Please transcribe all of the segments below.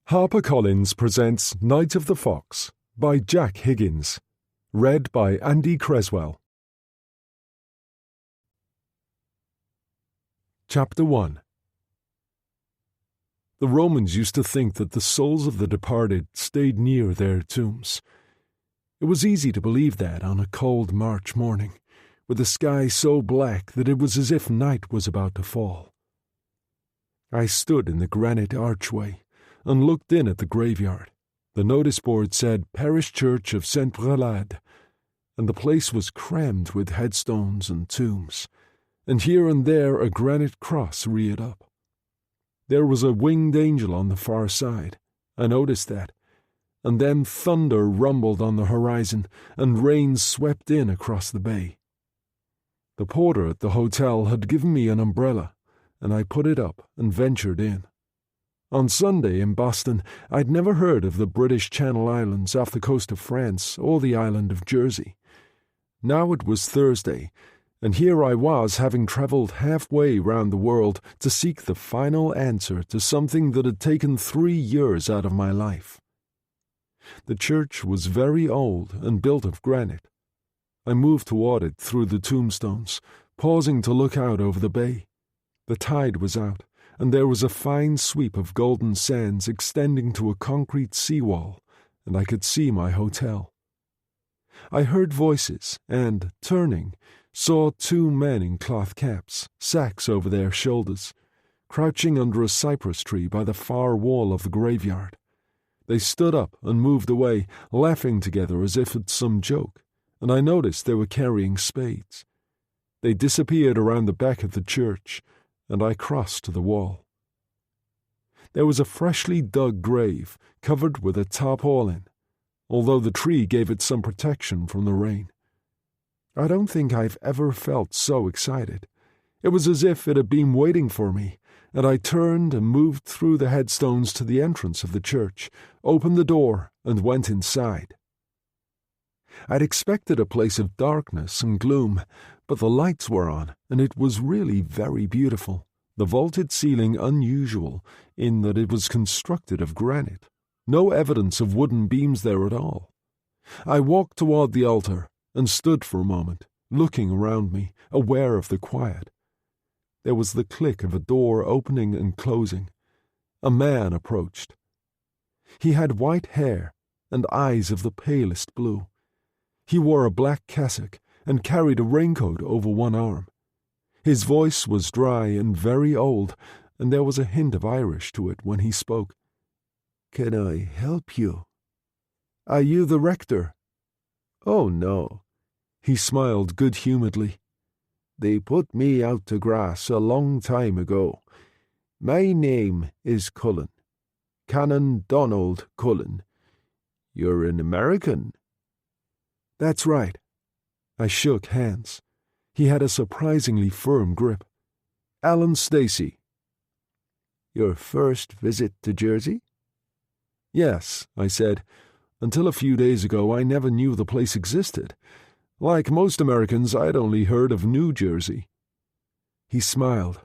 HarperCollins presents Night of the Fox by Jack Higgins. Read by Andy Creswell. Chapter 1. The Romans used to think that the souls of the departed stayed near their tombs. It was easy to believe that on a cold March morning, with the sky so black that it was as if night was about to fall. I stood in the granite archway and looked in at the graveyard. The notice board said Parish Church of St. Prelade, and the place was crammed with headstones and tombs, and here and there a granite cross reared up. There was a winged angel on the far side. I noticed that. And then thunder rumbled on the horizon, and rain swept in across the bay. The porter at the hotel had given me an umbrella, and I put it up and ventured in. On Sunday in Boston, I'd never heard of the British Channel Islands off the coast of France or the island of Jersey. Now it was Thursday, and here I was having travelled halfway round the world to seek the final answer to something that had taken 3 years out of my life. The church was very old and built of granite. I moved toward it through the tombstones, pausing to look out over the bay. The tide was out, and there was a fine sweep of golden sands extending to a concrete seawall, and I could see my hotel. I heard voices and, turning, saw 2 men in cloth caps, sacks over their shoulders, crouching under a cypress tree by the far wall of the graveyard. They stood up and moved away, laughing together as if at some joke, and I noticed they were carrying spades. They disappeared around the back of the church, and I crossed to the wall. There was a freshly dug grave, covered with a tarpaulin, although the tree gave it some protection from the rain. I don't think I've ever felt so excited. It was as if it had been waiting for me, and I turned and moved through the headstones to the entrance of the church, opened the door, and went inside. I'd expected a place of darkness and gloom, but the lights were on, and it was really very beautiful, the vaulted ceiling unusual in that it was constructed of granite. No evidence of wooden beams there at all. I walked toward the altar and stood for a moment, looking around me, aware of the quiet. There was the click of a door opening and closing. A man approached. He had white hair and eyes of the palest blue. He wore a black cassock and carried a raincoat over one arm. His voice was dry and very old, and there was a hint of Irish to it when he spoke. "Can I help you?" "Are you the rector?" "Oh, no." He smiled good-humouredly. "They put me out to grass a long time ago. My name is Cullen. Canon Donald Cullen. You're an American?" "That's right." I shook hands. He had a surprisingly firm grip. "Alan Stacy." "Your first visit to Jersey?" "Yes," I said. "Until a few days ago I never knew the place existed. Like most Americans, I'd only heard of New Jersey." He smiled.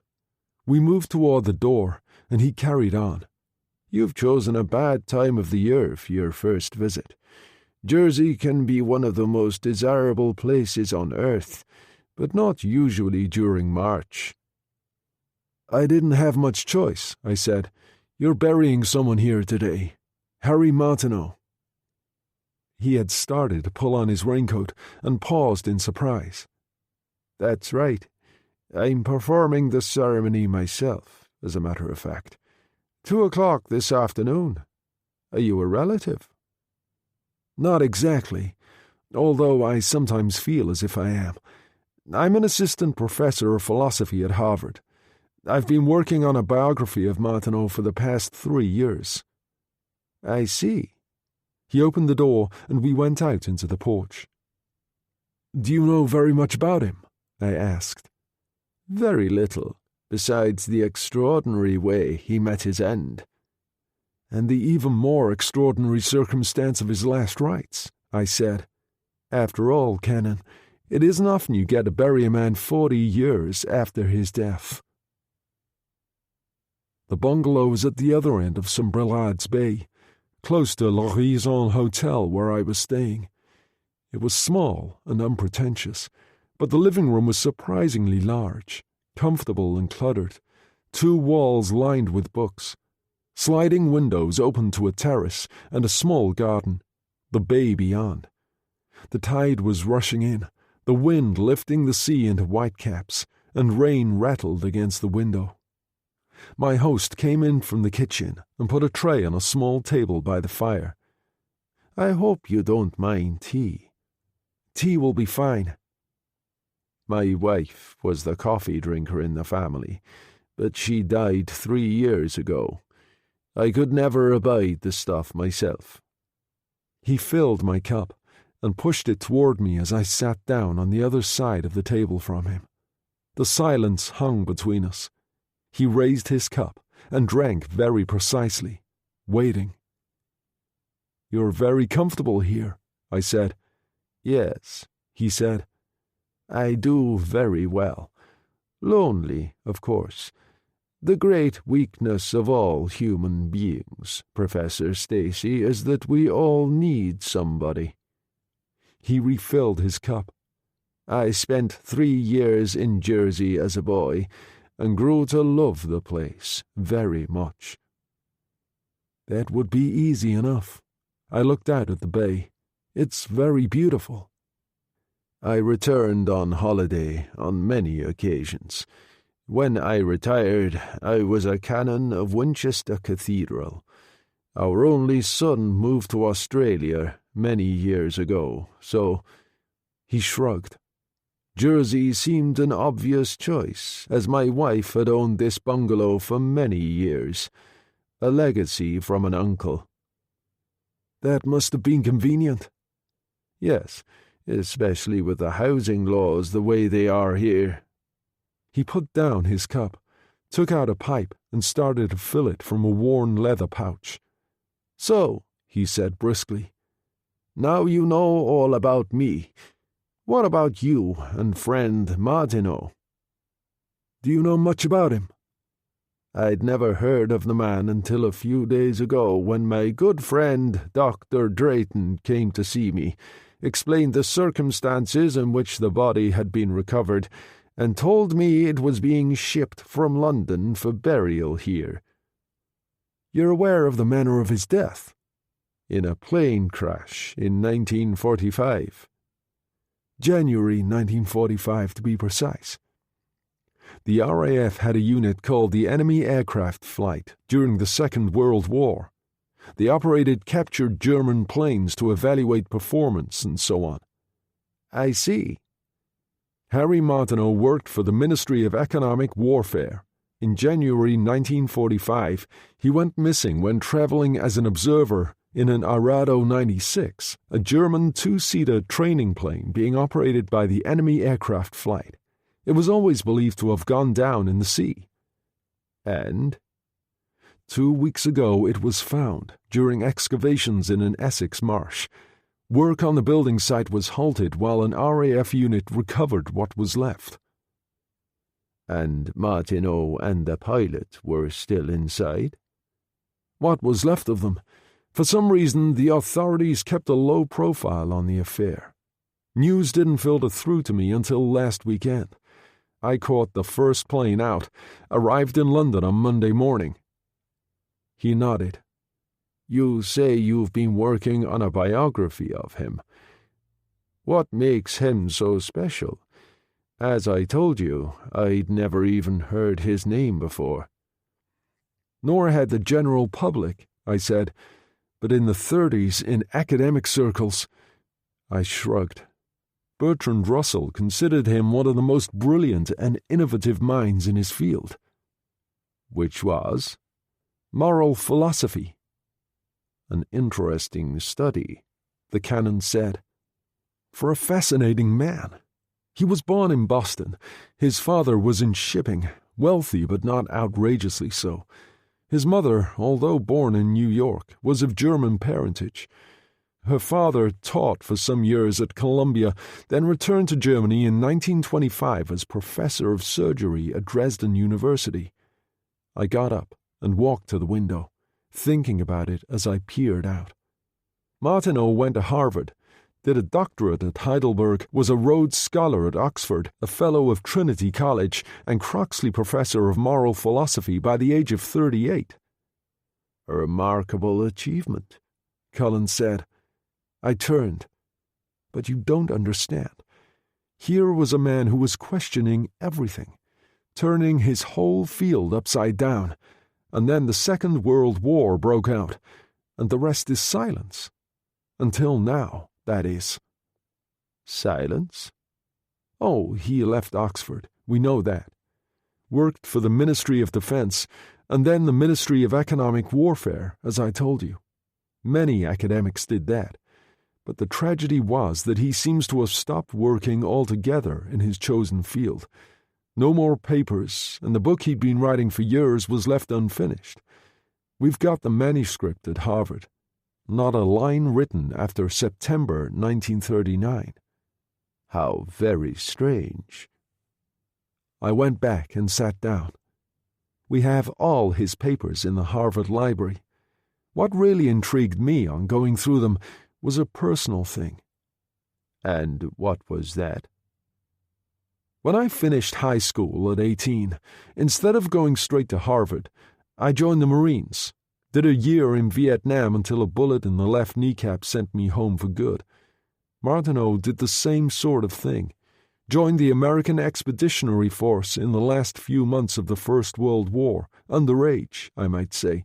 We moved toward the door, and he carried on. "You've chosen a bad time of the year for your first visit. Jersey can be one of the most desirable places on earth, but not usually during March." "I didn't have much choice," I said. "You're burying someone here today. Harry Martineau." He had started to pull on his raincoat and paused in surprise. "That's right. I'm performing the ceremony myself, as a matter of fact. 2 o'clock this afternoon. Are you a relative?" "Not exactly, although I sometimes feel as if I am. I'm an assistant professor of philosophy at Harvard. I've been working on a biography of Martineau for the past 3 years." "I see." He opened the door, and we went out into the porch. "Do you know very much about him?" I asked. "Very little, besides the extraordinary way he met his end." "And the even more extraordinary circumstance of his last rites," I said. "After all, Canon, it isn't often you get to bury a man 40 years after his death." The bungalow was at the other end of Sombrelades Bay, close to l'Horizon Hotel where I was staying. It was small and unpretentious, but the living room was surprisingly large, comfortable and cluttered, 2 walls lined with books. Sliding windows opened to a terrace and a small garden, the bay beyond. The tide was rushing in, the wind lifting the sea into whitecaps, and rain rattled against the window. My host came in from the kitchen and put a tray on a small table by the fire. "I hope you don't mind tea." "Tea will be fine." My wife was the coffee drinker in the family, but she died 3 years ago. I could never abide the stuff myself. He filled my cup and pushed it toward me as I sat down on the other side of the table from him. The silence hung between us. He raised his cup and drank very precisely, waiting. "You're very comfortable here," I said. "Yes," he said. "I do very well. Lonely, of course. The great weakness of all human beings, Professor Stacy, is that we all need somebody." He refilled his cup. "I spent 3 years in Jersey as a boy, and grew to love the place very much." "That would be easy enough." I looked out at the bay. "It's very beautiful." "I returned on holiday on many occasions. When I retired, I was a canon of Winchester Cathedral. Our only son moved to Australia many years ago, so—" He shrugged. "Jersey seemed an obvious choice, as my wife had owned this bungalow for many years, a legacy from an uncle." "That must have been convenient." "Yes, especially with the housing laws the way they are here." He put down his cup, took out a pipe, and started to fill it from a worn leather pouch. "So," he said briskly, "now you know all about me. What about you and friend Martineau?" "Do you know much about him?" "I'd never heard of the man until a few days ago when my good friend Dr. Drayton came to see me, explained the circumstances in which the body had been recovered, and told me it was being shipped from London for burial here." "You're aware of the manner of his death?" "In a plane crash in 1945. January 1945, to be precise. The RAF had a unit called the Enemy Aircraft Flight during the Second World War. They operated captured German planes to evaluate performance and so on." "I see." Harry Martineau worked for the Ministry of Economic Warfare. In January 1945, he went missing when traveling as an observer in an Arado 96, a German 2-seater training plane being operated by the Enemy Aircraft Flight. It was always believed to have gone down in the sea. And 2 weeks ago it was found during excavations in an Essex marsh. Work on the building site was halted while an RAF unit recovered what was left. "And Martineau and the pilot were still inside?" "What was left of them. For some reason, the authorities kept a low profile on the affair. News didn't filter through to me until last weekend. I caught the first plane out, arrived in London on Monday morning." He nodded. "You say you've been working on a biography of him. What makes him so special? As I told you, I'd never even heard his name before." "Nor had the general public," I said, "but in the 30s, in academic circles—" I shrugged. Bertrand Russell considered him one of the most brilliant and innovative minds in his field. "Which was?" "Moral philosophy." "An interesting study," the canon said. "For a fascinating man. He was born in Boston. His father was in shipping, wealthy but not outrageously so. His mother, although born in New York, was of German parentage. Her father taught for some years at Columbia, then returned to Germany in 1925 as professor of surgery at Dresden University." I got up and walked to the window, thinking about it as I peered out. Martineau went to Harvard, did a doctorate at Heidelberg, was a Rhodes Scholar at Oxford, a Fellow of Trinity College, and Croxley Professor of Moral Philosophy by the age of 38. "A remarkable achievement," Cullen said. I turned. "But you don't understand. Here was a man who was questioning everything, turning his whole field upside down, and then the Second World War broke out, and the rest is silence. Until now, that is." "Silence?" "Oh, he left Oxford, we know that. Worked for the Ministry of Defence, and then the Ministry of Economic Warfare, as I told you. Many academics did that. But the tragedy was that he seems to have stopped working altogether in his chosen field. No more papers, and the book he'd been writing for years was left unfinished. We've got the manuscript at Harvard. Not a line written after September 1939. How very strange." I went back and sat down. We have all his papers in the Harvard Library. What really intrigued me on going through them was a personal thing. "And what was that?" When I finished high school at 18, instead of going straight to Harvard, I joined the Marines, did a year in Vietnam until a bullet in the left kneecap sent me home for good. Martineau did the same sort of thing, joined the American Expeditionary Force in the last few months of the First World War, underage, I might say,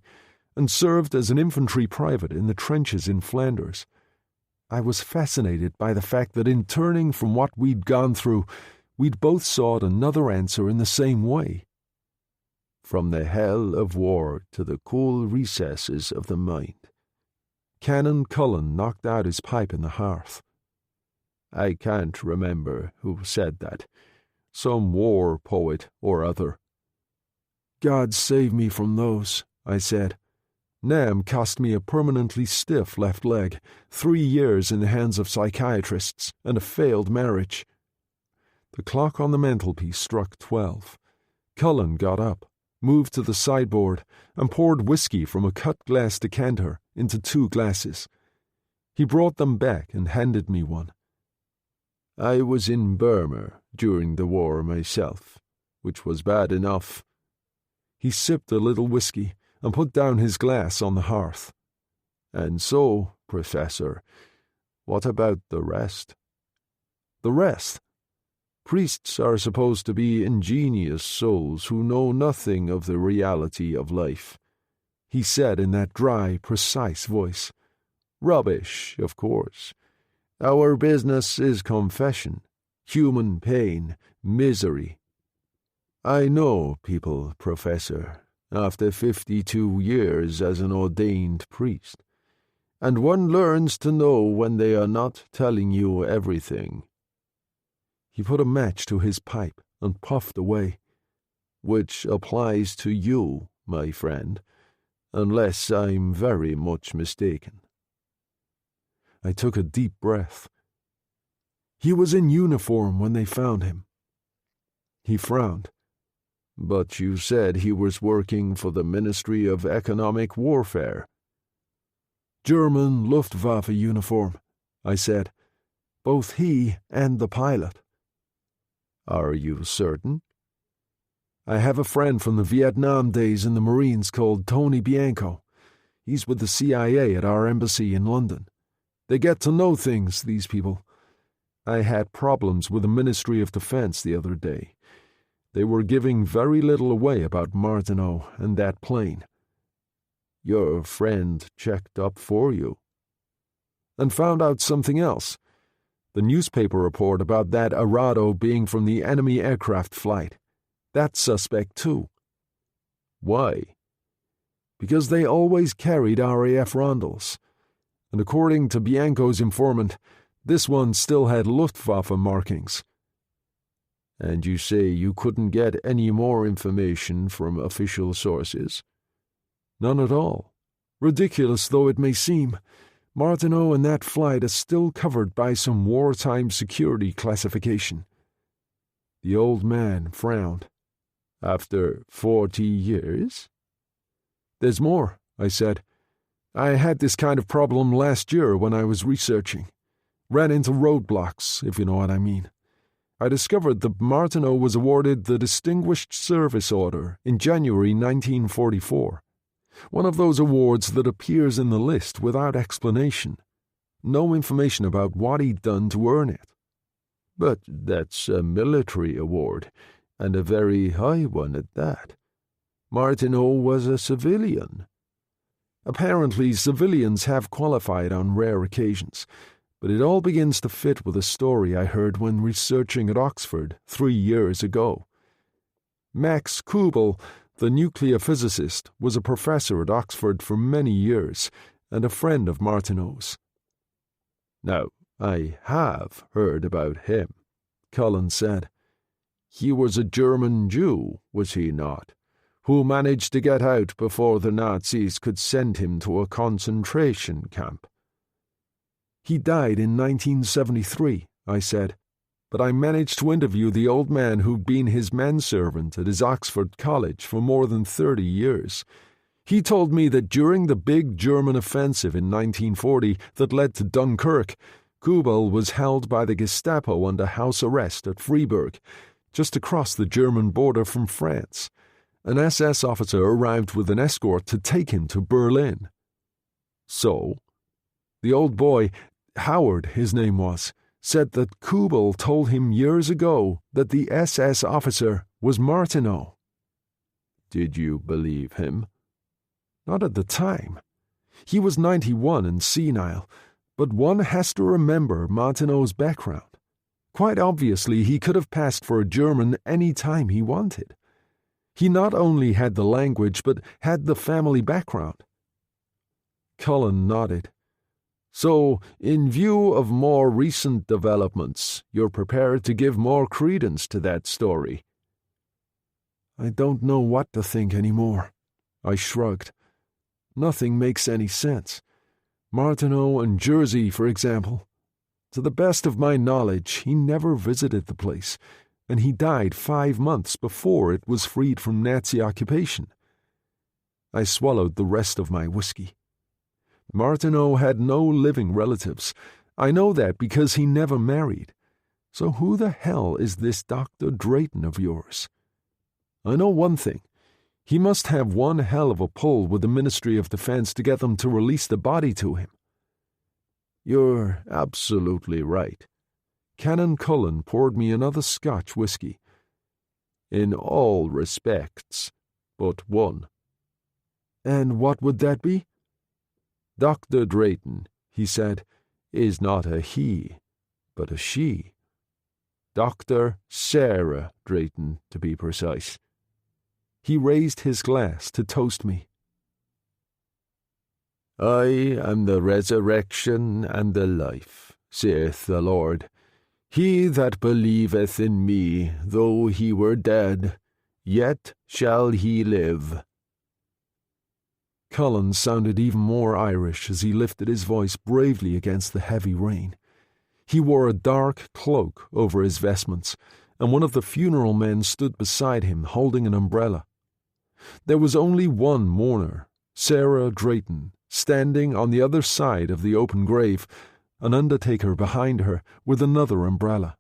and served as an infantry private in the trenches in Flanders. I was fascinated by the fact that in turning from what we'd gone through, we'd both sought another answer in the same way. "From the hell of war to the cool recesses of the mind." Canon Cullen knocked out his pipe in the hearth. "I can't remember who said that. Some war poet or other." "God save me from those," I said. "Nam cost me a permanently stiff left leg, 3 years in the hands of psychiatrists, and a failed marriage." The clock on the mantelpiece struck 12. Cullen got up, moved to the sideboard, and poured whiskey from a cut-glass decanter into 2 glasses. He brought them back and handed me one. "I was in Burma during the war myself, which was bad enough." He sipped a little whiskey and put down his glass on the hearth. "And so, Professor, what about the rest?" "The rest? Priests are supposed to be ingenious souls who know nothing of the reality of life," he said in that dry, precise voice. "Rubbish, of course. Our business is confession, human pain, misery. I know people, Professor, after 52 years as an ordained priest, and one learns to know when they are not telling you everything." He put a match to his pipe and puffed away. "Which applies to you, my friend, unless I'm very much mistaken." I took a deep breath. "He was in uniform when they found him." He frowned. "But you said he was working for the Ministry of Economic Warfare." "German Luftwaffe uniform," I said. "Both he and the pilot." "Are you certain?" "I have a friend from the Vietnam days in the Marines called Tony Bianco. He's with the CIA at our embassy in London. They get to know things, these people. I had problems with the Ministry of Defence the other day. They were giving very little away about Martineau and that plane." "Your friend checked up for you." "And found out something else. The newspaper report about that Arado being from the enemy aircraft flight. That's suspect too." "Why?" "Because they always carried RAF Rondels. And according to Bianco's informant, this one still had Luftwaffe markings." "And you say you couldn't get any more information from official sources?" "None at all. Ridiculous though it may seem, Martineau and that flight is still covered by some wartime security classification." The old man frowned. "After 40 years?" "There's more," I said. "I had this kind of problem last year when I was researching. Ran into roadblocks, if you know what I mean. I discovered that Martineau was awarded the Distinguished Service Order in January 1944. One of those awards that appears in the list without explanation. No information about what he'd done to earn it." "But that's a military award, and a very high one at that. Martineau was a civilian." "Apparently civilians have qualified on rare occasions, but it all begins to fit with a story I heard when researching at Oxford 3 years ago. Max Kubel, the nuclear physicist, was a professor at Oxford for many years and a friend of Martineau's." "Now, I have heard about him," Cullen said. "He was a German Jew, was he not, who managed to get out before the Nazis could send him to a concentration camp?" "He died in 1973, I said, "but I managed to interview the old man who'd been his manservant at his Oxford college for more than 30 years. He told me that during the big German offensive in 1940 that led to Dunkirk, Kubel was held by the Gestapo under house arrest at Freiburg, just across the German border from France. An SS officer arrived with an escort to take him to Berlin." "So?" "The old boy, Howard his name was, said that Kubel told him years ago that the SS officer was Martineau." "Did you believe him?" "Not at the time. He was 91 and senile, but one has to remember Martineau's background. Quite obviously he could have passed for a German any time he wanted. He not only had the language, but had the family background." Cullen nodded. "So, in view of more recent developments, you're prepared to give more credence to that story?" "I don't know what to think anymore." I shrugged. "Nothing makes any sense. Martineau and Jersey, for example. To the best of my knowledge, he never visited the place, and he died 5 months before it was freed from Nazi occupation." I swallowed the rest of my whiskey. "Martineau had no living relatives. I know that because he never married. So who the hell is this Dr. Drayton of yours? I know one thing. He must have one hell of a pull with the Ministry of Defense to get them to release the body to him." "You're absolutely right." Canon Cullen poured me another Scotch whiskey. "In all respects, but one." "And what would that be?" "Dr. Drayton," he said, "is not a he, but a she. Dr. Sarah Drayton, to be precise." He raised his glass to toast me. "I am the resurrection and the life, saith the Lord. He that believeth in me, though he were dead, yet shall he live." Cullen sounded even more Irish as he lifted his voice bravely against the heavy rain. He wore a dark cloak over his vestments, and one of the funeral men stood beside him holding an umbrella. There was only one mourner, Sarah Drayton, standing on the other side of the open grave, an undertaker behind her with another umbrella.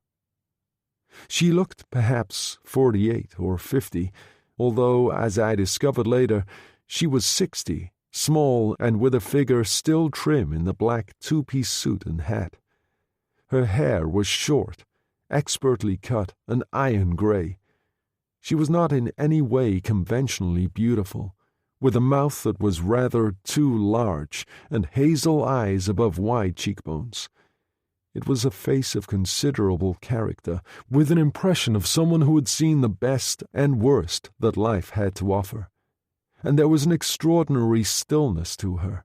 She looked perhaps 48 or 50, although, as I discovered later, she was 60, small and with a figure still trim in the black two-piece suit and hat. Her hair was short, expertly cut, and iron grey. She was not in any way conventionally beautiful, with a mouth that was rather too large and hazel eyes above wide cheekbones. It was a face of considerable character, with an impression of someone who had seen the best and worst that life had to offer. And there was an extraordinary stillness to her.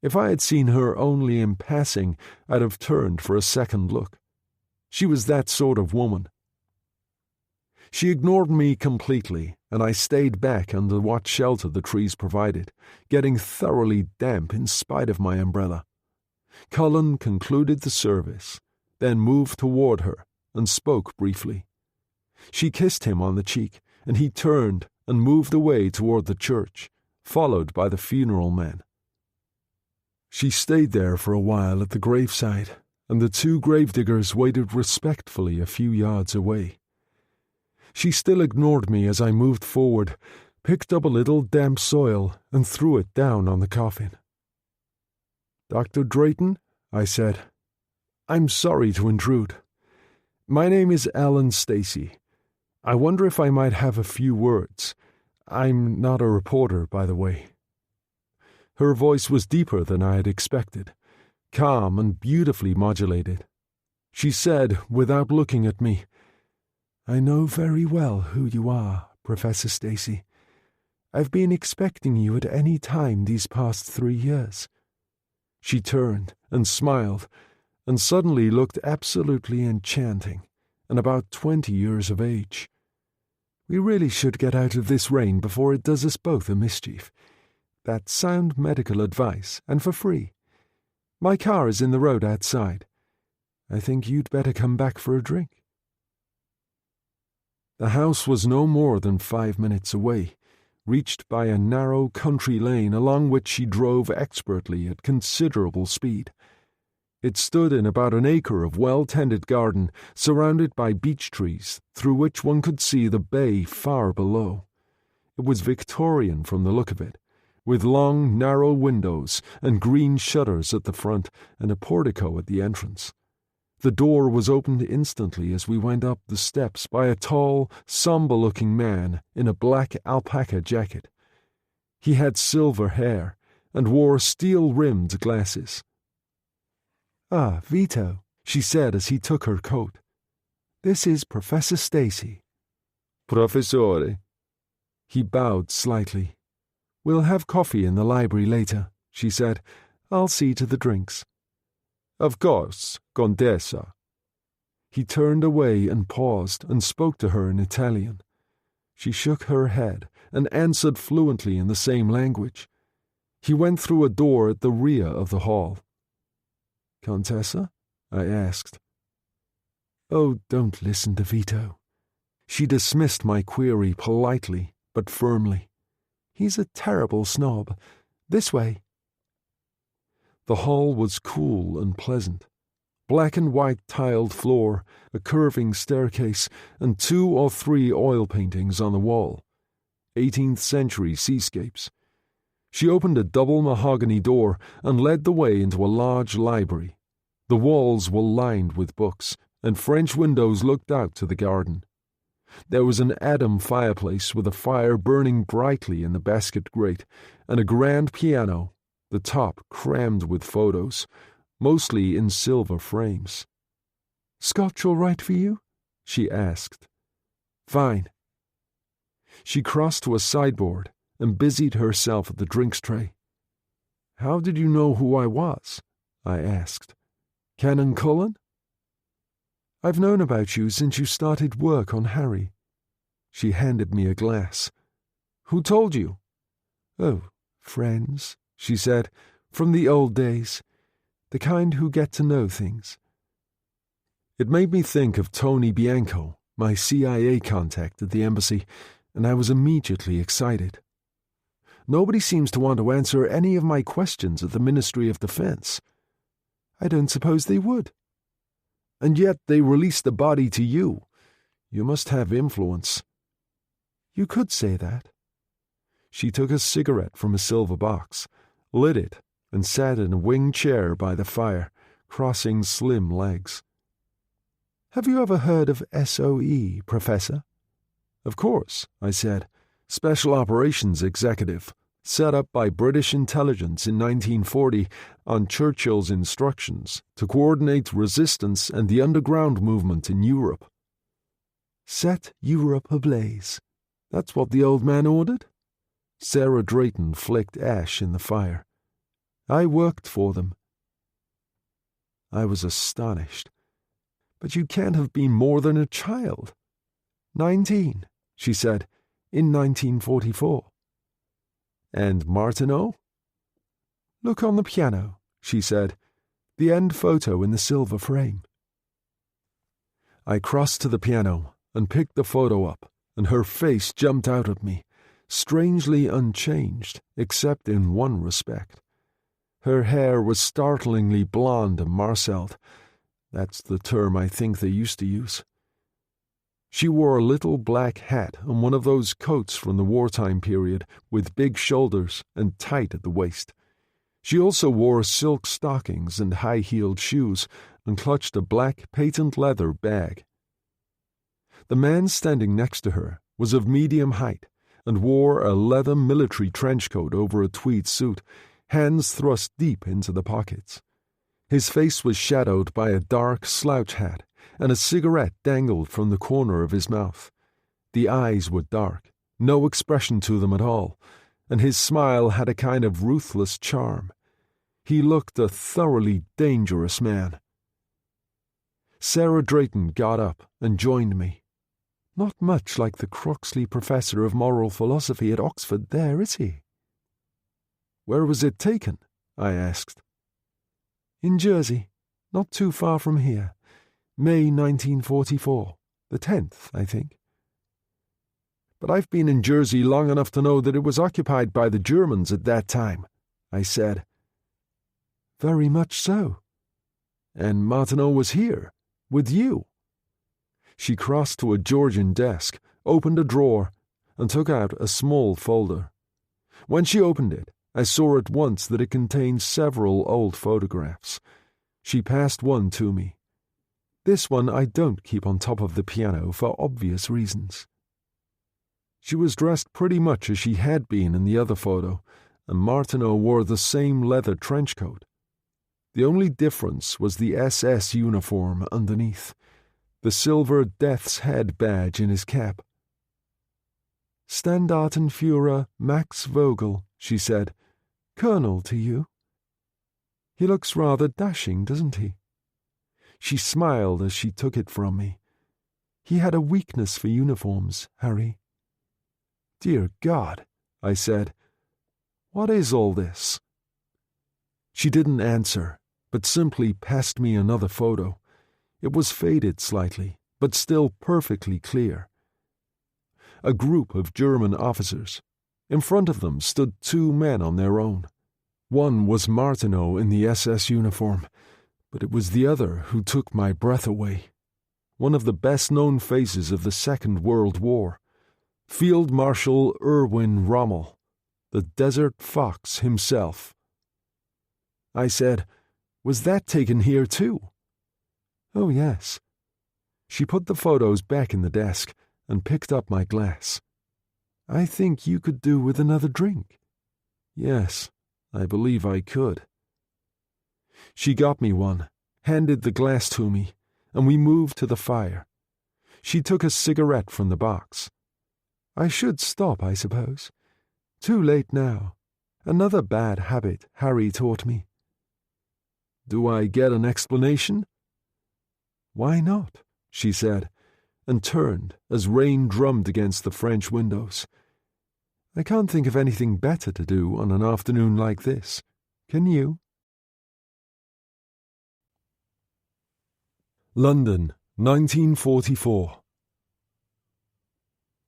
If I had seen her only in passing, I'd have turned for a second look. She was that sort of woman. She ignored me completely, and I stayed back under what shelter the trees provided, getting thoroughly damp in spite of my umbrella. Cullen concluded the service, then moved toward her and spoke briefly. She kissed him on the cheek, and he turned and moved away toward the church, followed by the funeral men. She stayed there for a while at the graveside, and the two gravediggers waited respectfully a few yards away. She still ignored me as I moved forward, picked up a little damp soil, and threw it down on the coffin. "Dr. Drayton," I said, "I'm sorry to intrude. My name is Alan Stacy. I wonder if I might have a few words. I'm not a reporter, by the way." Her voice was deeper than I had expected, calm and beautifully modulated. She said, without looking at me, "I know very well who you are, Professor Stacy. I've been expecting you at any time these past 3 years." She turned and smiled, and suddenly looked absolutely enchanting, and about 20 years of age. "We really should get out of this rain before it does us both a mischief. That's sound medical advice, and for free. My car is in the road outside. I think you'd better come back for a drink." The house was no more than 5 minutes away, reached by a narrow country lane along which she drove expertly at considerable speed. It stood in about an acre of well-tended garden, surrounded by beech trees, through which one could see the bay far below. It was Victorian from the look of it, with long, narrow windows and green shutters at the front and a portico at the entrance. The door was opened instantly as we went up the steps by a tall, sombre-looking man in a black alpaca jacket. He had silver hair and wore steel-rimmed glasses. "Ah, Vito," she said as he took her coat. "This is Professor Stacy." "Professore." He bowed slightly. "We'll have coffee in the library later," she said. "I'll see to the drinks." "Of course, Contessa." He turned away and paused and spoke to her in Italian. She shook her head and answered fluently in the same language. He went through a door at the rear of the hall. "Contessa?" I asked. "Oh, don't listen to Vito." She dismissed my query politely but firmly. "He's a terrible snob. This way." The hall was cool and pleasant. Black and white tiled floor, a curving staircase, and 2 or 3 oil paintings on the wall. 18th century seascapes. She opened a double mahogany door and led the way into a large library. The walls were lined with books, and French windows looked out to the garden. There was an Adam fireplace with a fire burning brightly in the basket grate, and a grand piano, the top crammed with photos, mostly in silver frames. "Scotch all right for you?" she asked. "Fine." She crossed to a sideboard and busied herself at the drinks tray. "How did you know who I was?" I asked. "Canon Cullen?" "I've known about you since you started work on Harry." She handed me a glass. "Who told you?" "Oh, friends," she said, "from the old days. The kind who get to know things." It made me think of Tony Bianco, my CIA contact at the embassy, and I was immediately excited. Nobody seems to want to answer any of my questions at the Ministry of Defense. I don't suppose they would. And yet they released the body to you. You must have influence. You could say that. She took a cigarette from a silver box, lit it, and sat in a wing chair by the fire, crossing slim legs. "Have you ever heard of SOE, Professor?" "Of course," I said. "Special Operations Executive, set up by British intelligence in 1940 on Churchill's instructions to coordinate resistance and the underground movement in Europe." "Set Europe ablaze. That's what the old man ordered?" Sarah Drayton flicked ash in the fire. "I worked for them." I was astonished. "But you can't have been more than a child." 19, she said, in 1944. "And Martineau?" "Look on the piano," she said. "The end photo in the silver frame." I crossed to the piano and picked the photo up, and her face jumped out at me, strangely unchanged except in one respect. Her hair was startlingly blonde and marcelled. That's the term I think they used to use. She wore a little black hat and one of those coats from the wartime period with big shoulders and tight at the waist. She also wore silk stockings and high-heeled shoes and clutched a black patent leather bag. The man standing next to her was of medium height and wore a leather military trench coat over a tweed suit, hands thrust deep into the pockets. His face was shadowed by a dark slouch hat, and a cigarette dangled from the corner of his mouth. The eyes were dark, no expression to them at all, and his smile had a kind of ruthless charm. He looked a thoroughly dangerous man. Sarah Drayton got up and joined me. Not much like the Croxley Professor of Moral Philosophy at Oxford there, is he? Where was it taken? I asked. In Jersey, not too far from here. May 1944, the 10th, I think. But I've been in Jersey long enough to know that it was occupied by the Germans at that time, I said. Very much so. And Martineau was here, with you. She crossed to a Georgian desk, opened a drawer, and took out a small folder. When she opened it, I saw at once that it contained several old photographs. She passed one to me. This one I don't keep on top of the piano for obvious reasons. She was dressed pretty much as she had been in the other photo, and Martineau wore the same leather trench coat. The only difference was the SS uniform underneath, the silver Death's Head badge in his cap. Standartenführer Max Vogel, she said. Colonel to you. He looks rather dashing, doesn't he? She smiled as she took it from me. He had a weakness for uniforms, Harry. Dear God, I said. What is all this? She didn't answer, but simply passed me another photo. It was faded slightly, but still perfectly clear. A group of German officers. In front of them stood two men on their own. One was Martineau in the SS uniform, but it was the other who took my breath away. One of the best-known faces of the Second World War, Field Marshal Erwin Rommel, the Desert Fox himself. I said, Was that taken here too? Oh, yes. She put the photos back in the desk and picked up my glass. I think you could do with another drink. Yes, I believe I could. She got me one, handed the glass to me, and we moved to the fire. She took a cigarette from the box. I should stop, I suppose. Too late now. Another bad habit Harry taught me. Do I get an explanation? Why not? She said, and turned as rain drummed against the French windows. I can't think of anything better to do on an afternoon like this. Can you? London, 1944.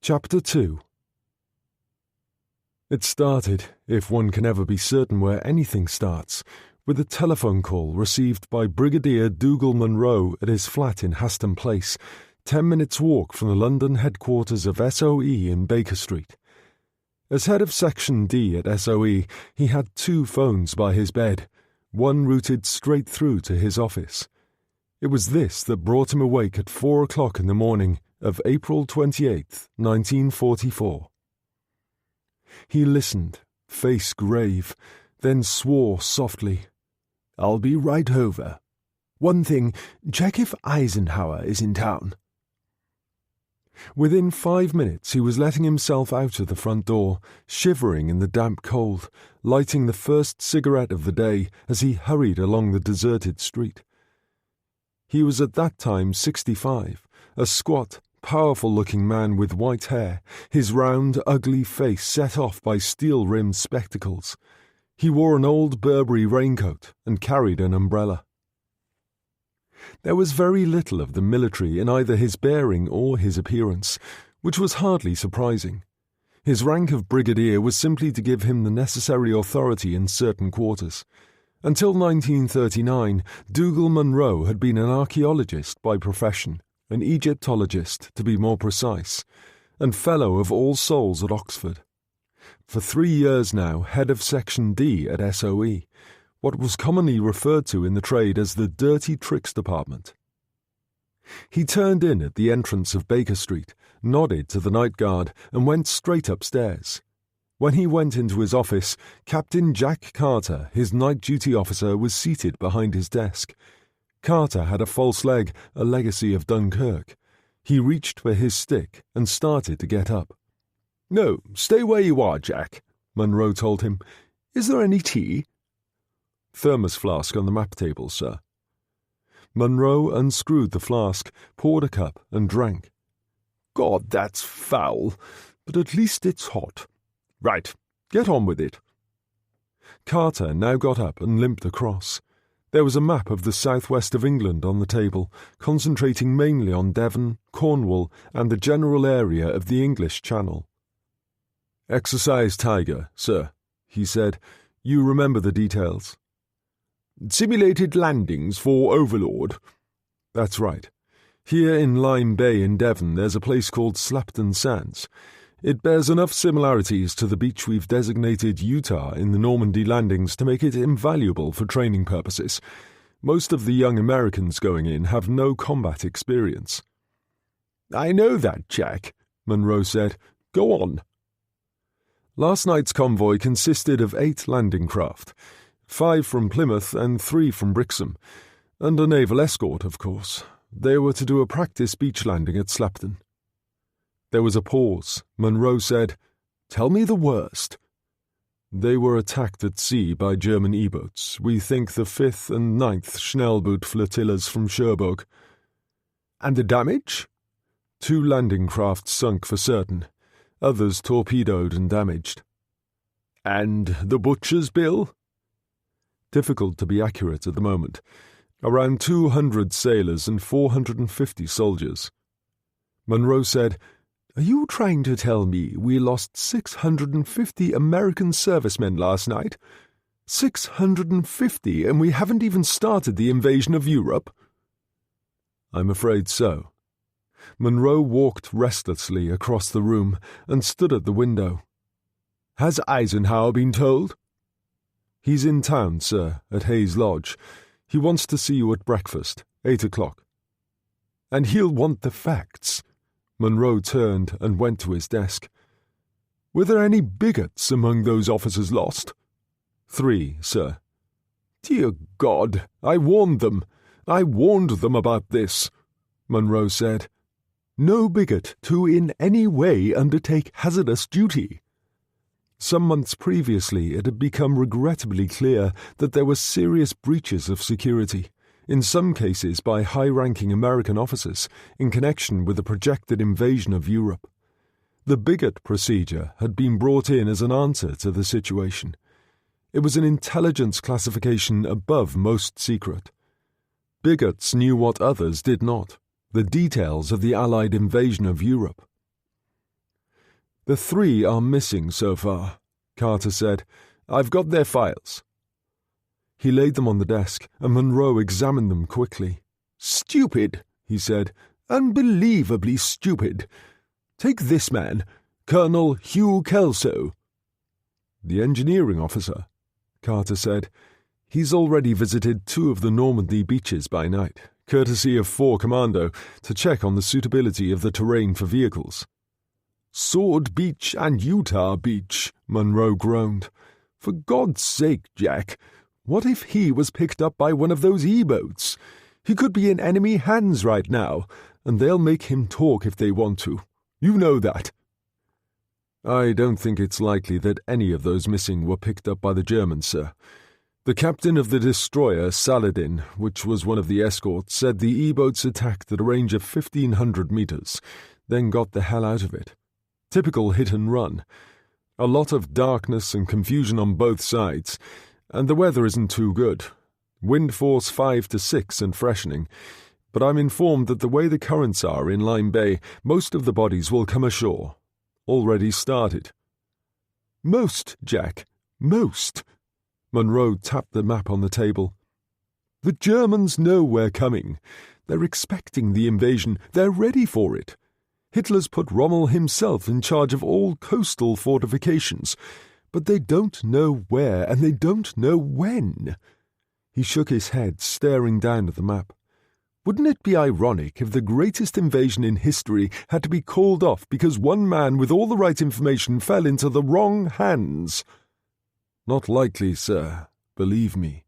Chapter 2. It started, if one can ever be certain where anything starts, with a telephone call received by Brigadier Dougal Munro at his flat in Haston Place, 10 minutes' walk from the London headquarters of SOE in Baker Street. As head of Section D at SOE, he had two phones by his bed, one routed straight through to his office. It was this that brought him awake at 4 o'clock in the morning of April 28th, 1944. He listened, face grave, then swore softly. I'll be right over. One thing, check if Eisenhower is in town. Within 5 minutes he was letting himself out of the front door, shivering in the damp cold, lighting the first cigarette of the day as he hurried along the deserted street. He was at that time 65, a squat, powerful-looking man with white hair, his round, ugly face set off by steel-rimmed spectacles. He wore an old Burberry raincoat and carried an umbrella. There was very little of the military in either his bearing or his appearance, which was hardly surprising. His rank of brigadier was simply to give him the necessary authority in certain quarters. Until 1939, Dougal Munro had been an archaeologist by profession, an Egyptologist to be more precise, and Fellow of All Souls at Oxford. For 3 years now, head of Section D at SOE, what was commonly referred to in the trade as the Dirty Tricks Department. He turned in at the entrance of Baker Street, nodded to the night guard, and went straight upstairs. When he went into his office, Captain Jack Carter, his night duty officer, was seated behind his desk. Carter had a false leg, a legacy of Dunkirk. He reached for his stick and started to get up. "No, stay where you are, Jack," Munro told him. "Is there any tea?" "Thermos flask on the map table, sir." Munro unscrewed the flask, poured a cup, and drank. "God, that's foul, but at least it's hot. Right, get on with it." Carter now got up and limped across. There was a map of the southwest of England on the table, concentrating mainly on Devon, Cornwall, and the general area of the English Channel. "Exercise Tiger, sir," he said. "You remember the details." "Simulated landings for Overlord." "That's right. Here in Lyme Bay in Devon there's a place called Slapton Sands. It bears enough similarities to the beach we've designated Utah in the Normandy landings to make it invaluable for training purposes. Most of the young Americans going in have no combat experience." "I know that, Jack," Munro said. "Go on." Last night's convoy consisted of 8 landing craft, 5 from Plymouth and 3 from Brixham, and a naval escort, of course. They were to do a practice beach landing at Slapton. There was a pause. Munro said, "Tell me the worst." "They were attacked at sea by German E-boats. We think the 5th and 9th Schnellboot flotillas from Cherbourg." "And the damage?" 2 landing craft sunk for certain. Others torpedoed and damaged. "And the butcher's bill?" "Difficult to be accurate at the moment. Around 200 sailors and 450 soldiers." Munro said, "Are you trying to tell me we lost 650 American servicemen last night? 650, and we haven't even started the invasion of Europe?" "I'm afraid so." Munro walked restlessly across the room and stood at the window. "Has Eisenhower been told?" "He's in town, sir, at Hayes Lodge. He wants to see you at breakfast, 8 o'clock. "And he'll want the facts." Munro turned and went to his desk. "Were there any bigots among those officers lost?" 3, sir. "Dear God, I warned them. I warned them about this," Munro said. "No bigot to in any way undertake hazardous duty." Some months previously it had become regrettably clear that there were serious breaches of security, in some cases by high-ranking American officers, in connection with the projected invasion of Europe. The bigot procedure had been brought in as an answer to the situation. It was an intelligence classification above most secret. Bigots knew what others did not, the details of the Allied invasion of Europe. "The 3 are missing so far," Carter said. "I've got their files." He laid them on the desk, and Munro examined them quickly. "Stupid," he said. "Unbelievably stupid. Take this man, Colonel Hugh Kelso." "The engineering officer," Carter said. "He's already visited 2 of the Normandy beaches by night, courtesy of 4 Commando, to check on the suitability of the terrain for vehicles." "Sword Beach and Utah Beach," Munro groaned. "For God's sake, Jack, what if he was picked up by one of those E-boats? He could be in enemy hands right now, and they'll make him talk if they want to. You know that." "I don't think it's likely that any of those missing were picked up by the Germans, sir. The captain of the destroyer Saladin, which was one of the escorts, said the E-boats attacked at a range of 1,500 meters, then got the hell out of it. Typical hit and run. A lot of darkness and confusion on both sides, and the weather isn't too good. Wind force 5 to 6 and freshening, but I'm informed that the way the currents are in Lyme Bay, most of the bodies will come ashore. Already started. Most, Jack, most. Monroe tapped the map on the table. The Germans know we're coming. They're expecting the invasion. They're ready for it. Hitler's put Rommel himself in charge of all coastal fortifications, but they don't know where and they don't know when. He shook his head, staring down at the map. Wouldn't it be ironic if the greatest invasion in history had to be called off because one man with all the right information fell into the wrong hands? Not likely, sir, believe me,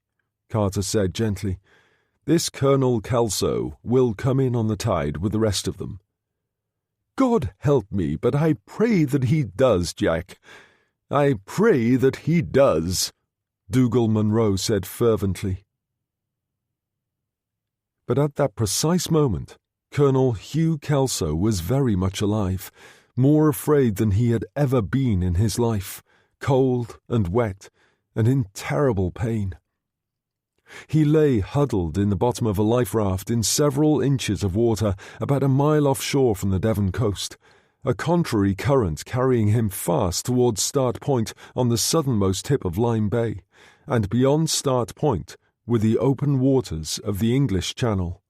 Carter said gently. This Colonel Kelso will come in on the tide with the rest of them. God help me, but I pray that he does, Jack. I pray that he does, Dougal Munro said fervently. But at that precise moment, Colonel Hugh Kelso was very much alive, more afraid than he had ever been in his life, cold and wet, and in terrible pain. He lay huddled in the bottom of a life raft in several inches of water about a mile offshore from the Devon coast, a contrary current carrying him fast towards Start Point on the southernmost tip of Lyme Bay, and beyond Start Point were the open waters of the English Channel.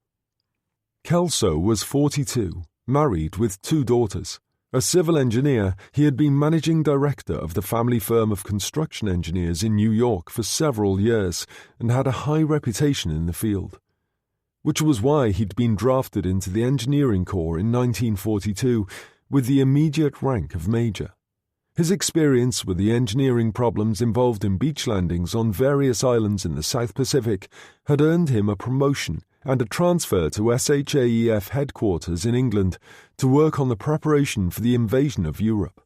Kelso was 42, married with 2 daughters. A civil engineer, he had been managing director of the family firm of construction engineers in New York for several years and had a high reputation in the field, which was why he'd been drafted into the Engineering Corps in 1942 with the immediate rank of major. His experience with the engineering problems involved in beach landings on various islands in the South Pacific had earned him a promotion and a transfer to SHAEF headquarters in England to work on the preparation for the invasion of Europe.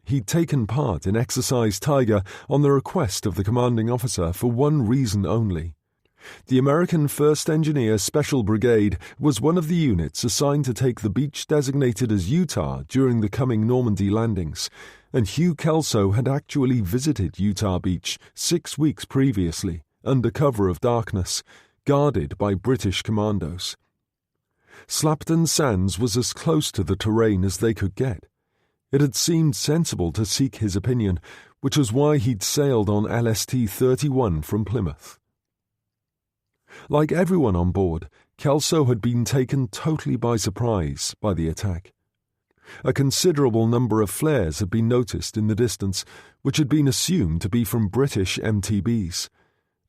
He'd taken part in Exercise Tiger on the request of the commanding officer for one reason only. The American 1st Engineer Special Brigade was one of the units assigned to take the beach designated as Utah during the coming Normandy landings, and Hugh Kelso had actually visited Utah Beach 6 weeks previously, under cover of darkness, guarded by British commandos. Slapton Sands was as close to the terrain as they could get. It had seemed sensible to seek his opinion, which was why he'd sailed on LST-31 from Plymouth. Like everyone on board, Kelso had been taken totally by surprise by the attack. A considerable number of flares had been noticed in the distance, which had been assumed to be from British MTBs.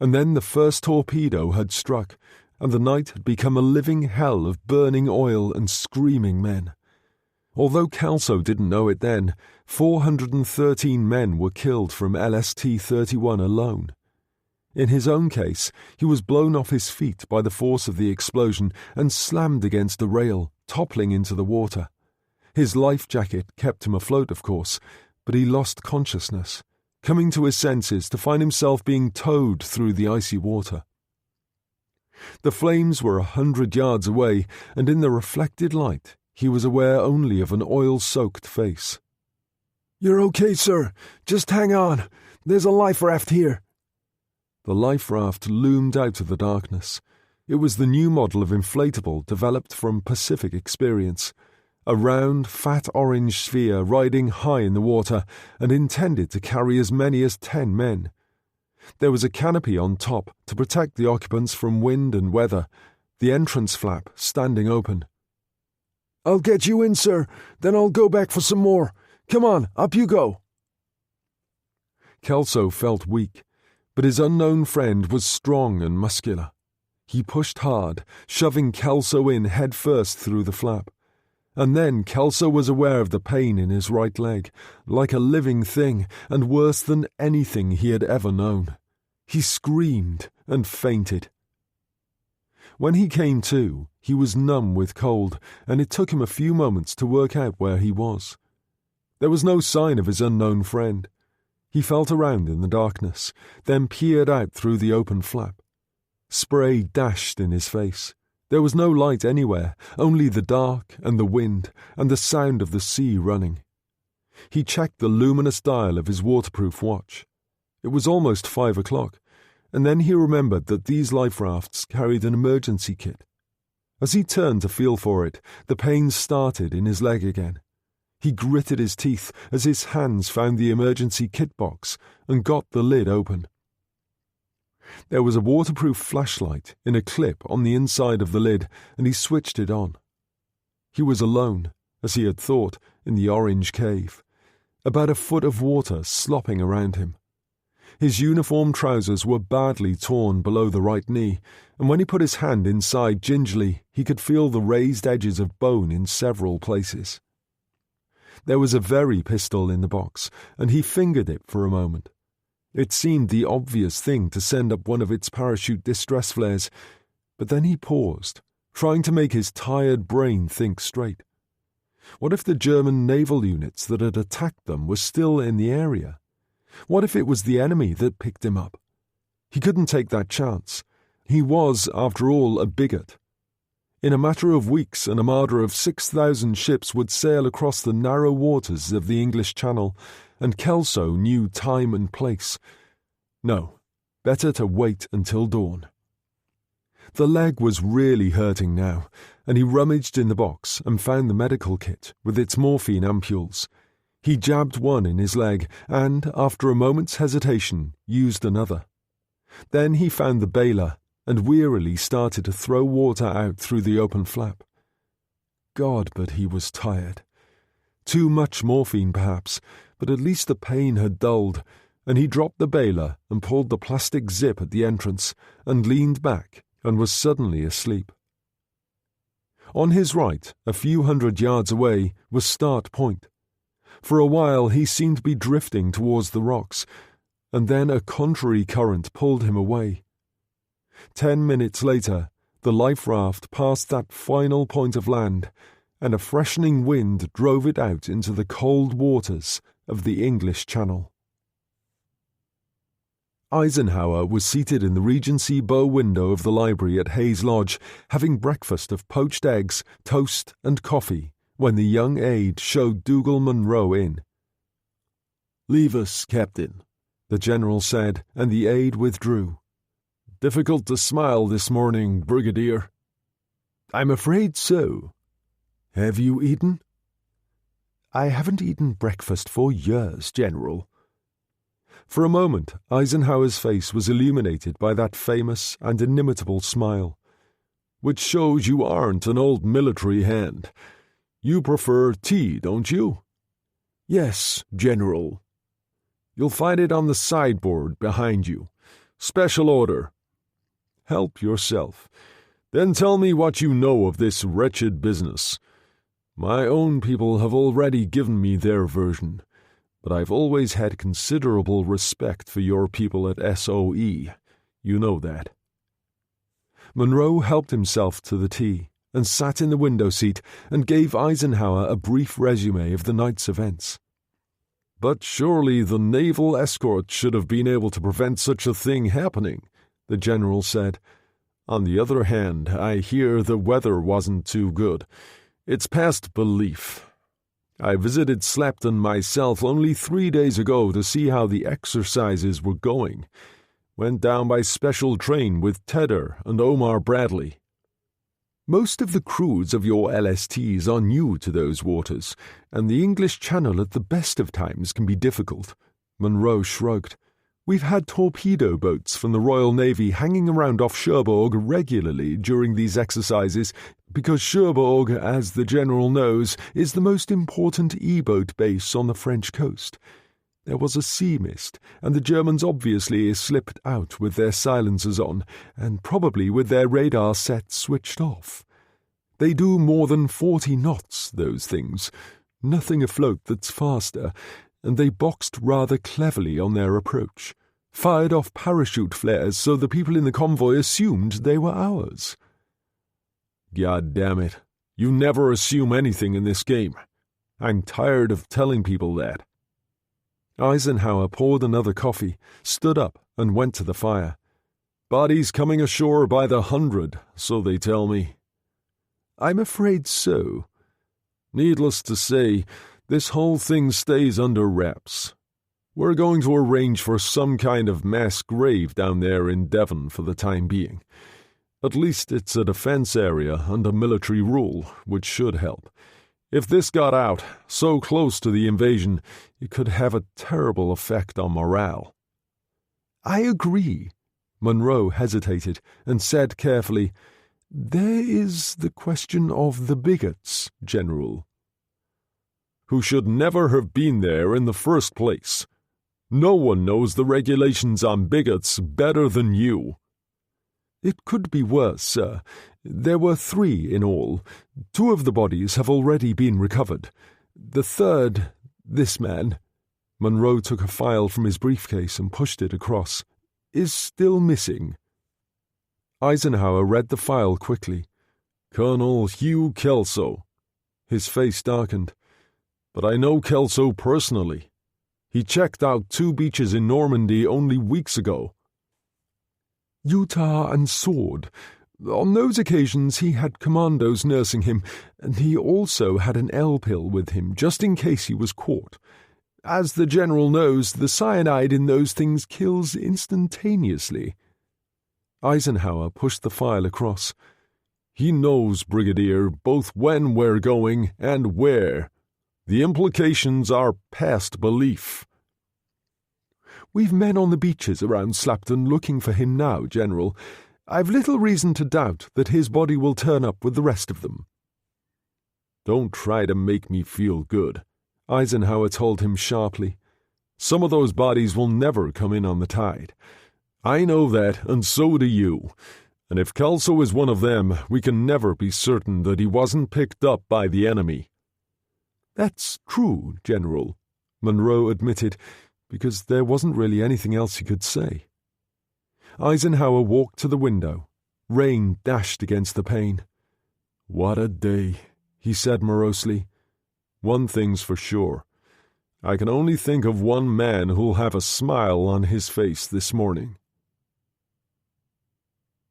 And then the first torpedo had struck, and the night had become a living hell of burning oil and screaming men. Although Kelso didn't know it then, 413 men were killed from LST-31 alone. In his own case, he was blown off his feet by the force of the explosion and slammed against a rail, toppling into the water. His life jacket kept him afloat, of course, but he lost consciousness, coming to his senses to find himself being towed through the icy water. The flames were 100 yards away, and in the reflected light, he was aware only of an oil-soaked face. "You're okay, sir. Just hang on. There's a life raft here." The life raft loomed out of the darkness. It was the new model of inflatable developed from Pacific Experience, a round, fat orange sphere riding high in the water and intended to carry as many as 10 men. There was a canopy on top to protect the occupants from wind and weather, the entrance flap standing open. "I'll get you in, sir. Then I'll go back for some more. Come on, up you go." Kelso felt weak, but his unknown friend was strong and muscular. He pushed hard, shoving Kelso in head first through the flap. And then Kelso was aware of the pain in his right leg, like a living thing, and worse than anything he had ever known. He screamed and fainted. When he came to, he was numb with cold, and it took him a few moments to work out where he was. There was no sign of his unknown friend. He felt around in the darkness, then peered out through the open flap. Spray dashed in his face. There was no light anywhere, only the dark and the wind and the sound of the sea running. He checked the luminous dial of his waterproof watch. It was almost 5 o'clock, and then he remembered that these life rafts carried an emergency kit. As he turned to feel for it, the pain started in his leg again. He gritted his teeth as his hands found the emergency kit box and got the lid open. There was a waterproof flashlight in a clip on the inside of the lid, and he switched it on. He was alone, as he had thought, in the orange cave, about a foot of water slopping around him. His uniform trousers were badly torn below the right knee, and when he put his hand inside gingerly, he could feel the raised edges of bone in several places. There was a very pistol in the box, and he fingered it for a moment. It seemed the obvious thing to send up one of its parachute distress flares, but then he paused, trying to make his tired brain think straight. What if the German naval units that had attacked them were still in the area? What if it was the enemy that picked him up? He couldn't take that chance. He was, after all, a bigot. In a matter of weeks, an armada of 6,000 ships would sail across the narrow waters of the English Channel, and Kelso knew time and place. No, better to wait until dawn. The leg was really hurting now, and he rummaged in the box and found the medical kit with its morphine ampules. He jabbed one in his leg and, after a moment's hesitation, used another. Then he found the bailer and wearily started to throw water out through the open flap. God, but he was tired. Too much morphine, perhaps, but at least the pain had dulled, and he dropped the bailer and pulled the plastic zip at the entrance and leaned back and was suddenly asleep. On his right, a few hundred yards away, was Start Point. For a while he seemed to be drifting towards the rocks, and then a contrary current pulled him away. 10 minutes later, the life raft passed that final point of land, and a freshening wind drove it out into the cold waters of the English Channel. Eisenhower was seated in the Regency bow window of the library at Hayes Lodge, having breakfast of poached eggs, toast, and coffee, when the young aide showed Dougal Munro in. "Leave us, Captain," the general said, and the aide withdrew. "Difficult to smile this morning, Brigadier." "I'm afraid so." "Have you eaten?" "I haven't eaten breakfast for years, General." For a moment, Eisenhower's face was illuminated by that famous and inimitable smile. "Which shows you aren't an old military hand. You prefer tea, don't you?" "Yes, General." "You'll find it on the sideboard behind you. Special order." "Help yourself. Then tell me what you know of this wretched business. My own people have already given me their version, but I've always had considerable respect for your people at SOE. You know that." Munro helped himself to the tea and sat in the window seat and gave Eisenhower a brief resume of the night's events. "But surely the naval escort should have been able to prevent such a thing happening," the general said. "On the other hand, I hear the weather wasn't too good. It's past belief. I visited Slapton myself only 3 days ago to see how the exercises were going. Went down by special train with Tedder and Omar Bradley." "Most of the crews of your LSTs are new to those waters, and the English Channel at the best of times can be difficult." Munro shrugged. "We've had torpedo boats from the Royal Navy hanging around off Cherbourg regularly during these exercises, because Cherbourg, as the General knows, is the most important E-boat base on the French coast. There was a sea mist, and the Germans obviously slipped out with their silencers on, and probably with their radar set switched off. They do more than 40 knots, those things. Nothing afloat that's faster, and they boxed rather cleverly on their approach. Fired off parachute flares so the people in the convoy assumed they were ours." "God damn it. You never assume anything in this game. I'm tired of telling people that." Eisenhower poured another coffee, stood up, and went to the fire. "Bodies coming ashore by the 100, so they tell me." "I'm afraid so." "Needless to say, this whole thing stays under wraps. We're going to arrange for some kind of mass grave down there in Devon for the time being. At least it's a defense area under military rule, which should help. If this got out, so close to the invasion, it could have a terrible effect on morale." "I agree." Monroe hesitated and said carefully, "There is the question of the bigots, General." "Who should never have been there in the first place. No one knows the regulations on bigots better than you." "It could be worse, sir. There were 3 in all. 2 of the bodies have already been recovered. The third, this man," Monroe took a file from his briefcase and pushed it across, "is still missing." Eisenhower read the file quickly. "Colonel Hugh Kelso." His face darkened. "But I know Kelso personally. He checked out 2 beaches in Normandy only weeks ago." "Utah and Sword. On those occasions he had commandos nursing him, and he also had an L-pill with him, just in case he was caught. As the General knows, the cyanide in those things kills instantaneously." Eisenhower pushed the file across. "He knows, Brigadier, both when we're going and where. The implications are past belief." "We've men on the beaches around Slapton looking for him now, General. I've little reason to doubt that his body will turn up with the rest of them." "Don't try to make me feel good," Eisenhower told him sharply. "Some of those bodies will never come in on the tide. I know that, and so do you. And if Kelso is one of them, we can never be certain that he wasn't picked up by the enemy." "That's true, General," Monroe admitted, because there wasn't really anything else he could say. Eisenhower walked to the window. Rain dashed against the pane. "What a day," he said morosely. "One thing's for sure. I can only think of one man who'll have a smile on his face this morning."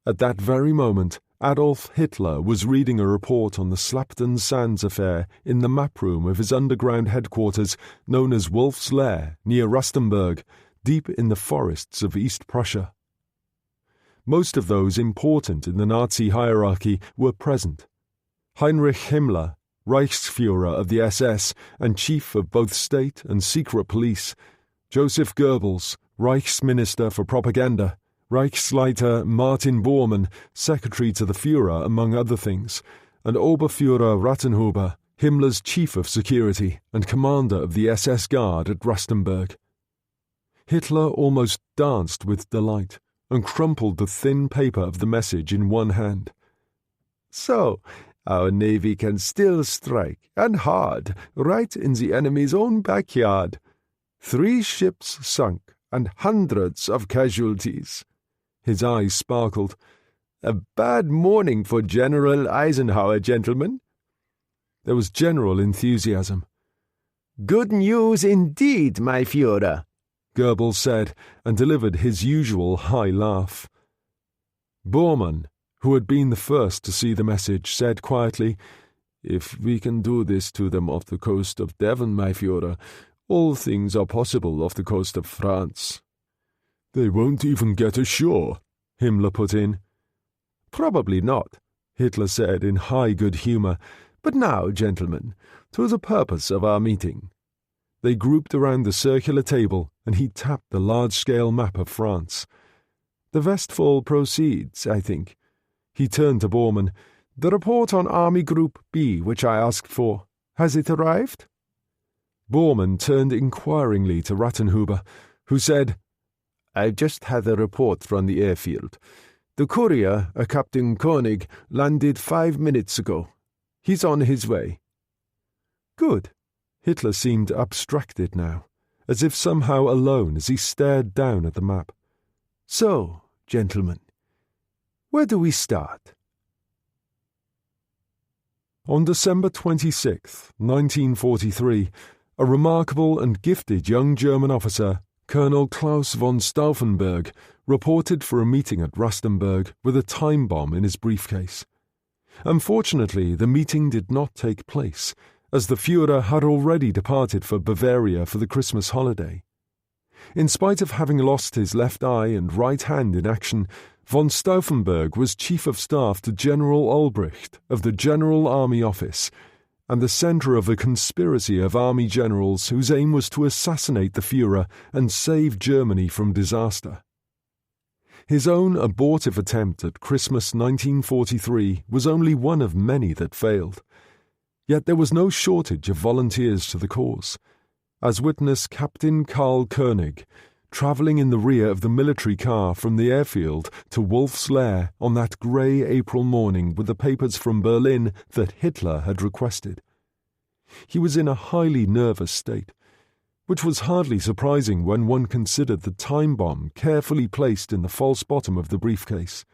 At that very moment, Adolf Hitler was reading a report on the Slapton Sands affair in the map room of his underground headquarters known as Wolf's Lair near Rustenburg, deep in the forests of East Prussia. Most of those important in the Nazi hierarchy were present. Heinrich Himmler, Reichsführer of the SS and chief of both state and secret police, Joseph Goebbels, Reichsminister for Propaganda, Reichsleiter Martin Bormann, secretary to the Führer among other things, and Oberführer Rattenhuber, Himmler's chief of security and commander of the SS Guard at Rustenburg. Hitler almost danced with delight and crumpled the thin paper of the message in one hand. "So, our Navy can still strike, and hard, right in the enemy's own backyard. 3 ships sunk and hundreds of casualties." His eyes sparkled. "A bad morning for General Eisenhower, gentlemen." There was general enthusiasm. "Good news indeed, my Führer," Goebbels said, and delivered his usual high laugh. Bormann, who had been the first to see the message, said quietly, "If we can do this to them off the coast of Devon, my Führer, all things are possible off the coast of France." "They won't even get ashore," Himmler put in. "Probably not," Hitler said in high good humor. "But now, gentlemen, to the purpose of our meeting." They grouped around the circular table, and he tapped the large-scale map of France. "The Westfall proceeds, I think." He turned to Bormann. "The report on Army Group B, which I asked for, has it arrived?" Bormann turned inquiringly to Rattenhuber, who said, "I've just had a report from the airfield. The courier, a Captain Koenig, landed 5 minutes ago. He's on his way." "Good." Hitler seemed abstracted now, as if somehow alone as he stared down at the map. "So, gentlemen, where do we start?" On December 26, 1943, a remarkable and gifted young German officer, Colonel Klaus von Stauffenberg, reported for a meeting at Rustenburg with a time bomb in his briefcase. Unfortunately, the meeting did not take place, as the Führer had already departed for Bavaria for the Christmas holiday. In spite of having lost his left eye and right hand in action, von Stauffenberg was Chief of Staff to General Olbricht of the General Army Office, and the center of a conspiracy of army generals whose aim was to assassinate the Führer and save Germany from disaster. His own abortive attempt at Christmas 1943 was only one of many that failed. Yet there was no shortage of volunteers to the cause, as witness Captain Karl Koenig, travelling in the rear of the military car from the airfield to Wolf's Lair on that grey April morning with the papers from Berlin that Hitler had requested. He was in a highly nervous state, which was hardly surprising when one considered the time bomb carefully placed in the false bottom of the briefcase.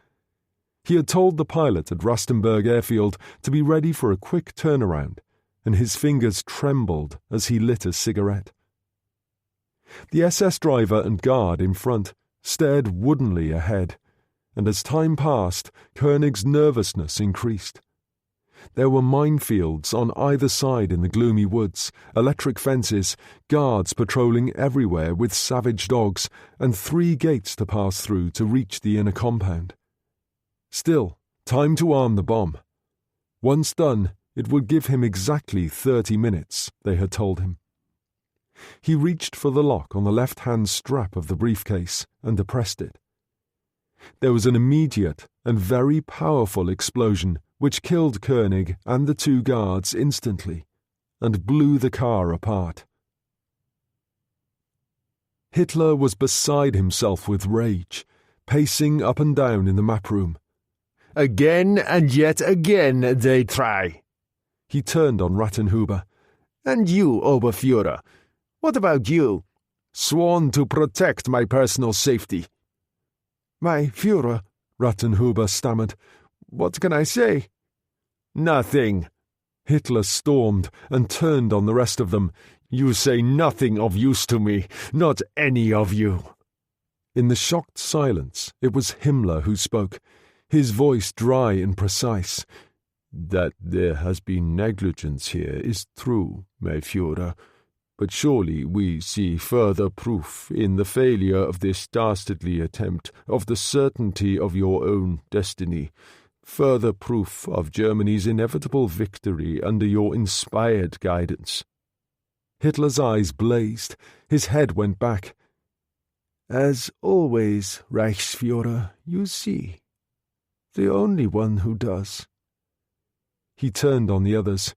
He had told the pilot at Rastenburg Airfield to be ready for a quick turnaround, and his fingers trembled as he lit a cigarette. The SS driver and guard in front stared woodenly ahead, and as time passed, Koenig's nervousness increased. There were minefields on either side in the gloomy woods, electric fences, guards patrolling everywhere with savage dogs, and 3 gates to pass through to reach the inner compound. Still, time to arm the bomb. Once done, it would give him exactly 30 minutes, they had told him. He reached for the lock on the left-hand strap of the briefcase and depressed it. There was an immediate and very powerful explosion which killed Koenig and the 2 guards instantly and blew the car apart. Hitler was beside himself with rage, pacing up and down in the map room. Again and yet again they try. He turned on Rattenhuber. And you, Oberführer, what about you? Sworn to protect my personal safety. My Führer, Rattenhuber stammered. What can I say? Nothing. Hitler stormed and turned on the rest of them. You say nothing of use to me, not any of you. In the shocked silence, it was Himmler who spoke, his voice dry and precise. That there has been negligence here is true, my Führer, but surely we see further proof in the failure of this dastardly attempt of the certainty of your own destiny, further proof of Germany's inevitable victory under your inspired guidance. Hitler's eyes blazed, his head went back. As always, Reichsführer, you see. The only one who does. He turned on the others.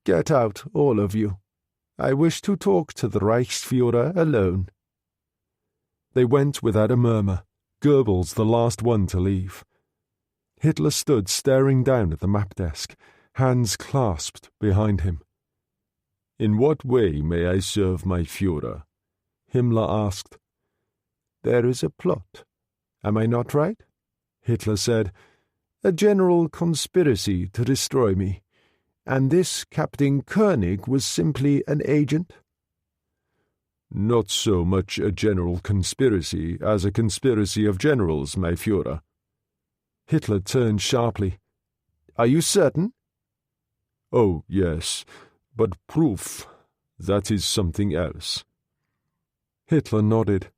Get out, all of you. I wish to talk to the Reichsführer alone. They went without a murmur, Goebbels the last one to leave. Hitler stood staring down at the map desk, hands clasped behind him. In what way may I serve my Führer? Himmler asked. There is a plot. Am I not right? Hitler said. A general conspiracy to destroy me. And this Captain Koenig was simply an agent? Not so much a general conspiracy as a conspiracy of generals, my Führer. Hitler turned sharply. Are you certain? Oh, yes, but proof, that is something else. Hitler nodded.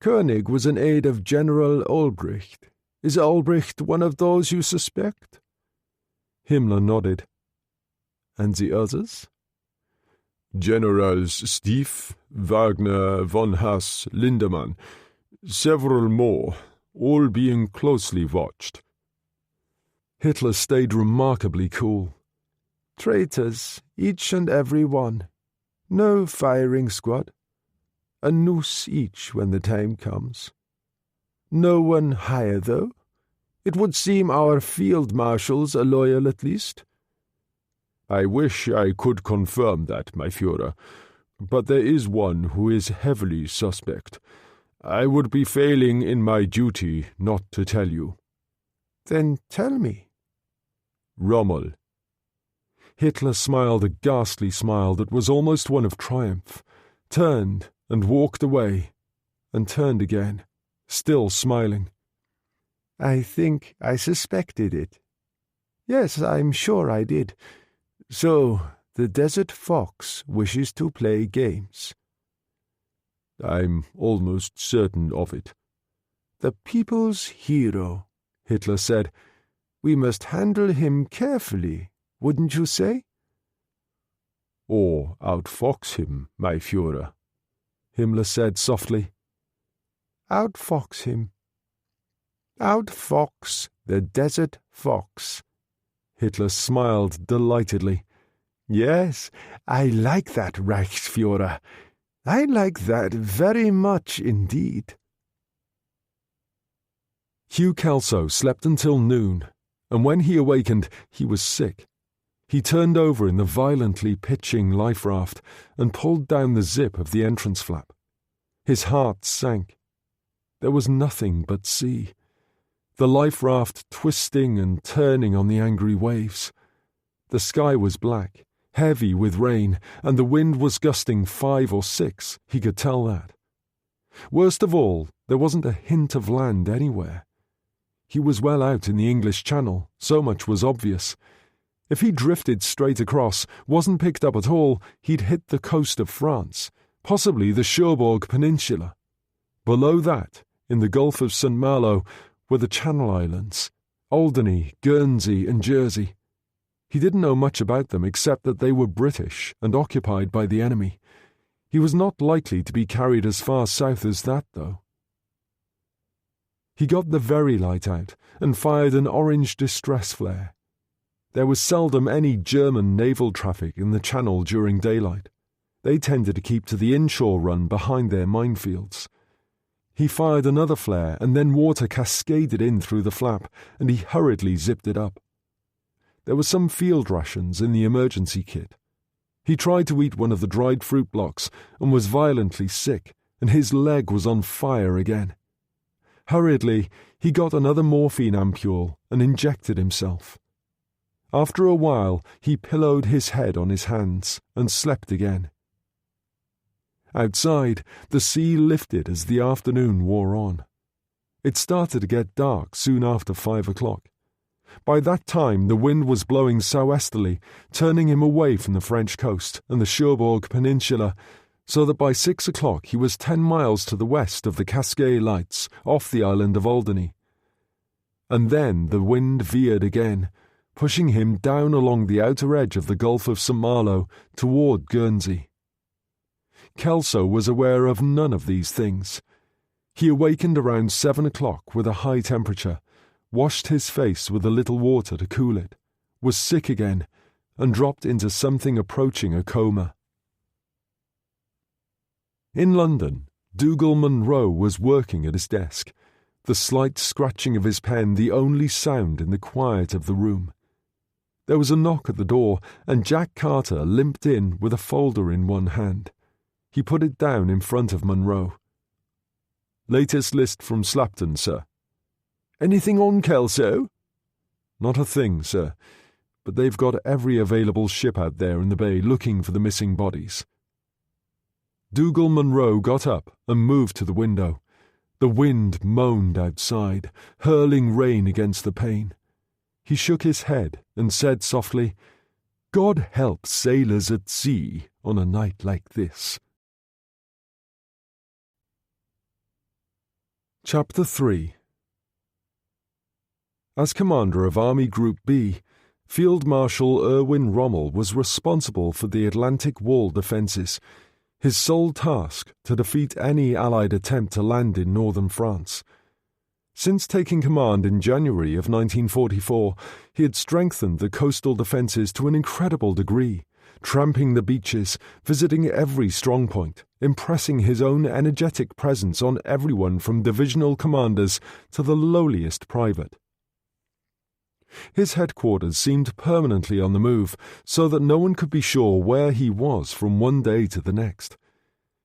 Koenig was an aide of General Olbricht. Is Olbricht one of those you suspect? Himmler nodded. And the others? Generals Stief, Wagner, von Haas, Lindemann, several more, all being closely watched. Hitler stayed remarkably cool. Traitors, each and every one. No firing squad. A noose each when the time comes. No one higher, though. It would seem our field marshals are loyal at least. I wish I could confirm that, my Führer, but there is one who is heavily suspect. I would be failing in my duty not to tell you. Then tell me. Rommel. Hitler smiled a ghastly smile that was almost one of triumph, turned and walked away, and turned again, still smiling. I think I suspected it. Yes, I'm sure I did. So, the Desert Fox wishes to play games. I'm almost certain of it. The people's hero, Hitler said. We must handle him carefully, wouldn't you say? or outfox him, my Führer," Himmler said softly. "Outfox him. Outfox the desert fox." Hitler smiled delightedly. "Yes, I like that, Reichsführer. I like that very much indeed." Hugh Kelso slept until noon, and when he awakened, he was sick. He turned over in the violently pitching life raft and pulled down the zip of the entrance flap. His heart sank. There was nothing but sea, the life raft twisting and turning on the angry waves. The sky was black, heavy with rain, and the wind was gusting 5 or 6, he could tell that. Worst of all, there wasn't a hint of land anywhere. He was well out in the English Channel, so much was obvious. If he drifted straight across, wasn't picked up at all, he'd hit the coast of France, possibly the Cherbourg Peninsula. Below that, in the Gulf of St. Malo, were the Channel Islands, Alderney, Guernsey and Jersey. He didn't know much about them except that they were British and occupied by the enemy. He was not likely to be carried as far south as that, though. He got the very light out and fired an orange distress flare. There was seldom any German naval traffic in the Channel during daylight. They tended to keep to the inshore run behind their minefields. He fired another flare, and then water cascaded in through the flap, and he hurriedly zipped it up. There were some field rations in the emergency kit. He tried to eat one of the dried fruit blocks and was violently sick, and his leg was on fire again. Hurriedly, he got another morphine ampule and injected himself. After a while, he pillowed his head on his hands and slept again. Outside, the sea lifted as the afternoon wore on. It started to get dark soon after 5 o'clock. By that time, the wind was blowing southeasterly, turning him away from the French coast and the Cherbourg Peninsula, so that by 6 o'clock he was 10 miles to the west of the Cascais Lights, off the island of Alderney. And then the wind veered again, pushing him down along the outer edge of the Gulf of St. Malo toward Guernsey. Kelso was aware of none of these things. He awakened around 7 o'clock with a high temperature, washed his face with a little water to cool it, was sick again, and dropped into something approaching a coma. In London, Dougal Munro was working at his desk, the slight scratching of his pen the only sound in the quiet of the room. There was a knock at the door, and Jack Carter limped in with a folder in one hand. He put it down in front of Munro. "Latest list from Slapton, sir." "Anything on Kelso?" "Not a thing, sir, but they've got every available ship out there in the bay looking for the missing bodies." Dougal Munro got up and moved to the window. The wind moaned outside, hurling rain against the pane. He shook his head and said softly, "God help sailors at sea on a night like this." Chapter 3. As commander of Army Group B, Field Marshal Erwin Rommel was responsible for the Atlantic Wall defences, his sole task to defeat any Allied attempt to land in northern France. Since taking command in January of 1944, he had strengthened the coastal defences to an incredible degree, tramping the beaches, visiting every strongpoint, impressing his own energetic presence on everyone from divisional commanders to the lowliest private. His headquarters seemed permanently on the move, so that no one could be sure where he was from one day to the next.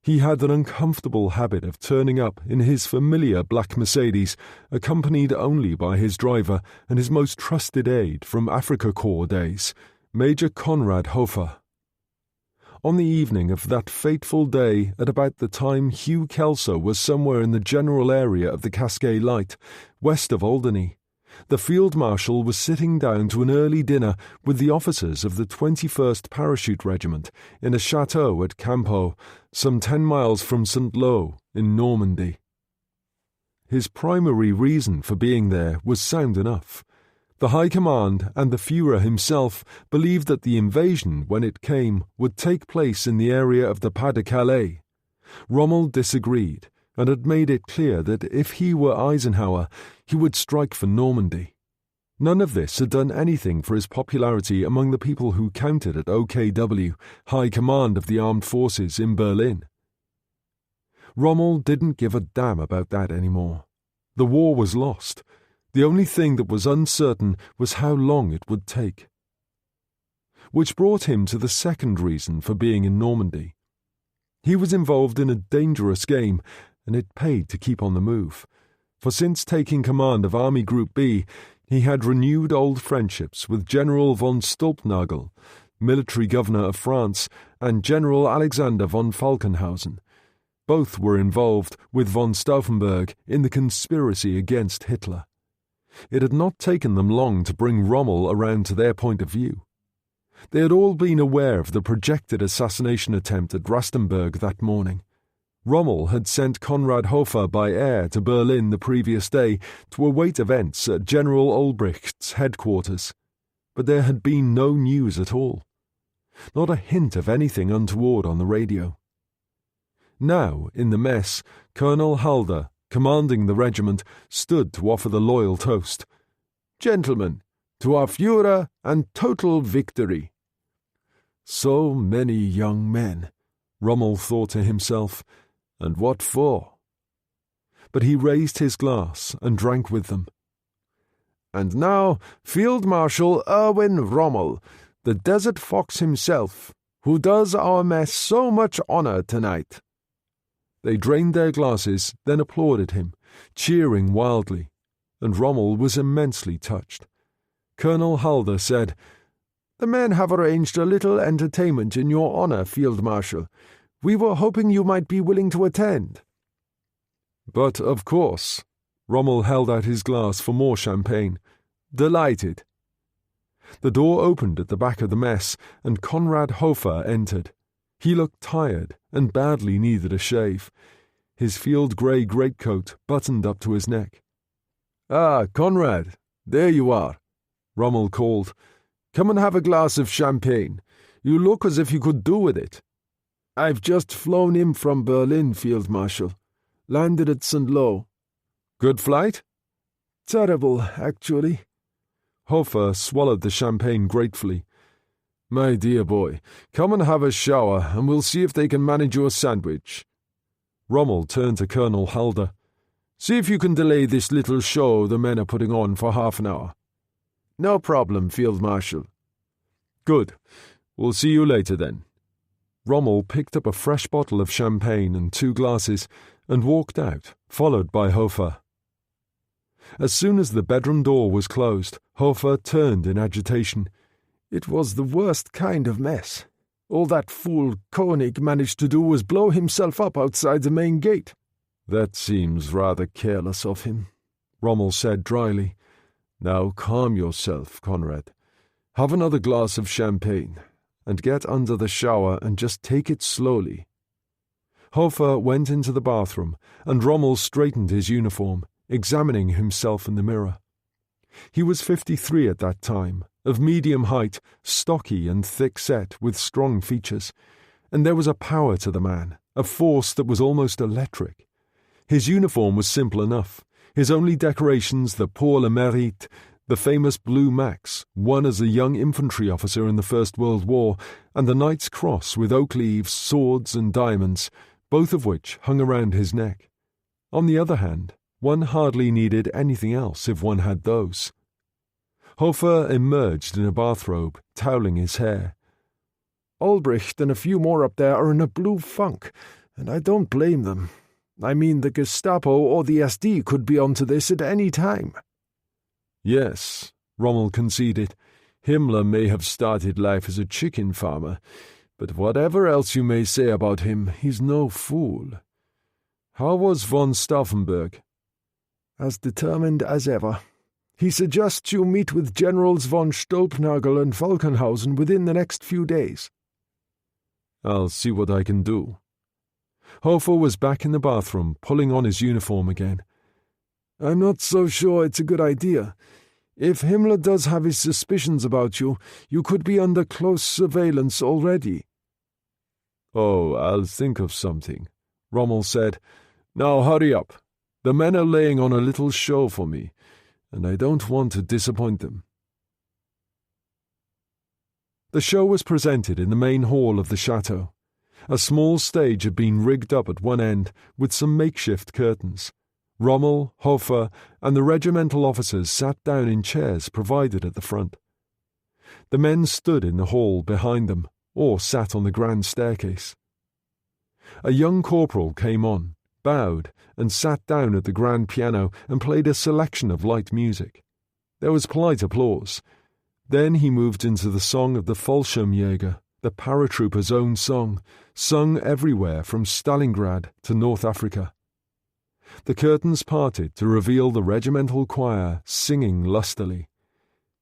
He had an uncomfortable habit of turning up in his familiar black Mercedes, accompanied only by his driver and his most trusted aide from Africa Corps days, Major Conrad Hofer. On the evening of that fateful day, at about the time Hugh Kelso was somewhere in the general area of the Cascais Light, west of Alderney, the Field Marshal was sitting down to an early dinner with the officers of the 21st Parachute Regiment in a chateau at Campeau, some 10 miles from Saint-Lô in Normandy. His primary reason for being there was sound enough. The High Command and the Führer himself believed that the invasion, when it came, would take place in the area of the Pas-de-Calais. Rommel disagreed, and had made it clear that if he were Eisenhower, he would strike for Normandy. None of this had done anything for his popularity among the people who counted at OKW, High Command of the Armed Forces in Berlin. Rommel didn't give a damn about that anymore. The war was lost. The only thing that was uncertain was how long it would take. Which brought him to the second reason for being in Normandy. He was involved in a dangerous game, and it paid to keep on the move. For since taking command of Army Group B, he had renewed old friendships with General von Stolpnagel, military governor of France, and General Alexander von Falkenhausen. Both were involved with von Stauffenberg in the conspiracy against Hitler. It had not taken them long to bring Rommel around to their point of view. They had all been aware of the projected assassination attempt at Rastenburg that morning. Rommel had sent Konrad Hofer by air to Berlin the previous day to await events at General Olbricht's headquarters, but there had been no news at all. Not a hint of anything untoward on the radio. Now, in the mess, Colonel Halder, commanding the regiment, stood to offer the loyal toast. "Gentlemen, to our Führer and total victory." So many young men, Rommel thought to himself, and what for? But he raised his glass and drank with them. "And now, Field Marshal Erwin Rommel, the Desert Fox himself, who does our mess so much honor tonight." They drained their glasses, then applauded him, cheering wildly, and Rommel was immensely touched. Colonel Halder said, "The men have arranged a little entertainment in your honor, Field Marshal. We were hoping you might be willing to attend." "But, of course." Rommel held out his glass for more champagne. "Delighted." The door opened at the back of the mess, and Konrad Hofer entered. He looked tired and badly needed a shave. His field-grey greatcoat buttoned up to his neck. "Ah, Konrad, there you are," Rommel called. "Come and have a glass of champagne. You look as if you could do with it." "I've just flown in from Berlin, Field Marshal. Landed at St. Lo." "Good flight?" "Terrible, actually." Hofer swallowed the champagne gratefully. "My dear boy, come and have a shower, and we'll see if they can manage you a sandwich." Rommel turned to Colonel Halder. "See if you can delay this little show the men are putting on for half an hour." "No problem, Field Marshal." "Good. We'll see you later then." Rommel picked up a fresh bottle of champagne and 2 glasses and walked out, followed by Hofer. As soon as the bedroom door was closed, Hofer turned in agitation. "It was the worst kind of mess. All that fool Koenig managed to do was blow himself up outside the main gate." "That seems rather careless of him," Rommel said dryly. "Now calm yourself, Conrad. Have another glass of champagne, and get under the shower and just take it slowly." Hofer went into the bathroom, and Rommel straightened his uniform, examining himself in the mirror. He was 53 at that time, of medium height, stocky and thick-set, with strong features, and there was a power to the man, a force that was almost electric. His uniform was simple enough, his only decorations the Pour le Mérite, the famous blue max, won as a young infantry officer in the First World War, and the Knight's Cross with oak leaves, swords and diamonds, both of which hung around his neck. On the other hand, one hardly needed anything else if one had those. Hofer emerged in a bathrobe, toweling his hair. "Olbricht and a few more up there are in a blue funk, and I don't blame them. I mean, the Gestapo or the SD could be onto this at any time." "Yes," Rommel conceded. "Himmler may have started life as a chicken farmer, but whatever else you may say about him, he's no fool. How was von Stauffenberg?" "As determined as ever. He suggests you meet with Generals von Stolpnagel and Falkenhausen within the next few days." "I'll see what I can do." Hofer was back in the bathroom, pulling on his uniform again. "I'm not so sure it's a good idea. If Himmler does have his suspicions about you, you could be under close surveillance already." "Oh, I'll think of something," Rommel said. "Now hurry up. The men are laying on a little show for me, and I don't want to disappoint them." The show was presented in the main hall of the chateau. A small stage had been rigged up at one end with some makeshift curtains. Rommel, Hofer, and the regimental officers sat down in chairs provided at the front. The men stood in the hall behind them, or sat on the grand staircase. A young corporal came on, bowed, and sat down at the grand piano and played a selection of light music. There was polite applause. Then he moved into the song of the Fallschirmjäger, the paratrooper's own song, sung everywhere from Stalingrad to North Africa. The curtains parted to reveal the regimental choir singing lustily.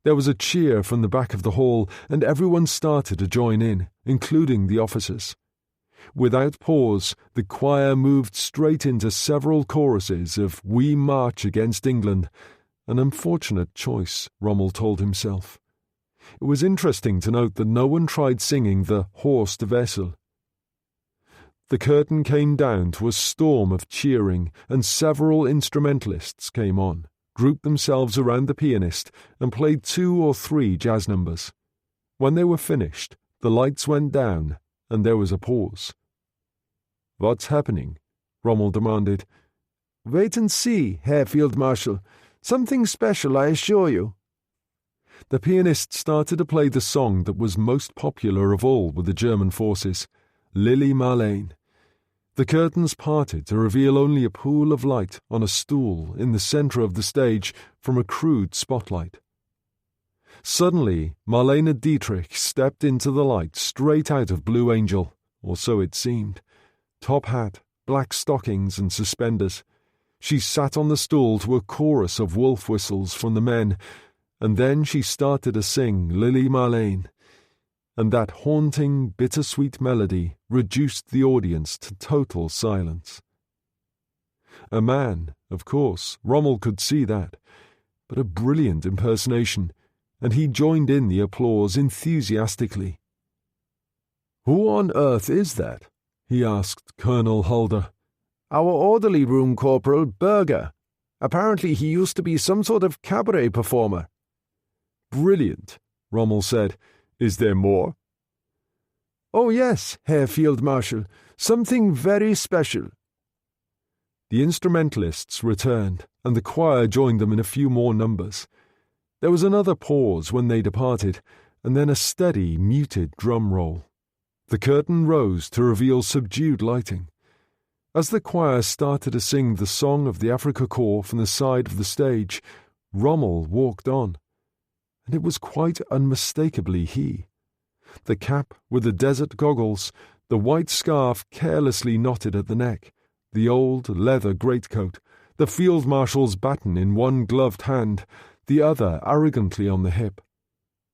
There was a cheer from the back of the hall, and everyone started to join in, including the officers. Without pause, the choir moved straight into several choruses of "We March Against England," an unfortunate choice, Rommel told himself. It was interesting to note that no one tried singing the Horst Wessel. The curtain came down to a storm of cheering, and several instrumentalists came on, grouped themselves around the pianist, and played 2 or 3 jazz numbers. When they were finished, the lights went down, and there was a pause. "What's happening?" Rommel demanded. "Wait and see, Herr Field Marshal. Something special, I assure you." The pianist started to play the song that was most popular of all with the German forces, Lili Marleen. The curtains parted to reveal only a pool of light on a stool in the centre of the stage from a crude spotlight. Suddenly, Marlene Dietrich stepped into the light straight out of Blue Angel, or so it seemed. Top hat, black stockings and suspenders. She sat on the stool to a chorus of wolf whistles from the men, and then she started to sing Lili Marleen, and that haunting, bittersweet melody reduced the audience to total silence. A man, of course, Rommel could see that, but a brilliant impersonation, and he joined in the applause enthusiastically. "Who on earth is that?" he asked Colonel Hulder. "Our orderly room corporal, Berger. Apparently he used to be some sort of cabaret performer." "Brilliant," Rommel said. "Is there more?" "Oh yes, Herr Field Marshal. Something very special." The instrumentalists returned, and the choir joined them in a few more numbers. There was another pause when they departed, and then a steady, muted drum roll. The curtain rose to reveal subdued lighting. As the choir started to sing the song of the Afrika Korps from the side of the stage, Rommel walked on. And it was quite unmistakably he. The cap with the desert goggles, the white scarf carelessly knotted at the neck, the old leather greatcoat, the field marshal's baton in one gloved hand, the other arrogantly on the hip.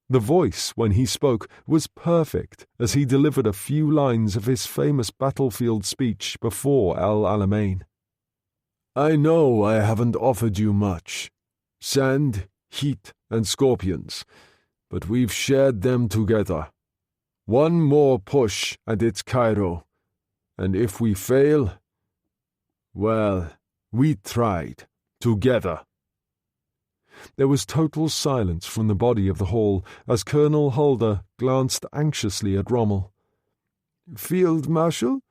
The voice, when he spoke, was perfect as he delivered a few lines of his famous battlefield speech before El Alamein. "I know I haven't offered you much. Sand, heat, and scorpions, but we've shared them together. One more push and it's Cairo, and if we fail, well, we tried, together." There was total silence from the body of the hall as Colonel Hulder glanced anxiously at Rommel. "Field Marshal,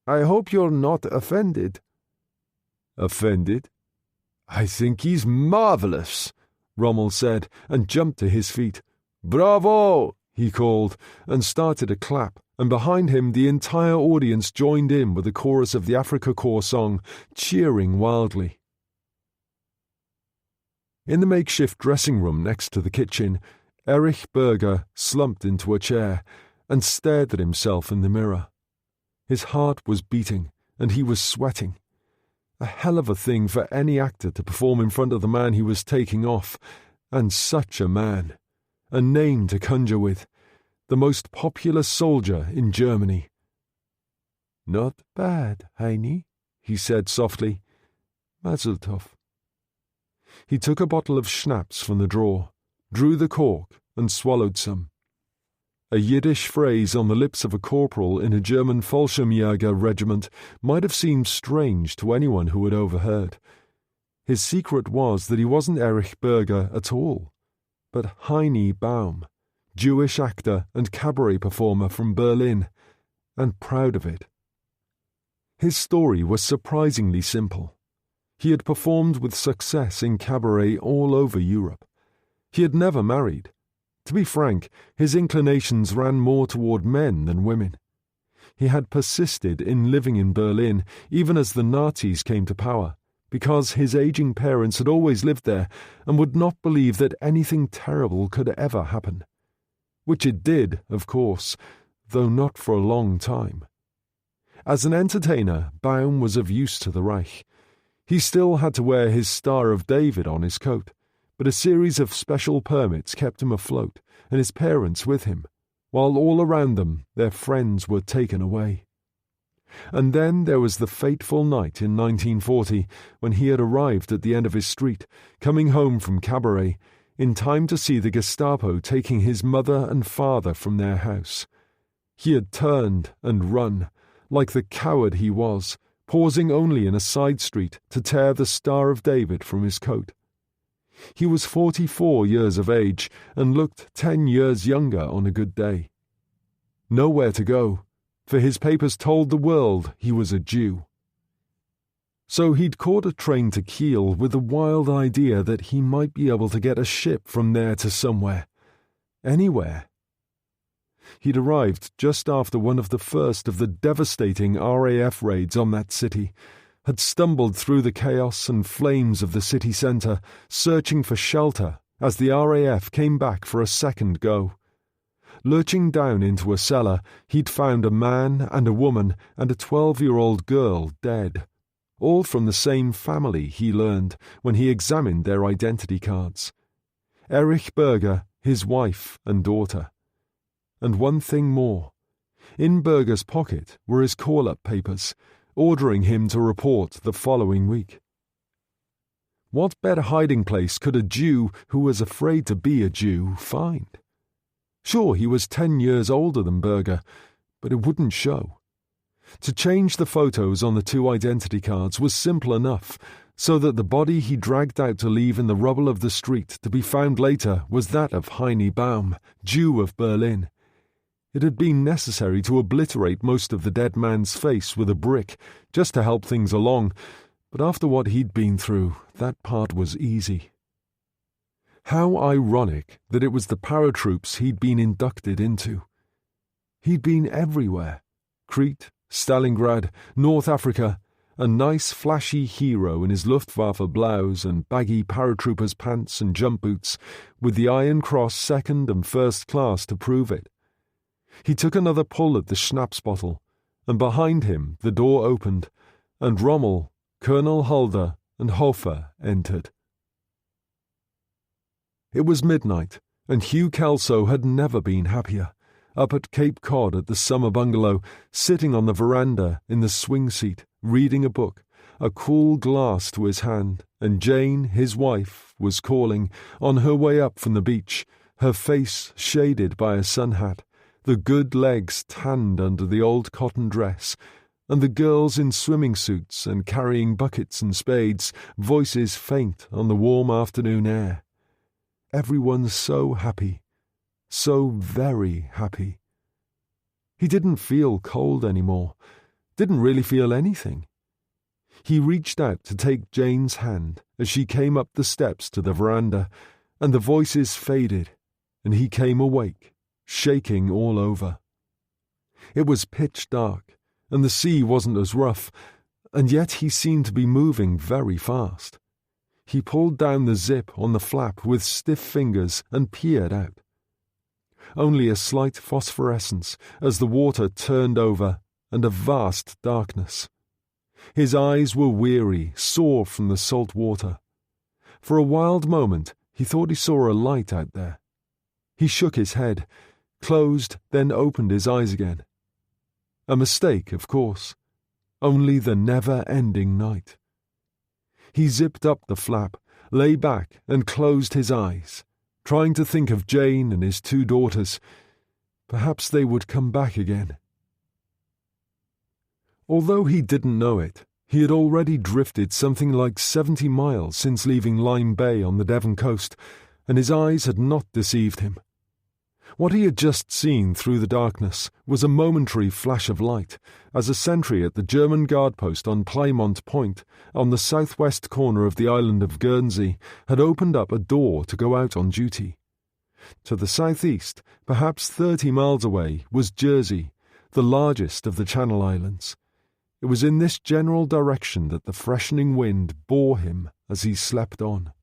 I hope you're not offended." "Offended? I think he's marvellous," Rommel said, and jumped to his feet. "Bravo!" he called, and started to clap, and behind him the entire audience joined in with the chorus of the Afrika Korps song, cheering wildly. In the makeshift dressing room next to the kitchen, Erich Berger slumped into a chair and stared at himself in the mirror. His heart was beating, and he was sweating. A hell of a thing for any actor to perform in front of the man he was taking off, and such a man. A name to conjure with. The most popular soldier in Germany. "Not bad, Heini," he said softly. "Mazel tov." He took a bottle of schnapps from the drawer, drew the cork, and swallowed some. A Yiddish phrase on the lips of a corporal in a German Fallschirmjäger regiment might have seemed strange to anyone who had overheard. His secret was that he wasn't Erich Berger at all, but Heini Baum, Jewish actor and cabaret performer from Berlin, and proud of it. His story was surprisingly simple. He had performed with success in cabaret all over Europe. He had never married. To be frank, his inclinations ran more toward men than women. He had persisted in living in Berlin even as the Nazis came to power, because his aging parents had always lived there and would not believe that anything terrible could ever happen. Which it did, of course, though not for a long time. As an entertainer, Baum was of use to the Reich. He still had to wear his Star of David on his coat, but a series of special permits kept him afloat, and his parents with him, while all around them their friends were taken away. And then there was the fateful night in 1940 when he had arrived at the end of his street, coming home from cabaret, in time to see the Gestapo taking his mother and father from their house. He had turned and run, like the coward he was, pausing only in a side street to tear the Star of David from his coat. He was 44 years of age and looked 10 years younger on a good day. Nowhere to go, for his papers told the world he was a Jew. So he'd caught a train to Kiel with the wild idea that he might be able to get a ship from there to somewhere. Anywhere. He'd arrived just after one of the first of the devastating RAF raids on that city, had stumbled through the chaos and flames of the city centre, searching for shelter as the RAF came back for a second go. Lurching down into a cellar, he'd found a man and a woman and a 12-year-old girl dead, all from the same family, he learned when he examined their identity cards. Erich Berger, his wife and daughter. And one thing more. In Berger's pocket were his call-up papers, ordering him to report the following week. What better hiding place could a Jew who was afraid to be a Jew find? Sure, he was 10 years older than Berger, but it wouldn't show. To change the photos on the 2 identity cards was simple enough, so that the body he dragged out to leave in the rubble of the street to be found later was that of Heini Baum, Jew of Berlin. It had been necessary to obliterate most of the dead man's face with a brick, just to help things along, but after what he'd been through, that part was easy. How ironic that it was the paratroops he'd been inducted into. He'd been everywhere. Crete, Stalingrad, North Africa, a nice flashy hero in his Luftwaffe blouse and baggy paratroopers pants and jump boots, with the Iron Cross second and first class to prove it. He took another pull at the schnapps bottle, and behind him the door opened, and Rommel, Colonel Hulda, and Hofer entered. It was midnight, and Hugh Kelso had never been happier, up at Cape Cod at the summer bungalow, sitting on the veranda in the swing seat, reading a book, a cool glass to his hand, and Jane, his wife, was calling, on her way up from the beach, her face shaded by a sun hat, the good legs tanned under the old cotton dress, and the girls in swimming suits and carrying buckets and spades, voices faint on the warm afternoon air. Everyone so happy, so very happy. He didn't feel cold anymore, didn't really feel anything. He reached out to take Jane's hand as she came up the steps to the veranda, and the voices faded, and he came awake, shaking all over. It was pitch dark, and the sea wasn't as rough, and yet he seemed to be moving very fast. He pulled down the zip on the flap with stiff fingers and peered out. Only a slight phosphorescence as the water turned over, and a vast darkness. His eyes were weary, sore from the salt water. For a wild moment he thought he saw a light out there. He shook his head, closed, then opened his eyes again. A mistake, of course. Only the never-ending night. He zipped up the flap, lay back and closed his eyes, trying to think of Jane and his 2 daughters. Perhaps they would come back again. Although he didn't know it, he had already drifted something like 70 miles since leaving Lyme Bay on the Devon coast, and his eyes had not deceived him. What he had just seen through the darkness was a momentary flash of light, as a sentry at the German guard post on Plymouth Point, on the southwest corner of the island of Guernsey, had opened up a door to go out on duty. To the southeast, perhaps 30 miles away, was Jersey, the largest of the Channel Islands. It was in this general direction that the freshening wind bore him as he slept on.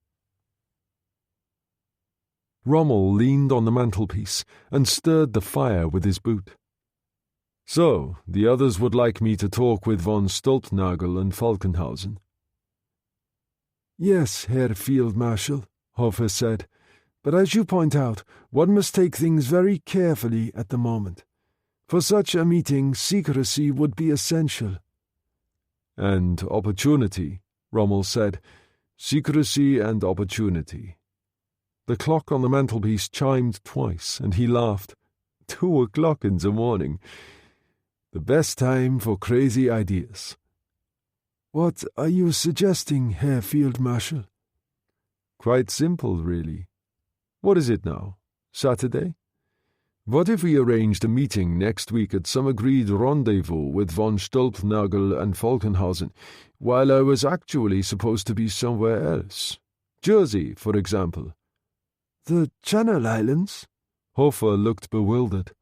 Rommel leaned on the mantelpiece and stirred the fire with his boot. So, the others would like me to talk with von Stulpnagel and Falkenhausen? Yes, Herr Field Marshal, Hofer said, but as you point out, one must take things very carefully at the moment. For such a meeting, secrecy would be essential. And opportunity, Rommel said. Secrecy and opportunity. The clock on the mantelpiece chimed twice, and he laughed. 2 o'clock in the morning. The best time for crazy ideas. What are you suggesting, Herr Field Marshal? Quite simple, really. What is it now? Saturday? What if we arranged a meeting next week at some agreed rendezvous with von Stulpnagel and Falkenhausen, while I was actually supposed to be somewhere else? Jersey, for example. The Channel Islands? Hofer looked bewildered.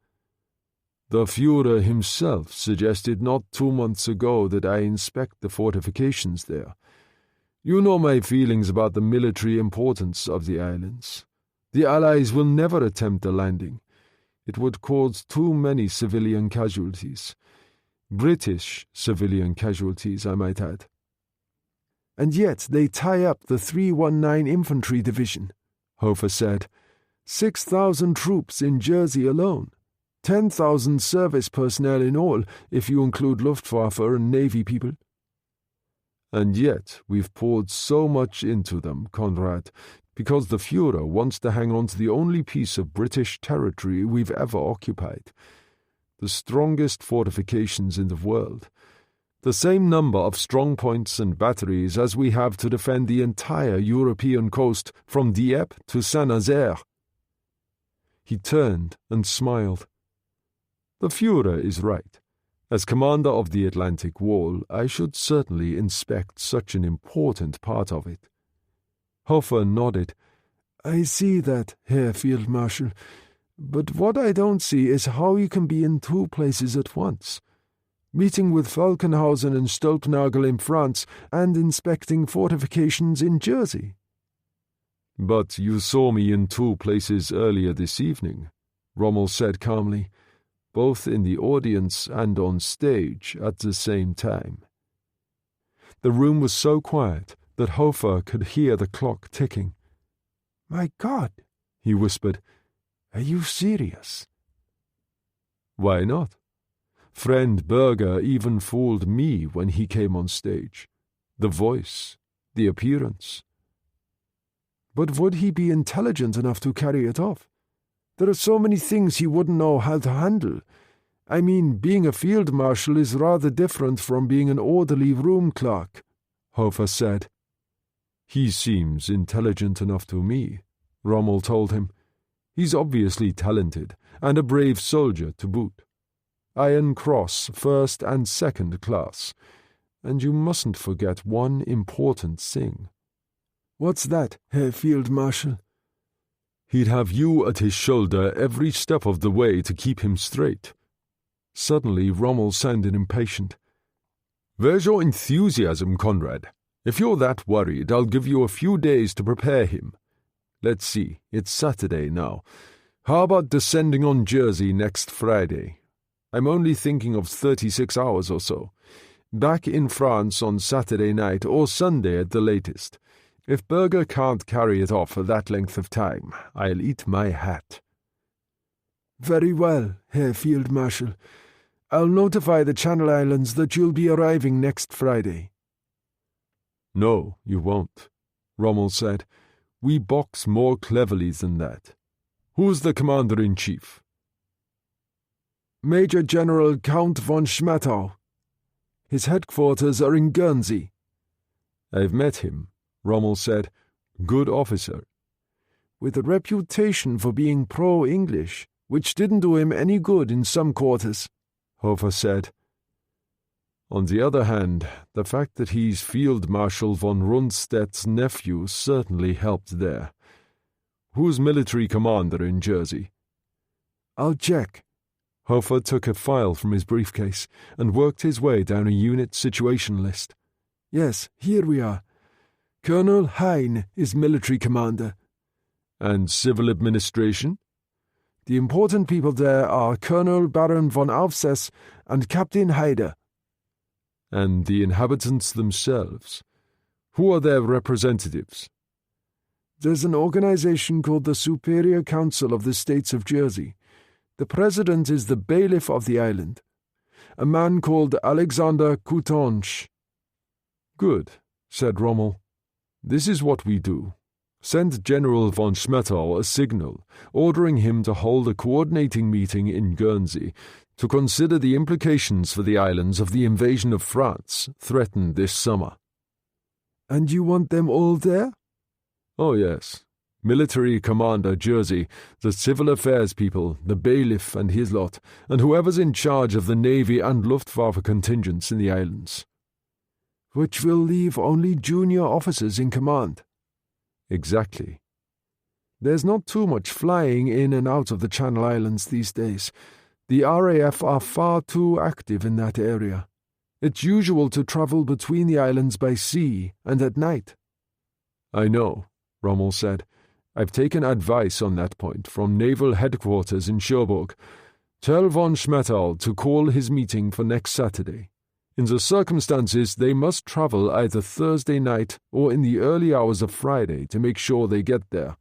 The Führer himself suggested not 2 months ago that I inspect the fortifications there. You know my feelings about the military importance of the islands. The Allies will never attempt a landing. It would cause too many civilian casualties. British civilian casualties, I might add. And yet they tie up the 319 Infantry Division, Hofer said. 6,000 troops in Jersey alone. 10,000 service personnel in all, if you include Luftwaffe and Navy people. And yet we've poured so much into them, Conrad, because the Führer wants to hang on to the only piece of British territory we've ever occupied. The strongest fortifications in the world. The same number of strong points and batteries as we have to defend the entire European coast from Dieppe to Saint-Nazaire. He turned and smiled. The Führer is right. As commander of the Atlantic Wall, I should certainly inspect such an important part of it. Hofer nodded. I see that, Herr Field Marshal, but what I don't see is how you can be in 2 places at once. Meeting with Falkenhausen and Stulpnagel in France and inspecting fortifications in Jersey. But you saw me in 2 places earlier this evening, Rommel said calmly, both in the audience and on stage at the same time. The room was so quiet that Hofer could hear the clock ticking. My God, he whispered, are you serious? Why not? Friend Berger even fooled me when he came on stage. The voice, the appearance. But would he be intelligent enough to carry it off? There are so many things he wouldn't know how to handle. I mean, being a field marshal is rather different from being an orderly room clerk, Hofer said. He seems intelligent enough to me, Rommel told him. He's obviously talented, and a brave soldier to boot. Iron Cross, 1st and 2nd class. And you mustn't forget one important thing. What's that, Herr Field Marshal? He'd have you at his shoulder every step of the way to keep him straight. Suddenly Rommel sounded impatient. Where's your enthusiasm, Conrad? If you're that worried, I'll give you a few days to prepare him. Let's see, it's Saturday now. How about descending on Jersey next Friday? I'm only thinking of 36 hours or so. Back in France on Saturday night or Sunday at the latest. If Berger can't carry it off for that length of time, I'll eat my hat. Very well, Herr Field Marshal. I'll notify the Channel Islands that you'll be arriving next Friday. No, you won't. Rommel said. "We box more cleverly than that. Who's the commander-in-chief?" Major General Count von Schmettau. His headquarters are in Guernsey. "I've met him," Rommel said. "Good officer." "With a reputation for being pro-English, which didn't do him any good in some quarters," Hofer said. "On the other hand, the fact that he's Field Marshal von Rundstedt's nephew certainly helped there. Who's military commander in Jersey?" "I'll check." Hofer took a file from his briefcase and worked his way down a unit situation list. "Yes, here we are. Colonel Hein is military commander." "And civil administration?" "The important people there are Colonel Baron von Aufsess and Captain Haider." "And the inhabitants themselves? Who are their representatives?" "There's an organization called the Superior Council of the States of Jersey. The president is the bailiff of the island, a man called Alexander Coutanche." "Good," said Rommel. "This is what we do. Send General von Schmettau a signal, ordering him to hold a coordinating meeting in Guernsey to consider the implications for the islands of the invasion of France threatened this summer." "And you want them all there?" "Oh, yes. Military Commander Jersey, the civil affairs people, the bailiff and his lot, and whoever's in charge of the Navy and Luftwaffe contingents in the islands." "Which will leave only junior officers in command." "Exactly." "There's not too much flying in and out of the Channel Islands these days. The RAF are far too active in that area. It's usual to travel between the islands by sea and at night." "I know," Rommel said. "I've taken advice on that point from Naval Headquarters in Cherbourg. Tell von Schmettau to call his meeting for next Saturday. In the circumstances, they must travel either Thursday night or in the early hours of Friday to make sure they get there.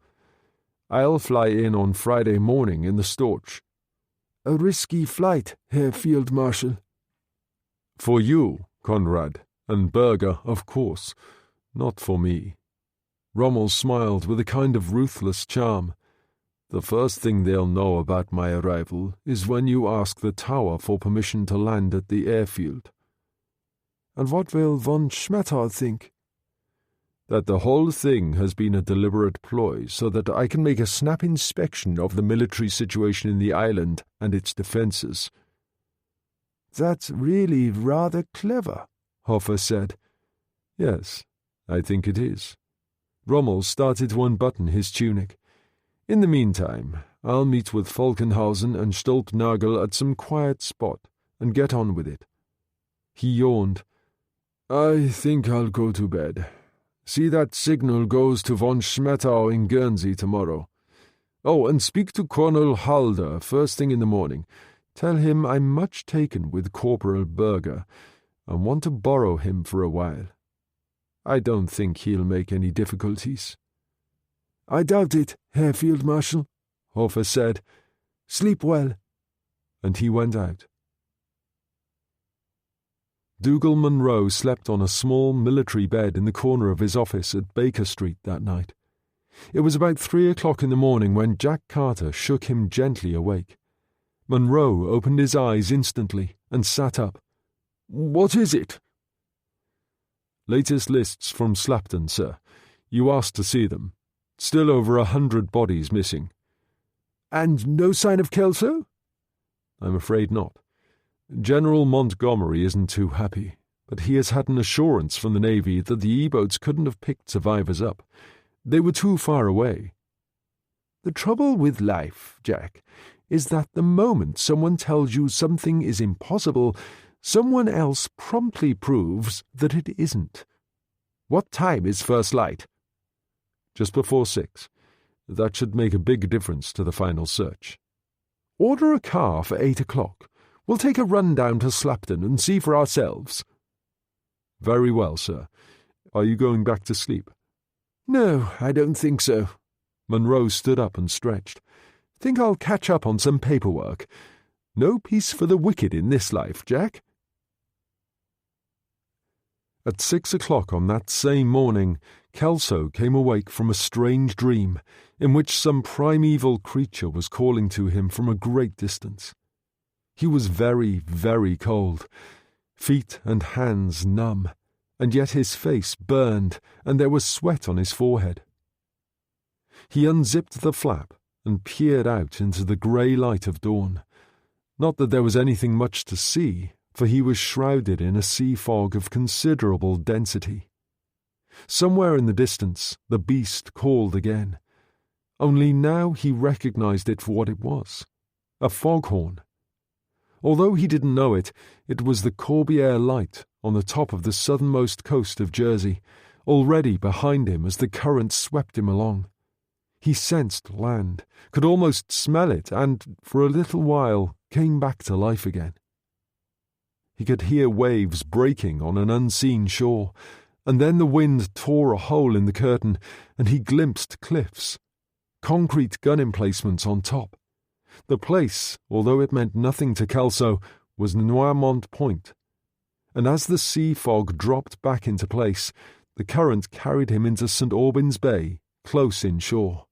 I'll fly in on Friday morning in the Storch." "A risky flight, Herr Field Marshal." "For you, Conrad, and Berger, of course. Not for me." Rommel smiled with a kind of ruthless charm. "The first thing they'll know about my arrival is when you ask the tower for permission to land at the airfield." "And what will von Schmettau think?" "That the whole thing has been a deliberate ploy so that I can make a snap inspection of the military situation in the island and its defences." "That's really rather clever," Hofer said. "Yes, I think it is." Rommel started to unbutton his tunic. "In the meantime, I'll meet with Falkenhausen and Stolpnagel at some quiet spot and get on with it." He yawned. "I think I'll go to bed. See that signal goes to von Schmettau in Guernsey tomorrow. Oh, and speak to Colonel Halder first thing in the morning. Tell him I'm much taken with Corporal Berger and want to borrow him for a while. I don't think he'll make any difficulties." "I doubt it, Herr Field Marshal," Hofer said. "Sleep well." And he went out. Dougal Munro slept on a small military bed in the corner of his office at Baker Street that night. It was about 3 o'clock in the morning when Jack Carter shook him gently awake. Munro opened his eyes instantly and sat up. "What is it?" "Latest lists from Slapton, sir. You asked to see them. Still over 100 bodies missing." "And no sign of Kelso?" "I'm afraid not. General Montgomery isn't too happy, but he has had an assurance from the Navy that the E-boats couldn't have picked survivors up. They were too far away." "The trouble with life, Jack, is that the moment someone tells you something is impossible, someone else promptly proves that it isn't. What time is first light?" "Just before 6. That should make a big difference to the final search." "Order a car for 8 o'clock. We'll take a run down to Slapton and see for ourselves." "Very well, sir. Are you going back to sleep?" "No, I don't think so." Munro stood up and stretched. "Think I'll catch up on some paperwork. No peace for the wicked in this life, Jack." At 6 o'clock on that same morning, Kelso came awake from a strange dream in which some primeval creature was calling to him from a great distance. He was very, very cold, feet and hands numb, and yet his face burned and there was sweat on his forehead. He unzipped the flap and peered out into the grey light of dawn. Not that there was anything much to see, for he was shrouded in a sea fog of considerable density. Somewhere in the distance the beast called again, only now he recognized it for what it was, a foghorn. Although he didn't know it, it was the Corbière light on the top of the southernmost coast of Jersey, already behind him as the current swept him along. He sensed land, could almost smell it, and, for a little while, came back to life again. He could hear waves breaking on an unseen shore, and then the wind tore a hole in the curtain, and he glimpsed cliffs, concrete gun emplacements on top. The place, although it meant nothing to Kelso, was Noirmont Point, and as the sea fog dropped back into place, the current carried him into St. Aubyn's Bay, close inshore.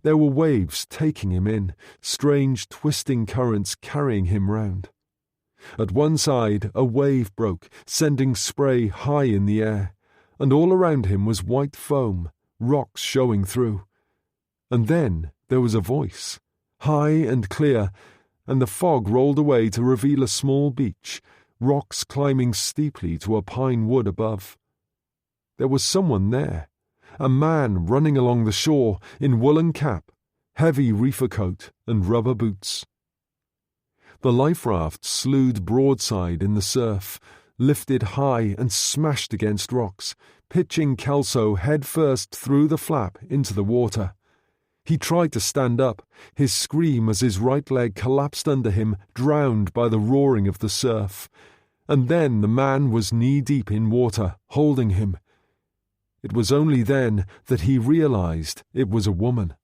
There were waves taking him in, strange twisting currents carrying him round. At one side a wave broke, sending spray high in the air, and all around him was white foam, rocks showing through. And then there was a voice, high and clear, and the fog rolled away to reveal a small beach, rocks climbing steeply to a pine wood above. There was someone there, a man running along the shore in woolen cap, heavy reefer coat and rubber boots. The life raft slewed broadside in the surf, lifted high and smashed against rocks, pitching Kelso headfirst through the flap into the water. He tried to stand up, his scream as his right leg collapsed under him, drowned by the roaring of the surf. And then the man was knee-deep in water, holding him. It was only then that he realized it was a woman.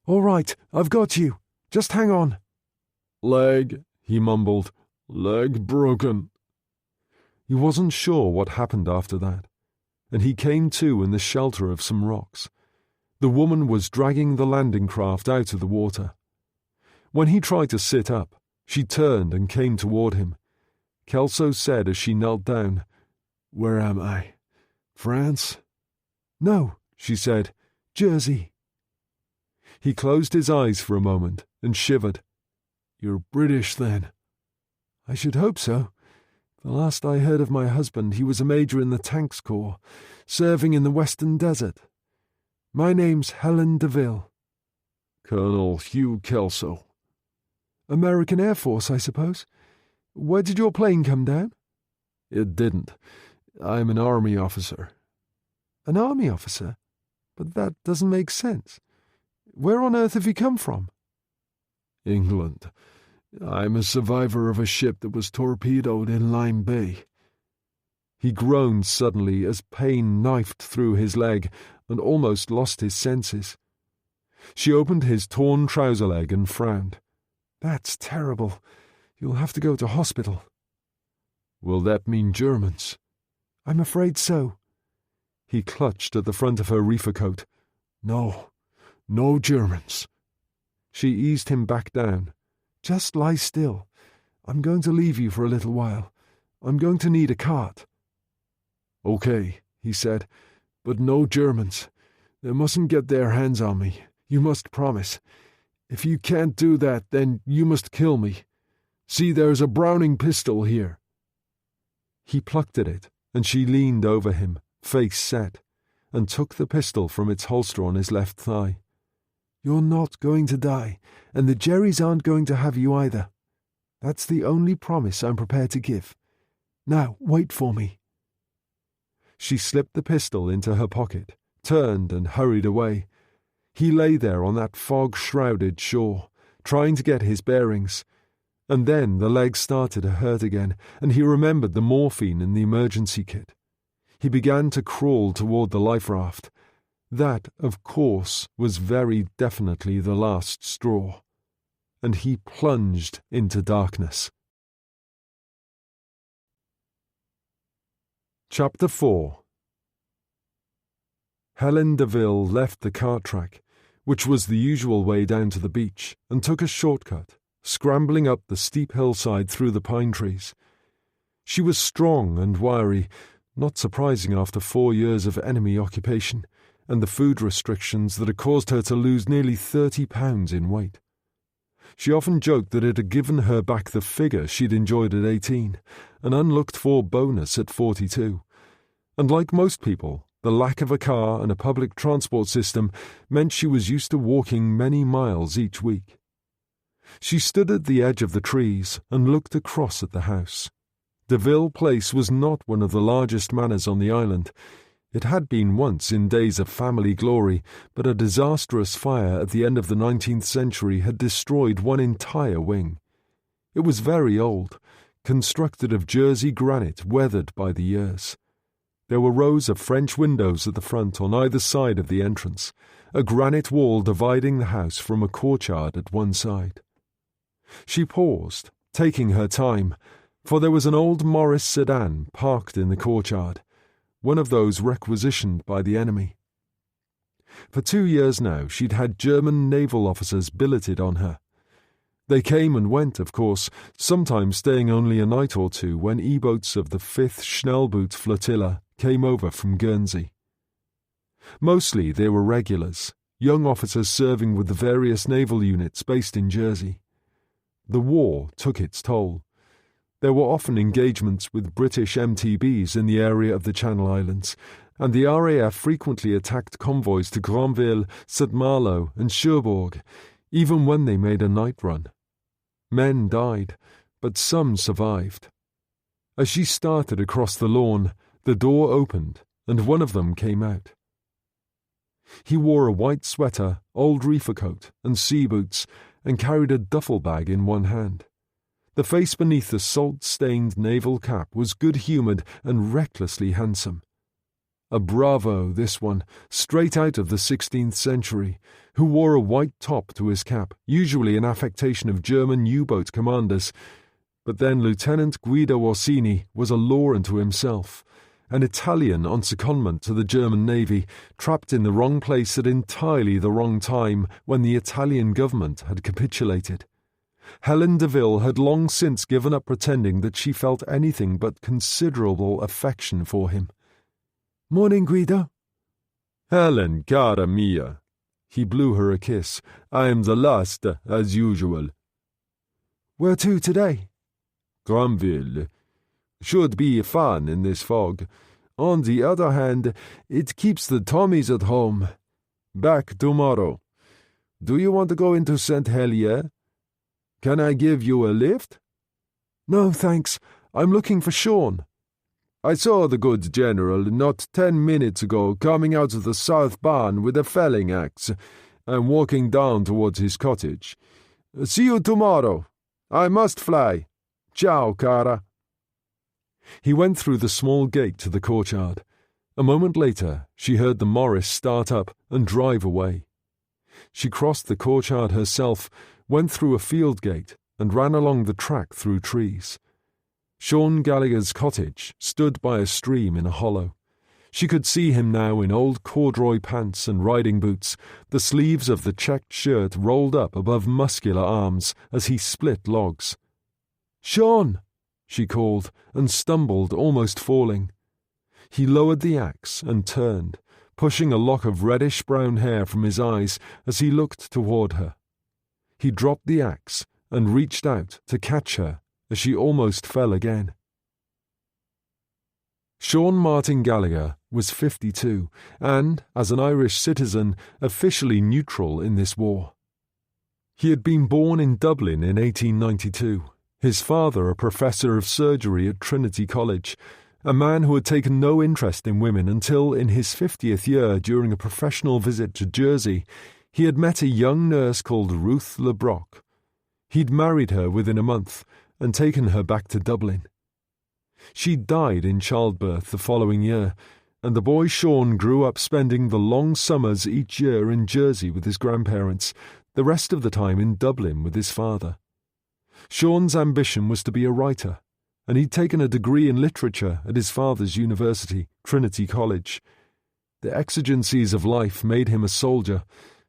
"All right, I've got you. Just hang on." "Leg," he mumbled. "Leg broken." He wasn't sure what happened after that, and he came to in the shelter of some rocks. The woman was dragging the landing craft out of the water. When he tried to sit up, she turned and came toward him. Kelso said as she knelt down, "Where am I? France?" "No," she said, "Jersey." He closed his eyes for a moment and shivered. "You're British, then?" "I should hope so. The last I heard of my husband, he was a major in the Tanks Corps, serving in the Western Desert. My name's Helen DeVille." "Colonel Hugh Kelso." "American Air Force, I suppose. Where did your plane come down?" "It didn't. I'm an army officer." "An army officer? But that doesn't make sense. Where on earth have you come from?" "England. I'm a survivor of a ship that was torpedoed in Lyme Bay." He groaned suddenly as pain knifed through his leg and almost lost his senses. She opened his torn trouser leg and frowned. "That's terrible. You'll have to go to hospital." "Will that mean Germans?" "I'm afraid so." He clutched at the front of her reefer coat. No Germans." She eased him back down. "Just lie still. I'm going to leave you for a little while. I'm going to need a cart." "Okay," he said, "but no Germans. They mustn't get their hands on me. You must promise. If you can't do that, then you must kill me. See, there's a Browning pistol here." He plucked at it, and she leaned over him, face set, and took the pistol from its holster on his left thigh. "You're not going to die, and the Jerrys aren't going to have you either. That's the only promise I'm prepared to give. Now, wait for me." She slipped the pistol into her pocket, turned and hurried away. He lay there on that fog-shrouded shore, trying to get his bearings. And then the leg started to hurt again, and he remembered the morphine in the emergency kit. He began to crawl toward the life raft. That, of course, was very definitely the last straw. And he plunged into darkness. Chapter 4. Helen Deville left the cart track, which was the usual way down to the beach, and took a shortcut, scrambling up the steep hillside through the pine trees. She was strong and wiry, not surprising after 4 years of enemy occupation, and the food restrictions that had caused her to lose nearly 30 pounds in weight. She often joked that it had given her back the figure she'd enjoyed at 18, an unlooked-for bonus at 42. And like most people, the lack of a car and a public transport system meant she was used to walking many miles each week. She stood at the edge of the trees and looked across at the house. Deville Place was not one of the largest manors on the island. It had been once in days of family glory, but a disastrous fire at the end of the 19th century had destroyed one entire wing. It was very old, constructed of Jersey granite weathered by the years. There were rows of French windows at the front on either side of the entrance, a granite wall dividing the house from a courtyard at one side. She paused, taking her time, for there was an old Morris sedan parked in the courtyard, one of those requisitioned by the enemy. For 2 years now she'd had German naval officers billeted on her. They came and went, of course, sometimes staying only a night or two when E-boats of the 5th Schnellboot Flotilla came over from Guernsey. Mostly they were regulars, young officers serving with the various naval units based in Jersey. The war took its toll. There were often engagements with British MTBs in the area of the Channel Islands, and the RAF frequently attacked convoys to Granville, St. Malo and Cherbourg, even when they made a night run. Men died, but some survived. As she started across the lawn, the door opened, and one of them came out. He wore a white sweater, old reefer coat, and sea boots, and carried a duffel bag in one hand. The face beneath the salt-stained naval cap was good-humoured and recklessly handsome. A bravo, this one, straight out of the 16th century, who wore a white top to his cap, usually an affectation of German U-boat commanders. But then Lieutenant Guido Orsini was a law unto himself, an Italian on secondment to the German Navy, trapped in the wrong place at entirely the wrong time when the Italian government had capitulated. Helen Deville had long since given up pretending that she felt anything but considerable affection for him. "Morning, Guido." "Helen, cara mia." He blew her a kiss. "I am the last, as usual." "Where to today?" "Granville. Should be fun in this fog. On the other hand, it keeps the Tommies at home. Back tomorrow. Do you want to go into St. Helier? Can I give you a lift?" "No, thanks. I'm looking for Sean." "I saw the good general not 10 minutes ago coming out of the south barn with a felling axe. I'm walking down towards his cottage. See you tomorrow. I must fly. Ciao, cara." He went through the small gate to the courtyard. A moment later, she heard the Morris start up and drive away. She crossed the courtyard herself, went through a field gate, and ran along the track through trees. Sean Gallagher's cottage stood by a stream in a hollow. She could see him now in old corduroy pants and riding boots, the sleeves of the checked shirt rolled up above muscular arms as he split logs. "Sean!" she called, and stumbled, almost falling. He lowered the axe and turned, pushing a lock of reddish-brown hair from his eyes as he looked toward her. He dropped the axe and reached out to catch her as she almost fell again. Sean Martin Gallagher was 52 and, as an Irish citizen, officially neutral in this war. He had been born in Dublin in 1892, his father a professor of surgery at Trinity College, a man who had taken no interest in women until, in his 50th year during a professional visit to Jersey, he had met a young nurse called Ruth LeBrock. He'd married her within a month and taken her back to Dublin. She died in childbirth the following year, and the boy Sean grew up spending the long summers each year in Jersey with his grandparents, the rest of the time in Dublin with his father. Sean's ambition was to be a writer, and he'd taken a degree in literature at his father's university, Trinity College. The exigencies of life made him a soldier,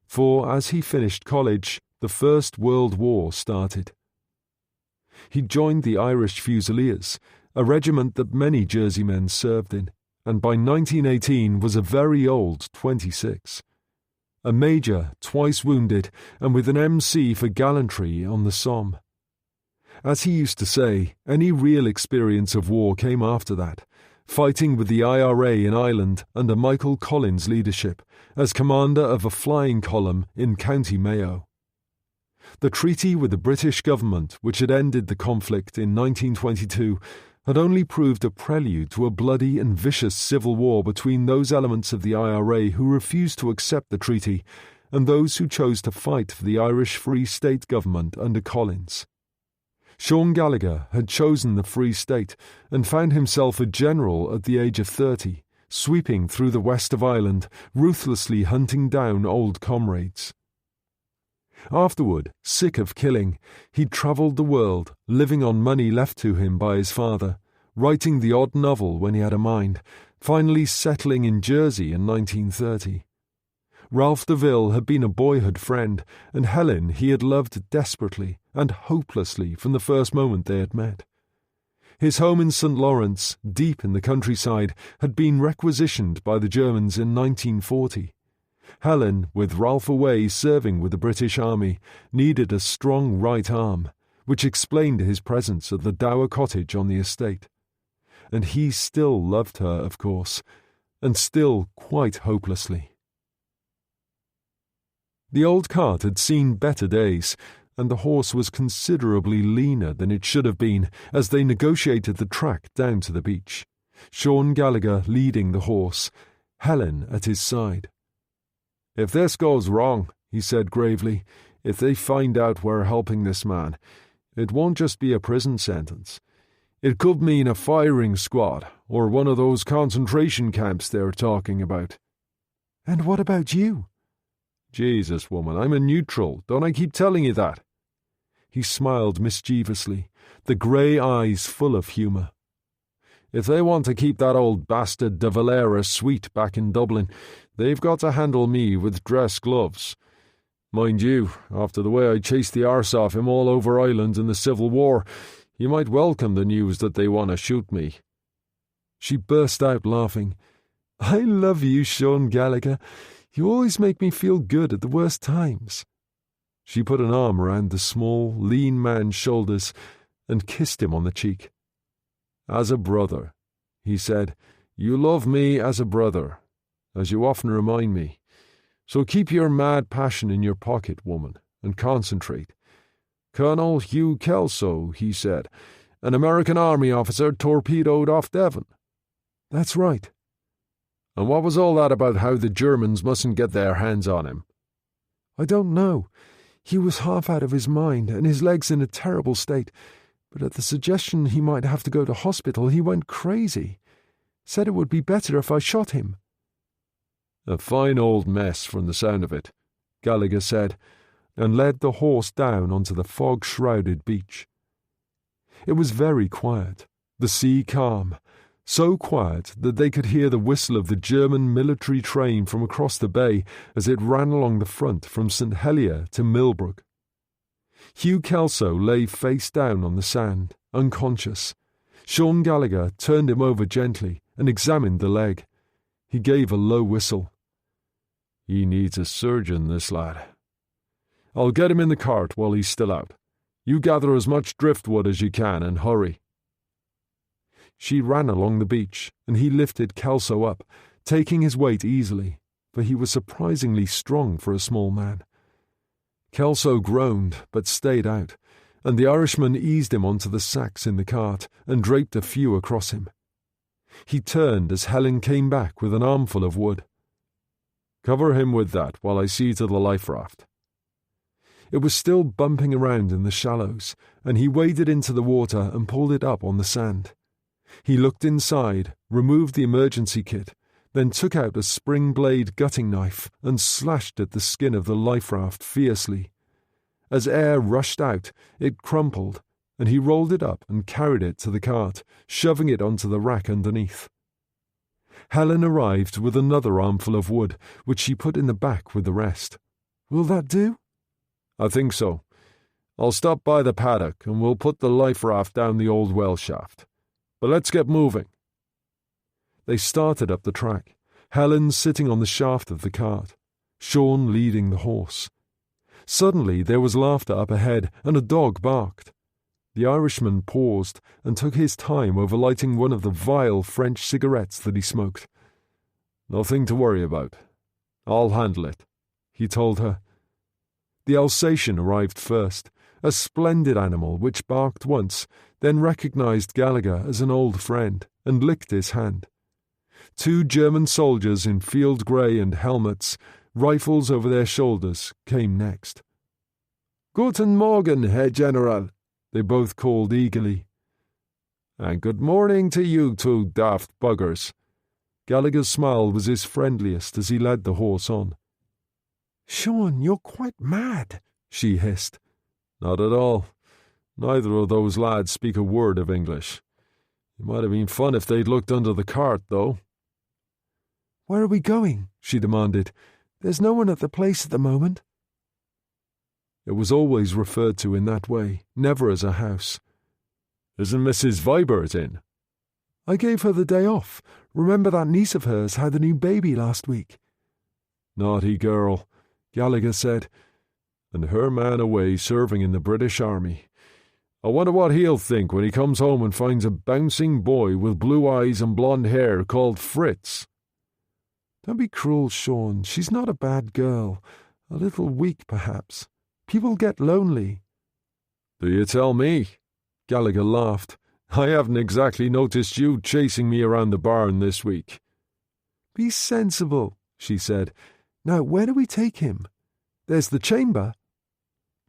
for as he finished college, the First World War started. He joined the Irish Fusiliers, a regiment that many Jerseymen served in, and by 1918 was a very old 26. A major, twice wounded, and with an MC for gallantry on the Somme. As he used to say, any real experience of war came after that, fighting with the IRA in Ireland under Michael Collins' leadership as commander of a flying column in County Mayo. The treaty with the British government, which had ended the conflict in 1922, had only proved a prelude to a bloody and vicious civil war between those elements of the IRA who refused to accept the treaty and those who chose to fight for the Irish Free State government under Collins. Sean Gallagher had chosen the Free State and found himself a general at the age of 30, sweeping through the west of Ireland, ruthlessly hunting down old comrades. Afterward, sick of killing, he'd travelled the world, living on money left to him by his father, writing the odd novel when he had a mind, finally settling in Jersey in 1930. Ralph DeVille had been a boyhood friend, and Helen he had loved desperately and hopelessly from the first moment they had met. His home in St. Lawrence, deep in the countryside, had been requisitioned by the Germans in 1940. Helen, with Ralph away serving with the British Army, needed a strong right arm, which explained his presence at the dower cottage on the estate. And he still loved her, of course, and still quite hopelessly. The old cart had seen better days, and the horse was considerably leaner than it should have been as they negotiated the track down to the beach, Sean Gallagher leading the horse, Helen at his side. "If this goes wrong," he said gravely, "if they find out we're helping this man, it won't just be a prison sentence. It could mean a firing squad, or one of those concentration camps they're talking about." "And what about you?" "Jesus, woman, I'm a neutral. Don't I keep telling you that?" He smiled mischievously, the grey eyes full of humour. "If they want to keep that old bastard de Valera sweet back in Dublin, they've got to handle me with dress gloves. Mind you, after the way I chased the arse off him all over Ireland in the Civil War, you might welcome the news that they want to shoot me." She burst out laughing. "I love you, Sean Gallagher. You always make me feel good at the worst times." She put an arm around the small, lean man's shoulders and kissed him on the cheek. "As a brother," he said, "you love me as a brother, as you often remind me. So keep your mad passion in your pocket, woman, and concentrate. Colonel Hugh Kelso," he said, "an American Army officer torpedoed off Devon." "That's right." "And what was all that about how the Germans mustn't get their hands on him?" "I don't know. He was half out of his mind, and his legs in a terrible state, but at the suggestion he might have to go to hospital, he went crazy. Said it would be better if I shot him." "A fine old mess from the sound of it," Gallagher said, and led the horse down onto the fog-shrouded beach. It was very quiet, the sea calm, so quiet that they could hear the whistle of the German military train from across the bay as it ran along the front from St. Helier to Millbrook. Hugh Kelso lay face down on the sand, unconscious. Sean Gallagher turned him over gently and examined the leg. He gave a low whistle. "He needs a surgeon, this lad. I'll get him in the cart while he's still out. You gather as much driftwood as you can and hurry." She ran along the beach, and he lifted Kelso up, taking his weight easily, for he was surprisingly strong for a small man. Kelso groaned, but stayed out, and the Irishman eased him onto the sacks in the cart and draped a few across him. He turned as Helen came back with an armful of wood. "Cover him with that while I see to the life raft." It was still bumping around in the shallows, and he waded into the water and pulled it up on the sand. He looked inside, removed the emergency kit, then took out a spring-blade gutting knife and slashed at the skin of the life raft fiercely. As air rushed out, it crumpled, and he rolled it up and carried it to the cart, shoving it onto the rack underneath. Helen arrived with another armful of wood, which she put in the back with the rest. "Will that do?" "I think so. I'll stop by the paddock and we'll put the life raft down the old well shaft. But let's get moving." They started up the track, Helen sitting on the shaft of the cart, Sean leading the horse. Suddenly there was laughter up ahead and a dog barked. The Irishman paused and took his time over lighting one of the vile French cigarettes that he smoked. "Nothing to worry about. I'll handle it," he told her. The Alsatian arrived first, a splendid animal which barked once, then recognized Gallagher as an old friend and licked his hand. 2 German soldiers in field grey and helmets, rifles over their shoulders, came next. "Guten Morgen, Herr General," they both called eagerly. "And good morning to you 2 daft buggers." Gallagher's smile was his friendliest as he led the horse on. "Sean, you're quite mad," she hissed. "Not at all. Neither of those lads speak a word of English. It might have been fun if they'd looked under the cart, though." "Where are we going?" she demanded. "There's no one at the place at the moment." It was always referred to in that way, never as a house. "Isn't Mrs. Vibert in?" "I gave her the day off. Remember that niece of hers had a new baby last week." "Naughty girl," Gallagher said. "And her man away serving in the British Army. I wonder what he'll think when he comes home and finds a bouncing boy with blue eyes and blonde hair called Fritz." "Don't be cruel, Sean. She's not a bad girl. A little weak, perhaps. People get lonely." "Do you tell me?" Gallagher laughed. "I haven't exactly noticed you chasing me around the barn this week." "Be sensible," she said. "Now, where do we take him? There's the chamber."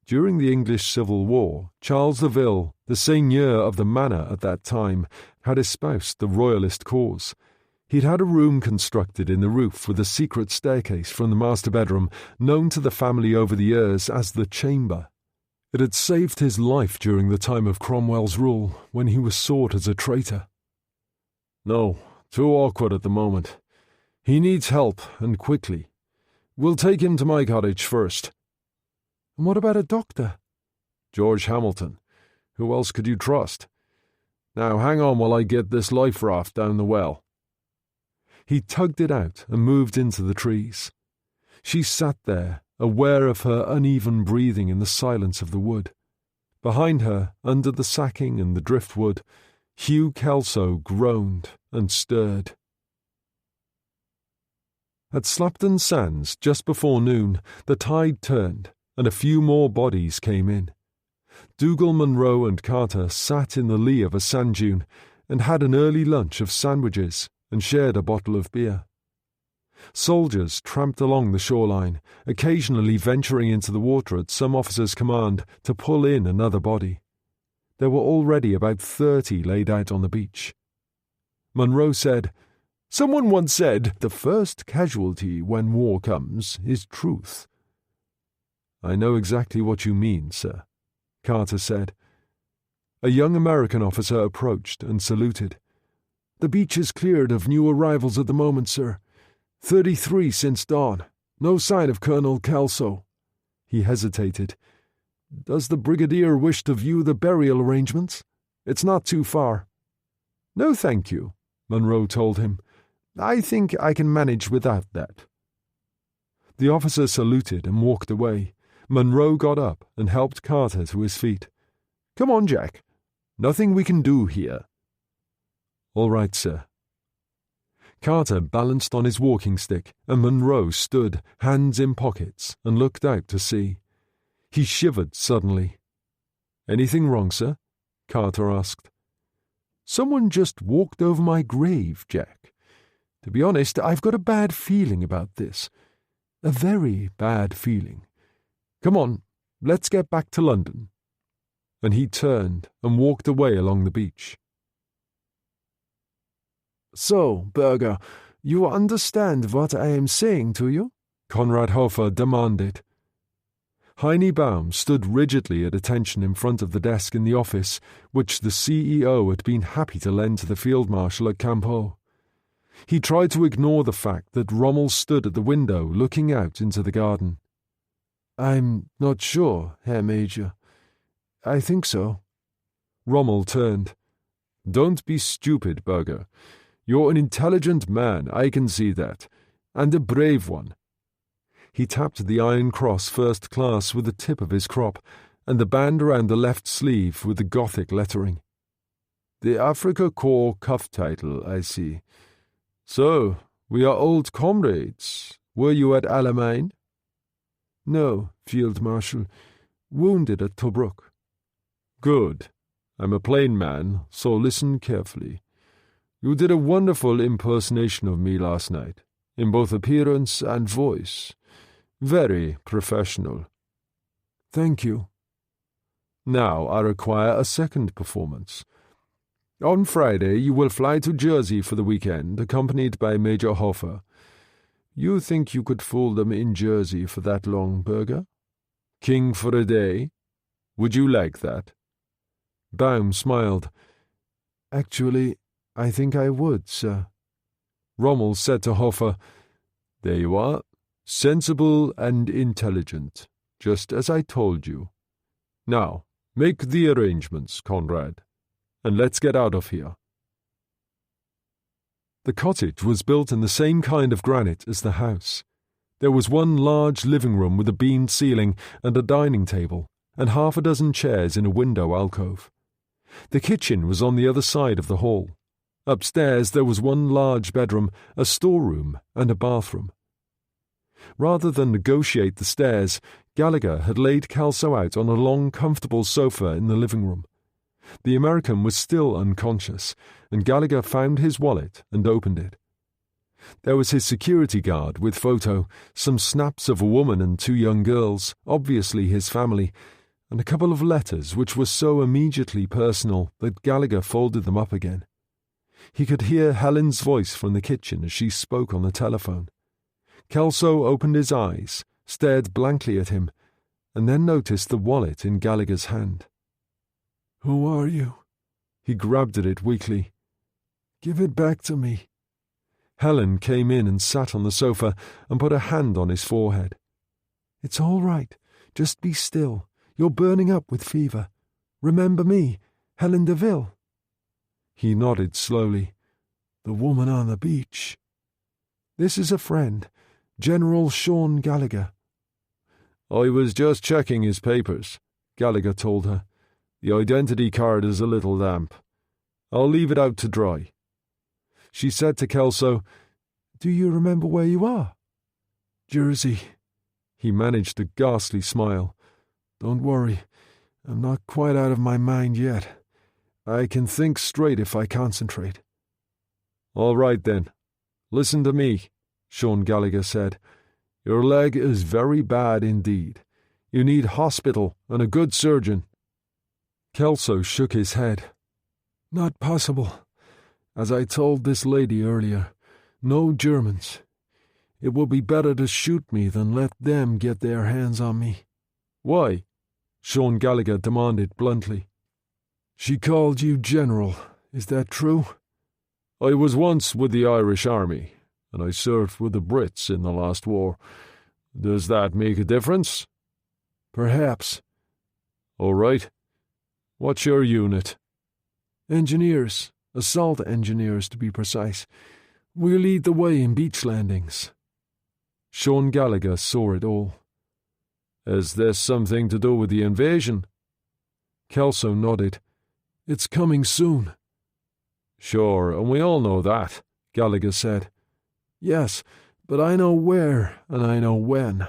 During the English Civil War, Charles the Vil, the seigneur of the manor at that time, had espoused the royalist cause. He'd had a room constructed in the roof with a secret staircase from the master bedroom, known to the family over the years as the Chamber. It had saved his life during the time of Cromwell's rule, when he was sought as a traitor. "No, too awkward at the moment. He needs help, and quickly. We'll take him to my cottage first." "And what about a doctor?" "George Hamilton. Who else could you trust? Now hang on while I get this life raft down the well." He tugged it out and moved into the trees. She sat there, aware of her uneven breathing in the silence of the wood. Behind her, under the sacking and the driftwood, Hugh Kelso groaned and stirred. At Slapton Sands, just before noon, the tide turned, and a few more bodies came in. Dougal, Munro and Carter sat in the lee of a sand dune and had an early lunch of sandwiches and shared a bottle of beer. Soldiers tramped along the shoreline, occasionally venturing into the water at some officer's command to pull in another body. There were already about 30 laid out on the beach. Munro said, "Someone once said, the first casualty when war comes is truth." "I know exactly what you mean, sir," Carter said. A young American officer approached and saluted. "The beach is cleared of new arrivals at the moment, sir. 33 since dawn. No sign of Colonel Kelso." He hesitated. "Does the Brigadier wish to view the burial arrangements? It's not too far." "No, thank you," Munro told him. "I think I can manage without that." The officer saluted and walked away. Munro got up and helped Carter to his feet. "Come on, Jack. Nothing we can do here." "All right, sir." Carter balanced on his walking stick, and Munro stood, hands in pockets, and looked out to sea. He shivered suddenly. "Anything wrong, sir?" Carter asked. "Someone just walked over my grave, Jack. To be honest, I've got a bad feeling about this. A very bad feeling. Come on, let's get back to London." And he turned and walked away along the beach. "So, Berger, you understand what I am saying to you?" Conrad Hofer demanded. Heine Baum stood rigidly at attention in front of the desk in the office, which the CEO had been happy to lend to the Field Marshal at Camp Ho. He tried to ignore the fact that Rommel stood at the window looking out into the garden. "I'm not sure, Herr Major. I think so." Rommel turned. "Don't be stupid, Berger. You're an intelligent man, I can see that, and a brave one." He tapped the Iron Cross First Class with the tip of his crop, and the band around the left sleeve with the Gothic lettering. "The Africa Corps cuff title, I see. So, we are old comrades. Were you at Alamein?" "No, Field Marshal. Wounded at Tobruk." "Good. I'm a plain man, so listen carefully. You did a wonderful impersonation of me last night, in both appearance and voice. Very professional." "Thank you." "Now I require a second performance. On Friday you will fly to Jersey for the weekend, accompanied by Major Hofer. You think you could fool them in Jersey for that long, Berger? King for a day? Would you like that?" Baum smiled. "Actually, I think I would, sir." Rommel said to Hofer, "There you are. Sensible and intelligent, just as I told you. Now, make the arrangements, Conrad, and let's get out of here." The cottage was built in the same kind of granite as the house. There was one large living room with a beamed ceiling and a dining table, and half a dozen chairs in a window alcove. The kitchen was on the other side of the hall. Upstairs there was one large bedroom, a storeroom, and a bathroom. Rather than negotiate the stairs, Gallagher had laid Kelso out on a long, comfortable sofa in the living room. The American was still unconscious, and Gallagher found his wallet and opened it. There was his security guard with photo, some snaps of a woman and 2 young girls, obviously his family, and a couple of letters which were so immediately personal that Gallagher folded them up again. He could hear Helen's voice from the kitchen as she spoke on the telephone. Kelso opened his eyes, stared blankly at him, and then noticed the wallet in Gallagher's hand. "Who are you?" He grabbed at it weakly. "Give it back to me." Helen came in and sat on the sofa and put a hand on his forehead. "It's all right. Just be still. You're burning up with fever. Remember me, Helen DeVille?" He nodded slowly. "The woman on the beach. This is a friend, General Sean Gallagher." "I was just checking his papers," Gallagher told her. "The identity card is a little damp. I'll leave it out to dry." She said to Kelso, "Do you remember where you are?" "Jersey." He managed a ghastly smile. "Don't worry. I'm not quite out of my mind yet. I can think straight if I concentrate." "All right, then. Listen to me," Sean Gallagher said. "Your leg is very bad indeed. You need hospital and a good surgeon." Kelso shook his head. "Not possible. As I told this lady earlier, no Germans. It will be better to shoot me than let them get their hands on me." "Why?" Sean Gallagher demanded bluntly. "She called you General. Is that true?" "I was once with the Irish Army, and I served with the Brits in the last war. Does that make a difference?" "Perhaps." "All right. What's your unit?" "Engineers. Assault engineers, to be precise. We lead the way in beach landings." Sean Gallagher saw it all. "Is this something to do with the invasion?" Kelso nodded. "It's coming soon." "Sure, and we all know that," Gallagher said. "Yes, but I know where and I know when.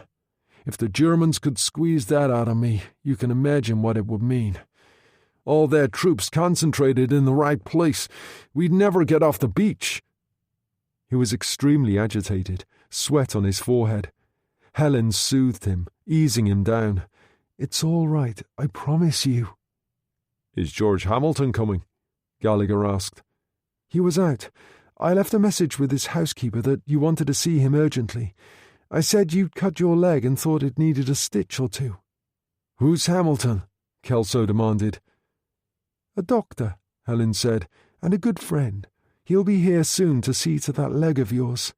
If the Germans could squeeze that out of me, you can imagine what it would mean. All their troops concentrated in the right place. We'd never get off the beach." He was extremely agitated, sweat on his forehead. Helen soothed him, easing him down. "It's all right, I promise you." "Is George Hamilton coming?" Gallagher asked. "He was out. I left a message with his housekeeper that you wanted to see him urgently. I said you'd cut your leg and thought it needed a stitch or 2. "Who's Hamilton?" Kelso demanded. "A doctor," Helen said, "and a good friend. He'll be here soon to see to that leg of yours."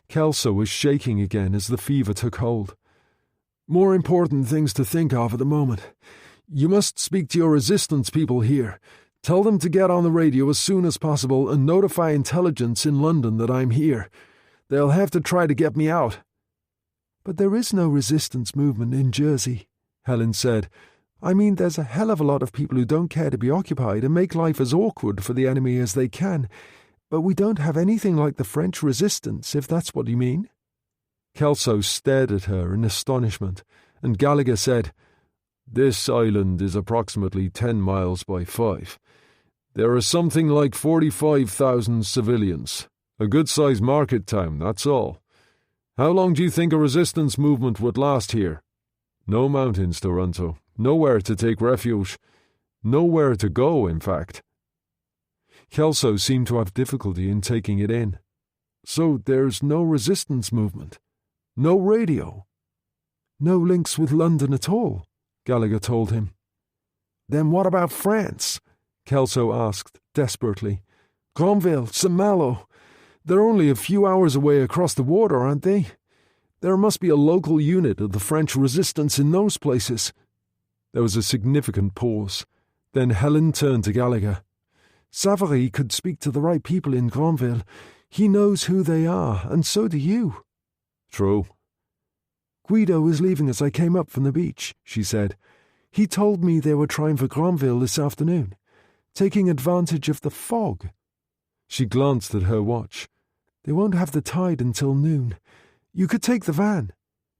Kelso was shaking again as the fever took hold. "More important things to think of at the moment. You must speak to your resistance people here. Tell them to get on the radio as soon as possible and notify intelligence in London that I'm here. They'll have to try to get me out." "But there is no resistance movement in Jersey," Helen said. "I mean, there's a hell of a lot of people who don't care to be occupied and make life as awkward for the enemy as they can. But we don't have anything like the French resistance, if that's what you mean." Kelso stared at her in astonishment, and Gallagher said, "This island is approximately 10 miles by 5. There are something like 45,000 civilians. A good-sized market town, that's all. How long do you think a resistance movement would last here? No mountains to run to, nowhere to take refuge, nowhere to go, in fact." Kelso seemed to have difficulty in taking it in. "So there's no resistance movement? No radio?" "No links with London at all," Gallagher told him. "Then what about France?" Kelso asked desperately. "Granville, Saint-Malo. They're only a few hours away across the water, aren't they? There must be a local unit of the French resistance in those places." There was a significant pause. Then Helen turned to Gallagher. "Savary could speak to the right people in Granville. He knows who they are, and so do you." "True." "Guido was leaving as I came up from the beach," she said. "He told me they were trying for Granville this afternoon, taking advantage of the fog." She glanced at her watch. "They won't have the tide until noon. You could take the van.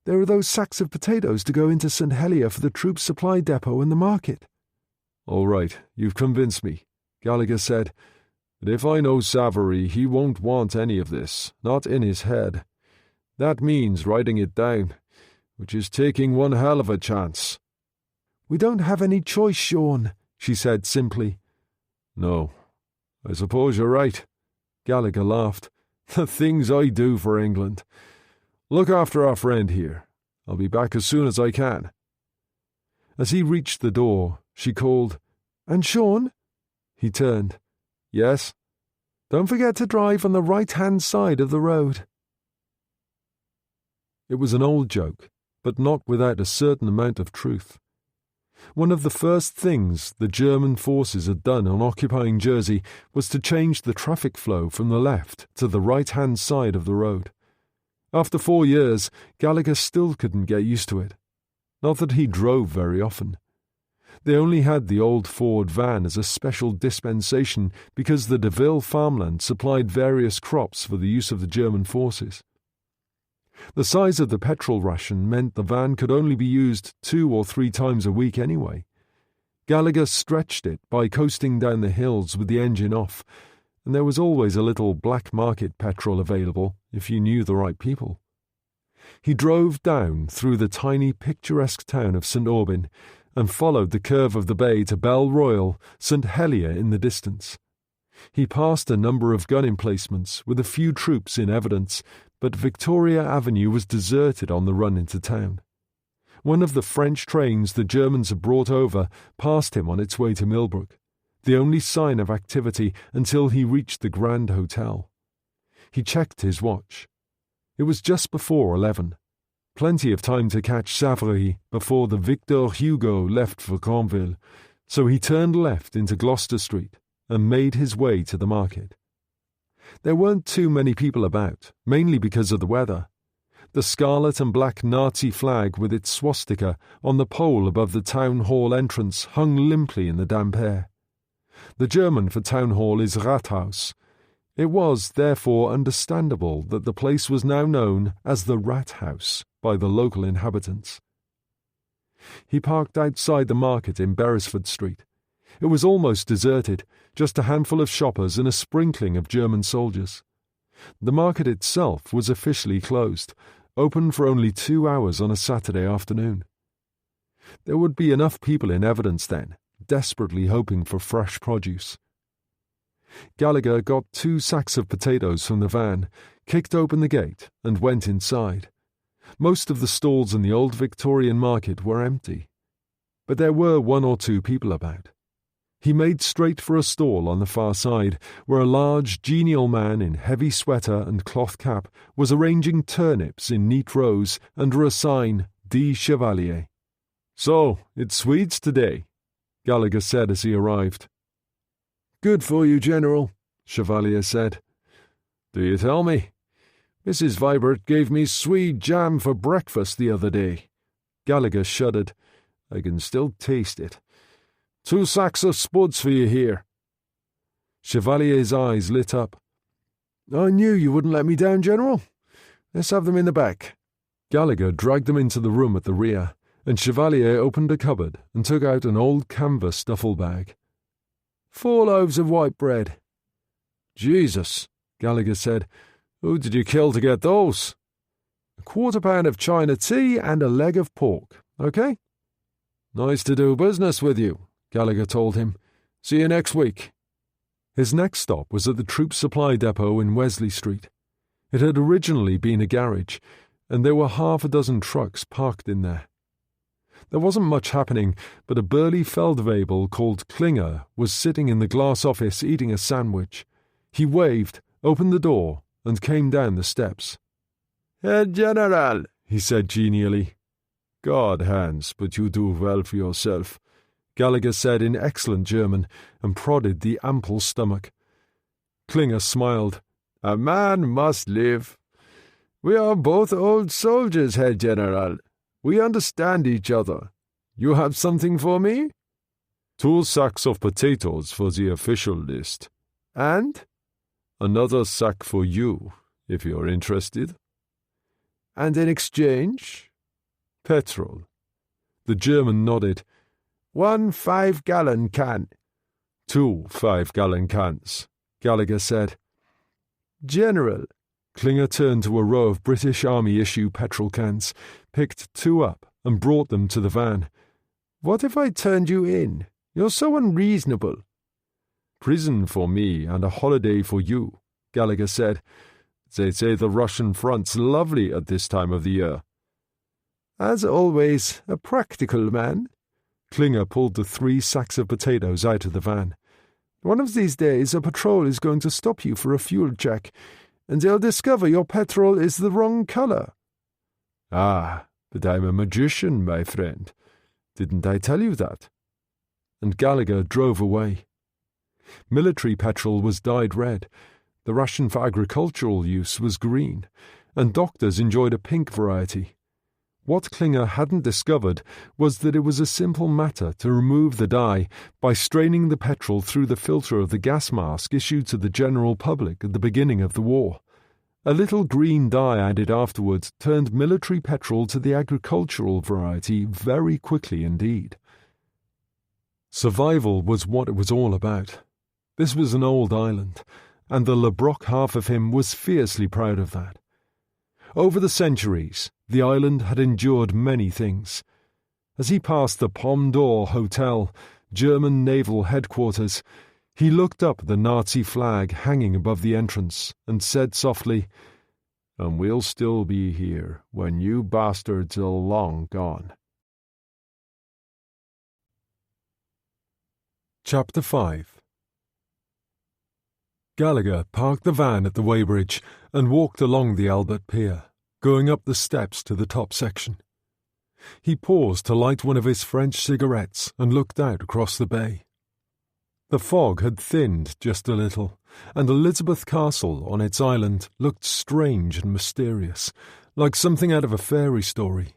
There are those sacks of potatoes to go into St. Helier for the troops' supply depot and the market." "All right, you've convinced me," Gallagher said. "But if I know Savary, he won't want any of this, not in his head. That means writing it down, which is taking one hell of a chance." "We don't have any choice, Sean," she said simply. "No, I suppose you're right." Gallagher laughed. "The things I do for England. Look after our friend here. I'll be back as soon as I can." As he reached the door, she called, "And Sean?" He turned. "Yes?" "Don't forget to drive on the right-hand side of the road." It was an old joke, but not without a certain amount of truth. One of the first things the German forces had done on occupying Jersey was to change the traffic flow from the left to the right-hand side of the road. After 4 years, Gallagher still couldn't get used to it. Not that he drove very often. They only had the old Ford van as a special dispensation because the Deville farmland supplied various crops for the use of the German forces. The size of the petrol ration meant the van could only be used 2 or 3 times a week anyway. Gallagher stretched it by coasting down the hills with the engine off, and there was always a little black market petrol available if you knew the right people. He drove down through the tiny picturesque town of St. Aubin and followed the curve of the bay to Belle Royal, St. Helier in the distance. He passed a number of gun emplacements with a few troops in evidence, but Victoria Avenue was deserted on the run into town. One of the French trains the Germans had brought over passed him on its way to Millbrook, the only sign of activity until he reached the Grand Hotel. He checked his watch. It was just before 11. Plenty of time to catch Savary before the Victor Hugo left for Granville, so he turned left into Gloucester Street and made his way to the market. There weren't too many people about, mainly because of the weather. The scarlet and black Nazi flag with its swastika on the pole above the town hall entrance hung limply in the damp air. The German for town hall is Rathaus. It was, therefore, understandable that the place was now known as the Rat House by the local inhabitants. He parked outside the market in Beresford Street. It was almost deserted, just a handful of shoppers and a sprinkling of German soldiers. The market itself was officially closed, open for only 2 hours on a Saturday afternoon. There would be enough people in evidence then, desperately hoping for fresh produce. Gallagher got 2 sacks of potatoes from the van, kicked open the gate, and went inside. Most of the stalls in the old Victorian market were empty. but there were 1 or 2 people about. He made straight for a stall on the far side, where a large, genial man in heavy sweater and cloth cap was arranging turnips in neat rows under a sign, "De Chevalier." "So, it's Swedes today," Gallagher said as he arrived. "Good for you, General," Chevalier said. "Do you tell me? Mrs. Vibert gave me Swede jam for breakfast the other day." Gallagher shuddered. "I can still taste it. 2 sacks of spuds for you here." Chevalier's eyes lit up. "I knew you wouldn't let me down, General. Let's have them in the back." Gallagher dragged them into the room at the rear, and Chevalier opened a cupboard and took out an old canvas duffel bag. 4 loaves of white bread." "Jesus," Gallagher said. "Who did you kill to get those?" "A 1/4 pound of China tea and a leg of pork, okay?" "Nice to do business with you," Gallagher told him. "See you next week." His next stop was at the Troop Supply Depot in Wesley Street. It had originally been a garage, and there were 6 trucks parked in there. There wasn't much happening, but a burly Feldwebel called Klinger was sitting in the glass office eating a sandwich. He waved, opened the door, and came down the steps. "Herr General," he said genially. "God, Hans, but you do well for yourself," Gallagher said in excellent German, and prodded the ample stomach. Klinger smiled. "A man must live. We are both old soldiers, Herr General. We understand each other. You have something for me?" 2 sacks of potatoes for the official list. "And?" "Another sack for you, if you're interested." "And in exchange?" "Petrol." The German nodded. 1 5-gallon can." 2 5-gallon cans, Gallagher said. "General." Klinger turned to a row of British Army-issue petrol cans, picked 2 up, and brought them to the van. "What if I turned you in? You're so unreasonable." "Prison for me and a holiday for you," Gallagher said. "They say the Russian front's lovely at this time of the year." "As always, a practical man." Klinger pulled the 3 sacks of potatoes out of the van. "One of these days a patrol is going to stop you for a fuel check, and they'll discover your petrol is the wrong colour." "Ah, but I'm a magician, my friend. Didn't I tell you that?" And Gallagher drove away. Military petrol was dyed red, the Russian for agricultural use was green, and doctors enjoyed a pink variety. What Klinger hadn't discovered was that it was a simple matter to remove the dye by straining the petrol through the filter of the gas mask issued to the general public at the beginning of the war. A little green dye added afterwards turned military petrol to the agricultural variety very quickly indeed. Survival was what it was all about. This was an old island, and the Lebrock half of him was fiercely proud of that. Over the centuries, the island had endured many things. As he passed the Pomme d'Or Hotel, German naval headquarters, he looked up at the Nazi flag hanging above the entrance and said softly, "And we'll still be here when you bastards are long gone." Chapter 5. Gallagher parked the van at the weighbridge and walked along the Albert Pier, going up the steps to the top section. He paused to light one of his French cigarettes and looked out across the bay. The fog had thinned just a little, and Elizabeth Castle on its island looked strange and mysterious, like something out of a fairy story.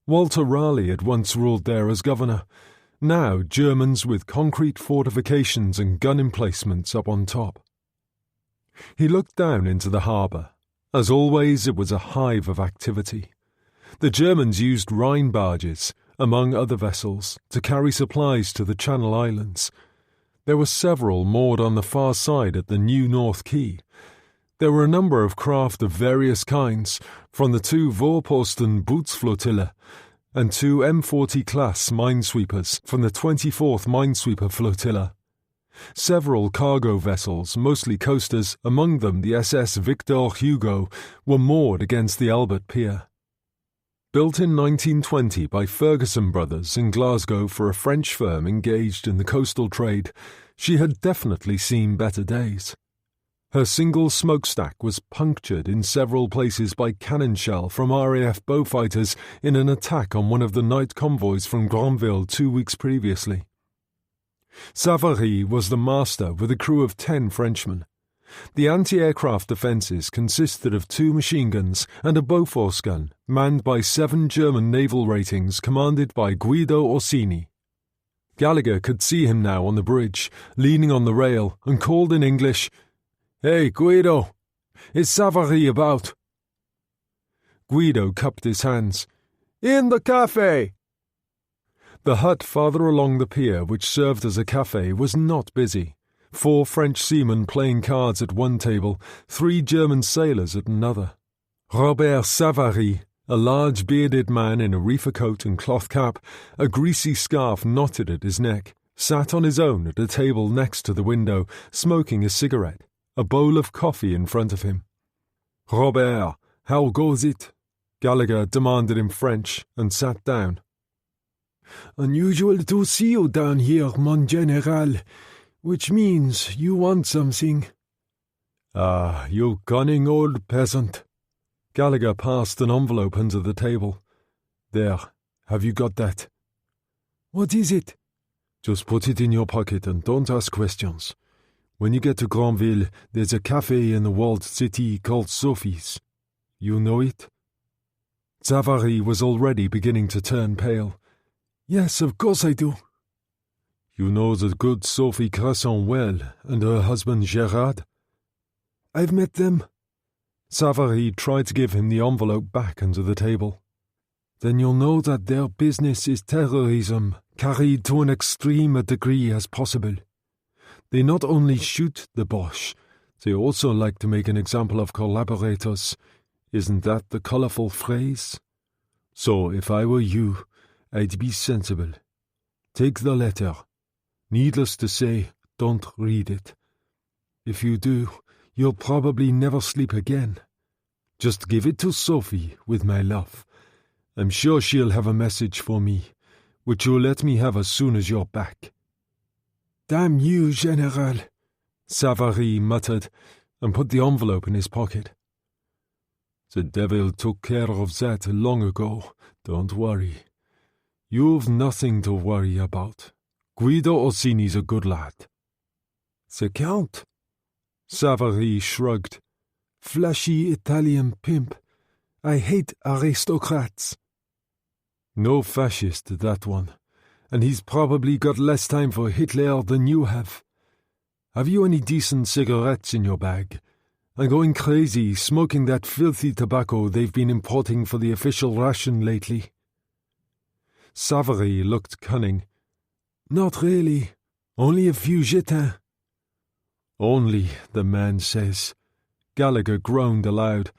Walter Raleigh had once ruled there as governor. Now Germans with concrete fortifications and gun emplacements up on top. He looked down into the harbour. As always, it was a hive of activity. The Germans used Rhine barges, among other vessels, to carry supplies to the Channel Islands. There were several moored on the far side at the New North Quay. There were a number of craft of various kinds, from the 2 Vorposten Bootsflottille and 2 M40 class minesweepers from the 24th Minesweeper Flotilla. Several cargo vessels, mostly coasters, among them the SS Victor Hugo, were moored against the Albert Pier. Built in 1920 by Ferguson Brothers in Glasgow for a French firm engaged in the coastal trade, she had definitely seen better days. Her single smokestack was punctured in several places by cannon shell from RAF Beaufighters in an attack on one of the night convoys from Granville 2 weeks previously. Savary was the master with a crew of 10 Frenchmen. The anti-aircraft defences consisted of 2 machine guns and a Bofors gun, manned by 7 German naval ratings commanded by Guido Orsini. Gallagher could see him now on the bridge, leaning on the rail, and called in English, "Hey, Guido! Is Savary about?" Guido cupped his hands. "In the cafe!" The hut farther along the pier, which served as a cafe, was not busy. 4 French seamen playing cards at one table, 3 German sailors at another. Robert Savary, a large bearded man in a reefer coat and cloth cap, a greasy scarf knotted at his neck, sat on his own at a table next to the window, smoking a cigarette, a bowl of coffee in front of him. "Robert, how goes it?" Gallagher demanded in French, and sat down. "Unusual to see you down here, mon général, which means you want something." "Ah, you cunning old peasant." Gallagher passed an envelope under the table. "There, have you got that?" "What is it?" "Just put it in your pocket and don't ask questions. When you get to Granville, there's a cafe in the walled city called Sophie's. You know it?" Savary was already beginning to turn pale. "Yes, of course I do." "You know the good Sophie Cresson well, and her husband Gerard?" "I've met them." Savary tried to give him the envelope back under the table. "Then you'll know that their business is terrorism, carried to an extreme degree as possible. They not only shoot the Boche, they also like to make an example of collaborators. Isn't that the colourful phrase? So if I were you, I'd be sensible. Take the letter. Needless to say, don't read it. If you do, you'll probably never sleep again. Just give it to Sophie with my love. I'm sure she'll have a message for me, which you'll let me have as soon as you're back." "Damn you, General," Savary muttered, and put the envelope in his pocket. "The devil took care of that long ago, don't worry. You've nothing to worry about. Guido Orsini's a good lad." "The Count?" Savary shrugged. "Flashy Italian pimp. I hate aristocrats." "No fascist, that one. And he's probably got less time for Hitler than you have. Have you any decent cigarettes in your bag? I'm going crazy smoking that filthy tobacco they've been importing for the official ration lately." Savary looked cunning. "Not really. Only a few jetons." "Only, the man says." Gallagher groaned aloud.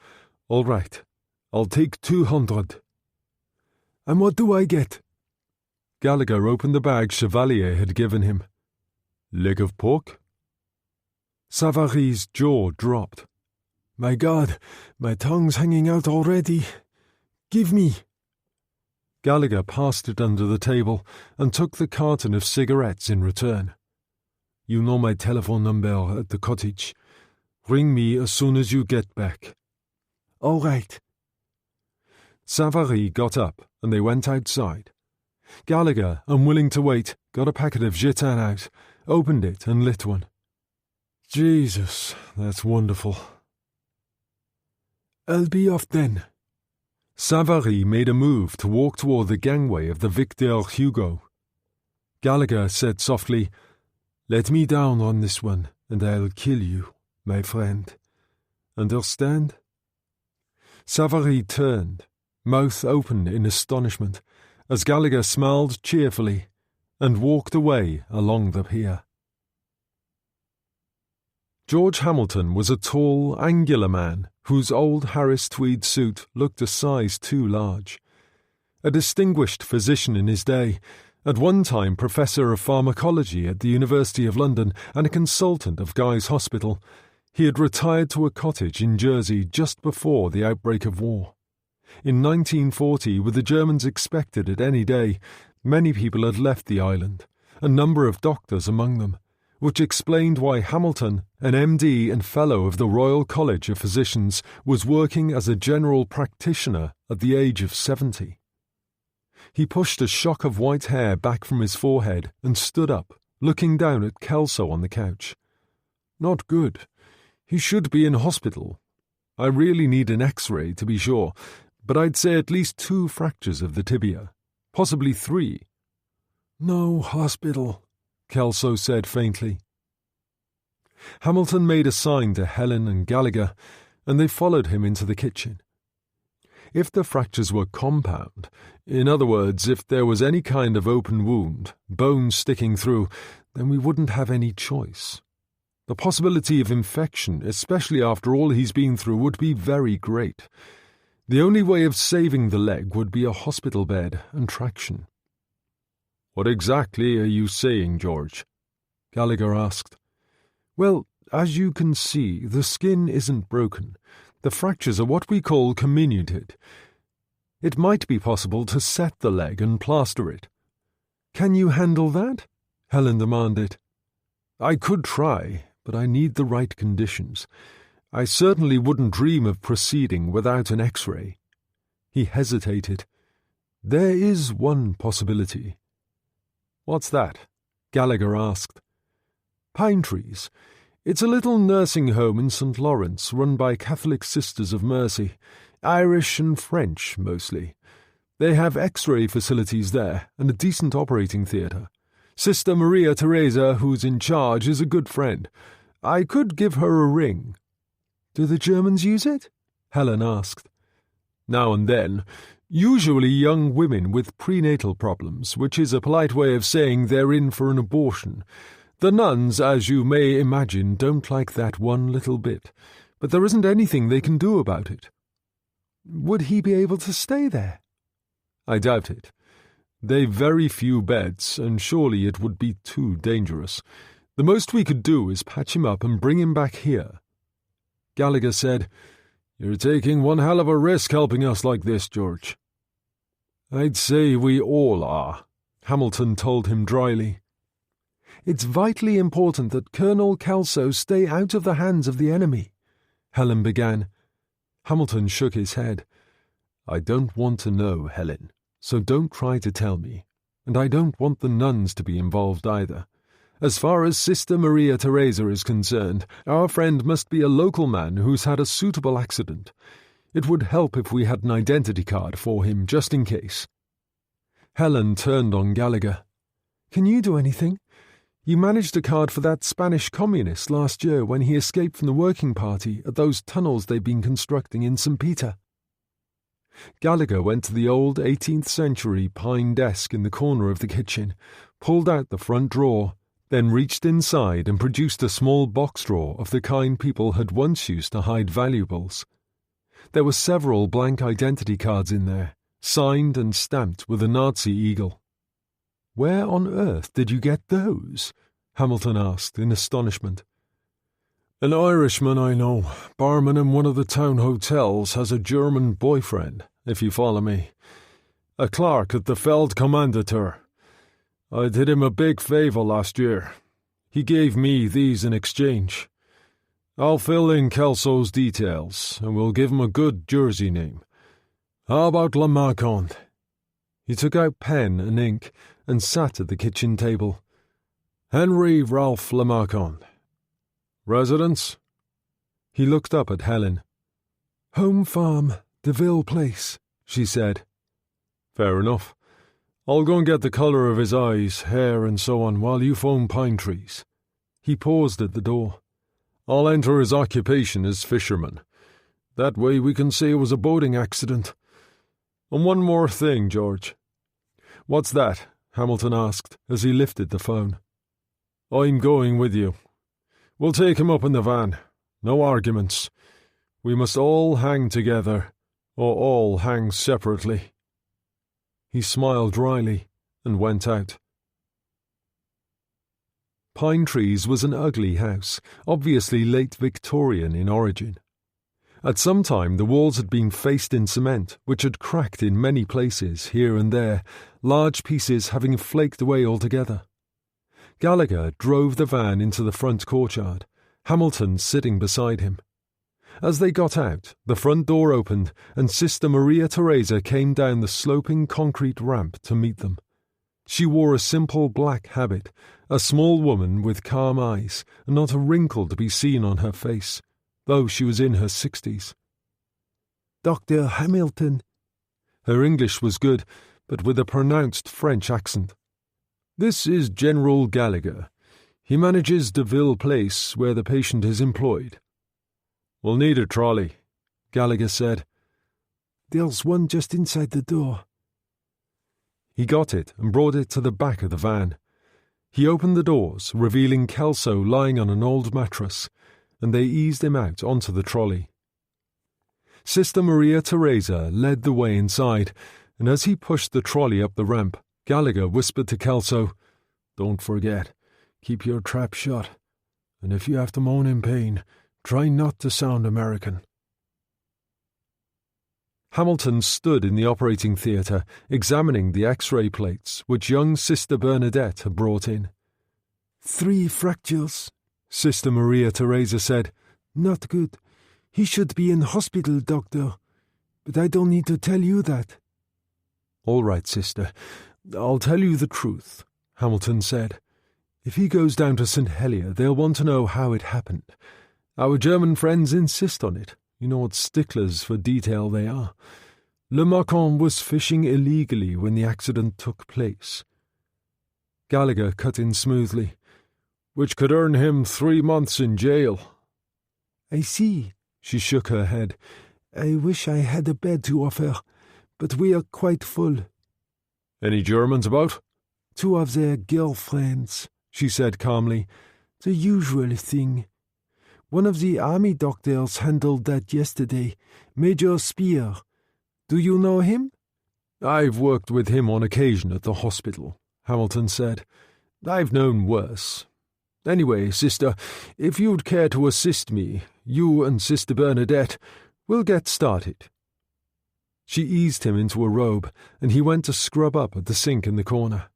"All right, I'll take 200. "And what do I get?" Gallagher opened the bag Chevalier had given him. "Leg of pork?" Savary's jaw dropped. "My God, my tongue's hanging out already. Give me." Gallagher passed it under the table and took the carton of cigarettes in return. "You know my telephone number at the cottage. Ring me as soon as you get back." "All right." Savary got up and they went outside. Gallagher, unwilling to wait, got a packet of jetons out, opened it and lit one. "Jesus, that's wonderful." "I'll be off then." Savary made a move to walk toward the gangway of the Victor Hugo. Gallagher said softly, "Let me down on this one, and I'll kill you, my friend. Understand?" Savary turned, mouth open in astonishment, as Gallagher smiled cheerfully and walked away along the pier. George Hamilton was a tall, angular man whose old Harris tweed suit looked a size too large. A distinguished physician in his day, at one time professor of pharmacology at the University of London and a consultant of Guy's Hospital, he had retired to a cottage in Jersey just before the outbreak of war. In 1940, with the Germans expected at any day, many people had left the island, a number of doctors among them, which explained why Hamilton, an MD and Fellow of the Royal College of Physicians, was working as a general practitioner at the age of 70. He pushed a shock of white hair back from his forehead and stood up, looking down at Kelso on the couch. "Not good. He should be in hospital. I really need an X-ray to be sure, but I'd say at least 2 fractures of the tibia, possibly 3. "No hospital," Kelso said faintly. Hamilton made a sign to Helen and Gallagher, and they followed him into the kitchen. If the fractures were compound, in other words, if there was any kind of open wound, bone sticking through, then we wouldn't have any choice. The possibility of infection, especially after all he's been through, would be very great. The only way of saving the leg would be a hospital bed and traction. "What exactly are you saying, George?" Gallagher asked. "Well, as you can see, the skin isn't broken. The fractures are what we call comminuted. It might be possible to set the leg and plaster it." "Can you handle that?" Helen demanded. "I could try, but I need the right conditions. I certainly wouldn't dream of proceeding without an X-ray." He hesitated. "There is one possibility." "What's that?" Gallagher asked. "Pine Trees. It's a little nursing home in St. Lawrence run by Catholic Sisters of Mercy, Irish and French mostly. They have X-ray facilities there and a decent operating theatre. Sister Maria Teresa, who's in charge, is a good friend. I could give her a ring." "Do the Germans use it?" Helen asked. "Now and then. Usually young women with prenatal problems, which is a polite way of saying they're in for an abortion. The nuns, as you may imagine, don't like that one little bit, but there isn't anything they can do about it." "Would he be able to stay there?" "I doubt it. They've very few beds, and surely it would be too dangerous. The most we could do is patch him up and bring him back here." Gallagher said, "You're taking one hell of a risk helping us like this, George." "I'd say we all are," Hamilton told him dryly. "It's vitally important that Colonel Kelso stay out of the hands of the enemy," Helen began. Hamilton shook his head. "I don't want to know, Helen, so don't try to tell me. And I don't want the nuns to be involved either. As far as Sister Maria Teresa is concerned, our friend must be a local man who's had a suitable accident. It would help if we had an identity card for him, just in case." Helen turned on Gallagher. "Can you do anything? You managed a card for that Spanish communist last year when he escaped from the working party at those tunnels they've been constructing in St. Peter." Gallagher went to the old 18th century pine desk in the corner of the kitchen, pulled out the front drawer, then reached inside and produced a small box drawer of the kind people had once used to hide valuables. There were several blank identity cards in there, signed and stamped with a Nazi eagle. "Where on earth did you get those?" Hamilton asked in astonishment. "An Irishman I know, barman in one of the town hotels, has a German boyfriend, if you follow me. A clerk at the Feldkommandatur. I did him a big favour last year. He gave me these in exchange. I'll fill in Kelso's details, and we'll give him a good Jersey name. How about Le Marquand?" He took out pen and ink and sat at the kitchen table. "Henry Ralph Le Marquand. Residence?" He looked up at Helen. "Home farm, DeVille Place," she said. "Fair enough. I'll go and get the colour of his eyes, hair and so on while you phone Pine Trees." He paused at the door. "I'll enter his occupation as fisherman. That way we can say it was a boating accident. And one more thing, George." "What's that?" Hamilton asked as he lifted the phone. "I'm going with you. We'll take him up in the van. No arguments. We must all hang together, or all hang separately." He smiled dryly and went out. Pine Trees was an ugly house, obviously late Victorian in origin. At some time the walls had been faced in cement, which had cracked in many places, here and there, large pieces having flaked away altogether. Gallagher drove the van into the front courtyard, Hamilton sitting beside him. As they got out, the front door opened, and Sister Maria Theresa came down the sloping concrete ramp to meet them. She wore a simple black habit, a small woman with calm eyes, and not a wrinkle to be seen on her face, though she was in her 60s. Dr. Hamilton. Her English was good, but with a pronounced French accent. This is General Gallagher. He manages Deville Place, where the patient is employed. We'll need a trolley, Gallagher said. There's one just inside the door. He got it and brought it to the back of the van. He opened the doors, revealing Kelso lying on an old mattress, and they eased him out onto the trolley. Sister Maria Theresa led the way inside, and as he pushed the trolley up the ramp, Gallagher whispered to Kelso, "Don't forget, keep your trap shut, and if you have to moan in pain, try not to sound American." Hamilton stood in the operating theatre, examining the X-ray plates which young Sister Bernadette had brought in. 3 fractures, Sister Maria Theresa said. Not good. He should be in hospital, doctor. But I don't need to tell you that. All right, sister. I'll tell you the truth, Hamilton said. If he goes down to St. Helier, they'll want to know how it happened. Our German friends insist on it. You know what sticklers for detail they are. Le Marcon was fishing illegally when the accident took place. Gallagher cut in smoothly. Which could earn him 3 months in jail. I see. She shook her head. I wish I had a bed to offer, but we are quite full. Any Germans about? 2 of their girlfriends, she said calmly. The usual thing. One of the army doctors handled that yesterday, Major Spear. Do you know him? I've worked with him on occasion at the hospital, Hamilton said. I've known worse. Anyway, sister, if you'd care to assist me, you and Sister Bernadette, we'll get started. She eased him into a robe, and he went to scrub up at the sink in the corner.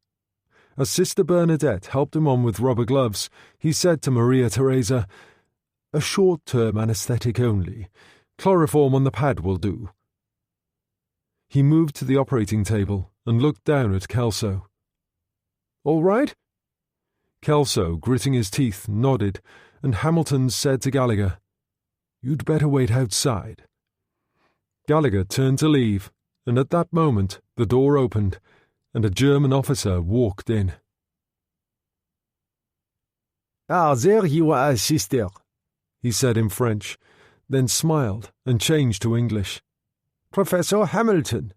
As Sister Bernadette helped him on with rubber gloves, he said to Maria Theresa, "A short-term anaesthetic only. Chloroform on the pad will do." He moved to the operating table and looked down at Kelso. "All right?" Kelso, gritting his teeth, nodded, and Hamilton said to Gallagher, "You'd better wait outside." Gallagher turned to leave, and at that moment the door opened, and a German officer walked in. "Ah, there you are, sister," he said in French, then smiled and changed to English. "Professor Hamilton,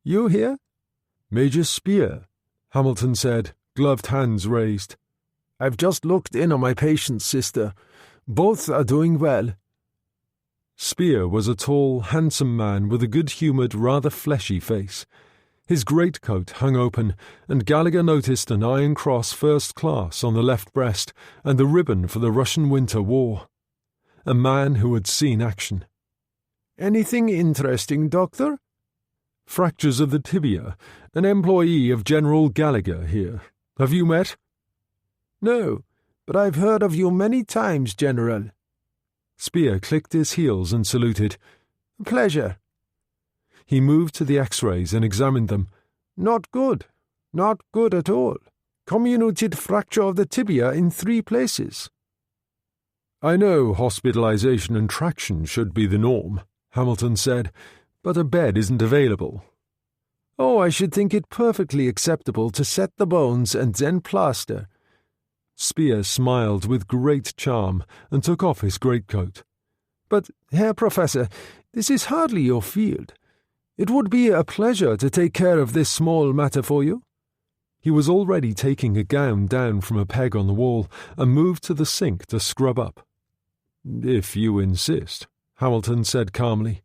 you here?" "Major Spear," Hamilton said, gloved hands raised. "I've just looked in on my patients, sister. Both are doing well." Spear was a tall, handsome man with a good-humoured, rather fleshy face. His greatcoat hung open, and Gallagher noticed an Iron Cross First Class on the left breast and the ribbon for the Russian Winter War. A man who had seen action. "Anything interesting, doctor?" "Fractures of the tibia. An employee of General Gallagher here. Have you met?" "No, but I've heard of you many times, General." Spear clicked his heels and saluted. "Pleasure." He moved to the X-rays and examined them. "Not good. Not good at all. Comminuted fracture of the tibia in 3 places." "I know hospitalization and traction should be the norm," Hamilton said, "but a bed isn't available." "Oh, I should think it perfectly acceptable to set the bones and then plaster." Spear smiled with great charm and took off his greatcoat. "But, Herr Professor, this is hardly your field. It would be a pleasure to take care of this small matter for you." He was already taking a gown down from a peg on the wall and moved to the sink to scrub up. "If you insist," Hamilton said calmly.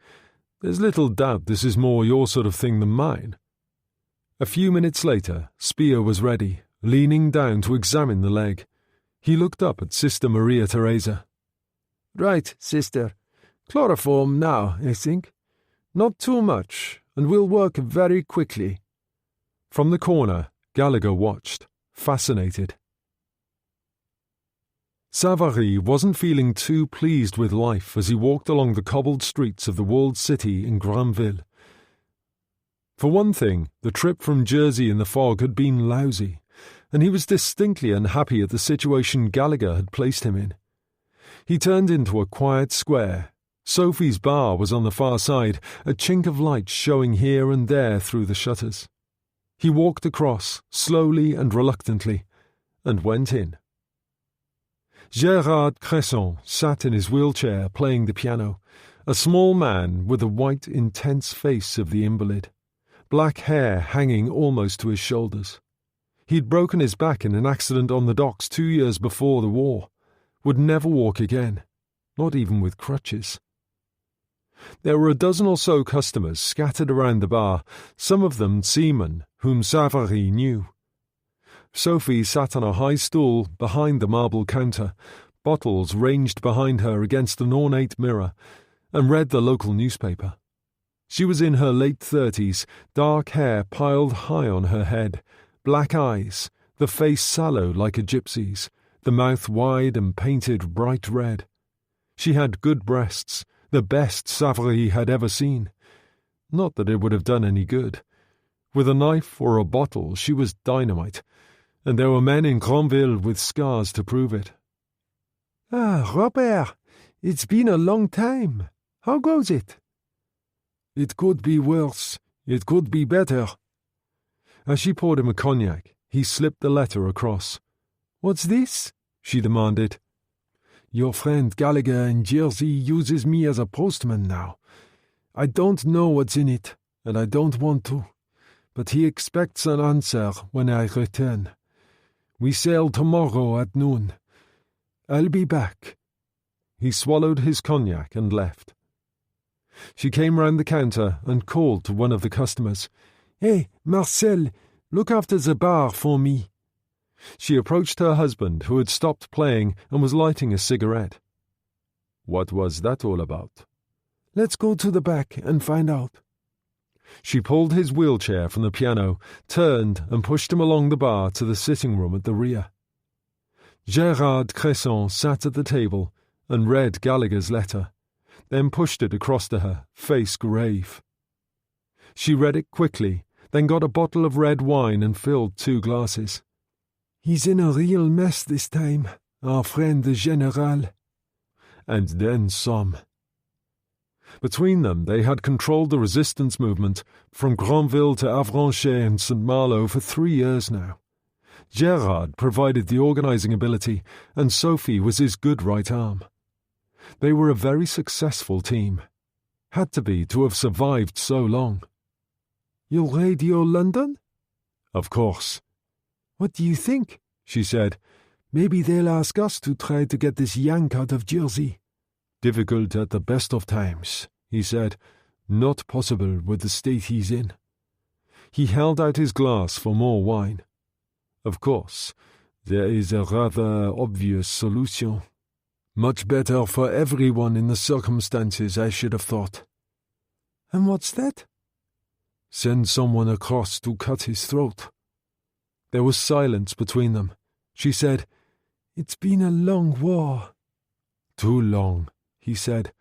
"There's little doubt this is more your sort of thing than mine." A few minutes later, Spear was ready, leaning down to examine the leg. He looked up at Sister Maria Theresa. "Right, sister. Chloroform now, I think. Not too much, and we'll work very quickly." From the corner, Gallagher watched, fascinated. Savary wasn't feeling too pleased with life as he walked along the cobbled streets of the walled city in Granville. For one thing, the trip from Jersey in the fog had been lousy, and he was distinctly unhappy at the situation Gallagher had placed him in. He turned into a quiet square. Sophie's bar was on the far side, a chink of light showing here and there through the shutters. He walked across, slowly and reluctantly, and went in. Gérard Cresson sat in his wheelchair playing the piano, a small man with the white, intense face of the invalid, black hair hanging almost to his shoulders. He'd broken his back in an accident on the docks 2 years before the war, would never walk again, not even with crutches. There were a dozen or so customers scattered around the bar, some of them seamen whom Savary knew. Sophie sat on a high stool behind the marble counter, bottles ranged behind her against an ornate mirror, and read the local newspaper. She was in her late 30s, dark hair piled high on her head, black eyes, the face sallow like a gypsy's, the mouth wide and painted bright red. She had good breasts, the best Savary had ever seen. Not that it would have done any good. With a knife or a bottle she was dynamite, and there were men in Granville with scars to prove it. "Ah, Robert, it's been a long time. How goes it?" "It could be worse. It could be better." As she poured him a cognac, he slipped the letter across. "What's this?" she demanded. "Your friend Gallagher in Jersey uses me as a postman now. I don't know what's in it, and I don't want to, but he expects an answer when I return. We sail tomorrow at noon. I'll be back." He swallowed his cognac and left. She came round the counter and called to one of the customers. "Hey, Marcel, look after the bar for me." She approached her husband, who had stopped playing and was lighting a cigarette. "What was that all about?" "Let's go to the back and find out." She pulled his wheelchair from the piano, turned and pushed him along the bar to the sitting room at the rear. Gérard Cresson sat at the table and read Gallagher's letter, then pushed it across to her, face grave. She read it quickly, then got a bottle of red wine and filled 2 glasses. "He's in a real mess this time, our friend the General." And then some. Between them they had controlled the resistance movement from Granville to Avranches and St. Malo for 3 years now. Gérard provided the organising ability, and Sophie was his good right arm. They were a very successful team. Had to be to have survived so long. "You'll radio London?" "Of course." "What do you think?" she said. "Maybe they'll ask us to try to get this Yank out of Jersey." "Difficult at the best of times," he said. "Not possible with the state he's in." He held out his glass for more wine. "Of course, there is a rather obvious solution. Much better for everyone in the circumstances, I should have thought." "And what's that?" "Send someone across to cut his throat." There was silence between them. She said, "It's been a long war." "Too long," he said.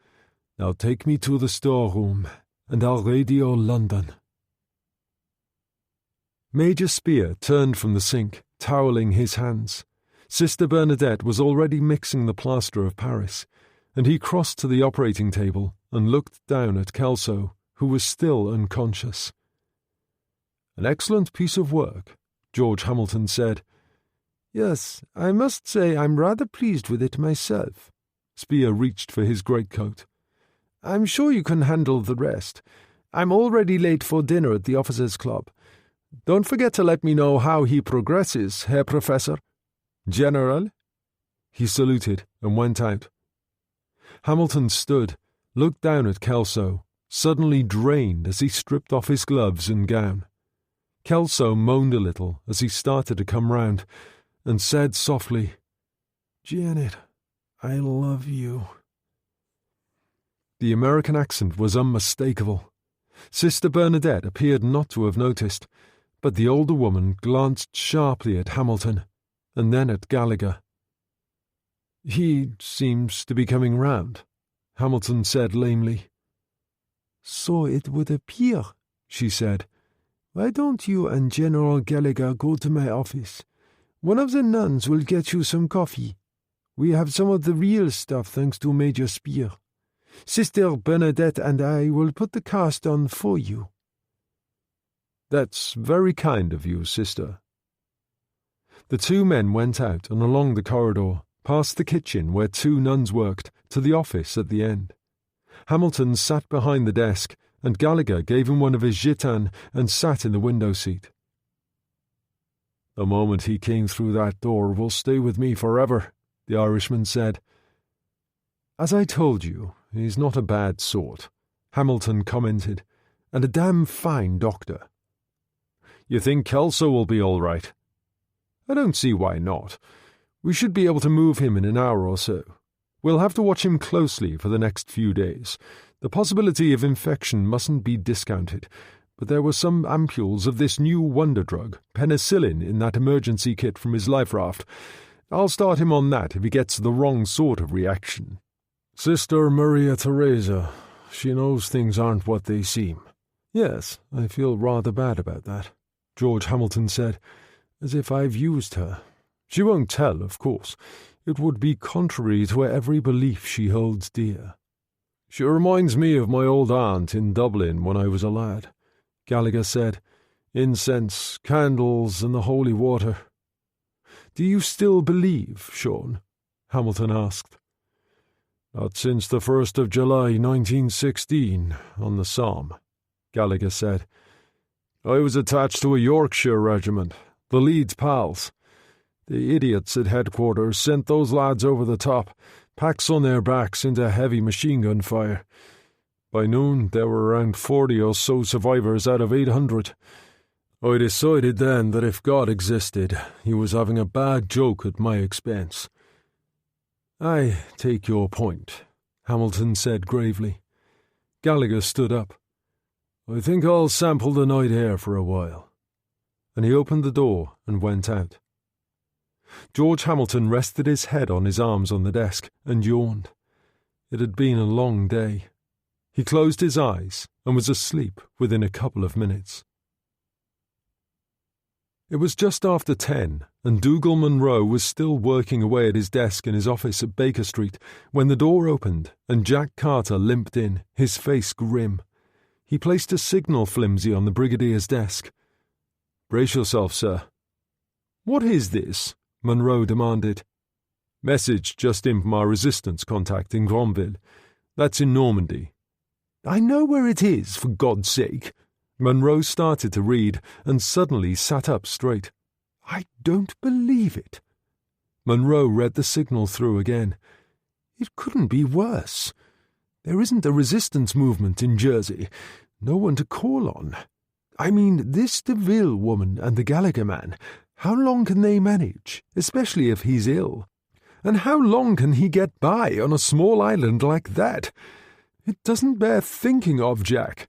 "Now take me to the storeroom, and I'll radio London." Major Spear turned from the sink, toweling his hands. Sister Bernadette was already mixing the plaster of Paris, and he crossed to the operating table and looked down at Kelso, who was still unconscious. "An excellent piece of work," George Hamilton said. "Yes, I must say I'm rather pleased with it myself." Spear reached for his greatcoat. "I'm sure you can handle the rest. I'm already late for dinner at the Officers' Club. Don't forget to let me know how he progresses, Herr Professor." "General?" He saluted and went out. Hamilton stood, looked down at Kelso, suddenly drained as he stripped off his gloves and gown. Kelso moaned a little as he started to come round, and said softly, "Janet, I love you." The American accent was unmistakable. Sister Bernadette appeared not to have noticed, but the older woman glanced sharply at Hamilton, and then at Gallagher. "He seems to be coming round," Hamilton said lamely. "So it would appear," she said. "Why don't you and General Gallagher go to my office? One of the nuns will get you some coffee. We have some of the real stuff thanks to Major Spear. Sister Bernadette and I will put the cast on for you." "That's very kind of you, sister." The two men went out and along the corridor, past the kitchen where two nuns worked, to the office at the end. Hamilton sat behind the desk, and Gallagher gave him one of his gitanes and sat in the window seat. "The moment he came through that door will stay with me forever," the Irishman said. "As I told you, he's not a bad sort," Hamilton commented, "and a damn fine doctor." "You think Kelso will be all right?" "I don't see why not. We should be able to move him in an hour or so. We'll have to watch him closely for the next few days. The possibility of infection mustn't be discounted, but there were some ampules of this new wonder drug, penicillin, in that emergency kit from his life raft. I'll start him on that if he gets the wrong sort of reaction." "Sister Maria Theresa, she knows things aren't what they seem." "Yes, I feel rather bad about that," George Hamilton said, "as if I've used her. She won't tell, of course. It would be contrary to every belief she holds dear." "She reminds me of my old aunt in Dublin when I was a lad," Gallagher said. "Incense, candles, and the holy water." "Do you still believe, Sean?" Hamilton asked. "Not since the 1st of July, 1916, on the Somme," Gallagher said. "I was attached to a Yorkshire regiment, the Leeds Pals. The idiots at headquarters sent those lads over the top, packs on their backs into heavy machine gun fire. By noon, there were around 40 or so survivors out of 800. I decided then that if God existed, he was having a bad joke at my expense." "I take your point," Hamilton said gravely. Gallagher stood up. "I think I'll sample the night air for a while." And he opened the door and went out. George Hamilton rested his head on his arms on the desk and yawned. It had been a long day. He closed his eyes and was asleep within a couple of minutes. It was just after 10, and Dougal Munro was still working away at his desk in his office at Baker Street when the door opened and Jack Carter limped in, his face grim. He placed a signal flimsy on the Brigadier's desk. "Brace yourself, sir." "What is this?" Munro demanded. "Message just in from our resistance contact in Granville. That's in Normandy." "I know where it is, for God's sake." Munro started to read and suddenly sat up straight. "I don't believe it." Munro read the signal through again. "It couldn't be worse. There isn't a resistance movement in Jersey. No one to call on. I mean, this DeVille woman and the Gallagher man, how long can they manage, especially if he's ill? And how long can he get by on a small island like that? It doesn't bear thinking of, Jack."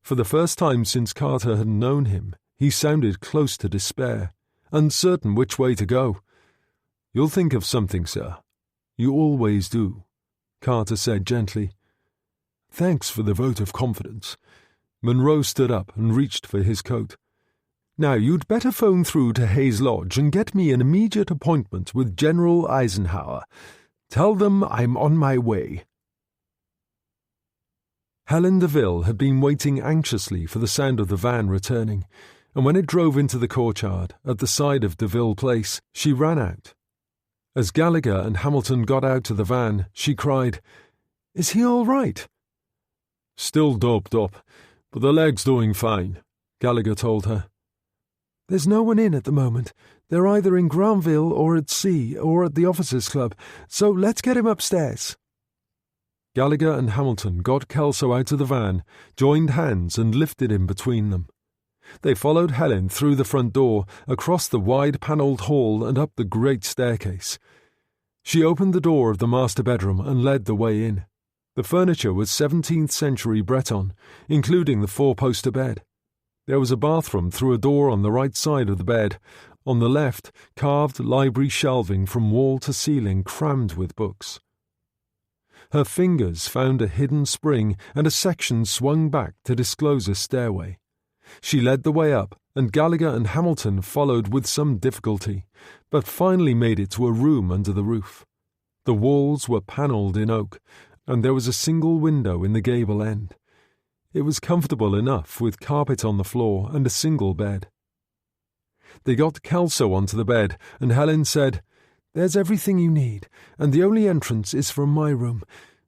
For the first time since Carter had known him, he sounded close to despair, uncertain which way to go. "You'll think of something, sir. You always do," Carter said gently. "Thanks for the vote of confidence." Munro stood up and reached for his coat. "Now you'd better phone through to Hayes Lodge and get me an immediate appointment with General Eisenhower. Tell them I'm on my way." Helen DeVille had been waiting anxiously for the sound of the van returning, and when it drove into the courtyard at the side of DeVille Place, she ran out. As Gallagher and Hamilton got out to the van, she cried, "Is he all right?" "Still doped up, but the leg's doing fine," Gallagher told her. "There's no one in at the moment. They're either in Granville or at sea or at the officers' club, so let's get him upstairs." Gallagher and Hamilton got Kelso out of the van, joined hands and lifted him between them. They followed Helen through the front door, across the wide-panelled hall and up the great staircase. She opened the door of the master bedroom and led the way in. The furniture was 17th century Breton, including the four-poster bed. There was a bathroom through a door on the right side of the bed. On the left, carved library shelving from wall to ceiling crammed with books. Her fingers found a hidden spring, and a section swung back to disclose a stairway. She led the way up, and Gallagher and Hamilton followed with some difficulty, but finally made it to a room under the roof. The walls were panelled in oak, and there was a single window in the gable end. It was comfortable enough, with carpet on the floor and a single bed. They got Kelso onto the bed, and Helen said, "There's everything you need, and the only entrance is from my room,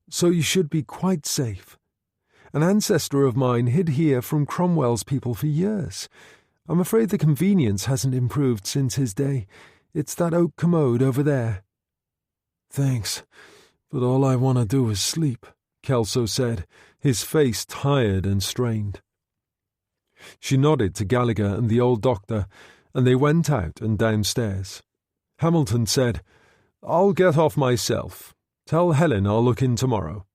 so you should be quite safe. An ancestor of mine hid here from Cromwell's people for years. I'm afraid the convenience hasn't improved since his day. It's that oak commode over there." "Thanks, but all I want to do is sleep," Kelso said, his face tired and strained. She nodded to Gallagher and the old doctor, and they went out and downstairs. Hamilton said, "I'll get off myself. Tell Helen I'll look in tomorrow."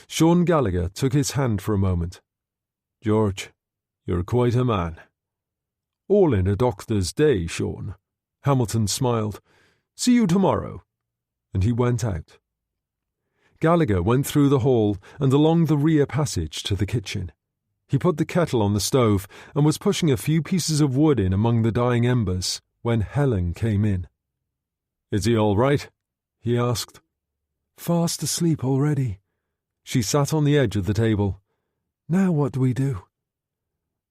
Sean Gallagher took his hand for a moment. "George, you're quite a man." "All in a doctor's day, Sean." Hamilton smiled. "See you tomorrow." And he went out. Gallagher went through the hall and along the rear passage to the kitchen. He put the kettle on the stove and was pushing a few pieces of wood in among the dying embers when Helen came in. "Is he all right?" he asked. "Fast asleep already." She sat on the edge of the table. "Now what do we do?"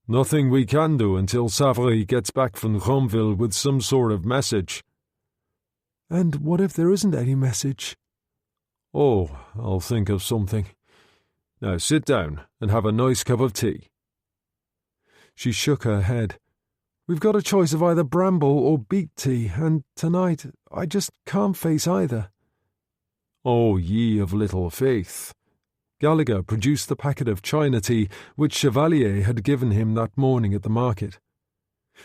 "Nothing we can do until Savary gets back from Gronville with some sort of message." "And what if there isn't any message?" "Oh, I'll think of something. Now sit down and have a nice cup of tea." She shook her head. "We've got a choice of either bramble or beet tea, and tonight I just can't face either." "Oh, ye of little faith." Gallagher produced the packet of China tea which Chevalier had given him that morning at the market.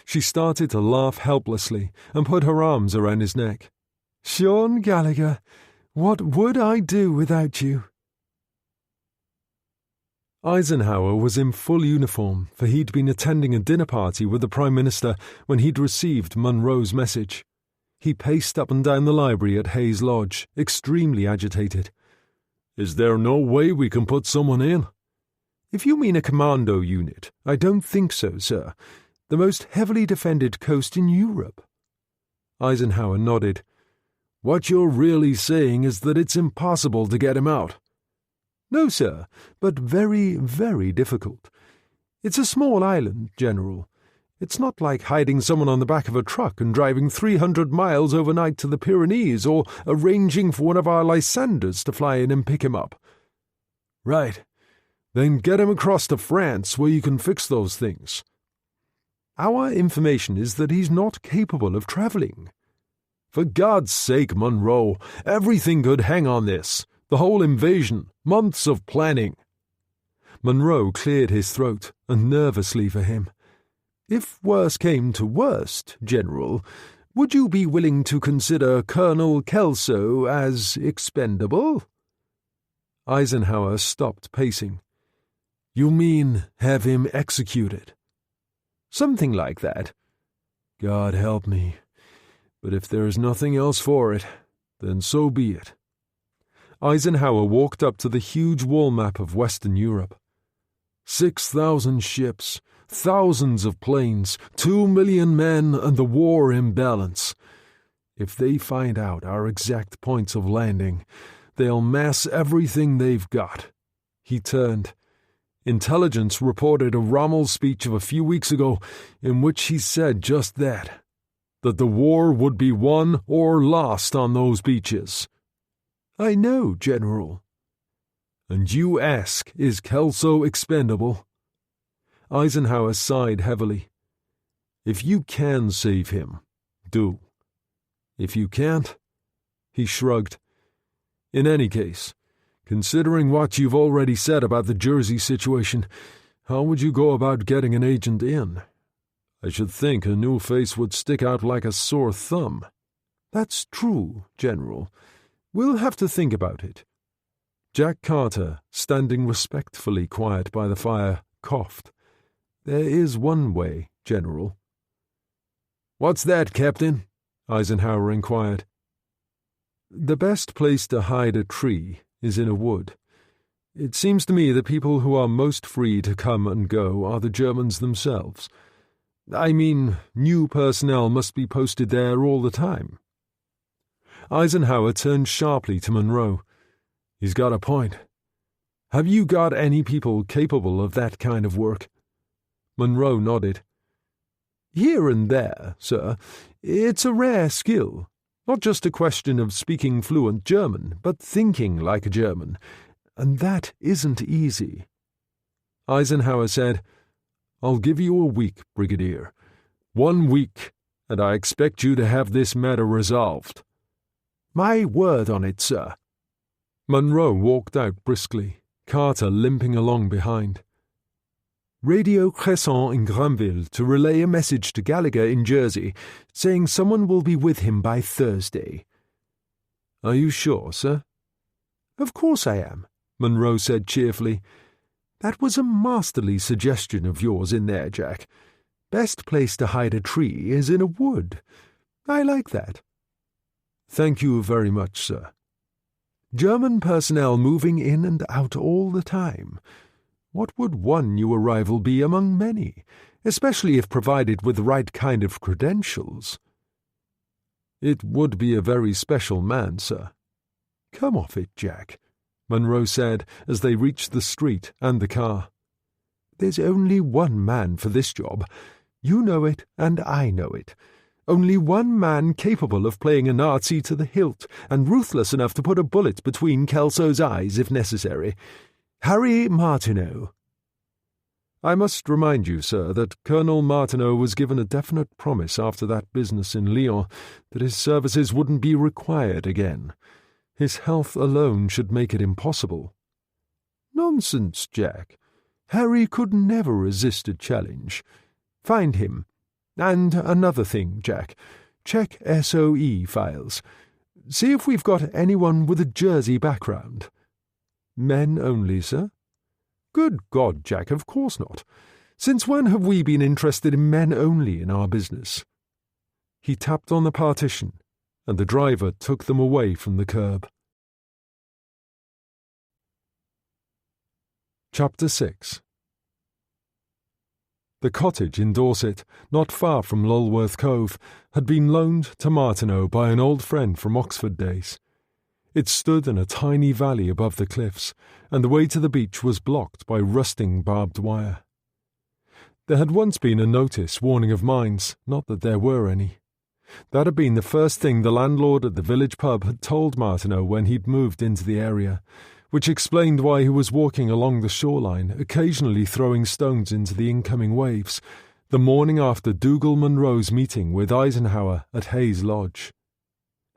She started to laugh helplessly and put her arms around his neck. "Sean Gallagher, what would I do without you?" Eisenhower was in full uniform, for he'd been attending a dinner party with the Prime Minister when he'd received Munro's message. He paced up and down the library at Hayes Lodge, extremely agitated. "Is there no way we can put someone in?" "If you mean a commando unit, I don't think so, sir. The most heavily defended coast in Europe." Eisenhower nodded. "What you're really saying is that it's impossible to get him out." "No, sir, but very, very difficult. It's a small island, General. It's not like hiding someone on the back of a truck and driving 300 miles overnight to the Pyrenees or arranging for one of our Lysanders to fly in and pick him up." "Right. Then get him across to France where you can fix those things." "Our information is that he's not capable of travelling." "For God's sake, Munro, everything could hang on this. The whole invasion, months of planning." Munro cleared his throat, and nervously for him. "If worse came to worst, General, would you be willing to consider Colonel Kelso as expendable?" Eisenhower stopped pacing. "You mean have him executed?" "Something like that." "God help me. But if there is nothing else for it, then so be it." Eisenhower walked up to the huge wall map of Western Europe. 6,000 ships, thousands of planes, 2 million men, and the war imbalance. If they find out our exact points of landing, they'll mass everything they've got." He turned. "Intelligence reported a Rommel speech of a few weeks ago in which he said just that the war would be won or lost on those beaches." "I know, General." "And you ask, is Kelso expendable?" Eisenhower sighed heavily. "If you can save him, do. If you can't," he shrugged. "In any case, considering what you've already said about the Jersey situation, how would you go about getting an agent in? I should think a new face would stick out like a sore thumb." "That's true, General. We'll have to think about it." Jack Carter, standing respectfully quiet by the fire, coughed. "There is one way, General." "What's that, Captain?" Eisenhower inquired. "The best place to hide a tree is in a wood. It seems to me the people who are most free to come and go are the Germans themselves. I mean, new personnel must be posted there all the time." Eisenhower turned sharply to Monroe. "He's got a point. Have you got any people capable of that kind of work?" Monroe nodded. "Here and there, sir. It's a rare skill. Not just a question of speaking fluent German, but thinking like a German. And that isn't easy." Eisenhower said, "I'll give you a week, Brigadier. 1 week, and I expect you to have this matter resolved." "My word on it, sir." Monroe walked out briskly, Carter limping along behind. "Radio Crescent in Granville to relay a message to Gallagher in Jersey, saying someone will be with him by Thursday." "Are you sure, sir?" "Of course I am," Monroe said cheerfully. "That was a masterly suggestion of yours in there, Jack. Best place to hide a tree is in a wood. I like that." "Thank you very much, sir." German personnel moving in and out all the time. What would one new arrival be among many, especially if provided with the right kind of credentials? "It would be a very special man, sir." "Come off it, Jack," Monroe said as they reached the street and the car. "There's only one man for this job. You know it, and I know it. Only one man capable of playing a Nazi to the hilt and ruthless enough to put a bullet between Kelso's eyes if necessary. Harry Martineau." "I must remind you, sir, that Colonel Martineau was given a definite promise after that business in Lyon that his services wouldn't be required again. His health alone should make it impossible." "Nonsense, Jack. Harry could never resist a challenge. Find him. And another thing, Jack. Check SOE files. See if we've got anyone with a Jersey background." "Men only, sir?" "Good God, Jack, of course not. Since when have we been interested in men only in our business?" He tapped on the partition, and the driver took them away from the curb. Chapter 6. The cottage in Dorset, not far from Lulworth Cove, had been loaned to Martineau by an old friend from Oxford days. It stood in a tiny valley above the cliffs, and the way to the beach was blocked by rusting barbed wire. There had once been a notice warning of mines, not that there were any. That had been the first thing the landlord at the village pub had told Martineau when he'd moved into the area, which explained why he was walking along the shoreline, occasionally throwing stones into the incoming waves, the morning after Dougal Munro's meeting with Eisenhower at Hayes Lodge.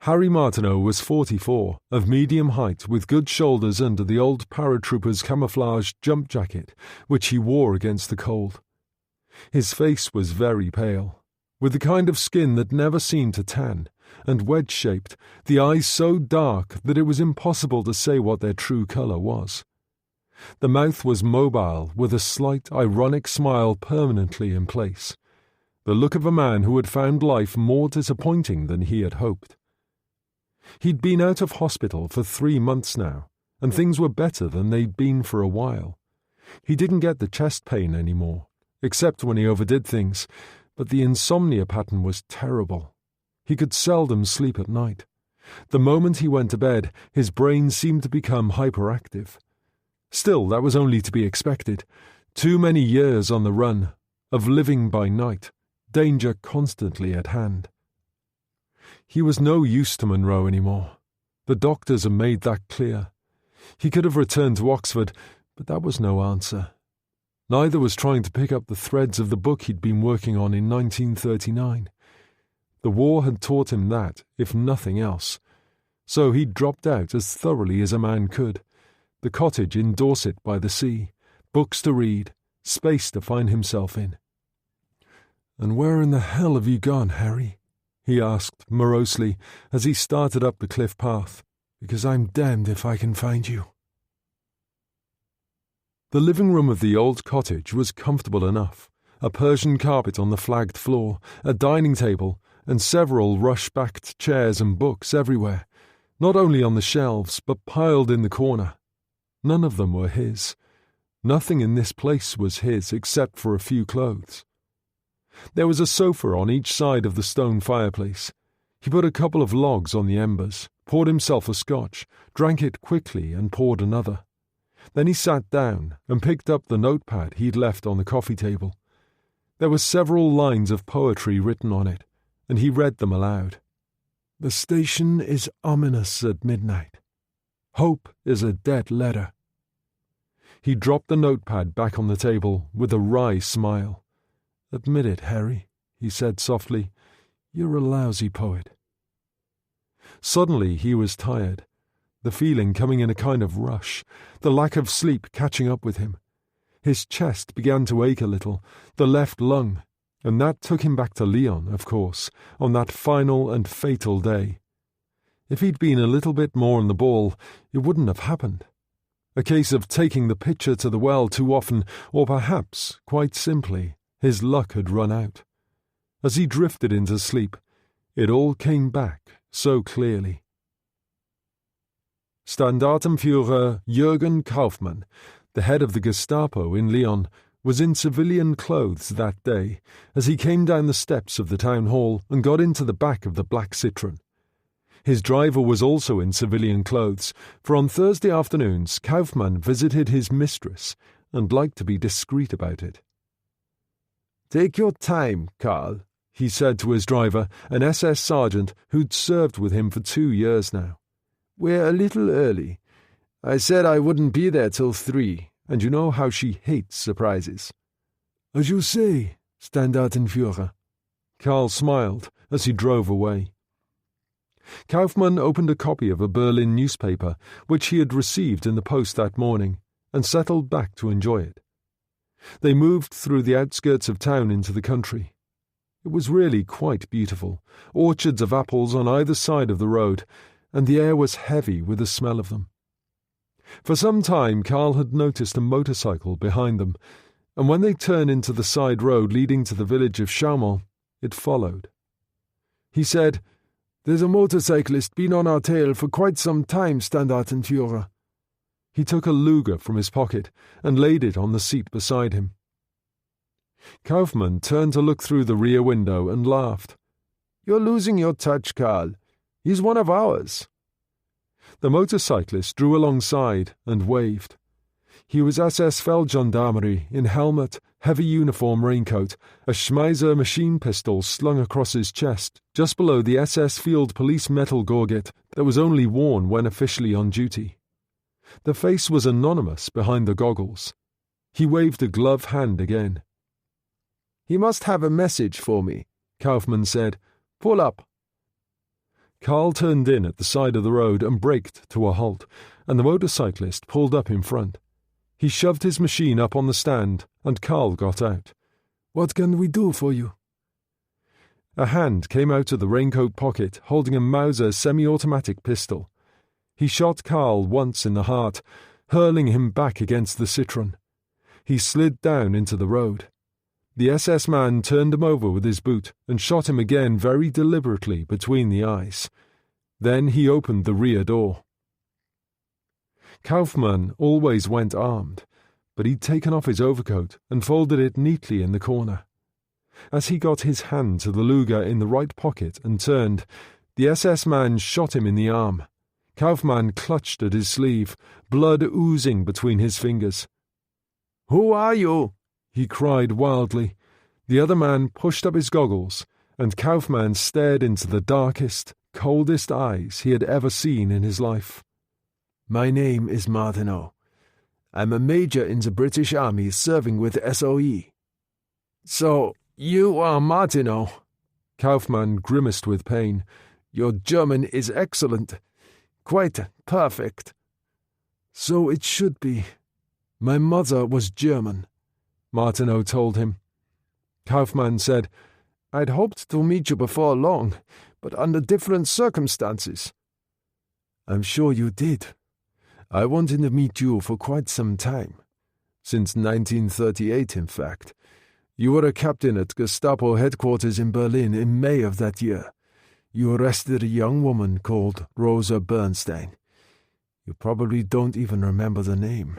Harry Martineau was 44, of medium height, with good shoulders under the old paratrooper's camouflage jump jacket, which he wore against the cold. His face was very pale, with the kind of skin that never seemed to tan, and wedge-shaped, the eyes so dark that it was impossible to say what their true colour was. The mouth was mobile, with a slight, ironic smile permanently in place, the look of a man who had found life more disappointing than he had hoped. He'd been out of hospital for 3 months now, and things were better than they'd been for a while. He didn't get the chest pain anymore, except when he overdid things, but the insomnia pattern was terrible. He could seldom sleep at night. The moment he went to bed, his brain seemed to become hyperactive. Still, that was only to be expected. Too many years on the run, of living by night, danger constantly at hand. He was no use to Monroe anymore. The doctors had made that clear. He could have returned to Oxford, but that was no answer. Neither was trying to pick up the threads of the book he'd been working on in 1939. The war had taught him that, if nothing else. So he'd dropped out as thoroughly as a man could. The cottage in Dorset by the sea, books to read, space to find himself in. "And where in the hell have you gone, Harry?" he asked morosely as he started up the cliff path. "Because I'm damned if I can find you." The living room of the old cottage was comfortable enough. A Persian carpet on the flagged floor, a dining table, and several rush-backed chairs and books everywhere, not only on the shelves, but piled in the corner. None of them were his. Nothing in this place was his except for a few clothes. There was a sofa on each side of the stone fireplace. He put a couple of logs on the embers, poured himself a scotch, drank it quickly and poured another. Then he sat down and picked up the notepad he'd left on the coffee table. There were several lines of poetry written on it, and he read them aloud. "The station is ominous at midnight. Hope is a dead letter." He dropped the notepad back on the table with a wry smile. "Admit it, Harry," he said softly. "You're a lousy poet." Suddenly he was tired, the feeling coming in a kind of rush, the lack of sleep catching up with him. His chest began to ache a little, the left lung, and that took him back to Leon, of course, on that final and fatal day. If he'd been a little bit more on the ball, it wouldn't have happened. A case of taking the pitcher to the well too often, or perhaps, quite simply, his luck had run out. As he drifted into sleep, it all came back so clearly. Standartenführer Jürgen Kaufmann, the head of the Gestapo in Lyon, was in civilian clothes that day as he came down the steps of the town hall and got into the back of the black Citroën. His driver was also in civilian clothes, for on Thursday afternoons Kaufmann visited his mistress and liked to be discreet about it. "Take your time, Karl," he said to his driver, an SS sergeant who'd served with him for 2 years now. "We're a little early. I said I wouldn't be there till 3, and you know how she hates surprises." "As you say, Standartenführer." Karl smiled as he drove away. Kaufmann opened a copy of a Berlin newspaper, which he had received in the post that morning, and settled back to enjoy it. They moved through the outskirts of town into the country. It was really quite beautiful, orchards of apples on either side of the road, and the air was heavy with the smell of them. For some time Karl had noticed a motorcycle behind them, and when they turned into the side road leading to the village of Chaumont, it followed. He said, "There's a motorcyclist been on our tail for quite some time, Standartenführer." He took a Luger from his pocket and laid it on the seat beside him. Kaufmann turned to look through the rear window and laughed. "You're losing your touch, Karl. He's one of ours." The motorcyclist drew alongside and waved. He was SS Feldgendarmerie in helmet, heavy uniform raincoat, a Schmeiser machine pistol slung across his chest, just below the SS Field Police metal gorget that was only worn when officially on duty. The face was anonymous behind the goggles. He waved a gloved hand again. "He must have a message for me," Kaufmann said. "Pull up." Karl turned in at the side of the road and braked to a halt, and the motorcyclist pulled up in front. He shoved his machine up on the stand, and Karl got out. "What can we do for you?" A hand came out of the raincoat pocket holding a Mauser semi-automatic pistol. He shot Karl once in the heart, hurling him back against the Citroën. He slid down into the road. The SS man turned him over with his boot and shot him again very deliberately between the eyes. Then he opened the rear door. Kaufmann always went armed, but he'd taken off his overcoat and folded it neatly in the corner. As he got his hand to the Luger in the right pocket and turned, the SS man shot him in the arm. Kaufmann clutched at his sleeve, blood oozing between his fingers. "Who are you?" he cried wildly. The other man pushed up his goggles, and Kaufmann stared into the darkest, coldest eyes he had ever seen in his life. "My name is Martineau. I'm a major in the British Army serving with SOE." "So, you are Martineau?" Kaufmann grimaced with pain. "Your German is excellent. Quite perfect." "So it should be. My mother was German," Martineau told him. Kaufmann said, "I'd hoped to meet you before long, but under different circumstances." "I'm sure you did. I wanted to meet you for quite some time. Since 1938, in fact. You were a captain at Gestapo headquarters in Berlin in May of that year. You arrested a young woman called Rosa Bernstein. You probably don't even remember the name.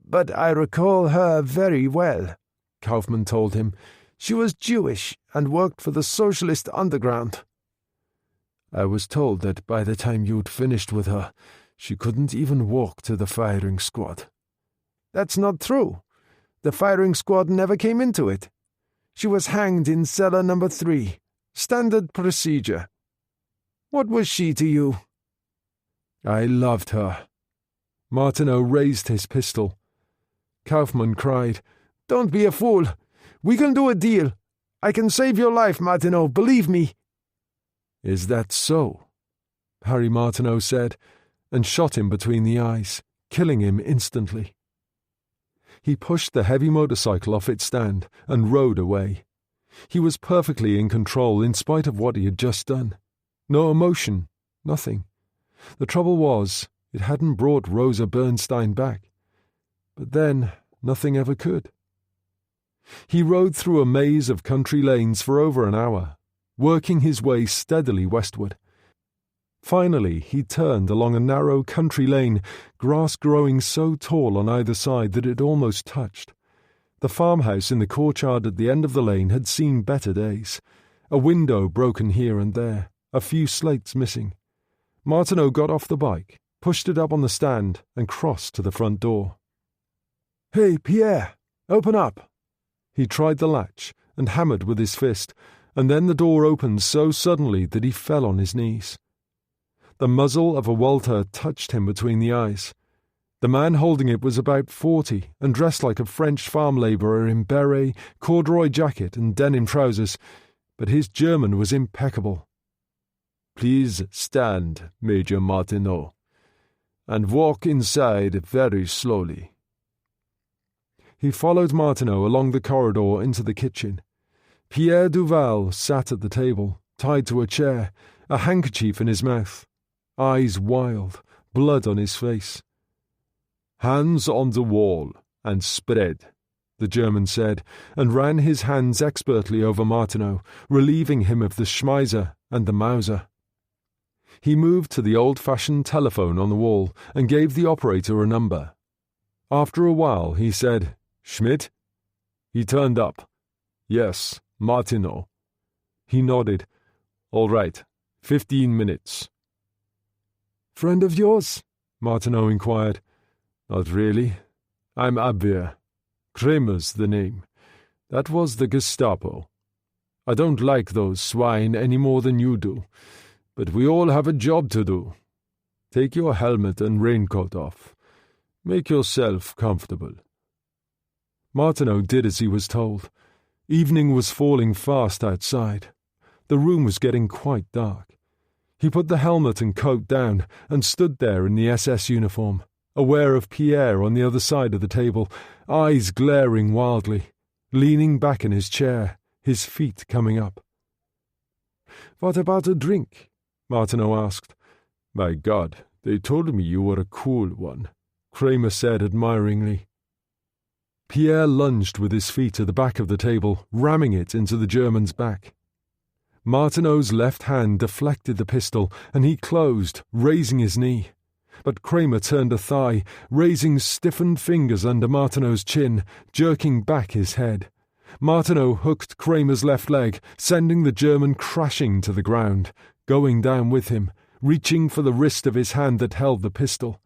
But I recall her very well, Kaufman told him. She was Jewish and worked for the Socialist Underground. I was told that by the time you'd finished with her, she couldn't even walk to the firing squad. That's not true. The firing squad never came into it. She was hanged in cellar number 3. Standard procedure. What was she to you? I loved her. Martineau raised his pistol. Kaufman cried, "Don't be a fool. We can do a deal. I can save your life, Martineau, believe me." "Is that so?" Harry Martineau said, and shot him between the eyes, killing him instantly. He pushed the heavy motorcycle off its stand and rode away. He was perfectly in control in spite of what he had just done. No emotion, nothing. The trouble was, it hadn't brought Rosa Bernstein back. But then, nothing ever could. He rode through a maze of country lanes for over an hour, working his way steadily westward. Finally, he turned along a narrow country lane, grass growing so tall on either side that it almost touched. The farmhouse in the courtyard at the end of the lane had seen better days. A window broken here and there, a few slates missing. Martineau got off the bike, pushed it up on the stand, and crossed to the front door. "Hey, Pierre, open up." He tried the latch and hammered with his fist, and then the door opened so suddenly that he fell on his knees. The muzzle of a Walter touched him between the eyes. The man holding it was about 40 and dressed like a French farm labourer in beret, corduroy jacket and denim trousers, but his German was impeccable. "Please stand, Major Martineau, and walk inside very slowly." He followed Martineau along the corridor into the kitchen. Pierre Duval sat at the table, tied to a chair, a handkerchief in his mouth, eyes wild, blood on his face. "Hands on the wall and spread," the German said, and ran his hands expertly over Martineau, relieving him of the Schmeiser and the Mauser. He moved to the old-fashioned telephone on the wall and gave the operator a number. After a while he said, "Schmidt?" He turned up. "Yes, Martineau." He nodded. "All right, 15 minutes. "Friend of yours?" Martineau inquired. "Not really. I'm Abwehr. Kramer's the name. That was the Gestapo. I don't like those swine any more than you do, but we all have a job to do. Take your helmet and raincoat off. Make yourself comfortable." Martineau did as he was told. Evening was falling fast outside. The room was getting quite dark. He put the helmet and coat down and stood there in the SS uniform, aware of Pierre on the other side of the table, eyes glaring wildly, leaning back in his chair, his feet coming up. "What about a drink?" Martineau asked. "My God, they told me you were a cool one," Kramer said admiringly. Pierre lunged with his feet at the back of the table, ramming it into the German's back. Martineau's left hand deflected the pistol, and he closed, raising his knee. But Kramer turned a thigh, raising stiffened fingers under Martineau's chin, jerking back his head. Martineau hooked Kramer's left leg, sending the German crashing to the ground, going down with him, reaching for the wrist of his hand that held the pistol.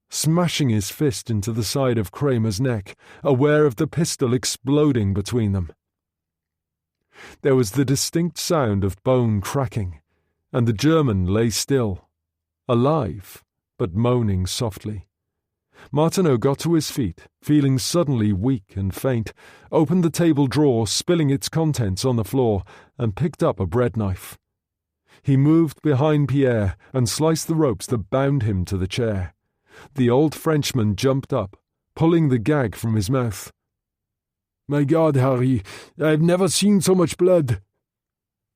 Smashing his fist into the side of Kramer's neck, aware of the pistol exploding between them. There was the distinct sound of bone cracking, and the German lay still, alive, but moaning softly. Martineau got to his feet, feeling suddenly weak and faint, opened the table drawer, spilling its contents on the floor, and picked up a bread knife. He moved behind Pierre and sliced the ropes that bound him to the chair. The old Frenchman jumped up, pulling the gag from his mouth. "My God, Harry, I've never seen so much blood."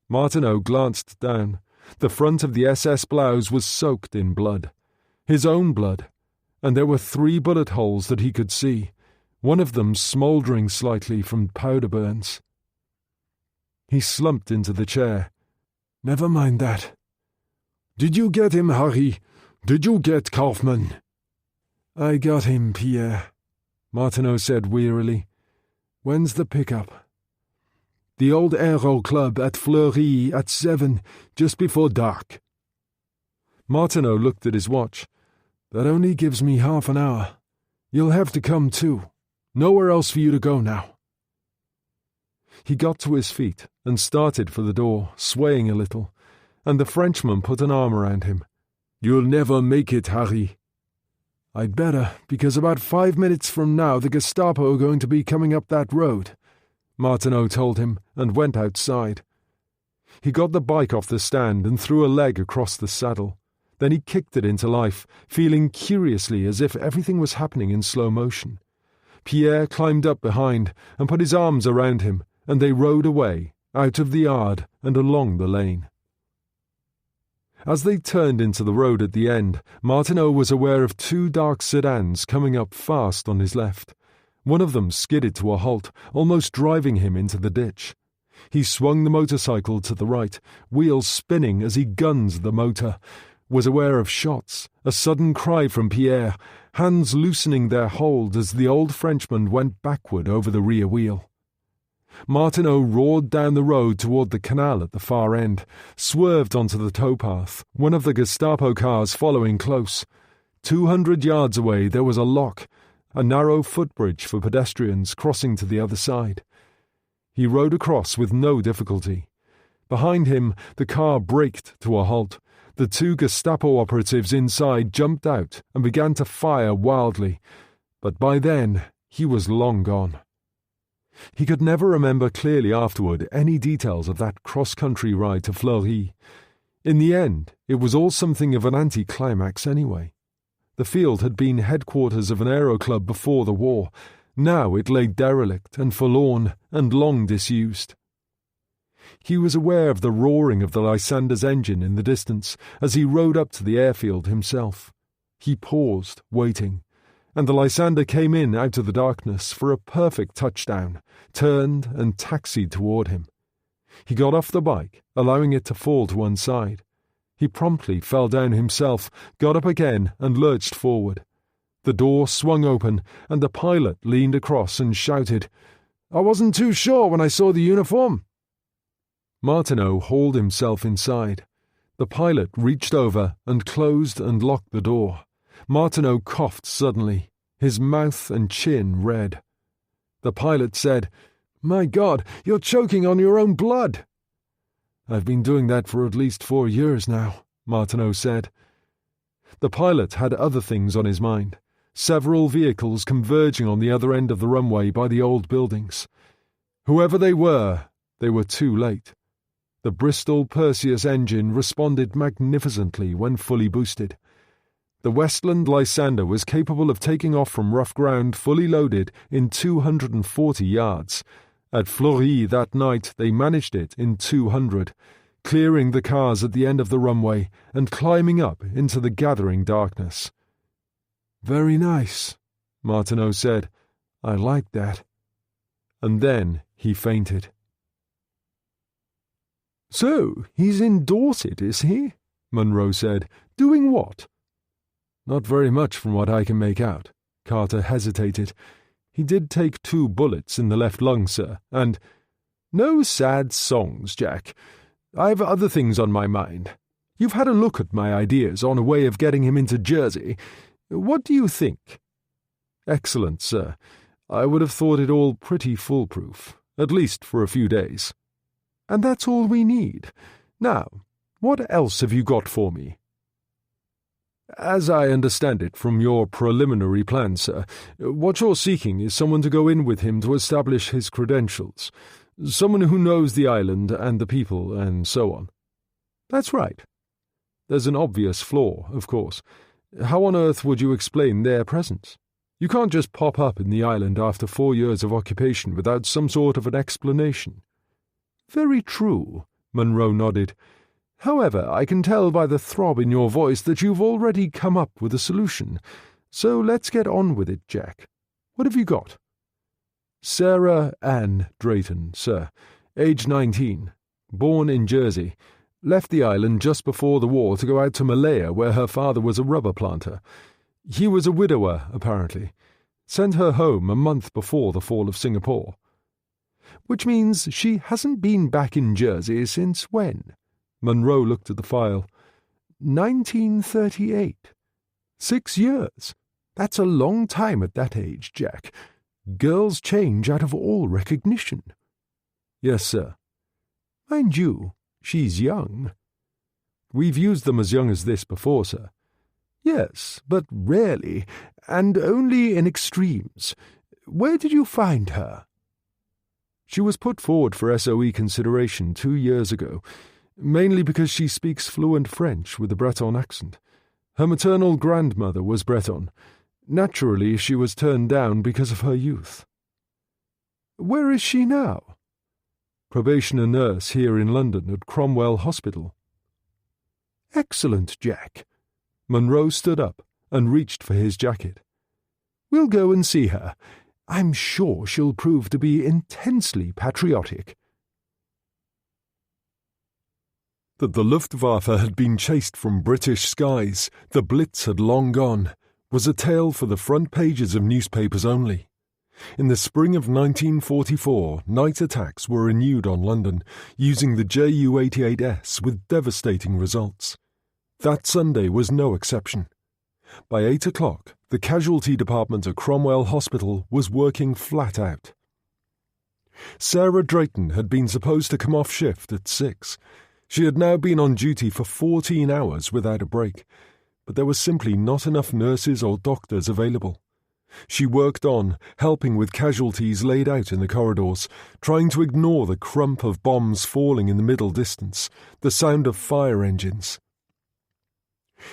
Martineau glanced down. The front of the SS blouse was soaked in blood. His own blood. And there were 3 bullet holes that he could see, one of them smouldering slightly from powder burns. He slumped into the chair. Never mind that. Did you get him, Harry? Did you get Kaufman? I got him, Pierre, Martineau said wearily. When's the pickup? The old Aero Club at Fleury at 7, just before dark. Martineau looked at his watch. That only gives me half an hour. You'll have to come too. Nowhere else for you to go now. He got to his feet and started for the door, swaying a little, and the Frenchman put an arm around him. You'll never make it, Harry. I'd better, because about 5 minutes from now the Gestapo are going to be coming up that road, Martineau told him, and went outside. He got the bike off the stand and threw a leg across the saddle. Then he kicked it into life, feeling curiously as if everything was happening in slow motion. Pierre climbed up behind and put his arms around him, and they rode away, out of the yard and along the lane. As they turned into the road at the end, Martineau was aware of 2 dark sedans coming up fast on his left. One of them skidded to a halt, almost driving him into the ditch. He swung the motorcycle to the right, wheels spinning as he gunned the motor, was aware of shots, a sudden cry from Pierre, hands loosening their hold as the old Frenchman went backward over the rear wheel. Martineau roared down the road toward the canal at the far end, swerved onto the towpath, one of the Gestapo cars following close. 200 yards away there was a lock, a narrow footbridge for pedestrians crossing to the other side. He rode across with no difficulty. Behind him, the car braked to a halt. The 2 Gestapo operatives inside jumped out and began to fire wildly, but by then he was long gone. He could never remember clearly afterward any details of that cross-country ride to Fleury. In the end, it was all something of an anticlimax anyway. The field had been headquarters of an aero club before the war. Now it lay derelict and forlorn and long disused. He was aware of the roaring of the Lysander's engine in the distance as he rode up to the airfield himself. He paused, waiting, and the Lysander came in out of the darkness for a perfect touchdown, turned and taxied toward him. He got off the bike, allowing it to fall to one side. He promptly fell down himself, got up again and lurched forward. The door swung open, and the pilot leaned across and shouted, "I wasn't too sure when I saw the uniform." Martineau hauled himself inside. The pilot reached over and closed and locked the door. Martineau coughed suddenly, his mouth and chin red. The pilot said, "My God, you're choking on your own blood." "I've been doing that for at least 4 years now," Martineau said. The pilot had other things on his mind. Several vehicles converging on the other end of the runway by the old buildings. Whoever they were too late. The Bristol Perseus engine responded magnificently when fully boosted. The Westland Lysander was capable of taking off from rough ground fully loaded in 240 yards. At Fleury that night they managed it in 200, clearing the cars at the end of the runway and climbing up into the gathering darkness. "Very nice," Martineau said. "I like that." And then he fainted. "So, he's in Dorset, is he?" Munro said. "Doing what?" "Not very much from what I can make out." Carter hesitated. "He did take 2 bullets in the left lung, sir, and—" "No sad songs, Jack. I've other things on my mind. You've had a look at my ideas on a way of getting him into Jersey. What do you think?" "Excellent, sir. I would have thought it all pretty foolproof, at least for a few days." "And that's all we need. Now, what else have you got for me?" "As I understand it from your preliminary plan, sir, what you're seeking is someone to go in with him to establish his credentials. Someone who knows the island and the people and so on." "That's right." "There's an obvious flaw, of course. How on earth would you explain their presence? You can't just pop up in the island after 4 years of occupation without some sort of an explanation." "Very true," Munro nodded. "However, I can tell by the throb in your voice that you've already come up with a solution. So let's get on with it, Jack. What have you got? Sarah Ann Drayton, sir, age 19, born in Jersey, left the island just before the war to go out to Malaya where her father was a rubber planter. He was a widower, apparently. Sent her home a month before the fall of Singapore. Which means she hasn't been back in Jersey since when? Munro looked at the file. 1938. 6 years. That's a long time at that age, Jack. Girls change out of all recognition. Yes, sir. Mind you, she's young. We've used them as young as this before, sir. Yes, but rarely, and only in extremes. Where did you find her? She was put forward for SOE consideration 2 years ago, mainly because she speaks fluent French with a Breton accent. Her maternal grandmother was Breton. Naturally, she was turned down because of her youth. Where is she now? Probationer nurse here in London at Cromwell Hospital. Excellent, Jack. Munro stood up and reached for his jacket. We'll go and see her. I'm sure she'll prove to be intensely patriotic. That the Luftwaffe had been chased from British skies, the Blitz had long gone, was a tale for the front pages of newspapers only. In the spring of 1944, night attacks were renewed on London, using the Ju-88S with devastating results. That Sunday was no exception. By 8 o'clock, the casualty department at Cromwell Hospital was working flat out. Sarah Drayton had been supposed to come off shift at 6. She had now been on duty for 14 hours without a break, but there was simply not enough nurses or doctors available. She worked on, helping with casualties laid out in the corridors, trying to ignore the crump of bombs falling in the middle distance, the sound of fire engines.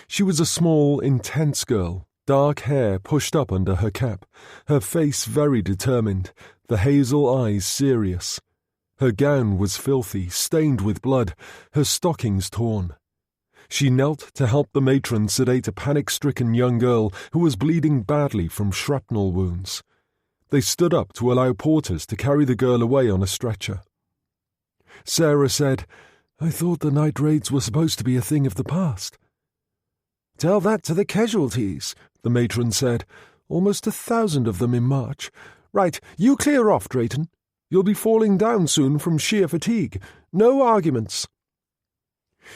She was a small, intense girl, dark hair pushed up under her cap, her face very determined, the hazel eyes serious. Her gown was filthy, stained with blood, her stockings torn. She knelt to help the matron sedate a panic-stricken young girl who was bleeding badly from shrapnel wounds. They stood up to allow porters to carry the girl away on a stretcher. Sarah said, "I thought the night raids were supposed to be a thing of the past." "Tell that to the casualties," the matron said. "Almost 1,000 of them in March. Right, you clear off, Drayton. You'll be falling down soon from sheer fatigue. No arguments."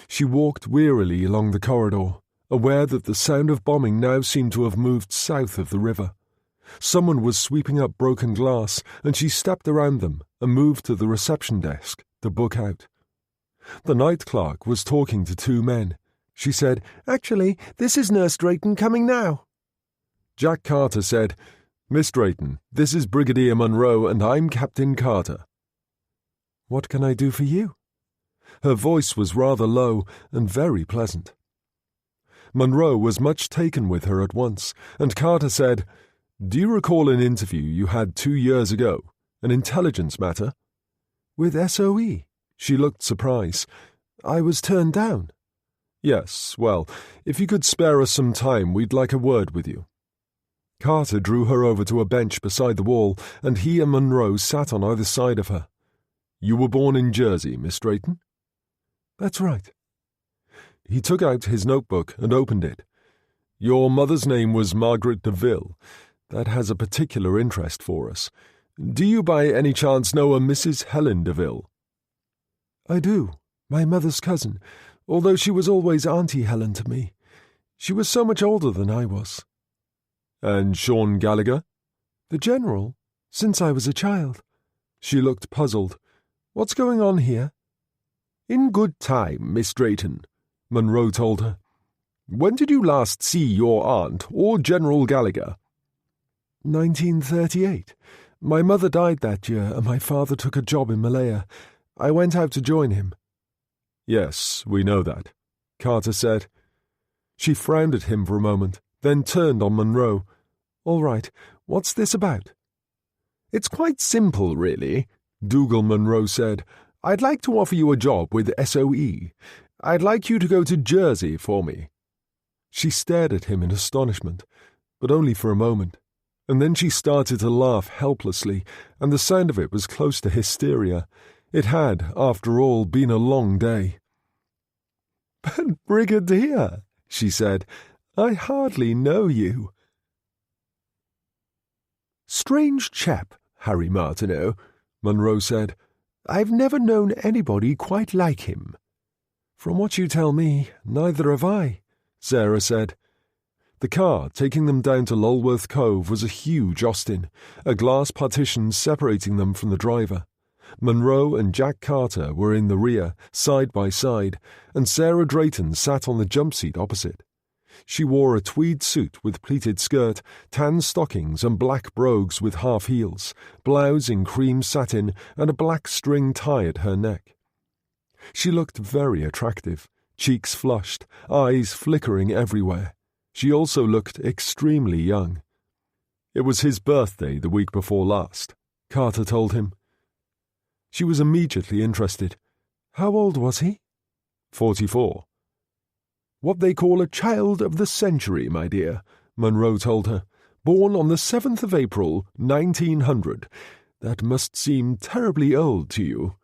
She walked wearily along the corridor, aware that the sound of bombing now seemed to have moved south of the river. Someone was sweeping up broken glass, and she stepped around them and moved to the reception desk to book out. The night clerk was talking to 2 men. She said, "Actually, this is Nurse Drayton coming now." Jack Carter said, "Miss Drayton, this is Brigadier Munro and I'm Captain Carter." "What can I do for you?" Her voice was rather low and very pleasant. Munro was much taken with her at once, and Carter said, "Do you recall an interview you had 2 years ago? An intelligence matter?" "With SOE?" She looked surprised. "I was turned down." "Yes, well, if you could spare us some time, we'd like a word with you." Carter drew her over to a bench beside the wall, and he and Munro sat on either side of her. "You were born in Jersey, Miss Drayton?" "That's right." He took out his notebook and opened it. "Your mother's name was Margaret DeVille. That has a particular interest for us. Do you by any chance know a Mrs. Helen DeVille?" "I do. My mother's cousin, although she was always Auntie Helen to me. She was so much older than I was." "And Sean Gallagher?" "The General, since I was a child." She looked puzzled. "What's going on here?" "In good time, Miss Drayton," Munro told her. "When did you last see your aunt or General Gallagher?" 1938. My mother died that year and my father took a job in Malaya. I went out to join him. "Yes, we know that," Carter said. She frowned at him for a moment, then turned on Munro. "All right, what's this about?" "It's quite simple, really," Dougal Munro said. "I'd like to offer you a job with SOE. I'd like you to go to Jersey for me." She stared at him in astonishment, but only for a moment. And then she started to laugh helplessly, and the sound of it was close to hysteria. It had, after all, been a long day. "But, Brigadier," she said, "I hardly know you." "Strange chap, Harry Martineau," Munro said. "I've never known anybody quite like him." "From what you tell me, neither have I," Sarah said. The car taking them down to Lulworth Cove was a huge Austin, a glass partition separating them from the driver. Munro and Jack Carter were in the rear, side by side, and Sarah Drayton sat on the jump seat opposite. She wore a tweed suit with pleated skirt, tan stockings and black brogues with half heels, blouse in cream satin and a black string tie at her neck. She looked very attractive, cheeks flushed, eyes flickering everywhere. She also looked extremely young. It was his birthday the week before last, Carter told him. She was immediately interested. How old was he? 44. What they call a child of the century, my dear, Munro told her. Born on the 7th of April, 1900. That must seem terribly old to you.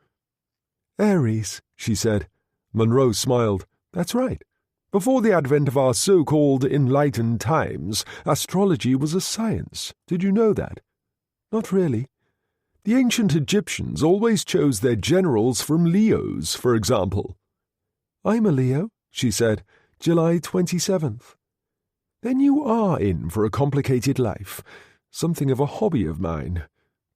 Aries, she said. Munro smiled. That's right. Before the advent of our so-called enlightened times, astrology was a science. Did you know that? Not really. The ancient Egyptians always chose their generals from Leos, for example. I'm a Leo, she said. July 27th. Then you are in for a complicated life. Something of a hobby of mine.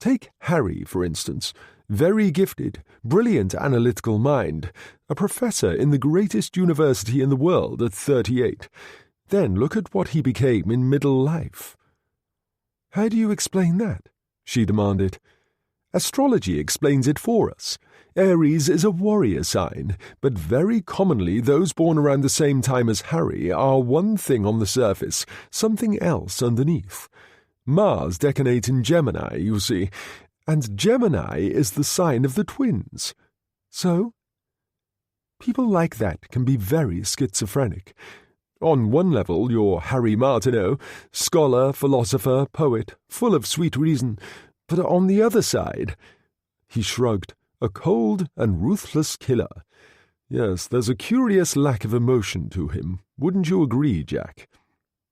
Take Harry, for instance. Very gifted, brilliant analytical mind, a professor in the greatest university in the world at 38. Then look at what he became in middle life. How do you explain that? She demanded. Astrology explains it for us. Aries is a warrior sign, but very commonly those born around the same time as Harry are one thing on the surface, something else underneath. Mars decanates in Gemini, you see, and Gemini is the sign of the twins. So? People like that can be very schizophrenic. On one level, you're Harry Martineau, scholar, philosopher, poet, full of sweet reason, but on the other side, he shrugged, a cold and ruthless killer. Yes, there's a curious lack of emotion to him. Wouldn't you agree, Jack?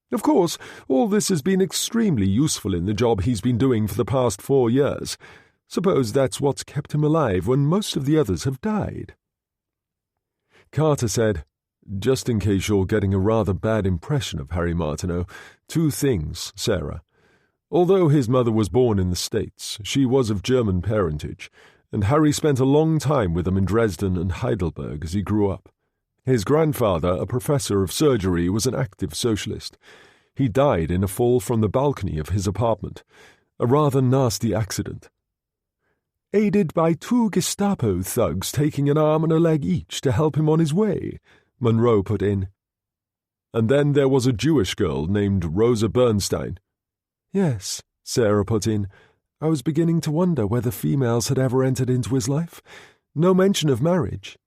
Of course, all this has been extremely useful in the job he's been doing for the past 4 years. Suppose that's what's kept him alive when most of the others have died. Carter said, just in case you're getting a rather bad impression of Harry Martineau, 2 things, Sarah. Although his mother was born in the States, she was of German parentage, and Harry spent a long time with them in Dresden and Heidelberg as he grew up. His grandfather, a professor of surgery, was an active socialist. He died in a fall from the balcony of his apartment, a rather nasty accident. Aided by 2 Gestapo thugs taking an arm and a leg each to help him on his way, Munro put in. And then there was a Jewish girl named Rosa Bernstein. Yes, Sarah put in. I was beginning to wonder whether females had ever entered into his life. No mention of marriage.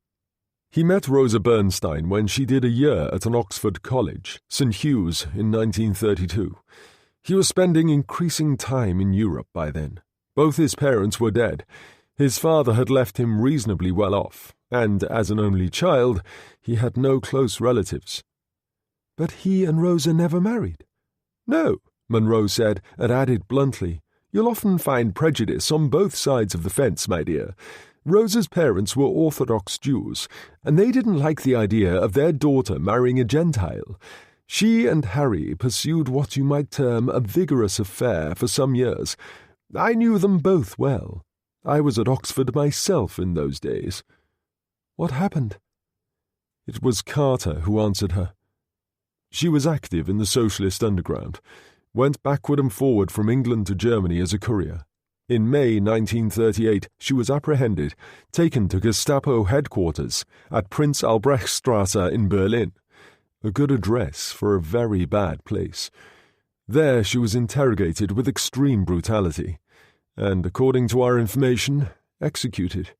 He met Rosa Bernstein when she did a year at an Oxford college, St. Hugh's, in 1932. He was spending increasing time in Europe by then. Both his parents were dead. His father had left him reasonably well off, and as an only child, he had no close relatives. But he and Rosa never married? No, Munro said, and added bluntly, you'll often find prejudice on both sides of the fence, my dear. Rosa's parents were Orthodox Jews, and they didn't like the idea of their daughter marrying a Gentile. She and Harry pursued what you might term a vigorous affair for some years. I knew them both well. I was at Oxford myself in those days. What happened? It was Carter who answered her. She was active in the socialist underground, went backward and forward from England to Germany as a courier. In May 1938, she was apprehended, taken to Gestapo headquarters at Prince Albrechtstrasse in Berlin, a good address for a very bad place. There she was interrogated with extreme brutality, and, according to our information, executed.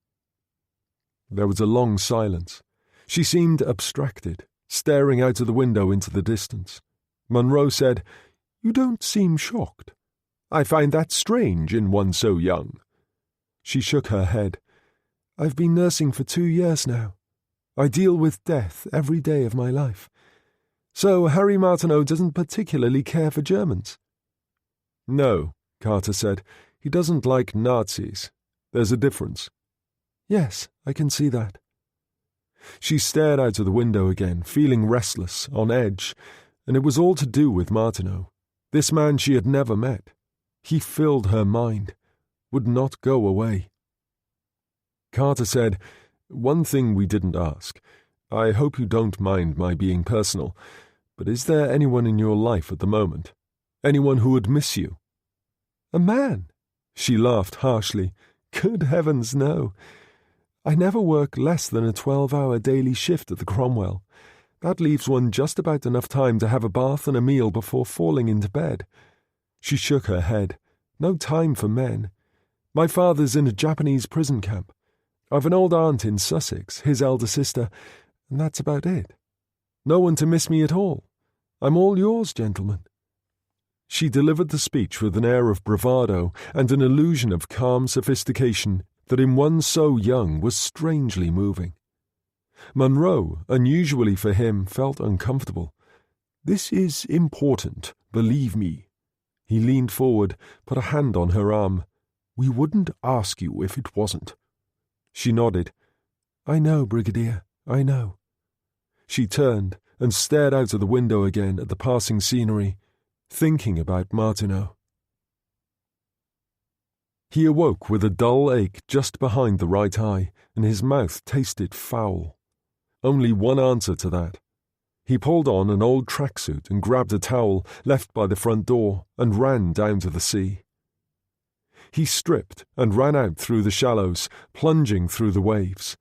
There was a long silence. She seemed abstracted, staring out of the window into the distance. Munro said, You don't seem shocked. I find that strange in one so young." She shook her head. "I've been nursing for 2 years now. I deal with death every day of my life. So Harry Martineau doesn't particularly care for Germans?" "No," Carter said. "He doesn't like Nazis. There's a difference." "Yes, I can see that." She stared out of the window again, feeling restless, on edge, and it was all to do with Martineau, this man she had never met. He filled her mind, would not go away. Carter said, "One thing we didn't ask. I hope you don't mind my being personal, but is there anyone in your life at the moment? Anyone who would miss you?" "A man?" She laughed harshly. "Good heavens, no. I never work less than a 12-hour daily shift at the Cromwell. That leaves one just about enough time to have a bath and a meal before falling into bed." She shook her head. "No time for men. My father's in a Japanese prison camp. I've an old aunt in Sussex, his elder sister, and that's about it. No one to miss me at all. I'm all yours, gentlemen." She delivered the speech with an air of bravado and an illusion of calm sophistication that in one so young was strangely moving. Munro, unusually for him, felt uncomfortable. "This is important, believe me." He leaned forward, put a hand on her arm. "We wouldn't ask you if it wasn't." She nodded. "I know, Brigadier, I know." She turned and stared out of the window again at the passing scenery, thinking about Martineau. He awoke with a dull ache just behind the right eye, and his mouth tasted foul. Only one answer to that. He pulled on an old tracksuit and grabbed a towel left by the front door and ran down to the sea. He stripped and ran out through the shallows, plunging through the waves.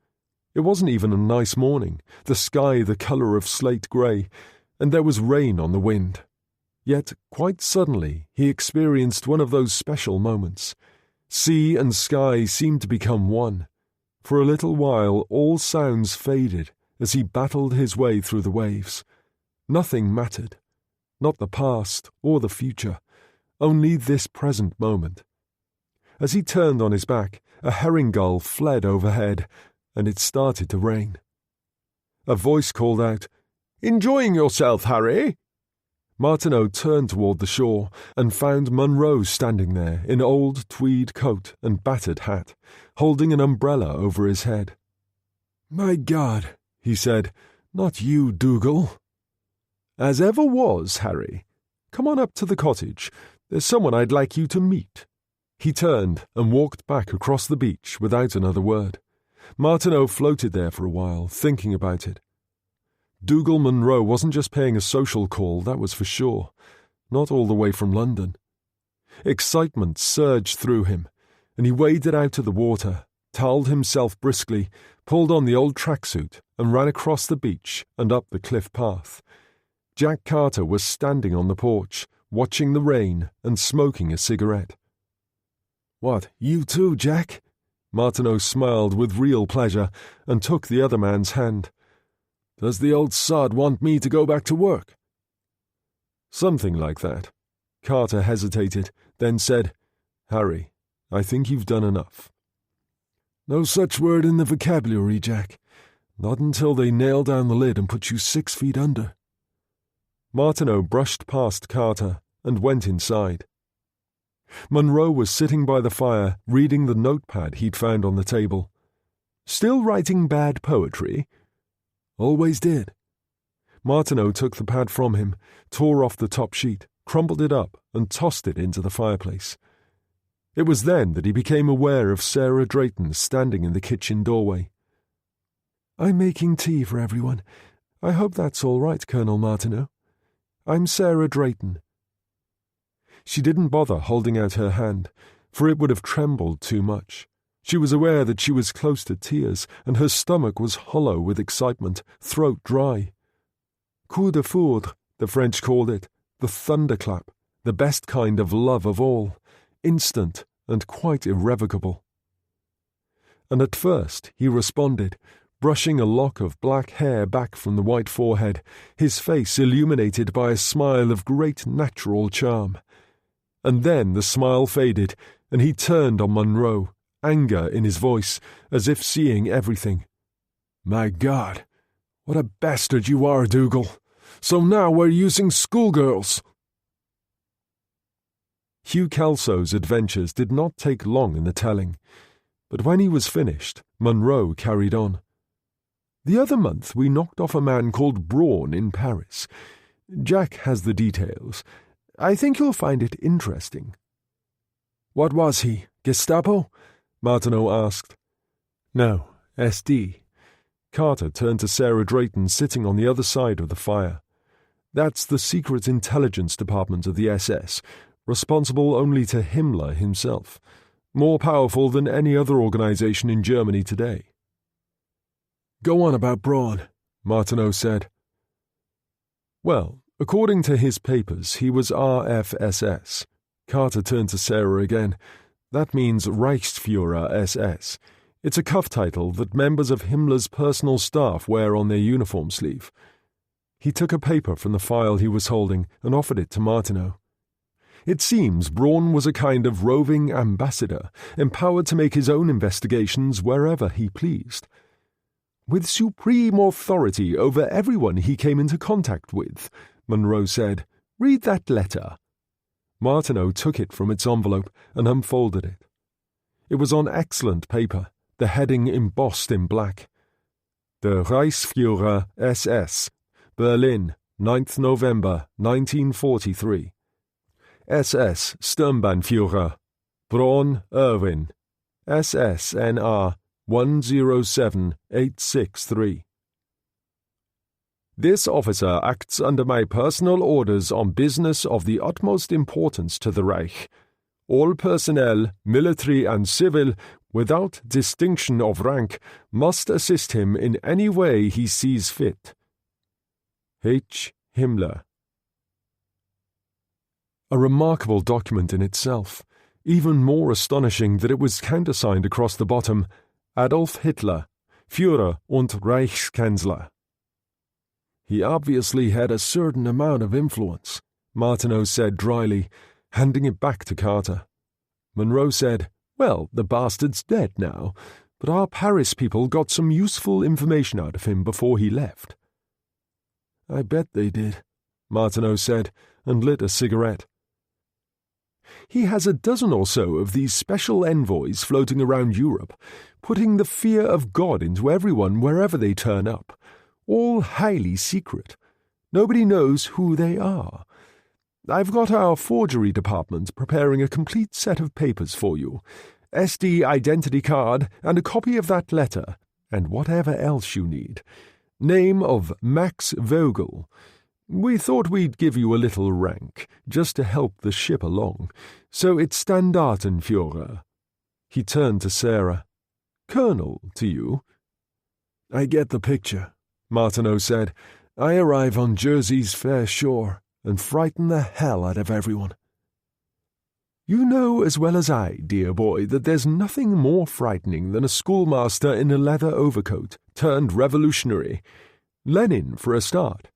It wasn't even a nice morning, the sky the colour of slate grey, and there was rain on the wind. Yet, quite suddenly, he experienced one of those special moments. Sea and sky seemed to become one. For a little while all sounds faded as he battled his way through the waves. Nothing mattered. Not the past or the future. Only this present moment. As he turned on his back, a herring gull fled overhead, and it started to rain. A voice called out, "Enjoying yourself, Harry?" Martineau turned toward the shore and found Munro standing there in old tweed coat and battered hat, holding an umbrella over his head. "My God," he said, "not you, Dougal." "As ever was, Harry. Come on up to the cottage. There's someone I'd like you to meet." He turned and walked back across the beach without another word. Martineau floated there for a while, thinking about it. Dougal Munro wasn't just paying a social call, that was for sure. Not all the way from London. Excitement surged through him, and he waded out to the water, towelled himself briskly, pulled on the old tracksuit, and ran across the beach and up the cliff path. Jack Carter was standing on the porch, watching the rain and smoking a cigarette. "What, you too, Jack?" Martineau smiled with real pleasure and took the other man's hand. "Does the old sod want me to go back to work?" "Something like that." Carter hesitated, then said, "Harry, I think you've done enough." "No such word in the vocabulary, Jack. Not until they nail down the lid and put you 6 feet under." Martineau brushed past Carter and went inside. Munro was sitting by the fire, reading the notepad he'd found on the table. "Still writing bad poetry?" "Always did." Martineau took the pad from him, tore off the top sheet, crumpled it up, and tossed it into the fireplace. It was then that he became aware of Sarah Drayton standing in the kitchen doorway. "I'm making tea for everyone. I hope that's all right, Colonel Martineau. I'm Sarah Drayton." She didn't bother holding out her hand, for it would have trembled too much. She was aware that she was close to tears, and her stomach was hollow with excitement, throat dry. Coup de foudre, the French called it, the thunderclap, the best kind of love of all, instant and quite irrevocable. And at first he responded, brushing a lock of black hair back from the white forehead, his face illuminated by a smile of great natural charm. And then the smile faded, and he turned on Monroe, anger in his voice, as if seeing everything. My God, what a bastard you are, Dougal. So now we're using schoolgirls. Hugh Kelso's adventures did not take long in the telling, but when he was finished, Monroe carried on. The other month we knocked off a man called Braun in Paris. Jack has the details. I think you'll find it interesting. What was he, Gestapo? Martineau asked. No, SD. Carter turned to Sarah Drayton sitting on the other side of the fire. That's the Secret Intelligence Department of the SS, responsible only to Himmler himself, more powerful than any other organization in Germany today. Go on about Braun, Martineau said. Well, according to his papers, he was RFSS. Carter turned to Sarah again. That means Reichsführer SS. It's a cuff title that members of Himmler's personal staff wear on their uniform sleeve. He took a paper from the file he was holding and offered it to Martineau. It seems Braun was a kind of roving ambassador, empowered to make his own investigations wherever he pleased. With supreme authority over everyone he came into contact with, Monroe said, "Read that letter." Martineau took it from its envelope and unfolded it. It was on excellent paper, the heading embossed in black. Der Reichsführer SS, Berlin, 9th November, 1943. SS Sturmbannführer, Braun Erwin, SSNR 107863. This officer acts under my personal orders on business of the utmost importance to the Reich. All personnel, military and civil, without distinction of rank, must assist him in any way he sees fit. H. Himmler. A remarkable document in itself, even more astonishing that it was countersigned across the bottom, Adolf Hitler, Führer und Reichskanzler. He obviously had a certain amount of influence, Martineau said dryly, handing it back to Carter. Monroe said, "Well, the bastard's dead now, but our Paris people got some useful information out of him before he left." I bet they did, Martineau said, and lit a cigarette. He has a dozen or so of these special envoys floating around Europe, putting the fear of God into everyone wherever they turn up, all highly secret. Nobody knows who they are. I've got our forgery department preparing a complete set of papers for you, SD identity card and a copy of that letter, and whatever else you need. Name of Max Vogel. We thought we'd give you a little rank, just to help the ship along, so it's Standartenführer. He turned to Sarah. Colonel to you? I get the picture, Martineau said. I arrive on Jersey's fair shore and frighten the hell out of everyone. You know as well as I, dear boy, that there's nothing more frightening than a schoolmaster in a leather overcoat, turned revolutionary. Lenin, for a start.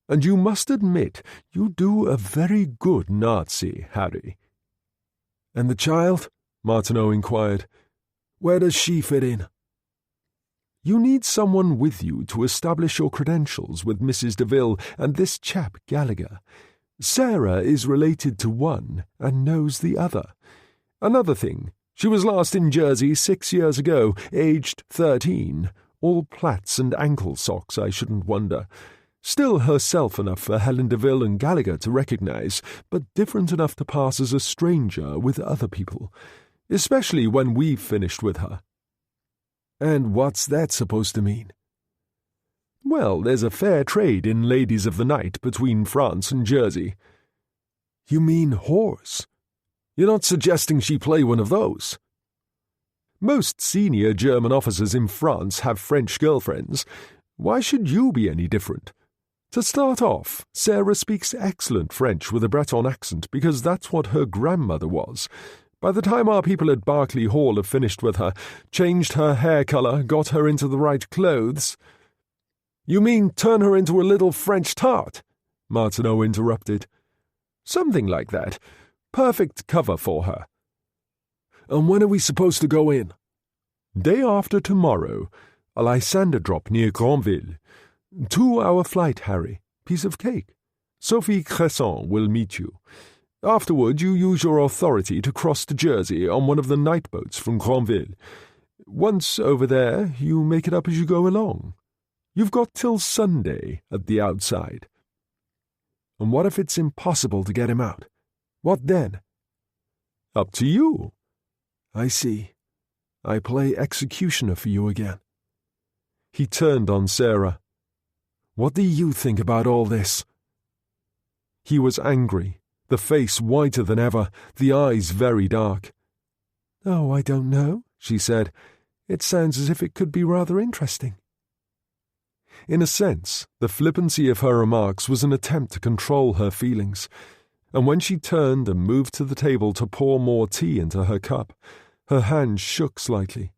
And you must admit you do a very good Nazi, Harry. And the child? Martineau inquired. Where does she fit in? You need someone with you to establish your credentials with Mrs. DeVille and this chap Gallagher. Sarah is related to one and knows the other. Another thing, she was last in Jersey 6 years ago, aged 13. All plaits and ankle socks, I shouldn't wonder. Still herself enough for Helen DeVille and Gallagher to recognize, but different enough to pass as a stranger with other people, especially when we've finished with her. And what's that supposed to mean? Well, there's a fair trade in ladies of the night between France and Jersey. You mean whores? You're not suggesting she play one of those? Most senior German officers in France have French girlfriends. Why should you be any different? To start off, Sarah speaks excellent French with a Breton accent because that's what her grandmother was. By the time our people at Berkeley Hall have finished with her, changed her hair colour, got her into the right clothes... You mean turn her into a little French tart? Martineau interrupted. Something like that. Perfect cover for her. And when are we supposed to go in? Day after tomorrow. A Lysander drop near Granville. 2-hour flight, Harry. Piece of cake. Sophie Cresson will meet you. Afterward, you use your authority to cross to Jersey on one of the night boats from Granville. Once over there, you make it up as you go along. You've got till Sunday at the outside. And what if it's impossible to get him out? What then? Up to you. I see. I play executioner for you again. He turned on Sarah. What do you think about all this? He was angry, the face whiter than ever, the eyes very dark. Oh, I don't know, she said. It sounds as if it could be rather interesting. In a sense, the flippancy of her remarks was an attempt to control her feelings, and when she turned and moved to the table to pour more tea into her cup, her hand shook slightly.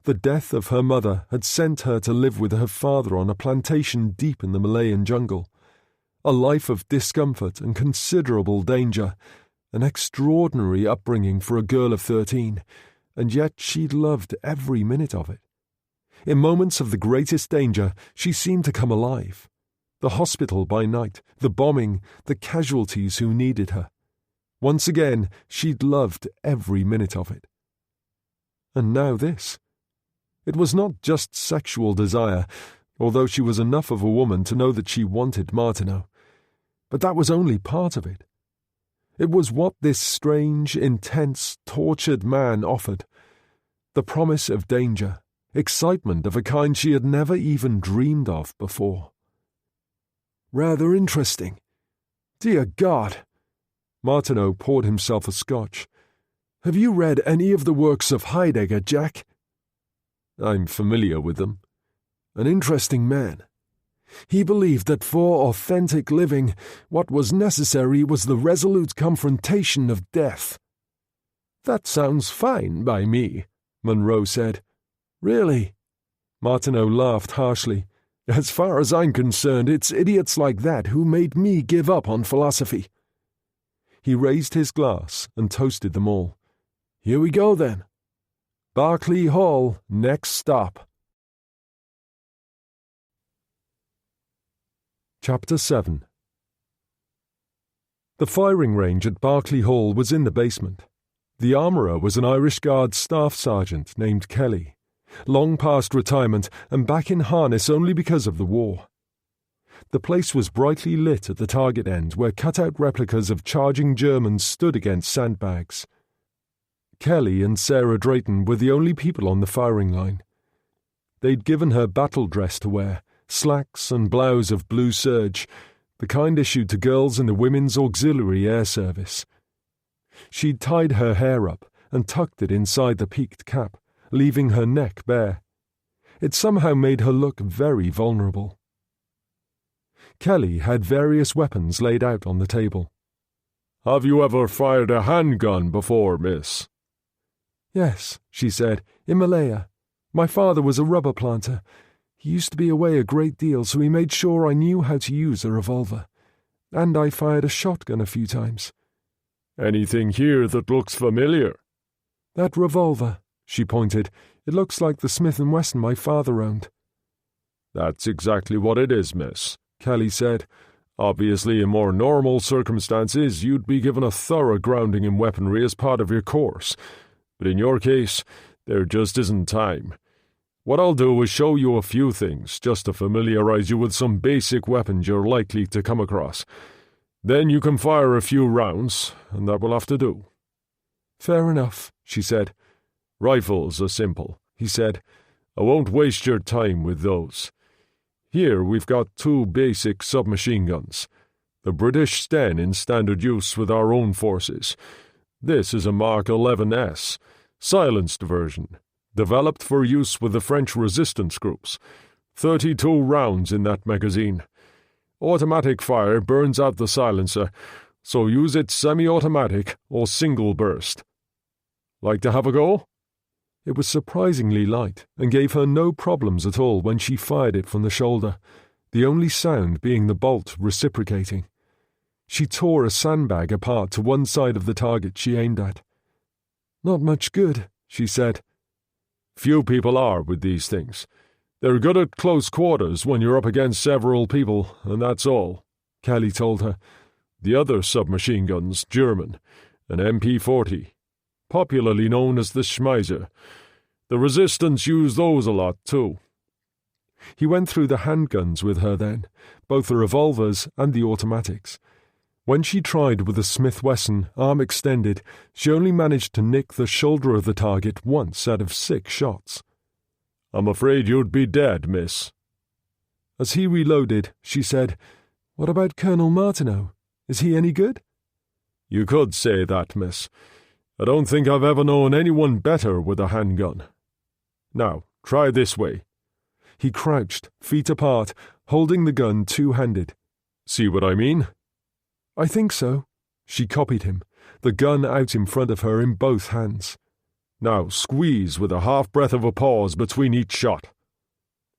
The death of her mother had sent her to live with her father on a plantation deep in the Malayan jungle. A life of discomfort and considerable danger, an extraordinary upbringing for a girl of 13, and yet she'd loved every minute of it. In moments of the greatest danger, she seemed to come alive. The hospital by night, the bombing, the casualties who needed her. Once again, she'd loved every minute of it. And now this. It was not just sexual desire, although she was enough of a woman to know that she wanted Martineau. But that was only part of it. It was what this strange, intense, tortured man offered. The promise of danger, excitement of a kind she had never even dreamed of before. Rather interesting. Dear God! Martineau poured himself a scotch. Have you read any of the works of Heidegger, Jack? I'm familiar with them. An interesting man. He believed that for authentic living, what was necessary was the resolute confrontation of death. That sounds fine by me, Monroe said. Really? Martineau laughed harshly. As far as I'm concerned, it's idiots like that who made me give up on philosophy. He raised his glass and toasted them all. Here we go, then. Berkeley Hall, next stop. Chapter 7. The firing range at Berkeley Hall was in the basement. The armourer was an Irish Guards staff sergeant named Kelly, long past retirement and back in harness only because of the war. The place was brightly lit at the target end where cut-out replicas of charging Germans stood against sandbags. Kelly and Sarah Drayton were the only people on the firing line. They'd given her battle dress to wear, slacks and blouse of blue serge, the kind issued to girls in the Women's Auxiliary Air Service. She'd tied her hair up and tucked it inside the peaked cap, leaving her neck bare. It somehow made her look very vulnerable. Kelly had various weapons laid out on the table. "Have you ever fired a handgun before, miss?" "Yes," she said, "in Malaya. My father was a rubber planter. He used to be away a great deal, so he made sure I knew how to use a revolver. And I fired a shotgun a few times." "Anything here that looks familiar?" "That revolver," she pointed. "It looks like the Smith & Wesson my father owned." "That's exactly what it is, miss," Kelly said. "Obviously, in more normal circumstances, you'd be given a thorough grounding in weaponry as part of your course. But in your case, there just isn't time. What I'll do is show you a few things, just to familiarize you with some basic weapons you're likely to come across. Then you can fire a few rounds, and that will have to do." "Fair enough," she said. "Rifles are simple," he said. "I won't waste your time with those. Here we've got 2 basic submachine guns. The British Sten in standard use with our own forces. This is a Mark 11S, silenced version, developed for use with the French resistance groups. 32 rounds in that magazine. Automatic fire burns out the silencer, so use it semi-automatic or single burst. Like to have a go?" It was surprisingly light and gave her no problems at all when she fired it from the shoulder, the only sound being the bolt reciprocating. She tore a sandbag apart to one side of the target she aimed at. "Not much good," she said. "Few people are with these things. They're good at close quarters when you're up against several people, and that's all," Kelly told her. "The other submachine guns, German, an MP-40, popularly known as the Schmeiser. The Resistance use those a lot, too." He went through the handguns with her then, both the revolvers and the automatics. When she tried with the Smith-Wesson, arm extended, she only managed to nick the shoulder of the target once out of 6 shots. "I'm afraid you'd be dead, miss." As he reloaded, she said, "What about Colonel Martineau? Is he any good?" "You could say that, miss. I don't think I've ever known anyone better with a handgun. Now, try this way." He crouched, feet apart, holding the gun two-handed. "See what I mean?" "I think so." She copied him, the gun out in front of her in both hands. "Now squeeze with a half-breath of a pause between each shot."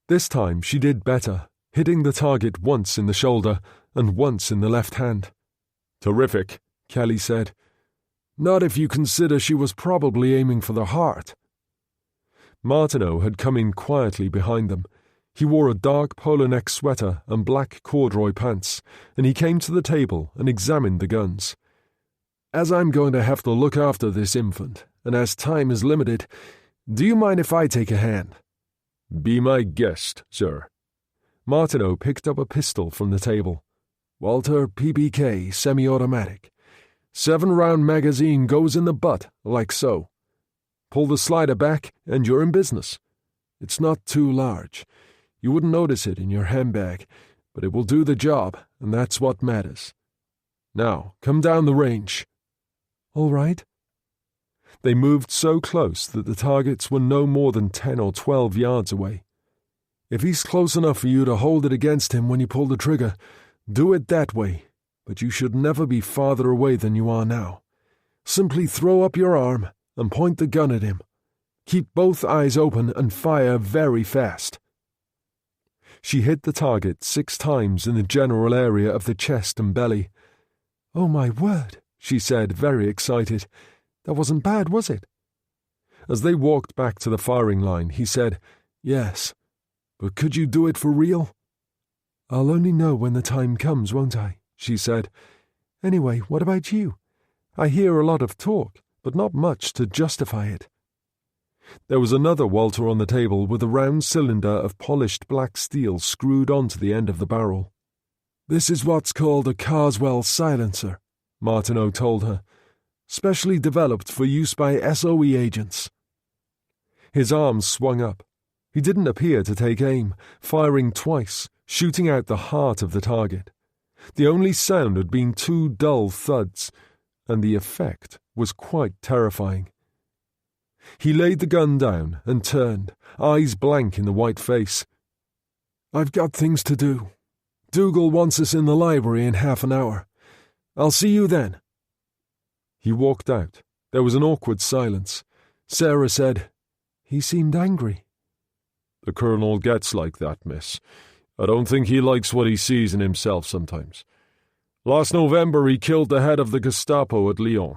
This time she did better, hitting the target once in the shoulder and once in the left hand. "Terrific," Kelly said. "Not if you consider she was probably aiming for the heart." Martineau had come in quietly behind them. He wore a dark polo neck sweater and black corduroy pants, and he came to the table and examined the guns. "As I'm going to have to look after this infant, and as time is limited, do you mind if I take a hand?" "Be my guest, sir." Martineau picked up a pistol from the table. "Walter PPK, semi-automatic. 7-round magazine goes in the butt, like so. Pull the slider back, and you're in business. It's not too large. You wouldn't notice it in your handbag, but it will do the job, and that's what matters. Now, come down the range." "All right." They moved so close that the targets were no more than 10 or 12 yards away. "If he's close enough for you to hold it against him when you pull the trigger, do it that way, but you should never be farther away than you are now. Simply throw up your arm and point the gun at him. Keep both eyes open and fire very fast." She hit the target 6 times in the general area of the chest and belly. "Oh, my word," she said, very excited. "That wasn't bad, was it?" As they walked back to the firing line, he said, "Yes, but could you do it for real?" "I'll only know when the time comes, won't I?" she said. "Anyway, what about you? I hear a lot of talk, but not much to justify it." There was another Walter on the table with a round cylinder of polished black steel screwed onto the end of the barrel. "This is what's called a Carswell silencer," Martineau told her. "Specially developed for use by SOE agents." His arms swung up. He didn't appear to take aim, firing twice, shooting out the heart of the target. The only sound had been 2 dull thuds, and the effect was quite terrifying. He laid the gun down and turned, eyes blank in the white face. "I've got things to do. Dougal wants us in the library in half an hour. I'll see you then." He walked out. There was an awkward silence. Sarah said, "He seemed angry." "The Colonel gets like that, miss. I don't think he likes what he sees in himself sometimes. Last November he killed the head of the Gestapo at Lyon.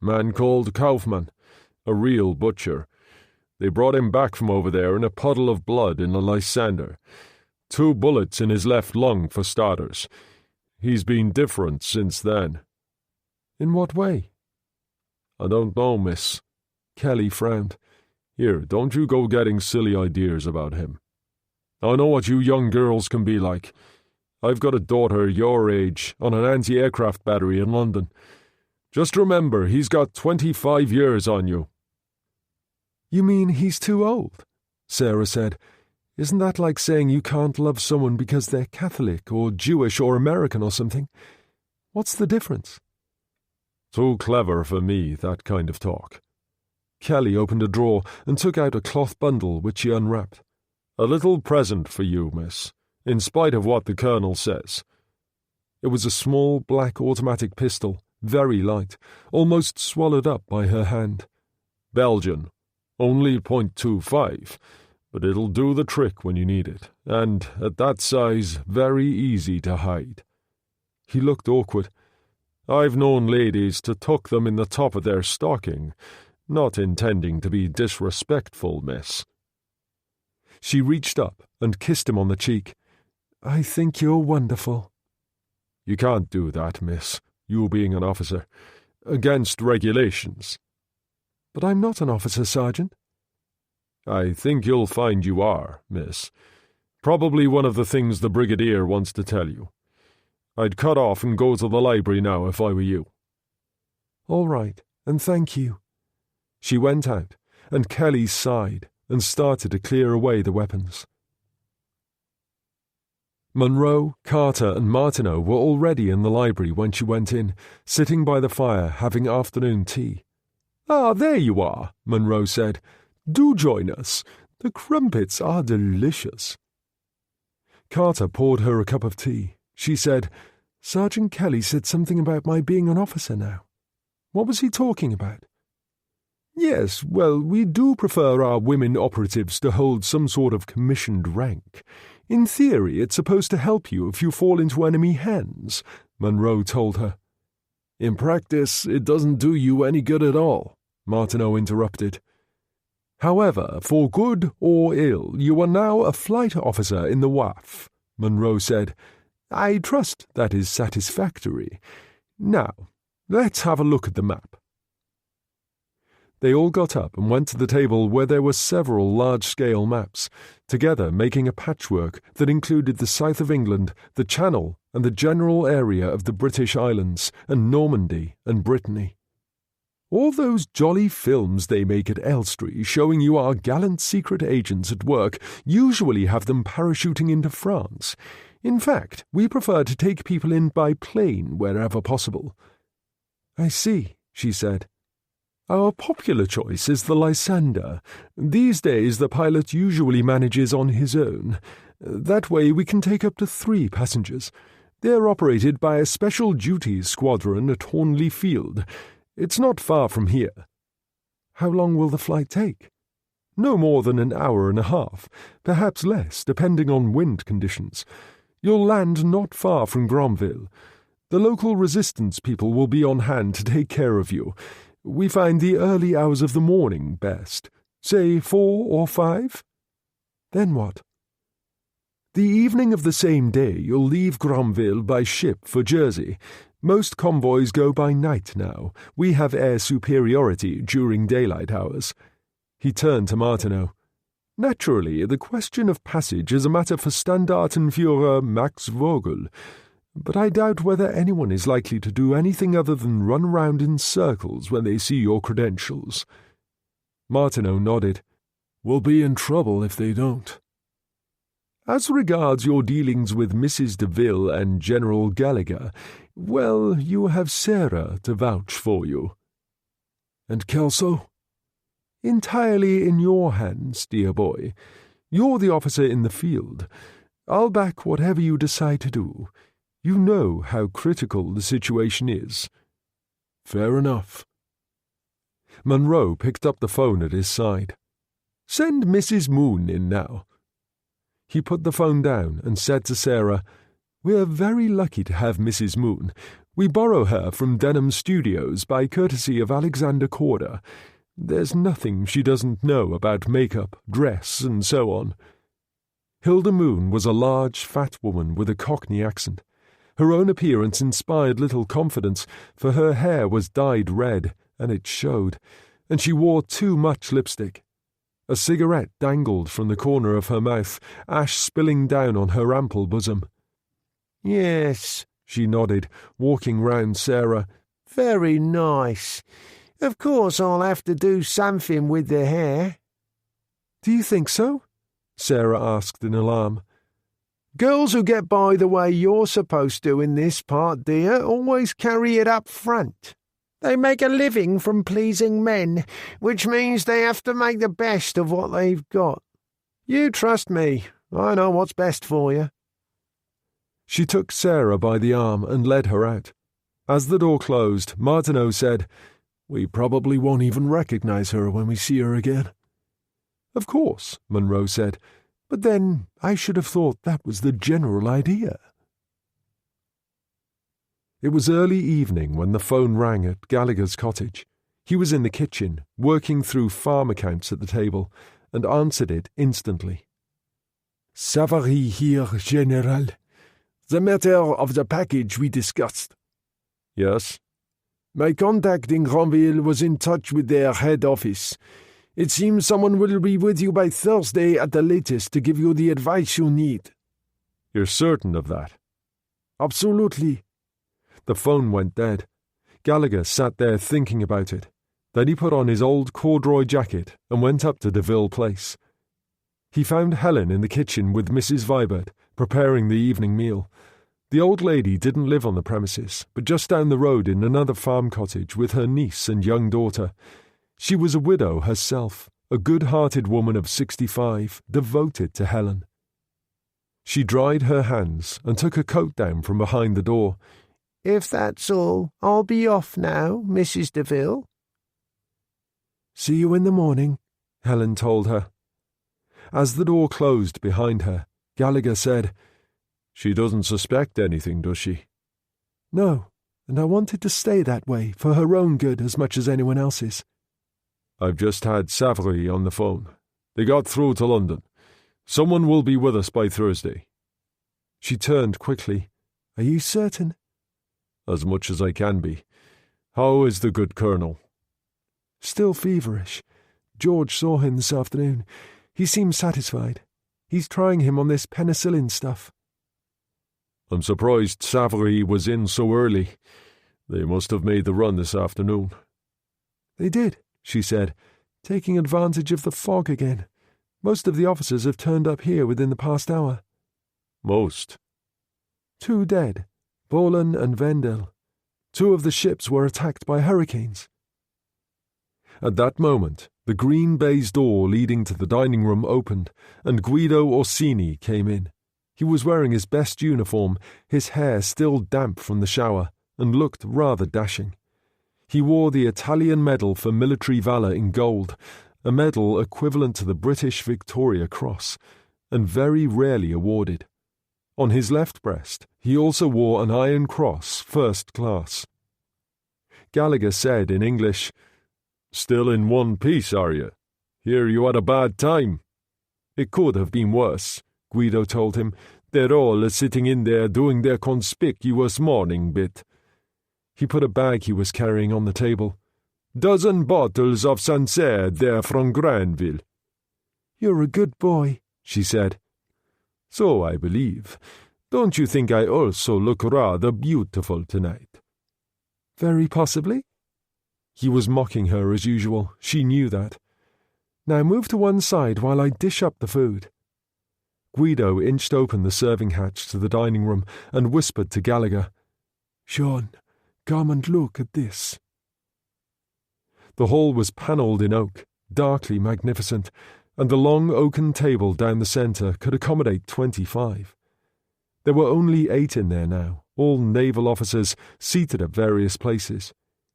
Man called Kaufmann, a real butcher. They brought him back from over there in a puddle of blood in a Lysander. 2 bullets in his left lung for starters. He's been different since then." "In what way?" "I don't know, miss." Kelly frowned. "Here, don't you go getting silly ideas about him. I know what you young girls can be like. I've got a daughter your age on an anti-aircraft battery in London. Just remember, he's got 25 years on you." "You mean he's too old?" Sarah said. "Isn't that like saying you can't love someone because they're Catholic or Jewish or American or something? What's the difference?" "Too clever for me, that kind of talk." Kelly opened a drawer and took out a cloth bundle which she unwrapped. "A little present for you, miss, in spite of what the Colonel says." It was a small black automatic pistol, very light, almost swallowed up by her hand. "Belgian, only .25, but it'll do the trick when you need it, and at that size, very easy to hide." He looked awkward. "I've known ladies to tuck them in the top of their stocking, not intending to be disrespectful, miss." She reached up and kissed him on the cheek. "I think you're wonderful." "You can't do that, miss, you being an officer. Against regulations." "But I'm not an officer, Sergeant." "I think you'll find you are, miss. Probably one of the things the Brigadier wants to tell you. I'd cut off and go to the library now if I were you." "All right, and thank you." She went out, and Kelly sighed and started to clear away the weapons. Monroe, Carter, and Martineau were already in the library when she went in, sitting by the fire having afternoon tea. "Ah, there you are," Monroe said. "Do join us. The crumpets are delicious." Carter poured her a cup of tea. She said, "Sergeant Kelly said something about my being an officer now. What was he talking about?" "Yes, well, we do prefer our women operatives to hold some sort of commissioned rank. In theory, it's supposed to help you if you fall into enemy hands," Monroe told her. "In practice, it doesn't do you any good at all," Martineau interrupted. "However, for good or ill, you are now a flight officer in the WAF," Monroe said. "I trust that is satisfactory. Now, let's have a look at the map." They all got up and went to the table where there were several large-scale maps, together making a patchwork that included the south of England, the Channel, and the general area of the British Islands, and Normandy and Brittany. "All those jolly films they make at Elstree showing you our gallant secret agents at work usually have them parachuting into France. In fact, we prefer to take people in by plane wherever possible." "I see," she said. "Our popular choice is the Lysander. These days the pilot usually manages on his own. That way we can take up to 3 passengers. They're operated by a special duties squadron at Hornley Field. It's not far from here." "How long will the flight take?" "No more than an hour and a half, perhaps less, depending on wind conditions. You'll land not far from Granville. The local resistance people will be on hand to take care of you. We find the early hours of the morning best. Say 4 or 5? "Then what?" "The evening of the same day you'll leave Granville by ship for Jersey. Most convoys go by night now. We have air superiority during daylight hours." He turned to Martineau. "Naturally, the question of passage is a matter for Standartenführer Max Vogel, but I doubt whether anyone is likely to do anything other than run around in circles when they see your credentials." Martineau nodded. "We'll be in trouble if they don't." "As regards your dealings with Mrs. DeVille and General Gallagher, well, you have Sarah to vouch for you." "And Kelso?" "Entirely in your hands, dear boy. You're the officer in the field. I'll back whatever you decide to do. You know how critical the situation is." "Fair enough." Monroe picked up the phone at his side. "Send Mrs. Moon in now." He put the phone down and said to Sarah, "We're very lucky to have Mrs. Moon. We borrow her from Denham Studios by courtesy of Alexander Corder. There's nothing she doesn't know about makeup, dress, and so on." Hilda Moon was a large, fat woman with a Cockney accent. Her own appearance inspired little confidence, for her hair was dyed red, and it showed, and she wore too much lipstick. A cigarette dangled from the corner of her mouth, ash spilling down on her ample bosom. "Yes," she nodded, walking round Sarah. "Very nice. Of course I'll have to do something with the hair." "Do you think so?" Sarah asked in alarm. "Girls who get by the way you're supposed to in this part, dear, always carry it up front. They make a living from pleasing men, which means they have to make the best of what they've got. You trust me, I know what's best for you." She took Sarah by the arm and led her out. As the door closed, Martineau said, "We probably won't even recognize her when we see her again." "Of course," Monroe said, "but then I should have thought that was the general idea." It was early evening when the phone rang at Gallagher's cottage. He was in the kitchen, working through farm accounts at the table, and answered it instantly. Savary here, General. The matter of the package we discussed. Yes? My contact in Granville was in touch with their head office. It seems someone will be with you by Thursday at the latest to give you the advice you need. You're certain of that? Absolutely. The phone went dead. Gallagher sat there thinking about it. Then he put on his old corduroy jacket and went up to Deville Place. He found Helen in the kitchen with Mrs. Vibert, preparing the evening meal. The old lady didn't live on the premises, but just down the road in another farm cottage with her niece and young daughter. She was a widow herself, a good-hearted woman of 65, devoted to Helen. She dried her hands and took her coat down from behind the door. If that's all, I'll be off now, Mrs. Deville. See you in the morning, Helen told her. As the door closed behind her, Gallagher said, She doesn't suspect anything, does she? No, and I wanted to stay that way for her own good as much as anyone else's. I've just had Savary on the phone. They got through to London. Someone will be with us by Thursday. She turned quickly. Are you certain? As much as I can be. How is the good Colonel? Still feverish. George saw him this afternoon. He seems satisfied. He's trying him on this penicillin stuff. I'm surprised Savary was in so early. They must have made the run this afternoon. They did, she said, taking advantage of the fog again. Most of the officers have turned up here within the past hour. Most? 2 dead, Bolan and Vendel. 2 of the ships were attacked by hurricanes. At that moment, the green baize door leading to the dining room opened, and Guido Orsini came in. He was wearing his best uniform, his hair still damp from the shower, and looked rather dashing. He wore the Italian Medal for Military Valour in gold, a medal equivalent to the British Victoria Cross, and very rarely awarded. On his left breast, he also wore an Iron Cross, first class. Gallagher said in English, Still in one piece, are you? Hear you had a bad time. It could have been worse, Guido told him. They're all sitting in there doing their conspicuous morning bit. He put a bag he was carrying on the table. 12 bottles of Sancerre there from Granville. You're a good boy, she said. So I believe. Don't you think I also look rather beautiful tonight? Very possibly. He was mocking her as usual. She knew that. Now move to one side while I dish up the food. Guido inched open the serving hatch to the dining room and whispered to Gallagher, Sean, come and look at this. The hall was panelled in oak, darkly magnificent, and the long oaken table down the centre could accommodate 25. There were only 8 in there now, all naval officers seated at various places.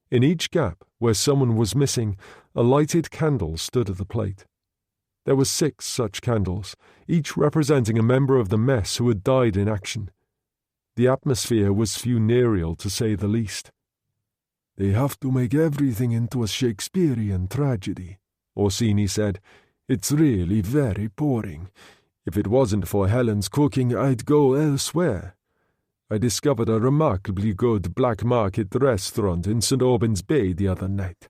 In each gap, where someone was missing, a lighted candle stood at the plate. There were 6 such candles, each representing a member of the mess who had died in action. The atmosphere was funereal, to say the least. They have to make everything into a Shakespearean tragedy, Orsini said. It's really very boring. If it wasn't for Helen's cooking, I'd go elsewhere. I discovered a remarkably good black market restaurant in St. Albans Bay the other night.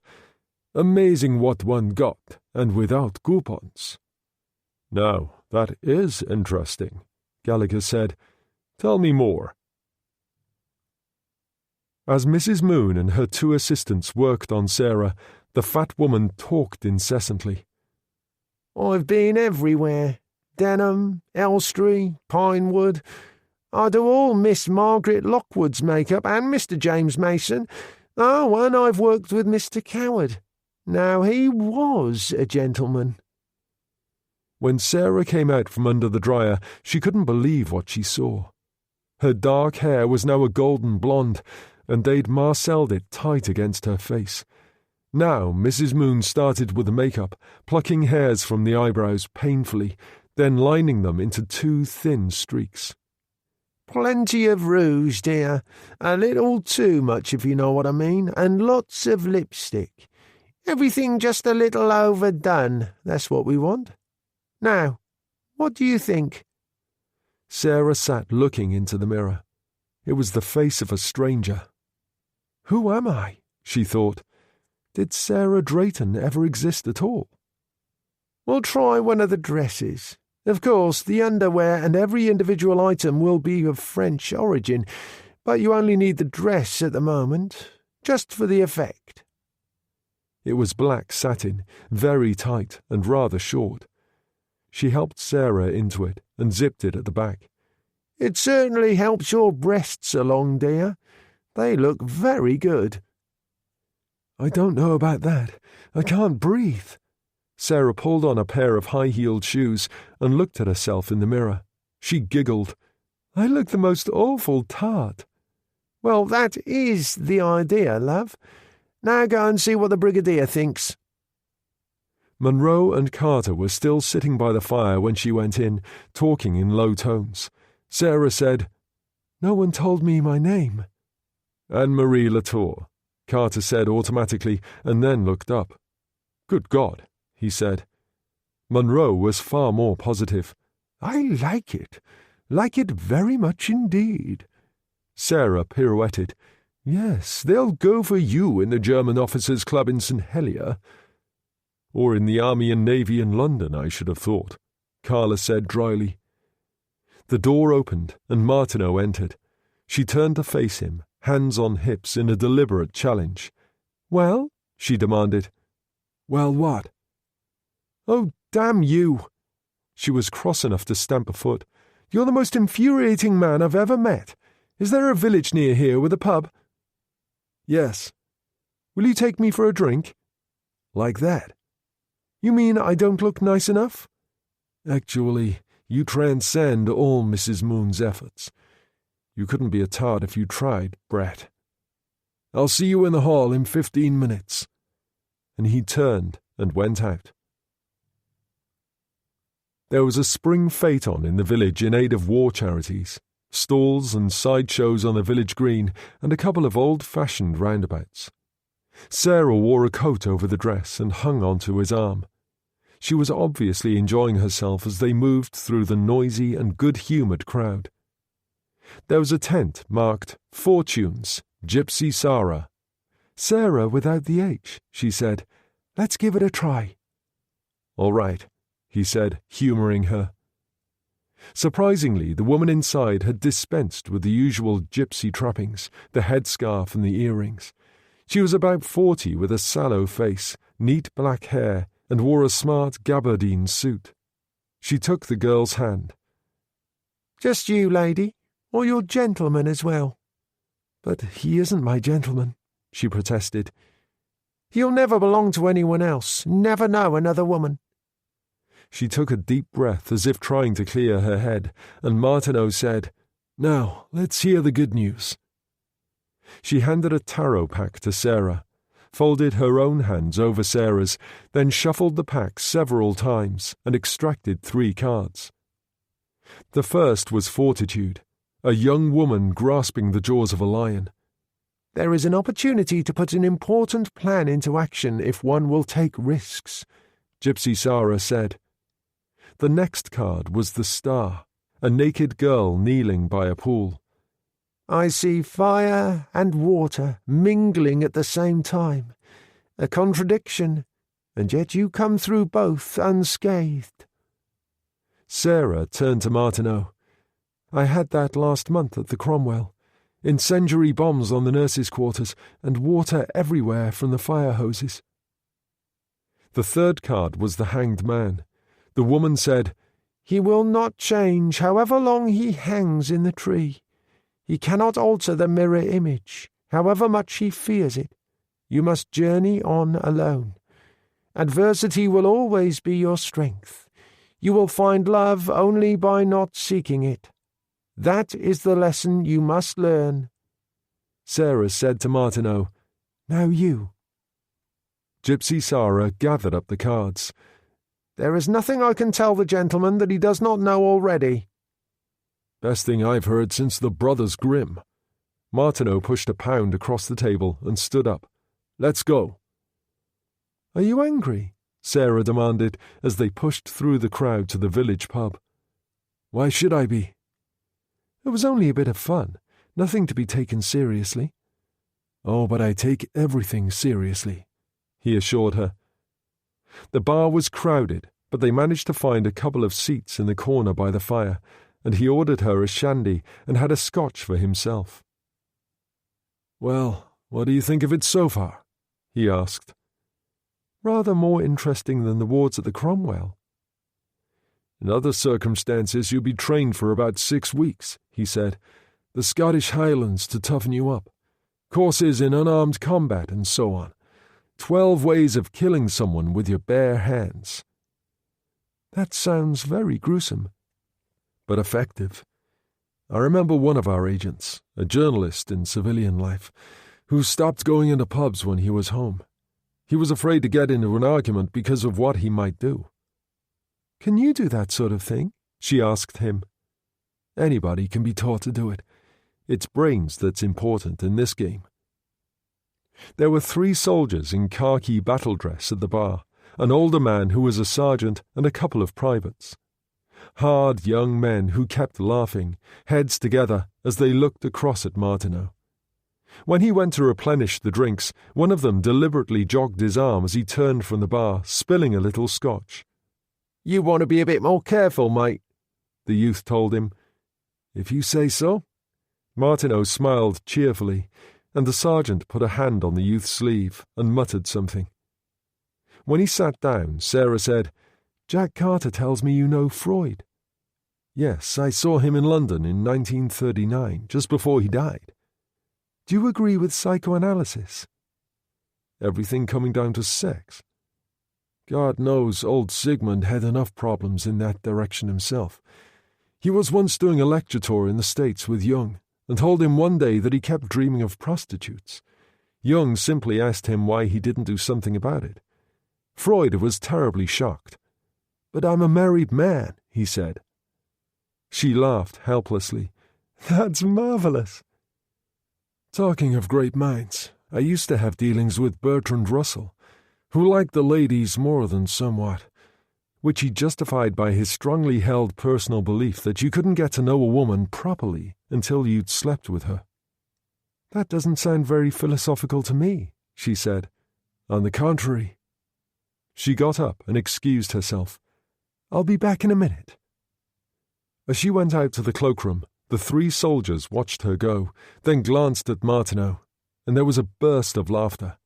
Amazing what one got, and without coupons. Now, that is interesting, Gallagher said. Tell me more. As Mrs. Moon and her 2 assistants worked on Sarah, the fat woman talked incessantly. I've been everywhere. Denham, Elstree, Pinewood. I do all Miss Margaret Lockwood's makeup and Mr. James Mason. Oh, and I've worked with Mr. Coward. Now, he was a gentleman. When Sarah came out from under the dryer, she couldn't believe what she saw. Her dark hair was now a golden blonde, and they'd marcelled it tight against her face. Now Mrs. Moon started with the makeup, plucking hairs from the eyebrows painfully, then lining them into 2 thin streaks. Plenty of rouge, dear. A little too much, if you know what I mean, and lots of lipstick. Everything just a little overdone, that's what we want. Now, what do you think?" Sarah sat looking into the mirror. It was the face of a stranger. Who am I? She thought. Did Sarah Drayton ever exist at all? "We'll try one of the dresses. Of course, the underwear and every individual item will be of French origin, but you only need the dress at the moment, just for the effect." It was black satin, very tight and rather short. She helped Sarah into it and zipped it at the back. "It certainly helps your breasts along, dear. They look very good." "I don't know about that. I can't breathe." Sarah pulled on a pair of high-heeled shoes and looked at herself in the mirror. She giggled. "I look the most awful tart." "Well, that is the idea, love. Now go and see what the Brigadier thinks." Monroe and Carter were still sitting by the fire when she went in, talking in low tones. Sarah said, "No one told me my name." "Anne-Marie Latour," Carter said automatically, and then looked up. "Good God," he said. Monroe was far more positive. "I like it very much indeed." Sarah pirouetted. "Yes, they'll go for you in the German Officers' Club in St. Helier." "Or in the Army and Navy in London, I should have thought," Carla said dryly. The door opened and Martineau entered. She turned to face him, hands on hips in a deliberate challenge. "Well?" she demanded. "Well, what?" "Oh, damn you!" She was cross enough to stamp a foot. "You're the most infuriating man I've ever met. Is there a village near here with a pub?" "Yes." "Will you take me for a drink?" "Like that?" "You mean I don't look nice enough?" "Actually, you transcend all Mrs. Moon's efforts. You couldn't be a tart if you tried, brat. I'll see you in the hall in 15 minutes." And he turned and went out. There was a spring phaeton in the village in aid of war charities, stalls and sideshows on the village green, and a couple of old-fashioned roundabouts. Sarah wore a coat over the dress and hung onto his arm. She was obviously enjoying herself as they moved through the noisy and good-humoured crowd. There was a tent marked Fortunes, Gypsy Sarah. "Sarah without the H," she said. "Let's give it a try." "All right," he said, humouring her. Surprisingly, the woman inside had dispensed with the usual gypsy trappings, the headscarf and the earrings. She was about 40 with a sallow face, neat black hair, and wore a smart gabardine suit. She took the girl's hand. "Just you, lady, or your gentleman as well?" "But he isn't my gentleman," she protested. "He'll never belong to anyone else, never know another woman." She took a deep breath as if trying to clear her head, and Martineau said, "Now, let's hear the good news." She handed a tarot pack to Sarah, folded her own hands over Sarah's, then shuffled the pack several times and extracted 3 cards. The first was Fortitude, a young woman grasping the jaws of a lion. "There is an opportunity to put an important plan into action if one will take risks," Gypsy Sarah said. The next card was the Star, a naked girl kneeling by a pool. "I see fire and water mingling at the same time. A contradiction, and yet you come through both unscathed." Sarah turned to Martineau. "I had that last month at the Cromwell. Incendiary bombs on the nurses' quarters, and water everywhere from the fire hoses." The third card was the Hanged Man. The woman said, "He will not change however long he hangs in the tree. He cannot alter the mirror image, however much he fears it. You must journey on alone. Adversity will always be your strength. You will find love only by not seeking it. That is the lesson you must learn." Sarah said to Martineau, "Now you." Gypsy Sarah gathered up the cards. "There is nothing I can tell the gentleman that he does not know already." Best thing I've heard since the Brothers Grimm." Martineau pushed a pound across the table and stood up. "Let's go." "Are you angry?" Sarah demanded as they pushed through the crowd to the village pub. "Why should I be?" "It was only a bit of fun. Nothing to be taken seriously." "Oh, but I take everything seriously," he assured her. The bar was crowded, but they managed to find a couple of seats in the corner by the fire, and he ordered her a shandy and had a scotch for himself. "Well, what do you think of it so far?" he asked. "Rather more interesting than the wards at the Cromwell." "In other circumstances you'd be trained for about 6 weeks," he said. "The Scottish Highlands to toughen you up. Courses in unarmed combat and so on. 12 ways of killing someone with your bare hands." "That sounds very gruesome." "But effective. I remember one of our agents, a journalist in civilian life, who stopped going into pubs when he was home. He was afraid to get into an argument because of what he might do." "Can you do that sort of thing?" she asked him. "Anybody can be taught to do it. It's brains that's important in this game." There were 3 soldiers in khaki battle dress at the bar, an older man who was a sergeant and a couple of privates. Hard young men who kept laughing, heads together as they looked across at Martineau. When he went to replenish the drinks, one of them deliberately jogged his arm as he turned from the bar, spilling a little scotch. "You want to be a bit more careful, mate," the youth told him. "If you say so." Martineau smiled cheerfully, and the sergeant put a hand on the youth's sleeve and muttered something. When he sat down, Sarah said, "Jack Carter tells me you know Freud." "Yes, I saw him in London in 1939, just before he died." "Do you agree with psychoanalysis?" "Everything coming down to sex?" "God knows old Sigmund had enough problems in that direction himself. He was once doing a lecture tour in the States with Jung, and told him one day that he kept dreaming of prostitutes. Jung simply asked him why he didn't do something about it. Freud was terribly shocked. 'But I'm a married man,' he said." She laughed helplessly. "That's marvelous." "Talking of great minds, I used to have dealings with Bertrand Russell, who liked the ladies more than somewhat," which he justified by his strongly held personal belief that you couldn't get to know a woman properly until you'd slept with her. "That doesn't sound very philosophical to me," she said. "On the contrary." She got up and excused herself. "I'll be back in a minute." As she went out to the cloakroom, the 3 soldiers watched her go, then glanced at Martineau, and there was a burst of laughter.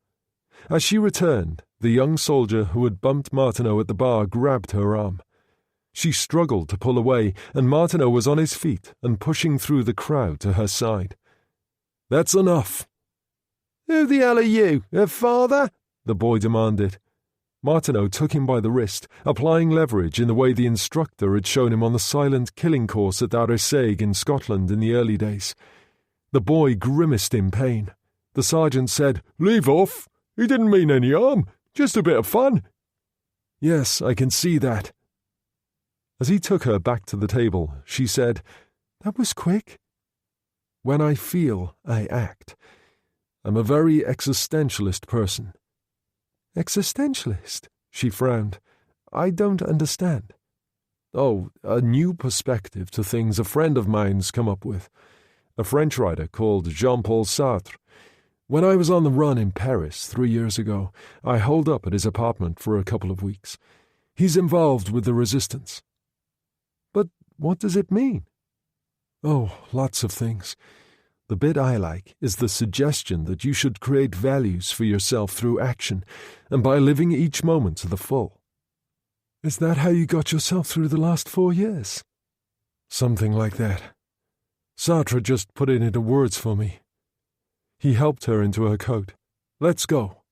As she returned, the young soldier who had bumped Martineau at the bar grabbed her arm. She struggled to pull away, and Martineau was on his feet and pushing through the crowd to her side. "That's enough." "Who the hell are you, her father?" the boy demanded. Martineau took him by the wrist, applying leverage in the way the instructor had shown him on the silent killing course at Arisaig in Scotland in the early days. The boy grimaced in pain. The sergeant said, "Leave off. He didn't mean any harm. Just a bit of fun." "Yes, I can see that." As he took her back to the table, she said, "That was quick." "When I feel, I act. I'm a very existentialist person." "Existentialist?" She frowned. "I don't understand." "Oh, a new perspective to things a friend of mine's come up with. A French writer called Jean-Paul Sartre. When I was on the run in Paris 3 years ago, I holed up at his apartment for a couple of weeks. He's involved with the resistance." "But what does it mean?" "Oh, lots of things. The bit I like is the suggestion that you should create values for yourself through action, and by living each moment to the full." "Is that how you got yourself through the last 4 years?" "Something like that. Sartre just put it into words for me." He helped her into her coat. "Let's go."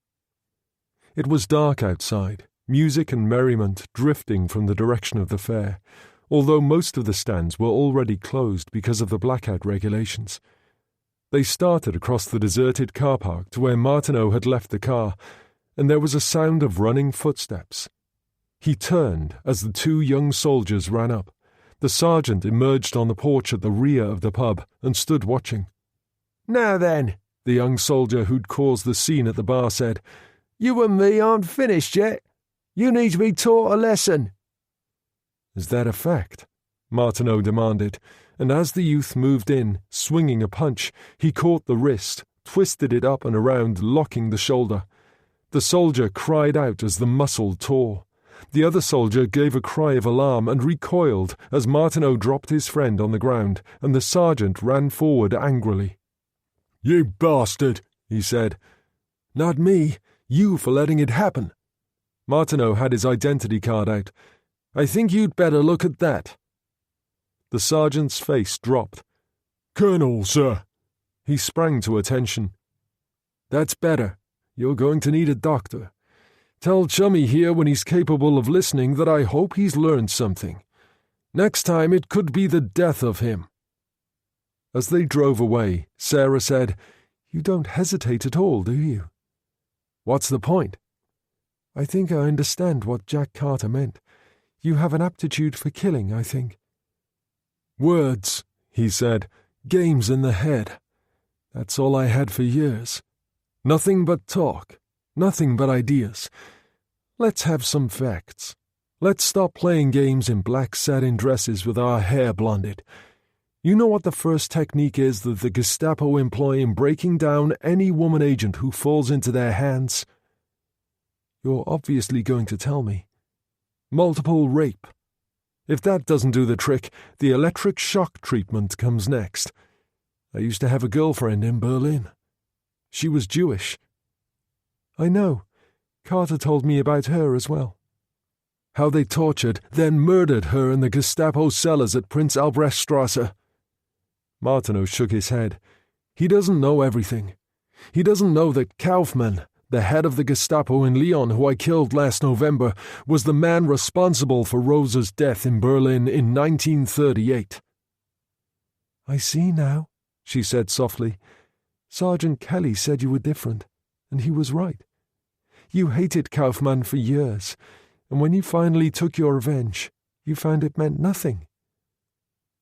It was dark outside, music and merriment drifting from the direction of the fair, although most of the stands were already closed because of the blackout regulations. They started across the deserted car park to where Martineau had left the car, and there was a sound of running footsteps. He turned as the 2 young soldiers ran up. The sergeant emerged on the porch at the rear of the pub and stood watching. "Now then," the young soldier who'd caused the scene at the bar said, "you and me aren't finished yet. You need to be taught a lesson." "Is that a fact?" Martineau demanded, and as the youth moved in, swinging a punch, he caught the wrist, twisted it up and around, locking the shoulder. The soldier cried out as the muscle tore. The other soldier gave a cry of alarm and recoiled as Martineau dropped his friend on the ground, and the sergeant ran forward angrily. "You bastard," he said. "Not me. You for letting it happen." Martineau had his identity card out. "I think you'd better look at that." The sergeant's face dropped. "Colonel, sir." He sprang to attention. "That's better. You're going to need a doctor. Tell Chummy here when he's capable of listening that I hope he's learned something. Next time it could be the death of him." As they drove away, Sarah said, "You don't hesitate at all, do you?" "What's the point?" "I think I understand what Jack Carter meant. You have an aptitude for killing, I think." "Words," he said, "games in the head. That's all I had for years. Nothing but talk, nothing but ideas. Let's have some facts. Let's stop playing games in black satin dresses with our hair blonded. You know what the first technique is that the Gestapo employ in breaking down any woman agent who falls into their hands?" "You're obviously going to tell me." "Multiple rape. If that doesn't do the trick, the electric shock treatment comes next. I used to have a girlfriend in Berlin. She was Jewish." "I know. Carter told me about her as well." "How they tortured, then murdered her in the Gestapo cellars at Prince Albrechtstrasse." Martineau shook his head. "He doesn't know everything. He doesn't know that Kaufmann, the head of the Gestapo in Lyon who I killed last November, was the man responsible for Rosa's death in Berlin in 1938. "I see now," she said softly. "Sergeant Kelly said you were different, and he was right. You hated Kaufmann for years, and when you finally took your revenge, you found it meant nothing."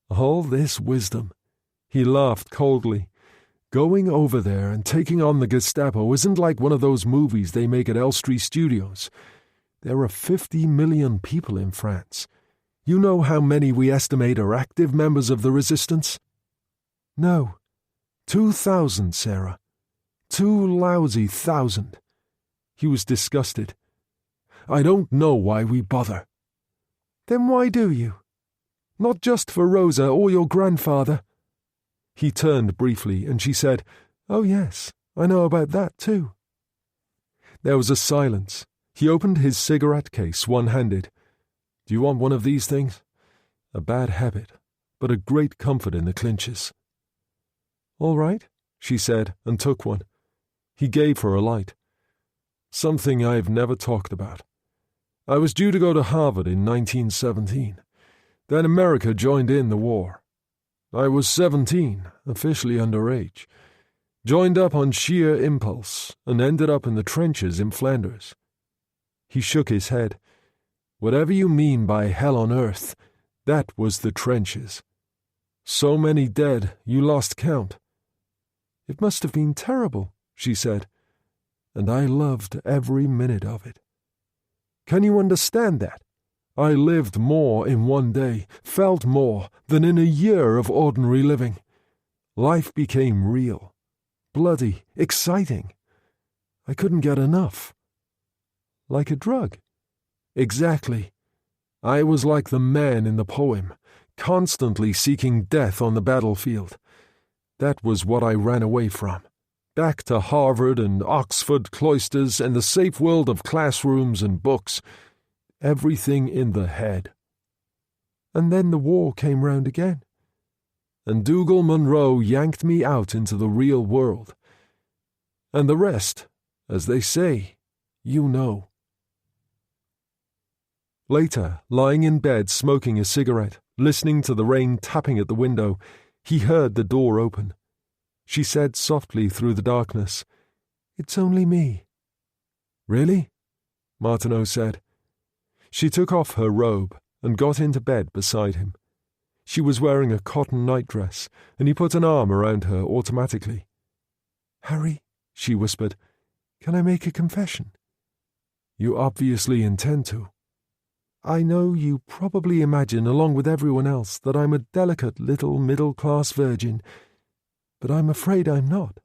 "All this wisdom," he laughed coldly. "Going over there and taking on the Gestapo isn't like one of those movies they make at Elstree Studios. There are 50 million people in France. You know how many we estimate are active members of the resistance?" "No. 2,000, Sarah. 2 lousy thousand." He was disgusted. "I don't know why we bother." "Then why do you? Not just for Rosa or your grandfather." He turned briefly, and she said, "Oh yes, I know about that too." There was a silence. He opened his cigarette case one-handed. "Do you want one of these things? A bad habit, but a great comfort in the clinches." "All right," she said, and took one. He gave her a light. "Something I've never talked about. I was due to go to Harvard in 1917. Then America joined in the war. I was 17, officially underage. Joined up on sheer impulse and ended up in the trenches in Flanders." He shook his head. "Whatever you mean by hell on earth, that was the trenches. So many dead, you lost count." "It must have been terrible," she said. "And I loved every minute of it. Can you understand that? I lived more in one day, felt more than in a year of ordinary living. Life became real, bloody, exciting. I couldn't get enough." "Like a drug?" "Exactly. I was like the man in the poem, constantly seeking death on the battlefield. That was what I ran away from. Back to Harvard and Oxford cloisters and the safe world of classrooms and books. Everything in the head." "And then the war came round again." "And Dougal Munro yanked me out into the real world. And the rest, as they say, you know." Later, lying in bed smoking a cigarette, listening to the rain tapping at the window, he heard the door open. She said softly through the darkness, "It's only me." "Really?" Martineau said. She took off her robe and got into bed beside him. She was wearing a cotton nightdress, and he put an arm around her automatically. "Harry," she whispered, "can I make a confession?" "You obviously intend to." "I know you probably imagine, along with everyone else, that I'm a delicate little middle-class virgin, but I'm afraid I'm not."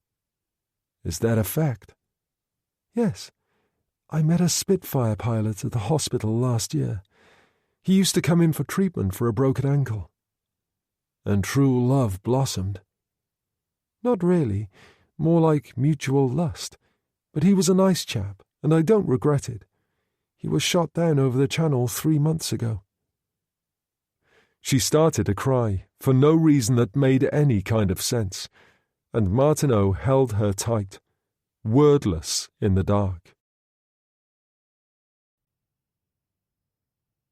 "Is that a fact?" "Yes. I met a Spitfire pilot at the hospital last year. He used to come in for treatment for a broken ankle." "And true love blossomed?" "Not really. More like mutual lust. But he was a nice chap, and I don't regret it. He was shot down over the channel 3 months ago." She started to cry, for no reason that made any kind of sense, and Martineau held her tight, wordless in the dark.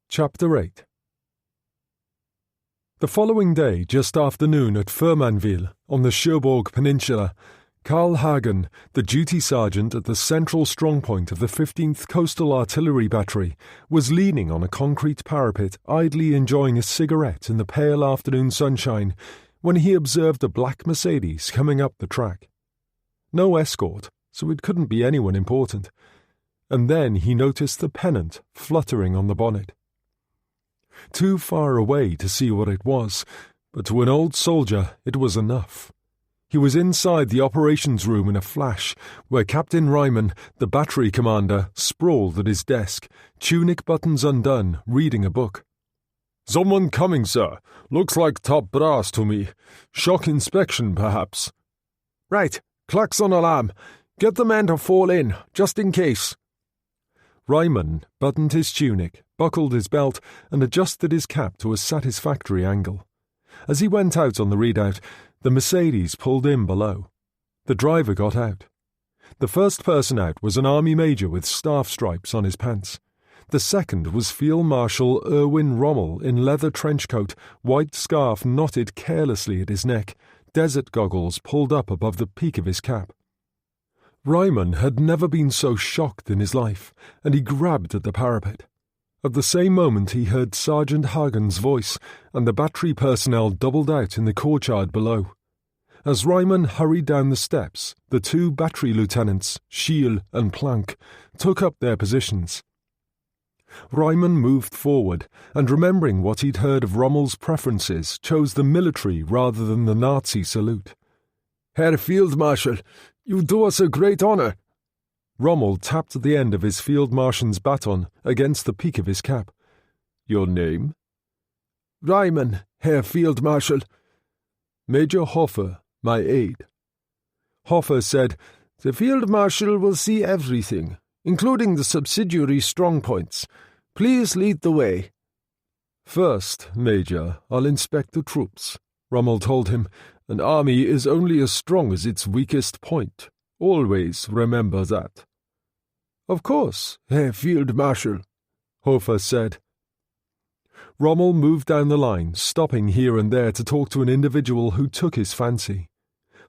Chapter 8. The following day, just after noon at Furmanville, on the Cherbourg Peninsula, Carl Hagen, the duty sergeant at the central strongpoint of the 15th Coastal Artillery Battery, was leaning on a concrete parapet, idly enjoying a cigarette in the pale afternoon sunshine, when he observed a black Mercedes coming up the track. No escort, so it couldn't be anyone important. And then he noticed the pennant fluttering on the bonnet. Too far away to see what it was, but to an old soldier it was enough. He was inside the operations room in a flash, where Captain Ryman, the battery commander, sprawled at his desk, tunic buttons undone, reading a book. "Someone coming, sir. Looks like top brass to me. Shock inspection, perhaps." "Right. Klaxon alarm. Get the men to fall in, just in case." Ryman buttoned his tunic, buckled his belt, and adjusted his cap to a satisfactory angle. As he went out on the readout, the Mercedes pulled in below. The driver got out. The first person out was an army major with staff stripes on his pants. The second was Field Marshal Erwin Rommel in leather trench coat, white scarf knotted carelessly at his neck, desert goggles pulled up above the peak of his cap. Ryman had never been so shocked in his life, and he grabbed at the parapet. At the same moment he heard Sergeant Hagen's voice, and the battery personnel doubled out in the courtyard below. As Ryman hurried down the steps, the 2 battery lieutenants, Schiele and Planck, took up their positions. Ryman moved forward, and remembering what he'd heard of Rommel's preferences, chose the military rather than the Nazi salute. "Herr Field Marshal, you do us a great honor." Rommel tapped the end of his Field Marshal's baton against the peak of his cap. "Your name?" "Ryman, Herr Field Marshal." "Major Hofer, my aide." Hofer said, "The Field Marshal will see everything, including the subsidiary strongpoints. Please lead the way." "First, Major, I'll inspect the troops," Rommel told him. "An army is only as strong as its weakest point. Always remember that." "Of course, Herr Field Marshal," Hofer said. Rommel moved down the line, stopping here and there to talk to an individual who took his fancy.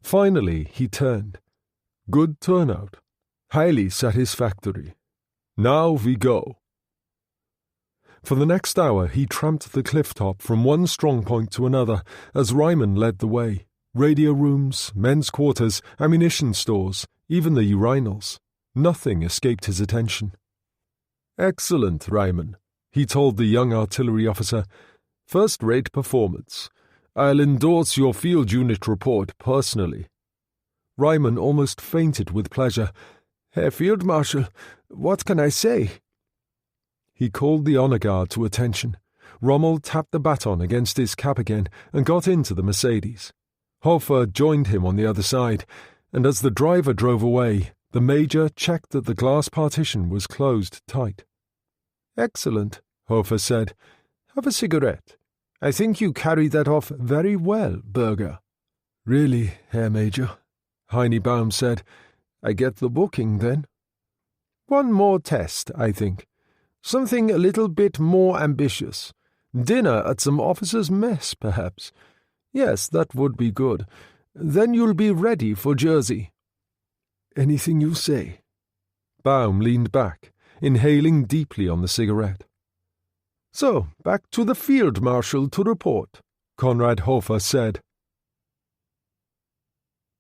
Finally, he turned. "Good turnout. Highly satisfactory. Now we go." For the next hour he tramped the cliff top from one strong point to another as Ryman led the way. Radio rooms, men's quarters, ammunition stores, even the urinals. Nothing escaped his attention. "Excellent, Ryman," he told the young artillery officer. "First-rate performance. I'll endorse your field unit report personally." Ryman almost fainted with pleasure. "Herr Field Marshal, what can I say?" He called the honor guard to attention. Rommel tapped the baton against his cap again and got into the Mercedes. Hofer joined him on the other side, and as the driver drove away, the major checked that the glass partition was closed tight. "Excellent," Hofer said. "Have a cigarette. I think you carried that off very well, Berger." "Really, Herr Major," Heine Baum said. "I get the booking, then?" "One more test, I think. Something a little bit more ambitious. Dinner at some officers' mess, perhaps. Yes, that would be good. Then you'll be ready for Jersey." "Anything you say." Baum leaned back, inhaling deeply on the cigarette. "So, back to the Field Marshal to report. Conrad Hofer said.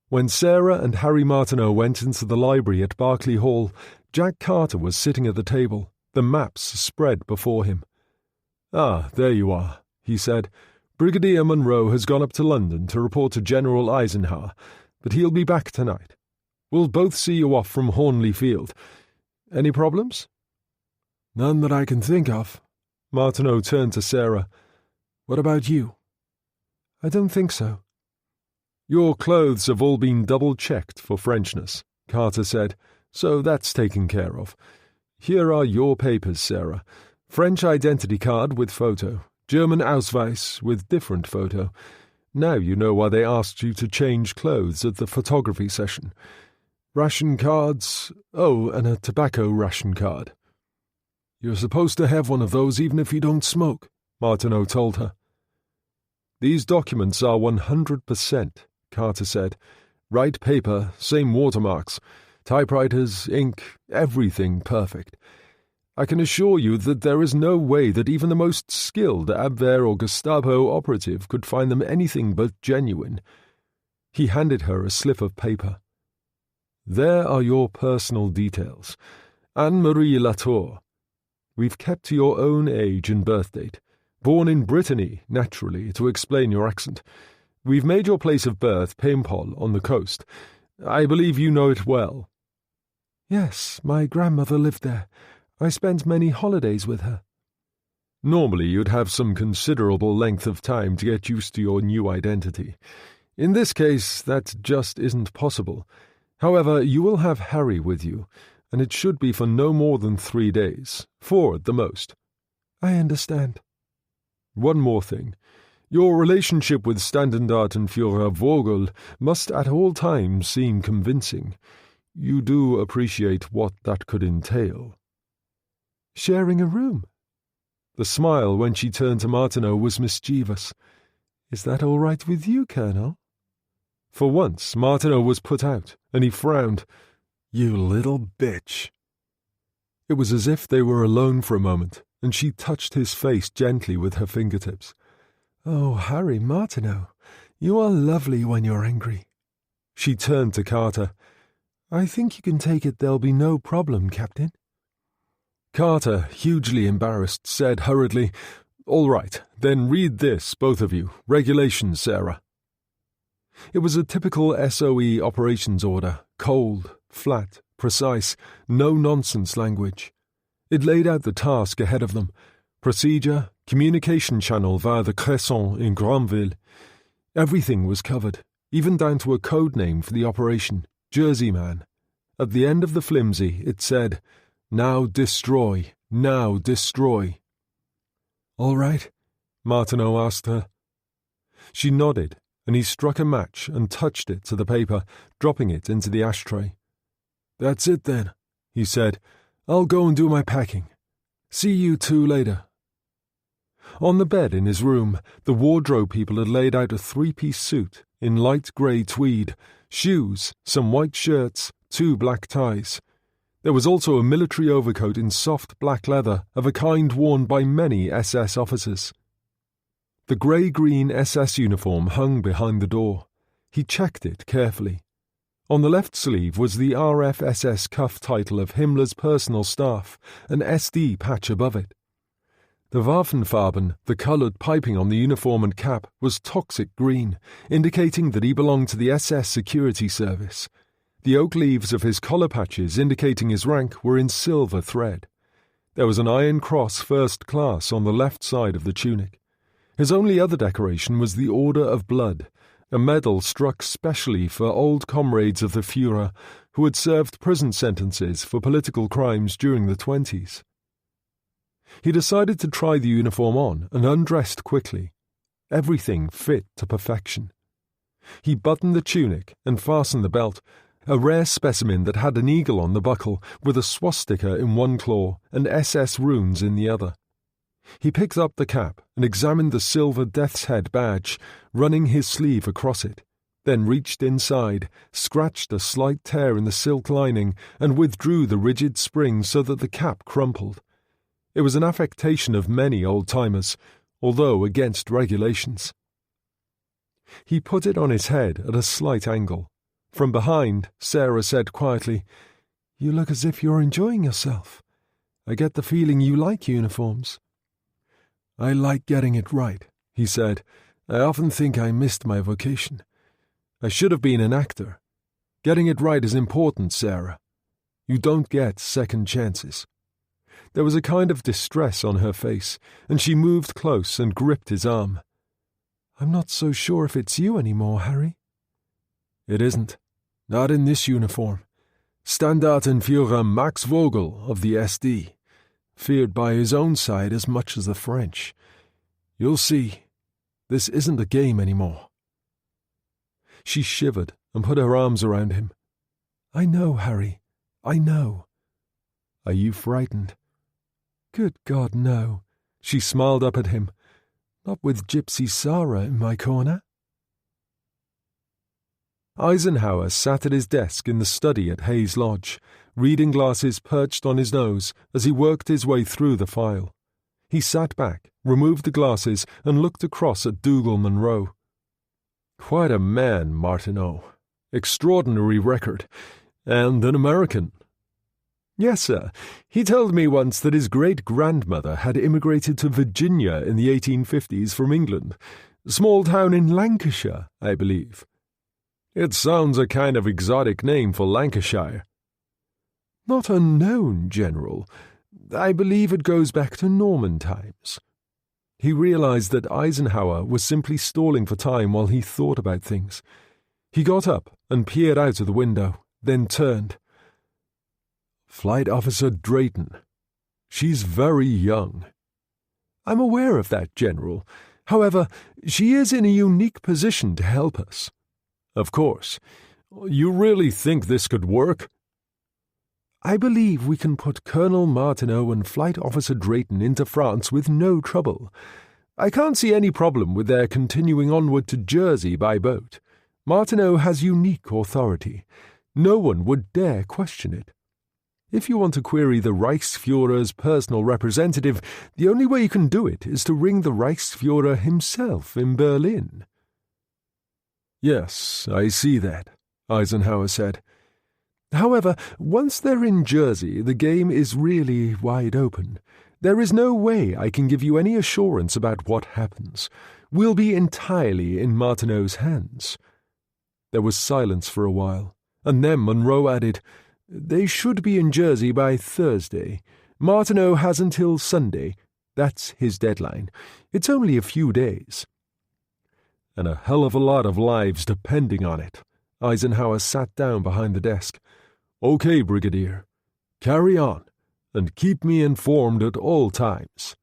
When Sarah and Harry Martineau went into the library at Berkeley Hall, Jack Carter was sitting at the table, the maps spread before him. "Ah, there you are," he said. "Brigadier Monroe has gone up to London to report to General Eisenhower, but he'll be back tonight. We'll both see you off from Hornley Field. Any problems?" "None that I can think of." Martineau turned to Sarah. "What about you?" "I don't think so." "Your clothes have all been double-checked for Frenchness," Carter said, "so that's taken care of. Here are your papers, Sarah. French identity card with photo, German Ausweis with different photo. Now you know why they asked you to change clothes at the photography session. Ration cards, and a tobacco ration card." "You're supposed to have one of those even if you don't smoke," Martineau told her. "These documents are 100%, Carter said. "Right paper, same watermarks, typewriters, ink, everything perfect. I can assure you that there is no way that even the most skilled Abwehr or Gestapo operative could find them anything but genuine." He handed her a slip of paper. "There are your personal details. Anne-Marie Latour. We've kept to your own age and birth date. Born in Brittany, naturally, to explain your accent. We've made your place of birth Paimpol on the coast. I believe you know it well." "Yes, my grandmother lived there. I spent many holidays with her." "Normally you'd have some considerable length of time to get used to your new identity. In this case, that just isn't possible. However, you will have Harry with you, and it should be for no more than 3 days, 4 at the most." "I understand." "One more thing. Your relationship with Standartenführer Vogel must at all times seem convincing. You do appreciate what that could entail." "Sharing a room?" The smile when she turned to Martineau was mischievous. "Is that all right with you, Colonel?" For once, Martineau was put out, and he frowned. "You little bitch." It was as if they were alone for a moment, and she touched his face gently with her fingertips. "Oh, Harry Martineau, you are lovely when you're angry." She turned to Carter. "I think you can take it there'll be no problem, Captain." Carter, hugely embarrassed, said hurriedly, "All right, then read this, both of you. Regulations, Sarah." It was a typical SOE operations order, cold, flat, precise, no-nonsense language. It laid out the task ahead of them: procedure, communication channel via the Crescent in Granville. Everything was covered, even down to a code name for the operation, Jersey Man. At the end of the flimsy, it said, "Now destroy, now destroy." "All right?" Martineau asked her. She nodded, and he struck a match and touched it to the paper, dropping it into the ashtray. "That's it then," he said. "I'll go and do my packing. See you two later." On the bed in his room, the wardrobe people had laid out a 3-piece suit in light grey tweed, shoes, some white shirts, 2 black ties. There was also a military overcoat in soft black leather of a kind worn by many SS officers. The grey-green SS uniform hung behind the door. He checked it carefully. On the left sleeve was the RFSS cuff title of Himmler's personal staff, an SD patch above it. The Waffenfarben, the coloured piping on the uniform and cap, was toxic green, indicating that he belonged to the SS Security Service. The oak leaves of his collar patches indicating his rank were in silver thread. There was an iron cross first class on the left side of the tunic. His only other decoration was the Order of Blood, a medal struck specially for old comrades of the Führer who had served prison sentences for political crimes during the 1920s. He decided to try the uniform on and undressed quickly. Everything fit to perfection. He buttoned the tunic and fastened the belt, a rare specimen that had an eagle on the buckle with a swastika in one claw and SS runes in the other. He picked up the cap and examined the silver death's head badge, running his sleeve across it, then reached inside, scratched a slight tear in the silk lining, and withdrew the rigid spring so that the cap crumpled. It was an affectation of many old-timers, although against regulations. He put it on his head at a slight angle. From behind, Sarah said quietly, "You look as if you're enjoying yourself. I get the feeling you like uniforms." "I like getting it right," he said. "I often think I missed my vocation. I should have been an actor. Getting it right is important, Sarah. You don't get second chances." There was a kind of distress on her face, and she moved close and gripped his arm. "I'm not so sure if it's you anymore, Harry." "It isn't. Not in this uniform. Standartenführer Max Vogel of the SD, feared by his own side as much as the French. You'll see. This isn't a game anymore." She shivered and put her arms around him. "I know, Harry. I know." "Are you frightened?" "Good God, no." She smiled up at him. "Not with Gypsy Sarah in my corner." Eisenhower sat at his desk in the study at Hayes Lodge, reading glasses perched on his nose as he worked his way through the file. He sat back, removed the glasses, and looked across at Dougal Munro. "Quite a man, Martineau. Extraordinary record. And an American." "Yes, sir. He told me once that his great-grandmother had immigrated to Virginia in the 1850s from England. Small town in Lancashire, I believe." "It sounds a kind of exotic name for Lancashire." "Not unknown, General. I believe it goes back to Norman times." He realized that Eisenhower was simply stalling for time while he thought about things. He got up and peered out of the window, then turned. "Flight Officer Drayton. She's very young." "I'm aware of that, General. However, she is in a unique position to help us." "Of course. You really think this could work?" "I believe we can put Colonel Martineau and Flight Officer Drayton into France with no trouble. I can't see any problem with their continuing onward to Jersey by boat. Martineau has unique authority. No one would dare question it. If you want to query the Reichsführer's personal representative, the only way you can do it is to ring the Reichsführer himself in Berlin." "Yes, I see that," Eisenhower said. "However, once they're in Jersey, the game is really wide open. There is no way I can give you any assurance about what happens. We'll be entirely in Martineau's hands." There was silence for a while, and then Munro added, "They should be in Jersey by Thursday. Martineau has until Sunday. That's his deadline. It's only a few days." "And a hell of a lot of lives depending on it." Eisenhower sat down behind the desk. "Okay, Brigadier. Carry on, and keep me informed at all times."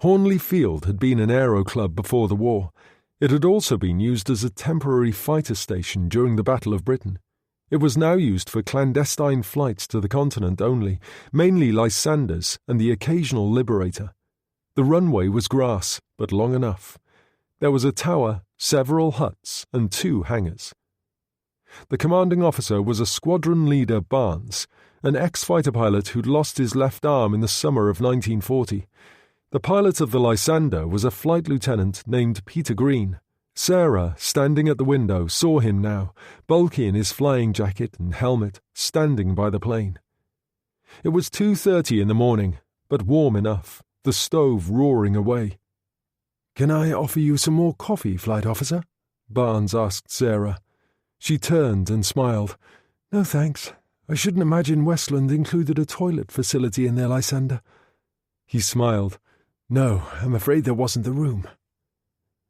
Hornley Field had been an aero club before the war. It had also been used as a temporary fighter station during the Battle of Britain. It was now used for clandestine flights to the continent only, mainly Lysanders and the occasional Liberator. The runway was grass, but long enough. There was a tower, several huts, and 2 hangars. The commanding officer was a squadron leader Barnes, an ex-fighter pilot who'd lost his left arm in the summer of 1940. The pilot of the Lysander was a flight lieutenant named Peter Green. Sarah, standing at the window, saw him now, bulky in his flying jacket and helmet, standing by the plane. It was 2:30 in the morning, but warm enough, the stove roaring away. "Can I offer you some more coffee, Flight Officer?" Barnes asked Sarah. She turned and smiled. "No, thanks. I shouldn't imagine Westland included a toilet facility in their Lysander." He smiled. "No, I'm afraid there wasn't the room."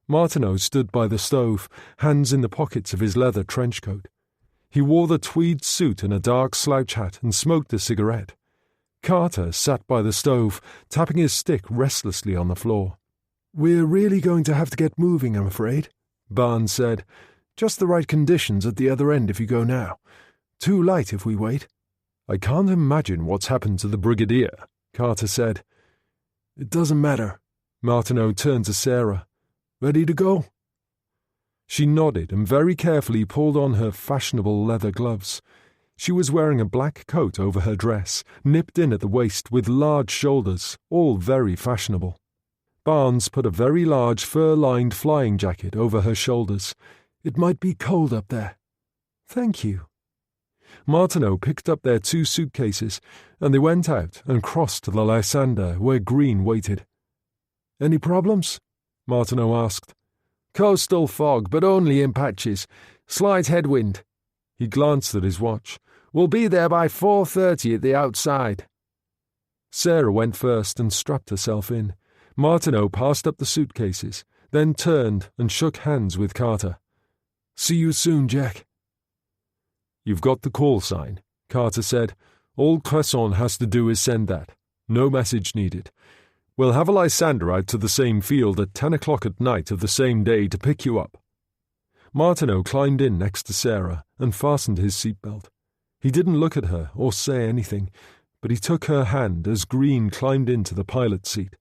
Martineau stood by the stove, hands in the pockets of his leather trench coat. He wore the tweed suit and a dark slouch hat and smoked a cigarette. Carter sat by the stove, tapping his stick restlessly on the floor. "We're really going to have to get moving, I'm afraid," Barnes said. "Just the right conditions at the other end if you go now. Too light if we wait." "I can't imagine what's happened to the Brigadier," Carter said. "It doesn't matter." Martineau turned to Sarah. "Ready to go?" She nodded and very carefully pulled on her fashionable leather gloves. She was wearing a black coat over her dress, nipped in at the waist with large shoulders, all very fashionable. Barnes put a very large fur-lined flying jacket over her shoulders. "It might be cold up there." "Thank you." Martineau picked up their 2 suitcases, and they went out and crossed to the Lysander where Green waited. "Any problems?" Martineau asked. "Coastal fog, but only in patches. Slight headwind." He glanced at his watch. "We'll be there by 4:30 at the outside." Sarah went first and strapped herself in. Martineau passed up the suitcases, then turned and shook hands with Carter. "See you soon, Jack." "You've got the call sign," Carter said. "All Cresson has to do is send that. No message needed. We'll have a Lysander out to the same field at 10 o'clock at night of the same day to pick you up." Martineau climbed in next to Sarah and fastened his seatbelt. He didn't look at her or say anything, but he took her hand as Green climbed into the pilot's seat.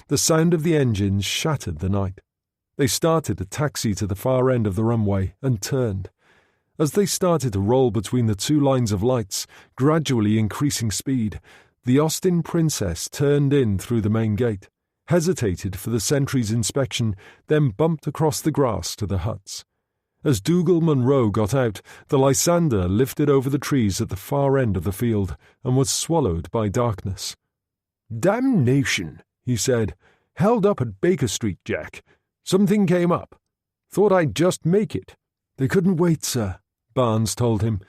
The sound of the engines shattered the night. They started a taxi to the far end of the runway and turned. As they started to roll between the 2 lines of lights, gradually increasing speed, the Austin Princess turned in through the main gate, hesitated for the sentry's inspection, then bumped across the grass to the huts. As Dougal Munro got out, the Lysander lifted over the trees at the far end of the field and was swallowed by darkness. "Damnation," he said. "Held up at Baker Street, Jack. Something came up. Thought I'd just make it." "They couldn't wait, sir," Barnes told him.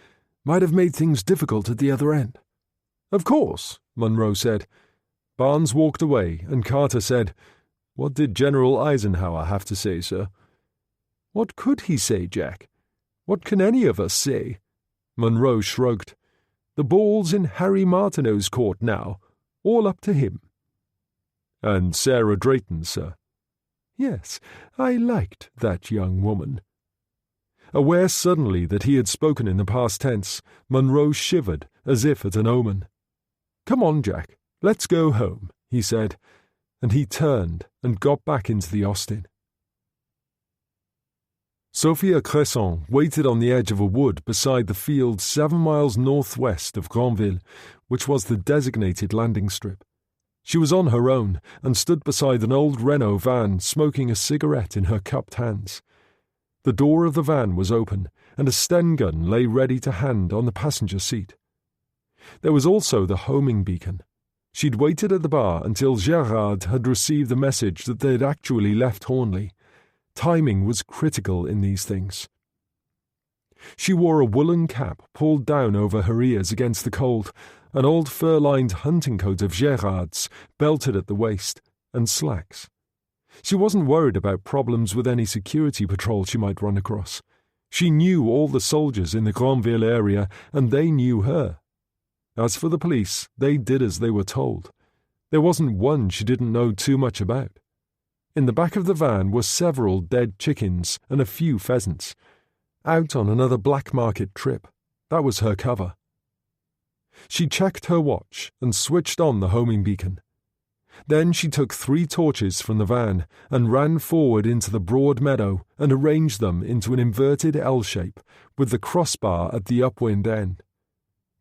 "Might have made things difficult at the other end." "Of course," Munro said. Barnes walked away, and Carter said, "What did General Eisenhower have to say, sir?" "What could he say, Jack? What can any of us say?" Munro shrugged. "The ball's in Harry Martineau's court now. All up to him." "And Sarah Drayton, sir?" "Yes, I liked that young woman." Aware suddenly that he had spoken in the past tense, Munro shivered as if at an omen. "Come on, Jack, let's go home," he said, and he turned and got back into the Austin. Sophia Cresson waited on the edge of a wood beside the field 7 miles northwest of Granville, which was the designated landing strip. She was on her own and stood beside an old Renault van smoking a cigarette in her cupped hands. The door of the van was open, and a Sten gun lay ready to hand on the passenger seat. There was also the homing beacon. She'd waited at the bar until Gerard had received the message that they'd actually left Hornley. Timing was critical in these things. She wore a woolen cap pulled down over her ears against the cold, an old fur-lined hunting coat of Gerard's belted at the waist, and slacks. She wasn't worried about problems with any security patrol she might run across. She knew all the soldiers in the Granville area, and they knew her. As for the police, they did as they were told. There wasn't one she didn't know too much about. In the back of the van were several dead chickens and a few pheasants. Out on another black market trip. That was her cover. She checked her watch and switched on the homing beacon. Then she took 3 torches from the van and ran forward into the broad meadow and arranged them into an inverted L shape with the crossbar at the upwind end.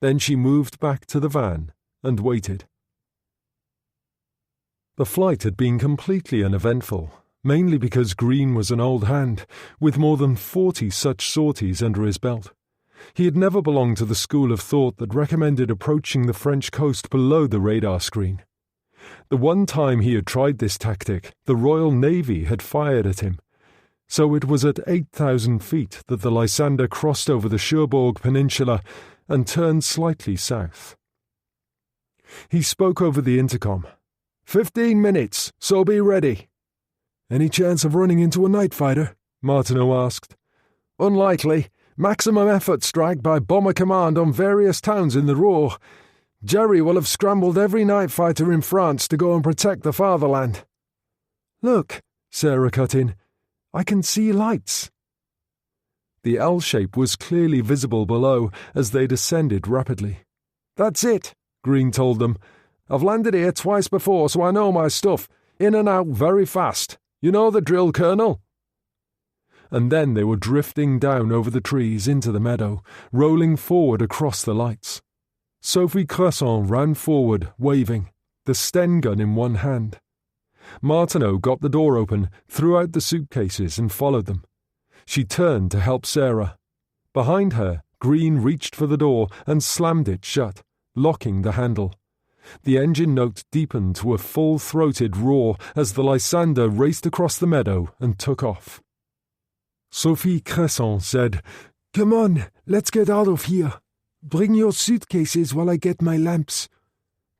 Then she moved back to the van and waited. The flight had been completely uneventful, mainly because Green was an old hand, with more than 40 such sorties under his belt. He had never belonged to the school of thought that recommended approaching the French coast below the radar screen. The one time he had tried this tactic, the Royal Navy had fired at him. So it was at 8,000 feet that the Lysander crossed over the Cherbourg Peninsula and turned slightly south. He spoke over the intercom. 15 minutes, so be ready." "Any chance of running into a night fighter?" Martineau asked. "Unlikely. Maximum effort strike by Bomber Command on various towns in the Ruhr. Jerry will have scrambled every night fighter in France to go and protect the fatherland." "Look," Sarah cut in, "I can see lights." The L shape was clearly visible below as they descended rapidly. "That's it," Green told them. "I've landed here twice before, so I know my stuff. In and out very fast. You know the drill, Colonel." And then they were drifting down over the trees into the meadow, rolling forward across the lights. Sophie Cresson ran forward, waving, the Sten gun in one hand. Martineau got the door open, threw out the suitcases and followed them. She turned to help Sarah. Behind her, Green reached for the door and slammed it shut, locking the handle. The engine note deepened to a full-throated roar as the Lysander raced across the meadow and took off. Sophie Cresson said, "Come on, let's get out of here. Bring your suitcases while I get my lamps."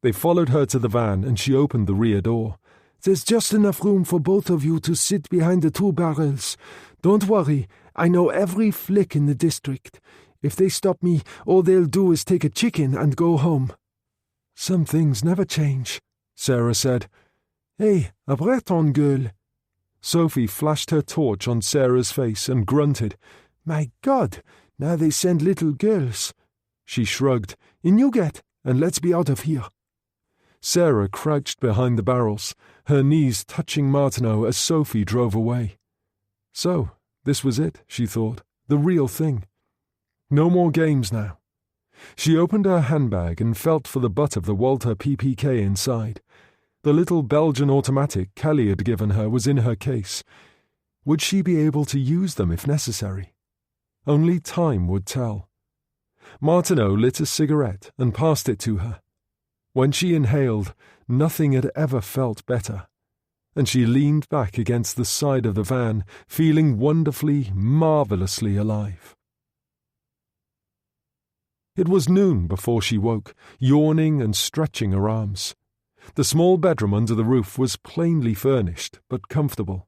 They followed her to the van and she opened the rear door. "There's just enough room for both of you to sit behind the 2 barrels. Don't worry, I know every flick in the district. If they stop me, all they'll do is take a chicken and go home." "Some things never change," Sarah said. "Hey, a Breton girl." Sophie flashed her torch on Sarah's face and grunted. "My God, now they send little girls." She shrugged. "In you get, and let's be out of here." Sarah crouched behind the barrels, her knees touching Martineau as Sophie drove away. So, this was it, she thought, the real thing. No more games now. She opened her handbag and felt for the butt of the Walter PPK inside. The little Belgian automatic Kelly had given her was in her case. Would she be able to use them if necessary? Only time would tell. Martineau lit a cigarette and passed it to her. When she inhaled, nothing had ever felt better, and she leaned back against the side of the van, feeling wonderfully, marvellously alive. It was noon before she woke, yawning and stretching her arms. The small bedroom under the roof was plainly furnished, but comfortable.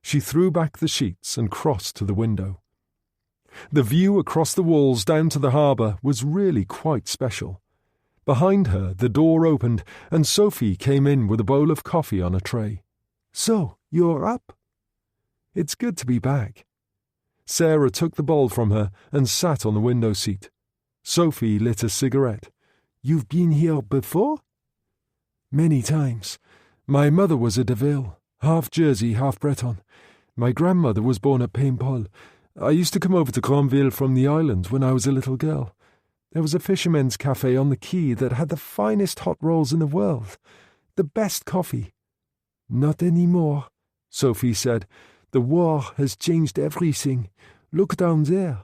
She threw back the sheets and crossed to the window. The view across the walls down to the harbour was really quite special. Behind her, the door opened, and Sophie came in with a bowl of coffee on a tray. "So, you're up?" "It's good to be back." Sarah took the bowl from her and sat on the window seat. Sophie lit a cigarette. "You've been here before?" "Many times. My mother was a Deville, half Jersey, half Breton. My grandmother was born at Paimpol. I used to come over to Granville from the island when I was a little girl. There was a fisherman's cafe on the quay that had the finest hot rolls in the world. The best coffee." "Not any more," Sophie said. "The war has changed everything. Look down there."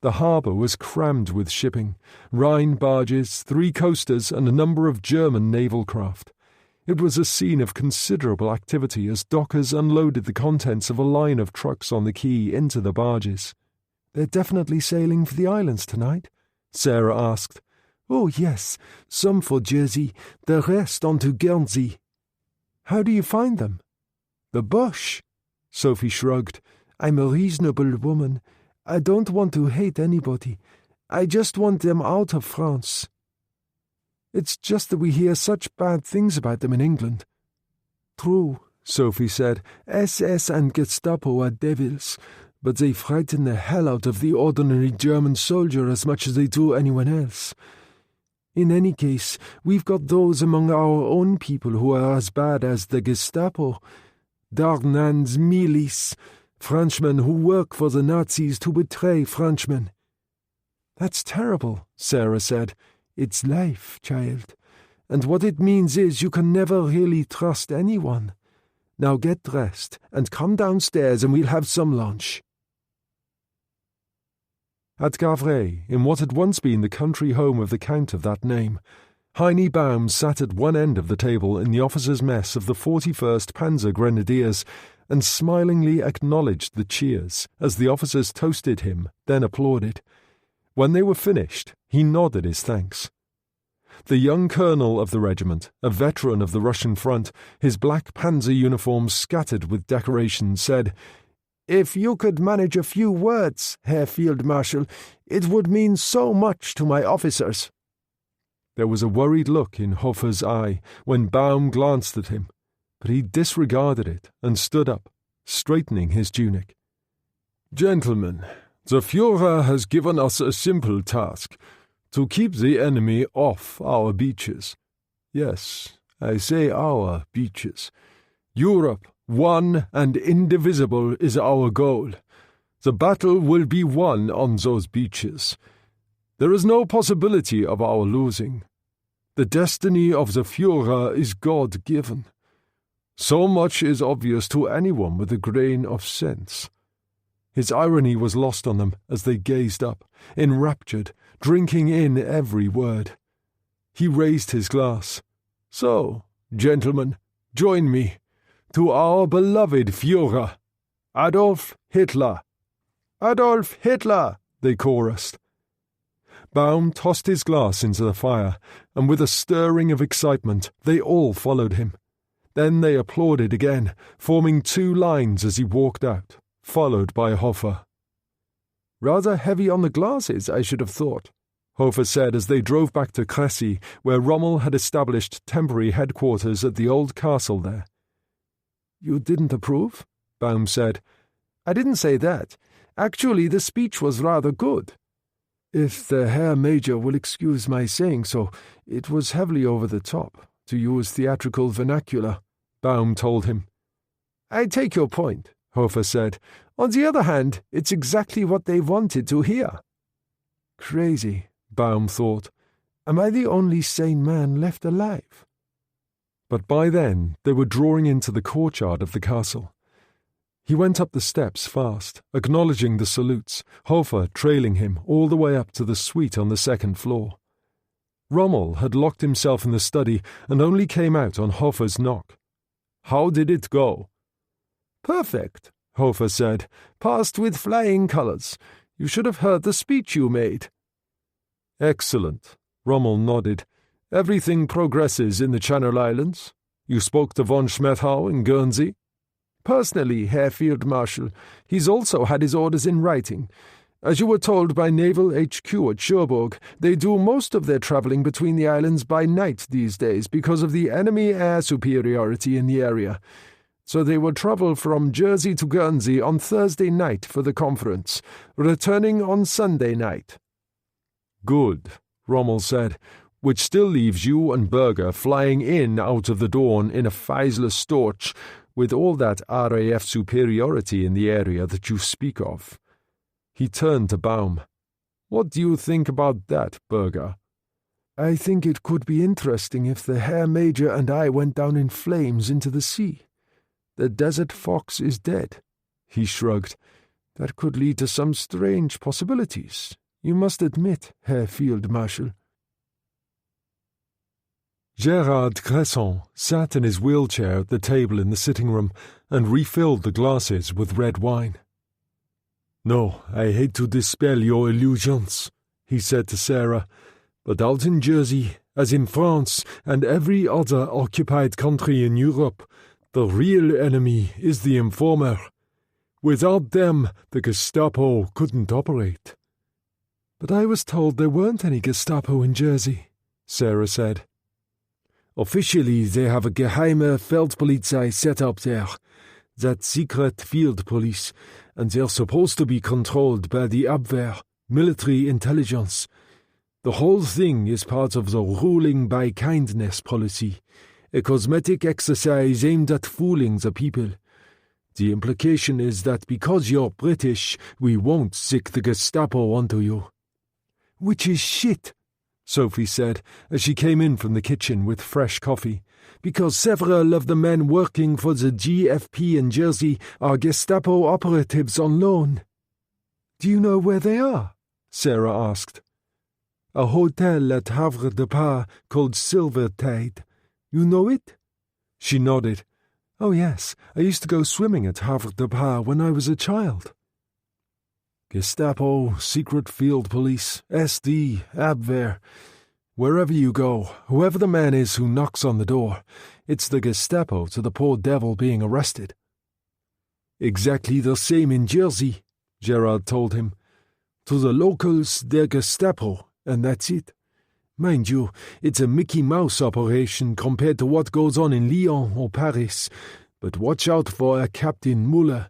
The harbour was crammed with shipping, Rhine barges, 3 coasters, and a number of German naval craft. It was a scene of considerable activity as dockers unloaded the contents of a line of trucks on the quay into the barges. "They're definitely sailing for the islands tonight?" Sarah asked. "Oh, yes, some for Jersey, the rest on to Guernsey." "How do you find them?" "The bush." Sophie shrugged. "I'm a reasonable woman. I don't want to hate anybody. I just want them out of France." "It's just that we hear such bad things about them in England." "True," Sophie said. "SS and Gestapo are devils, but they frighten the hell out of the ordinary German soldier as much as they do anyone else. In any case, we've got those among our own people who are as bad as the Gestapo. Darnan's milice, Frenchmen who work for the Nazis to betray Frenchmen." "That's terrible," Sarah said. "It's life, child. And what it means is you can never really trust anyone. Now get dressed and come downstairs and we'll have some lunch." At Gavray, in what had once been the country home of the Count of that name, Heine Baum sat at one end of the table in the officers' mess of the 41st Panzer Grenadiers and smilingly acknowledged the cheers as the officers toasted him, then applauded. When they were finished, he nodded his thanks. The young colonel of the regiment, a veteran of the Russian front, his black panzer uniform scattered with decorations, said, "If you could manage a few words, Herr Field Marshal, it would mean so much to my officers." There was a worried look in Hofer's eye when Baum glanced at him, but he disregarded it and stood up, straightening his tunic. "Gentlemen, the Führer has given us a simple task, to keep the enemy off our beaches. Yes, I say our beaches. Europe, one and indivisible, is our goal. The battle will be won on those beaches. There is no possibility of our losing. The destiny of the Führer is God-given. So much is obvious to anyone with a grain of sense. His irony was lost on them as they gazed up, enraptured, drinking in every word. He raised his glass. So, gentlemen, join me. To our beloved Führer, Adolf Hitler. Adolf Hitler, they chorused. Baum tossed his glass into the fire, and with a stirring of excitement, they all followed him. Then they applauded again, forming two lines as he walked out, followed by Hofer. "Rather heavy on the glasses, I should have thought," Hofer said as they drove back to Crécy, where Rommel had established temporary headquarters at the old castle there. "You didn't approve?" Baum said. "I didn't say that. Actually, the speech was rather good. If the Herr Major will excuse my saying so, it was heavily over the top, to use theatrical vernacular," Baum told him. "I take your point," Hofer said. "On the other hand, it's exactly what they wanted to hear." Crazy, Baum thought. Am I the only sane man left alive? But by then they were drawing into the courtyard of the castle. He went up the steps fast, acknowledging the salutes, Hofer trailing him all the way up to the suite on the second floor. Rommel had locked himself in the study and only came out on Hofer's knock. "How did it go?" "Perfect," Hofer said. "Passed with flying colours. You should have heard the speech you made." "Excellent," Rommel nodded. "Everything progresses in the Channel Islands. You spoke to von Schmethau in Guernsey?" "Personally, Herr Field Marshal. He's also had his orders in writing. As you were told by Naval HQ at Cherbourg, they do most of their travelling between the islands by night these days because of the enemy air superiority in the area. So they will travel from Jersey to Guernsey on Thursday night for the conference, returning on Sunday night." "Good," Rommel said, "which still leaves you and Berger flying in out of the dawn in a Feisler Storch, with all that RAF superiority in the area that you speak of." He turned to Baum. "What do you think about that, Berger?" "I think it could be interesting if the Herr Major and I went down in flames into the sea. The Desert Fox is dead." He shrugged. "That could lead to some strange possibilities. You must admit, Herr Field Marshal." Gérard Cresson sat in his wheelchair at the table in the sitting room and refilled the glasses with red wine. "No, I hate to dispel your illusions," he said to Sarah, "but out in Jersey, as in France and every other occupied country in Europe, the real enemy is the informer. Without them, the Gestapo couldn't operate." "But I was told there weren't any Gestapo in Jersey," Sarah said. "Officially, they have a geheime Feldpolizei set up there, that secret field police, and they're supposed to be controlled by the Abwehr, military intelligence. The whole thing is part of the ruling by kindness policy, a cosmetic exercise aimed at fooling the people. The implication is that because you're British, we won't sick the Gestapo onto you." "Which is shit," Sophie said, as she came in from the kitchen with fresh coffee, "because several of the men working for the GFP in Jersey are Gestapo operatives on loan." "Do you know where they are?" Sarah asked. "A hotel at Havre de Pas called Silvertide. You know it?" She nodded. "Oh yes, I used to go swimming at Havre de Pas when I was a child." Gestapo, secret field police, SD, Abwehr. Wherever you go, whoever the man is who knocks on the door, it's the Gestapo to the poor devil being arrested. "Exactly the same in Jersey," Gerard told him. "To the locals, they're Gestapo, and that's it. Mind you, it's a Mickey Mouse operation compared to what goes on in Lyon or Paris, but watch out for a Captain Muller.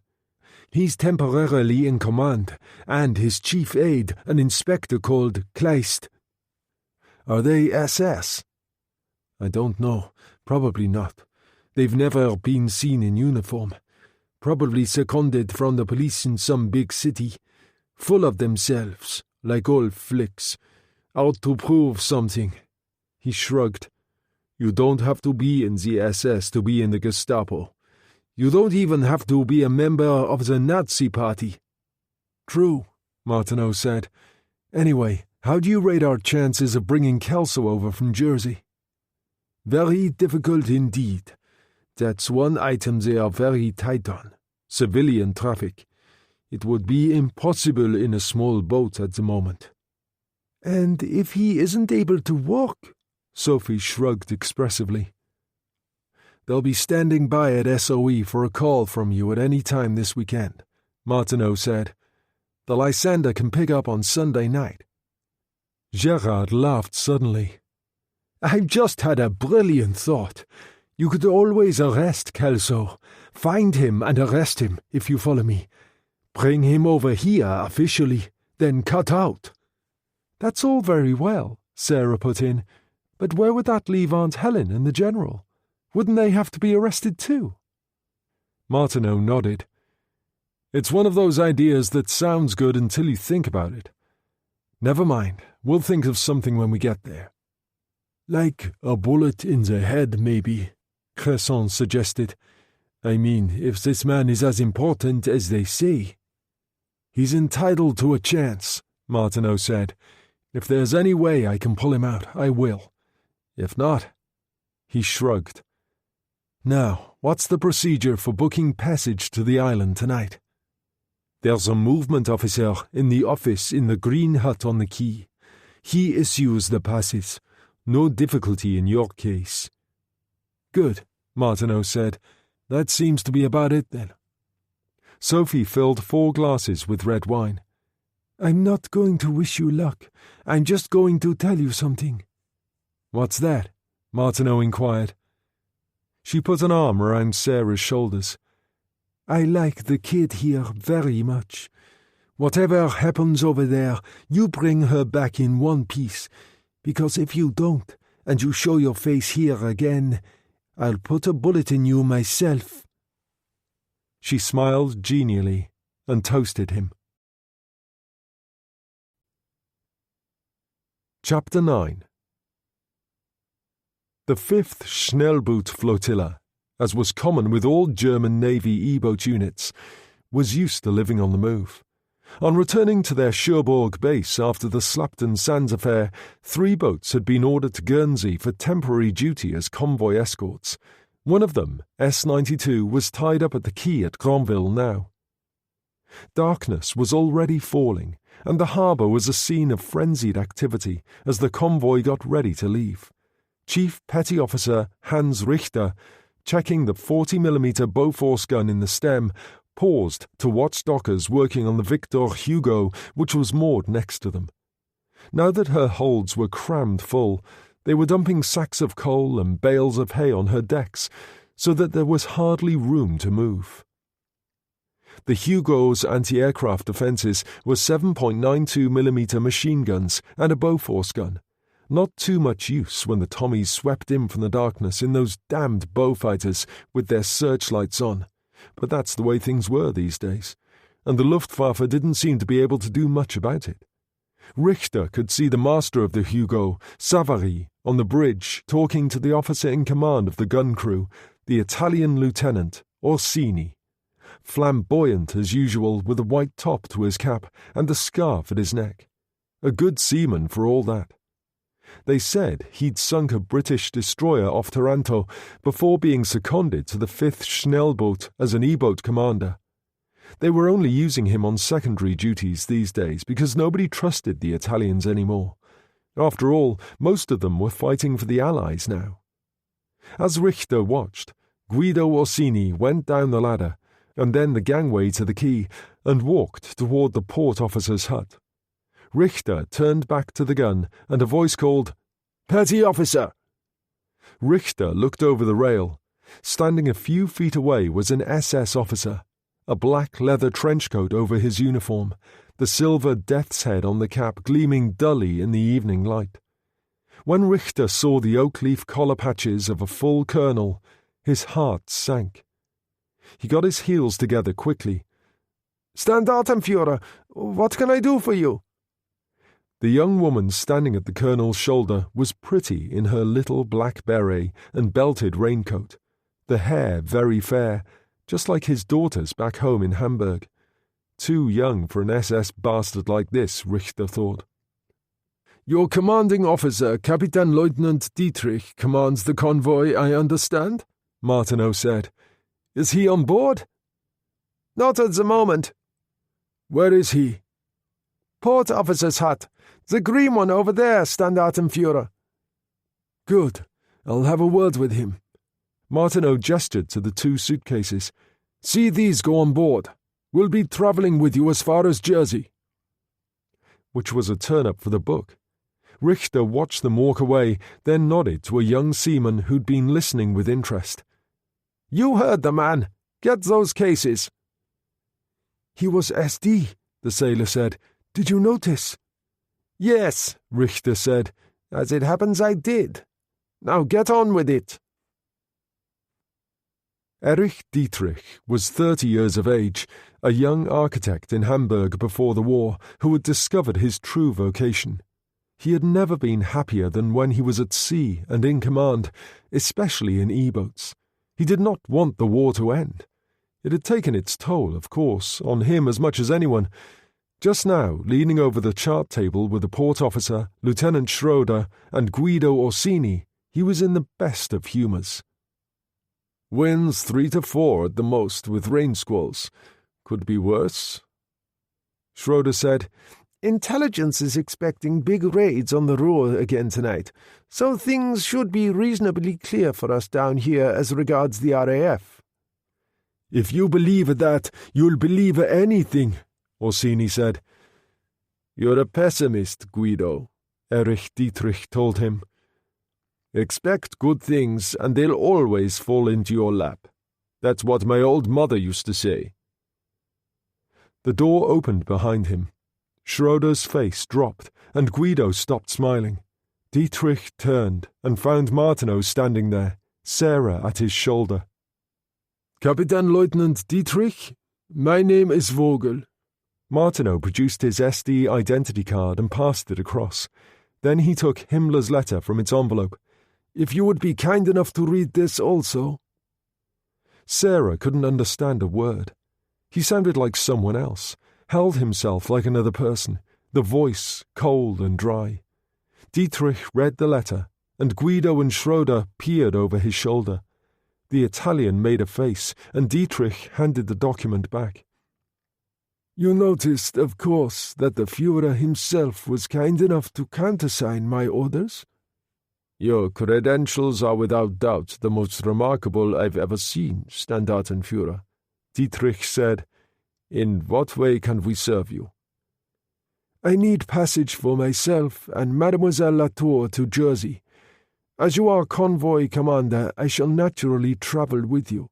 He's temporarily in command, and his chief aide, an inspector called Kleist." "Are they SS?" "I don't know. Probably not. They've never been seen in uniform. Probably seconded from the police in some big city. Full of themselves, like all flicks. Out to prove something." He shrugged. You don't have to be in the SS to be in the Gestapo. You don't even have to be a member of the Nazi Party." "True," Martineau said. "Anyway, how do you rate our chances of bringing Kelso over from Jersey?" "Very difficult indeed. That's one item they are very tight on. Civilian traffic. It would be impossible in a small boat at the moment." "And if he isn't able to walk?" Sophie shrugged expressively. "They'll be standing by at SOE for a call from you at any time this weekend," Martineau said. "The Lysander can pick up on Sunday night." Gerard laughed suddenly. "I've just had a brilliant thought. You could always arrest Kelso. Find him and arrest him, if you follow me. Bring him over here officially, then cut out." "That's all very well," Sarah put in, "but where would that leave Aunt Helen and the General? Wouldn't they have to be arrested too?" Martineau nodded. "It's one of those ideas that sounds good until you think about it. Never mind, we'll think of something when we get there." "Like a bullet in the head, maybe," Cresson suggested. "I mean, if this man is as important as they say." "He's entitled to a chance," Martineau said. "If there's any way I can pull him out, I will. If not—" He shrugged. "Now, what's the procedure for booking passage to the island tonight?" "There's a movement officer in the office in the green hut on the quay. He issues the passes. No difficulty in your case." "Good," Martineau said. "That seems to be about it then." Sophie filled 4 glasses with red wine. "I'm not going to wish you luck. I'm just going to tell you something." "What's that?" Martineau inquired. She put an arm around Sarah's shoulders. "I like the kid here very much. Whatever happens over there, you bring her back in one piece, because if you don't, and you show your face here again, I'll put a bullet in you myself." She smiled genially and toasted him. Chapter 9. The 5th Schnellboot Flotilla, as was common with all German Navy E-boat units, was used to living on the move. On returning to their Cherbourg base after the Slapton Sands affair, 3 boats had been ordered to Guernsey for temporary duty as convoy escorts. One of them, S-92, was tied up at the quay at Granville now. Darkness was already falling, and the harbour was a scene of frenzied activity as the convoy got ready to leave. Chief Petty Officer Hans Richter, checking the 40mm Bofors gun in the stem, paused to watch dockers working on the Victor Hugo, which was moored next to them. Now that her holds were crammed full, they were dumping sacks of coal and bales of hay on her decks, so that there was hardly room to move. The Hugo's anti-aircraft defences were 7.92mm machine guns and a Bofors gun. Not too much use when the Tommies swept in from the darkness in those damned Beaufighters with their searchlights on. But that's the way things were these days, and the Luftwaffe didn't seem to be able to do much about it. Richter could see the master of the Hugo, Savary, on the bridge talking to the officer in command of the gun crew, the Italian lieutenant, Orsini. Flamboyant as usual with a white top to his cap and a scarf at his neck. A good seaman for all that. They said he'd sunk a British destroyer off Taranto before being seconded to the 5th Schnellboot as an E-boat commander. They were only using him on secondary duties these days because nobody trusted the Italians anymore. After all, most of them were fighting for the Allies now. As Richter watched, Guido Orsini went down the ladder and then the gangway to the quay and walked toward the port officer's hut. Richter turned back to the gun, and a voice called, "Petty Officer!" Richter looked over the rail. Standing a few feet away was an SS officer, a black leather trenchcoat over his uniform, the silver death's head on the cap gleaming dully in the evening light. When Richter saw the oak-leaf collar patches of a full colonel, his heart sank. He got his heels together quickly. "Standartenführer, what can I do for you?" The young woman standing at the colonel's shoulder was pretty in her little black beret and belted raincoat, the hair very fair, just like his daughter's back home in Hamburg. Too young for an SS bastard like this, Richter thought. Your commanding officer, Captain Lieutenant Dietrich, commands the convoy, I understand? Martineau said. Is he on board? Not at the moment. Where is he? Port officer's hut. The green one over there, Standartenführer. Good. I'll have a word with him. Martineau gestured to the 2 suitcases. See these go on board. We'll be travelling with you as far as Jersey. Which was a turn-up for the book. Richter watched them walk away, then nodded to a young seaman who'd been listening with interest. You heard the man. Get those cases. He was SD, the sailor said. Did you notice? Yes, Richter said. As it happens, I did. Now get on with it. Erich Dietrich was 30 years of age, a young architect in Hamburg before the war who had discovered his true vocation. He had never been happier than when he was at sea and in command, especially in E-boats. He did not want the war to end. It had taken its toll, of course, on him as much as anyone. Just now, leaning over the chart table with the port officer, Lieutenant Schroeder, and Guido Orsini, he was in the best of humours. Winds 3 to 4 at the most with rain squalls. Could be worse. Schroeder said, Intelligence is expecting big raids on the Ruhr again tonight, so things should be reasonably clear for us down here as regards the RAF. If you believe that, you'll believe anything, Orsini said. You're a pessimist, Guido, Erich Dietrich told him. Expect good things and they'll always fall into your lap. That's what my old mother used to say. The door opened behind him. Schroeder's face dropped, and Guido stopped smiling. Dietrich turned and found Martineau standing there, Sarah at his shoulder. Captain Lieutenant Dietrich, my name is Vogel. Martineau produced his SD identity card and passed it across. Then he took Himmler's letter from its envelope. If you would be kind enough to read this also. Sarah couldn't understand a word. He sounded like someone else, held himself like another person, the voice cold and dry. Dietrich read the letter, and Guido and Schroeder peered over his shoulder. The Italian made a face, and Dietrich handed the document back. You noticed, of course, that the Führer himself was kind enough to countersign my orders? Your credentials are without doubt the most remarkable I've ever seen, Standartenführer, Dietrich said. In what way can we serve you? I need passage for myself and Mademoiselle Latour to Jersey. As you are convoy commander, I shall naturally travel with you.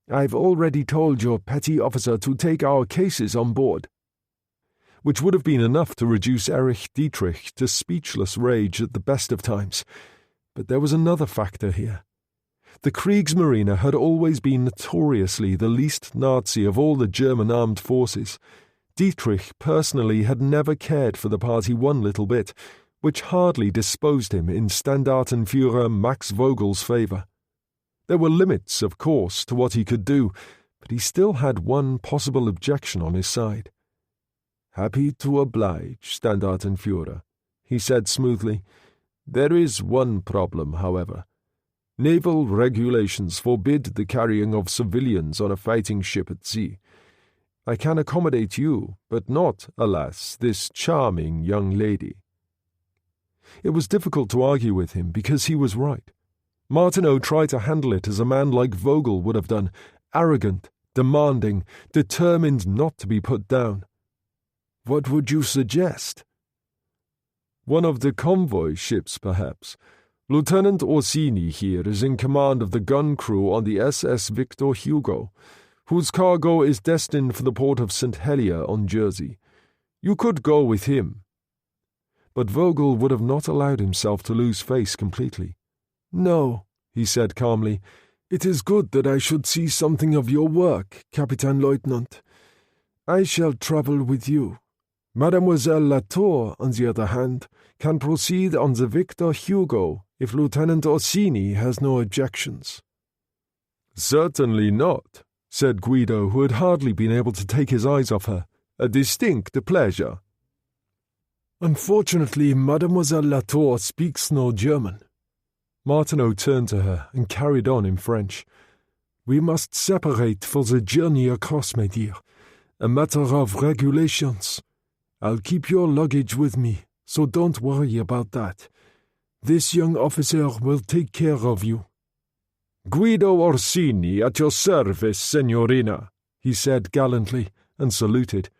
I've already told your petty officer to take our cases on board. Which would have been enough to reduce Erich Dietrich to speechless rage at the best of times. But there was another factor here. The Kriegsmarine had always been notoriously the least Nazi of all the German armed forces. Dietrich personally had never cared for the party one little bit, which hardly disposed him in Standartenführer Max Vogel's favour. There were limits, of course, to what he could do, but he still had one possible objection on his side. Happy to oblige, Standartenführer, he said smoothly. There is one problem, however. Naval regulations forbid the carrying of civilians on a fighting ship at sea. I can accommodate you, but not, alas, this charming young lady. It was difficult to argue with him because he was right. Martineau tried to handle it as a man like Vogel would have done, arrogant, demanding, determined not to be put down. What would you suggest? One of the convoy ships, perhaps. Lieutenant Orsini here is in command of the gun crew on the SS Victor Hugo, whose cargo is destined for the port of St. Helier on Jersey. You could go with him. But Vogel would have not allowed himself to lose face completely. No, he said calmly. It is good that I should see something of your work, Captain Lieutenant. I shall travel with you. Mademoiselle Latour, on the other hand, can proceed on the Victor Hugo if Lieutenant Orsini has no objections." "Certainly not," said Guido, who had hardly been able to take his eyes off her. "A distinct pleasure." "Unfortunately, Mademoiselle Latour speaks no German." Martineau turned to her and carried on in French. "We must separate for the journey across, my dear. A matter of regulations. I'll keep your luggage with me, so don't worry about that. This young officer will take care of you." "Guido Orsini at your service, Signorina," he said gallantly, and saluted.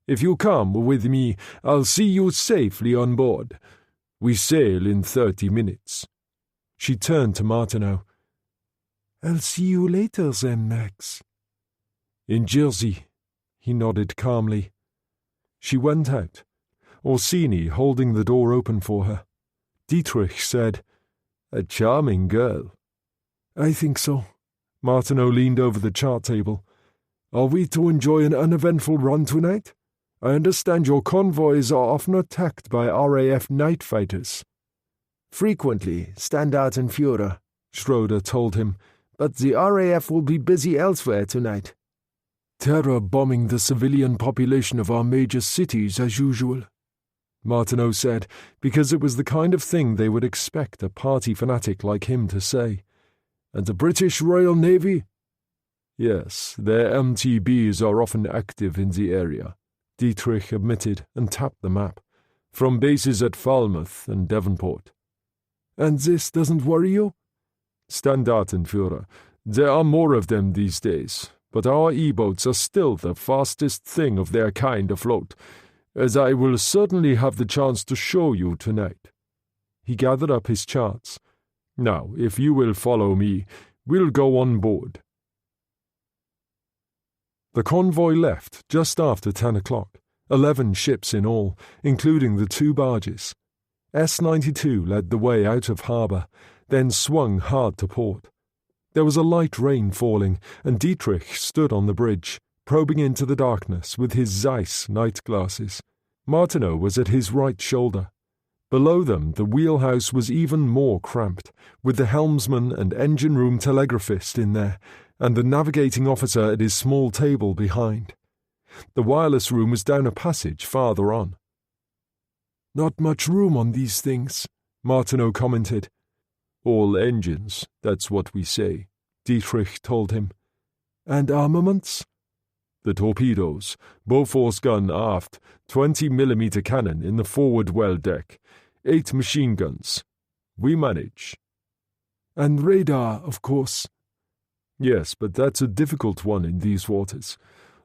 "If you come with me, I'll see you safely on board. We sail in 30 minutes. She turned to Martineau. "I'll see you later then, Max." "In Jersey," he nodded calmly. She went out, Orsini holding the door open for her. Dietrich said, "A charming girl." "I think so." Martineau leaned over the chart table. "Are we to enjoy an uneventful run tonight? I understand your convoys are often attacked by RAF night fighters." "Frequently, Standard and Führer," Schroeder told him, "but the RAF will be busy elsewhere tonight." "Terror bombing the civilian population of our major cities as usual," Martineau said, because it was the kind of thing they would expect a party fanatic like him to say. "And the British Royal Navy?" "Yes, their MTBs are often active in the area," Dietrich admitted and tapped the map, "from bases at Falmouth and Devonport." "And this doesn't worry you?" "Standartenführer, there are more of them these days, but our E-boats are still the fastest thing of their kind afloat, as I will certainly have the chance to show you tonight." He gathered up his charts. "Now, if you will follow me, we'll go on board." The convoy left just after 10 o'clock, 11 ships in all, including the 2 barges. S-92 led the way out of harbour, then swung hard to port. There was a light rain falling, and Dietrich stood on the bridge, probing into the darkness with his Zeiss night glasses. Martineau was at his right shoulder. Below them the wheelhouse was even more cramped, with the helmsman and engine room telegraphist in there, and the navigating officer at his small table behind. The wireless room was down a passage farther on. "Not much room on these things," Martineau commented. "All engines, that's what we say," Dietrich told him. "And armaments?" "The torpedoes, Bofors gun aft, 20mm cannon in the forward well deck, 8 machine guns. We manage." "And radar, of course." "Yes, but that's a difficult one in these waters.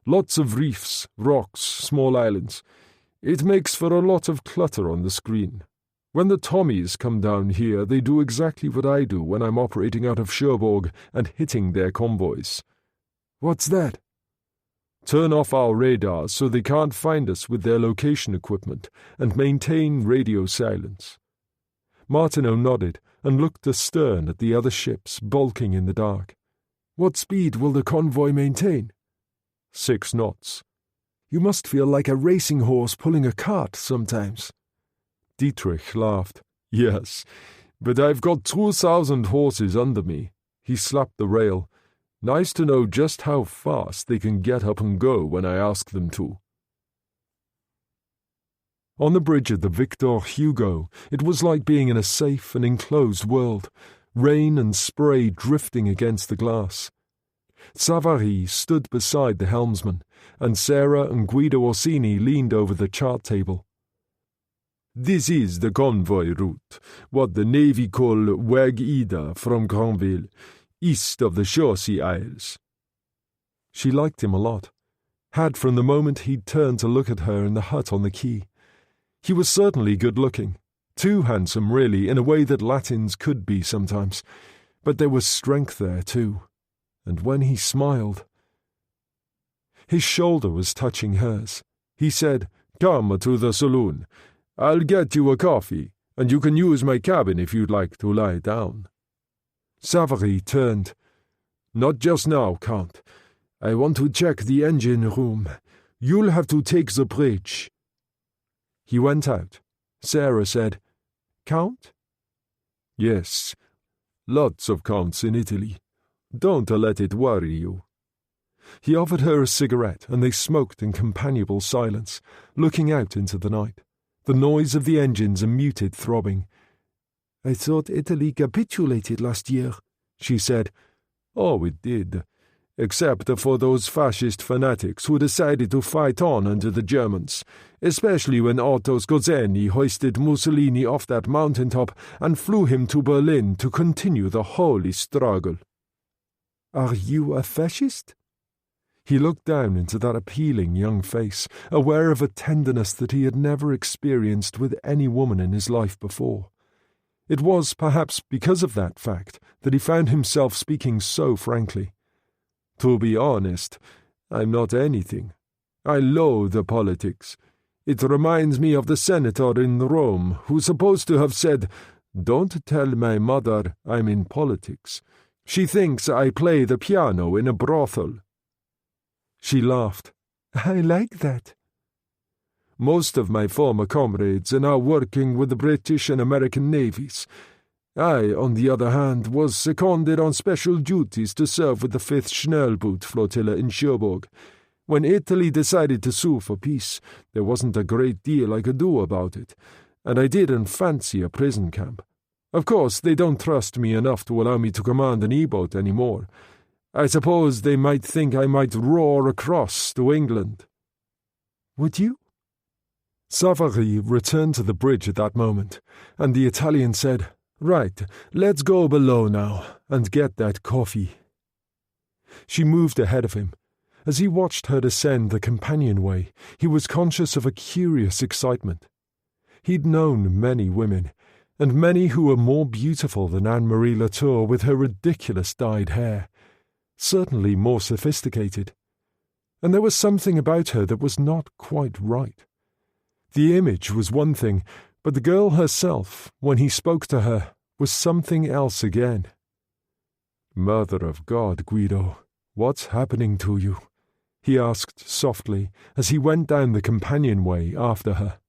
Lots of reefs, rocks, small islands. It makes for a lot of clutter on the screen. When the Tommies come down here, they do exactly what I do when I'm operating out of Cherbourg and hitting their convoys." "What's that?" "Turn off our radars so they can't find us with their location equipment, and maintain radio silence." Martineau nodded and looked astern at the other ships bulking in the dark. "What speed will the convoy maintain?" 6 knots. "You must feel like a racing horse pulling a cart sometimes." Dietrich laughed. "Yes, but I've got 2,000 horses under me." He slapped the rail. "Nice to know just how fast they can get up and go when I ask them to." On the bridge of the Victor Hugo, it was like being in a safe and enclosed world, rain and spray drifting against the glass. Savary stood beside the helmsman, and Sarah and Guido Orsini leaned over the chart table. "This is the convoy route, what the Navy call Weg Ida from Granville, east of the Chaussee Isles." She liked him a lot, had from the moment he'd turned to look at her in the hut on the quay. He was certainly good-looking, too handsome really, in a way that Latins could be sometimes, but there was strength there too, and when he smiled... His shoulder was touching hers. He said, "Come to the saloon. I'll get you a coffee, and you can use my cabin if you'd like to lie down." Savary turned. "Not just now, Count. I want to check the engine room. You'll have to take the bridge." He went out. Sarah said, "Count?" "Yes, lots of counts in Italy. Don't let it worry you." He offered her a cigarette, and they smoked in companionable silence, looking out into the night. The noise of the engines and muted throbbing. "I thought Italy capitulated last year," she said. "Oh, it did, except for those fascist fanatics who decided to fight on under the Germans, especially when Otto Skorzeny hoisted Mussolini off that mountaintop and flew him to Berlin to continue the holy struggle." "Are you a fascist?" He looked down into that appealing young face, aware of a tenderness that he had never experienced with any woman in his life before. It was perhaps because of that fact that he found himself speaking so frankly. "To be honest, I'm not anything. I loathe politics. It reminds me of the senator in Rome who's supposed to have said, 'Don't tell my mother I'm in politics. She thinks I play the piano in a brothel.'" She laughed. "I like that." "Most of my former comrades are now working with the British and American navies. I, on the other hand, was seconded on special duties to serve with the 5th Schnellboot flotilla in Cherbourg. When Italy decided to sue for peace, there wasn't a great deal I could do about it, and I didn't fancy a prison camp. Of course, they don't trust me enough to allow me to command an E-boat anymore. I suppose they might think I might roar across to England." "Would you?" Savary returned to the bridge at that moment, and the Italian said, "Right, let's go below now and get that coffee." She moved ahead of him. As he watched her descend the companionway, he was conscious of a curious excitement. He'd known many women, and many who were more beautiful than Anne-Marie Latour with her ridiculous dyed hair, certainly more sophisticated. And there was something about her that was not quite right. The image was one thing, but the girl herself, when he spoke to her, was something else again. "Mother of God, Guido, what's happening to you?" he asked softly as he went down the companionway after her.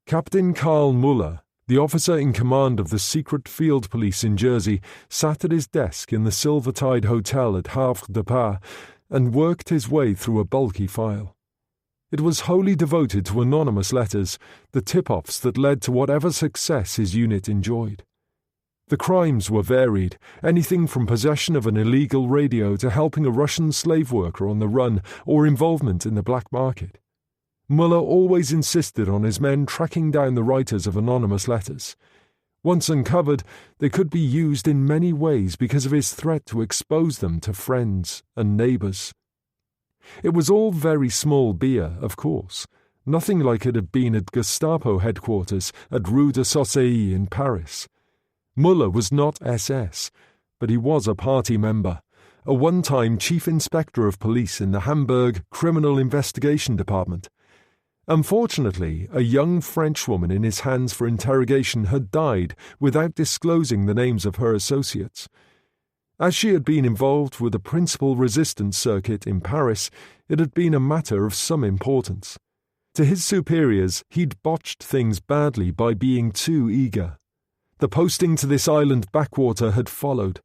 Captain Karl Muller, the officer in command of the secret field police in Jersey, sat at his desk in the Silvertide Hotel at Havre de Pas and worked his way through a bulky file. It was wholly devoted to anonymous letters, the tip-offs that led to whatever success his unit enjoyed. The crimes were varied, anything from possession of an illegal radio to helping a Russian slave worker on the run or involvement in the black market. Muller always insisted on his men tracking down the writers of anonymous letters. Once uncovered, they could be used in many ways because of his threat to expose them to friends and neighbours. It was all very small beer, of course, nothing like it had been at Gestapo headquarters at Rue de Saussay in Paris. Muller was not SS, but he was a party member, a one-time chief inspector of police in the Hamburg Criminal Investigation Department. Unfortunately, a young Frenchwoman in his hands for interrogation had died without disclosing the names of her associates. As she had been involved with the principal resistance circuit in Paris, it had been a matter of some importance. To his superiors, he'd botched things badly by being too eager. The posting to this island backwater had followed,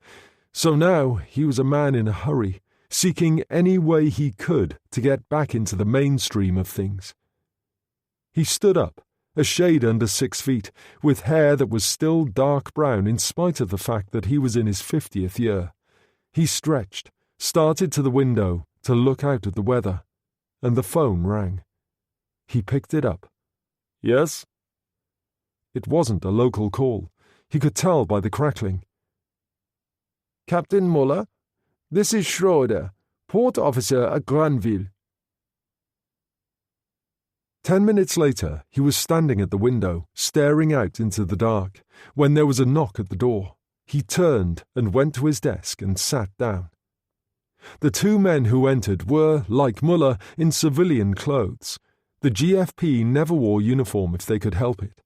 so now he was a man in a hurry, seeking any way he could to get back into the mainstream of things. He stood up, a shade under 6 feet, with hair that was still dark brown in spite of the fact that he was in his 50th year. He stretched, started to the window to look out at the weather, and the phone rang. He picked it up. "Yes?" It wasn't a local call. He could tell by the crackling. "Captain Muller, this is Schroeder, port officer at Granville." 10 minutes later, he was standing at the window, staring out into the dark, when there was a knock at the door. He turned and went to his desk and sat down. The two men who entered were, like Muller, in civilian clothes. The GFP never wore uniform if they could help it.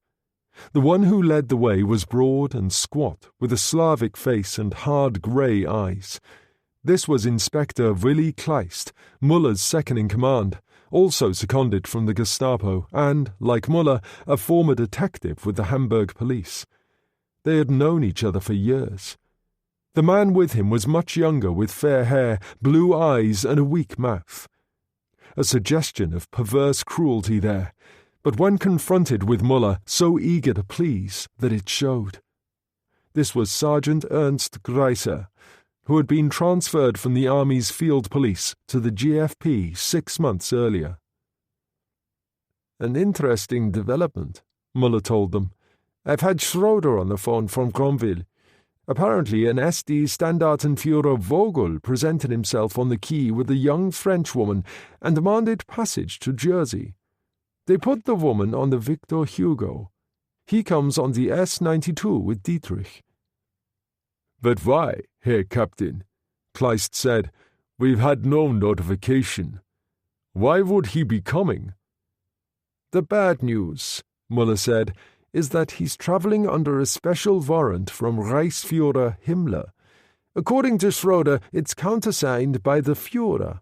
The one who led the way was broad and squat, with a Slavic face and hard grey eyes. This was Inspector Willy Kleist, Muller's second-in-command, also seconded from the Gestapo and, like Muller, a former detective with the Hamburg police. They had known each other for years. The man with him was much younger, with fair hair, blue eyes, and a weak mouth. A suggestion of perverse cruelty there, but when confronted with Muller, so eager to please that it showed. This was Sergeant Ernst Greiser, who had been transferred from the Army's field police to the GFP 6 months earlier. An interesting development, Muller told them. I've had Schroeder on the phone from Gronville. Apparently an SD Standartenführer Vogel presented himself on the quay with a young Frenchwoman and demanded passage to Jersey. They put the woman on the Victor Hugo. He comes on the S-92 with Dietrich. But why, Herr Captain? Kleist said. We've had no notification. Why would he be coming? The bad news, Muller said, is that he's travelling under a special warrant from Reichsführer Himmler. According to Schroeder, it's countersigned by the Führer.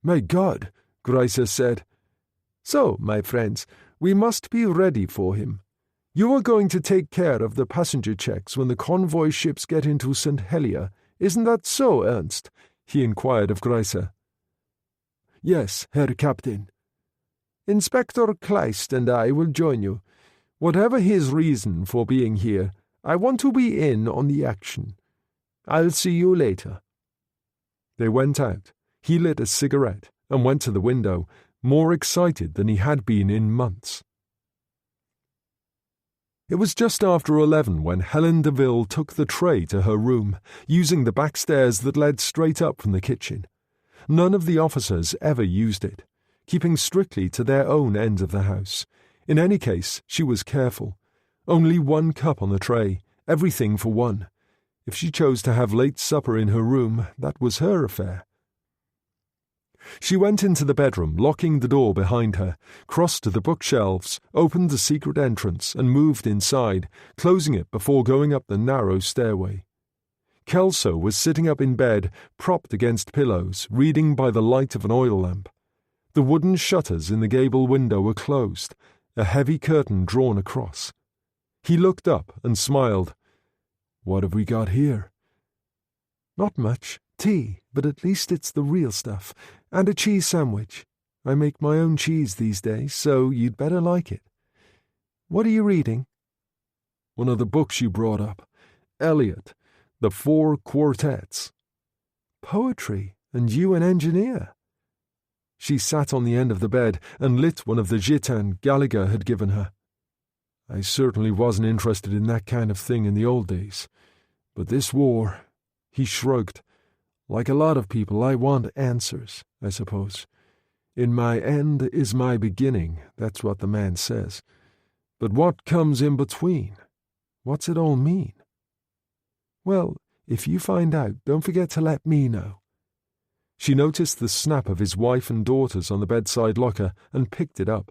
My God, Greiser said. So, my friends, we must be ready for him. You are going to take care of the passenger checks when the convoy ships get into St. Helier. Isn't that so, Ernst? He inquired of Greiser. Yes, Herr Captain. Inspector Kleist and I will join you. Whatever his reason for being here, I want to be in on the action. I'll see you later. They went out. He lit a cigarette and went to the window, more excited than he had been in months. It was just after 11 when Helen Deville took the tray to her room, using the back stairs that led straight up from the kitchen. None of the officers ever used it, keeping strictly to their own end of the house. In any case, she was careful. Only one cup on the tray, everything for one. If she chose to have late supper in her room, that was her affair. She went into the bedroom, locking the door behind her, crossed to the bookshelves, opened the secret entrance, and moved inside, closing it before going up the narrow stairway. Kelso was sitting up in bed, propped against pillows, reading by the light of an oil lamp. The wooden shutters in the gable window were closed, a heavy curtain drawn across. He looked up and smiled. What have we got here? Not much. Tea, but at least it's the real stuff. And a cheese sandwich. I make my own cheese these days, so you'd better like it. What are you reading? One of the books you brought up. Eliot, The Four Quartets. Poetry, and you an engineer. She sat on the end of the bed and lit one of the gitans Gallagher had given her. I certainly wasn't interested in that kind of thing in the old days. But this war, he shrugged. Like a lot of people, I want answers, I suppose. In my end is my beginning, that's what the man says. But what comes in between? What's it all mean? Well, if you find out, don't forget to let me know. She noticed the snap of his wife and daughters on the bedside locker and picked it up.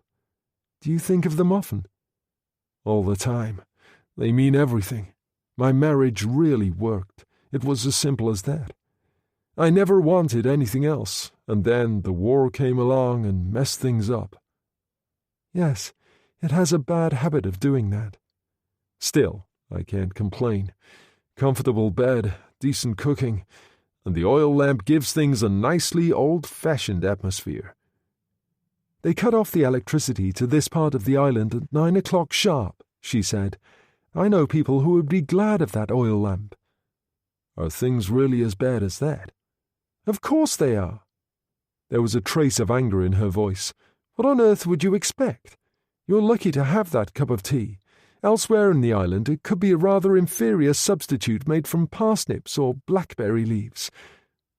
Do you think of them often? All the time. They mean everything. My marriage really worked. It was as simple as that. I never wanted anything else, and then the war came along and messed things up. Yes, it has a bad habit of doing that. Still, I can't complain. Comfortable bed, decent cooking, and the oil lamp gives things a nicely old-fashioned atmosphere. They cut off the electricity to this part of the island at 9 o'clock sharp, she said. I know people who would be glad of that oil lamp. Are things really as bad as that? Of course they are. There was a trace of anger in her voice. What on earth would you expect? You're lucky to have that cup of tea. Elsewhere in the island it could be a rather inferior substitute made from parsnips or blackberry leaves.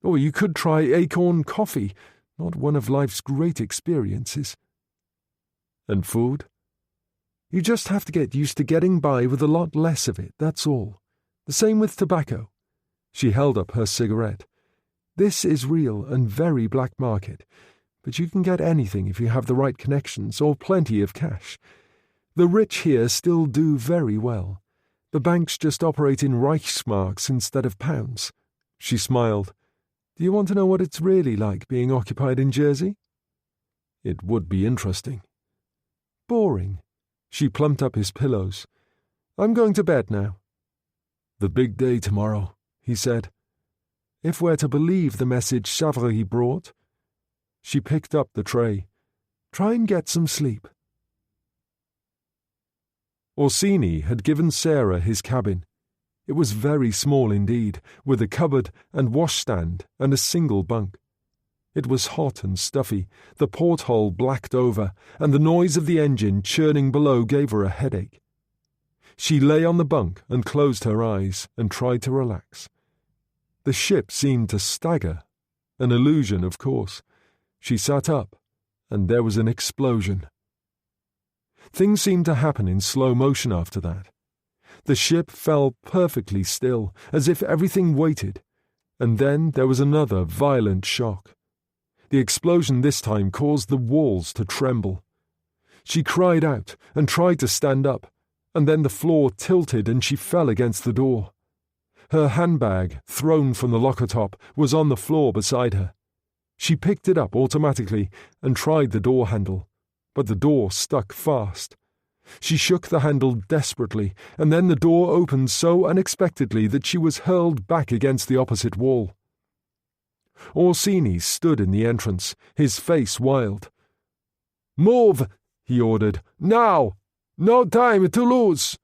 Or you could try acorn coffee, not one of life's great experiences. And food? You just have to get used to getting by with a lot less of it, that's all. The same with tobacco. She held up her cigarette. This is real and very black market, but you can get anything if you have the right connections or plenty of cash. The rich here still do very well. The banks just operate in Reichsmarks instead of pounds. She smiled. Do you want to know what it's really like being occupied in Jersey? It would be interesting. Boring. She plumped up his pillows. I'm going to bed now. The big day tomorrow, he said. If we're to believe the message Savary brought. She picked up the tray. Try and get some sleep. Orsini had given Sarah his cabin. It was very small indeed, with a cupboard and washstand and a single bunk. It was hot and stuffy, the porthole blacked over, and the noise of the engine churning below gave her a headache. She lay on the bunk and closed her eyes and tried to relax. The ship seemed to stagger. An illusion, of course. She sat up, and there was an explosion. Things seemed to happen in slow motion after that. The ship fell perfectly still, as if everything waited, and then there was another violent shock. The explosion this time caused the walls to tremble. She cried out and tried to stand up, and then the floor tilted and she fell against the door. Her handbag, thrown from the locker top, was on the floor beside her. She picked it up automatically and tried the door handle, but the door stuck fast. She shook the handle desperately, and then the door opened so unexpectedly that she was hurled back against the opposite wall. Orsini stood in the entrance, his face wild. "Move!" he ordered. "Now! No time to lose!"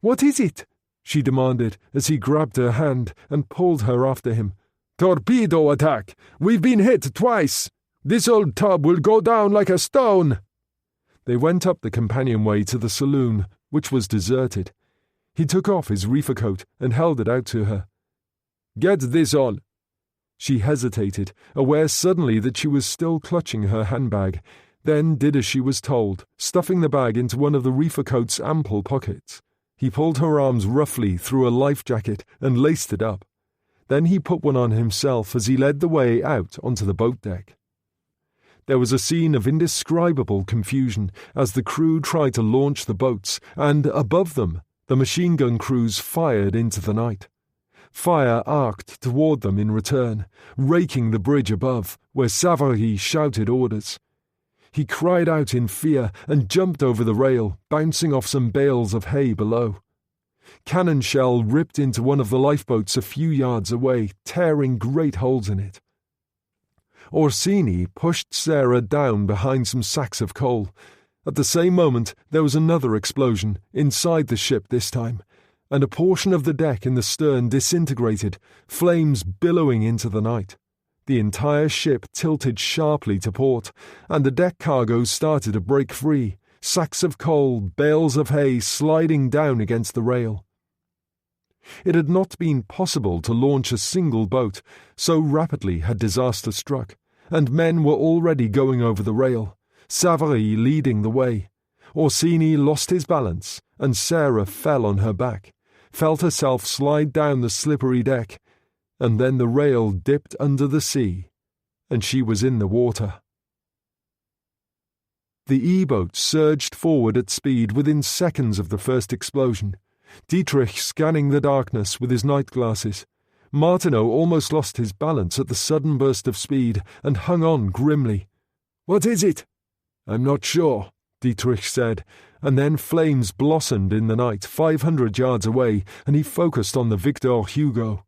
"What is it?" she demanded as he grabbed her hand and pulled her after him. "Torpedo attack! We've been hit twice! This old tub will go down like a stone!" They went up the companionway to the saloon, which was deserted. He took off his reefer coat and held it out to her. "Get this on." She hesitated, aware suddenly that she was still clutching her handbag, then did as she was told, stuffing the bag into one of the reefer coat's ample pockets. He pulled her arms roughly through a life jacket and laced it up. Then he put one on himself as he led the way out onto the boat deck. There was a scene of indescribable confusion as the crew tried to launch the boats, and, above them, the machine gun crews fired into the night. Fire arced toward them in return, raking the bridge above, where Savary shouted orders. He cried out in fear and jumped over the rail, bouncing off some bales of hay below. Cannon shell ripped into one of the lifeboats a few yards away, tearing great holes in it. Orsini pushed Sarah down behind some sacks of coal. At the same moment, there was another explosion, inside the ship this time, and a portion of the deck in the stern disintegrated, flames billowing into the night. The entire ship tilted sharply to port, and the deck cargo started to break free, sacks of coal, bales of hay sliding down against the rail. It had not been possible to launch a single boat, so rapidly had disaster struck, and men were already going over the rail, Savary leading the way. Orsini lost his balance, and Sarah fell on her back, felt herself slide down the slippery deck, and then the rail dipped under the sea, and she was in the water. The E-boat surged forward at speed within seconds of the first explosion, Dietrich scanning the darkness with his night glasses. Martineau almost lost his balance at the sudden burst of speed and hung on grimly. "What is it?" "I'm not sure," Dietrich said, and then flames blossomed in the night 500 yards away, and he focused on the Victor Hugo.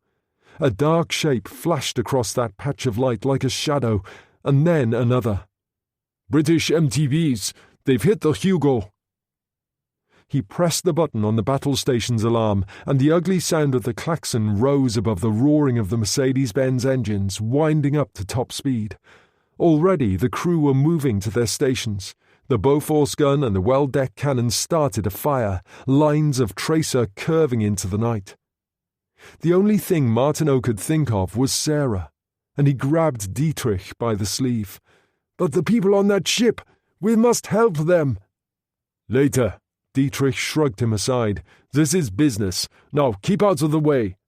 A dark shape flashed across that patch of light like a shadow, and then another. "British MTBs! They've hit the Hugo!" He pressed the button on the battle station's alarm, and the ugly sound of the klaxon rose above the roaring of the Mercedes-Benz engines winding up to top speed. Already the crew were moving to their stations. The Bofors gun and the well-decked cannon started a fire, lines of tracer curving into the night. The only thing Martineau could think of was Sarah, and he grabbed Dietrich by the sleeve. "But the people on that ship! We must help them!" "Later." Dietrich shrugged him aside. "This is business. Now keep out of the way."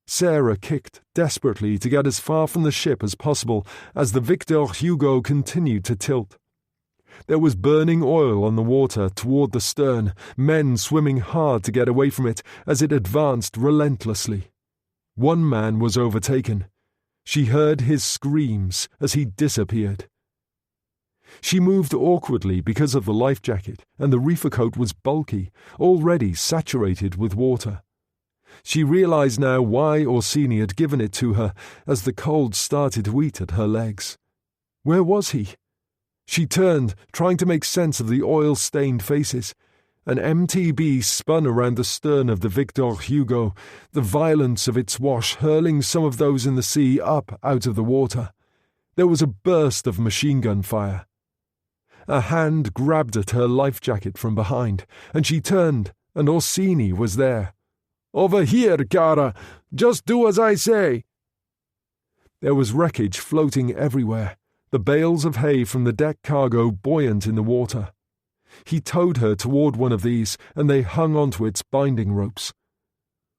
Sarah kicked desperately to get as far from the ship as possible as the Victor Hugo continued to tilt. There was burning oil on the water toward the stern, men swimming hard to get away from it as it advanced relentlessly. One man was overtaken. She heard his screams as he disappeared. She moved awkwardly because of the life jacket, and the reefer coat was bulky, already saturated with water. She realized now why Orsini had given it to her as the cold started to eat at her legs. Where was he? She turned, trying to make sense of the oil-stained faces. An MTB spun around the stern of the Victor Hugo, the violence of its wash hurling some of those in the sea up out of the water. There was a burst of machine gun fire. A hand grabbed at her life jacket from behind, and she turned, and Orsini was there. "Over here, cara! Just do as I say!" There was wreckage floating everywhere, the bales of hay from the deck cargo buoyant in the water. He towed her toward one of these, and they hung onto its binding ropes.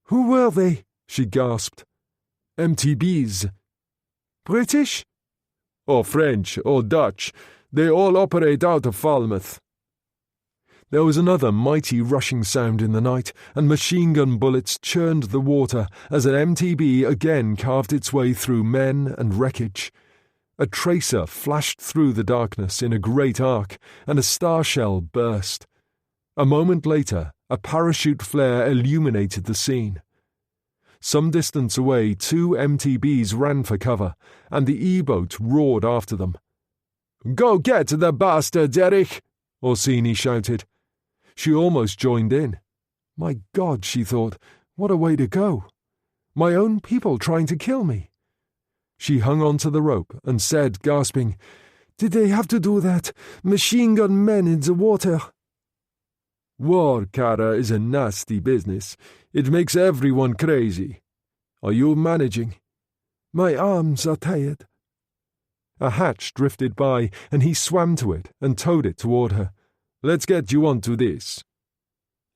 "Who were they?" she gasped. "MTBs." "British?" "Or French, or Dutch. They all operate out of Falmouth." There was another mighty rushing sound in the night, and machine gun bullets churned the water as an MTB again carved its way through men and wreckage. A tracer flashed through the darkness in a great arc, and a star shell burst. A moment later, a parachute flare illuminated the scene. Some distance away, 2 MTBs ran for cover, and the E-boat roared after them. "Go get the bastards, Erich!" Orsini shouted. She almost joined in. My God, she thought, what a way to go. My own people trying to kill me. She hung onto the rope and said, gasping, "Did they have to do that? Machine gun men in the water." "War, cara, is a nasty business. It makes everyone crazy. Are you managing?" "My arms are tired." A hatch drifted by, and he swam to it and towed it toward her. "Let's get you onto this."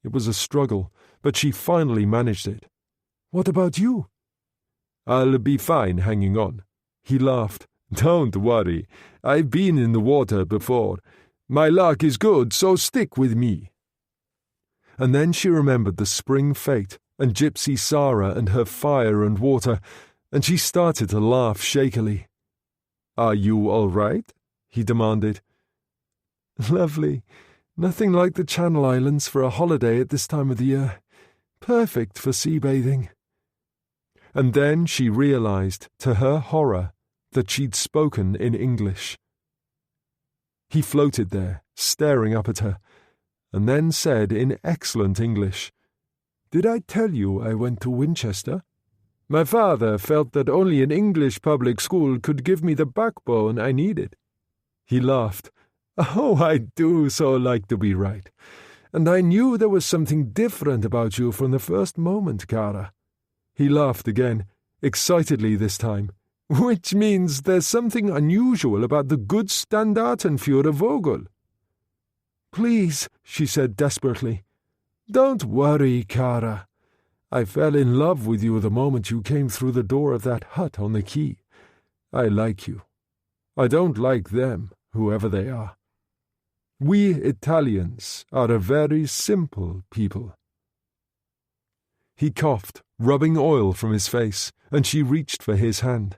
It was a struggle, but she finally managed it. "What about you?" "I'll be fine hanging on." He laughed. "Don't worry. I've been in the water before. My luck is good, so stick with me." And then she remembered the spring fete and Gypsy Sarah and her fire and water, and she started to laugh shakily. "Are you all right?" he demanded. "Lovely. Nothing like the Channel Islands for a holiday at this time of the year. Perfect for sea bathing." And then she realized, to her horror, that she'd spoken in English. He floated there, staring up at her, and then said in excellent English, "Did I tell you I went to Winchester? My father felt that only an English public school could give me the backbone I needed." He laughed. "Oh, I do so like to be right. And I knew there was something different about you from the first moment, cara." He laughed again, excitedly this time, "which means there's something unusual about the good Standartenführer Vogel." "Please," she said desperately. "Don't worry, cara. I fell in love with you the moment you came through the door of that hut on the quay. I like you. I don't like them, whoever they are. We Italians are a very simple people." He coughed, rubbing oil from his face, and she reached for his hand.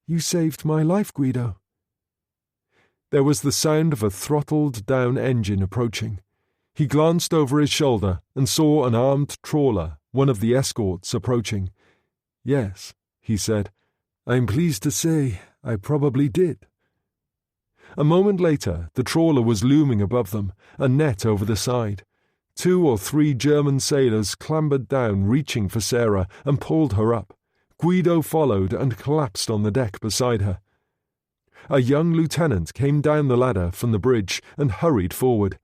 "You saved my life, Guido." There was the sound of a throttled-down engine approaching. He glanced over his shoulder and saw an armed trawler, one of the escorts, approaching. "Yes," he said, "I'm pleased to say I probably did." A moment later, the trawler was looming above them, a net over the side. 2 or 3 German sailors clambered down, reaching for Sarah, and pulled her up. Guido followed and collapsed on the deck beside her. A young lieutenant came down the ladder from the bridge and hurried forward.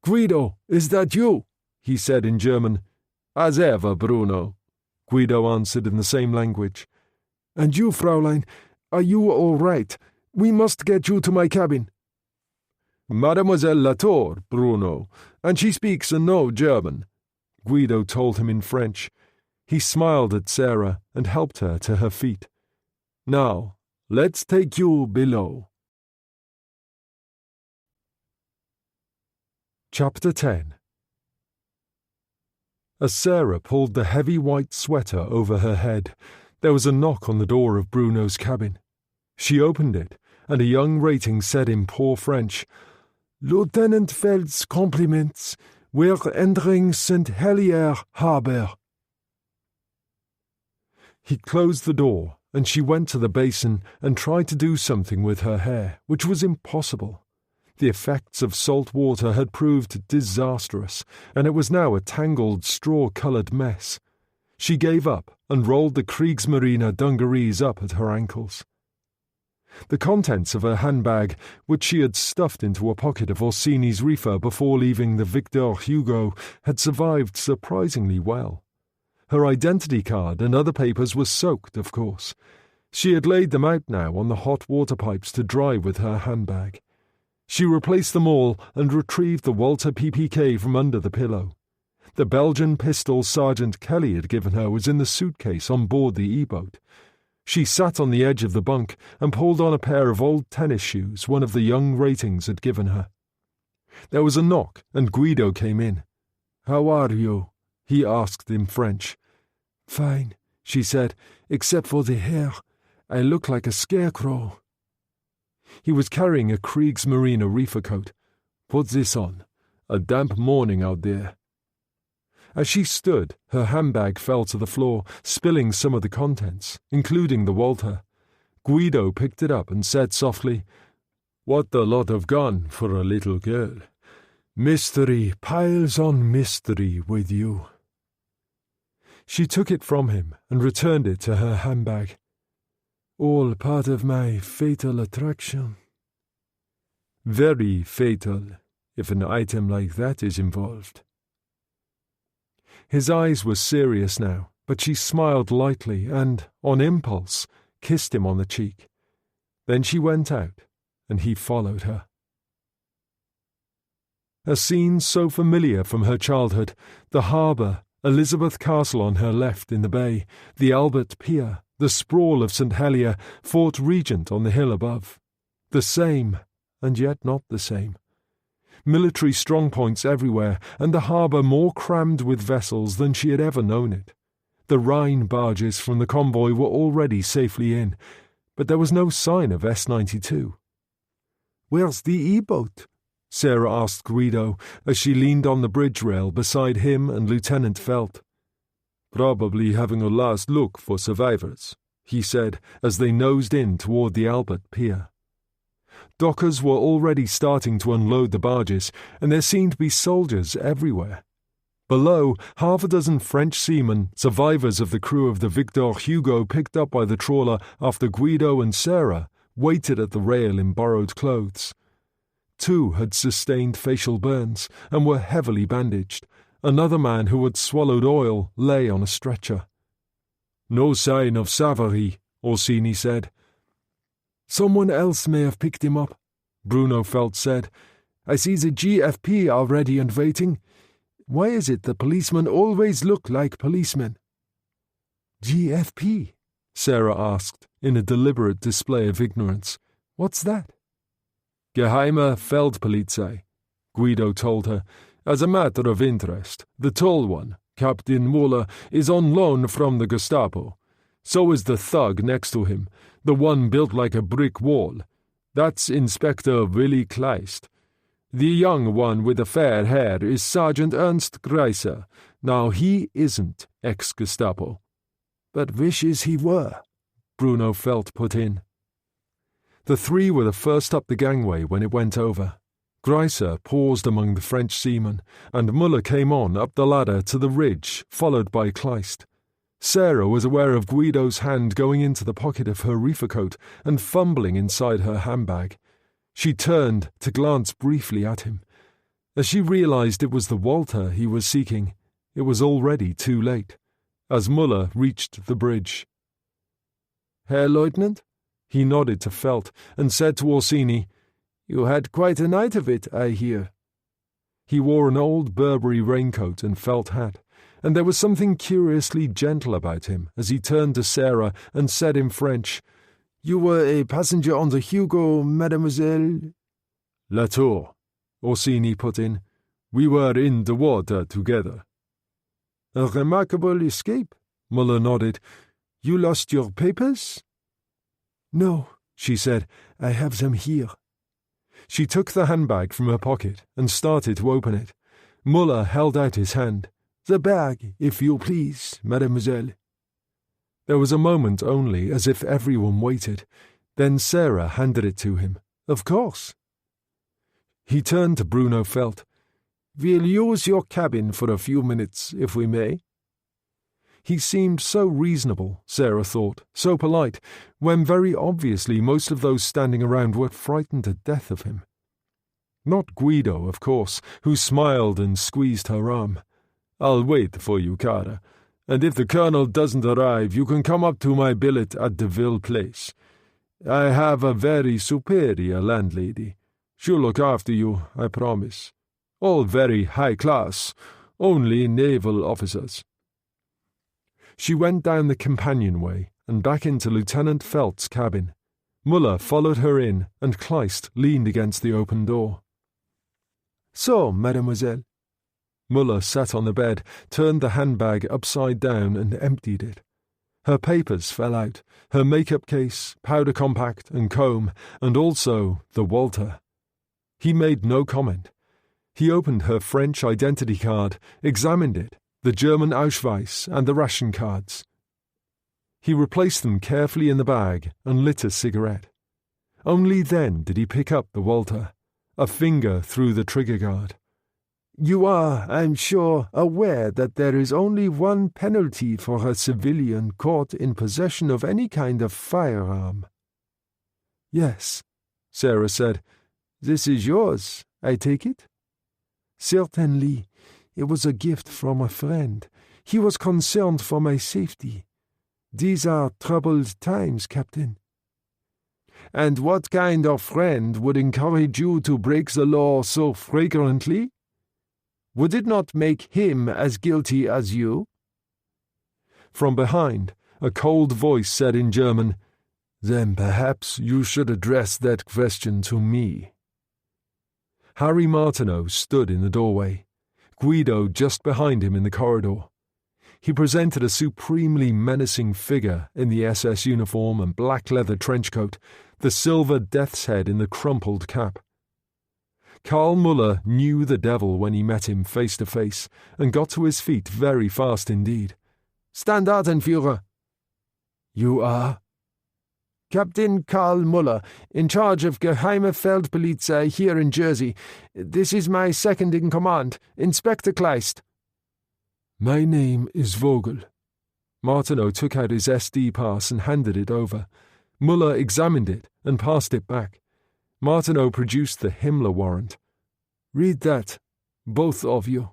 "Guido, is that you?" he said in German. "As ever, Bruno," Guido answered in the same language. "And you, Fraulein, are you all right? We must get you to my cabin." "Mademoiselle Latour, Bruno, and she speaks no German," Guido told him in French. He smiled at Sarah and helped her to her feet. "Now, let's take you below." Chapter 10. As Sarah pulled the heavy white sweater over her head, There was a knock on the door of Bruno's cabin. She opened it, and a young rating said in poor French, "Lieutenant Feld's compliments. We're entering St. Helier Harbour." He closed the door, and she went to the basin and tried to do something with her hair, which was impossible. The effects of salt water had proved disastrous, and it was now a tangled, straw-coloured mess. She gave up and rolled the Kriegsmarine dungarees up at her ankles. The contents of her handbag, which she had stuffed into a pocket of Orsini's reefer before leaving the Victor Hugo, had survived surprisingly well. Her identity card and other papers were soaked, of course. She had laid them out now on the hot water pipes to dry with her handbag. She replaced them all and retrieved the Walter PPK from under the pillow. The Belgian pistol Sergeant Kelly had given her was in the suitcase on board the E-boat. She sat on the edge of the bunk and pulled on a pair of old tennis shoes one of the young ratings had given her. There was a knock, and Guido came in. "How are you?" he asked in French. "Fine," she said, "except for the hair. I look like a scarecrow." He was carrying a Kriegsmarine reefer coat. "Put this on. A damp morning out there." As she stood, her handbag fell to the floor, spilling some of the contents, including the Walter. Guido picked it up and said softly, "What a lot of gun for a little girl. Mystery piles on mystery with you." She took it from him and returned it to her handbag. "All part of my fatal attraction." "Very fatal, if an item like that is involved." His eyes were serious now, but she smiled lightly and, on impulse, kissed him on the cheek. Then she went out, and he followed her. A scene so familiar from her childhood, the harbour, Elizabeth Castle on her left in the bay, the Albert Pier, the sprawl of St. Helier, Fort Regent on the hill above. The same, and yet not the same. Military strongpoints everywhere, and the harbour more crammed with vessels than she had ever known it. The Rhine barges from the convoy were already safely in, but there was no sign of S-92. "Where's the E-boat?" Sarah asked Guido as she leaned on the bridge rail beside him and Lieutenant Felt. "Probably having a last look for survivors," he said as they nosed in toward the Albert Pier. Dockers were already starting to unload the barges, and there seemed to be soldiers everywhere. Below, half a dozen French seamen, survivors of the crew of the Victor Hugo picked up by the trawler after Guido and Sarah, waited at the rail in borrowed clothes. 2 had sustained facial burns and were heavily bandaged. Another man who had swallowed oil lay on a stretcher. "No sign of Savary," Orsini said. "Someone else may have picked him up," Bruno Felt said. "I see the GFP already and waiting. Why is it the policemen always look like policemen?" "GFP?" Sarah asked, in a deliberate display of ignorance. "What's that?" "Geheime Feldpolizei," Guido told her. "As a matter of interest, the tall one, Captain Muller, is on loan from the Gestapo. So is the thug next to him, the one built like a brick wall. That's Inspector Willy Kleist. The young one with the fair hair is Sergeant Ernst Greiser. Now he isn't ex-Gestapo." "But wishes he were," Bruno Felt put in. The 3 were the first up the gangway when it went over. Greiser paused among the French seamen, and Muller came on up the ladder to the ridge, followed by Kleist. Sarah was aware of Guido's hand going into the pocket of her reefer coat and fumbling inside her handbag. She turned to glance briefly at him. As she realized it was the Walter he was seeking, it was already too late, as Muller reached the bridge. "Herr Lieutenant?" He nodded to Felt and said to Orsini, "You had quite a night of it, I hear." He wore an old Burberry raincoat and felt hat, and there was something curiously gentle about him as he turned to Sarah and said in French, "You were a passenger on the Hugo, mademoiselle?" "Latour," Orsini put in. "We were in the water together." "A remarkable escape," Muller nodded. You lost your papers? No, she said. I have them here. She took the handbag from her pocket and started to open it. Muller held out his hand. The bag, if you please, mademoiselle. There was a moment only, as if everyone waited. Then Sarah handed it to him. Of course. He turned to Bruno Felt. We'll use your cabin for a few minutes, if we may. He seemed so reasonable, Sarah thought, so polite, when very obviously most of those standing around were frightened to death of him. Not Guido, of course, who smiled and squeezed her arm. I'll wait for you, Cara, and if the colonel doesn't arrive, you can come up to my billet at the Ville Place. I have a very superior landlady. She'll look after you, I promise. All very high class, only naval officers. She went down the companionway and back into Lieutenant Felt's cabin. Muller followed her in, and Kleist leaned against the open door. So, mademoiselle. Muller sat on the bed, turned the handbag upside down and emptied it. Her papers fell out, her makeup case, powder compact and comb, and also the Walter. He made no comment. He opened her French identity card, examined it, the German Ausweis and the ration cards. He replaced them carefully in the bag and lit a cigarette. Only then did he pick up the Walter, a finger through the trigger guard. You are, I'm sure, aware that there is only one penalty for a civilian caught in possession of any kind of firearm. Yes, Sarah said. This is yours, I take it? Certainly. It was a gift from a friend. He was concerned for my safety. These are troubled times, Captain. And what kind of friend would encourage you to break the law so flagrantly? Would it not make him as guilty as you? From behind, a cold voice said in German, Then perhaps you should address that question to me. Harry Martineau stood in the doorway, Guido just behind him in the corridor. He presented a supremely menacing figure in the SS uniform and black leather trench coat, the silver death's head in the crumpled cap. Karl Muller knew the devil when he met him face to face, and got to his feet very fast indeed. Standartenführer. You are? Captain Karl Muller, in charge of Geheime Feldpolizei here in Jersey. This is my second in command, Inspector Kleist. My name is Vogel. Martineau took out his SD pass and handed it over. Muller examined it and passed it back. Martineau produced the Himmler warrant. Read that, both of you.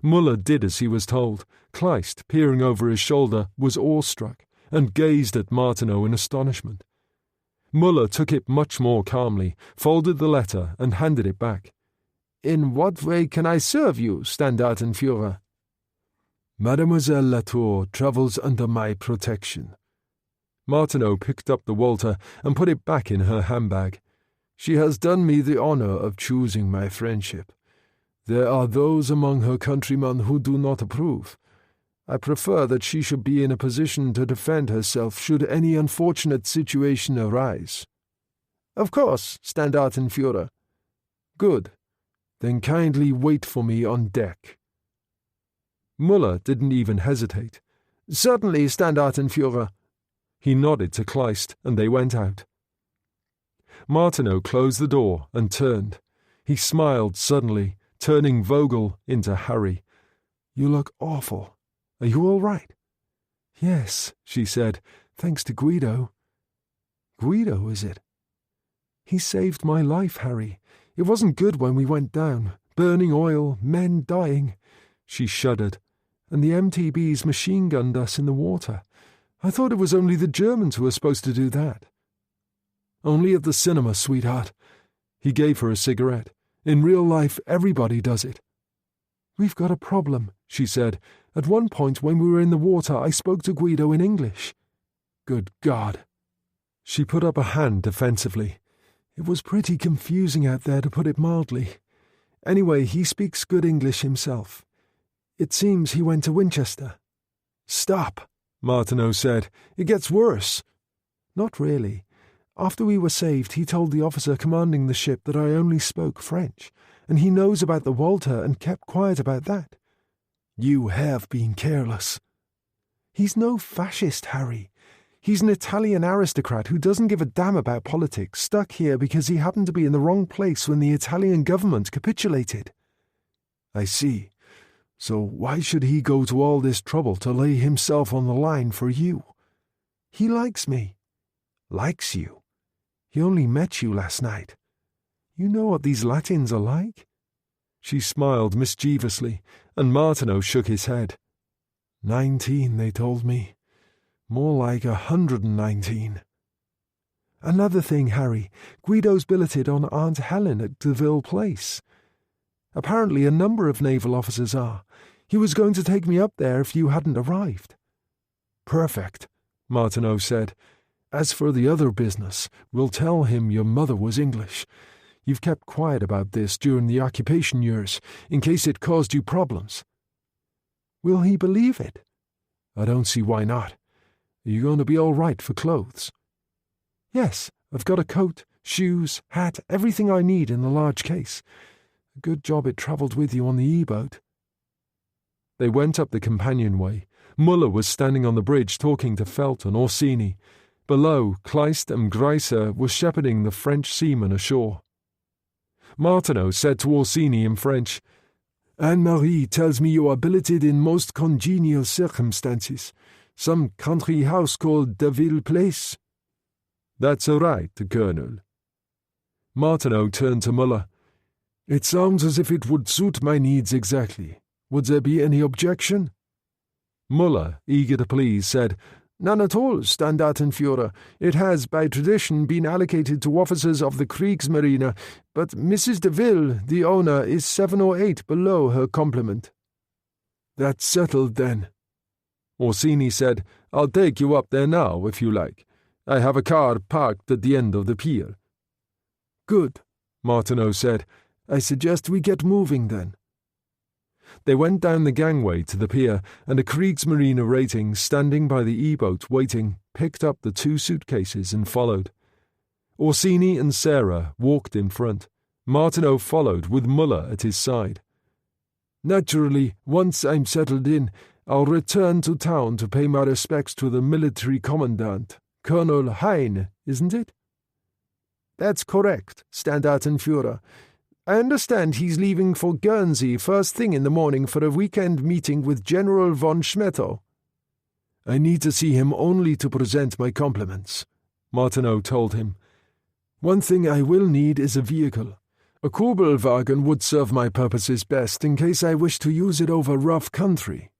Muller did as he was told. Kleist, peering over his shoulder, was awestruck and gazed at Martineau in astonishment. Muller took it much more calmly, folded the letter and handed it back. In what way can I serve you, Standartenführer? Mademoiselle Latour travels under my protection. Martineau picked up the Walter and put it back in her handbag. She has done me the honor of choosing my friendship. There are those among her countrymen who do not approve. I prefer that she should be in a position to defend herself should any unfortunate situation arise. Of course, Standartenführer. Good. Then kindly wait for me on deck. Muller didn't even hesitate. Certainly, Standartenführer. He nodded to Kleist, and they went out. Martineau closed the door and turned. He smiled suddenly, turning Vogel into Harry. You look awful. Are you all right? Yes, she said, thanks to Guido. Guido, is it? He saved my life, Harry. It wasn't good when we went down. Burning oil, men dying. She shuddered. And the MTBs machine-gunned us in the water. I thought it was only the Germans who were supposed to do that. Only at the cinema, sweetheart. He gave her a cigarette. In real life, everybody does it. We've got a problem, she said. At one point when we were in the water, I spoke to Guido in English. Good God. She put up a hand defensively. It was pretty confusing out there, to put it mildly. Anyway, he speaks good English himself. It seems he went to Winchester. Stop, Martineau said. "It gets worse." "Not really. After we were saved, he told the officer commanding the ship that I only spoke French, and he knows about the Walter and kept quiet about that." "You have been careless." "He's no fascist, Harry. He's an Italian aristocrat who doesn't give a damn about politics, stuck here because he happened to be in the wrong place when the Italian government capitulated." "I see. So why should he go to all this trouble to lay himself on the line for you?" "He likes me." "Likes you? He only met you last night. You know what these Latins are like?" She smiled mischievously, and Martineau shook his head. 19, they told me. More like 119. "Another thing, Harry. Guido's billeted on Aunt Helen at Deville Place. Apparently a number of naval officers are. He was going to take me up there if you hadn't arrived." "Perfect," Martineau said. "As for the other business, we'll tell him your mother was English. You've kept quiet about this during the occupation years, in case it caused you problems." "Will he believe it?" "I don't see why not. Are you going to be all right for clothes?" "Yes, I've got a coat, shoes, hat, everything I need in the large case. A good job it travelled with you on the E-boat." They went up the companionway. Muller was standing on the bridge talking to Felt and Orsini. Below, Kleist and Greiser were shepherding the French seamen ashore. Martineau said to Orsini in French, "Anne-Marie tells me you are billeted in most congenial circumstances. Some country house called Deville Place." "That's all right, Colonel." Martineau turned to Muller. "It sounds as if it would suit my needs exactly. Would there be any objection?" Muller, eager to please, said, "None at all, Standartenführer. It has, by tradition, been allocated to officers of the Kriegsmarine, but Mrs. Deville, the owner, is 7 or 8 below her complement." "That's settled, then." Orsini said, "I'll take you up there now, if you like. I have a car parked at the end of the pier." "Good," Martineau said. "I suggest we get moving, then." They went down the gangway to the pier, and a Kriegsmarine rating standing by the E-boat waiting picked up the 2 suitcases and followed. Orsini and Sarah walked in front. Martineau followed with Muller at his side. "Naturally, once I'm settled in, I'll return to town to pay my respects to the military commandant, Colonel Hein, isn't it?" "That's correct, Standartenführer. I understand he's leaving for Guernsey first thing in the morning for a weekend meeting with General von Schmetto." "I need to see him only to present my compliments," Martineau told him. "One thing I will need is a vehicle. A Kugelwagen would serve my purposes best in case I wish to use it over rough country."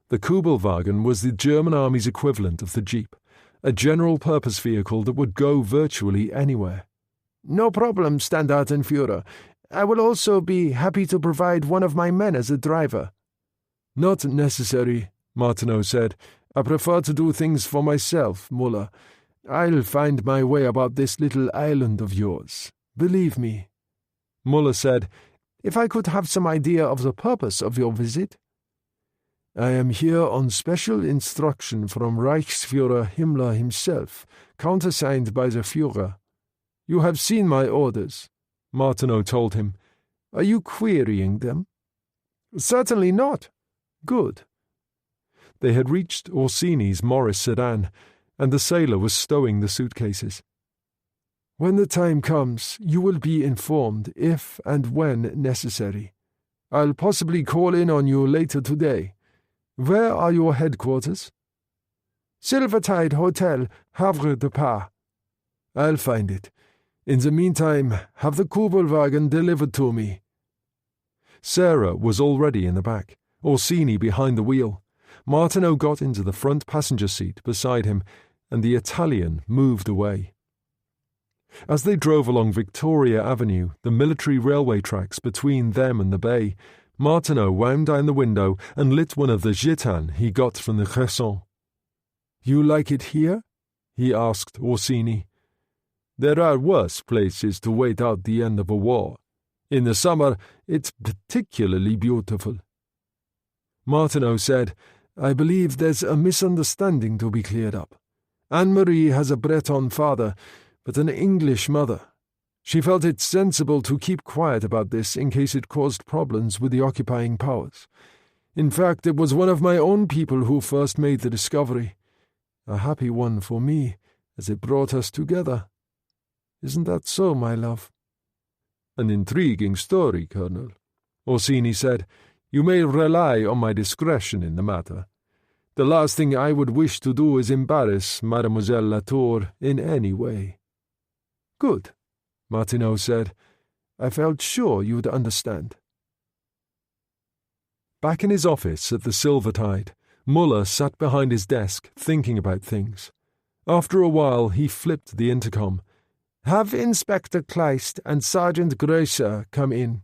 The Kugelwagen was the German army's equivalent of the Jeep, a general-purpose vehicle that would go virtually anywhere. "No problem, Standartenführer. I will also be happy to provide one of my men as a driver." "Not necessary," Martineau said. "I prefer to do things for myself, Muller. I'll find my way about this little island of yours. Believe me." Muller said, "If I could have some idea of the purpose of your visit." "I am here on special instruction from Reichsführer Himmler himself, countersigned by the Führer." "You have seen my orders," Martineau told him. "Are you querying them?" "Certainly not." "Good." They had reached Orsini's Morris sedan, and the sailor was stowing the suitcases. "When the time comes, you will be informed, if and when necessary. I'll possibly call in on you later today. Where are your headquarters?" "Silvertide Hotel, Havre de Pas." "I'll find it. In the meantime, have the Kugelwagen delivered to me." Sarah was already in the back, Orsini behind the wheel. Martineau got into the front passenger seat beside him, and the Italian moved away. As they drove along Victoria Avenue, the military railway tracks between them and the bay, Martineau wound down the window and lit one of the gitanes he got from the Cresson. "You like it here?" he asked Orsini. "There are worse places to wait out the end of a war. In the summer, it's particularly beautiful." Martineau said, I believe there's a misunderstanding to be cleared up. Anne-Marie has a Breton father, but an English mother. She felt it sensible to keep quiet about this in case it caused problems with the occupying powers. In fact, it was one of my own people who first made the discovery. A happy one for me, as it brought us together. Isn't that so, my love?" "An intriguing story, Colonel," Orsini said. "You may rely on my discretion in the matter. The last thing I would wish to do is embarrass Mademoiselle Latour in any way." "Good," Martineau said. "I felt sure you'd understand." Back in his office at the Silvertide, Muller sat behind his desk thinking about things. After a while, he flipped the intercom. "Have Inspector Kleist and Sergeant Grösser come in."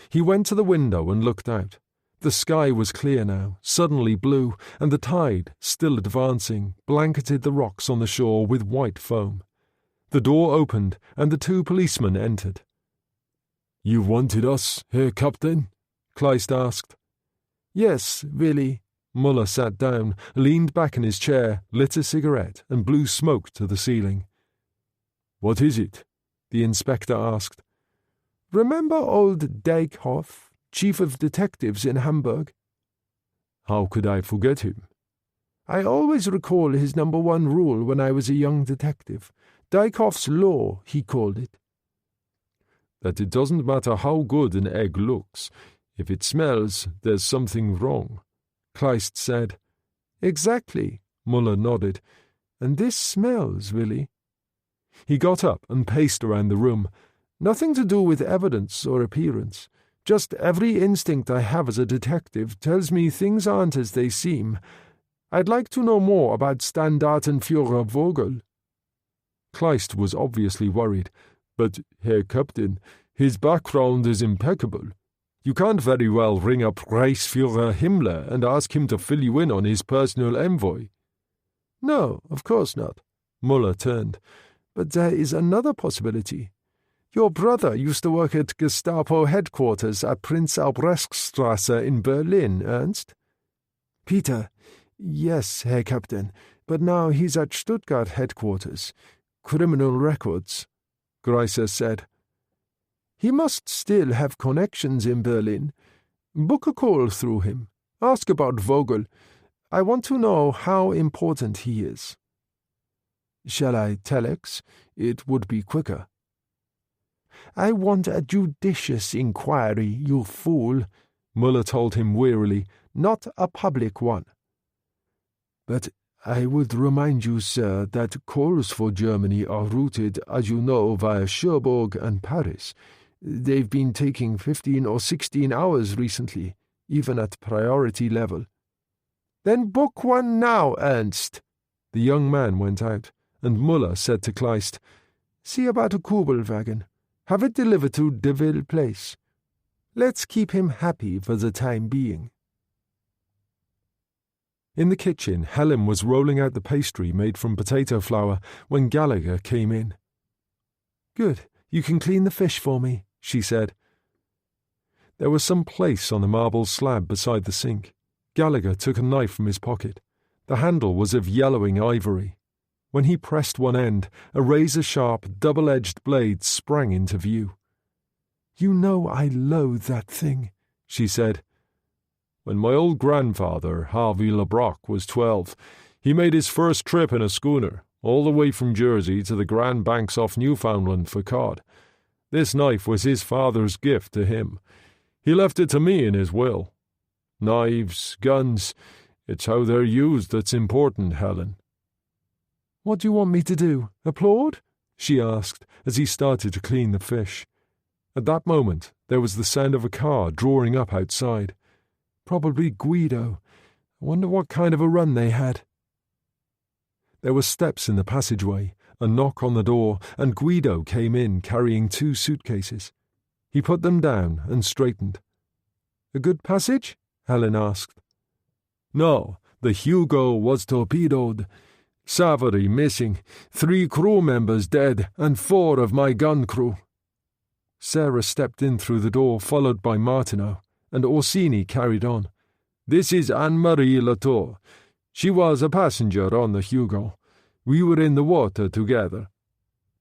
He went to the window and looked out. The sky was clear now, suddenly blue, and the tide, still advancing, blanketed the rocks on the shore with white foam. The door opened, and the two policemen entered. "You wanted us, Herr Captain?" Kleist asked. "Yes, Willy." Muller sat down, leaned back in his chair, lit a cigarette, and blew smoke to the ceiling. "What is it?" the inspector asked. "Remember old Dijkhoff, chief of detectives in Hamburg?" "How could I forget him?" "I always recall his number one rule when I was a young detective. Dijkhoff's law, he called it." "That it doesn't matter how good an egg looks. If it smells, there's something wrong," Kleist said. "Exactly," Muller nodded. "And this smells, Willy." He got up and paced around the room. "Nothing to do with evidence or appearance. Just every instinct I have as a detective tells me things aren't as they seem. I'd like to know more about Standartenführer Vogel." Kleist was obviously worried. "But, Herr Captain, his background is impeccable. You can't very well ring up Reichsführer Himmler and ask him to fill you in on his personal envoy." "No, of course not." Muller turned. "But there is another possibility. Your brother used to work at Gestapo headquarters at Prinz Albrechtstrasse in Berlin, Ernst?" "Peter, yes, Herr Captain, but now he's at Stuttgart headquarters. Criminal records," Grösser said. "He must still have connections in Berlin. Book a call through him. Ask about Vogel. I want to know how important he is." "Shall I telex? It would be quicker." "I want a judicious inquiry, you fool," Muller told him wearily, "not a public one." "But I would remind you, sir, that calls for Germany are routed, as you know, via Cherbourg and Paris. They've been taking 15 or 16 hours recently, even at priority level." "Then book one now, Ernst." The young man went out, and Muller said to Kleist, "See about a Kubelwagen. Have it delivered to Deville Place. Let's keep him happy for the time being." In the kitchen, Helen was rolling out the pastry made from potato flour when Gallagher came in. "Good, you can clean the fish for me," she said. There was some place on the marble slab beside the sink. Gallagher took a knife from his pocket. The handle was of yellowing ivory. When he pressed one end, a razor-sharp, double-edged blade sprang into view. "You know I loathe that thing," she said. "When my old grandfather, Harvey Labrock, was 12, he made his first trip in a schooner, all the way from Jersey to the Grand Banks off Newfoundland for cod. This knife was his father's gift to him. He left it to me in his will. Knives, guns, it's how they're used that's important, Helen." "What do you want me to do? Applaud?" she asked as he started to clean the fish. At that moment, there was the sound of a car drawing up outside. Probably Guido. I wonder what kind of a run they had. There were steps in the passageway, a knock on the door, and Guido came in carrying 2 suitcases. He put them down and straightened. "A good passage?" Helen asked. "No, the Hugo was torpedoed. Savary missing, 3 crew members dead, and 4 of my gun crew." Sarah stepped in through the door, followed by Martineau, and Orsini carried on. This is Anne-Marie Latour. She was a passenger on the Hugo. We were in the water together."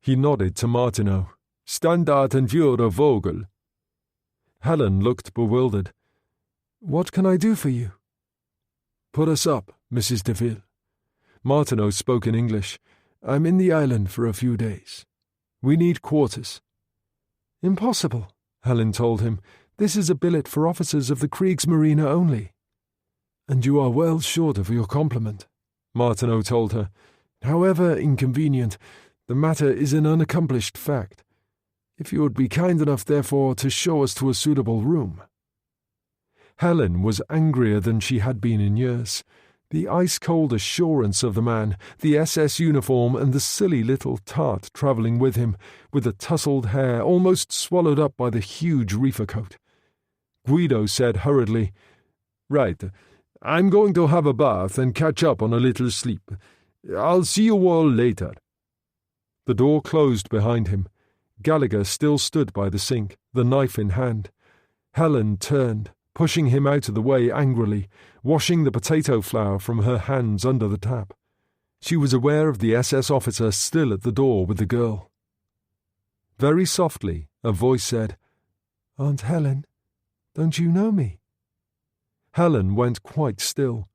He nodded to Martineau. "Standard and Führer Vogel." Helen looked bewildered. "What can I do for you?" "Put us up, Mrs. Deville." Martineau spoke in English. "I'm in the island for a few days. We need quarters." "Impossible," Helen told him. "This is a billet for officers of the Kriegsmarine only." "And you are well short of your complement," Martineau told her. "However inconvenient, the matter is an unaccomplished fact. If you would be kind enough, therefore, to show us to a suitable room." Helen was angrier than she had been in years. The ice-cold assurance of the man, the SS uniform, and the silly little tart travelling with him, with the tousled hair almost swallowed up by the huge reefer coat. Guido said hurriedly, "Right, I'm going to have a bath and catch up on a little sleep. I'll see you all later." The door closed behind him. Gallagher still stood by the sink, the knife in hand. Helen turned, pushing him out of the way angrily, washing the potato flour from her hands under the tap. She was aware of the SS officer still at the door with the girl. Very softly, a voice said, "Aunt Helen, don't you know me?" Helen went quite still.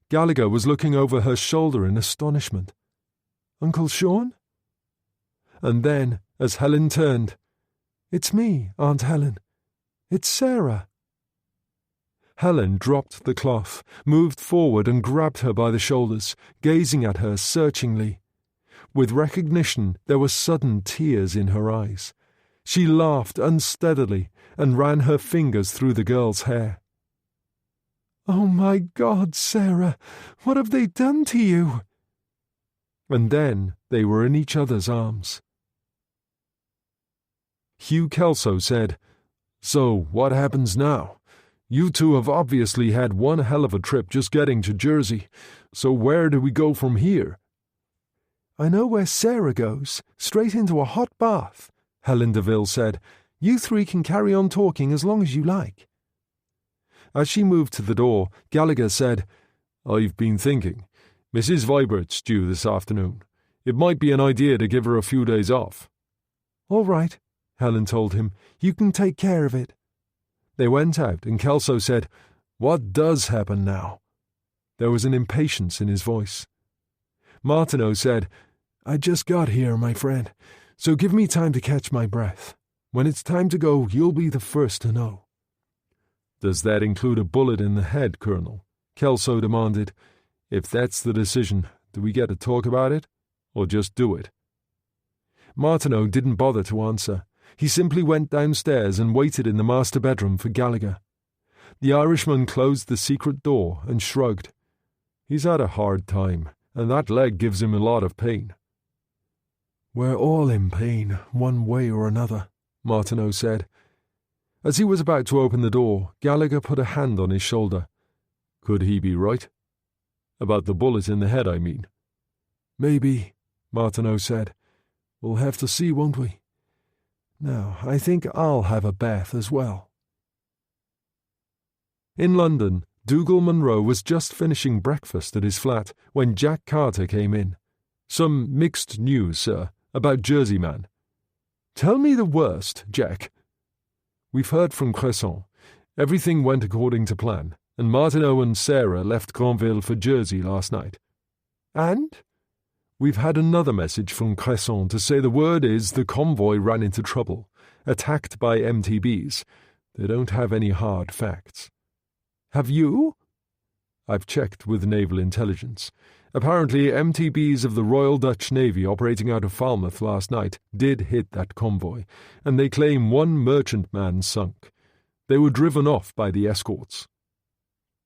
Gallagher was looking over her shoulder in astonishment. "Uncle Sean?" And then, as Helen turned, "It's me, Aunt Helen. It's Sarah." Helen dropped the cloth, moved forward and grabbed her by the shoulders, gazing at her searchingly. With recognition, there were sudden tears in her eyes. She laughed unsteadily and ran her fingers through the girl's hair. "Oh, my God, Sarah, what have they done to you?" And then they were in each other's arms. Hugh Kelso said, "So, what happens now? You two have obviously had one hell of a trip just getting to Jersey, so where do we go from here?" "I know where Sarah goes, straight into a hot bath," Helen Deville said. "You three can carry on talking as long as you like." As she moved to the door, Gallagher said, "I've been thinking. Mrs. Vibert's due this afternoon. It might be an idea to give her a few days off." "All right," Helen told him. "You can take care of it." They went out, and Kelso said, "What does happen now?" There was an impatience in his voice. Martineau said, "I just got here, my friend, so give me time to catch my breath. When it's time to go, you'll be the first to know." "Does that include a bullet in the head, Colonel?" Kelso demanded. "If that's the decision, do we get to talk about it, or just do it?" Martineau didn't bother to answer. He simply went downstairs and waited in the master bedroom for Gallagher. The Irishman closed the secret door and shrugged. "He's had a hard time, and that leg gives him a lot of pain." "We're all in pain, one way or another," Martineau said. As he was about to open the door, Gallagher put a hand on his shoulder. "Could he be right? About the bullet in the head, I mean." "Maybe," Martineau said. "We'll have to see, won't we? Now, I think I'll have a bath as well." In London, Dougal Munro was just finishing breakfast at his flat when Jack Carter came in. "Some mixed news, sir, about Jersey Man." "Tell me the worst, Jack." "We've heard from Cresson. Everything went according to plan, and Martineau and Sarah left Granville for Jersey last night." "And?" "We've had another message from Cresson to say the word is the convoy ran into trouble, attacked by MTBs. They don't have any hard facts." "Have you?" "I've checked with naval intelligence. Apparently MTBs of the Royal Dutch Navy operating out of Falmouth last night did hit that convoy, and they claim one merchantman sunk. They were driven off by the escorts."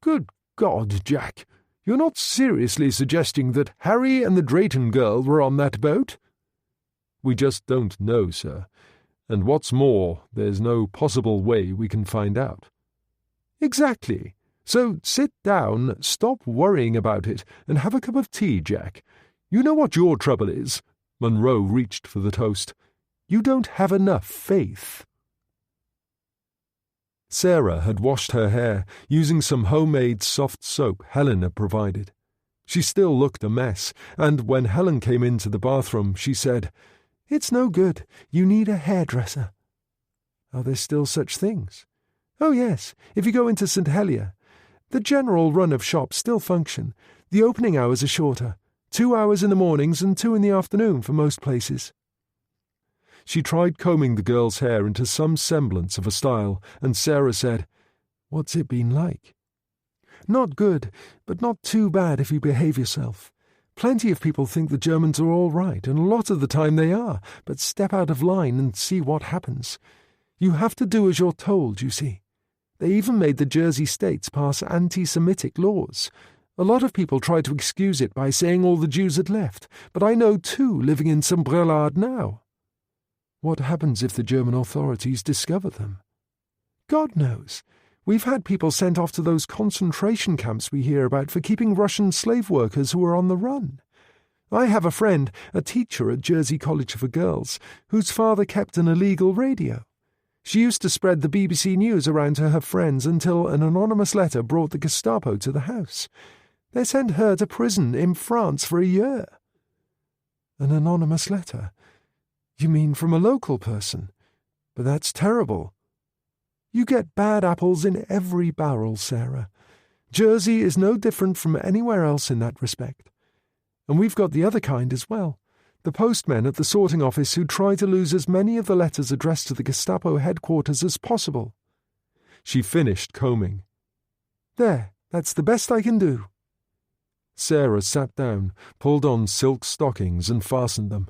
"Good God, Jack! You're not seriously suggesting that Harry and the Drayton girl were on that boat?" "We just don't know, sir. And what's more, there's no possible way we can find out." "Exactly. So sit down, stop worrying about it, and have a cup of tea, Jack. You know what your trouble is." Munro reached for the toast. "You don't have enough faith." Sarah had washed her hair using some homemade soft soap Helen had provided. She still looked a mess, and when Helen came into the bathroom, she said, "It's no good. You need a hairdresser." Are there still such things? Oh yes, if you go into St. Helier. The general run of shops still function. The opening hours are shorter, 2 hours in the mornings and 2 in the afternoon for most places. She tried combing the girl's hair into some semblance of a style, and Sarah said, "What's it been like?" "Not good, but not too bad if you behave yourself. Plenty of people think the Germans are all right, and a lot of the time they are, but step out of line and see what happens. You have to do as you're told, you see. They even made the Jersey states pass anti-Semitic laws. A lot of people try to excuse it by saying all the Jews had left, but I know 2 living in Saint-Brelade now." "What happens if the German authorities discover them?" "God knows. We've had people sent off to those concentration camps we hear about for keeping Russian slave workers who are on the run. I have a friend, a teacher at Jersey College for Girls, whose father kept an illegal radio. She used to spread the BBC News around to her friends until an anonymous letter brought the Gestapo to the house. They sent her to prison in France for a year." "An anonymous letter? You mean from a local person? But that's terrible." "You get bad apples in every barrel, Sarah. Jersey is no different from anywhere else in that respect. And we've got the other kind as well. The postmen at the sorting office who try to lose as many of the letters addressed to the Gestapo headquarters as possible." She finished combing. "There, that's the best I can do." Sarah sat down, pulled on silk stockings and fastened them.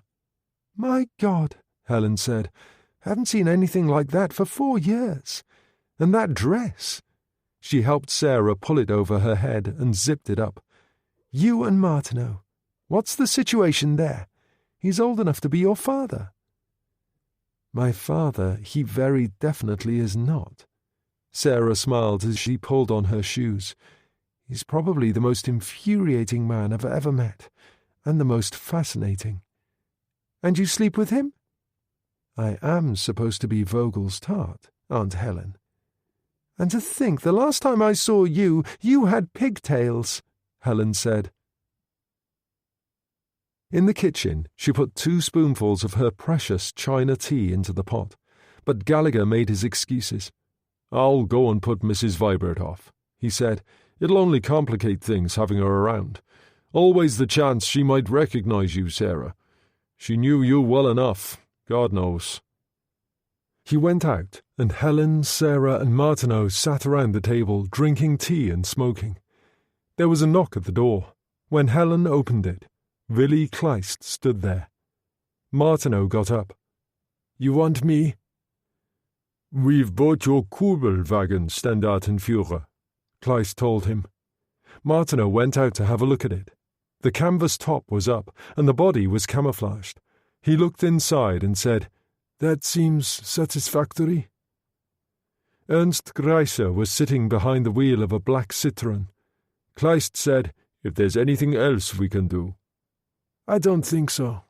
"My God," Helen said, "haven't seen anything like that for 4 years. And that dress." She helped Sarah pull it over her head and zipped it up. "You and Martineau. What's the situation there? He's old enough to be your father." "My father, he very definitely is not." Sarah smiled as she pulled on her shoes. "He's probably the most infuriating man I've ever met, and the most fascinating." "And you sleep with him?" "I am supposed to be Vogel's tart, Aunt Helen." "And to think the last time I saw you, you had pigtails," Helen said. In the kitchen, she put 2 spoonfuls of her precious China tea into the pot, but Gallagher made his excuses. "I'll go and put Mrs. Vibert off," he said. "It'll only complicate things having her around. Always the chance she might recognize you, Sarah. She knew you well enough, God knows." He went out, and Helen, Sarah, and Martineau sat around the table drinking tea and smoking. There was a knock at the door. When Helen opened it, Willi Kleist stood there. Martineau got up. "You want me?" "We've bought your Kugelwagen, Standartenführer," Kleist told him. Martineau went out to have a look at it. The canvas top was up, and the body was camouflaged. He looked inside and said, "That seems satisfactory." Ernst Greiser was sitting behind the wheel of a black Citroën. Kleist said, "If there's anything else we can do." "I don't think so."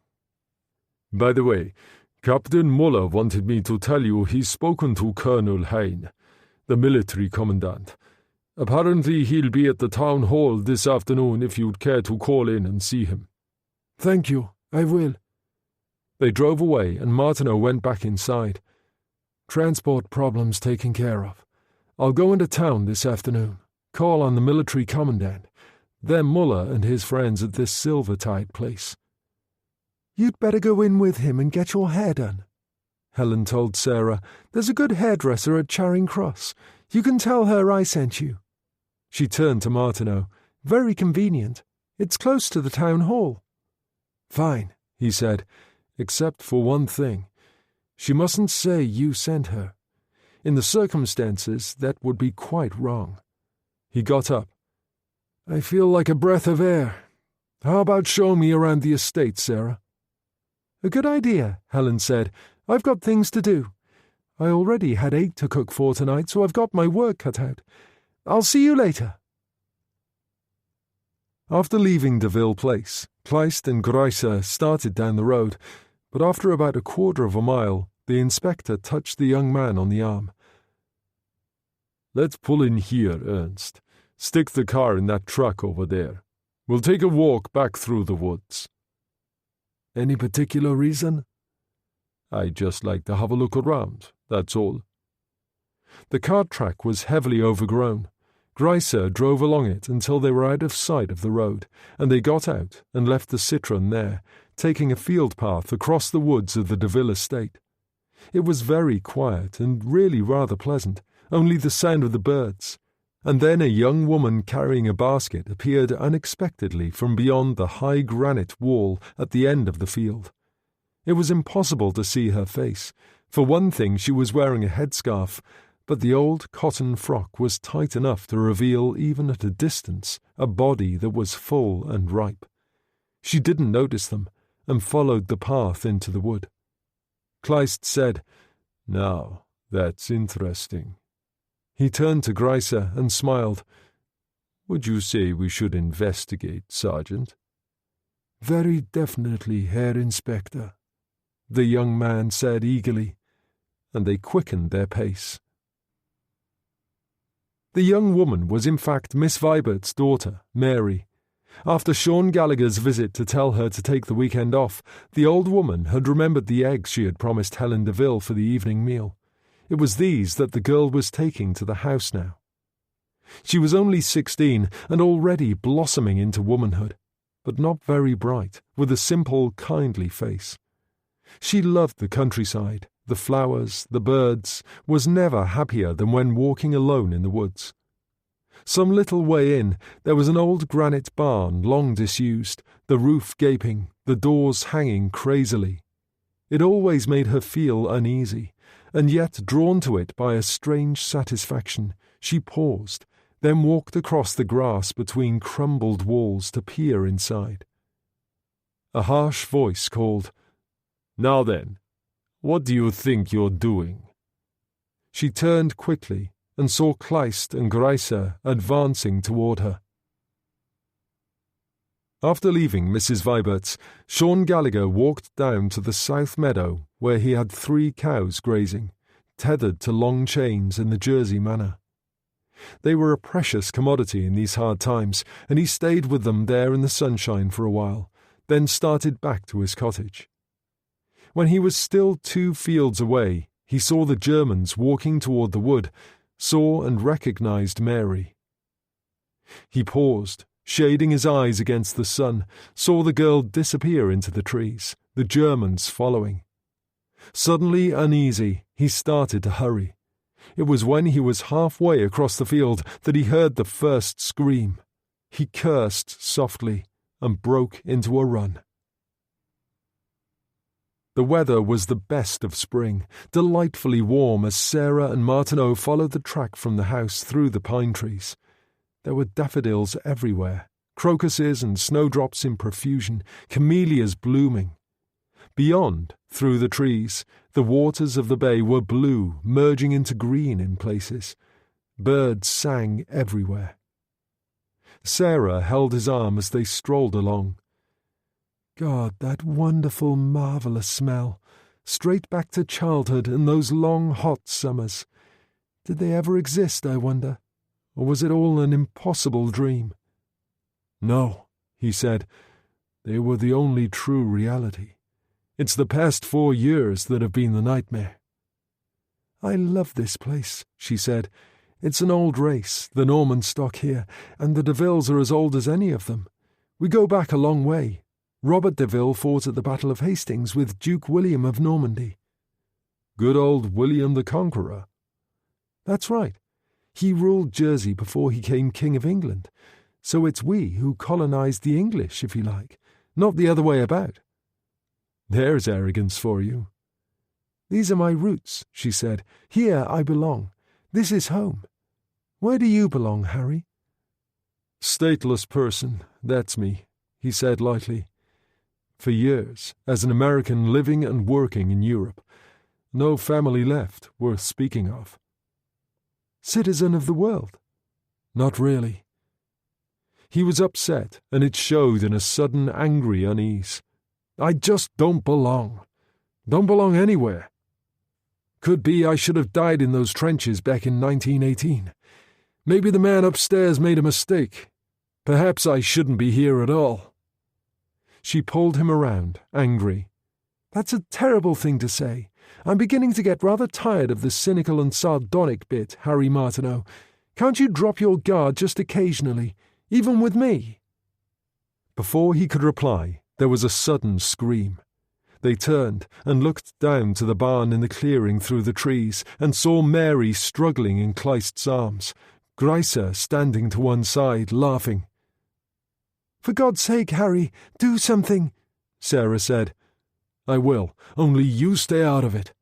"By the way, Captain Muller wanted me to tell you he's spoken to Colonel Hein, the military commandant. Apparently he'll be at the town hall this afternoon if you'd care to call in and see him." "Thank you, I will." They drove away, and Martineau went back inside. "Transport problems taken care of. I'll go into town this afternoon, call on the military commandant, then Muller and his friends at this Silvertide place." "You'd better go in with him and get your hair done," Helen told Sarah. "There's a good hairdresser at Charing Cross. You can tell her I sent you." She turned to Martineau. "Very convenient. It's close to the town hall." "Fine," he said, "except for one thing. She mustn't say you sent her. In the circumstances, that would be quite wrong." He got up. "I feel like a breath of air. How about showing me around the estate, Sarah?" "A good idea," Helen said. "I've got things to do. I already had 8 to cook for tonight, so I've got my work cut out. I'll see you later." After leaving Deville Place, Kleist and Greiser started down the road, but after about a quarter of a mile, the inspector touched the young man on the arm. Let's pull in here, Ernst. Stick the car in that truck over there. We'll take a walk back through the woods." "Any particular reason?" "I'd just like to have a look around, that's all." The cart track was heavily overgrown. Greiser drove along it until they were out of sight of the road, and they got out and left the Citroën there, taking a field path across the woods of the Deville estate. It was very quiet and really rather pleasant, only the sound of the birds. And then a young woman carrying a basket appeared unexpectedly from beyond the high granite wall at the end of the field. It was impossible to see her face. For one thing, she was wearing a headscarf, but the old cotton frock was tight enough to reveal, even at a distance, a body that was full and ripe. She didn't notice them, and followed the path into the wood. Kleist said, "Now, that's interesting." He turned to Greiser and smiled. "Would you say we should investigate, Sergeant?" "Very definitely, Herr Inspector," the young man said eagerly, and they quickened their pace. The young woman was in fact Miss Vibert's daughter, Mary. After Sean Gallagher's visit to tell her to take the weekend off, the old woman had remembered the eggs she had promised Helen Deville for the evening meal. It was these that the girl was taking to the house now. She was only 16 and already blossoming into womanhood, but not very bright, with a simple, kindly face. She loved the countryside, the flowers, the birds, was never happier than when walking alone in the woods. Some little way in, there was an old granite barn long disused, the roof gaping, the doors hanging crazily. It always made her feel uneasy, and yet drawn to it by a strange satisfaction, she paused, then walked across the grass between crumbled walls to peer inside. A harsh voice called, "Now then, what do you think you're doing?" She turned quickly and saw Kleist and Greiser advancing toward her. After leaving Mrs. Vibert's, Sean Gallagher walked down to the south meadow where he had 3 cows grazing, tethered to long chains in the Jersey manner. They were a precious commodity in these hard times, and he stayed with them there in the sunshine for a while, then started back to his cottage. When he was still 2 fields away, he saw the Germans walking toward the wood, saw and recognized Mary. He paused, shading his eyes against the sun, saw the girl disappear into the trees, the Germans following. Suddenly uneasy, he started to hurry. It was when he was halfway across the field that he heard the first scream. He cursed softly and broke into a run. The weather was the best of spring, delightfully warm as Sarah and Martineau followed the track from the house through the pine trees. There were daffodils everywhere, crocuses and snowdrops in profusion, camellias blooming. Beyond, through the trees, the waters of the bay were blue, merging into green in places. Birds sang everywhere. Sarah held his arm as they strolled along. God, that wonderful, marvellous smell. Straight back to childhood and those long, hot summers. Did they ever exist, I wonder? Or was it all an impossible dream? No, he said. They were the only true reality. It's the past 4 years that have been the nightmare. I love this place, she said. It's an old race, the Norman stock here, and the Devilles are as old as any of them. We go back a long way. Robert Deville fought at the Battle of Hastings with Duke William of Normandy. Good old William the Conqueror. That's right. He ruled Jersey before he became King of England. So it's we who colonized the English, if you like, not the other way about. There's arrogance for you. These are my roots, she said. Here I belong. This is home. Where do you belong, Harry? Stateless person, that's me, he said lightly. For years, as an American living and working in Europe. No family left worth speaking of. Citizen of the world? Not really. He was upset, and it showed in a sudden angry unease. I just don't belong. Don't belong anywhere. Could be I should have died in those trenches back in 1918. Maybe the man upstairs made a mistake. Perhaps I shouldn't be here at all." She pulled him around, angry. "That's a terrible thing to say. I'm beginning to get rather tired of the cynical and sardonic bit, Harry Martineau. Can't you drop your guard just occasionally, even with me?" Before he could reply, there was a sudden scream. They turned and looked down to the barn in the clearing through the trees and saw Mary struggling in Kleist's arms, Greiser standing to one side, laughing. "For God's sake, Harry, do something," Sarah said. "I will, only you stay out of it."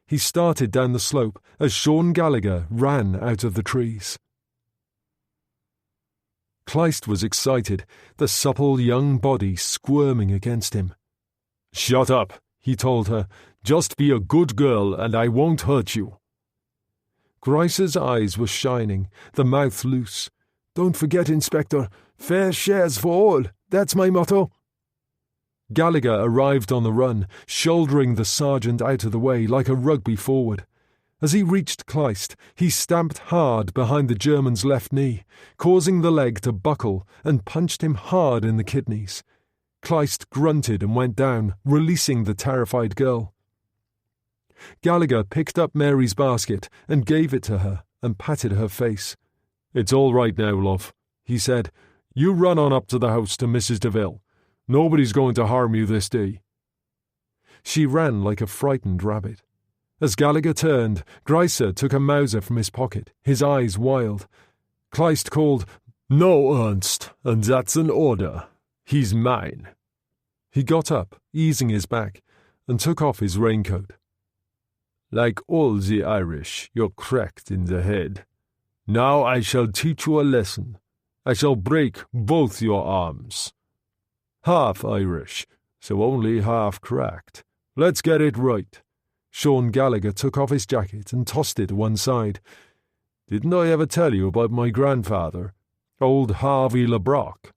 He started down the slope as Sean Gallagher ran out of the trees. Kleist was excited, the supple young body squirming against him. "Shut up," he told her. "Just be a good girl and I won't hurt you." Greiser's eyes were shining, the mouth loose. "Don't forget, Inspector, fair shares for all. That's my motto." Gallagher arrived on the run, shouldering the sergeant out of the way like a rugby forward. As he reached Kleist, he stamped hard behind the German's left knee, causing the leg to buckle, and punched him hard in the kidneys. Kleist grunted and went down, releasing the terrified girl. Gallagher picked up Mary's basket and gave it to her and patted her face. "It's all right now, love," he said. "You run on up to the house to Mrs. DeVille. Nobody's going to harm you this day." She ran like a frightened rabbit. As Gallagher turned, Greiser took a Mauser from his pocket, his eyes wild. Kleist called, "No, Ernst, and that's an order. He's mine." He got up, easing his back, and took off his raincoat. "Like all the Irish, you're cracked in the head. Now I shall teach you a lesson. I shall break both your arms. Half Irish, so only half cracked. Let's get it right." Sean Gallagher took off his jacket and tossed it to one side. "Didn't I ever tell you about my grandfather, old Harvey LeBrock?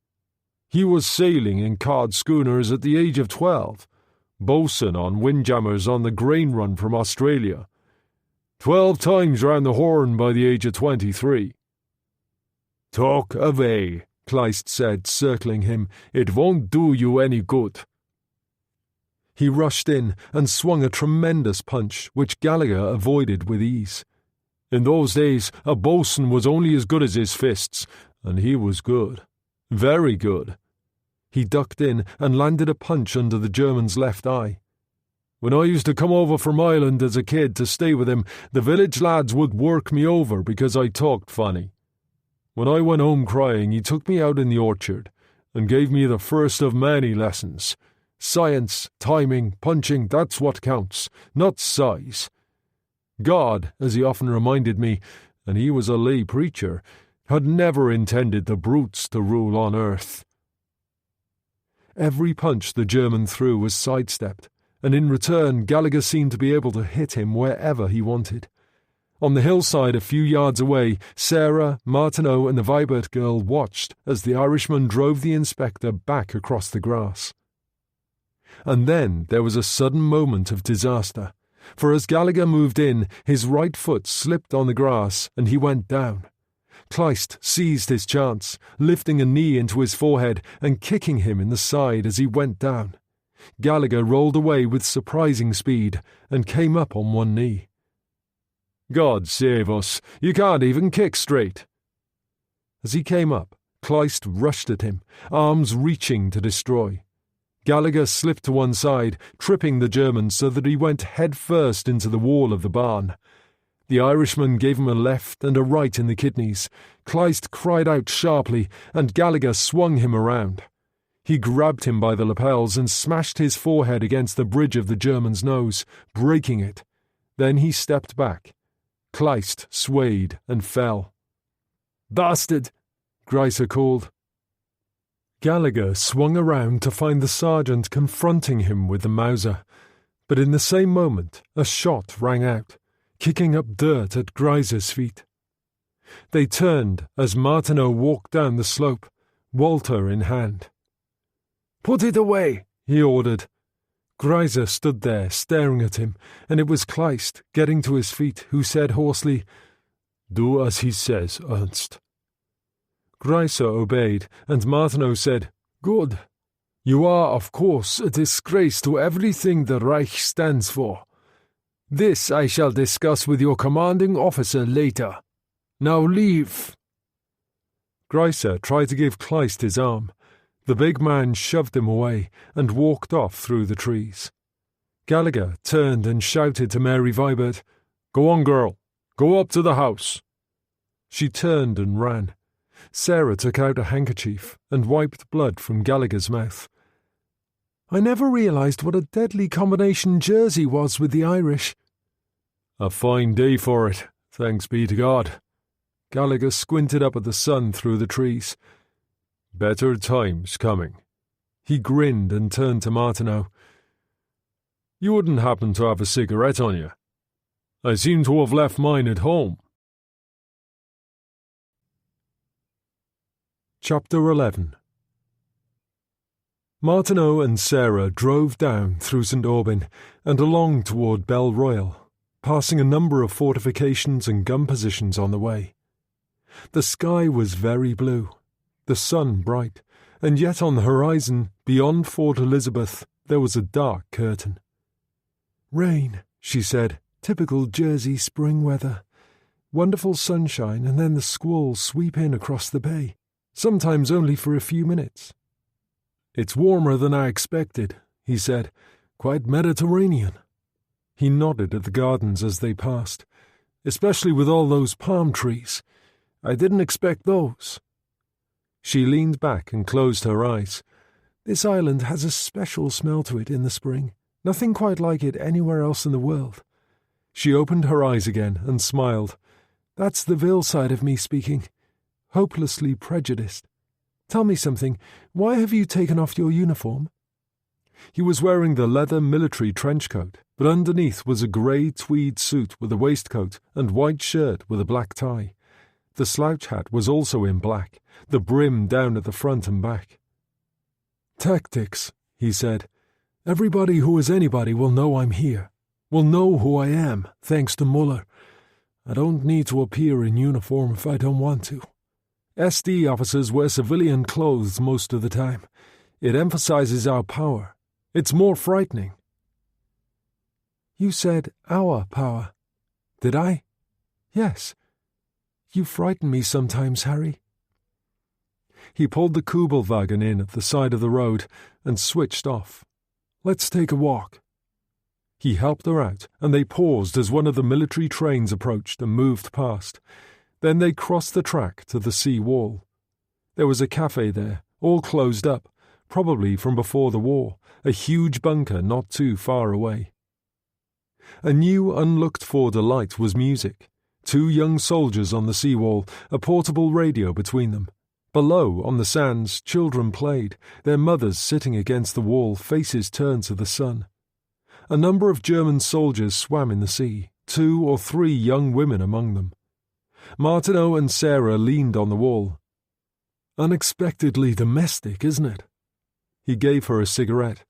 He was sailing in cod schooners at the age of 12, bosun on windjammers on the grain run from Australia. 12 times round the Horn by the age of 23. "Talk away," Kleist said, circling him. "It won't do you any good." He rushed in and swung a tremendous punch, which Gallagher avoided with ease. In those days, a bosun was only as good as his fists, and he was good. Very good. He ducked in and landed a punch under the German's left eye. When I used to come over from Ireland as a kid to stay with him, the village lads would work me over because I talked funny. When I went home crying, he took me out in the orchard and gave me the first of many lessons. Science, timing, punching, that's what counts, not size. God, as he often reminded me, and he was a lay preacher, had never intended the brutes to rule on earth. Every punch the German threw was sidestepped, and in return Gallagher seemed to be able to hit him wherever he wanted. On the hillside a few yards away, Sarah, Martineau and the Vibert girl watched as the Irishman drove the inspector back across the grass. And then there was a sudden moment of disaster, for as Gallagher moved in, his right foot slipped on the grass and he went down. Kleist seized his chance, lifting a knee into his forehead and kicking him in the side as he went down. Gallagher rolled away with surprising speed and came up on one knee. "God save us, you can't even kick straight." As he came up, Kleist rushed at him, arms reaching to destroy. Gallagher slipped to one side, tripping the German so that he went head first into the wall of the barn. The Irishman gave him a left and a right in the kidneys. Kleist cried out sharply, and Gallagher swung him around. He grabbed him by the lapels and smashed his forehead against the bridge of the German's nose, breaking it. Then he stepped back. Kleist swayed and fell. "Bastard!" Greiser called. Gallagher swung around to find the sergeant confronting him with the Mauser, but in the same moment a shot rang out, kicking up dirt at Greiser's feet. They turned as Martineau walked down the slope, Walter in hand. "Put it away," he ordered. Greiser stood there, staring at him, and it was Kleist, getting to his feet, who said hoarsely, "Do as he says, Ernst." Greiser obeyed, and Martineau said, "Good. You are, of course, a disgrace to everything the Reich stands for. This I shall discuss with your commanding officer later. Now leave." Greiser tried to give Kleist his arm. The big man shoved him away and walked off through the trees. Gallagher turned and shouted to Mary Vibert, "Go on, girl. Go up to the house." She turned and ran. Sarah took out a handkerchief and wiped blood from Gallagher's mouth. "I never realised what a deadly combination Jersey was with the Irish." "A fine day for it, thanks be to God." Gallagher squinted up at the sun through the trees. "Better times coming." He grinned and turned to Martineau. "You wouldn't happen to have a cigarette on you? I seem to have left mine at home." Chapter 11. Martineau and Sarah drove down through St. Aubin and along toward Belle Royal, passing a number of fortifications and gun positions on the way. The sky was very blue, the sun bright, and yet on the horizon, beyond Fort Elizabeth, there was a dark curtain. "Rain," she said, "typical Jersey spring weather. Wonderful sunshine, and then the squalls sweep in across the bay, sometimes only for a few minutes." "It's warmer than I expected," he said. "Quite Mediterranean." He nodded at the gardens as they passed. "Especially with all those palm trees. I didn't expect those." She leaned back and closed her eyes. "This island has a special smell to it in the spring. Nothing quite like it anywhere else in the world." She opened her eyes again and smiled. "That's the Ville side of me speaking. Hopelessly prejudiced. Tell me something. Why have you taken off your uniform?" He was wearing the leather military trench coat, but underneath was a grey tweed suit with a waistcoat and white shirt with a black tie. The slouch hat was also in black, the brim down at the front and back. "Tactics," he said. "Everybody who is anybody will know I'm here, will know who I am, thanks to Muller. I don't need to appear in uniform if I don't want to. SD officers wear civilian clothes most of the time. It emphasizes our power. It's more frightening." "You said our power." "Did I?" "Yes. You frighten me sometimes, Harry." He pulled the Kubelwagen in at the side of the road and switched off. "Let's take a walk." He helped her out, and they paused as one of the military trains approached and moved past. Then they crossed the track to the sea wall. There was a cafe there, all closed up, probably from before the war, a huge bunker not too far away. A new unlooked-for delight was music. 2 young soldiers on the seawall, a portable radio between them. Below, on the sands, children played, their mothers sitting against the wall, faces turned to the sun. A number of German soldiers swam in the sea, 2 or 3 young women among them. Martineau and Sarah leaned on the wall. "Unexpectedly domestic, isn't it?" He gave her a cigarette.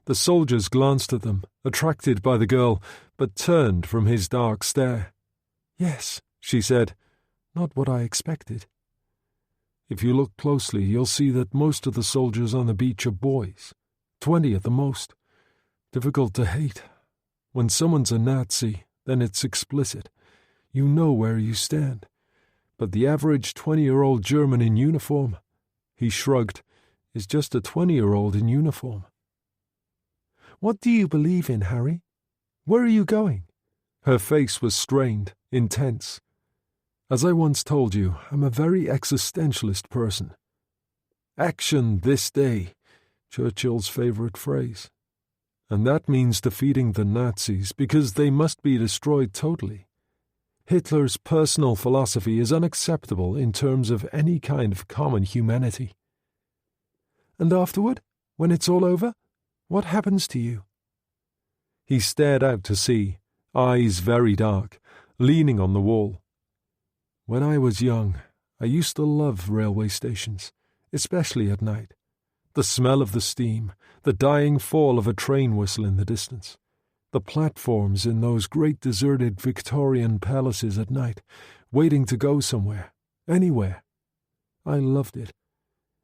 The soldiers glanced at them, attracted by the girl, but turned from his dark stare. "Yes," she said, "not what I expected." "If you look closely, you'll see that most of the soldiers on the beach are boys, 20 at the most. Difficult to hate. When someone's a Nazi, then it's explicit. You know where you stand. But the average 20-year-old German in uniform," he shrugged, "is just a 20-year-old in uniform." "What do you believe in, Harry? Where are you going?" Her face was strained, intense. "As I once told you, I'm a very existentialist person. Action this day, Churchill's favourite phrase. And that means defeating the Nazis because they must be destroyed totally. Hitler's personal philosophy is unacceptable in terms of any kind of common humanity." "And afterward, when it's all over, what happens to you?" He stared out to sea, eyes very dark, leaning on the wall. "When I was young, I used to love railway stations, especially at night. The smell of the steam, the dying fall of a train whistle in the distance, the platforms in those great deserted Victorian palaces at night, waiting to go somewhere, anywhere. I loved it.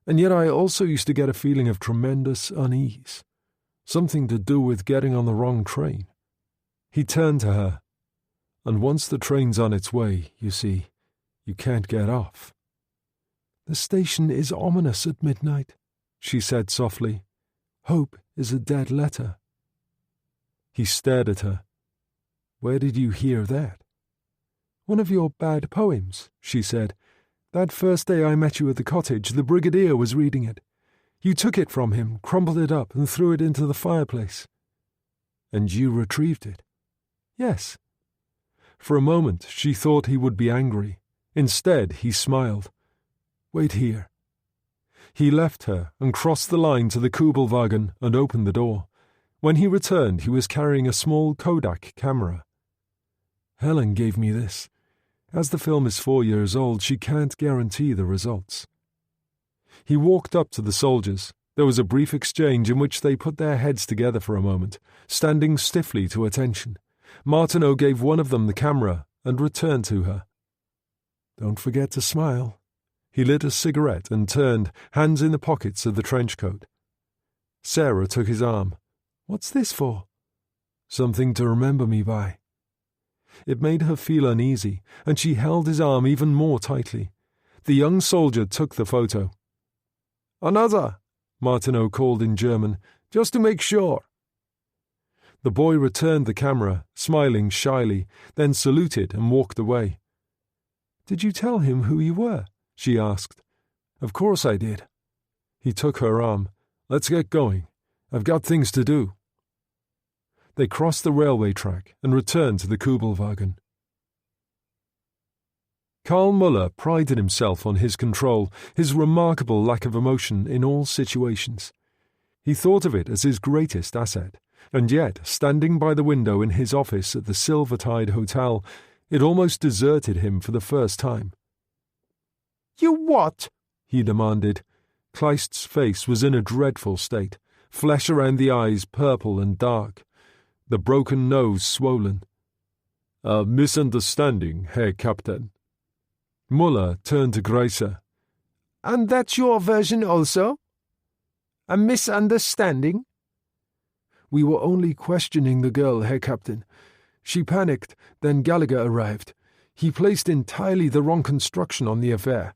And yet I also used to get a feeling of tremendous unease, something to do with getting on the wrong train. He turned to her. And once the train's on its way, you see, you can't get off. The station is ominous at midnight, she said softly. Hope is a dead letter. He stared at her. Where did you hear that? One of your bad poems, she said. That first day I met you at the cottage, the brigadier was reading it. You took it from him, crumpled it up, and threw it into the fireplace. And you retrieved it? Yes. For a moment she thought he would be angry. Instead, he smiled. Wait here. He left her and crossed the line to the Kubelwagen and opened the door. When he returned, he was carrying a small Kodak camera. Helen gave me this. As the film is 4 years old, she can't guarantee the results. He walked up to the soldiers. There was a brief exchange in which they put their heads together for a moment, standing stiffly to attention. Martineau gave one of them the camera and returned to her. Don't forget to smile. He lit a cigarette and turned, hands in the pockets of the trench coat. Sarah took his arm. What's this for? Something to remember me by. It made her feel uneasy, and she held his arm even more tightly. The young soldier took the photo. Another, Martineau called in German, just to make sure. The boy returned the camera, smiling shyly, then saluted and walked away. Did you tell him who you were? She asked. Of course I did. He took her arm. Let's get going. I've got things to do. They crossed the railway track and returned to the Kubelwagen. Karl Muller prided himself on his control, his remarkable lack of emotion in all situations. He thought of it as his greatest asset, and yet, standing by the window in his office at the Silvertide Hotel, it almost deserted him for the first time. You what? He demanded. Kleist's face was in a dreadful state, flesh around the eyes purple and dark, the broken nose swollen. A misunderstanding, Herr Captain. Muller turned to Greiser. And that's your version also? A misunderstanding? We were only questioning the girl, Herr Captain. She panicked, then Gallagher arrived. He placed entirely the wrong construction on the affair.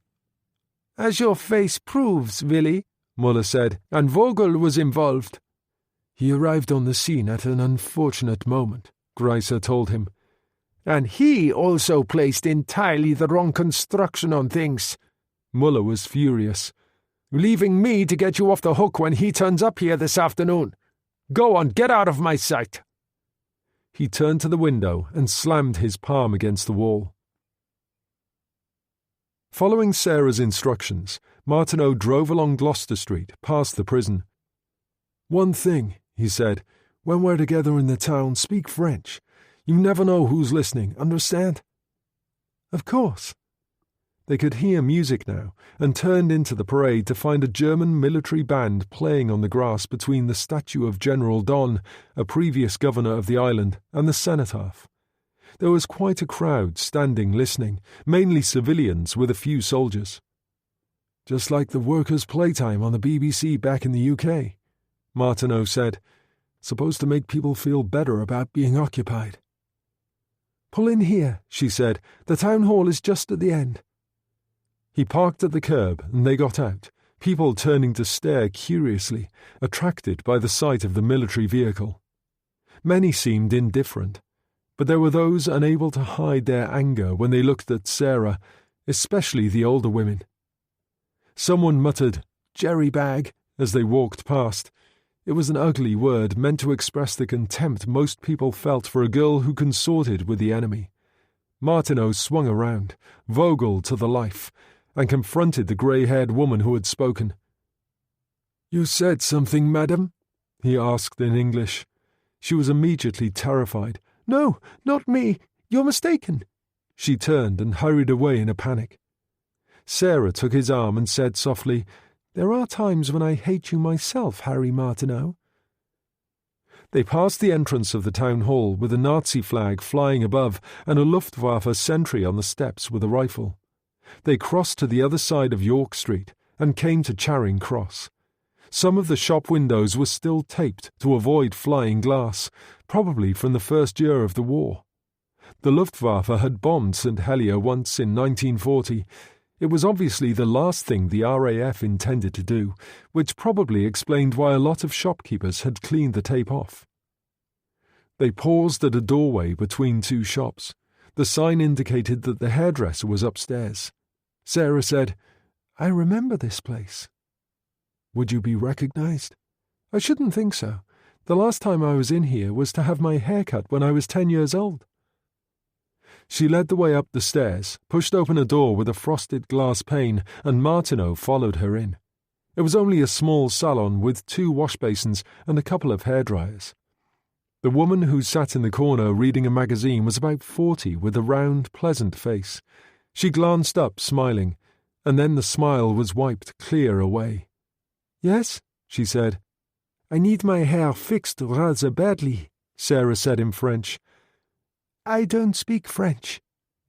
As your face proves, Willy, Muller said, and Vogel was involved. He arrived on the scene at an unfortunate moment, Greiser told him. And he also placed entirely the wrong construction on things. Muller was furious. Leaving me to get you off the hook when he turns up here this afternoon. Go on, get out of my sight. He turned to the window and slammed his palm against the wall. Following Sarah's instructions, Martineau drove along Gloucester Street, past the prison. One thing, he said, when we're together in the town, speak French. You never know who's listening, understand? Of course. They could hear music now, and turned into the parade to find a German military band playing on the grass between the statue of General Don, a previous governor of the island, and the cenotaph. There was quite a crowd standing listening, mainly civilians with a few soldiers. Just like the workers' playtime on the BBC back in the UK, Martineau said, supposed to make people feel better about being occupied. Pull in here, she said. The town hall is just at the end. He parked at the curb and they got out, people turning to stare curiously, attracted by the sight of the military vehicle. Many seemed indifferent, but there were those unable to hide their anger when they looked at Sarah, especially the older women. Someone muttered, "Jerry bag," as they walked past. It was an ugly word meant to express the contempt most people felt for a girl who consorted with the enemy. Martineau swung around, Vogel to the life, and confronted the grey-haired woman who had spoken. "You said something, madam?" he asked in English. She was immediately terrified. "No, not me. You're mistaken." She turned and hurried away in a panic. Sarah took his arm and said softly, There are times when I hate you myself, Harry Martineau." They passed the entrance of the town hall with a Nazi flag flying above and a Luftwaffe sentry on the steps with a rifle. They crossed to the other side of York Street and came to Charing Cross. Some of the shop windows were still taped to avoid flying glass, probably from the first year of the war. The Luftwaffe had bombed St Helier once in 1940. It was obviously the last thing the RAF intended to do, which probably explained why a lot of shopkeepers had cleaned the tape off. They paused at a doorway between two shops. The sign indicated that the hairdresser was upstairs. Sarah said, "I remember this place." "Would you be recognized?" "I shouldn't think so. The last time I was in here was to have my hair cut when I was 10 years old." She led the way up the stairs, pushed open a door with a frosted glass pane, and Martineau followed her in. It was only a small salon with 2 wash basins and a couple of hairdryers. The woman who sat in the corner reading a magazine was about 40 with a round, pleasant face. She glanced up, smiling, and then the smile was wiped clear away. "Yes," she said. "I need my hair fixed rather badly," Sarah said in French. "I don't speak French,"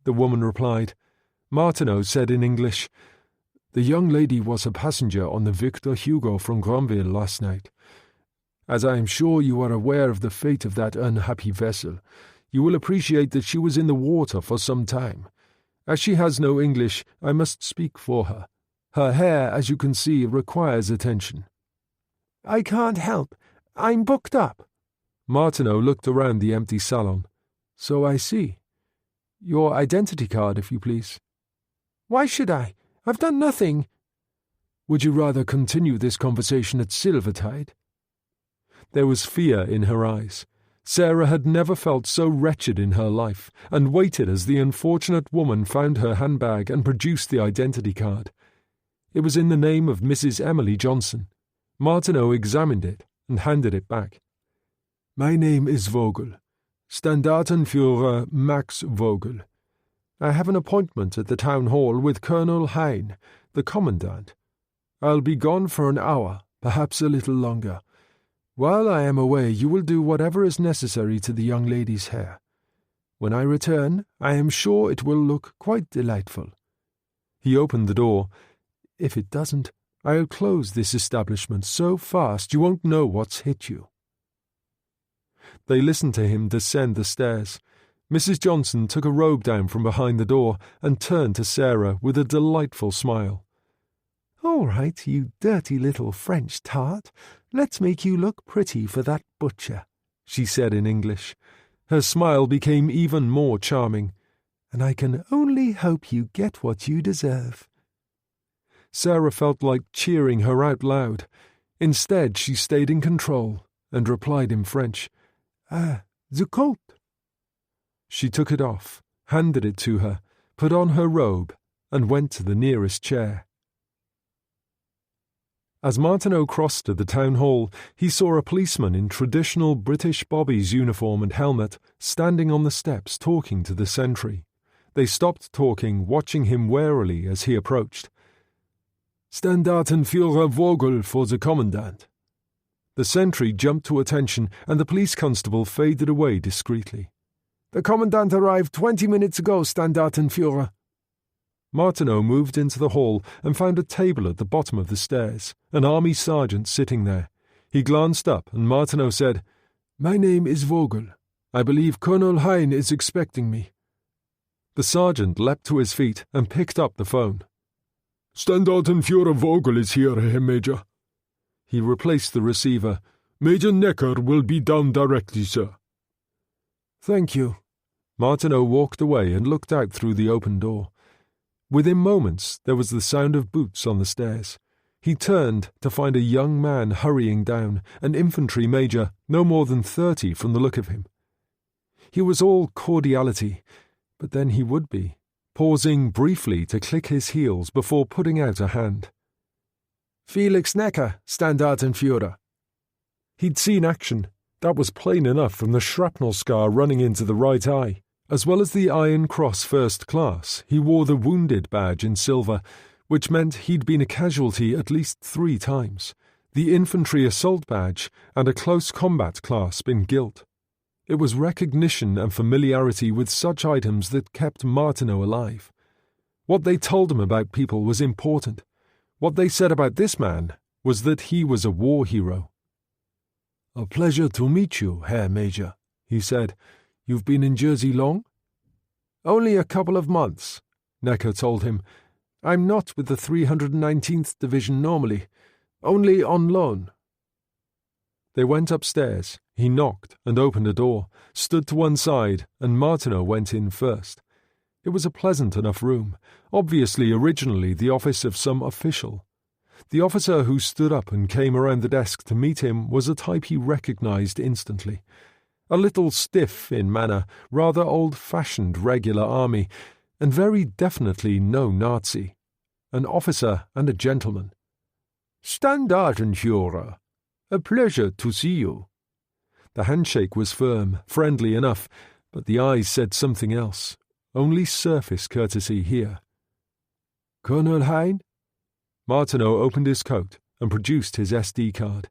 the woman replied. Martineau said in English, "The young lady was a passenger on the Victor Hugo from Granville last night. As I am sure you are aware of the fate of that unhappy vessel, you will appreciate that she was in the water for some time. As she has no English, I must speak for her. Her hair, as you can see, requires attention." "I can't help. I'm booked up." Martineau looked around the empty salon. "So I see. Your identity card, if you please." "Why should I? I've done nothing." "Would you rather continue this conversation at Silvertide?" There was fear in her eyes. Sarah had never felt so wretched in her life, and waited as the unfortunate woman found her handbag and produced the identity card. It was in the name of Mrs. Emily Johnson. Martineau examined it and handed it back. "My name is Vogel. Standartenführer Max Vogel. I have an appointment at the town hall with Colonel Hein, the commandant. I'll be gone for an hour, perhaps a little longer. While I am away, you will do whatever is necessary to the young lady's hair. When I return, I am sure it will look quite delightful." He opened the door. "If it doesn't, I'll close this establishment so fast you won't know what's hit you." They listened to him descend the stairs. Mrs. Johnson took a robe down from behind the door and turned to Sarah with a delightful smile. "All right, you dirty little French tart. Let's make you look pretty for that butcher," she said in English. Her smile became even more charming. "And I can only hope you get what you deserve." Sarah felt like cheering her out loud. Instead, she stayed in control and replied in French, The coat." She took it off, handed it to her, put on her robe, and went to the nearest chair. As Martineau crossed to the town hall, he saw a policeman in traditional British bobbies uniform and helmet standing on the steps talking to the sentry. They stopped talking, watching him warily as he approached. "Standartenführer Vogel for the commandant." The sentry jumped to attention, and the police constable faded away discreetly. "The commandant arrived 20 minutes ago, Standartenführer." Martineau moved into the hall and found a table at the bottom of the stairs, an army sergeant sitting there. He glanced up, and Martineau said, "My name is Vogel. I believe Colonel Hein is expecting me." The sergeant leapt to his feet and picked up the phone. "Standartenführer Vogel is here, Herr Major." He replaced the receiver. "Major Necker will be down directly, sir." "Thank you." Martineau walked away and looked out through the open door. Within moments there was the sound of boots on the stairs. He turned to find a young man hurrying down, an infantry major, no more than 30 from the look of him. He was all cordiality, but then he would be, pausing briefly to click his heels before putting out a hand. "Felix Necker, Standartenführer." He'd seen action. That was plain enough from the shrapnel scar running into the right eye. As well as the Iron Cross First Class, he wore the Wounded badge in silver, which meant he'd been a casualty at least 3 times, the infantry assault badge and a close combat clasp in gilt. It was recognition and familiarity with such items that kept Martineau alive. What they told him about people was important. What they said about this man was that he was a war hero. "A pleasure to meet you, Herr Major," he said. "You've been in Jersey long?" "Only a couple of months," Necker told him. "I'm not with the 319th Division normally, only on loan." They went upstairs. He knocked and opened a door, stood to one side, and Martineau went in first. It was a pleasant enough room, obviously originally the office of some official. The officer who stood up and came around the desk to meet him was a type he recognized instantly. A little stiff in manner, rather old-fashioned regular army, and very definitely no Nazi. An officer and a gentleman. "Standartenführer. A pleasure to see you." The handshake was firm, friendly enough, but the eyes said something else. Only surface courtesy here. "Colonel Hein?" Martineau opened his coat and produced his SD card.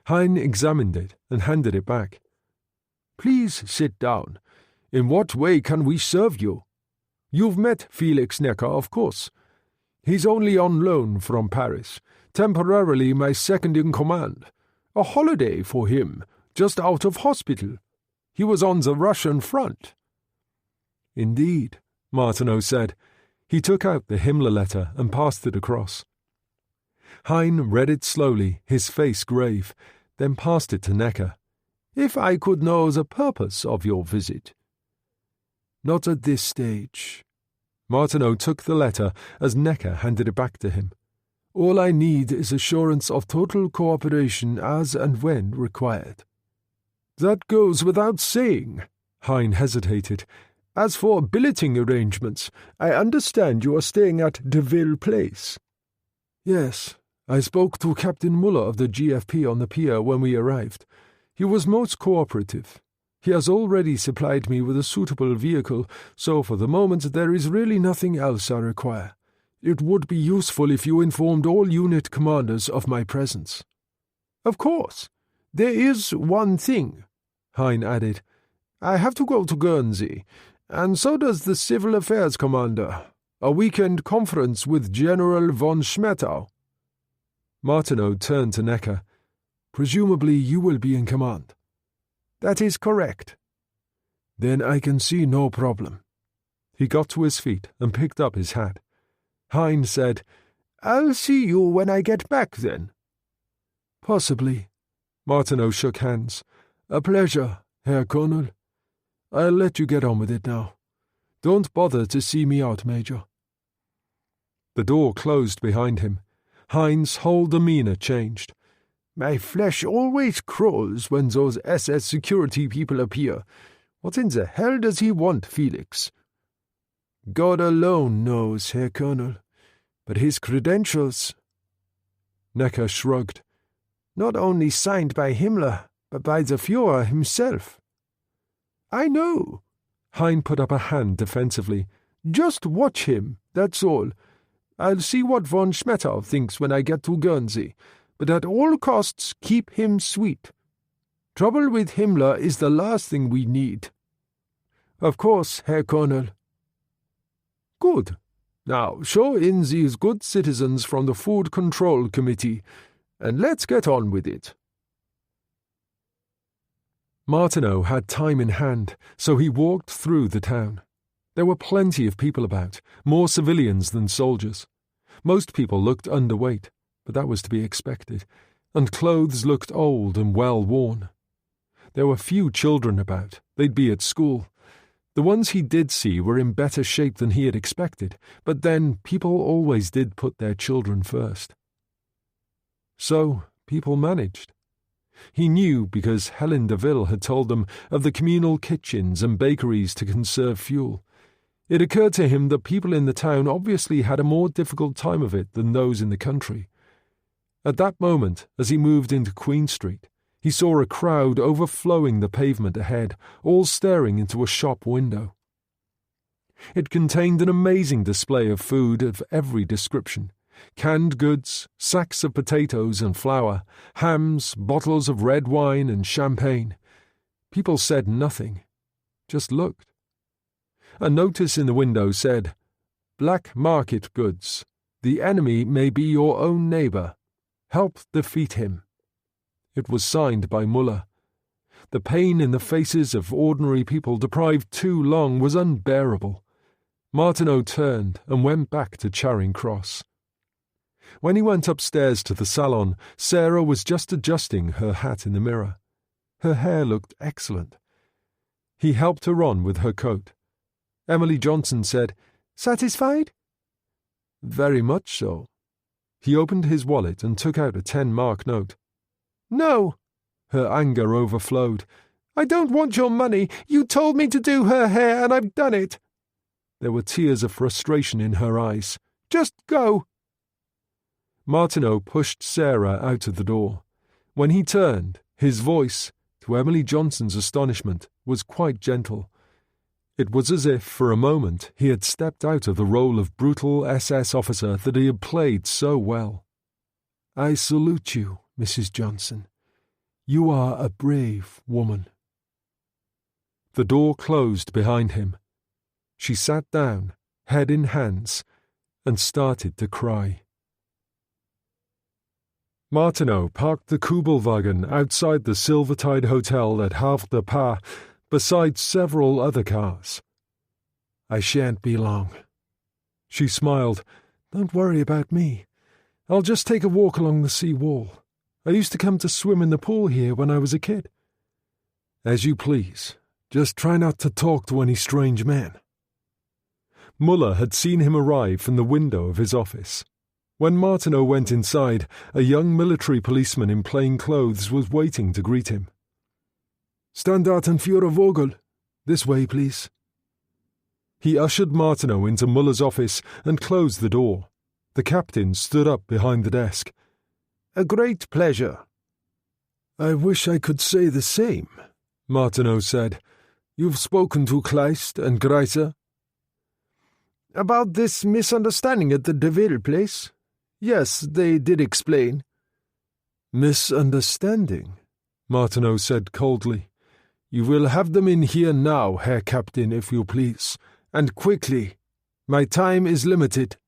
Hein examined it and handed it back. "Please sit down. In what way can we serve you? You've met Felix Necker, of course. He's only on loan from Paris, temporarily my second-in-command. A holiday for him, just out of hospital. He was on the Russian front." "Indeed," Martineau said. He took out the Himmler letter and passed it across. Hein read it slowly, his face grave, then passed it to Necker. "If I could know the purpose of your visit." "Not at this stage." Martineau took the letter as Necker handed it back to him. "All I need is assurance of total cooperation as and when required." "That goes without saying." Hein hesitated. "As for billeting arrangements, I understand you are staying at Deville Place." "Yes, I spoke to Captain Muller of the GFP on the pier when we arrived. He was most cooperative. He has already supplied me with a suitable vehicle, so for the moment there is really nothing else I require. It would be useful if you informed all unit commanders of my presence." "Of course. There is one thing," Hein added. "I have to go to Guernsey, and so does the Civil Affairs Commander. A weekend conference with General von Schmettau." Martineau turned to Necker. "Presumably you will be in command." "That is correct." "Then I can see no problem." He got to his feet and picked up his hat. Hein said, "I'll see you when I get back, then." "Possibly." Martineau shook hands. "A pleasure, Herr Colonel. I'll let you get on with it now. Don't bother to see me out, Major." The door closed behind him. Hein's whole demeanour changed. "My flesh always crawls when those SS security people appear. What in the hell does he want, Felix?" "God alone knows, Herr Colonel. But his credentials—" Necker shrugged. "Not only signed by Himmler, but by the Führer himself." "I know." Hein put up a hand defensively. "Just watch him, that's all. I'll see what von Schmettau thinks when I get to Guernsey, but at all costs keep him sweet. Trouble with Himmler is the last thing we need." "Of course, Herr Colonel." "Good. Now show in these good citizens from the Food Control Committee, and let's get on with it." Martineau had time in hand, so he walked through the town. There were plenty of people about, more civilians than soldiers. Most people looked underweight, but that was to be expected, and clothes looked old and well-worn. There were few children about. They'd be at school. The ones he did see were in better shape than he had expected, but then people always did put their children first. So people managed. He knew because Helen Deville had told them of the communal kitchens and bakeries to conserve fuel. It occurred to him that people in the town obviously had a more difficult time of it than those in the country. At that moment, as he moved into Queen Street, he saw a crowd overflowing the pavement ahead, all staring into a shop window. It contained an amazing display of food of every description: canned goods, sacks of potatoes and flour, hams, bottles of red wine and champagne. People said nothing, just looked. A notice in the window said, "Black market goods. The enemy may be your own neighbour. Help defeat him." It was signed by Muller. The pain in the faces of ordinary people deprived too long was unbearable. Martineau turned and went back to Charing Cross. When he went upstairs to the salon, Sarah was just adjusting her hat in the mirror. Her hair looked excellent. He helped her on with her coat. Emily Johnson said, "Satisfied?" "Very much so." He opened his wallet and took out a 10-mark note. "No!" Her anger overflowed. "I don't want your money. You told me to do her hair, and I've done it." There were tears of frustration in her eyes. "Just go." Martineau pushed Sarah out of the door. When he turned, his voice, to Emily Johnson's astonishment, was quite gentle. It was as if, for a moment, he had stepped out of the role of brutal SS officer that he had played so well. "I salute you, Mrs. Johnson. You are a brave woman." The door closed behind him. She sat down, head in hands, and started to cry. Martineau parked the Kubelwagen outside the Silvertide Hotel at Havre de Pas, beside several other cars. "I shan't be long." She smiled. "Don't worry about me. I'll just take a walk along the sea wall. I used to come to swim in the pool here when I was a kid." "As you please. Just try not to talk to any strange men." Muller had seen him arrive from the window of his office. When Martineau went inside, a young military policeman in plain clothes was waiting to greet him. "Standartenführer Vogel. This way, please." He ushered Martineau into Muller's office and closed the door. The captain stood up behind the desk. "A great pleasure." "I wish I could say the same," Martineau said. "You've spoken to Kleist and Greiser?" "About this misunderstanding at the Deville place? Yes, they did explain." "Misunderstanding?" Martineau said coldly. "You will have them in here now, Herr Captain, if you please, and quickly. My time is limited."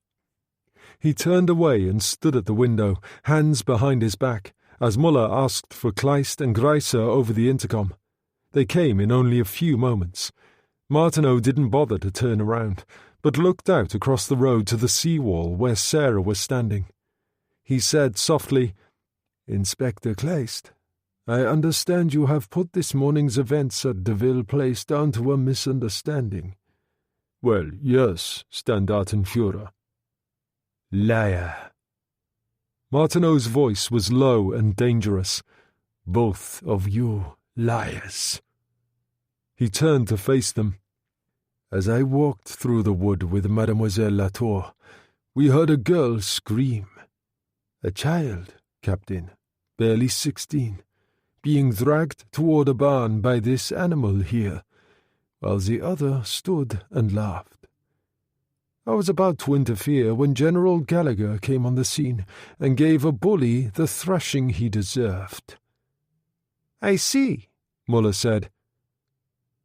He turned away and stood at the window, hands behind his back, as Muller asked for Kleist and Greiser over the intercom. They came in only a few moments. Martineau didn't bother to turn around, but looked out across the road to the seawall where Sarah was standing. He said softly, "Inspector Kleist, I understand you have put this morning's events at Deville Place down to a misunderstanding." "Well, yes, Standartenführer." "Liar." Martineau's voice was low and dangerous. "Both of you liars." He turned to face them. "As I walked through the wood with Mademoiselle Latour, we heard a girl scream. A child, Captain, barely 16, being dragged toward a barn by this animal here, while the other stood and laughed. I was about to interfere when General Gallagher came on the scene and gave a bully the thrashing he deserved." "I see," Muller said.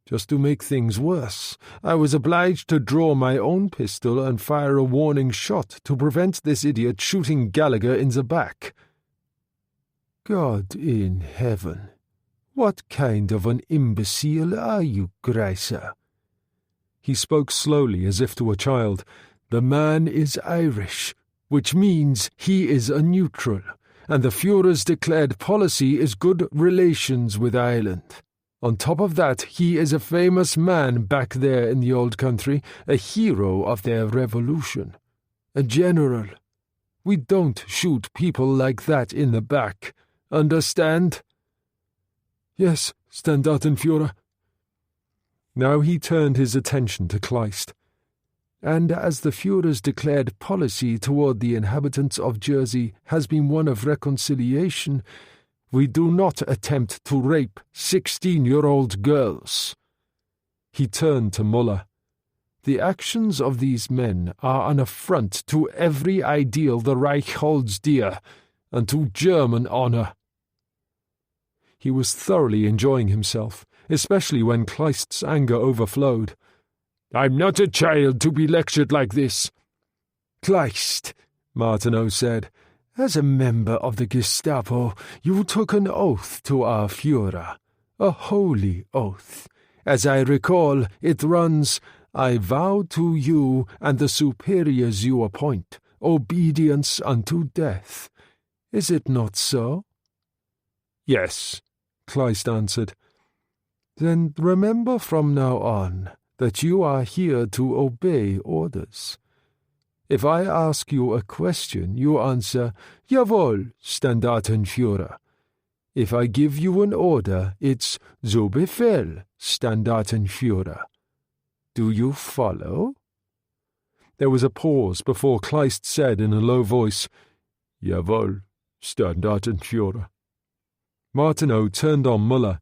"Just to make things worse, I was obliged to draw my own pistol and fire a warning shot to prevent this idiot shooting Gallagher in the back." "God in heaven, what kind of an imbecile are you, Greiser?" He spoke slowly as if to a child. "The man is Irish, which means he is a neutral, and the Führer's declared policy is good relations with Ireland. On top of that, he is a famous man back there in the old country, a hero of their revolution. A general. We don't shoot people like that in the back. Understand?" "Yes, Standartenführer." Now he turned his attention to Kleist. "And as the Führer's declared policy toward the inhabitants of Jersey has been one of reconciliation, we do not attempt to rape 16-year-old girls." He turned to Muller. The actions of these men are an affront to every ideal the Reich holds dear, and to German honor." He was thoroughly enjoying himself, especially when Kleist's anger overflowed. "I'm not a child to be lectured like this." "Kleist," Martineau said, "as a member of the Gestapo, you took an oath to our Führer, a holy oath. As I recall, it runs, 'I vow to you and the superiors you appoint, obedience unto death.' Is it not so?" "Yes," Kleist answered. "Then remember from now on that you are here to obey orders. If I ask you a question, you answer, 'Jawohl, Standartenführer.' If I give you an order, it's 'Zu Befehl, Standartenführer.' Do you follow?" There was a pause before Kleist said in a low voice, "Jawohl, Standartenführer." Martineau turned on Muller.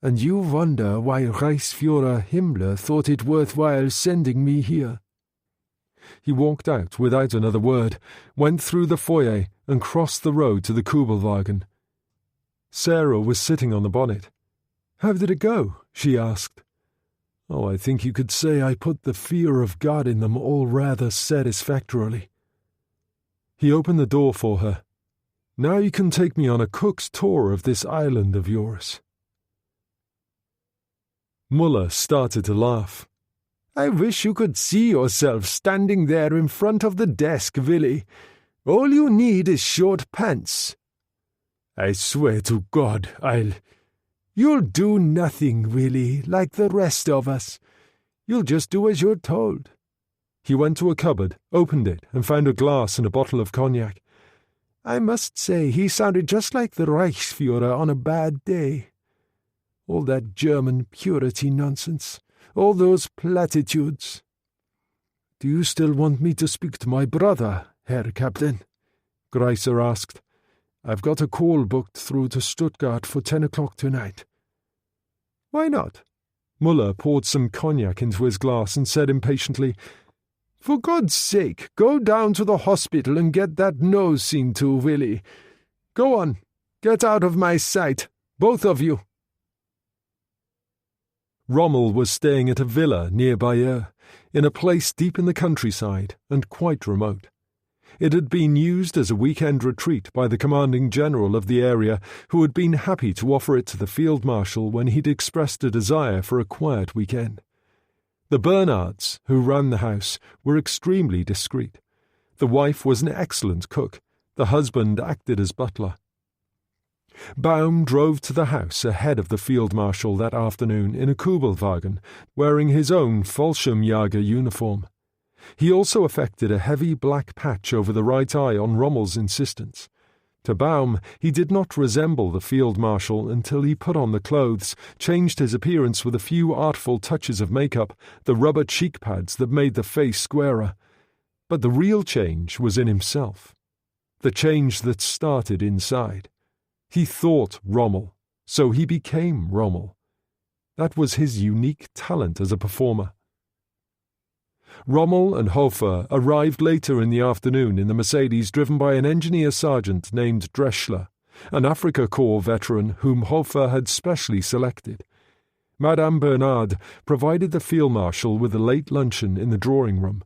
"And you wonder why Reichsführer Himmler thought it worthwhile sending me here?" He walked out without another word, went through the foyer, and crossed the road to the Kubelwagen. Sarah was sitting on the bonnet. "How did it go?" she asked. "Oh, I think you could say I put the fear of God in them all rather satisfactorily." He opened the door for her. "Now you can take me on a cook's tour of this island of yours." Muller started to laugh. "I wish you could see yourself standing there in front of the desk, Willy. All you need is short pants." "I swear to God, You'll do nothing, Willy, like the rest of us. You'll just do as you're told." He went to a cupboard, opened it, and found a glass and a bottle of cognac. "I must say he sounded just like the Reichsführer on a bad day. All that German purity nonsense, all those platitudes." "Do you still want me to speak to my brother, Herr Captain?" Greiser asked. "I've got a call booked through to Stuttgart for 10 o'clock tonight." "Why not?" Muller poured some cognac into his glass and said impatiently, "For God's sake, go down to the hospital and get that nose seen to, Willy. Go on, get out of my sight, both of you." Rommel was staying at a villa near Bayeux, in a place deep in the countryside and quite remote. It had been used as a weekend retreat by the commanding general of the area, who had been happy to offer it to the field marshal when he'd expressed a desire for a quiet weekend. The Bernards, who ran the house, were extremely discreet. The wife was an excellent cook. The husband acted as butler. Baum drove to the house ahead of the field marshal that afternoon in a Kubelwagen, wearing his own Fallschirmjäger uniform. He also affected a heavy black patch over the right eye on Rommel's insistence. To Baum, he did not resemble the field marshal until he put on the clothes, changed his appearance with a few artful touches of makeup, the rubber cheek pads that made the face squarer. But the real change was in himself. The change that started inside. He thought Rommel, so he became Rommel. That was his unique talent as a performer. Rommel and Hofer arrived later in the afternoon in the Mercedes driven by an engineer sergeant named Dreschler, an Afrika Korps veteran whom Hofer had specially selected. Madame Bernard provided the field marshal with a late luncheon in the drawing room.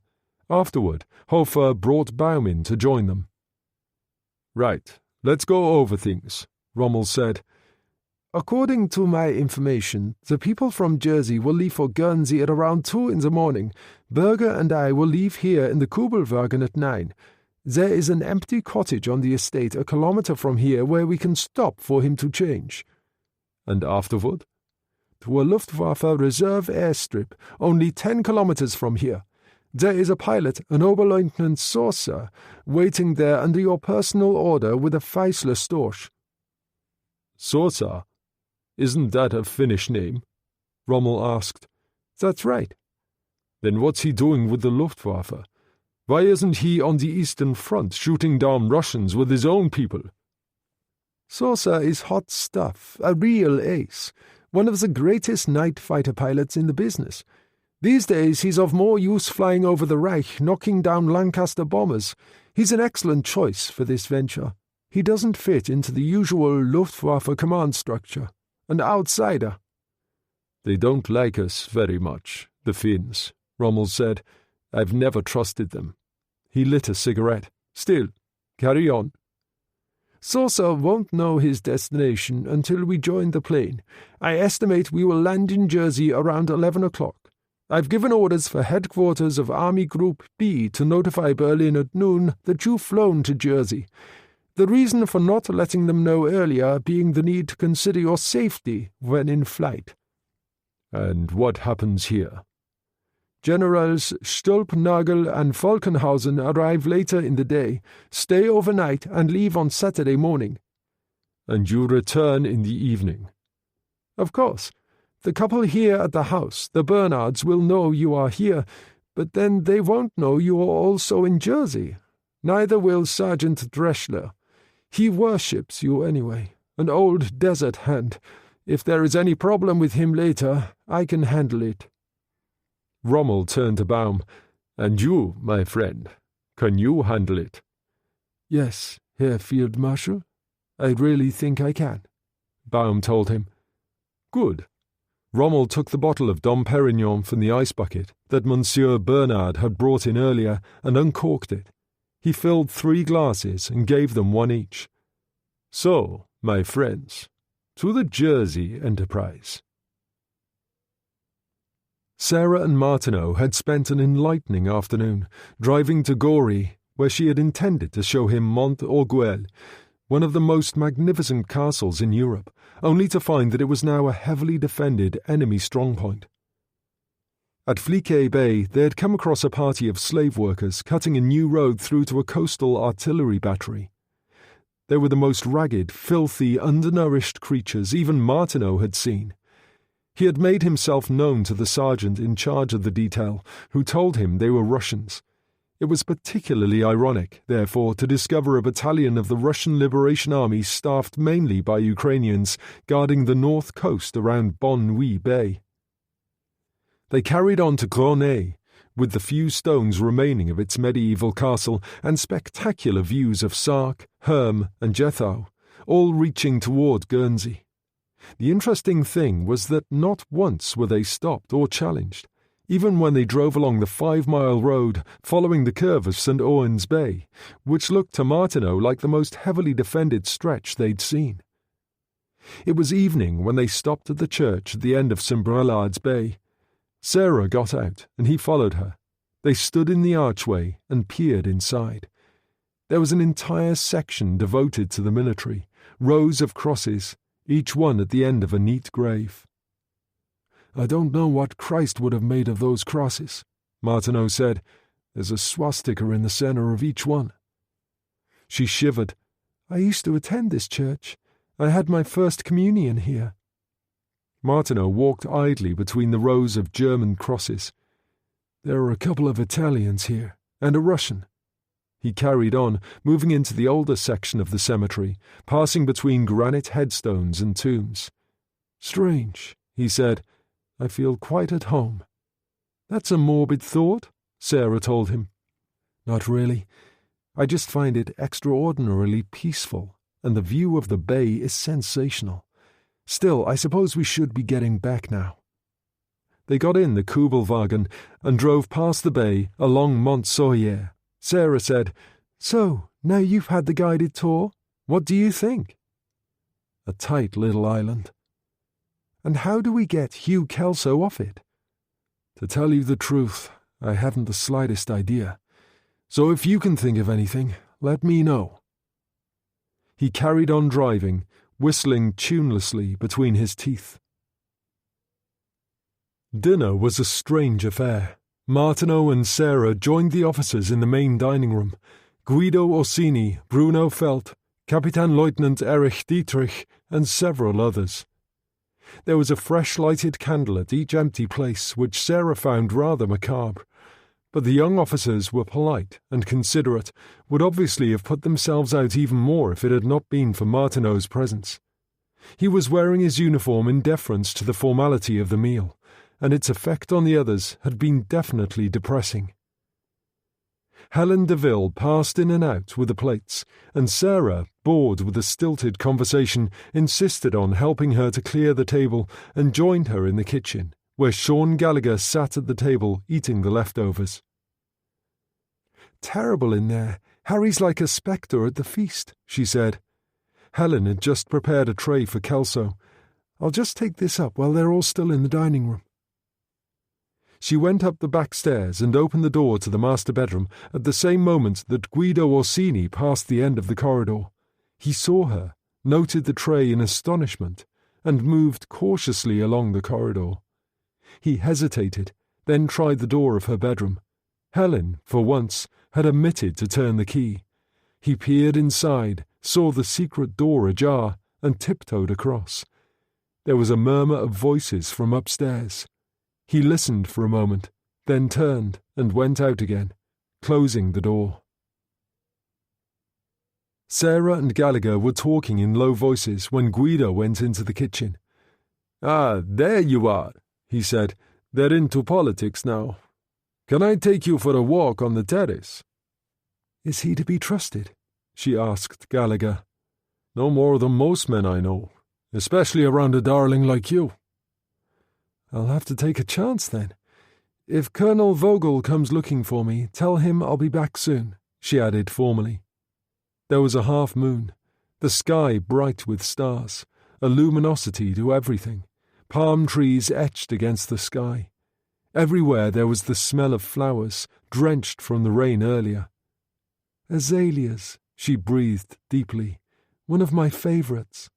Afterward, Hofer brought Baum in to join them. "Right, let's go over things," Rommel said. "According to my information, the people from Jersey will leave for Guernsey at around 2 in the morning. Berger and I will leave here in the Kubelwagen at 9. There is an empty cottage on the estate a kilometre from here where we can stop for him to change." "And afterward?" "To a Luftwaffe reserve airstrip, only 10 kilometres from here. There is a pilot, an Oberleutnant Saucer, waiting there under your personal order with a Feisler Storch." "Saucer? Isn't that a Finnish name?" Rommel asked. "That's right." "Then what's he doing with the Luftwaffe? Why isn't he on the Eastern Front shooting down Russians with his own people?" "Saucer is hot stuff, a real ace, one of the greatest night fighter pilots in the business. These days he's of more use flying over the Reich, knocking down Lancaster bombers. He's an excellent choice for this venture. He doesn't fit into the usual Luftwaffe command structure. An outsider." "They don't like us very much, the Finns," Rommel said. "I've never trusted them." He lit a cigarette. "Still, carry on." "Saucer won't know his destination until we join the plane. I estimate we will land in Jersey around 11 o'clock. I've given orders for headquarters of Army Group B to notify Berlin at noon that you've flown to Jersey. The reason for not letting them know earlier being the need to consider your safety when in flight." "And what happens here?" "Generals Stulp, Nagel, and Falkenhausen arrive later in the day, stay overnight, and leave on Saturday morning." "And you return in the evening?" "Of course. The couple here at the house, the Bernards, will know you are here, but then they won't know you are also in Jersey. Neither will Sergeant Dreschler. He worships you anyway, an old desert hand. If there is any problem with him later, I can handle it." Rommel turned to Baum. "And you, my friend, can you handle it?" "Yes, Herr Field Marshal. I really think I can," Baum told him. "Good." Rommel took the bottle of Dom Perignon from the ice bucket that Monsieur Bernard had brought in earlier and uncorked it. He filled 3 glasses and gave them one each. "So, my friends, to the Jersey enterprise." Sarah and Martineau had spent an enlightening afternoon, driving to Gorey, where she had intended to show him Mont Orgueil, one of the most magnificent castles in Europe, only to find that it was now a heavily defended enemy strongpoint. At Fliquet Bay, they had come across a party of slave workers cutting a new road through to a coastal artillery battery. They were the most ragged, filthy, undernourished creatures even Martineau had seen. He had made himself known to the sergeant in charge of the detail, who told him they were Russians. It was particularly ironic, therefore, to discover a battalion of the Russian Liberation Army staffed mainly by Ukrainians guarding the north coast around Bonne-Nuit Bay. They carried on to Grenay, with the few stones remaining of its medieval castle and spectacular views of Sark, Herm, and Jethau, all reaching toward Guernsey. The interesting thing was that not once were they stopped or challenged, even when they drove along the 5-mile road following the curve of St. Owen's Bay, which looked to Martineau like the most heavily defended stretch they'd seen. It was evening when they stopped at the church at the end of St. Brelard's Bay. Sarah got out, and he followed her. They stood in the archway and peered inside. There was an entire section devoted to the military, rows of crosses, each one at the end of a neat grave. "I don't know what Christ would have made of those crosses," Martineau said. "There's a swastika in the center of each one." She shivered. "I used to attend this church. I had my first communion here." Martineau walked idly between the rows of German crosses. "There are a couple of Italians here, and a Russian." He carried on, moving into the older section of the cemetery, passing between granite headstones and tombs. "Strange," he said. "I feel quite at home." "That's a morbid thought," Sarah told him. "Not really. I just find it extraordinarily peaceful, and the view of the bay is sensational. Still, I suppose we should be getting back now." They got in the Kubelwagen and drove past the bay along Mont Sawyer. Sarah said, "So, now you've had the guided tour, what do you think?" "A tight little island." "And how do we get Hugh Kelso off it?" "To tell you the truth, I haven't the slightest idea. So if you can think of anything, let me know." He carried on driving, whistling tunelessly between his teeth. Dinner was a strange affair. Martineau and Sarah joined the officers in the main dining room. Guido Orsini, Bruno Felt, Kapitän-Leutnant Erich Dietrich, and several others. There was a fresh-lighted candle at each empty place, which Sarah found rather macabre. But the young officers were polite and considerate, would obviously have put themselves out even more if it had not been for Martineau's presence. He was wearing his uniform in deference to the formality of the meal, and its effect on the others had been definitely depressing. Helen Deville passed in and out with the plates, and Sarah, bored with the stilted conversation, insisted on helping her to clear the table and joined her in the kitchen, where Sean Gallagher sat at the table eating the leftovers. "Terrible in there. Harry's like a spectre at the feast," she said. Helen had just prepared a tray for Kelso. "I'll just take this up while they're all still in the dining room." She went up the back stairs and opened the door to the master bedroom at the same moment that Guido Orsini passed the end of the corridor. He saw her, noted the tray in astonishment, and moved cautiously along the corridor. He hesitated, then tried the door of her bedroom. Helen, for once, had omitted to turn the key. He peered inside, saw the secret door ajar, and tiptoed across. There was a murmur of voices from upstairs. He listened for a moment, then turned and went out again, closing the door. Sarah and Gallagher were talking in low voices when Guido went into the kitchen. "Ah, there you are," he said. "They're into politics now. Can I take you for a walk on the terrace?" "Is he to be trusted?" she asked Gallagher. "No more than most men I know, especially around a darling like you." "I'll have to take a chance then. If Colonel Vogel comes looking for me, tell him I'll be back soon," she added formally. There was a half moon, the sky bright with stars, a luminosity to everything, palm trees etched against the sky. Everywhere there was the smell of flowers, drenched from the rain earlier. "Azaleas," she breathed deeply, "one of my favourites."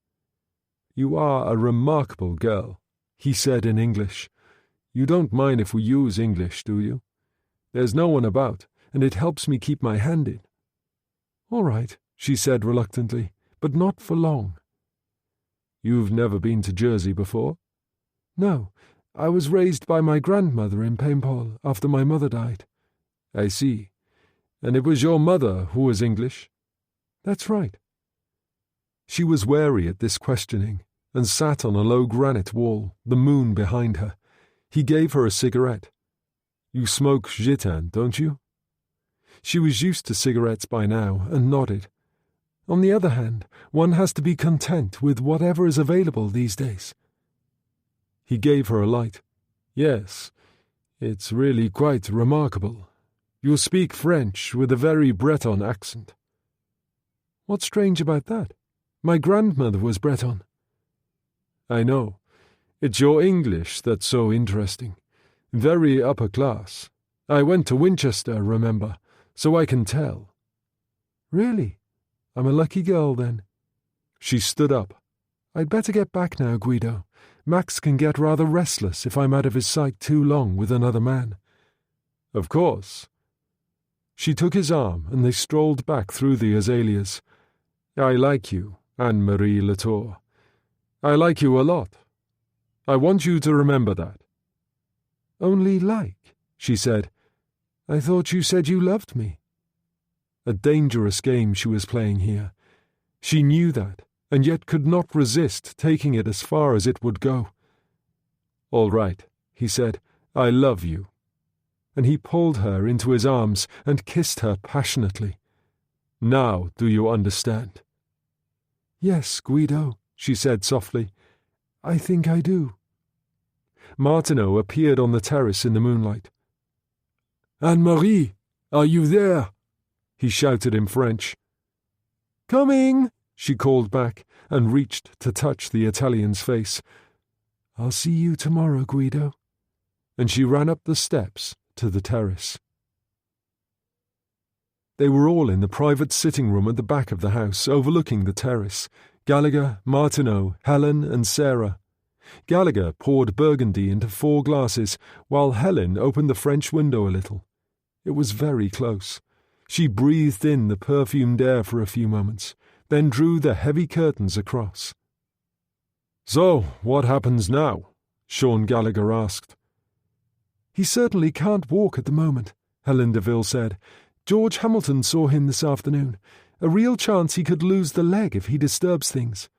"You are a remarkable girl," he said in English. "You don't mind if we use English, do you? There's no one about, and it helps me keep my hand in." "All right," she said reluctantly, "but not for long." "You've never been to Jersey before?" "No. I was raised by my grandmother in Paimpol after my mother died." "I see. And it was your mother who was English?" "That's right." She was wary at this questioning, and sat on a low granite wall, the moon behind her. He gave her a cigarette. "You smoke Gitan, don't you?" She was used to cigarettes by now, and nodded. "On the other hand, one has to be content with whatever is available these days." He gave her a light. "Yes, it's really quite remarkable. You speak French with a very Breton accent." "What's strange about that? My grandmother was Breton." "I know. It's your English that's so interesting. Very upper class. I went to Winchester, remember, so I can tell." "Really? I'm a lucky girl, then." She stood up. "I'd better get back now, Guido. Max can get rather restless if I'm out of his sight too long with another man." "Of course." She took his arm, and they strolled back through the azaleas. "I like you, Anne-Marie Latour. I like you a lot. I want you to remember that." "Only like," she said. "I thought you said you loved me." A dangerous game she was playing here. She knew that, and yet could not resist taking it as far as it would go. "All right," he said, "I love you." And he pulled her into his arms and kissed her passionately. "Now do you understand?" "Yes, Guido," she said softly. "I think I do." Martineau appeared on the terrace in the moonlight. "Anne-Marie, are you there?" he shouted in French. "Coming!" she called back, and reached to touch the Italian's face. "I'll see you tomorrow, Guido." And she ran up the steps to the terrace. They were all in the private sitting room at the back of the house, overlooking the terrace. Gallagher, Martineau, Helen, and Sarah. Gallagher poured Burgundy into 4 glasses, while Helen opened the French window a little. It was very close. She breathed in the perfumed air for a few moments, then drew the heavy curtains across. "So, what happens now?" Sean Gallagher asked. "He certainly can't walk at the moment," Helen Deville said. "George Hamilton saw him this afternoon. A real chance he could lose the leg if he disturbs things."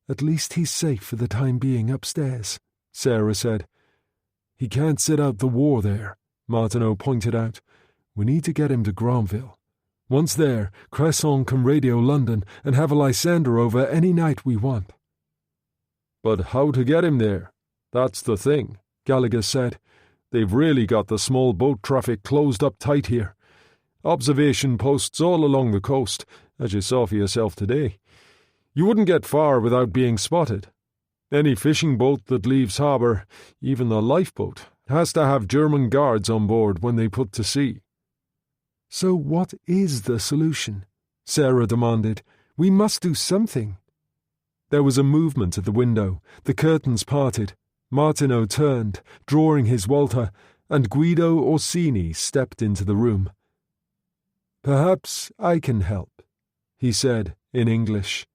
"At least he's safe for the time being upstairs," Sarah said. He can't sit out the war there, Martineau pointed out. We need to get him to Granville. Once there, Cresson can radio London and have a Lysander over any night we want. But how to get him there? That's the thing, Gallagher said. They've really got the small boat traffic closed up tight here. Observation posts all along the coast, as you saw for yourself today. You wouldn't get far without being spotted. Any fishing boat that leaves harbour, even the lifeboat, has to have German guards on board when they put to sea. So what is the solution? Sarah demanded. We must do something. There was a movement at the window. The curtains parted. Martineau turned, drawing his Walter, and Guido Orsini stepped into the room. Perhaps I can help, he said in English.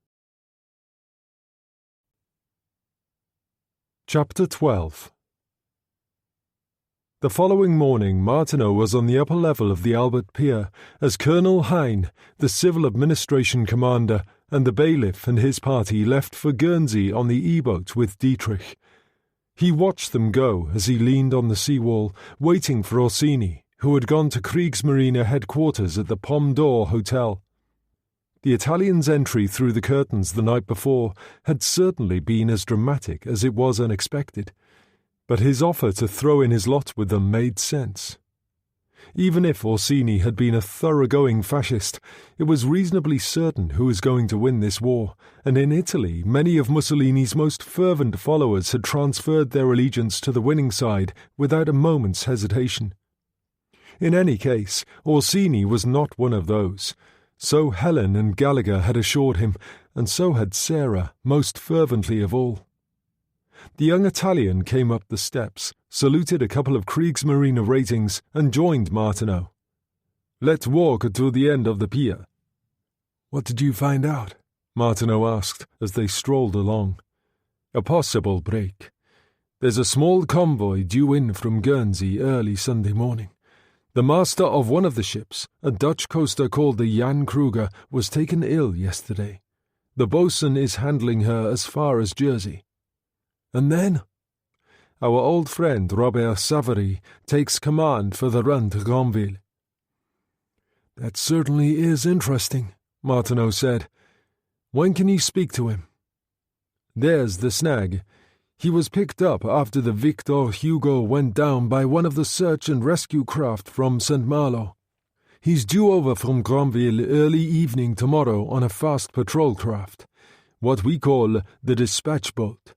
Chapter 12. The following morning Martineau was on the upper level of the Albert Pier as Colonel Hine, the civil administration commander, and the bailiff and his party left for Guernsey on the E-boat with Dietrich. He watched them go as he leaned on the seawall, waiting for Orsini, who had gone to Kriegsmarine headquarters at the Pomme d'Or Hotel. The Italian's entry through the curtains the night before had certainly been as dramatic as it was unexpected, but his offer to throw in his lot with them made sense. Even if Orsini had been a thoroughgoing fascist, it was reasonably certain who was going to win this war, and in Italy many of Mussolini's most fervent followers had transferred their allegiance to the winning side without a moment's hesitation. In any case, Orsini was not one of those. So Helen and Gallagher had assured him, and so had Sarah, most fervently of all. The young Italian came up the steps, saluted a couple of Kriegsmarine ratings, and joined Martineau. Let's walk to the end of the pier. What did you find out? Martineau asked as they strolled along. A possible break. There's a small convoy due in from Guernsey early Sunday morning. The master of one of the ships, a Dutch coaster called the Jan Kruger, was taken ill yesterday. The boatswain is handling her as far as Jersey. And then? Our old friend Robert Savary takes command for the run to Granville. That certainly is interesting, Martineau said. When can you speak to him? There's the snag. He was picked up after the Victor Hugo went down by one of the search and rescue craft from St. Malo. He's due over from Granville early evening tomorrow on a fast patrol craft, what we call the dispatch boat.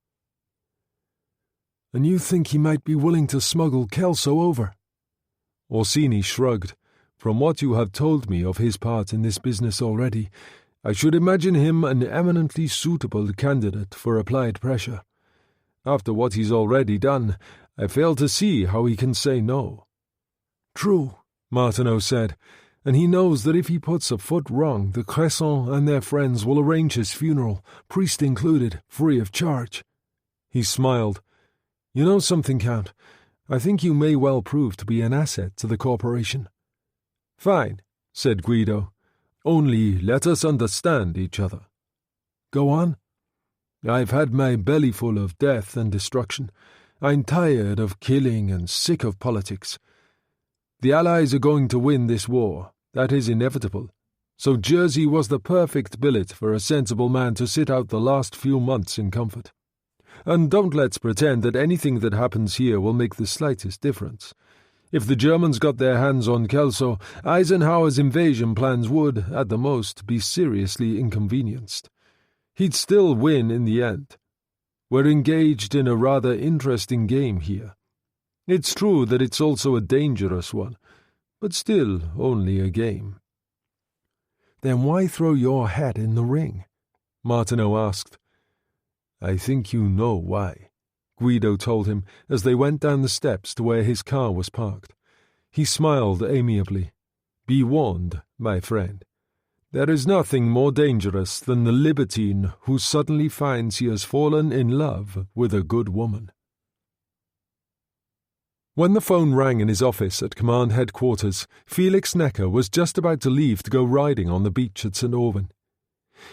And you think he might be willing to smuggle Kelso over? Orsini shrugged. From what you have told me of his part in this business already, I should imagine him an eminently suitable candidate for applied pressure. After what he's already done, I fail to see how he can say no. True, Martineau said, and he knows that if he puts a foot wrong, the Cresson and their friends will arrange his funeral, priest included, free of charge. He smiled. You know something, Count? I think you may well prove to be an asset to the corporation. Fine, said Guido. Only let us understand each other. Go on. I've had my belly full of death and destruction. I'm tired of killing and sick of politics. The Allies are going to win this war. That is inevitable. So Jersey was the perfect billet for a sensible man to sit out the last few months in comfort. And don't let's pretend that anything that happens here will make the slightest difference. If the Germans got their hands on Kelso, Eisenhower's invasion plans would, at the most, be seriously inconvenienced. He'd still win in the end. We're engaged in a rather interesting game here. It's true that it's also a dangerous one, but still only a game. Then why throw your hat in the ring? Martineau asked. I think you know why, Guido told him as they went down the steps to where his car was parked. He smiled amiably. Be warned, my friend. There is nothing more dangerous than the libertine who suddenly finds he has fallen in love with a good woman. When the phone rang in his office at command headquarters, Felix Necker was just about to leave to go riding on the beach at St. Aubin.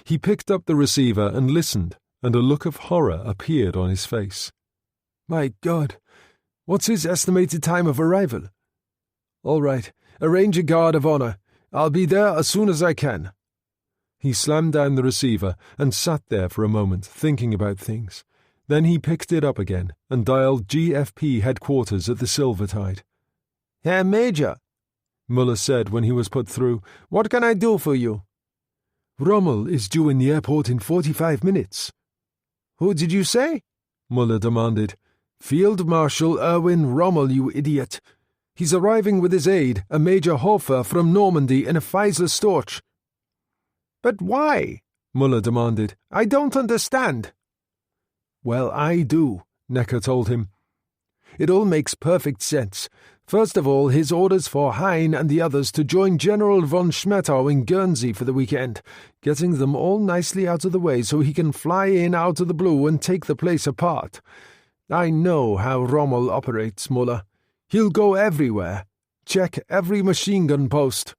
He picked up the receiver and listened, and a look of horror appeared on his face. My God, What's his estimated time of arrival? All right, arrange a guard of honor. I'll be there as soon as I can. He slammed down the receiver and sat there for a moment, thinking about things. Then he picked it up again and dialed GFP headquarters at the Silvertide. Herr Major, Muller said when he was put through, what can I do for you? Rommel is due in the airport in 45 minutes. Who did you say? Muller demanded. Field Marshal Erwin Rommel, you idiot. He's arriving with his aide, a Major Hofer from Normandy in a Feisler Storch. But why? Muller demanded. I don't understand. Well, I do, Necker told him. It all makes perfect sense. First of all, his orders for Hein and the others to join General von Schmettau in Guernsey for the weekend, getting them all nicely out of the way so he can fly in out of the blue and take the place apart. I know how Rommel operates, Muller. He'll go everywhere. Check every machine gun post.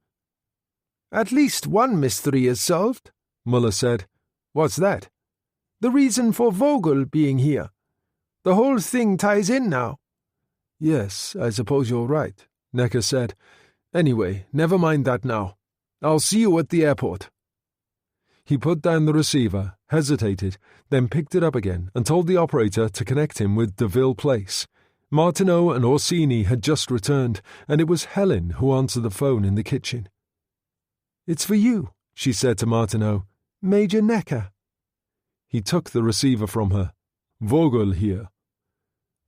At least one mystery is solved, Muller said. What's that? The reason for Vogel being here. The whole thing ties in now. Yes, I suppose you're right, Necker said. Anyway, never mind that now. I'll see you at the airport. He put down the receiver, hesitated, then picked it up again and told the operator to connect him with Deville Place. Martineau and Orsini had just returned, and it was Helen who answered the phone in the kitchen. It's for you, she said to Martineau. Major Necker. He took the receiver from her. Vogel here.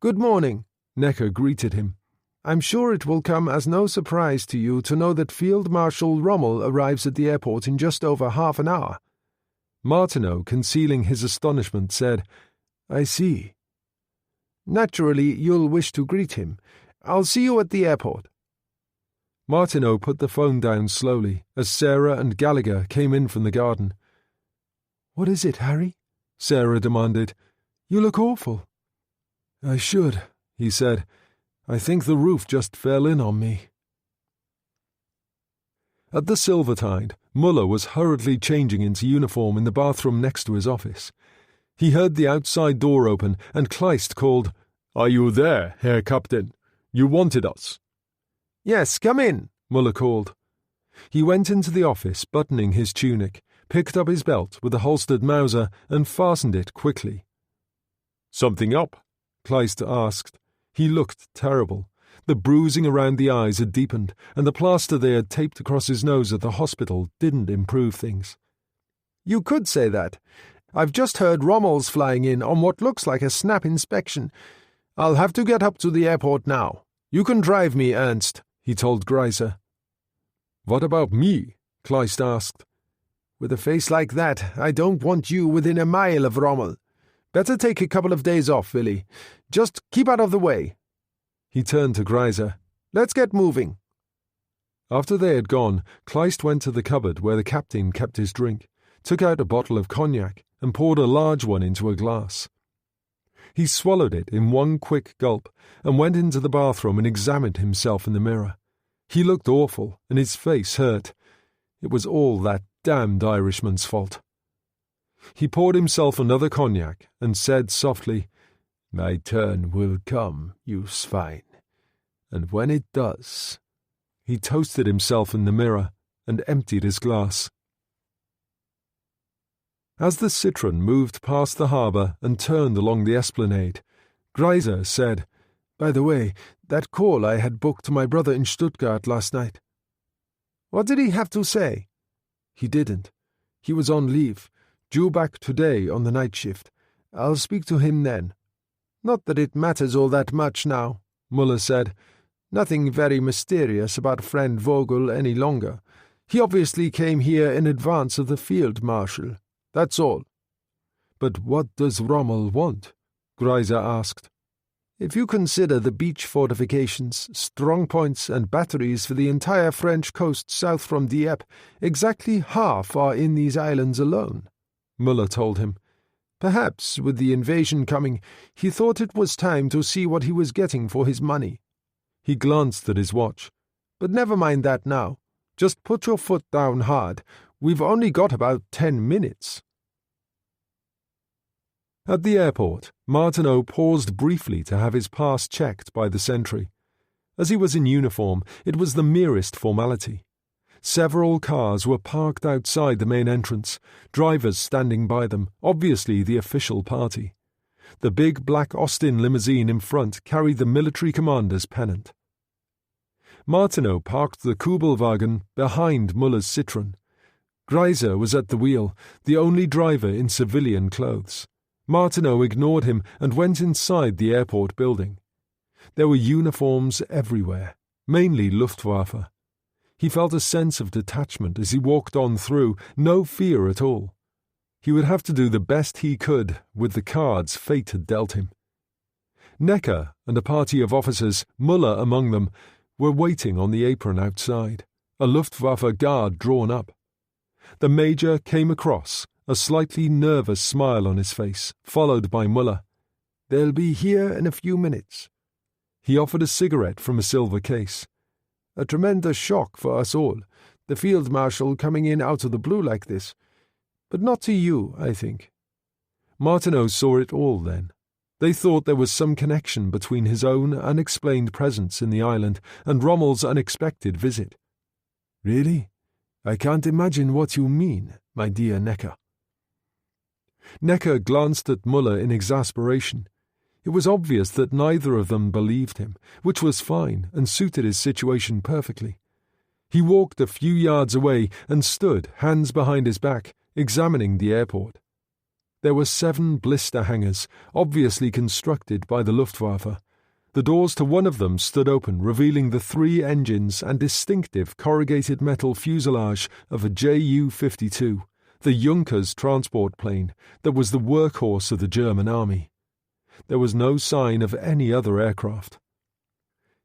Good morning, Necker greeted him. I'm sure it will come as no surprise to you to know that Field Marshal Rommel arrives at the airport in just over half an hour. Martineau, concealing his astonishment, said, I see. Naturally, you'll wish to greet him. I'll see you at the airport. Martineau put the phone down slowly as Sarah and Gallagher came in from the garden. What is it, Harry? Sarah demanded. You look awful. I should, he said. I think the roof just fell in on me. At the Silvertide, Muller was hurriedly changing into uniform in the bathroom next to his office. He heard the outside door open, and Kleist called, Are you there, Herr Captain? You wanted us. Yes, come in, Muller called. He went into the office, buttoning his tunic, picked up his belt with a holstered Mauser, and fastened it quickly. Something up? Kleist asked. He looked terrible. The bruising around the eyes had deepened, and the plaster they had taped across his nose at the hospital didn't improve things. You could say that. I've just heard Rommel's flying in on what looks like a snap inspection. I'll have to get up to the airport now. You can drive me, Ernst, he told Greiser. What about me? Kleist asked. With a face like that, I don't want you within a mile of Rommel. Better take a couple of days off, Willy. Just keep out of the way. He turned to Greiser. Let's get moving. After they had gone, Kleist went to the cupboard where the captain kept his drink, took out a bottle of cognac, and poured a large one into a glass. He swallowed it in one quick gulp and went into the bathroom and examined himself in the mirror. He looked awful, and his face hurt. It was all that damned Irishman's fault. He poured himself another cognac and said softly, My turn will come, you swine. And when it does... He toasted himself in the mirror and emptied his glass. As the Citroën moved past the harbour and turned along the esplanade, Greiser said, By the way, that call I had booked to my brother in Stuttgart last night. What did he have to say? He didn't. He was on leave, due back today on the night shift. I'll speak to him then. Not that it matters all that much now, Muller said. Nothing very mysterious about friend Vogel any longer. He obviously came here in advance of the field marshal. That's all. But what does Rommel want? Greiser asked. If you consider the beach fortifications, strong points and batteries for the entire French coast south from Dieppe, exactly half are in these islands alone, Muller told him. Perhaps, with the invasion coming, he thought it was time to see what he was getting for his money. He glanced at his watch. But never mind that now. Just put your foot down hard. We've only got about 10 minutes. At the airport, Martineau paused briefly to have his pass checked by the sentry. As he was in uniform, it was the merest formality. Several cars were parked outside the main entrance, drivers standing by them, obviously the official party. The big black Austin limousine in front carried the military commander's pennant. Martineau parked the Kubelwagen behind Muller's Citroën. Greiser was at the wheel, the only driver in civilian clothes. Martineau ignored him and went inside the airport building. There were uniforms everywhere, mainly Luftwaffe. He felt a sense of detachment as he walked on through, no fear at all. He would have to do the best he could with the cards fate had dealt him. Necker and a party of officers, Muller among them, were waiting on the apron outside, a Luftwaffe guard drawn up. The major came across, a slightly nervous smile on his face, followed by Muller. "They'll be here in a few minutes." He offered a cigarette from a silver case. "A tremendous shock for us all, the Field Marshal coming in out of the blue like this. But not to you, I think." Martineau saw it all then. They thought there was some connection between his own unexplained presence in the island and Rommel's unexpected visit. "Really? I can't imagine what you mean, my dear Necker." Necker glanced at Muller in exasperation. It was obvious that neither of them believed him, which was fine and suited his situation perfectly. He walked a few yards away and stood, hands behind his back, examining the airport. There were 7 blister hangars, obviously constructed by the Luftwaffe. The doors to one of them stood open, revealing the 3 engines and distinctive corrugated metal fuselage of a Ju-52, the Junkers transport plane that was the workhorse of the German army. There was no sign of any other aircraft.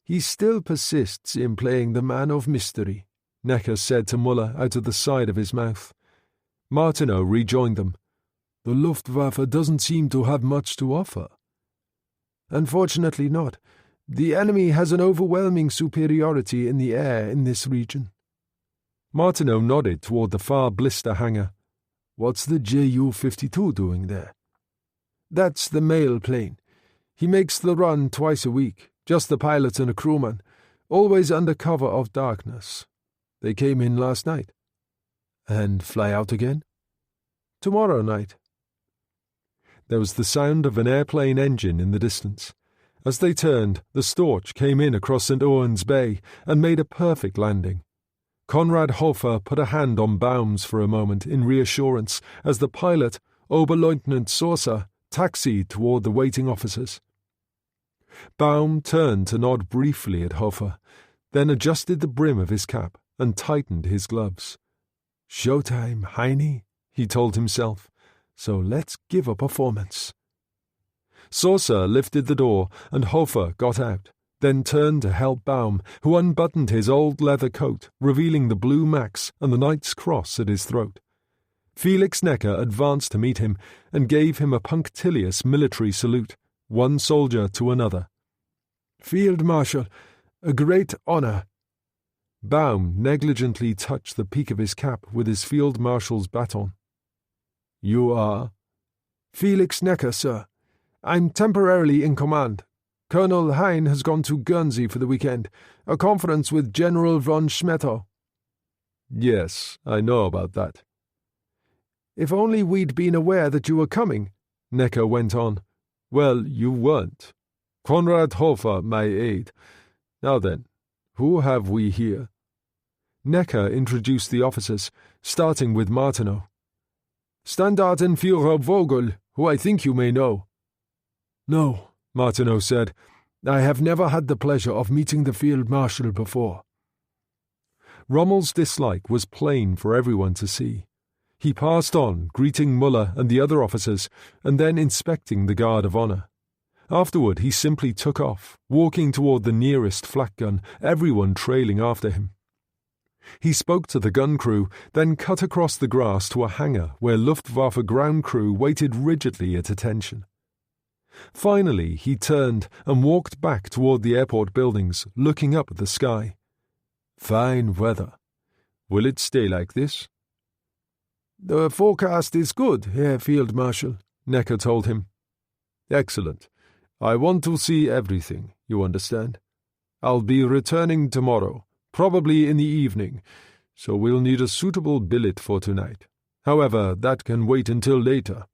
"He still persists in playing the man of mystery," Necker said to Muller out of the side of his mouth. Martineau rejoined them. "The Luftwaffe doesn't seem to have much to offer." "Unfortunately not. The enemy has an overwhelming superiority in the air in this region." Martineau nodded toward the far blister hangar. "What's the Ju-52 doing there?" "That's the mail plane. He makes the run twice a week, just the pilot and a crewman, always under cover of darkness. They came in last night." "And fly out again?" "Tomorrow night." There was the sound of an airplane engine in the distance. As they turned, the Storch came in across St. Owen's Bay and made a perfect landing. Konrad Hofer put a hand on Baum's for a moment in reassurance as the pilot, Oberleutnant Saucer, taxied toward the waiting officers. Baum turned to nod briefly at Hofer, then adjusted the brim of his cap and tightened his gloves. "Showtime, Heine," he told himself, "so let's give a performance." Saucer lifted the door and Hofer got out, then turned to help Baum, who unbuttoned his old leather coat, revealing the blue max and the Knight's Cross at his throat. Felix Necker advanced to meet him and gave him a punctilious military salute, one soldier to another. "Field Marshal, a great honor." Baum negligently touched the peak of his cap with his Field Marshal's baton. "You are?" "Felix Necker, sir. I'm temporarily in command. Colonel Hein has gone to Guernsey for the weekend, a conference with General von Schmettau." "Yes, I know about that." "If only we'd been aware that you were coming," Necker went on. "Well, you weren't. Konrad Hofer, my aide. Now then, who have we here?" Necker introduced the officers, starting with Martineau. "Standartenführer Vogel, who I think you may know." "No," Martineau said. "I have never had the pleasure of meeting the Field Marshal before." Rommel's dislike was plain for everyone to see. He passed on, greeting Muller and the other officers, and then inspecting the guard of honor. Afterward he simply took off, walking toward the nearest flak gun, everyone trailing after him. He spoke to the gun crew, then cut across the grass to a hangar where Luftwaffe ground crew waited rigidly at attention. Finally he turned and walked back toward the airport buildings, looking up at the sky. "Fine weather. Will it stay like this?" "The forecast is good, Herr Field Marshal," Necker told him. Excellent. I want to see everything, you understand? I'll be returning tomorrow, probably in the evening, so we'll need a suitable billet for tonight. However, that can wait until later.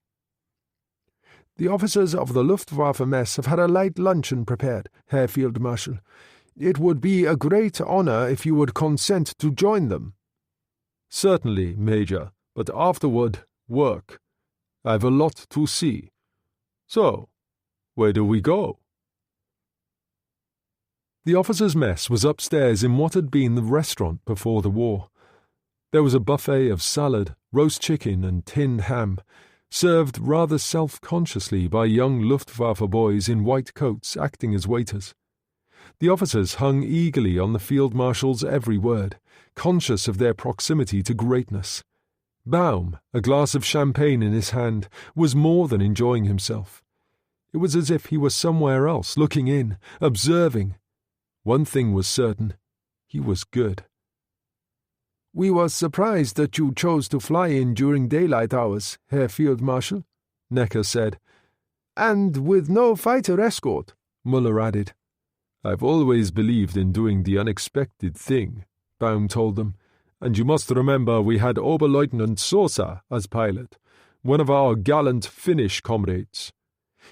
The officers of the Luftwaffe mess have had a light luncheon prepared, Herr Field Marshal. It would be a great honor if you would consent to join them. Certainly, Major, but afterward, work. I've a lot to see. So, where do we go? The officers' mess was upstairs in what had been the restaurant before the war. There was a buffet of salad, roast chicken and tinned ham, served rather self-consciously by young Luftwaffe boys in white coats acting as waiters. The officers hung eagerly on the field marshal's every word, conscious of their proximity to greatness. Baum, a glass of champagne in his hand, was more than enjoying himself. It was as if he were somewhere else, looking in, observing. One thing was certain, he was good. We were surprised that you chose to fly in during daylight hours, Herr Field Marshal, Necker said. And with no fighter escort, Muller added. I've always believed in doing the unexpected thing, Baum told them, and you must remember we had Oberleutnant Sosa as pilot, one of our gallant Finnish comrades.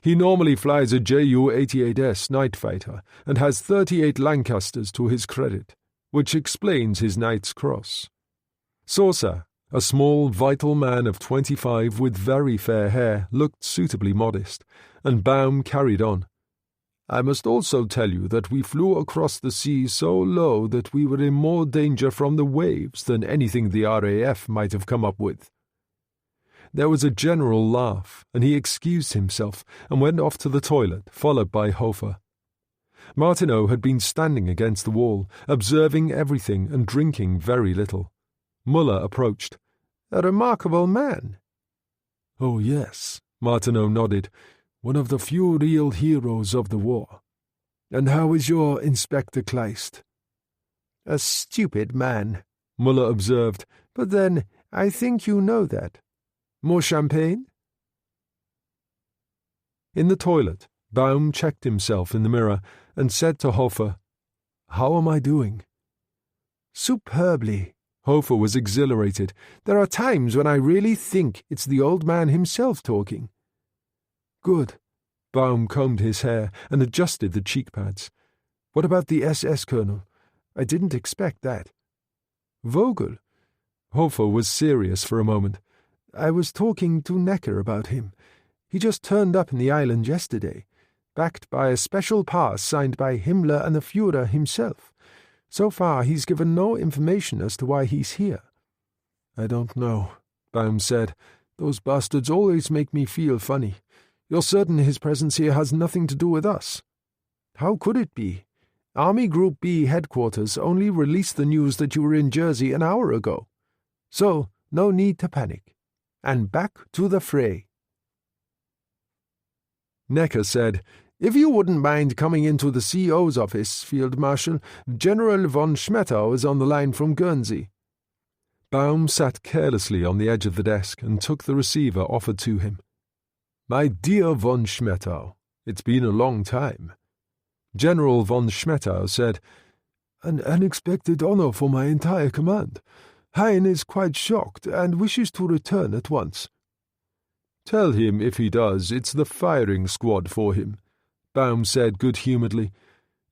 He normally flies a Ju-88S night fighter and has 38 Lancasters to his credit, which explains his Knight's Cross. Sosa, a small, vital man of 25 with very fair hair, looked suitably modest, and Baum carried on. I must also tell you that we flew across the sea so low that we were in more danger from the waves than anything the RAF might have come up with. There was a general laugh, and he excused himself and went off to the toilet, followed by Hofer. Martineau had been standing against the wall, observing everything and drinking very little. Muller approached. A remarkable man. Oh, yes, Martineau nodded. One of the few real heroes of the war. And how is your Inspector Kleist? A stupid man, Muller observed, but then I think you know that. More champagne? In the toilet, Baum checked himself in the mirror and said to Hofer, "How am I doing?" Superbly. Hofer was exhilarated. There are times when I really think it's the old man himself talking. Good. Baum combed his hair and adjusted the cheek pads. What about the SS colonel? I didn't expect that. Vogel? Hofer was serious for a moment. I was talking to Necker about him. He just turned up in the island yesterday, backed by a special pass signed by Himmler and the Führer himself. So far he's given no information as to why he's here. I don't know, Baum said. Those bastards always make me feel funny. You're certain his presence here has nothing to do with us? How could it be? Army Group B headquarters only released the news that you were in Jersey an hour ago. So, no need to panic. And back to the fray. Necker said, If you wouldn't mind coming into the CO's office, Field Marshal, General von Schmettau is on the line from Guernsey. Baum sat carelessly on the edge of the desk and took the receiver offered to him. My dear von Schmettau, it's been a long time. General von Schmettau said, An unexpected honor for my entire command. Hein is quite shocked and wishes to return at once. Tell him if he does, it's the firing squad for him, Baum said good-humouredly.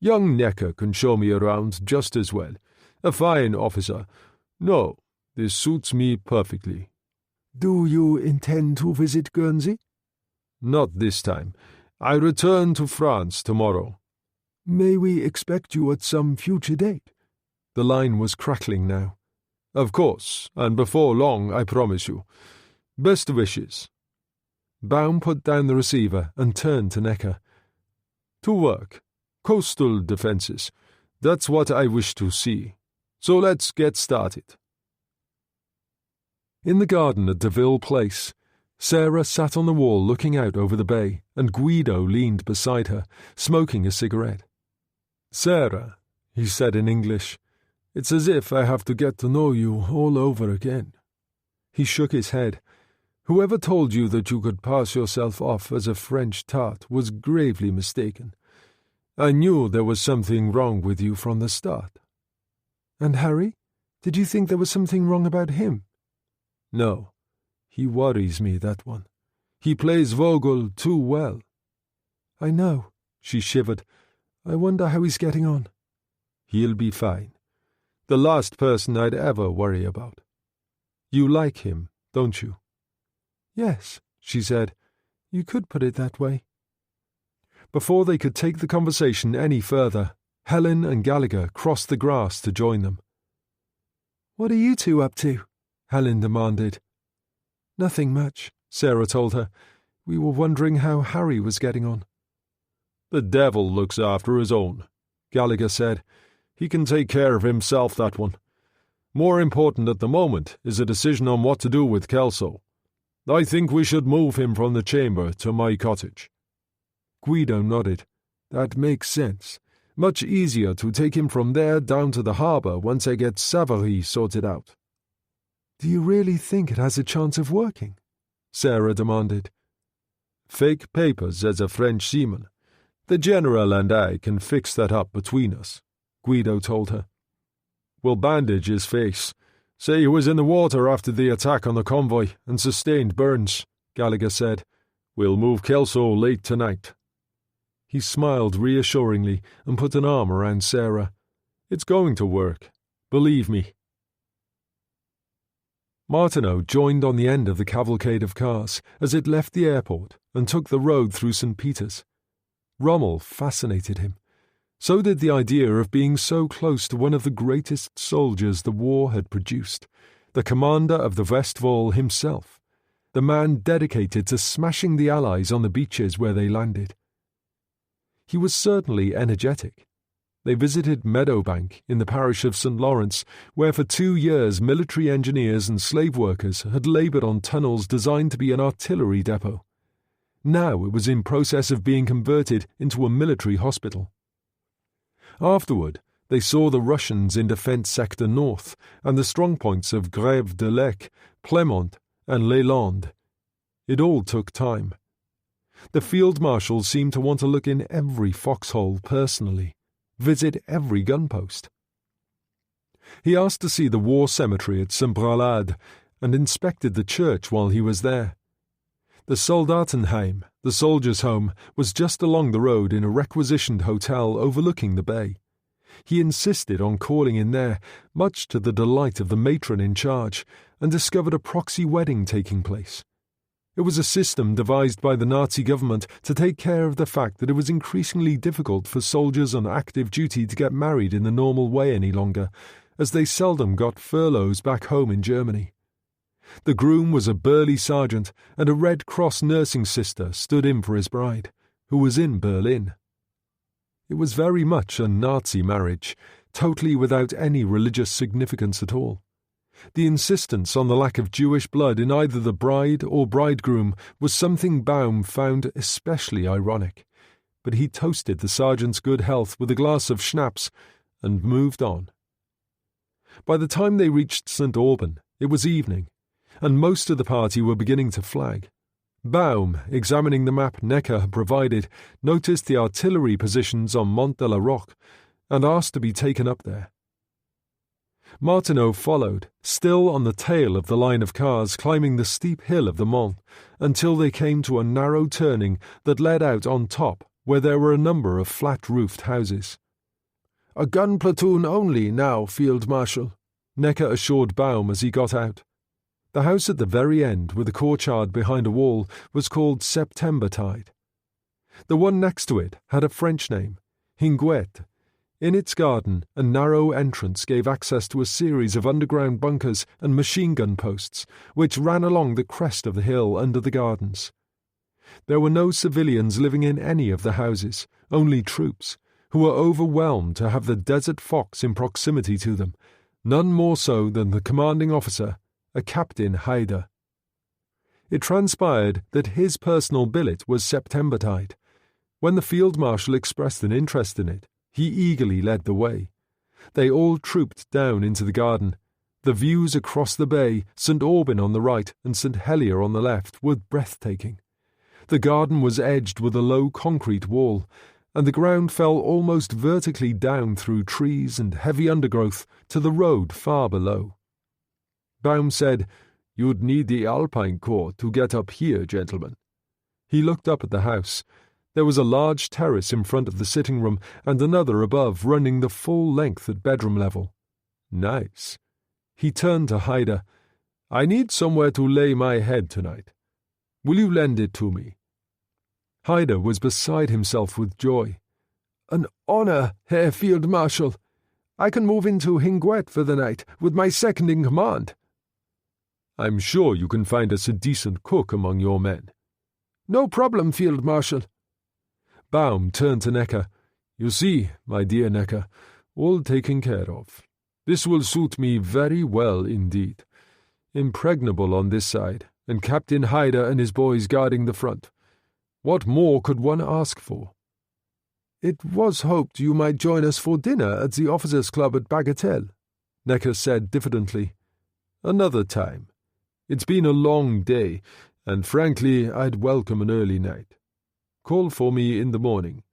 Young Necker can show me around just as well. A fine officer. No, this suits me perfectly. Do you intend to visit Guernsey? Not this time. I return to France tomorrow. May we expect you at some future date? The line was crackling now. Of course, and before long, I promise you. Best wishes. Baum put down the receiver and turned to Necker. To work. Coastal defences. That's what I wish to see. So let's get started. In the garden at Deville Place, Sarah sat on the wall looking out over the bay, and Guido leaned beside her, smoking a cigarette. Sarah, he said in English, it's as if I have to get to know you all over again. He shook his head. Whoever told you that you could pass yourself off as a French tart was gravely mistaken. I knew there was something wrong with you from the start. And Harry? Did you think there was something wrong about him? No. He worries me, that one. He plays Vogel too well. I know, she shivered. I wonder how he's getting on. He'll be fine. The last person I'd ever worry about. You like him, don't you? Yes, she said. You could put it that way. Before they could take the conversation any further, Helen and Gallagher crossed the grass to join them. What are you two up to? Helen demanded. Nothing much, Sarah told her. We were wondering how Harry was getting on. The devil looks after his own, Gallagher said. He can take care of himself, that one. More important at the moment is a decision on what to do with Kelso. I think we should move him from the chamber to my cottage. Guido nodded. That makes sense. Much easier to take him from there down to the harbour once I get Savary sorted out. Do you really think it has a chance of working? Sarah demanded. Fake papers as a French seaman. The General and I can fix that up between us, Guido told her. We'll bandage his face. Say he was in the water after the attack on the convoy and sustained burns, Gallagher said. We'll move Kelso late tonight. He smiled reassuringly and put an arm around Sarah. It's going to work. Believe me. Martineau joined on the end of the cavalcade of cars as it left the airport and took the road through St. Peter's. Rommel fascinated him. So did the idea of being so close to one of the greatest soldiers the war had produced, the commander of the Westfall himself, the man dedicated to smashing the Allies on the beaches where they landed. He was certainly energetic. They visited Meadowbank in the parish of St. Lawrence, where for 2 years military engineers and slave workers had laboured on tunnels designed to be an artillery depot. Now it was in process of being converted into a military hospital. Afterward, they saw the Russians in Defence Sector North and the strongpoints of Grève de Lec, Plymouth and Leland. It all took time. The Field Marshal seemed to want to look in every foxhole personally, visit every gunpost. He asked to see the war cemetery at Saint-Bralade and inspected the church while he was there. The Soldatenheim, the soldiers' home, was just along the road in a requisitioned hotel overlooking the bay. He insisted on calling in there, much to the delight of the matron in charge, and discovered a proxy wedding taking place. It was a system devised by the Nazi government to take care of the fact that it was increasingly difficult for soldiers on active duty to get married in the normal way any longer, as they seldom got furloughs back home in Germany. The groom was a burly sergeant, and a Red Cross nursing sister stood in for his bride, who was in Berlin. It was very much a Nazi marriage, totally without any religious significance at all. The insistence on the lack of Jewish blood in either the bride or bridegroom was something Baum found especially ironic, but he toasted the sergeant's good health with a glass of schnapps and moved on. By the time they reached St. Alban, it was evening, and most of the party were beginning to flag. Baum, examining the map Necker had provided, noticed the artillery positions on Mont de la Roque and asked to be taken up there. Martineau followed, still on the tail of the line of cars climbing the steep hill of the Mont, until they came to a narrow turning that led out on top, where there were a number of flat-roofed houses. "A gun platoon only now, Field Marshal," Necker assured Baum as he got out. The house at the very end, with a courtyard behind a wall, was called Septembertide. The one next to it had a French name, Hinguette. In its garden, a narrow entrance gave access to a series of underground bunkers and machine gun posts, which ran along the crest of the hill under the gardens. There were no civilians living in any of the houses, only troops, who were overwhelmed to have the Desert Fox in proximity to them, none more so than the commanding officer, a Captain Haider. It transpired that his personal billet was Septembertide. When the Field Marshal expressed an interest in it, he eagerly led the way. They all trooped down into the garden. The views across the bay, St. Aubin on the right and St. Helier on the left, were breathtaking. The garden was edged with a low concrete wall, and the ground fell almost vertically down through trees and heavy undergrowth to the road far below. Baum said, "You'd need the Alpine Corps to get up here, gentlemen." He looked up at the house. There was a large terrace in front of the sitting room and another above running the full length at bedroom level. Nice. He turned to Haida. "I need somewhere to lay my head tonight. Will you lend it to me?" Haida was beside himself with joy. "An honor, Herr Field Marshal. I can move into Hinguet for the night with my second in command." "I'm sure you can find us a decent cook among your men." "No problem, Field Marshal." Baum turned to Necker. "You see, my dear Necker, all taken care of. This will suit me very well indeed. Impregnable on this side, and Captain Haida and his boys guarding the front. What more could one ask for?" "It was hoped you might join us for dinner at the Officers' Club at Bagatelle," Necker said diffidently. "Another time. It's been a long day, and frankly I'd welcome an early night. Call for me in the morning.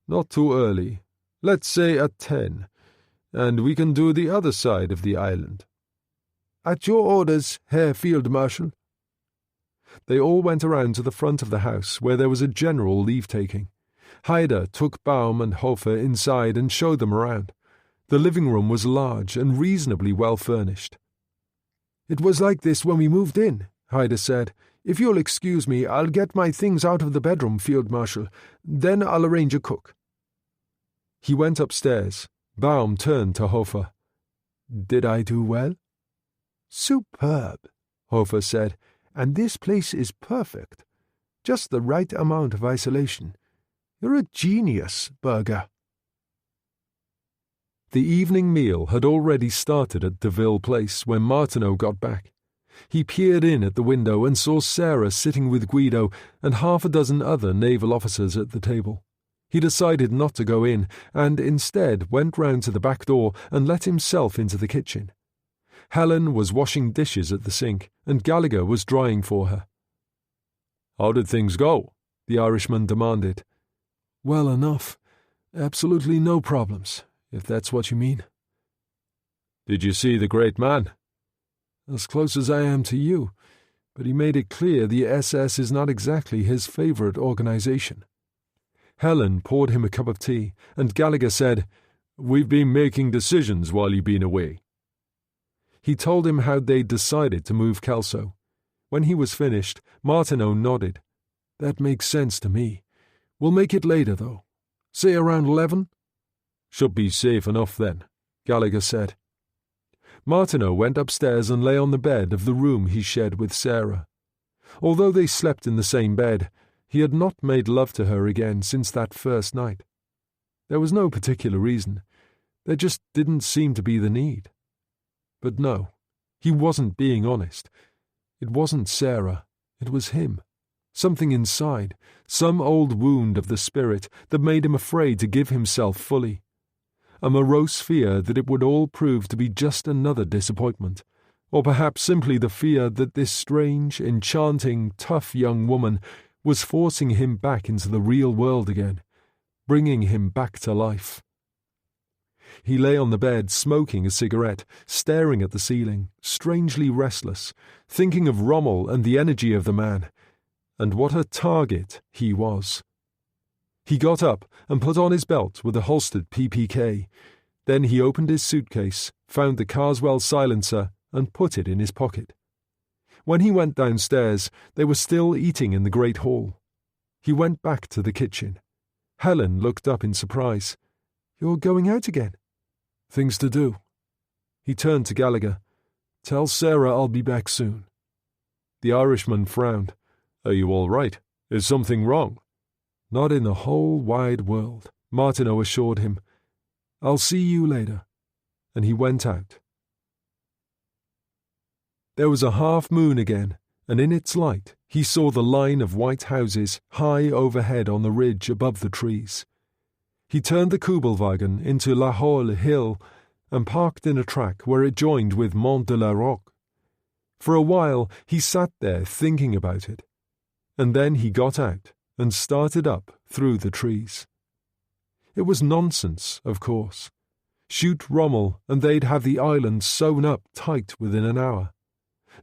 Not too early. Let's say at 10, and we can do the other side of the island." "At your orders, Herr Field Marshal." They all went around to the front of the house, where there was a general leave-taking. Haida took Baum and Hofer inside and showed them around. The living room was large and reasonably well furnished. "It was like this when we moved in," Haida said. "If you'll excuse me, I'll get my things out of the bedroom, Field Marshal. Then I'll arrange a cook." He went upstairs. Baum turned to Hofer. "Did I do well?" "Superb," Hofer said. "And this place is perfect. Just the right amount of isolation. You're a genius, Berger." The evening meal had already started at Deville Place when Martineau got back. He peered in at the window and saw Sarah sitting with Guido and half a dozen other naval officers at the table. He decided not to go in, and instead went round to the back door and let himself into the kitchen. Helen was washing dishes at the sink, and Gallagher was drying for her. "How did things go?" the Irishman demanded. "Well enough. Absolutely no problems, if that's what you mean." "Did you see the great man?" "As close as I am to you, but he made it clear the SS is not exactly his favorite organization." Helen poured him a cup of tea, and Gallagher said, "We've been making decisions while you've been away." He told him how they'd decided to move Kelso. When he was finished, Martineau nodded. "That makes sense to me. We'll make it later, though. Say around 11? "Should be safe enough then," Gallagher said. Martineau went upstairs and lay on the bed of the room he shared with Sarah. Although they slept in the same bed, he had not made love to her again since that first night. There was no particular reason. There just didn't seem to be the need. But no, he wasn't being honest. It wasn't Sarah, it was him. Something inside, some old wound of the spirit that made him afraid to give himself fully. A morose fear that it would all prove to be just another disappointment, or perhaps simply the fear that this strange, enchanting, tough young woman was forcing him back into the real world again, bringing him back to life. He lay on the bed, smoking a cigarette, staring at the ceiling, strangely restless, thinking of Rommel and the energy of the man, and what a target he was. He got up and put on his belt with a holstered PPK. Then he opened his suitcase, found the Carswell silencer, and put it in his pocket. When he went downstairs, they were still eating in the great hall. He went back to the kitchen. Helen looked up in surprise. "You're going out again?" "Things to do." He turned to Gallagher. "Tell Sarah I'll be back soon." The Irishman frowned. "Are you all right? Is something wrong?" "Not in the whole wide world," Martineau assured him. "I'll see you later." And he went out. There was a half moon again, and in its light he saw the line of white houses high overhead on the ridge above the trees. He turned the Kubelwagen into La Hole Hill, and parked in a track where it joined with Mont de la Roque. For a while he sat there thinking about it, and then he got out and started up through the trees. It was nonsense, of course. Shoot Rommel and they'd have the island sewn up tight within an hour.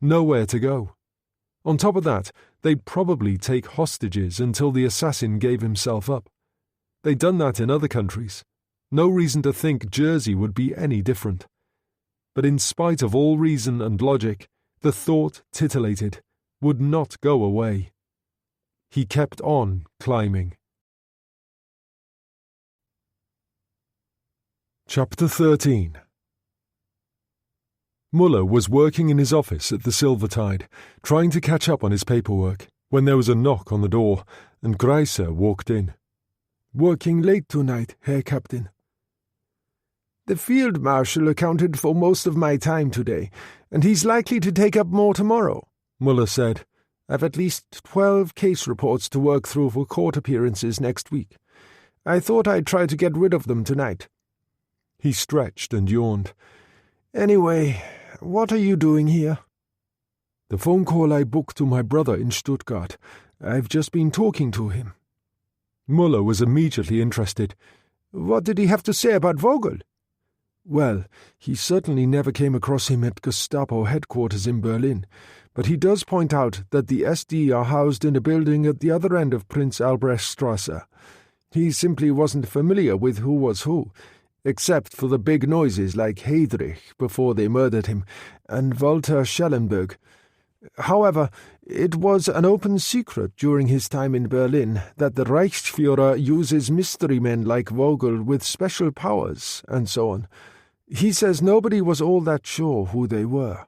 Nowhere to go. On top of that, they'd probably take hostages until the assassin gave himself up. They'd done that in other countries. No reason to think Jersey would be any different. But in spite of all reason and logic, the thought titillated, would not go away. He kept on climbing. Chapter 13. Muller was working in his office at the Silvertide, trying to catch up on his paperwork, when there was a knock on the door, and Greiser walked in. "Working late tonight, Herr Captain." "The Field Marshal accounted for most of my time today, and he's likely to take up more tomorrow," Muller said. "I've at least 12 case reports to work through for court appearances next week. I thought I'd try to get rid of them tonight." He stretched and yawned. "Anyway, what are you doing here?" "The phone call I booked to my brother in Stuttgart. I've just been talking to him." Muller was immediately interested. "What did he have to say about Vogel?" "Well, he certainly never came across him at Gestapo headquarters in Berlin, but he does point out that the SD are housed in a building at the other end of Prince Albrechtstrasse. He simply wasn't familiar with who was who, except for the big noises like Heydrich before they murdered him, and Walter Schellenberg. However, it was an open secret during his time in Berlin that the Reichsführer uses mystery men like Vogel with special powers, and so on. He says nobody was all that sure who they were."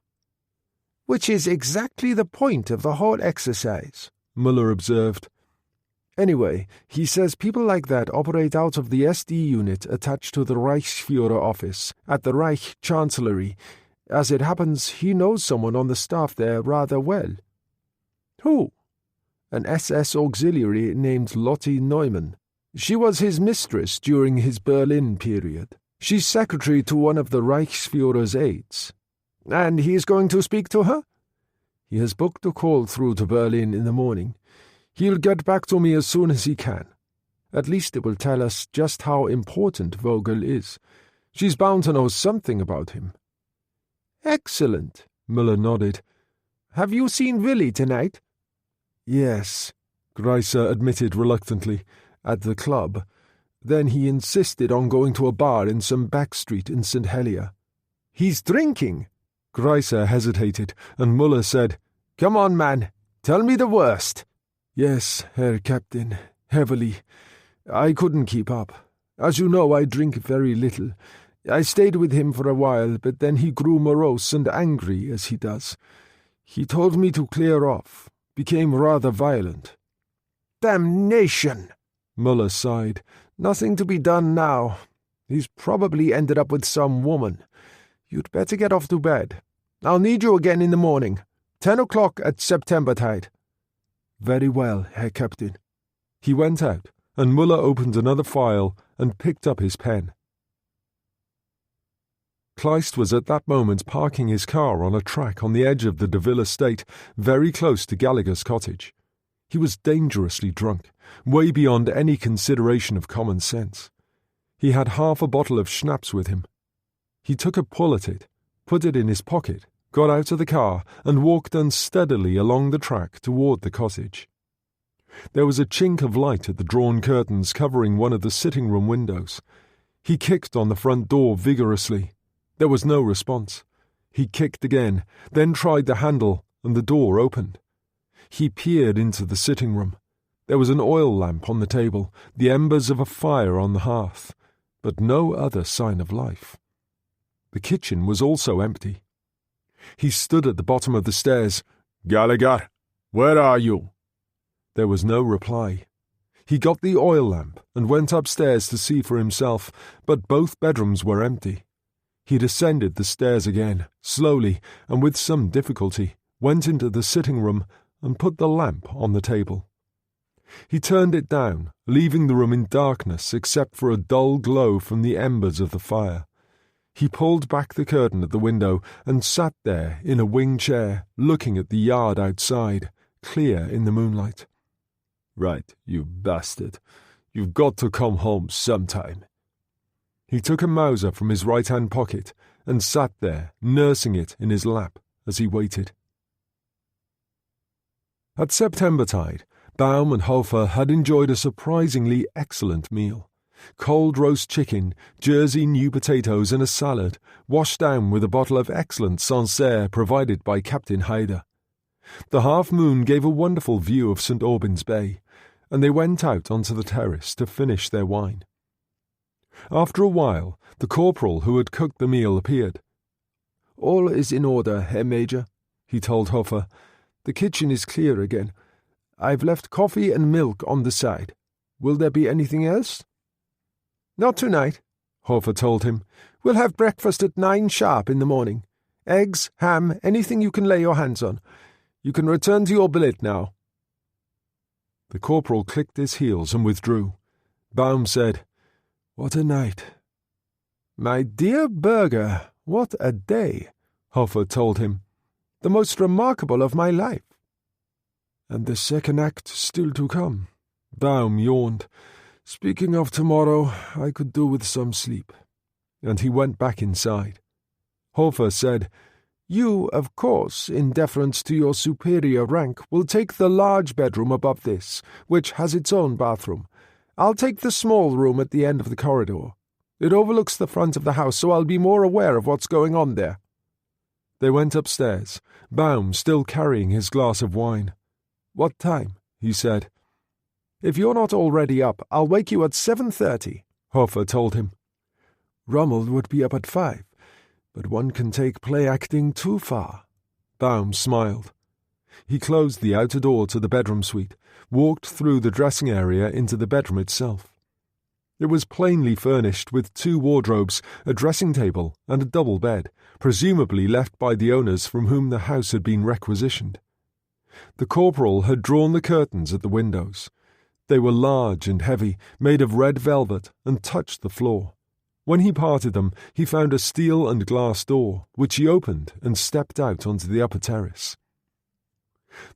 "Which is exactly the point of the whole exercise," Muller observed. "Anyway, he says people like that operate out of the SD unit attached to the Reichsführer office at the Reich Chancellery. As it happens, he knows someone on the staff there rather well." "Who?" "An SS auxiliary named Lotte Neumann. She was his mistress during his Berlin period. She's secretary to one of the Reichsführer's aides." "And he's going to speak to her?" "He has booked a call through to Berlin in the morning. He'll get back to me as soon as he can. At least it will tell us just how important Vogel is. She's bound to know something about him." "Excellent," Muller nodded. "Have you seen Willy tonight?" "Yes," Greiser admitted reluctantly, "at the club. Then he insisted on going to a bar in some back street in St. Helier." "He's drinking." Greiser hesitated, and Muller said, "Come on, man. Tell me the worst." "Yes, Herr Captain, heavily. I couldn't keep up. As you know, I drink very little. I stayed with him for a while, but then he grew morose and angry, as he does. He told me to clear off, became rather violent." "Damnation!" Muller sighed. "Nothing to be done now. He's probably ended up with some woman. You'd better get off to bed. I'll need you again in the morning. 10 o'clock at Septembertide." "Very well, Herr Captain." He went out, and Muller opened another file and picked up his pen. Kleist was at that moment parking his car on a track on the edge of the DeVille estate, very close to Gallagher's cottage. He was dangerously drunk, way beyond any consideration of common sense. He had half a bottle of schnapps with him. He took a pull at it, put it in his pocket, got out of the car, and walked unsteadily along the track toward the cottage. There was a chink of light at the drawn curtains covering one of the sitting-room windows. He kicked on the front door vigorously. There was no response. He kicked again, then tried the handle, and the door opened. He peered into the sitting room. There was an oil lamp on the table, the embers of a fire on the hearth, but no other sign of life. The kitchen was also empty. He stood at the bottom of the stairs. "Gallagher, where are you?" There was no reply. He got the oil lamp and went upstairs to see for himself, but both bedrooms were empty. He descended the stairs again, slowly and with some difficulty, went into the sitting room and put the lamp on the table. He turned it down, leaving the room in darkness except for a dull glow from the embers of the fire. He pulled back the curtain at the window and sat there in a wing chair, looking at the yard outside, clear in the moonlight. "Right, you bastard. You've got to come home sometime." He took a Mauser from his right-hand pocket and sat there, nursing it in his lap as he waited. At Septembertide, Baum and Hofer had enjoyed a surprisingly excellent meal. Cold roast chicken, Jersey new potatoes and a salad, washed down with a bottle of excellent Sancerre provided by Captain Hyder. The half-moon gave a wonderful view of St. Aubyn's Bay, and they went out onto the terrace to finish their wine. After a while, the corporal who had cooked the meal appeared. "All is in order, Herr Major," he told Hofer. "The kitchen is clear again. I've left coffee and milk on the side. Will there be anything else?" "Not tonight," Hofer told him. "We'll have breakfast at 9 sharp in the morning. Eggs, ham, anything you can lay your hands on. You can return to your billet now." The corporal clicked his heels and withdrew. Baum said, "What a night." "My dear Burger, what a day," Hofer told him. "The most remarkable of my life." "And the second act still to come." Baum yawned. "Speaking of tomorrow, I could do with some sleep." And he went back inside. Hofer said, "You, of course, in deference to your superior rank, will take the large bedroom above this, which has its own bathroom. I'll take the small room at the end of the corridor. It overlooks the front of the house, so I'll be more aware of what's going on there." They went upstairs, Baum still carrying his glass of wine. "What time?" he said. "If you're not already up, I'll wake you at 7:30, Hofer told him. "Rommel would be up at 5, but one can take play-acting too far." Baum smiled. He closed the outer door to the bedroom suite, walked through the dressing area into the bedroom itself. It was plainly furnished with 2 wardrobes, a dressing table, and a double bed, presumably left by the owners from whom the house had been requisitioned. The corporal had drawn the curtains at the windows. They were large and heavy, made of red velvet, and touched the floor. When he parted them, he found a steel and glass door, which he opened and stepped out onto the upper terrace.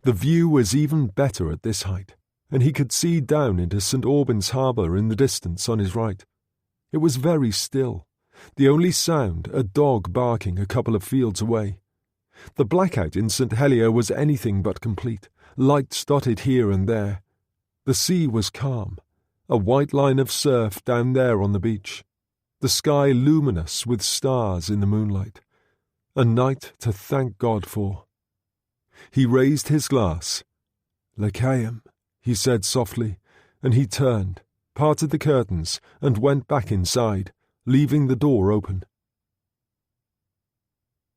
The view was even better at this height, and he could see down into St. Aubyn's harbour in the distance on his right. It was very still, the only sound a dog barking a couple of fields away. The blackout in St. Helier was anything but complete, lights dotted here and there. The sea was calm, a white line of surf down there on the beach. The sky luminous with stars in the moonlight. A night to thank God for. He raised his glass. "L'Chaim," he said softly, and he turned, parted the curtains, and went back inside, leaving the door open.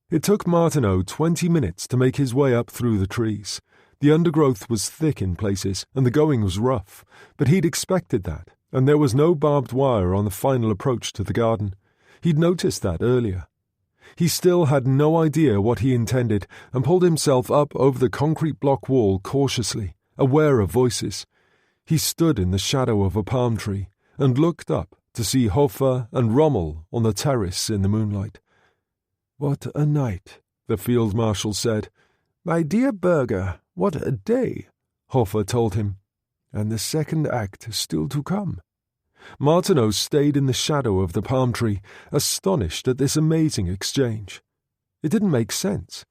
It took Martineau 20 minutes to make his way up through the trees. The undergrowth was thick in places, and the going was rough, but he'd expected that, and there was no barbed wire on the final approach to the garden. He'd noticed that earlier. He still had no idea what he intended, and pulled himself up over the concrete block wall cautiously, aware of voices. He stood in the shadow of a palm tree, and looked up to see Hofer and Rommel on the terrace in the moonlight. "What a night," the field marshal said. "My dear Burger, what a day," Hofer told him. "And the second act is still to come." Martineau stayed in the shadow of the palm tree, astonished at this amazing exchange. It didn't make sense.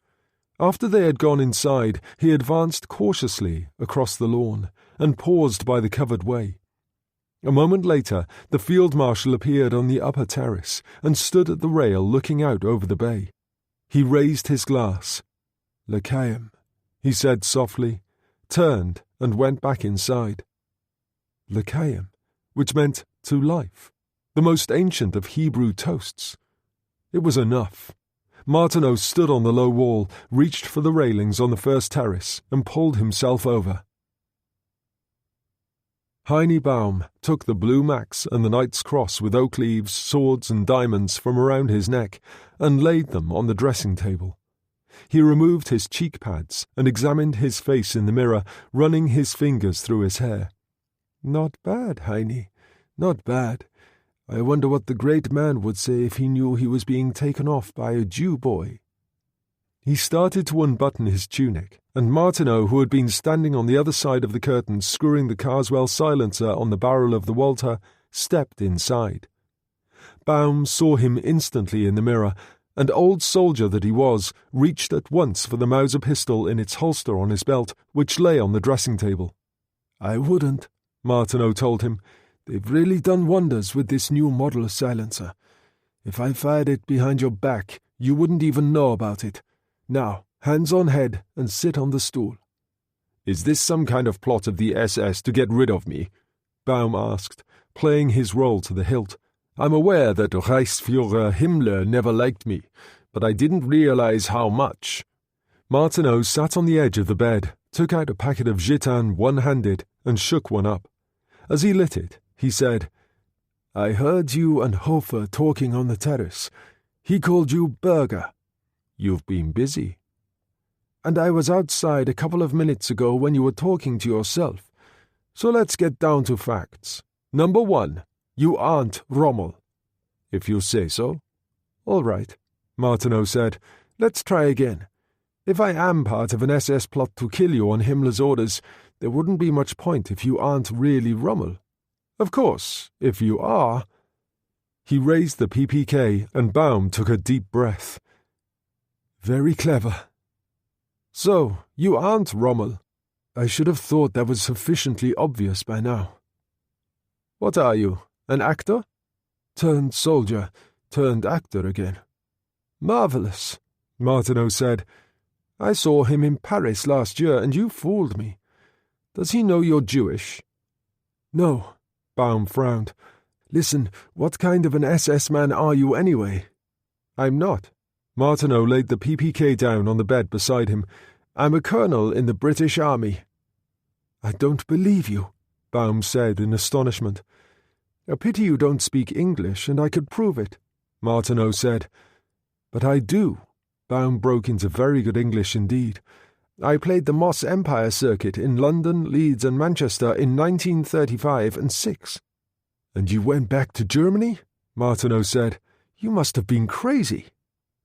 After they had gone inside, he advanced cautiously across the lawn, and paused by the covered way. A moment later, the field marshal appeared on the upper terrace, and stood at the rail looking out over the bay. He raised his glass. "L'Chaim," he said softly, turned, and went back inside. L'Chaim, which meant to life, the most ancient of Hebrew toasts. It was enough. Martineau stood on the low wall, reached for the railings on the first terrace, and pulled himself over. Heine Baum took the blue max and the knight's cross with oak leaves, swords and diamonds from around his neck, and laid them on the dressing table. He removed his cheek pads and examined his face in the mirror, running his fingers through his hair. "Not bad, Heine, not bad. I wonder what the great man would say if he knew he was being taken off by a Jew boy." He started to unbutton his tunic, and Martineau, who had been standing on the other side of the curtain screwing the Carswell silencer on the barrel of the Walter, stepped inside. Baum saw him instantly in the mirror, and old soldier that he was, reached at once for the Mauser pistol in its holster on his belt, which lay on the dressing table. "I wouldn't," Martineau told him. "They've really done wonders with this new model silencer. If I fired it behind your back, you wouldn't even know about it. Now, hands on head and sit on the stool." "Is this some kind of plot of the SS to get rid of me?" Baum asked, playing his role to the hilt. "I'm aware that Reichsführer Himmler never liked me, but I didn't realize how much." Martineau sat on the edge of the bed, took out a packet of Gitan one-handed, and shook one up. As he lit it, he said, "I heard you and Hofer talking on the terrace. He called you Burger." "You've been busy." "And I was outside a couple of minutes ago when you were talking to yourself. So let's get down to facts. Number 1, you aren't Rommel." "If you say so." "All right," Martineau said. "Let's try again. If I am part of an SS plot to kill you on Himmler's orders, there wouldn't be much point if you aren't really Rommel. Of course, if you are—" He raised the PPK, and Baum took a deep breath. "Very clever. So, you aren't Rommel. I should have thought that was sufficiently obvious by now. What are you, an actor? Turned soldier, turned actor again. Marvelous," Martineau said. "I saw him in Paris last year, and you fooled me. Does he know you're Jewish?" "No," Baum frowned. "Listen, what kind of an SS man are you anyway?" "I'm not." Martineau laid the PPK down on the bed beside him. "I'm a colonel in the British Army." "I don't believe you," Baum said in astonishment. "A pity you don't speak English, and I could prove it," Martineau said. "But I do." Baum broke into very good English indeed. "I played the Moss Empire circuit in London, Leeds, and Manchester in 1935 and 6. "And you went back to Germany?" Martineau said. "You must have been crazy."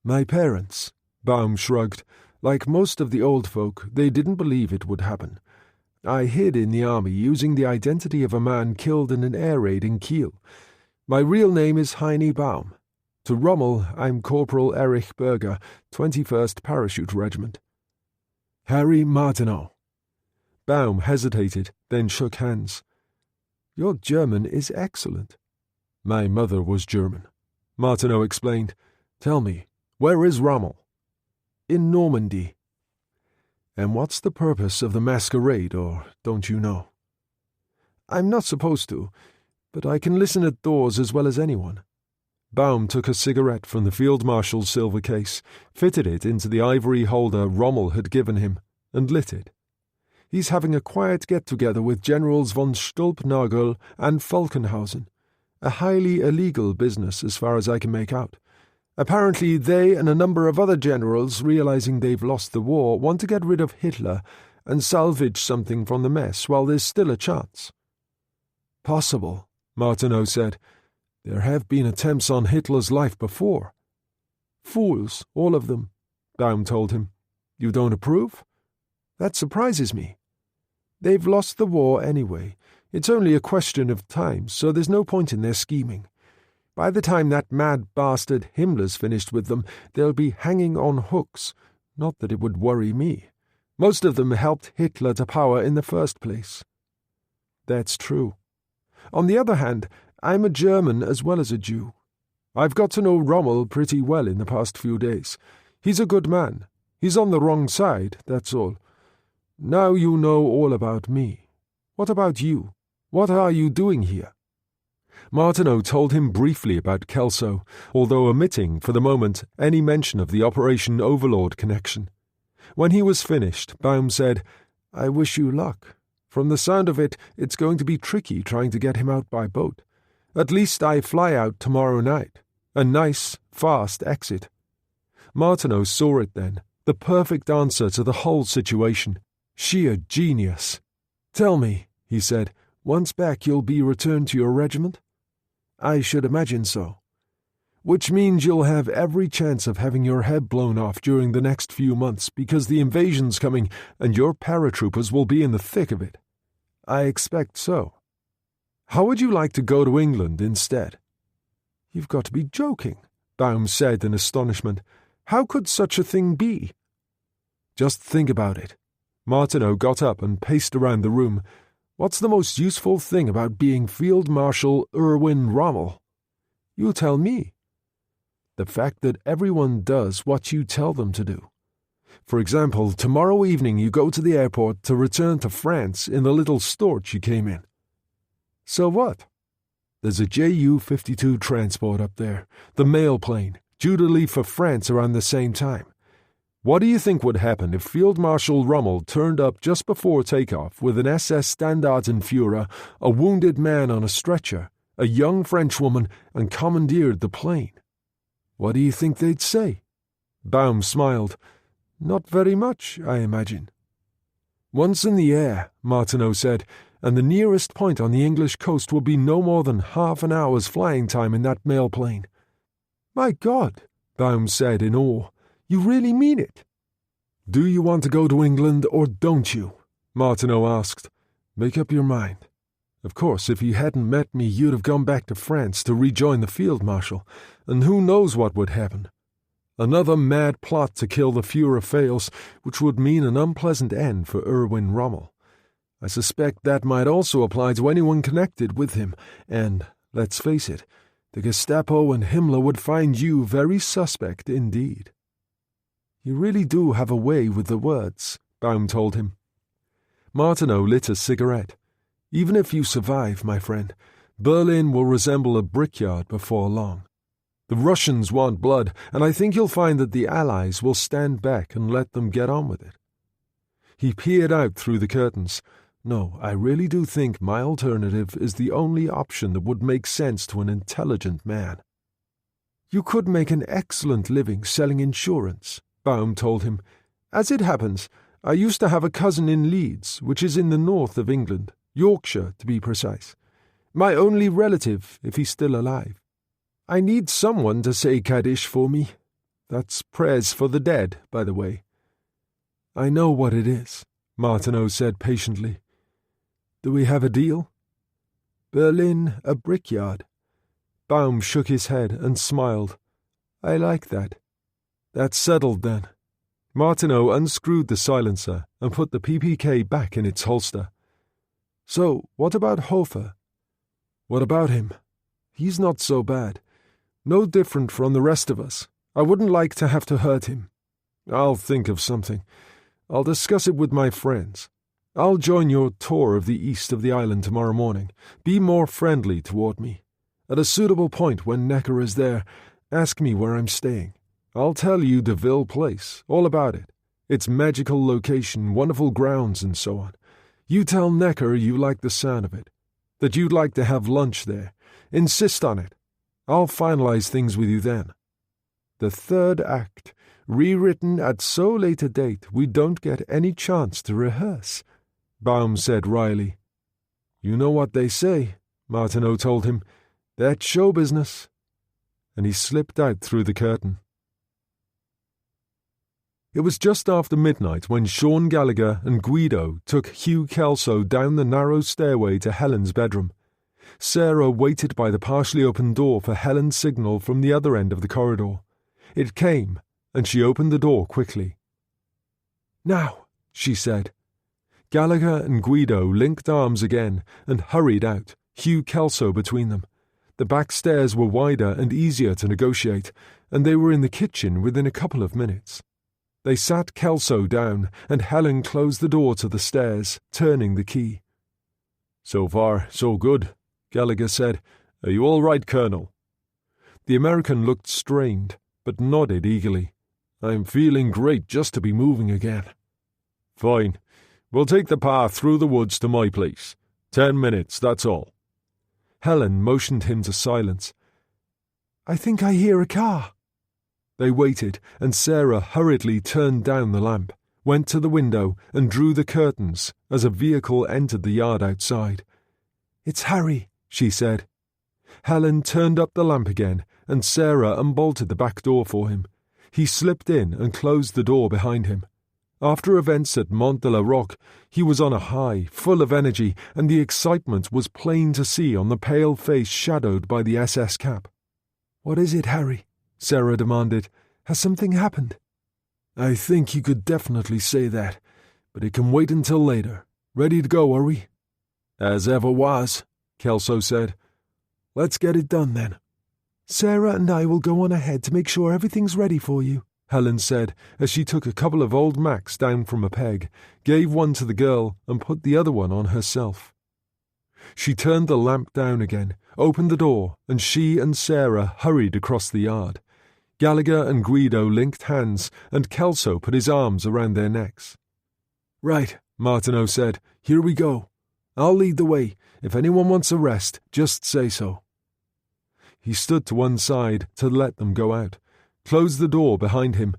"My parents," Baum shrugged. "Like most of the old folk, they didn't believe it would happen. I hid in the army using the identity of a man killed in an air raid in Kiel. My real name is Heine Baum. To Rommel, I'm Corporal Erich Berger, 21st Parachute Regiment." "Harry Martineau." Baum hesitated, then shook hands. "Your German is excellent." "My mother was German," Martineau explained. "Tell me, where is Rommel?" "In Normandy." "And what's the purpose of the masquerade, or don't you know?" "I'm not supposed to, but I can listen at doors as well as anyone." Baum took a cigarette from the Field Marshal's silver case, fitted it into the ivory holder Rommel had given him, and lit it. "He's having a quiet get-together with Generals von Stulpnagel and Falkenhausen. A highly illegal business as far as I can make out. Apparently they and a number of other generals, realizing they've lost the war, want to get rid of Hitler and salvage something from the mess while there's still a chance." "Possible," Martineau said. "There have been attempts on Hitler's life before." "Fools, all of them," Baum told him. "You don't approve?" "That surprises me. They've lost the war anyway. It's only a question of time, so there's no point in their scheming. By the time that mad bastard Himmler's finished with them, they'll be hanging on hooks. Not that it would worry me. Most of them helped Hitler to power in the first place." "That's true. On the other hand, I'm a German as well as a Jew. I've got to know Rommel pretty well in the past few days. He's a good man. He's on the wrong side, that's all. Now you know all about me. What about you? What are you doing here?" Martineau told him briefly about Kelso, although omitting, for the moment, any mention of the Operation Overlord connection. When he was finished, Baum said, "I wish you luck. From the sound of it, it's going to be tricky trying to get him out by boat. At least I fly out tomorrow night. A nice, fast exit." Martineau saw it then, the perfect answer to the whole situation. Sheer genius. "Tell me," he said, "once back you'll be returned to your regiment?" I should imagine so. Which means you'll have every chance of having your head blown off during the next few months because the invasion's coming and your paratroopers will be in the thick of it. I expect so. How would you like to go to England instead? You've got to be joking, Baum said in astonishment. How could such a thing be? Just think about it. Martineau got up and paced around the room. What's the most useful thing about being Field Marshal Erwin Rommel? You tell me. The fact that everyone does what you tell them to do. For example, tomorrow evening you go to the airport to return to France in the little Storch you came in. So what? There's a Ju-52 transport up there, the mail plane, due to leave for France around the same time. What do you think would happen if Field Marshal Rommel turned up just before takeoff with an SS Standartenführer, a wounded man on a stretcher, a young Frenchwoman, and commandeered the plane? What do you think they'd say? Baum smiled. Not very much, I imagine. Once in the air, Martineau said, and the nearest point on the English coast will be no more than half an hour's flying time in that mail plane. My God, Baum said in awe, you really mean it? Do you want to go to England or don't you? Martineau asked. Make up your mind. Of course, if you hadn't met me, you'd have gone back to France to rejoin the Field Marshal, and who knows what would happen. Another mad plot to kill the Führer fails, which would mean an unpleasant end for Erwin Rommel. I suspect that might also apply to anyone connected with him, and, let's face it, the Gestapo and Himmler would find you very suspect indeed. You really do have a way with the words, Baum told him. Martineau lit a cigarette. Even if you survive, my friend, Berlin will resemble a brickyard before long. The Russians want blood, and I think you'll find that the Allies will stand back and let them get on with it. He peered out through the curtains. No, I really do think my alternative is the only option that would make sense to an intelligent man. You could make an excellent living selling insurance, Baum told him. As it happens, I used to have a cousin in Leeds, which is in the north of England, Yorkshire to be precise. My only relative, if he's still alive. I need someone to say Kaddish for me. That's prayers for the dead, by the way. I know what it is, Martineau said patiently. Do we have a deal? Berlin a brickyard. Baum shook his head and smiled. I like that. That's settled then. Martineau unscrewed the silencer and put the PPK back in its holster. So, what about Hofer? What about him? He's not so bad. No different from the rest of us. I wouldn't like to have to hurt him. I'll think of something. I'll discuss it with my friends. I'll join your tour of the east of the island tomorrow morning. Be more friendly toward me. At a suitable point when Necker is there, ask me where I'm staying. I'll tell you DeVille Place, all about it. Its magical location, wonderful grounds, and so on. You tell Necker you like the sound of it, that you'd like to have lunch there. Insist on it. I'll finalize things with you then. The third act, rewritten at so late a date we don't get any chance to rehearse, Baum said wryly. You know what they say, Martineau told him. That's show business. And he slipped out through the curtain. It was just after midnight when Sean Gallagher and Guido took Hugh Kelso down the narrow stairway to Helen's bedroom. Sarah waited by the partially open door for Helen's signal from the other end of the corridor. It came, and she opened the door quickly. Now, she said. Gallagher and Guido linked arms again and hurried out, Hugh Kelso between them. The back stairs were wider and easier to negotiate, and they were in the kitchen within a couple of minutes. They sat Kelso down, and Helen closed the door to the stairs, turning the key. So far, so good, Gallagher said. Are you all right, Colonel? The American looked strained, but nodded eagerly. I'm feeling great just to be moving again. Fine. We'll take the path through the woods to my place. 10 minutes, that's all. Helen motioned him to silence. I think I hear a car. They waited, and Sarah hurriedly turned down the lamp, went to the window, and drew the curtains as a vehicle entered the yard outside. It's Harry, she said. Helen turned up the lamp again, and Sarah unbolted the back door for him. He slipped in and closed the door behind him. After events at Mont de la Roque, he was on a high, full of energy, and the excitement was plain to see on the pale face shadowed by the SS cap. "What is it, Harry?" Sarah demanded. "Has something happened?" "I think you could definitely say that, but it can wait until later. Ready to go, are we?" "As ever was," Kelso said. "Let's get it done, then." "Sarah and I will go on ahead to make sure everything's ready for you," Helen said as she took a couple of old Macs down from a peg, gave one to the girl and put the other one on herself. She turned the lamp down again, opened the door, and she and Sarah hurried across the yard. Gallagher and Guido linked hands, and Kelso put his arms around their necks. "Right," Martineau said. "Here we go. I'll lead the way. If anyone wants a rest, just say so." He stood to one side to let them go out, closed the door behind him,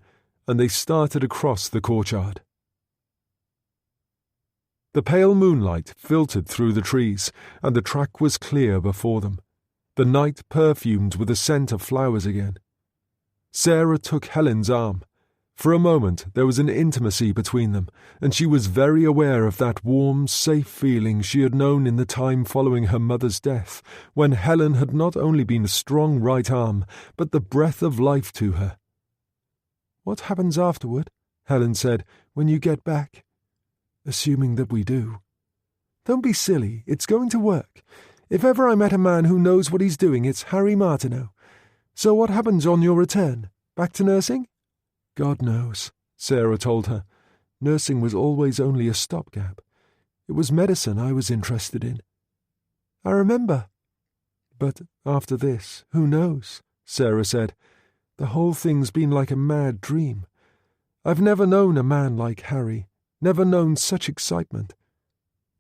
and they started across the courtyard. The pale moonlight filtered through the trees, and the track was clear before them, the night perfumed with the scent of flowers again. Sarah took Helen's arm. For a moment there was an intimacy between them, and she was very aware of that warm, safe feeling she had known in the time following her mother's death, when Helen had not only been a strong right arm, but the breath of life to her. "What happens afterward?" Helen said. "When you get back?" "Assuming that we do." "Don't be silly. It's going to work. If ever I met a man who knows what he's doing, it's Harry Martineau. So what happens on your return? Back to nursing?" "God knows," Sarah told her. "Nursing was always only a stopgap. It was medicine I was interested in." "I remember." "But after this, who knows?" Sarah said. "The whole thing's been like a mad dream. I've never known a man like Harry, never known such excitement."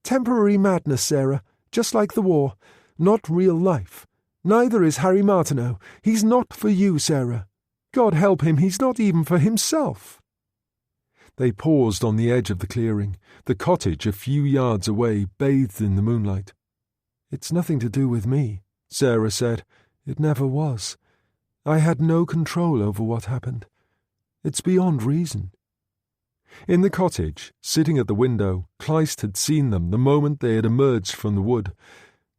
"Temporary madness, Sarah, just like the war. Not real life. Neither is Harry Martineau. He's not for you, Sarah. God help him, he's not even for himself." They paused on the edge of the clearing, the cottage a few yards away, bathed in the moonlight. "It's nothing to do with me," Sarah said. "It never was. I had no control over what happened. It's beyond reason." In the cottage, sitting at the window, Kleist had seen them the moment they had emerged from the wood,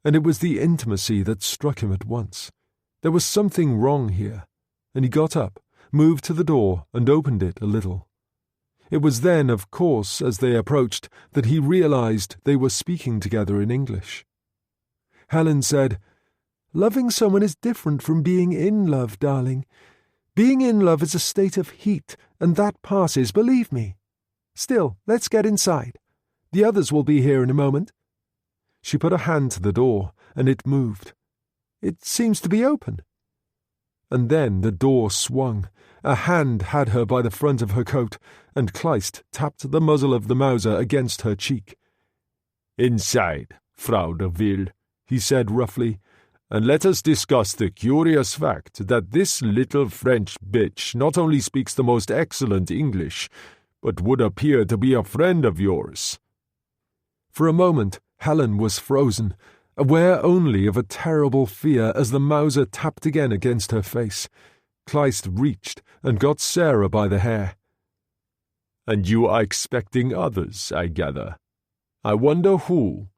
and it was the intimacy that struck him at once. There was something wrong here, and he got up, moved to the door, and opened it a little. It was then, of course, as they approached, that he realized they were speaking together in English. Helen said, "Loving someone is different from being in love, darling. Being in love is a state of heat, and that passes, believe me. Still, let's get inside. The others will be here in a moment." She put a hand to the door, and it moved. "It seems to be open." And then the door swung. A hand had her by the front of her coat, and Kleist tapped the muzzle of the Mauser against her cheek. "Inside, Frau de Ville," he said roughly, "and let us discuss the curious fact that this little French bitch not only speaks the most excellent English, but would appear to be a friend of yours." For a moment Helen was frozen, aware only of a terrible fear as the Mauser tapped again against her face. Kleist reached and got Sarah by the hair. "And you are expecting others, I gather. I wonder who."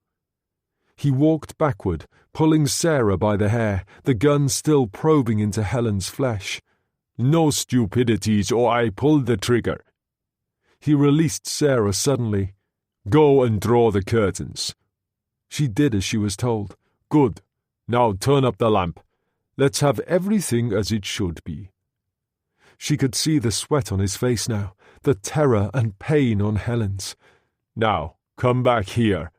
He walked backward, pulling Sarah by the hair, the gun still probing into Helen's flesh. "No stupidities, or I pull the trigger." He released Sarah suddenly. "Go and draw the curtains." She did as she was told. "Good. Now turn up the lamp. Let's have everything as it should be." She could see the sweat on his face now, the terror and pain on Helen's. "Now, come back here."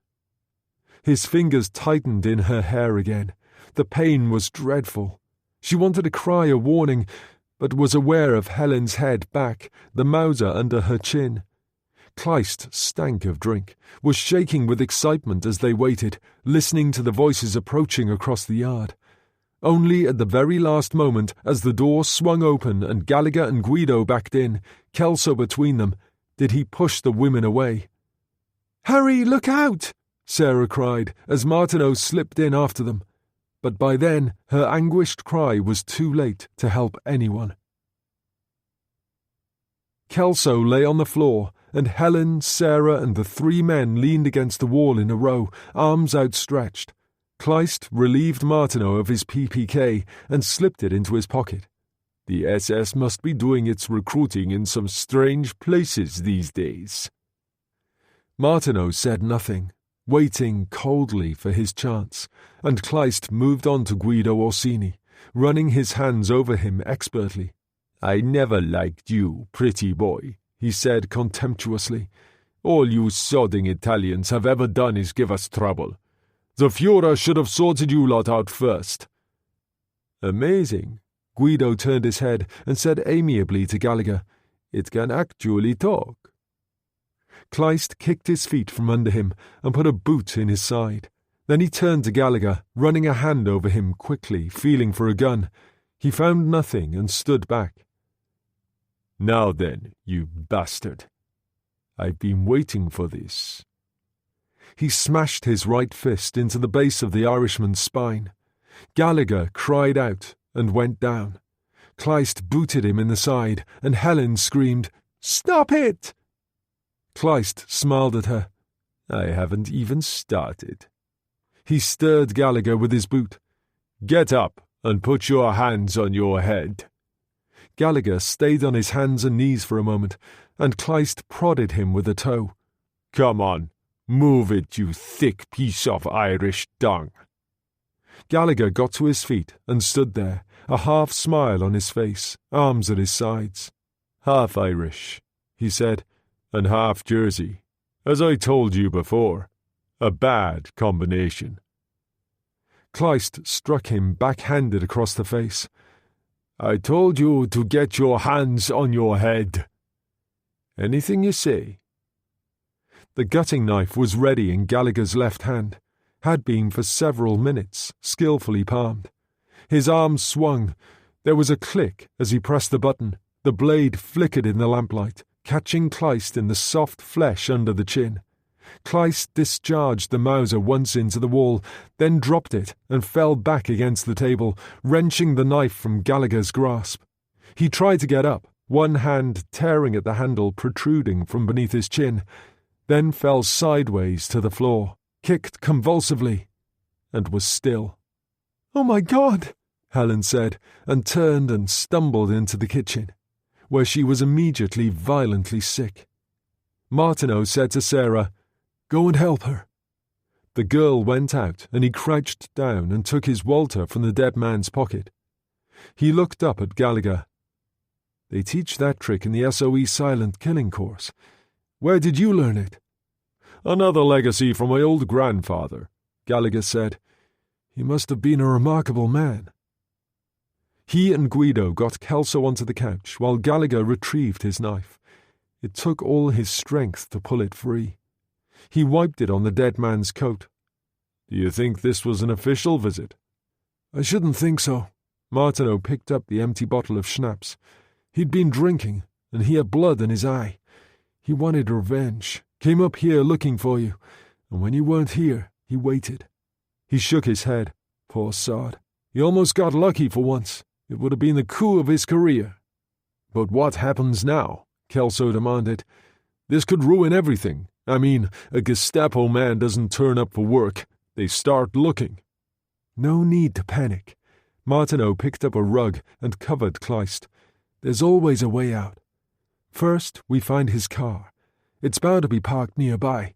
His fingers tightened in her hair again. The pain was dreadful. She wanted to cry a warning, but was aware of Helen's head back, the Mauser under her chin. Kleist stank of drink, was shaking with excitement as they waited, listening to the voices approaching across the yard. Only at the very last moment, as the door swung open and Gallagher and Guido backed in, Kelso between them, did he push the women away. "Harry, look out!" Sarah cried, as Martineau slipped in after them. but by then her anguished cry was too late to help anyone. Kelso lay on the floor, and Helen, Sarah, and the 3 men leaned against the wall in a row, arms outstretched. Kleist relieved Martineau of his PPK and slipped it into his pocket. The SS must be doing its recruiting in some strange places these days. Martineau said nothing, waiting coldly for his chance, and Kleist moved on to Guido Orsini, running his hands over him expertly. "I never liked you, pretty boy," he said contemptuously. "All you sodding Italians have ever done is give us trouble. The Führer should have sorted you lot out first." "Amazing." Guido turned his head and said amiably to Gallagher, "It can actually talk." Kleist kicked his feet from under him and put a boot in his side. Then he turned to Gallagher, running a hand over him quickly, feeling for a gun. He found nothing and stood back. "Now then, you bastard. I've been waiting for this." He smashed his right fist into the base of the Irishman's spine. Gallagher cried out and went down. Kleist booted him in the side, and Helen screamed, "Stop it!" Kleist smiled at her. "I haven't even started." He stirred Gallagher with his boot. "Get up and put your hands on your head." Gallagher stayed on his hands and knees for a moment, and Kleist prodded him with a toe. "Come on, move it, you thick piece of Irish dung." Gallagher got to his feet and stood there, a half smile on his face, arms at his sides. "Half Irish," he said, "and half Jersey. As I told you before, a bad combination." Kleist struck him backhanded across the face. "I told you to get your hands on your head." "Anything you say." The gutting knife was ready in Gallagher's left hand, had been for several minutes, skillfully palmed. His arm swung. There was a click as he pressed the button. The blade flickered in the lamplight, catching Kleist in the soft flesh under the chin. Kleist discharged the Mauser once into the wall, then dropped it and fell back against the table, wrenching the knife from Gallagher's grasp. He tried to get up, one hand tearing at the handle protruding from beneath his chin, then fell sideways to the floor, kicked convulsively, and was still. "Oh my God!" Helen said, and turned and stumbled into the kitchen, where she was immediately violently sick. Martineau said to Sarah, "Go and help her." The girl went out, and he crouched down and took his Walter from the dead man's pocket. He looked up at Gallagher. "They teach that trick in the SOE silent killing course. Where did you learn it?" "Another legacy from my old grandfather," Gallagher said. "He must have been a remarkable man." He and Guido got Kelso onto the couch while Gallagher retrieved his knife. It took all his strength to pull it free. He wiped it on the dead man's coat. "Do you think this was an official visit?" "I shouldn't think so." Martineau picked up the empty bottle of schnapps. "He'd been drinking, and he had blood in his eye. He wanted revenge, came up here looking for you, and when you weren't here, he waited." He shook his head. "Poor sod. He almost got lucky for once. It would have been the coup of his career." "But what happens now?" Kelso demanded. "This could ruin everything. I mean, a Gestapo man doesn't turn up for work. They start looking." "No need to panic." Martineau picked up a rug and covered Kleist. "There's always a way out. First, we find his car. It's bound to be parked nearby."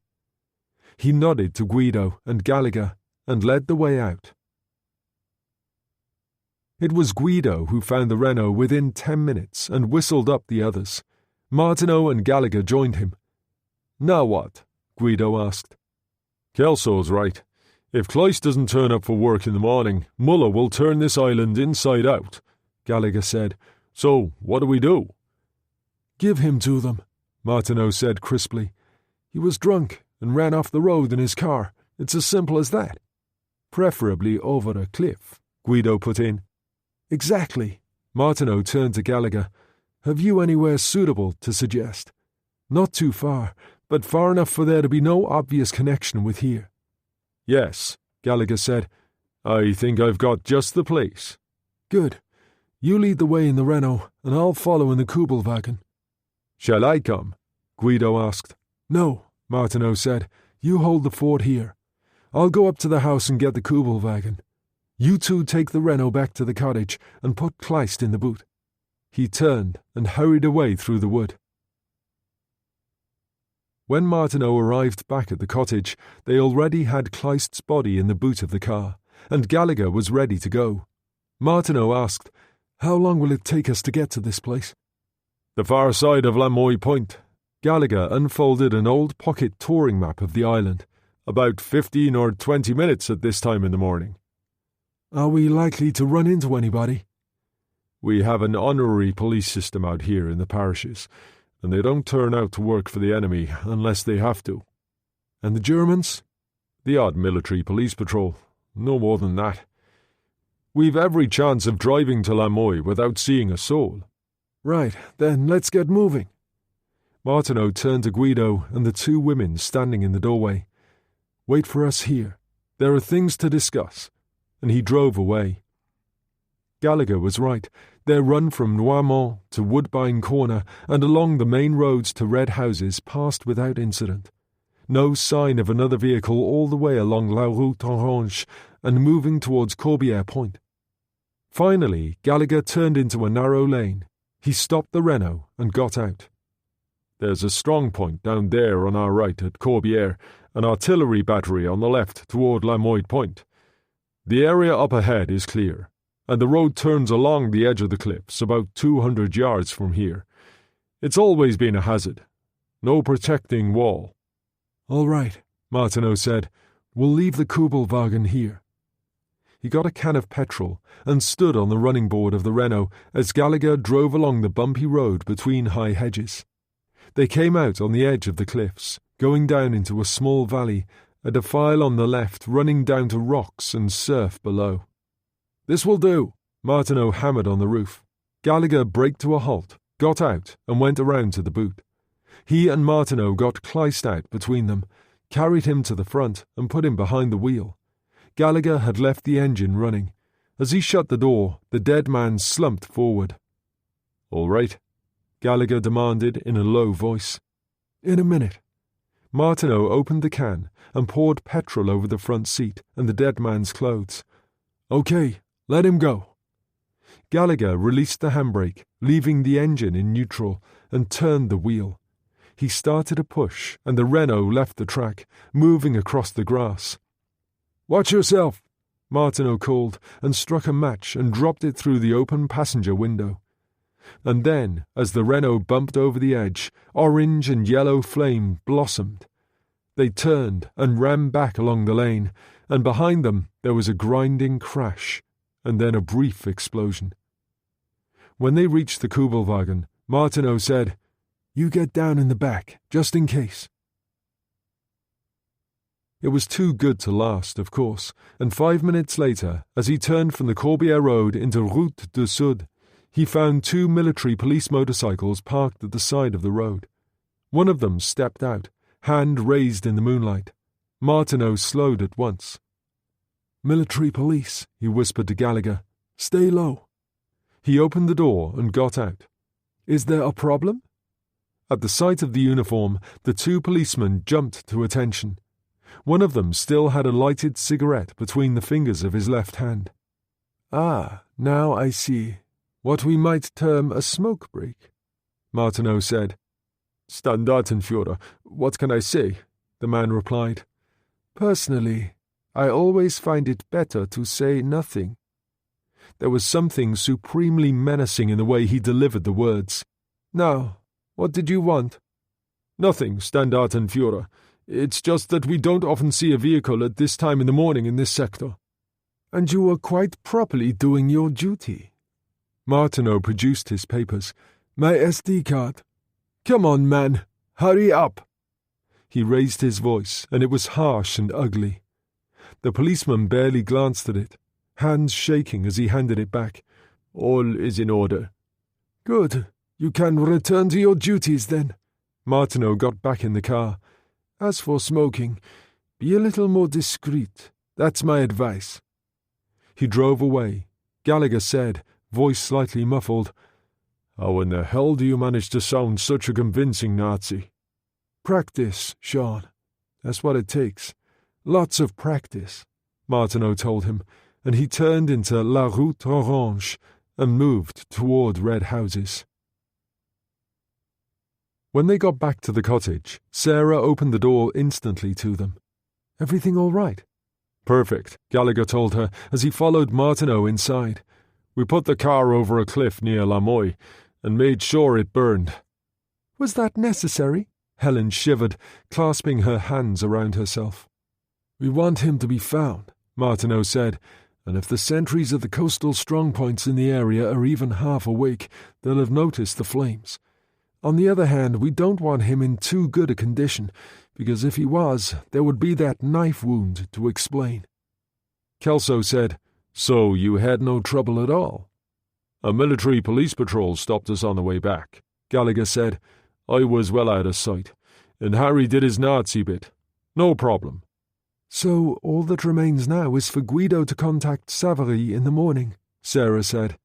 He nodded to Guido and Gallagher and led the way out. It was Guido who found the Renault within 10 minutes and whistled up the others. Martineau and Gallagher joined him. "Now what?" Guido asked. "Kelso's right. If Kleist doesn't turn up for work in the morning, Muller will turn this island inside out," Gallagher said. "So, what do we do?" "Give him to them," Martineau said crisply. "He was drunk and ran off the road in his car. It's as simple as that." "Preferably over a cliff," Guido put in. "Exactly." Martineau turned to Gallagher. "Have you anywhere suitable to suggest? Not too far, but far enough for there to be no obvious connection with here." "Yes," Gallagher said. I think I've got just the place. Good. You lead the way in the Renault, and I'll follow in the Kugelwagen. Shall I come? Guido asked. No, Martineau said. You hold the fort here. I'll go up to the house and get the Kugelwagen. You two take the Renault back to the cottage and put Kleist in the boot. He turned and hurried away through the wood. When Martineau arrived back at the cottage, they already had Kleist's body in the boot of the car, and Gallagher was ready to go. Martineau asked, "How long will it take us to get to this place?" "The far side of Lamoille Point." Gallagher unfolded an old pocket touring map of the island. "About 15 or 20 minutes at this time in the morning." "Are we likely to run into anybody?" "We have an honorary police system out here in the parishes, and they don't turn out to work for the enemy unless they have to." "And the Germans?" "The odd military police patrol. No more than that. We've every chance of driving to Lamoille without seeing a soul." "Right, then let's get moving." Martineau turned to Guido and the two women standing in the doorway. "Wait for us here. There are things to discuss." And he drove away. Gallagher was right. Their run from Noirmont to Woodbine Corner and along the main roads to Red Houses passed without incident. No sign of another vehicle all the way along La Route Orange and moving towards Corbière Point. Finally, Gallagher turned into a narrow lane. He stopped the Renault and got out. "There's a strong point down there on our right at Corbière, an artillery battery on the left toward Lamoille Point. The area up ahead is clear, and the road turns along the edge of the cliffs about 200 yards from here. It's always been a hazard. No protecting wall." "All right," Martineau said. "We'll leave the Kugelwagen here." He got a can of petrol and stood on the running board of the Renault as Gallagher drove along the bumpy road between high hedges. They came out on the edge of the cliffs, going down into a small valley, a defile on the left running down to rocks and surf below. "This will do," Martineau hammered on the roof. Gallagher braked to a halt, got out and went around to the boot. He and Martineau got Kleist out between them, carried him to the front and put him behind the wheel. Gallagher had left the engine running. As he shut the door, the dead man slumped forward. "All right?" Gallagher demanded in a low voice. "In a minute." Martineau opened the can and poured petrol over the front seat and the dead man's clothes. "Okay, let him go." Gallagher released the handbrake, leaving the engine in neutral, and turned the wheel. He started a push, and the Renault left the track, moving across the grass. "Watch yourself," Martineau called, and struck a match and dropped it through the open passenger window. And then, as the Renault bumped over the edge, orange and yellow flame blossomed. They turned and ran back along the lane, and behind them there was a grinding crash, and then a brief explosion. When they reached the Kugelwagen, Martineau said, "You get down in the back, just in case." It was too good to last, of course, and 5 minutes later, as he turned from the Corbière Road into Route du Sud, he found 2 military police motorcycles parked at the side of the road. One of them stepped out, hand raised in the moonlight. Martineau slowed at once. "Military police," he whispered to Gallagher. "Stay low." He opened the door and got out. "Is there a problem?" At the sight of the uniform, the 2 policemen jumped to attention. One of them still had a lighted cigarette between the fingers of his left hand. "Ah, now I see. What we might term a smoke break," Martineau said. "Standartenführer, what can I say?" the man replied. "Personally, I always find it better to say nothing." There was something supremely menacing in the way he delivered the words. "Now, what did you want?" "Nothing, Standartenführer. It's just that we don't often see a vehicle at this time in the morning in this sector." "And you were quite properly doing your duty." Martineau produced his papers. "My SD card. Come on, man. Hurry up." He raised his voice, and it was harsh and ugly. The policeman barely glanced at it, hands shaking as he handed it back. "All is in order." "Good. You can return to your duties then." Martineau got back in the car. "As for smoking, be a little more discreet. That's my advice." He drove away. Gallagher said, voice slightly muffled, "How in the hell do you manage to sound such a convincing Nazi?" "Practice, Sean. That's what it takes. Lots of practice," Martineau told him, and he turned into La Route Orange and moved toward red houses. When they got back to the cottage, Sarah opened the door instantly to them. "Everything all right?" "Perfect," Gallagher told her as he followed Martineau inside. "We put the car over a cliff near Lamoille and made sure it burned." "Was that necessary?" Helen shivered, clasping her hands around herself. "We want him to be found," Martineau said, "and if the sentries at the coastal strongpoints in the area are even half awake, they'll have noticed the flames. On the other hand, we don't want him in too good a condition, because if he was, there would be that knife wound to explain." Kelso said, "So you had no trouble at all?" "A military police patrol stopped us on the way back," Gallagher said. "I was well out of sight, and Harry did his Nazi bit. No problem." "So all that remains now is for Guido to contact Savary in the morning," Sarah said.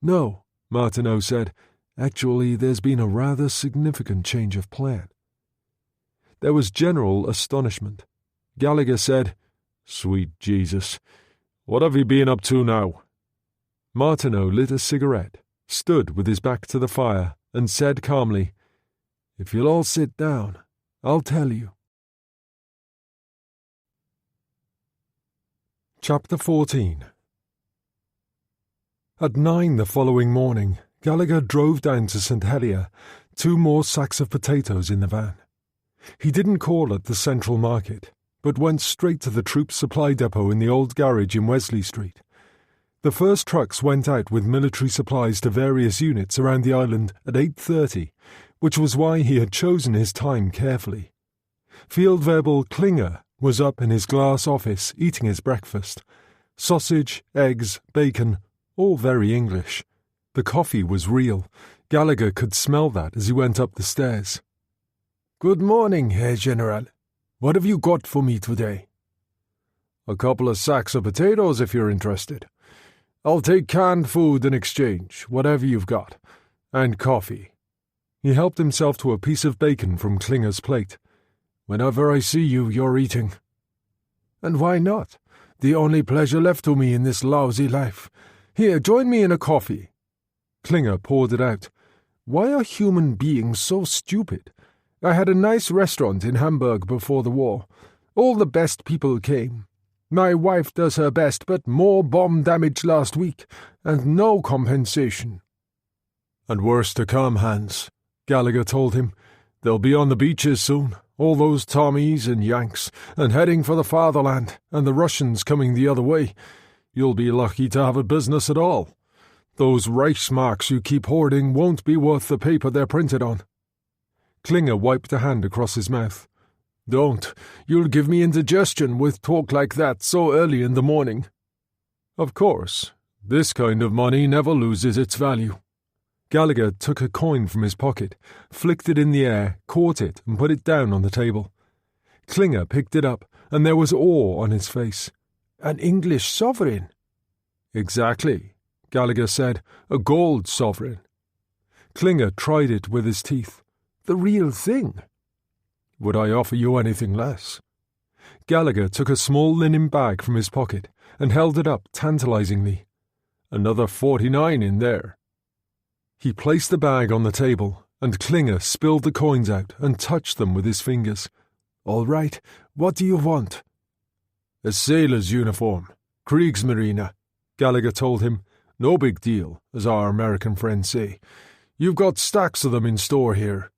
"No," Martineau said. "Actually, there's been a rather significant change of plan." There was general astonishment. Gallagher said, "Sweet Jesus, what have you been up to now?" Martineau lit a cigarette, stood with his back to the fire, and said calmly, "If you'll all sit down, I'll tell you." Chapter 14. At 9 the following morning, Gallagher drove down to St. Helier, 2 more sacks of potatoes in the van. He didn't call at the Central Market, but went straight to the Troops Supply Depot in the old garage in Wesley Street. The first trucks went out with military supplies to various units around the island at 8:30, which was why he had chosen his time carefully. Fieldwebel Klinger was up in his glass office eating his breakfast. Sausage, eggs, bacon, all very English. The coffee was real. Gallagher could smell that as he went up the stairs. "Good morning, Herr General. What have you got for me today?" "A couple of sacks of potatoes if you're interested. I'll take canned food in exchange, whatever you've got. And coffee." He helped himself to a piece of bacon from Klinger's plate. "Whenever I see you, you're eating." "And why not? The only pleasure left to me in this lousy life. Here, join me in a coffee." Klinger poured it out. "Why are human beings so stupid? I had a nice restaurant in Hamburg before the war. All the best people came. My wife does her best, but more bomb damage last week, and no compensation." "And worse to come, Hans," Gallagher told him. "They'll be on the beaches soon, all those Tommies and Yanks, and heading for the fatherland, and the Russians coming the other way. You'll be lucky to have a business at all. Those Reichsmarks you keep hoarding won't be worth the paper they're printed on." Klinger wiped a hand across his mouth. "Don't. You'll give me indigestion with talk like that so early in the morning." "Of course. This kind of money never loses its value." Gallagher took a coin from his pocket, flicked it in the air, caught it, and put it down on the table. Klinger picked it up, and there was awe on his face. "An English sovereign?" "Exactly," Gallagher said. "A gold sovereign." Klinger tried it with his teeth. "The real thing?" "Would I offer you anything less?" Gallagher took a small linen bag from his pocket and held it up tantalizingly. "Another 49 in there." He placed the bag on the table, and Klinger spilled the coins out and touched them with his fingers. "All right, what do you want?" "A sailor's uniform. Kriegsmarine," Gallagher told him. "No big deal, as our American friends say. You've got stacks of them in store here."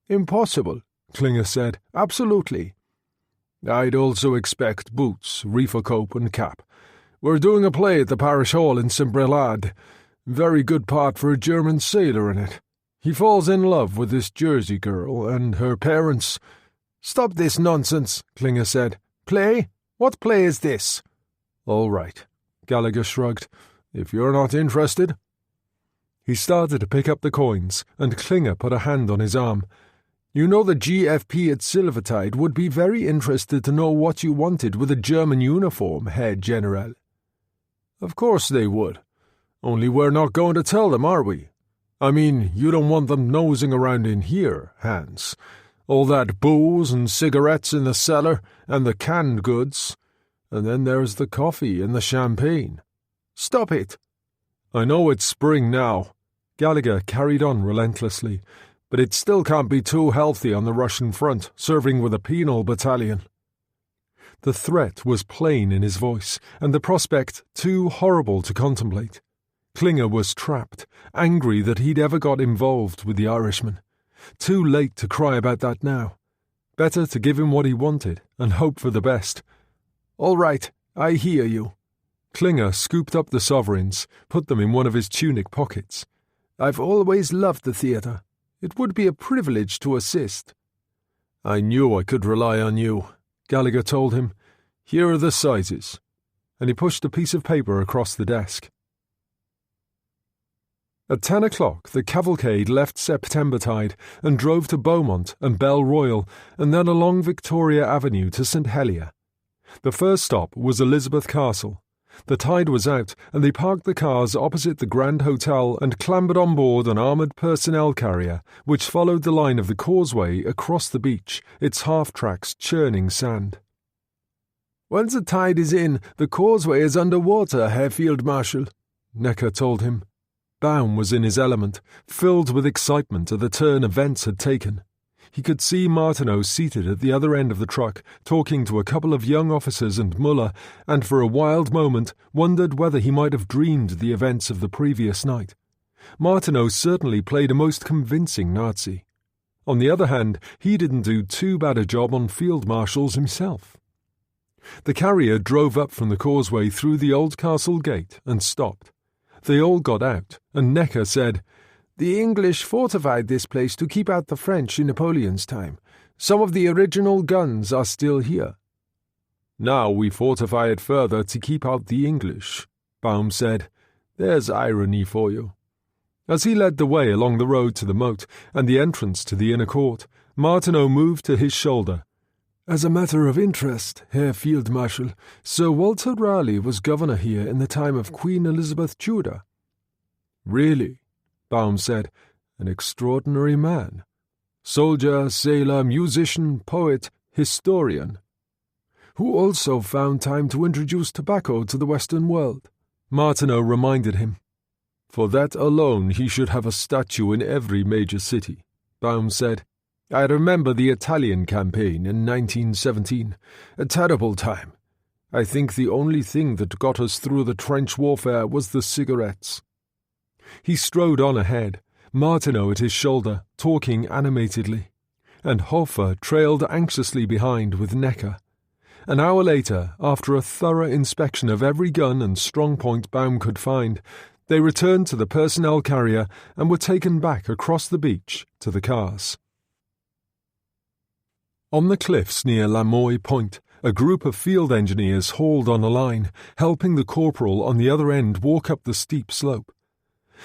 "Impossible," Klinger said. "Absolutely." "I'd also expect boots, reefer coat and cap. We're doing a play at the parish hall in St. Brelade. Very good part for a German sailor in it. He falls in love with this Jersey girl, and her parents—" "Stop this nonsense," Klinger said. "Play? What play is this?" "All right," Gallagher shrugged. "If you're not interested." He started to pick up the coins, and Klinger put a hand on his arm. "You know the GFP at Silvertide would be very interested to know what you wanted with a German uniform, Herr General." Of course they would. Only we're not going to tell them, are we? I mean, you don't want them nosing around in here, Hans. All that booze and cigarettes in the cellar, and the canned goods. And then there's the coffee and the champagne. Stop it! I know it's spring now. Gallagher carried on relentlessly, but it still can't be too healthy on the Russian front, serving with a penal battalion. The threat was plain in his voice, and the prospect too horrible to contemplate. Klinger was trapped, angry that he'd ever got involved with the Irishman. Too late to cry about that now. Better to give him what he wanted and hope for the best. All right, I hear you. Klinger scooped up the sovereigns, put them in one of his tunic pockets. I've always loved the theatre. It would be a privilege to assist. I knew I could rely on you, Gallagher told him. Here are the sizes. And he pushed a piece of paper across the desk. At 10 o'clock, the cavalcade left Septembertide and drove to Beaumont and Belle Royal, and then along Victoria Avenue to St Helier. The first stop was Elizabeth Castle. The tide was out, and they parked the cars opposite the Grand Hotel and clambered on board an armoured personnel carrier, which followed the line of the causeway across the beach, its half-tracks churning sand. Once the tide is in, the causeway is under water, Herr Field Marshal, Necker told him. Baum was in his element, filled with excitement at the turn events had taken. He could see Martineau seated at the other end of the truck, talking to a couple of young officers and Muller, and for a wild moment wondered whether he might have dreamed the events of the previous night. Martineau certainly played a most convincing Nazi. On the other hand, he didn't do too bad a job on field marshals himself. The carrier drove up from the causeway through the old castle gate and stopped. They all got out, and Necker said, The English fortified this place to keep out the French in Napoleon's time. Some of the original guns are still here. Now we fortify it further to keep out the English, Baum said. There's irony for you. As he led the way along the road to the moat and the entrance to the inner court, Martineau moved to his shoulder. As a matter of interest, Herr Field Marshal, Sir Walter Raleigh was governor here in the time of Queen Elizabeth Tudor. Really? Baum said. An extraordinary man. Soldier, sailor, musician, poet, historian. Who also found time to introduce tobacco to the Western world, Martineau reminded him. For that alone he should have a statue in every major city, Baum said. I remember the Italian campaign in 1917, a terrible time. I think the only thing that got us through the trench warfare was the cigarettes. He strode on ahead, Martineau at his shoulder, talking animatedly, and Hofer trailed anxiously behind with Necker. An hour later, after a thorough inspection of every gun and strong point Baum could find, they returned to the personnel carrier and were taken back across the beach to the cars. On the cliffs near Lamoille Point, a group of field engineers hauled on a line, helping the corporal on the other end walk up the steep slope.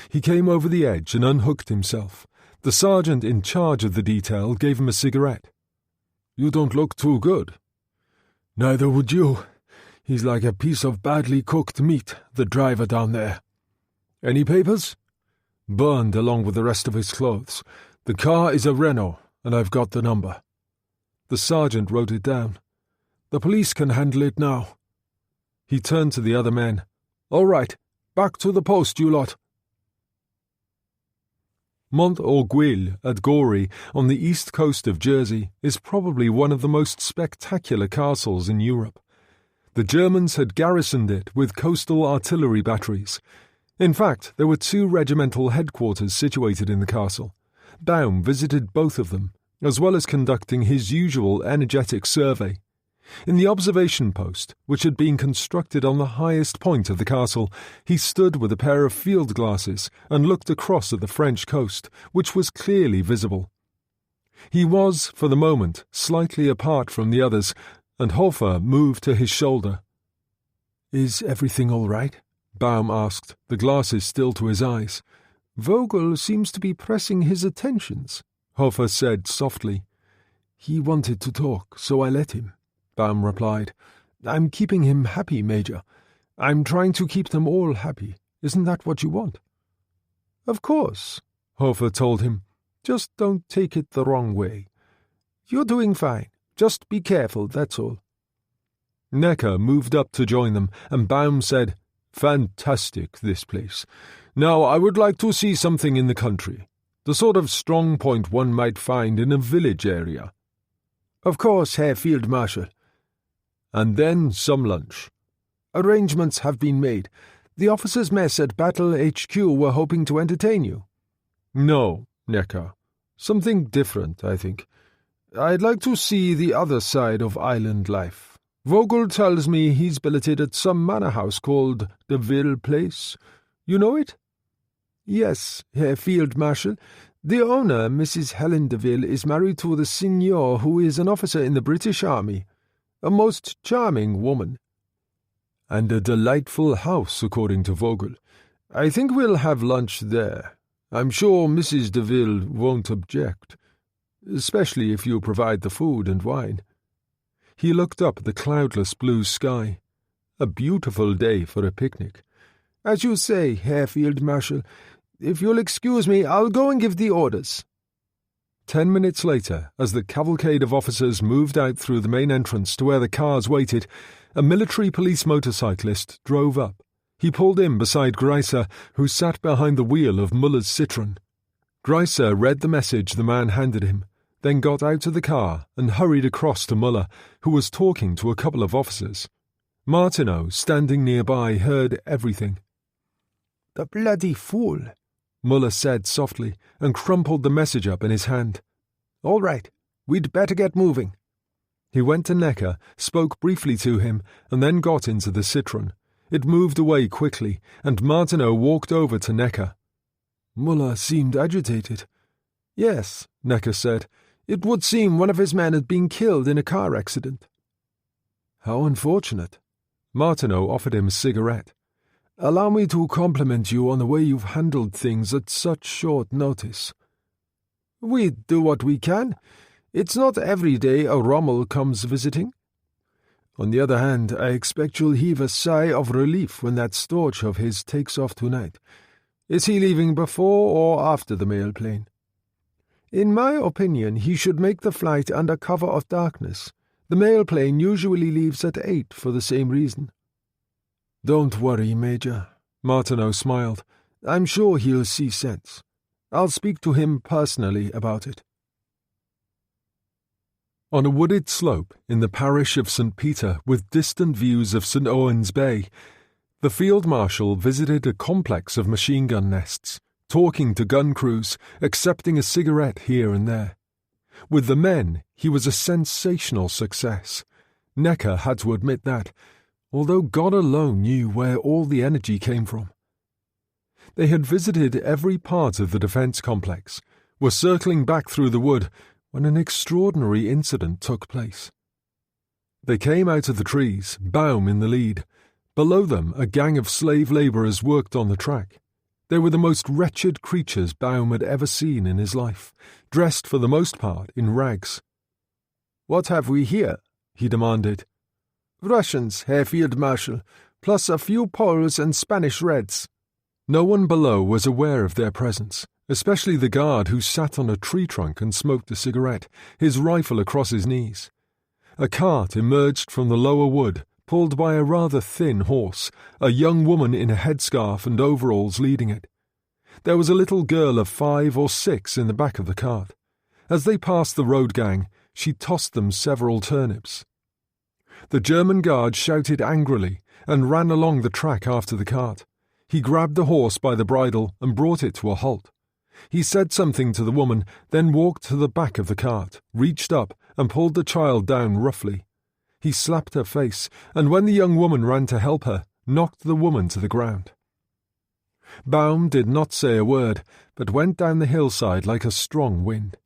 He came over the edge and unhooked himself. The sergeant in charge of the detail gave him a cigarette. You don't look too good. Neither would you. He's like a piece of badly cooked meat, the driver down there. Any papers? Burned along with the rest of his clothes. The car is a Renault, and I've got the number. The sergeant wrote it down. The police can handle it now. He turned to the other men. All right, back to the post, you lot. Mont Orgueil at Gorey, on the east coast of Jersey, is probably one of the most spectacular castles in Europe. The Germans had garrisoned it with coastal artillery batteries. In fact, there were 2 regimental headquarters situated in the castle. Baum visited both of them, as well as conducting his usual energetic survey. In the observation post, which had been constructed on the highest point of the castle, he stood with a pair of field glasses and looked across at the French coast, which was clearly visible. He was, for the moment, slightly apart from the others, and Hofer moved to his shoulder. Is everything all right? Baum asked, the glasses still to his eyes. Vogel seems to be pressing his attentions, Hofer said softly. He wanted to talk, so I let him, Baum replied. I'm keeping him happy, Major. I'm trying to keep them all happy. Isn't that what you want?" "Of course," Hofer told him. "Just don't take it the wrong way. You're doing fine. Just be careful, that's all." Necker moved up to join them, and Baum said, "Fantastic, this place. Now I would like to see something in the country. The sort of strong point one might find in a village area." "Of course, Herr Field Marshal." "And then some lunch." "Arrangements have been made. The officers' mess at Battle HQ were hoping to entertain you." "No, Necker. Something different, I think. I'd like to see the other side of island life. Vogel tells me he's billeted at some manor house called the Ville Place. You know it?" "Yes, Herr Field Marshal. The owner, Mrs. Helen de Ville, is married to the Signor, who is an officer in the British Army. A most charming woman." "And a delightful house, according to Vogel. I think we'll have lunch there. I'm sure Mrs. de Ville won't object, especially if you provide the food and wine." He looked up at the cloudless blue sky. A beautiful day for a picnic. "As you say, Herr Field Marshal. If you'll excuse me, I'll go and give the orders." 10 minutes later, as the cavalcade of officers moved out through the main entrance to where the cars waited, a military police motorcyclist drove up. He pulled in beside Greiser, who sat behind the wheel of Muller's Citroën. Greiser read the message the man handed him, then got out of the car and hurried across to Muller, who was talking to a couple of officers. Martineau, standing nearby, heard everything. "The bloody fool," Muller said softly, and crumpled the message up in his hand. "All right, we'd better get moving." He went to Necker, spoke briefly to him, and then got into the Citroën. It moved away quickly, and Martineau walked over to Necker. "Muller seemed agitated." "Yes," Necker said. "It would seem one of his men had been killed in a car accident." "How unfortunate." Martineau offered him a cigarette. "Allow me to compliment you on the way you've handled things at such short notice." "We do what we can. It's not every day a Rommel comes visiting." "On the other hand, I expect you'll heave a sigh of relief when that Storch of his takes off tonight. Is he leaving before or after the mail plane?" "In my opinion, he should make the flight under cover of darkness. The mail plane usually leaves at 8 for the same reason." "Don't worry, Major," Martineau smiled. "I'm sure he'll see sense. I'll speak to him personally about it." On a wooded slope in the parish of St. Peter with distant views of St. Owen's Bay, the Field Marshal visited a complex of machine gun nests, talking to gun crews, accepting a cigarette here and there. With the men, he was a sensational success. Necker had to admit that, although God alone knew where all the energy came from. They had visited every part of the defence complex, were circling back through the wood, when an extraordinary incident took place. They came out of the trees, Baum in the lead. Below them, a gang of slave labourers worked on the track. They were the most wretched creatures Baum had ever seen in his life, dressed for the most part in rags. "What have we here?" he demanded. "Russians, Herr Field Marshal, plus a few Poles and Spanish Reds." No one below was aware of their presence, especially the guard who sat on a tree trunk and smoked a cigarette, his rifle across his knees. A cart emerged from the lower wood, pulled by a rather thin horse, a young woman in a headscarf and overalls leading it. There was a little girl of 5 or 6 in the back of the cart. As they passed the road gang, she tossed them several turnips. The German guard shouted angrily and ran along the track after the cart. He grabbed the horse by the bridle and brought it to a halt. He said something to the woman, then walked to the back of the cart, reached up and pulled the child down roughly. He slapped her face, and when the young woman ran to help her, knocked the woman to the ground. Baum did not say a word, but went down the hillside like a strong wind.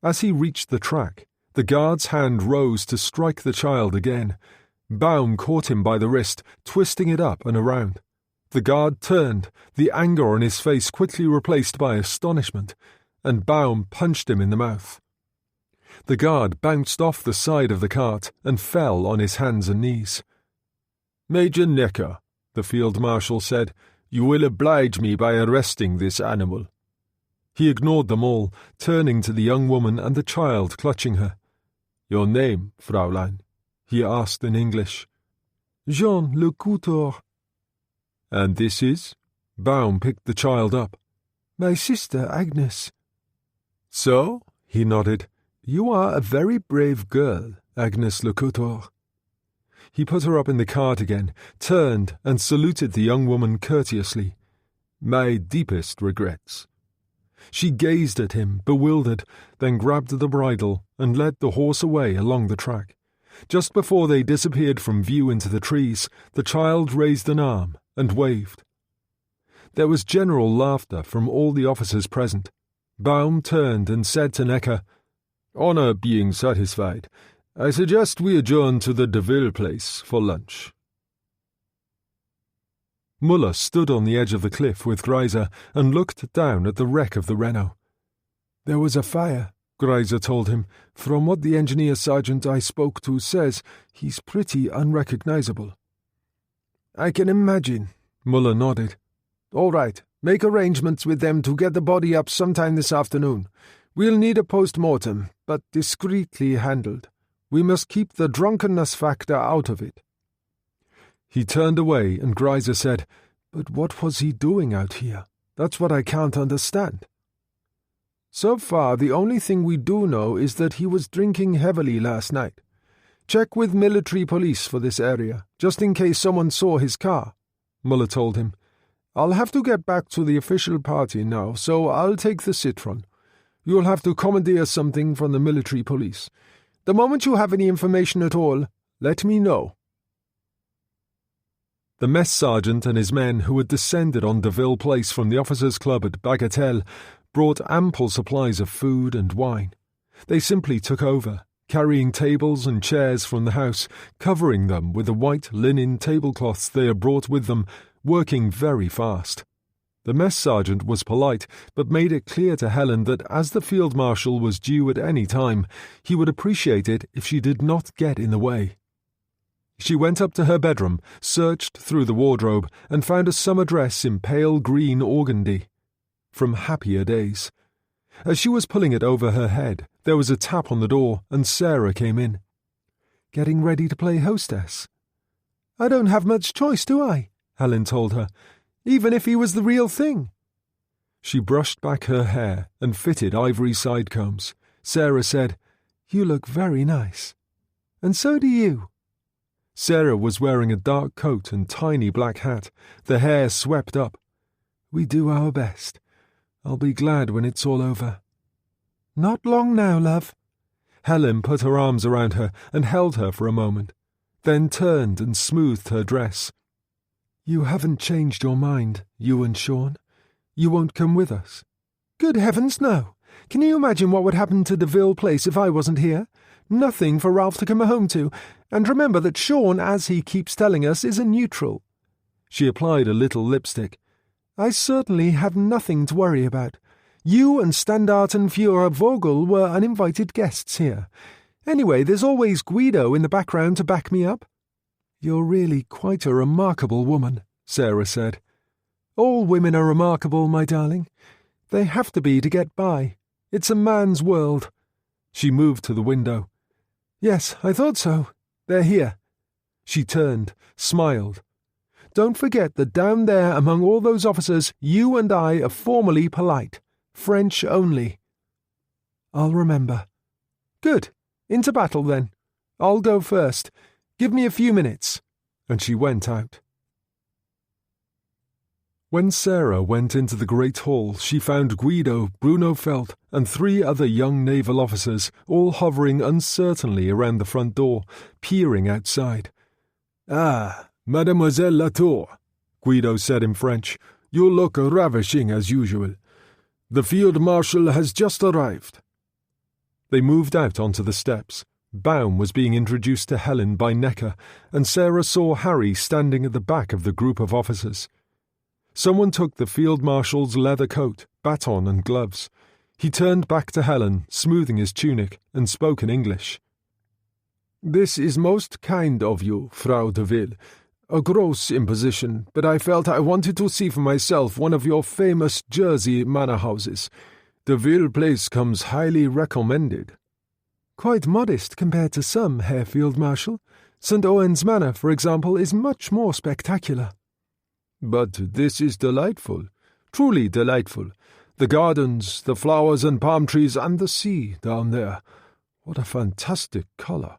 As he reached the track, the guard's hand rose to strike the child again. Baum caught him by the wrist, twisting it up and around. The guard turned, the anger on his face quickly replaced by astonishment, and Baum punched him in the mouth. The guard bounced off the side of the cart and fell on his hands and knees. "Major Necker," the Field Marshal said. "You will oblige me by arresting this animal." He ignored them all, turning to the young woman and the child clutching her. "Your name, Fraulein?" he asked in English. Jean le Couture. "And this is?" Baum picked the child up. My sister Agnes. "So?" he nodded. You are a very brave girl, Agnes le Couture. He put her up in the cart again, turned and saluted the young woman courteously. "My deepest regrets." She gazed at him, bewildered, then grabbed the bridle and led the horse away along the track. Just before they disappeared from view into the trees, the child raised an arm and waved. There was general laughter from all the officers present. Baum turned and said to Necker, "Honour being satisfied, I suggest we adjourn to the Deville place for lunch." Muller stood on the edge of the cliff with Greiser and looked down at the wreck of the Renault. There was a fire, Greiser told him. From what the engineer sergeant I spoke to says, he's pretty unrecognizable. I can imagine, Muller nodded. All right, make arrangements with them to get the body up sometime this afternoon. We'll need a post-mortem, but discreetly handled. We must keep the drunkenness factor out of it. He turned away and Greiser said, But what was he doing out here? That's what I can't understand. So far, the only thing we do know is that he was drinking heavily last night. Check with military police for this area, just in case someone saw his car, Muller told him. I'll have to get back to the official party now, so I'll take the Citron. You'll have to commandeer something from the military police. The moment you have any information at all, let me know. The mess sergeant and his men, who had descended on Deville Place from the officers' club at Bagatelle, brought ample supplies of food and wine. They simply took over, carrying tables and chairs from the house, covering them with the white linen tablecloths they had brought with them, working very fast. The mess sergeant was polite, but made it clear to Helen that as the field marshal was due at any time, he would appreciate it if she did not get in the way. She went up to her bedroom, searched through the wardrobe, and found a summer dress in pale green organdy. From happier days. As she was pulling it over her head, there was a tap on the door, and Sarah came in. Getting ready to play hostess? I don't have much choice, do I? Helen told her. Even if he was the real thing. She brushed back her hair and fitted ivory side combs. Sarah said, You look very nice. And so do you. Sarah was wearing a dark coat and tiny black hat, the hair swept up. We do our best. I'll be glad when it's all over. Not long now, love. Helen put her arms around her and held her for a moment, then turned and smoothed her dress. You haven't changed your mind, you and Sean. You won't come with us. Good heavens, no. Can you imagine what would happen to Deville Place if I wasn't here? Nothing for Ralph to come home to. And remember that Sean, as he keeps telling us, is a neutral. She applied a little lipstick. I certainly have nothing to worry about. You and Standartenführer Vogel were uninvited guests here. Anyway, there's always Guido in the background to back me up. You're really quite a remarkable woman, Sarah said. All women are remarkable, my darling. They have to be to get by. It's a man's world. She moved to the window. Yes, I thought so. They're here. She turned, smiled. Don't forget that down there among all those officers, you and I are formally polite. French only. I'll remember. Good. Into battle, then. I'll go first. Give me a few minutes. And she went out. When Sarah went into the great hall, she found Guido, Bruno Felt, and 3 other young naval officers, all hovering uncertainly around the front door, peering outside. Ah, Mademoiselle Latour, Guido said in French. You look ravishing as usual. The field marshal has just arrived. They moved out onto the steps. Baum was being introduced to Helen by Necker, and Sarah saw Harry standing at the back of the group of officers. Someone took the field marshal's leather coat, baton and gloves. He turned back to Helen, smoothing his tunic, and spoke in English. This is most kind of you, Frau Deville. A gross imposition, but I felt I wanted to see for myself one of your famous Jersey manor houses. The Ville place comes highly recommended. Quite modest compared to some, Herr Field Marshal. St. Owen's Manor, for example, is much more spectacular. But this is delightful, truly delightful. The gardens, the flowers and palm trees, and the sea down there. What a fantastic colour.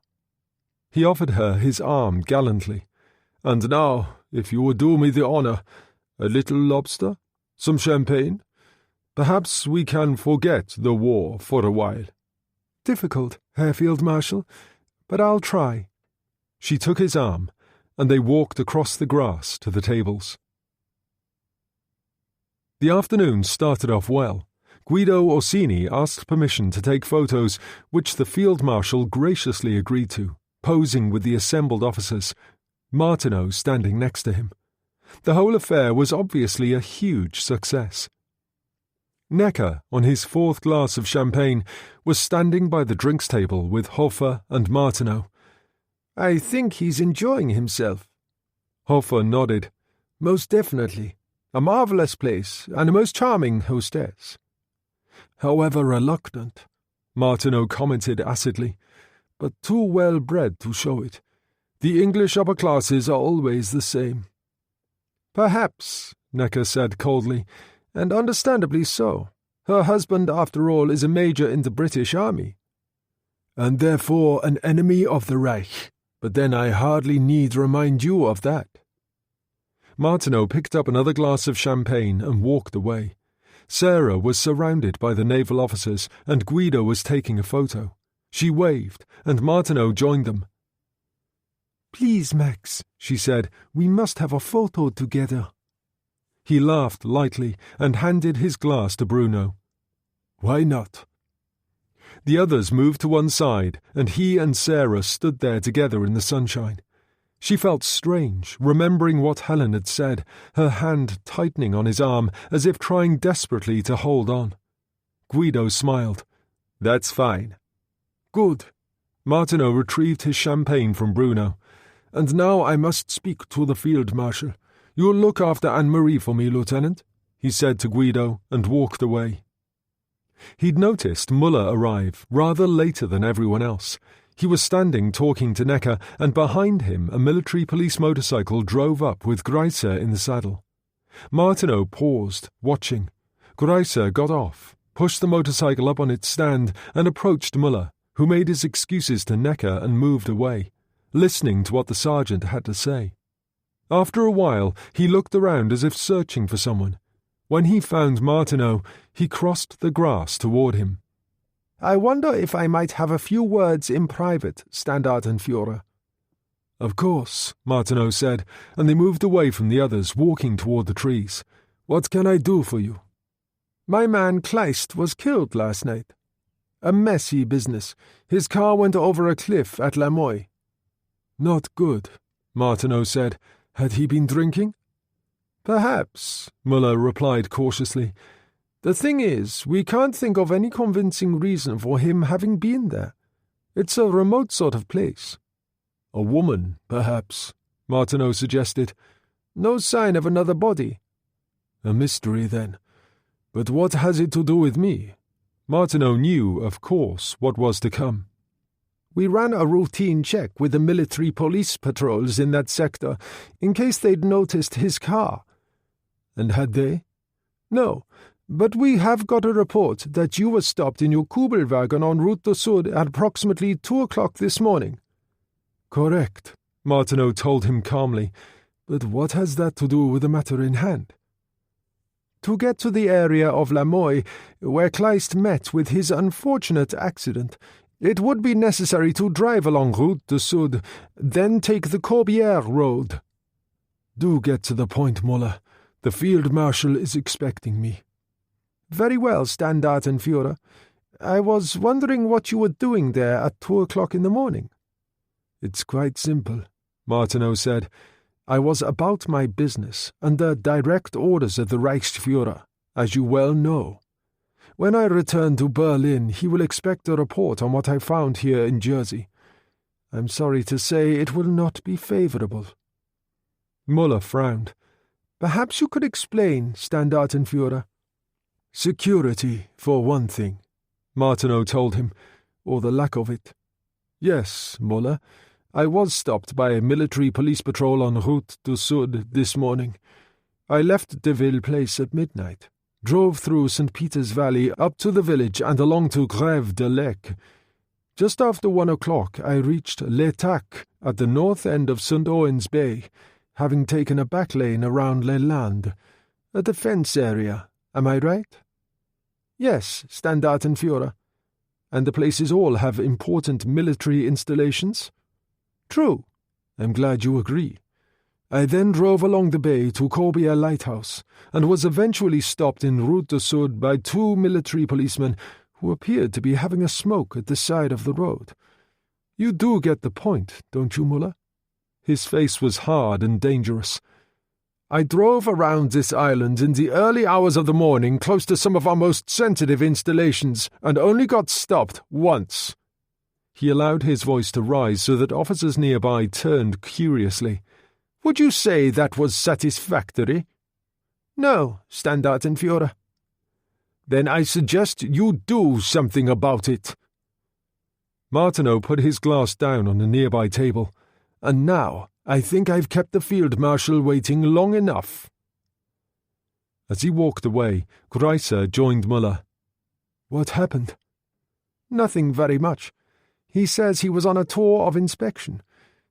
He offered her his arm gallantly. And now, if you would do me the honour, a little lobster, some champagne. Perhaps we can forget the war for a while. Difficult, Herr Field Marshal, but I'll try. She took his arm, and they walked across the grass to the tables. The afternoon started off well. Guido Orsini asked permission to take photos, which the Field Marshal graciously agreed to, posing with the assembled officers, Martineau standing next to him. The whole affair was obviously a huge success. Necker, on his fourth glass of champagne, was standing by the drinks table with Hofer and Martineau. I think he's enjoying himself. Hofer nodded. Most definitely. A marvellous place, and a most charming hostess. However reluctant, Martineau commented acidly, but too well-bred to show it. The English upper classes are always the same. Perhaps, Necker said coldly, and understandably so. Her husband, after all, is a major in the British Army. And therefore an enemy of the Reich. But then I hardly need remind you of that. Martineau picked up another glass of champagne and walked away. Sarah was surrounded by the naval officers, and Guido was taking a photo. She waved, and Martineau joined them. Please, Max, she said, we must have a photo together. He laughed lightly and handed his glass to Bruno. Why not? The others moved to one side, and he and Sarah stood there together in the sunshine. She felt strange, remembering what Helen had said, her hand tightening on his arm as if trying desperately to hold on. Guido smiled. That's fine. Good. Martineau retrieved his champagne from Bruno. And now I must speak to the Field Marshal. You'll look after Anne-Marie for me, Lieutenant, he said to Guido, and walked away. He'd noticed Muller arrive, rather later than everyone else. He was standing talking to Necker, and behind him a military police motorcycle drove up with Greiser in the saddle. Martineau paused, watching. Greiser got off, pushed the motorcycle up on its stand, and approached Muller, who made his excuses to Necker and moved away, listening to what the sergeant had to say. After a while, he looked around as if searching for someone. When he found Martineau, he crossed the grass toward him. I wonder if I might have a few words in private, Standartenführer. Of course, Martineau said, and they moved away from the others, walking toward the trees. What can I do for you? My man Kleist was killed last night. A messy business. His car went over a cliff at Lamoille. Not good, Martineau said. Had he been drinking? Perhaps, Muller replied cautiously. The thing is, we can't think of any convincing reason for him having been there. It's a remote sort of place. A woman, perhaps, Martineau suggested. No sign of another body. A mystery, then. But what has it to do with me? Martineau knew, of course, what was to come. We ran a routine check with the military police patrols in that sector, in case they'd noticed his car. And had they? No. But we have got a report that you were stopped in your Kugelwagen en route du Sud at approximately 2 o'clock this morning. Correct, Martineau told him calmly. But what has that to do with the matter in hand? To get to the area of Lamoille, where Kleist met with his unfortunate accident, it would be necessary to drive along route du Sud, then take the Corbière road. Do get to the point, Muller. The Field Marshal is expecting me. Very well, Standartenführer. I was wondering what you were doing there at 2 o'clock in the morning. It's quite simple, Martineau said. I was about my business, under direct orders of the Reichsführer, as you well know. When I return to Berlin, he will expect a report on what I found here in Jersey. I'm sorry to say it will not be favourable. Muller frowned. Perhaps you could explain, Standartenführer. Security, for one thing, Martineau told him, or the lack of it. Yes, Muller. I was stopped by a military police patrol en route du Sud this morning. I left Deville Place at midnight, drove through St. Peter's Valley up to the village and along to Grève de Lec. Just after 1 o'clock I reached L'Etaque at the north end of St. Owen's Bay, having taken a back lane around Les Landes, a defence area, am I right? Yes, Standartenführer. And the places all have important military installations? True. I'm glad you agree. I then drove along the bay to Corbière Lighthouse, and was eventually stopped en route du Sud by 2 military policemen who appeared to be having a smoke at the side of the road. You do get the point, don't you, Muller? His face was hard and dangerous. I drove around this island in the early hours of the morning close to some of our most sensitive installations, and only got stopped once. He allowed his voice to rise so that officers nearby turned curiously. Would you say that was satisfactory? No, Standartenführer. Then I suggest you do something about it. Martineau put his glass down on a nearby table. And now I think I've kept the Field Marshal waiting long enough. As he walked away, Greiser joined Muller. What happened? Nothing very much. He says he was on a tour of inspection.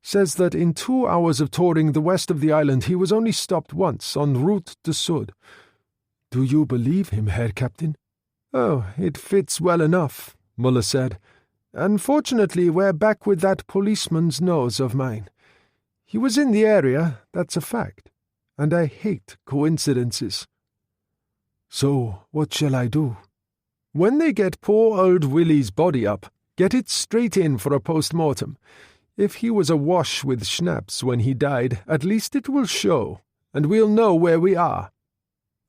Says that in 2 hours of touring the west of the island he was only stopped once en route du Sud. Do you believe him, Herr Captain? Oh, it fits well enough, Muller said. Unfortunately, we're back with that policeman's nose of mine. He was in the area, that's a fact, and I hate coincidences. So, what shall I do? When they get poor old Willie's body up, get it straight in for a post-mortem. If he was awash with schnapps when he died, at least it will show, and we'll know where we are.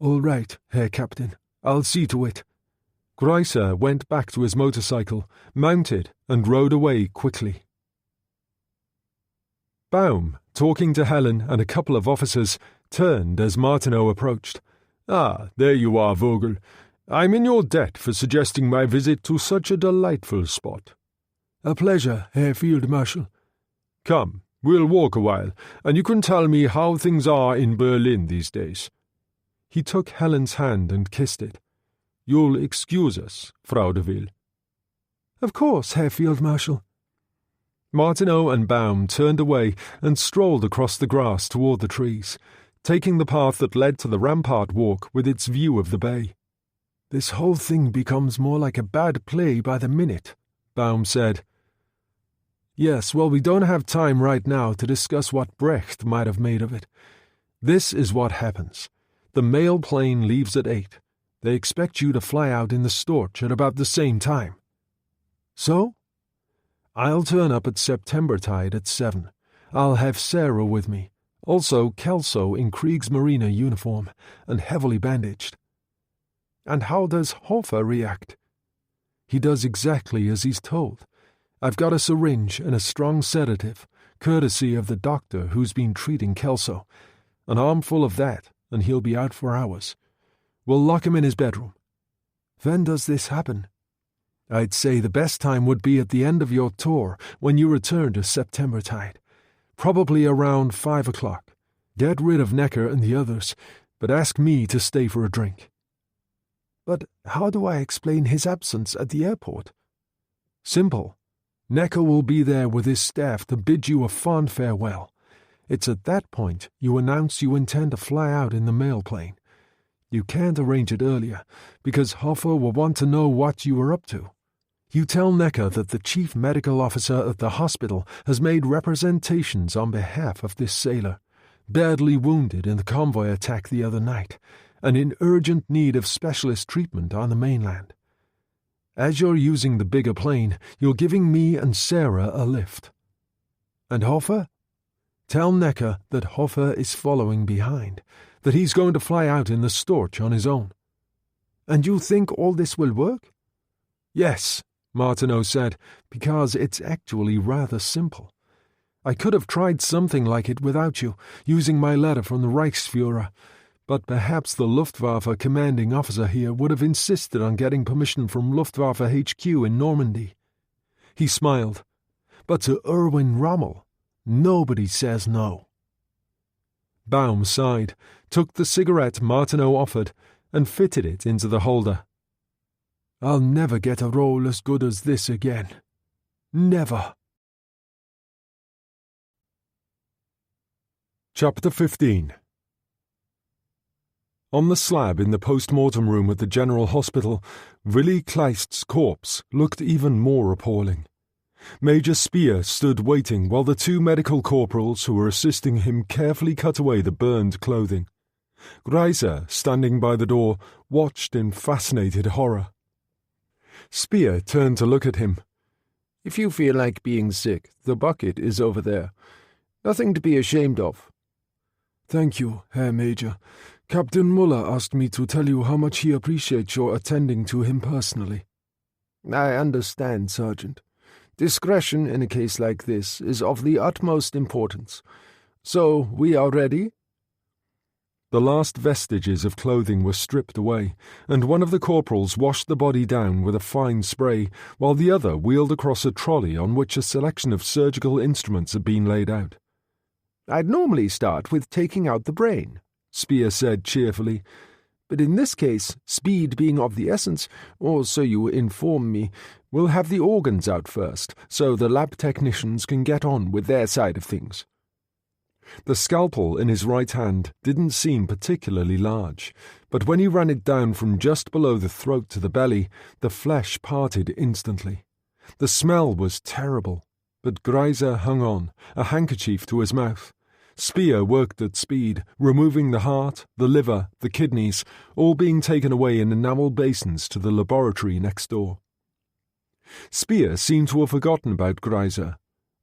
All right, Herr Captain. I'll see to it. Greiser went back to his motorcycle, mounted, and rode away quickly. Baum, talking to Helen and a couple of officers, turned as Martineau approached. Ah, there you are, Vogel. I'm in your debt for suggesting my visit to such a delightful spot. A pleasure, Herr Field Marshal. Come, we'll walk a while, and you can tell me how things are in Berlin these days. He took Helen's hand and kissed it. You'll excuse us, Frau de Ville. Of course, Herr Field Marshal. Martineau and Baum turned away and strolled across the grass toward the trees, taking the path that led to the rampart walk with its view of the bay. This whole thing becomes more like a bad play by the minute, Baum said. Yes, well, we don't have time right now to discuss what Brecht might have made of it. This is what happens. The mail plane leaves at 8. They expect you to fly out in the Storch at about the same time. So? I'll turn up at September tide at 7. I'll have Sarah with me, also Kelso in Kriegsmarine uniform, and heavily bandaged. And how does Hofer react? He does exactly as he's told. I've got a syringe and a strong sedative, courtesy of the doctor who's been treating Kelso. An armful of that, and he'll be out for hours. We'll lock him in his bedroom. When does this happen? I'd say the best time would be at the end of your tour, when you return to September tide. Probably around 5 o'clock. Get rid of Necker and the others, but ask me to stay for a drink. But how do I explain his absence at the airport? Simple. Necker will be there with his staff to bid you a fond farewell. It's at that point you announce you intend to fly out in the mail plane. You can't arrange it earlier, because Hofer will want to know what you are up to. You tell Necker that the chief medical officer at the hospital has made representations on behalf of this sailor, badly wounded in the convoy attack the other night, and in urgent need of specialist treatment on the mainland. As you're using the bigger plane, you're giving me and Sarah a lift. And Hofer? Tell Necker that Hofer is following behind, that he's going to fly out in the Storch on his own. And you think all this will work? Yes, Martineau said, because it's actually rather simple. I could have tried something like it without you, using my letter from the Reichsführer, but perhaps the Luftwaffe commanding officer here would have insisted on getting permission from Luftwaffe HQ in Normandy. He smiled. But to Erwin Rommel, nobody says no. Baum sighed, took the cigarette Martineau offered, and fitted it into the holder. I'll never get a role as good as this again. Never. Chapter 15. On the slab in the post-mortem room at the General Hospital, Willy Kleist's corpse looked even more appalling. Major Speer stood waiting while the two medical corporals who were assisting him carefully cut away the burned clothing. Greiser, standing by the door, watched in fascinated horror. Speer turned to look at him. If you feel like being sick, the bucket is over there. Nothing to be ashamed of. Thank you, Herr Major. Captain Muller asked me to tell you how much he appreciates your attending to him personally. I understand, Sergeant. Discretion in a case like this is of the utmost importance. So, we are ready? The last vestiges of clothing were stripped away, and one of the corporals washed the body down with a fine spray, while the other wheeled across a trolley on which a selection of surgical instruments had been laid out. I'd normally start with taking out the brain, Speer said cheerfully, but in this case, speed being of the essence, or so you inform me, we'll have the organs out first, so the lab technicians can get on with their side of things. The scalpel in his right hand didn't seem particularly large, but when he ran it down from just below the throat to the belly, the flesh parted instantly. The smell was terrible, but Greiser hung on, a handkerchief to his mouth. Speer worked at speed, removing the heart, the liver, the kidneys, all being taken away in enamel basins to the laboratory next door. Speer seemed to have forgotten about Greiser.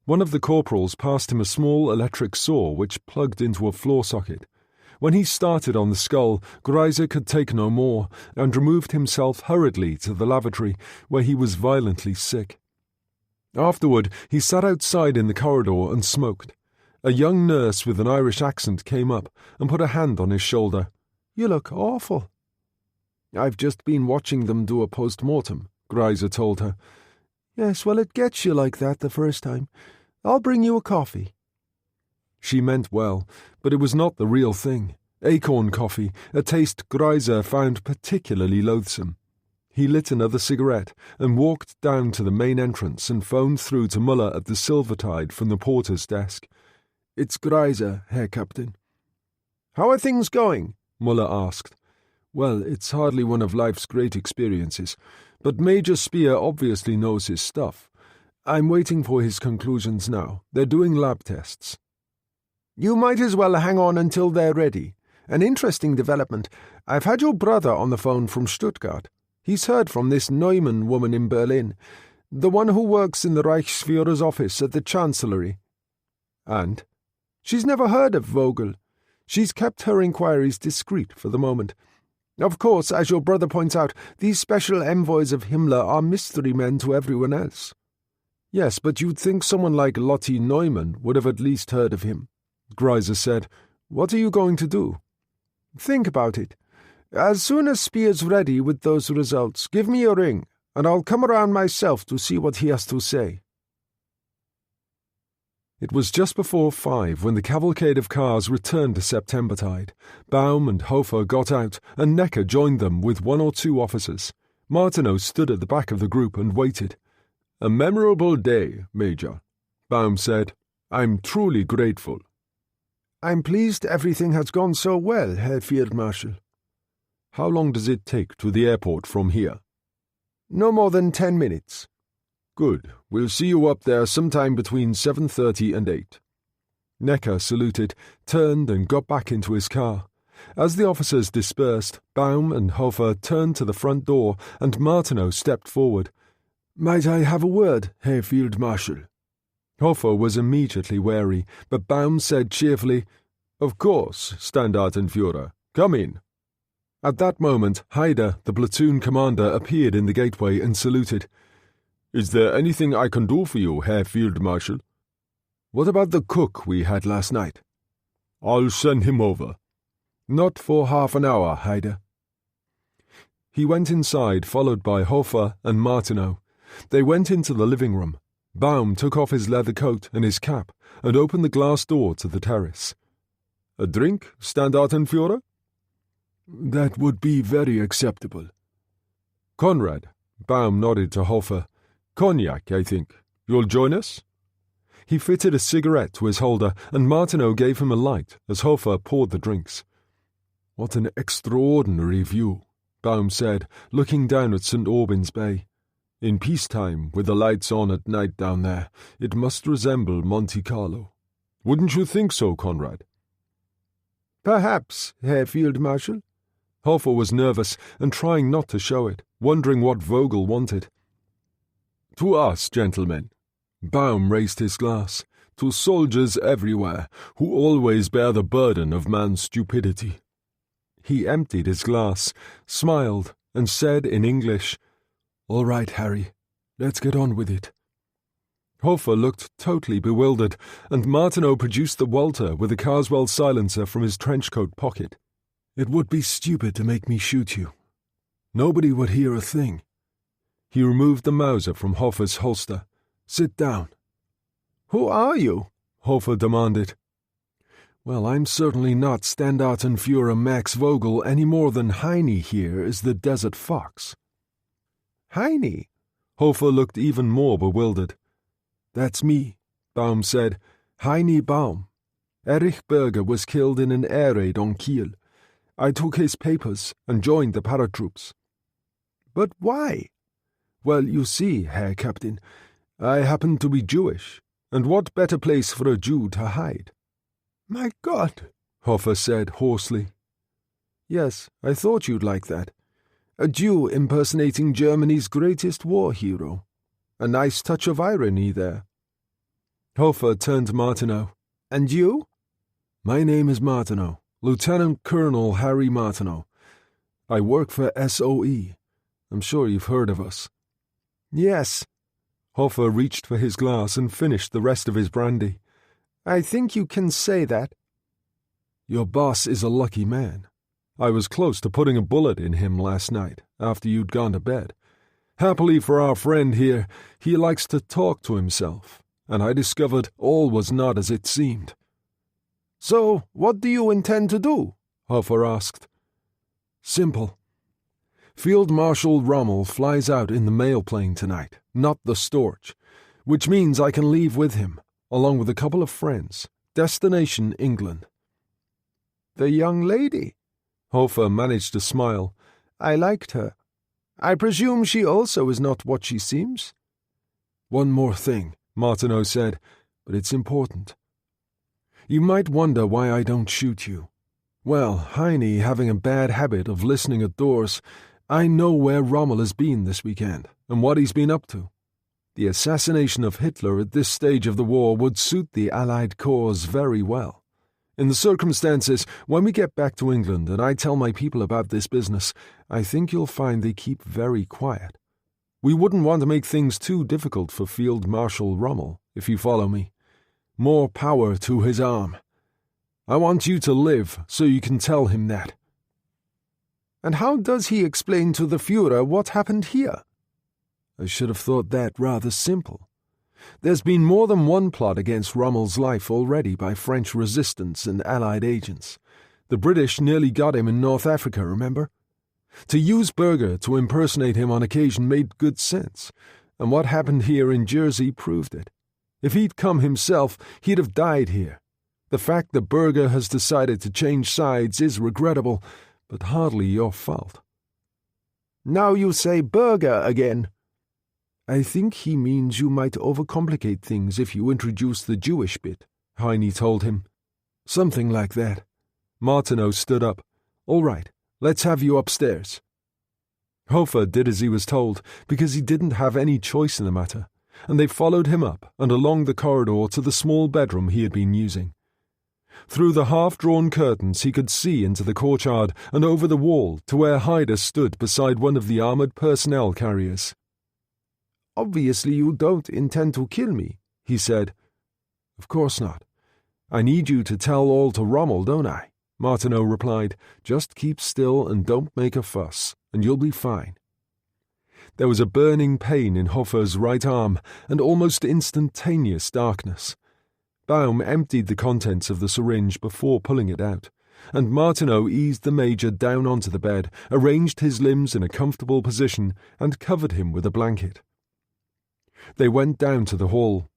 One of the corporals passed him a small electric saw which plugged into a floor socket. When he started on the skull, Greiser could take no more, and removed himself hurriedly to the lavatory, where he was violently sick. Afterward, he sat outside in the corridor and smoked. A young nurse with an Irish accent came up and put a hand on his shoulder. You look awful. I've just been watching them do a post-mortem, Greiser told her. Yes, well, it gets you like that the first time. I'll bring you a coffee. She meant well, but it was not the real thing. Acorn coffee, a taste Greiser found particularly loathsome. He lit another cigarette and walked down to the main entrance and phoned through to Muller at the Silvertide from the porter's desk. It's Greiser, Herr Captain. How are things going? Muller asked. Well, it's hardly one of life's great experiences, but Major Speer obviously knows his stuff. I'm waiting for his conclusions now. They're doing lab tests. You might as well hang on until they're ready. An interesting development. I've had your brother on the phone from Stuttgart. He's heard from this Neumann woman in Berlin, the one who works in the Reichsführer's office at the Chancellery. And? She's never heard of Vogel. She's kept her inquiries discreet for the moment. Of course, as your brother points out, these special envoys of Himmler are mystery men to everyone else. Yes, but you'd think someone like Lotte Neumann would have at least heard of him, Greiser said. What are you going to do? Think about it. As soon as Speer's ready with those results, give me a ring, and I'll come around myself to see what he has to say. It was just before 5 when the cavalcade of cars returned to Septembertide. Baum and Hofer got out, and Necker joined them with 1 or 2 officers. Martineau stood at the back of the group and waited. "A memorable day, Major," Baum said. "I'm truly grateful." I'm pleased everything has gone so well, Herr Field Marshal. How long does it take to the airport from here? No more than 10 minutes. Good. We'll see you up there sometime between 7:30 and 8. Necker saluted, turned and got back into his car. As the officers dispersed, Baum and Hofer turned to the front door and Martineau stepped forward. Might I have a word, Herr Field Marshal? Hofer was immediately wary, but Baum said cheerfully, "Of course, Standartenführer. Come in." At that moment, Haider, the platoon commander, appeared in the gateway and saluted. "Is there anything I can do for you, Herr Field Marshal?" What about the cook we had last night? I'll send him over. Not for half an hour, Haida. He went inside, followed by Hofer and Martineau. They went into the living room. Baum took off his leather coat and his cap and opened the glass door to the terrace. A drink, Standartenführer? That would be very acceptable. Conrad, Baum nodded to Hofer. Cognac, I think. You'll join us? He fitted a cigarette to his holder, and Martineau gave him a light as Hofer poured the drinks. What an extraordinary view, Baum said, looking down at St. Aubyn's Bay. In peacetime, with the lights on at night down there, it must resemble Monte Carlo. Wouldn't you think so, Conrad? Perhaps, Herr Field Marshal. Hofer was nervous and trying not to show it, wondering what Vogel wanted. To us, gentlemen. Baum raised his glass. To soldiers everywhere, who always bear the burden of man's stupidity. He emptied his glass, smiled, and said in English, All right, Harry, let's get on with it. Hofer looked totally bewildered, and Martineau produced the Walter with a Carswell silencer from his trenchcoat pocket. It would be stupid to make me shoot you. Nobody would hear a thing. He removed the Mauser from Hofer's holster. Sit down. Who are you? Hofer demanded. Well, I'm certainly not Standartenführer Max Vogel any more than Heine here is the Desert Fox. Heine? Hofer looked even more bewildered. That's me, Baum said. Heine Baum. Erich Berger was killed in an air raid on Kiel. I took his papers and joined the paratroops. But why? Well, you see, Herr Captain, I happen to be Jewish, and what better place for a Jew to hide? My God, Hofer said hoarsely. Yes, I thought you'd like that. A Jew impersonating Germany's greatest war hero. A nice touch of irony there. Hofer turned to Martineau. And you? My name is Martineau, Lieutenant Colonel Harry Martineau. I work for SOE. I'm sure you've heard of us. Yes. Hofer reached for his glass and finished the rest of his brandy. I think you can say that. Your boss is a lucky man. I was close to putting a bullet in him last night, after you'd gone to bed. Happily for our friend here, he likes to talk to himself, and I discovered all was not as it seemed. So, what do you intend to do? Hofer asked. Simple. Field Marshal Rommel flies out in the mail plane tonight, not the Storch, which means I can leave with him, along with a couple of friends. Destination England. The young lady? Hofer managed to smile. I liked her. I presume she also is not what she seems? One more thing, Martineau said, but it's important. You might wonder why I don't shoot you. Well, Heine having a bad habit of listening at doors, I know where Rommel has been this weekend and what he's been up to. The assassination of Hitler at this stage of the war would suit the Allied cause very well. In the circumstances, when we get back to England and I tell my people about this business, I think you'll find they keep very quiet. We wouldn't want to make things too difficult for Field Marshal Rommel, if you follow me. More power to his arm. I want you to live so you can tell him that. And how does he explain to the Führer what happened here? I should have thought that rather simple. There's been more than one plot against Rommel's life already by French resistance and Allied agents. The British nearly got him in North Africa, remember? To use Berger to impersonate him on occasion made good sense, and what happened here in Jersey proved it. If he'd come himself, he'd have died here. The fact that Berger has decided to change sides is regrettable, but hardly your fault. Now you say Berger again. I think he means you might overcomplicate things if you introduce the Jewish bit, Heine told him. Something like that. Martineau stood up. All right, let's have you upstairs. Hofer did as he was told, because he didn't have any choice in the matter, and they followed him up and along the corridor to the small bedroom he had been using. Through the half-drawn curtains he could see into the courtyard and over the wall to where Haida stood beside one of the armoured personnel carriers. Obviously you don't intend to kill me, he said. Of course not. I need you to tell all to Rommel, don't I? Martineau replied. Just keep still and don't make a fuss, and you'll be fine. There was a burning pain in Hofer's right arm and almost instantaneous darkness. Baum emptied the contents of the syringe before pulling it out, and Martineau eased the Major down onto the bed, arranged his limbs in a comfortable position, and covered him with a blanket. They went down to the hall.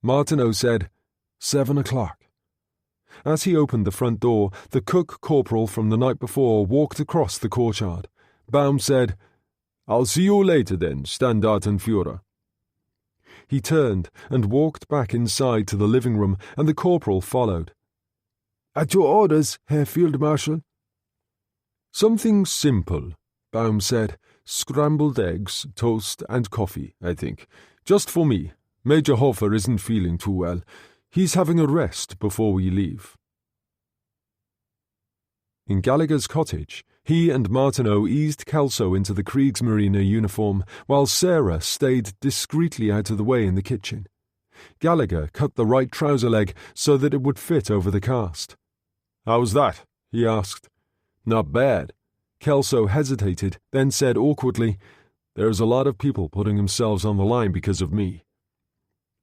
Martineau said, 7 o'clock. As he opened the front door, the cook corporal from the night before walked across the courtyard. Baum said, I'll see you later then, Standartenführer. He turned and walked back inside to the living room, and the corporal followed. At your orders, Herr Field Marshal. Something simple, Baum said. Scrambled eggs, toast, and coffee, I think. Just for me. Major Hofer isn't feeling too well. He's having a rest before we leave. In Gallagher's cottage, he and Martineau eased Kelso into the Kriegsmarine uniform, while Sarah stayed discreetly out of the way in the kitchen. Gallagher cut the right trouser leg so that it would fit over the cast. "How's that?" he asked. "Not bad." Kelso hesitated, then said awkwardly, "There's a lot of people putting themselves on the line because of me."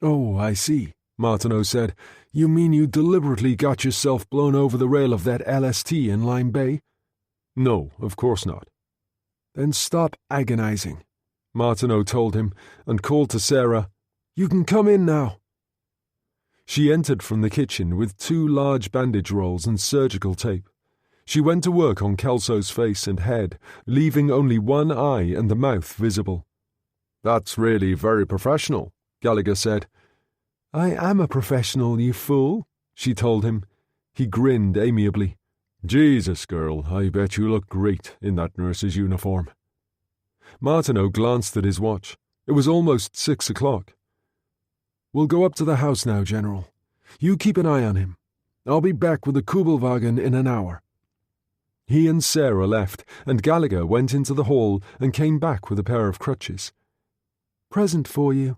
"Oh, I see," Martineau said. "You mean you deliberately got yourself blown over the rail of that LST in Lime Bay?" "No, of course not." "Then stop agonizing," Martineau told him, and called to Sarah, "You can come in now." She entered from the kitchen with 2 large bandage rolls and surgical tape. She went to work on Kelso's face and head, leaving only one eye and the mouth visible. "That's really very professional," Gallagher said. "I am a professional, you fool," she told him. He grinned amiably. "Jesus, girl, I bet you look great in that nurse's uniform." Martineau glanced at his watch. It was almost 6 o'clock. "We'll go up to the house now, General. You keep an eye on him. I'll be back with the Kubelwagen in an hour." He and Sarah left, and Gallagher went into the hall and came back with a pair of crutches. "Present for you."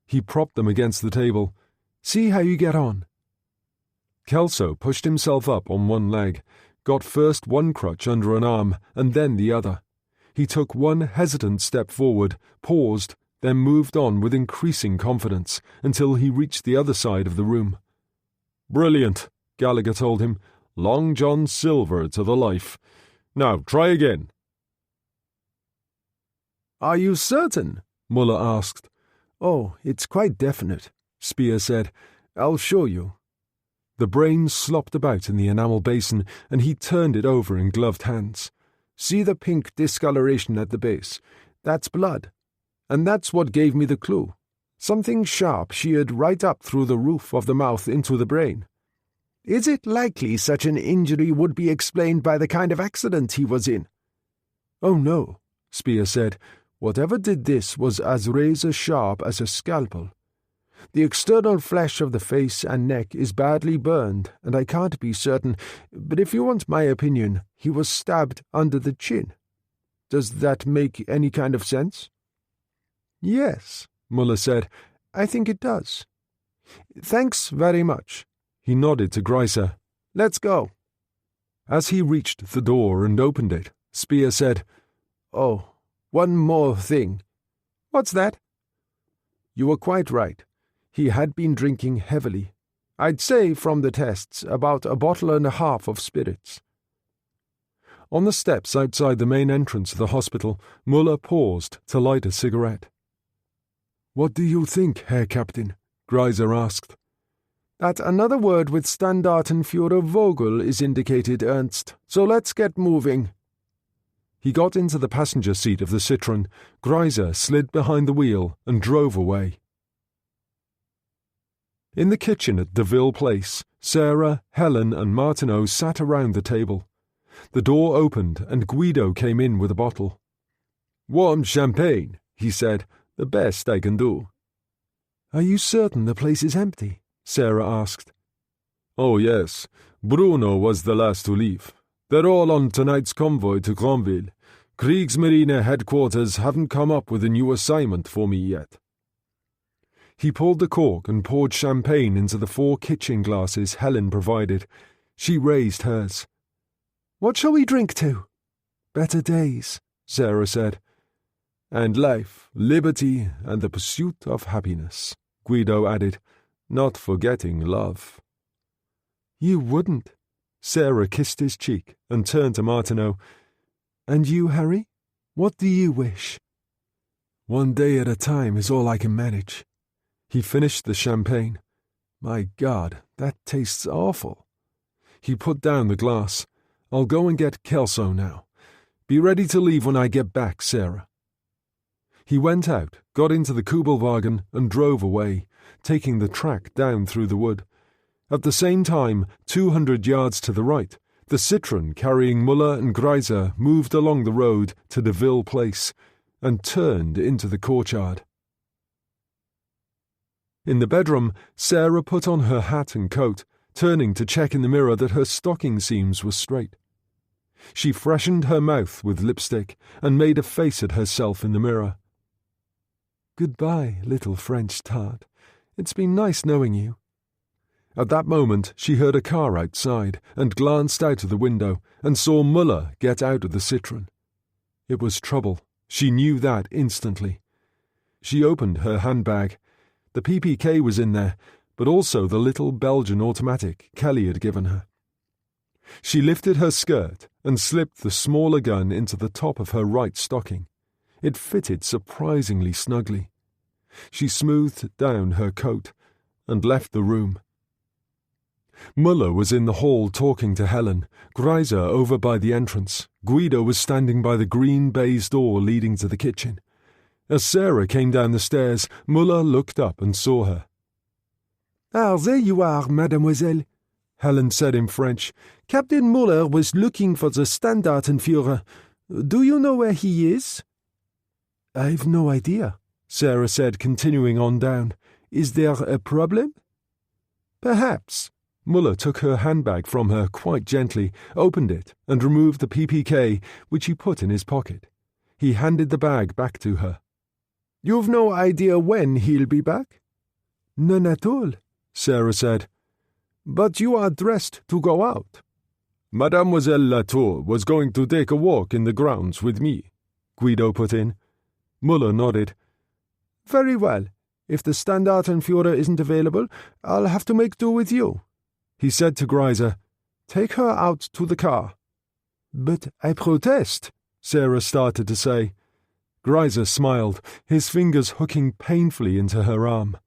He propped them against the table. "See how you get on." Kelso pushed himself up on one leg, got first one crutch under an arm and then the other. He took one hesitant step forward, paused, then moved on with increasing confidence until he reached the other side of the room. "Brilliant," Gallagher told him. "Long John Silver to the life. Now, try again." "Are you certain?" Muller asked. "Oh, it's quite definite," Speer said. "I'll show you." The brain slopped about in the enamel basin, and he turned it over in gloved hands. "See the pink discoloration at the base? That's blood. And that's what gave me the clue. Something sharp sheared right up through the roof of the mouth into the brain. Is it likely such an injury would be explained by the kind of accident he was in?" "Oh, no," Speer said. "Whatever did this was as razor-sharp as a scalpel. The external flesh of the face and neck is badly burned, and I can't be certain, but if you want my opinion, he was stabbed under the chin. Does that make any kind of sense?" "Yes," Muller said. "I think it does." "Thanks very much." He nodded to Greiser. "Let's go." As he reached the door and opened it, Speer said, "Oh, one more thing." "What's that?" "You were quite right. He had been drinking heavily. I'd say, from the tests, about 1.5 bottles of spirits." On the steps outside the main entrance of the hospital, Muller paused to light a cigarette. "What do you think, Herr Captain?" Greiser asked. "That another word with Standartenführer Vogel is indicated, Ernst, so let's get moving." He got into the passenger seat of the Citroën. Greiser slid behind the wheel and drove away. In the kitchen at Deville Place, Sarah, Helen and Martineau sat around the table. The door opened and Guido came in with a bottle. "Warm champagne," he said. "The best I can do." "Are you certain the place is empty?" Sarah asked. "Oh, yes. Bruno was the last to leave. They're all on tonight's convoy to Granville. Kriegsmarine headquarters haven't come up with a new assignment for me yet." He pulled the cork and poured champagne into the 4 kitchen glasses Helen provided. She raised hers. "What shall we drink to?" "Better days," Sarah said. "And life, liberty, and the pursuit of happiness," Guido added, not forgetting love. "You wouldn't." Sarah kissed his cheek and turned to Martineau. "And you, Harry? What do you wish?" "One day at a time is all I can manage." He finished the champagne. "My God, that tastes awful." He put down the glass. "I'll go and get Kelso now. Be ready to leave when I get back, Sarah." He went out, got into the Kubelwagen and drove away, taking the track down through the wood. At the same time, 200 yards to the right, the Citroën carrying Muller and Greiser moved along the road to Deville Place and turned into the courtyard. In the bedroom, Sarah put on her hat and coat, turning to check in the mirror that her stocking seams were straight. She freshened her mouth with lipstick and made a face at herself in the mirror. "Goodbye, little French tart. It's been nice knowing you." At that moment she heard a car outside and glanced out of the window and saw Muller get out of the Citroën. It was trouble. She knew that instantly. She opened her handbag. The PPK was in there, but also the little Belgian automatic Kelly had given her. She lifted her skirt and slipped the smaller gun into the top of her right stocking. It fitted surprisingly snugly. She smoothed down her coat and left the room. Muller was in the hall talking to Helen, Greiser over by the entrance. Guido was standing by the green baize door leading to the kitchen. As Sarah came down the stairs, Muller looked up and saw her. "Ah, there you are, mademoiselle," Helen said in French. "Captain Muller was looking for the Standartenführer. Do you know where he is?" "I've no idea," Sarah said, continuing on down. "Is there a problem?" "Perhaps." Muller took her handbag from her quite gently, opened it, and removed the PPK, which he put in his pocket. He handed the bag back to her. "You've no idea when he'll be back?" "None at all," Sarah said. "But you are dressed to go out." "Mademoiselle Latour was going to take a walk in the grounds with me," Guido put in. Muller nodded. "Very well. If the Standartenführer isn't available, I'll have to make do with you." He said to Greiser, "Take her out to the car." "But I protest," Sarah started to say. Greiser smiled, his fingers hooking painfully into her arm.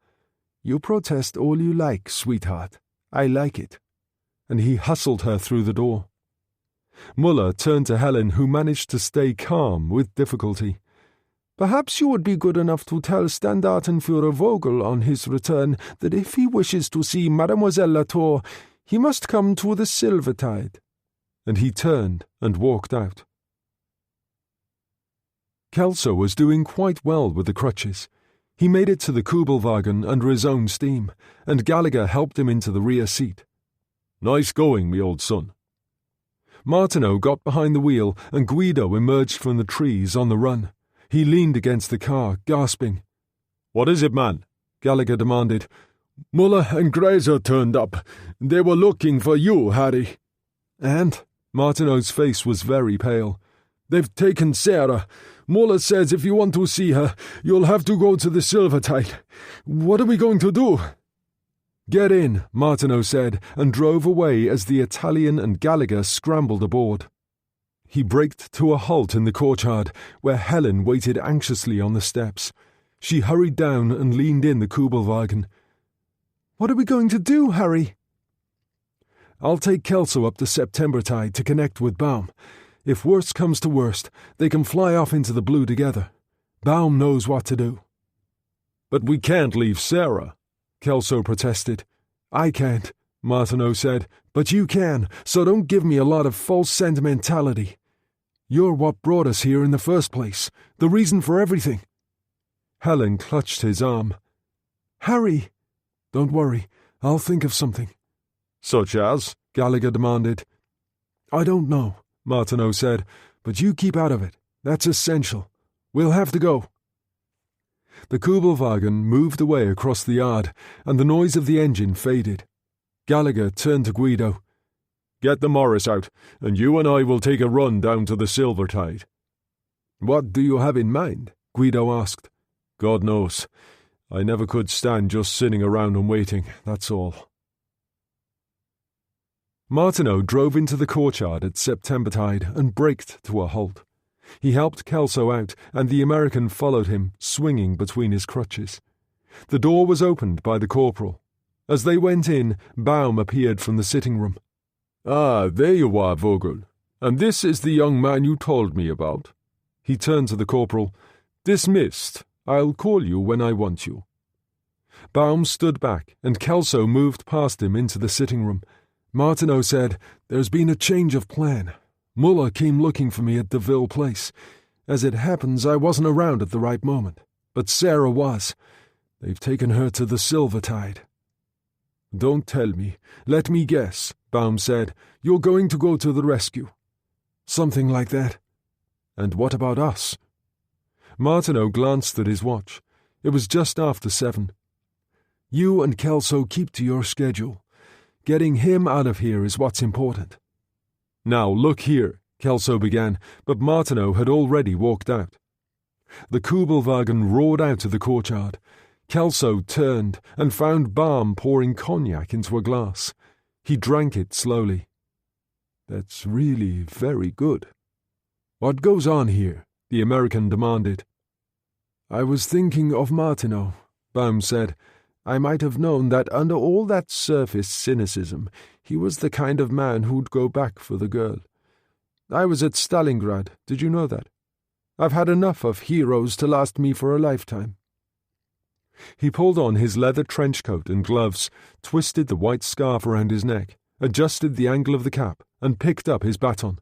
"You protest all you like, sweetheart. I like it." And he hustled her through the door. Muller turned to Helen, who managed to stay calm with difficulty. "Perhaps you would be good enough to tell Standartenführer Vogel on his return that if he wishes to see Mademoiselle Latour, he must come to the Silvertide." And he turned and walked out. Kelso was doing quite well with the crutches. He made it to the Kubelwagen under his own steam, and Gallagher helped him into the rear seat. "Nice going, me old son." Martineau got behind the wheel, and Guido emerged from the trees on the run. He leaned against the car, gasping. "What is it, man?" Gallagher demanded. "Muller and Greiser turned up. They were looking for you, Harry." "And?" Martineau's face was very pale. "They've taken Sarah. Muller says if you want to see her, you'll have to go to the Silvertide. What are we going to do?" "Get in," Martineau said, and drove away as the Italian and Gallagher scrambled aboard. He braked to a halt in the courtyard, where Helen waited anxiously on the steps. She hurried down and leaned in the Kubelwagen. "What are we going to do, Harry?" "I'll take Kelso up to Septembertide to connect with Baum. If worst comes to worst, they can fly off into the blue together. Baum knows what to do." "But we can't leave Sarah," Kelso protested. "I can't," Martineau said, "but you can, so don't give me a lot of false sentimentality. You're what brought us here in the first place, the reason for everything." Helen clutched his arm. "Harry!" "Don't worry, I'll think of something." "Such as?" Gallagher demanded. "I don't know," Martineau said, "but you keep out of it. That's essential. We'll have to go." The Kugelwagen moved away across the yard, and the noise of the engine faded. Gallagher turned to Guido. "Get the Morris out, and you and I will take a run down to the Silvertide." "What do you have in mind?" Guido asked. "God knows. I never could stand just sitting around and waiting, that's all." Martineau drove into the courtyard at Septembertide and braked to a halt. He helped Kelso out, and the American followed him, swinging between his crutches. The door was opened by the corporal. As they went in, Baum appeared from the sitting room. "Ah, there you are, Vogel. And this is the young man you told me about." He turned to the corporal. "Dismissed. I'll call you when I want you." Baum stood back, and Kelso moved past him into the sitting room. Martineau said, "There's been a change of plan. Muller came looking for me at Deville Place. As it happens, I wasn't around at the right moment, but Sarah was. They've taken her to the Silvertide." "Don't tell me. Let me guess," Baum said. "You're going to go to the rescue." "Something like that." "And what about us?" Martineau glanced at his watch. It was just after 7. "You and Kelso keep to your schedule. Getting him out of here is what's important." "Now, look here," Kelso began, but Martineau had already walked out. The Kugelwagen roared out of the courtyard. Kelso turned and found Baum pouring cognac into a glass. He drank it slowly. "That's really very good." "What goes on here?" the American demanded. "I was thinking of Martineau," Baum said. "I might have known that under all that surface cynicism, he was the kind of man who'd go back for the girl. I was at Stalingrad, did you know that? I've had enough of heroes to last me for a lifetime." He pulled on his leather trench coat and gloves, twisted the white scarf around his neck, adjusted the angle of the cap, and picked up his baton.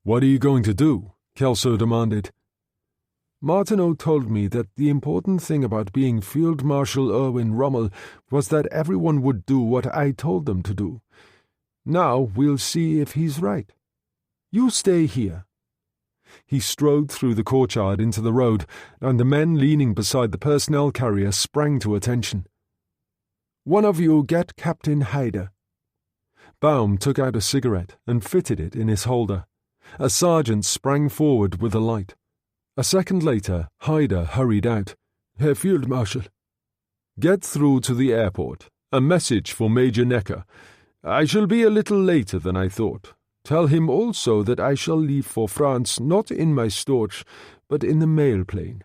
"What are you going to do?" Kelso demanded. "Martineau told me that the important thing about being Field Marshal Erwin Rommel was that everyone would do what I told them to do. Now we'll see if he's right. You stay here." He strode through the courtyard into the road, and the men leaning beside the personnel carrier sprang to attention. "One of you get Captain Hyder." Baum took out a cigarette and fitted it in his holder. A sergeant sprang forward with a light. A second later, Hyder hurried out. "Herr Field Marshal." "Get through to the airport. A message for Major Necker. I shall be a little later than I thought. Tell him also that I shall leave for France not in my Storch, but in the mail plane.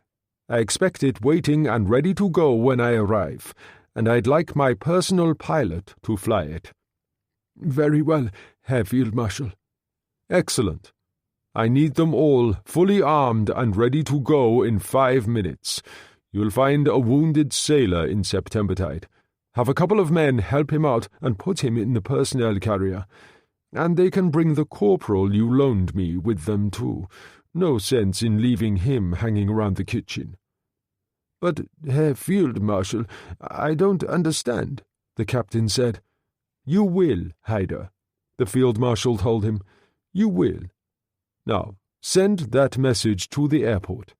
I expect it waiting and ready to go when I arrive, and I'd like my personal pilot to fly it." "Very well, Herr Field Marshal." "Excellent. I need them all fully armed and ready to go in 5 minutes. You'll find a wounded sailor in Septembertide. Have a couple of men help him out and put him in the personnel carrier. And they can bring the corporal you loaned me with them too. No sense in leaving him hanging around the kitchen." "But, Herr Field Marshal, I don't understand," the captain said. "You will, Hyder," the Field Marshal told him. "You will. Now, send that message to the airport."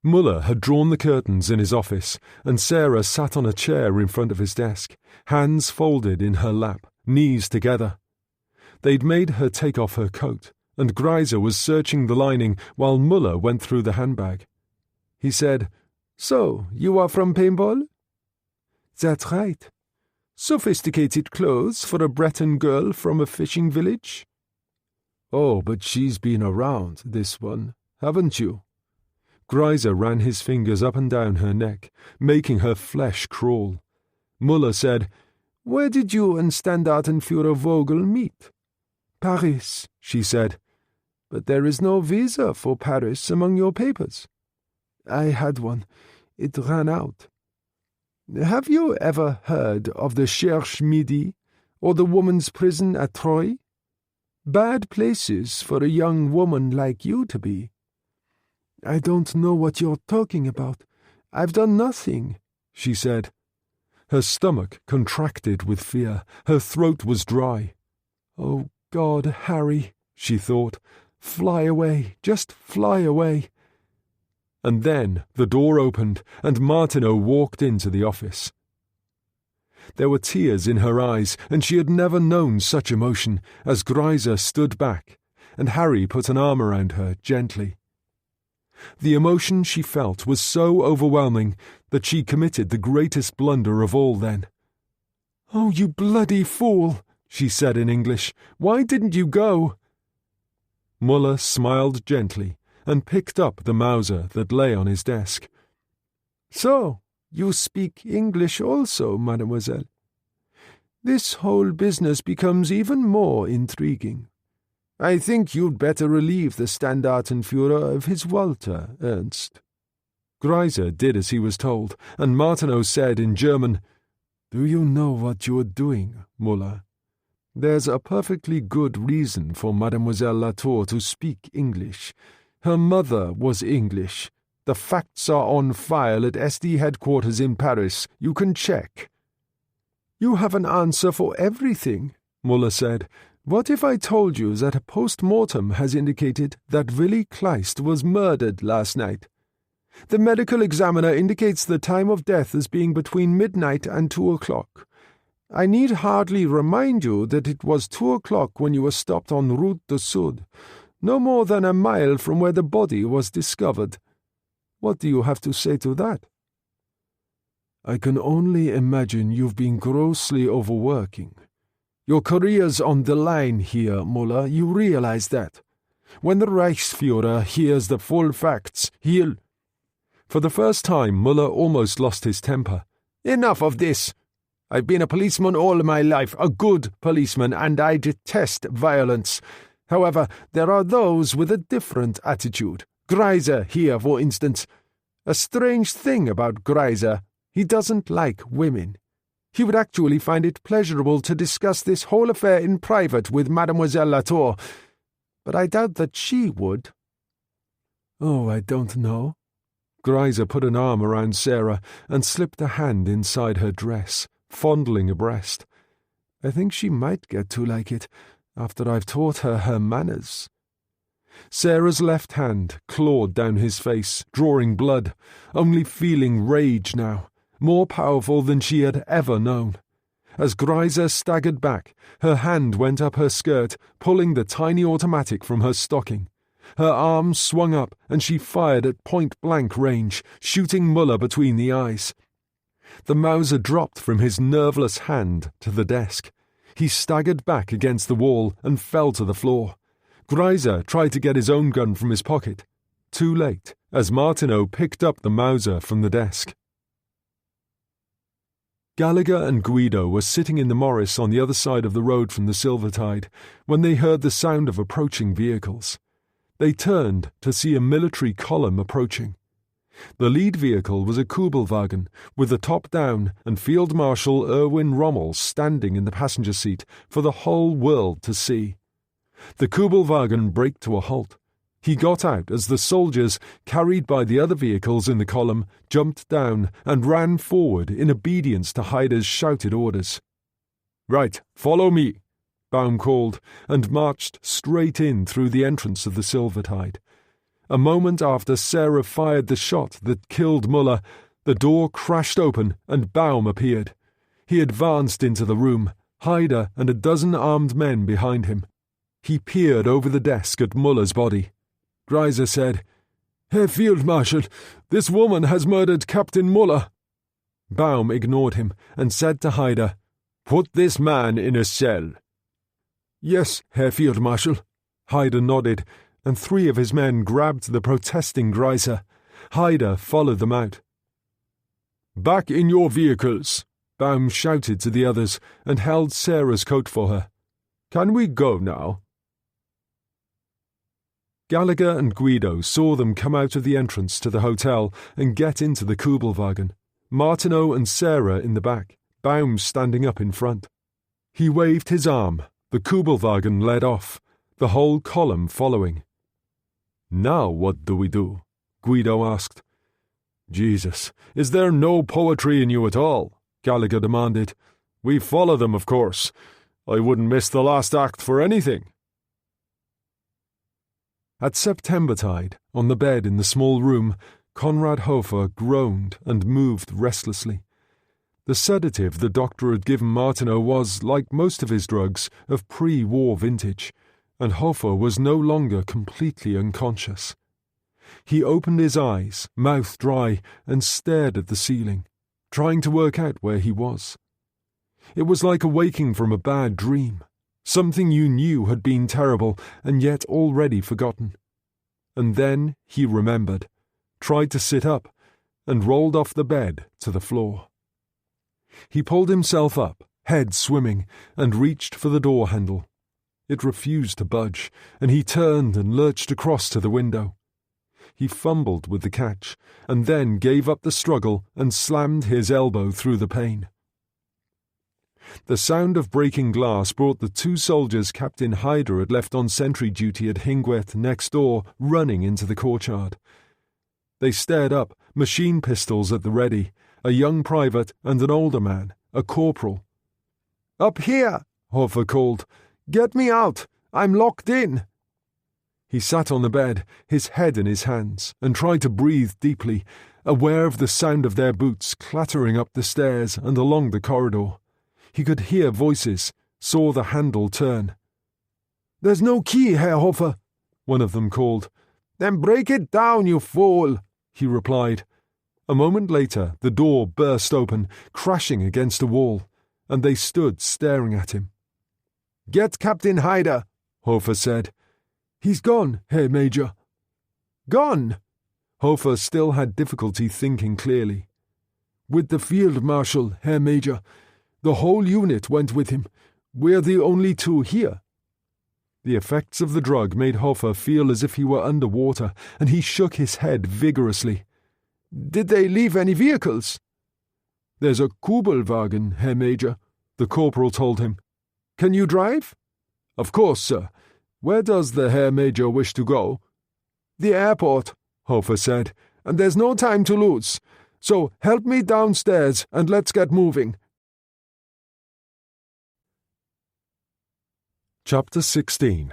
Muller had drawn the curtains in his office, and Sarah sat on a chair in front of his desk, hands folded in her lap, knees together. They'd made her take off her coat, and Greiser was searching the lining while Muller went through the handbag. He said, "So, you are from Paintball?" "That's right. Sophisticated clothes for a Breton girl from a fishing village?" "Oh, but she's been around, this one, haven't you?" Greiser ran his fingers up and down her neck, making her flesh crawl. Muller said, "Where did you and Standartenführer Vogel meet?" "Paris," she said. "But there is no visa for Paris among your papers." "I had one. It ran out." "Have you ever heard of the Cherche Midi or the woman's prison at Troyes? Bad places for a young woman like you to be." "I don't know what you're talking about. I've done nothing," she said. Her stomach contracted with fear. Her throat was dry. "Oh, God, Harry," she thought. "Fly away. Just fly away." And then the door opened and Martineau walked into the office. There were tears in her eyes, and she had never known such emotion as Greiser stood back, and Harry put an arm around her gently. The emotion she felt was so overwhelming that she committed the greatest blunder of all then. "Oh, you bloody fool," she said in English. "Why didn't you go?" Muller smiled gently and picked up the Mauser that lay on his desk. "So, you speak English also, mademoiselle? This whole business becomes even more intriguing. I think you'd better relieve the Standartenführer of his Walter, Ernst." Greiser did as he was told, and Martineau said in German, "Do you know what you are doing, Muller? There's a perfectly good reason for Mademoiselle Latour to speak English. Her mother was English. The facts are on file at SD headquarters in Paris. You can check." "You have an answer for everything," Muller said. "What if I told you that a post-mortem has indicated that Willy Kleist was murdered last night? The medical examiner indicates the time of death as being between midnight and 2 o'clock. I need hardly remind you that it was 2 o'clock when you were stopped en route du Sud, no more than a mile from where the body was discovered. What do you have to say to that?" "I can only imagine you've been grossly overworking. Your career's on the line here, Muller, you realize that. When the Reichsführer hears the full facts, he'll—" For the first time, Muller almost lost his temper. "Enough of this! I've been a policeman all my life, a good policeman, and I detest violence. However, there are those with a different attitude. Greiser here, for instance. A strange thing about Greiser. He doesn't like women. He would actually find it pleasurable to discuss this whole affair in private with Mademoiselle Latour, but I doubt that she would." "Oh, I don't know." Greiser put an arm around Sarah and slipped a hand inside her dress, fondling a breast. "I think she might get to like it, after I've taught her manners." Sarah's left hand clawed down his face, drawing blood, only feeling rage now, more powerful than she had ever known. As Greiser staggered back, her hand went up her skirt, pulling the tiny automatic from her stocking. Her arm swung up, and she fired at point-blank range, shooting Muller between the eyes. The Mauser dropped from his nerveless hand to the desk. He staggered back against the wall and fell to the floor. Greiser tried to get his own gun from his pocket. Too late, as Martineau picked up the Mauser from the desk. Gallagher and Guido were sitting in the Morris on the other side of the road from the Silvertide when they heard the sound of approaching vehicles. They turned to see a military column approaching. The lead vehicle was a Kubelwagen, with the top down, and Field Marshal Erwin Rommel standing in the passenger seat for the whole world to see. The Kubelwagen braked to a halt. He got out as the soldiers, carried by the other vehicles in the column, jumped down and ran forward in obedience to Haider's shouted orders. "Right, follow me," Baum called, and marched straight in through the entrance of the Silvertide. A moment after Sarah fired the shot that killed Muller, the door crashed open and Baum appeared. He advanced into the room, Haider and a dozen armed men behind him. He peered over the desk at Muller's body. Greiser said, "Herr Field Marshal, this woman has murdered Captain Muller." Baum ignored him and said to Haider, "Put this man in a cell." "Yes, Herr Field Marshal." Haider nodded, and 3 of his men grabbed the protesting Greiser. Haider followed them out. "Back in your vehicles," Baum shouted to the others and held Sarah's coat for her. "Can we go now?" Gallagher and Guido saw them come out of the entrance to the hotel and get into the Kubelwagen, Martineau and Sarah in the back, Baum standing up in front. He waved his arm, the Kubelwagen led off, the whole column following. "Now what do we do?" Guido asked. "Jesus, is there no poetry in you at all?" Gallagher demanded. "We follow them, of course. I wouldn't miss the last act for anything." At Septembertide, on the bed in the small room, Conrad Hofer groaned and moved restlessly. The sedative the doctor had given Martineau was, like most of his drugs, of pre-war vintage, and Hofer was no longer completely unconscious. He opened his eyes, mouth dry, and stared at the ceiling, trying to work out where he was. It was like awaking from a bad dream, something you knew had been terrible and yet already forgotten. And then he remembered, tried to sit up, and rolled off the bed to the floor. He pulled himself up, head swimming, and reached for the door handle. It refused to budge, and he turned and lurched across to the window. He fumbled with the catch, and then gave up the struggle and slammed his elbow through the pane. The sound of breaking glass brought the 2 soldiers Captain Hyder had left on sentry duty at Hingweth next door running into the courtyard. They stared up, machine pistols at the ready, a young private and an older man, a corporal. "Up here!" Hofer called. "Get me out! I'm locked in!" He sat on the bed, his head in his hands, and tried to breathe deeply, aware of the sound of their boots clattering up the stairs and along the corridor. He could hear voices, saw the handle turn. "There's no key, Herr Hofer," one of them called. "Then break it down, you fool," he replied. A moment later, the door burst open, crashing against a wall, and they stood staring at him. "Get Captain Hyder," Hofer said. "He's gone, Herr Major." "Gone?" Hofer still had difficulty thinking clearly. "With the Field Marshal, Herr Major. The whole unit went with him. We're the only 2 here." The effects of the drug made Hofer feel as if he were underwater, and he shook his head vigorously. "Did they leave any vehicles?" "There's a Kubelwagen, Herr Major," the corporal told him. "Can you drive?" "Of course, sir. Where does the Herr Major wish to go?" "The airport," Hofer said, "and there's no time to lose. So help me downstairs and let's get moving." Chapter 16.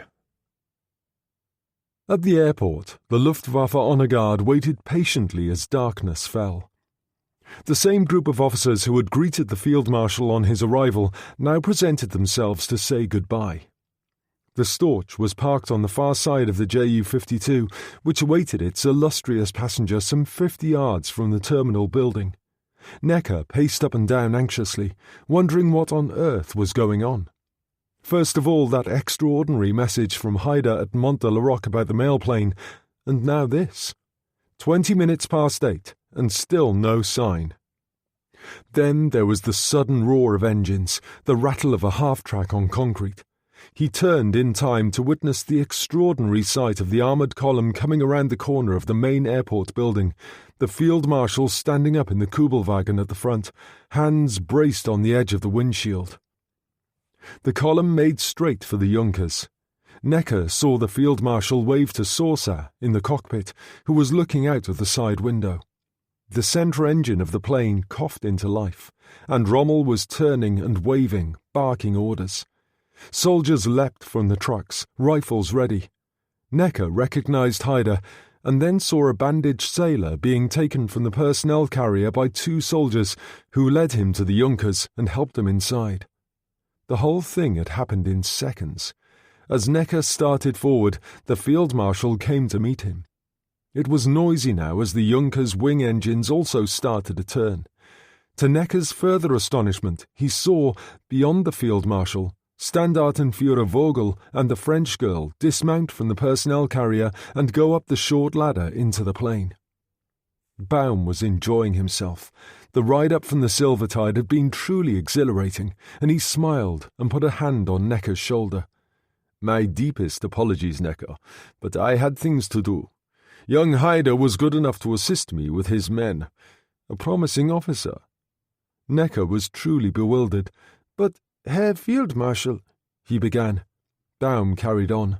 At the airport, the Luftwaffe honor guard waited patiently as darkness fell. The same group of officers who had greeted the Field Marshal on his arrival now presented themselves to say goodbye. The Storch was parked on the far side of the Ju-52, which awaited its illustrious passenger some 50 yards from the terminal building. Necker paced up and down anxiously, wondering what on earth was going on. First of all, that extraordinary message from Hyder at Mont de la Roque about the mailplane, and now this. 20 minutes past 8, and still no sign. Then there was the sudden roar of engines, the rattle of a half-track on concrete. He turned in time to witness the extraordinary sight of the armoured column coming around the corner of the main airport building, the Field Marshal standing up in the Kubelwagen at the front, hands braced on the edge of the windshield. The column made straight for the Junkers. Necker saw the Field Marshal wave to Saucer in the cockpit, who was looking out of the side window. The centre engine of the plane coughed into life, and Rommel was turning and waving, barking orders. Soldiers leapt from the trucks, rifles ready. Necker recognised Hyder, and then saw a bandaged sailor being taken from the personnel carrier by 2 soldiers who led him to the Junkers and helped him inside. The whole thing had happened in seconds. As Necker started forward, the Field Marshal came to meet him. It was noisy now as the Junkers' wing engines also started to turn. To Necker's further astonishment, he saw, beyond the Field Marshal, Standartenführer Vogel and the French girl dismount from the personnel carrier and go up the short ladder into the plane. Baum was enjoying himself. The ride up from the Silvertide had been truly exhilarating, and he smiled and put a hand on Necker's shoulder. "My deepest apologies, Necker, but I had things to do. Young Hyder was good enough to assist me with his men. A promising officer." Necker was truly bewildered. "But, Herr Field Marshal," he began. Baum carried on.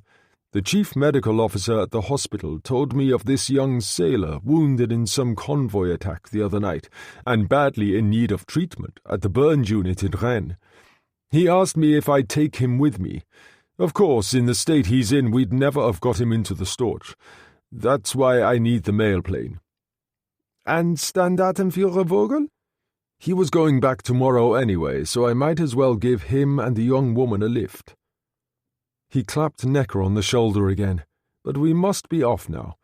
"The chief medical officer at the hospital told me of this young sailor wounded in some convoy attack the other night, and badly in need of treatment at the burned unit in Rennes. He asked me if I'd take him with me. Of course, in the state he's in, we'd never have got him into the Storch. That's why I need the mail plane." And Standartenführer Vogel? He was going back tomorrow anyway, so I might as well give him and the young woman a lift. He clapped Necker on the shoulder again. But we must be off now.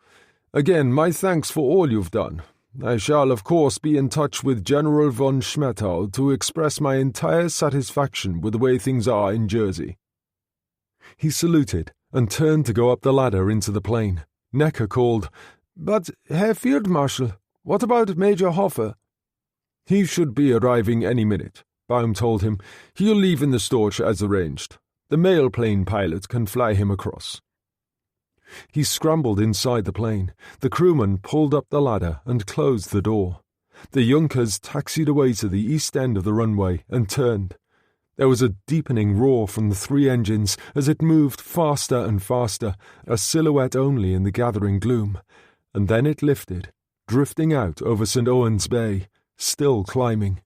Again, my thanks for all you've done. I shall, of course, be in touch with General von Schmettau to express my entire satisfaction with the way things are in Jersey. He saluted and turned to go up the ladder into the plane. Necker called, But, Herr Field Marshal, what about Major Hofer? He should be arriving any minute, Baum told him. He'll leave in the Storch as arranged. The mail plane pilot can fly him across. He scrambled inside the plane. The crewman pulled up the ladder and closed the door. The Junkers taxied away to the east end of the runway and turned. There was a deepening roar from the 3 engines as it moved faster and faster, a silhouette only in the gathering gloom, and then it lifted, drifting out over St. Owen's Bay, still climbing.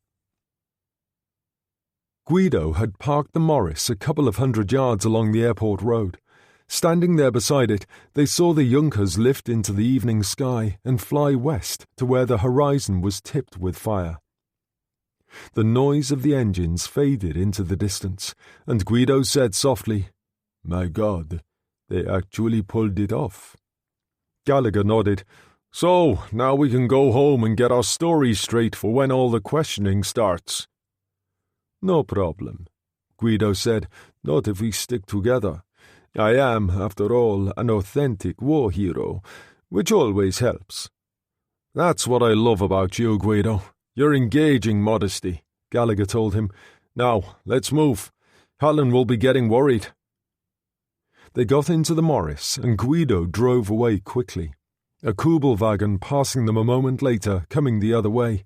Guido had parked the Morris a couple of 100 yards along the airport road. Standing there beside it, they saw the Junkers lift into the evening sky and fly west to where the horizon was tipped with fire. The noise of the engines faded into the distance, and Guido said softly, "My God, they actually pulled it off." Gallagher nodded. "So, now we can go home and get our story straight for when all the questioning starts." "No problem," Guido said, "not if we stick together. I am, after all, an authentic war hero, which always helps." "That's what I love about you, Guido. Your engaging modesty," Gallagher told him. "Now, let's move. Helen will be getting worried." They got into the Morris, and Guido drove away quickly. A Kubelwagen passing them a moment later, coming the other way,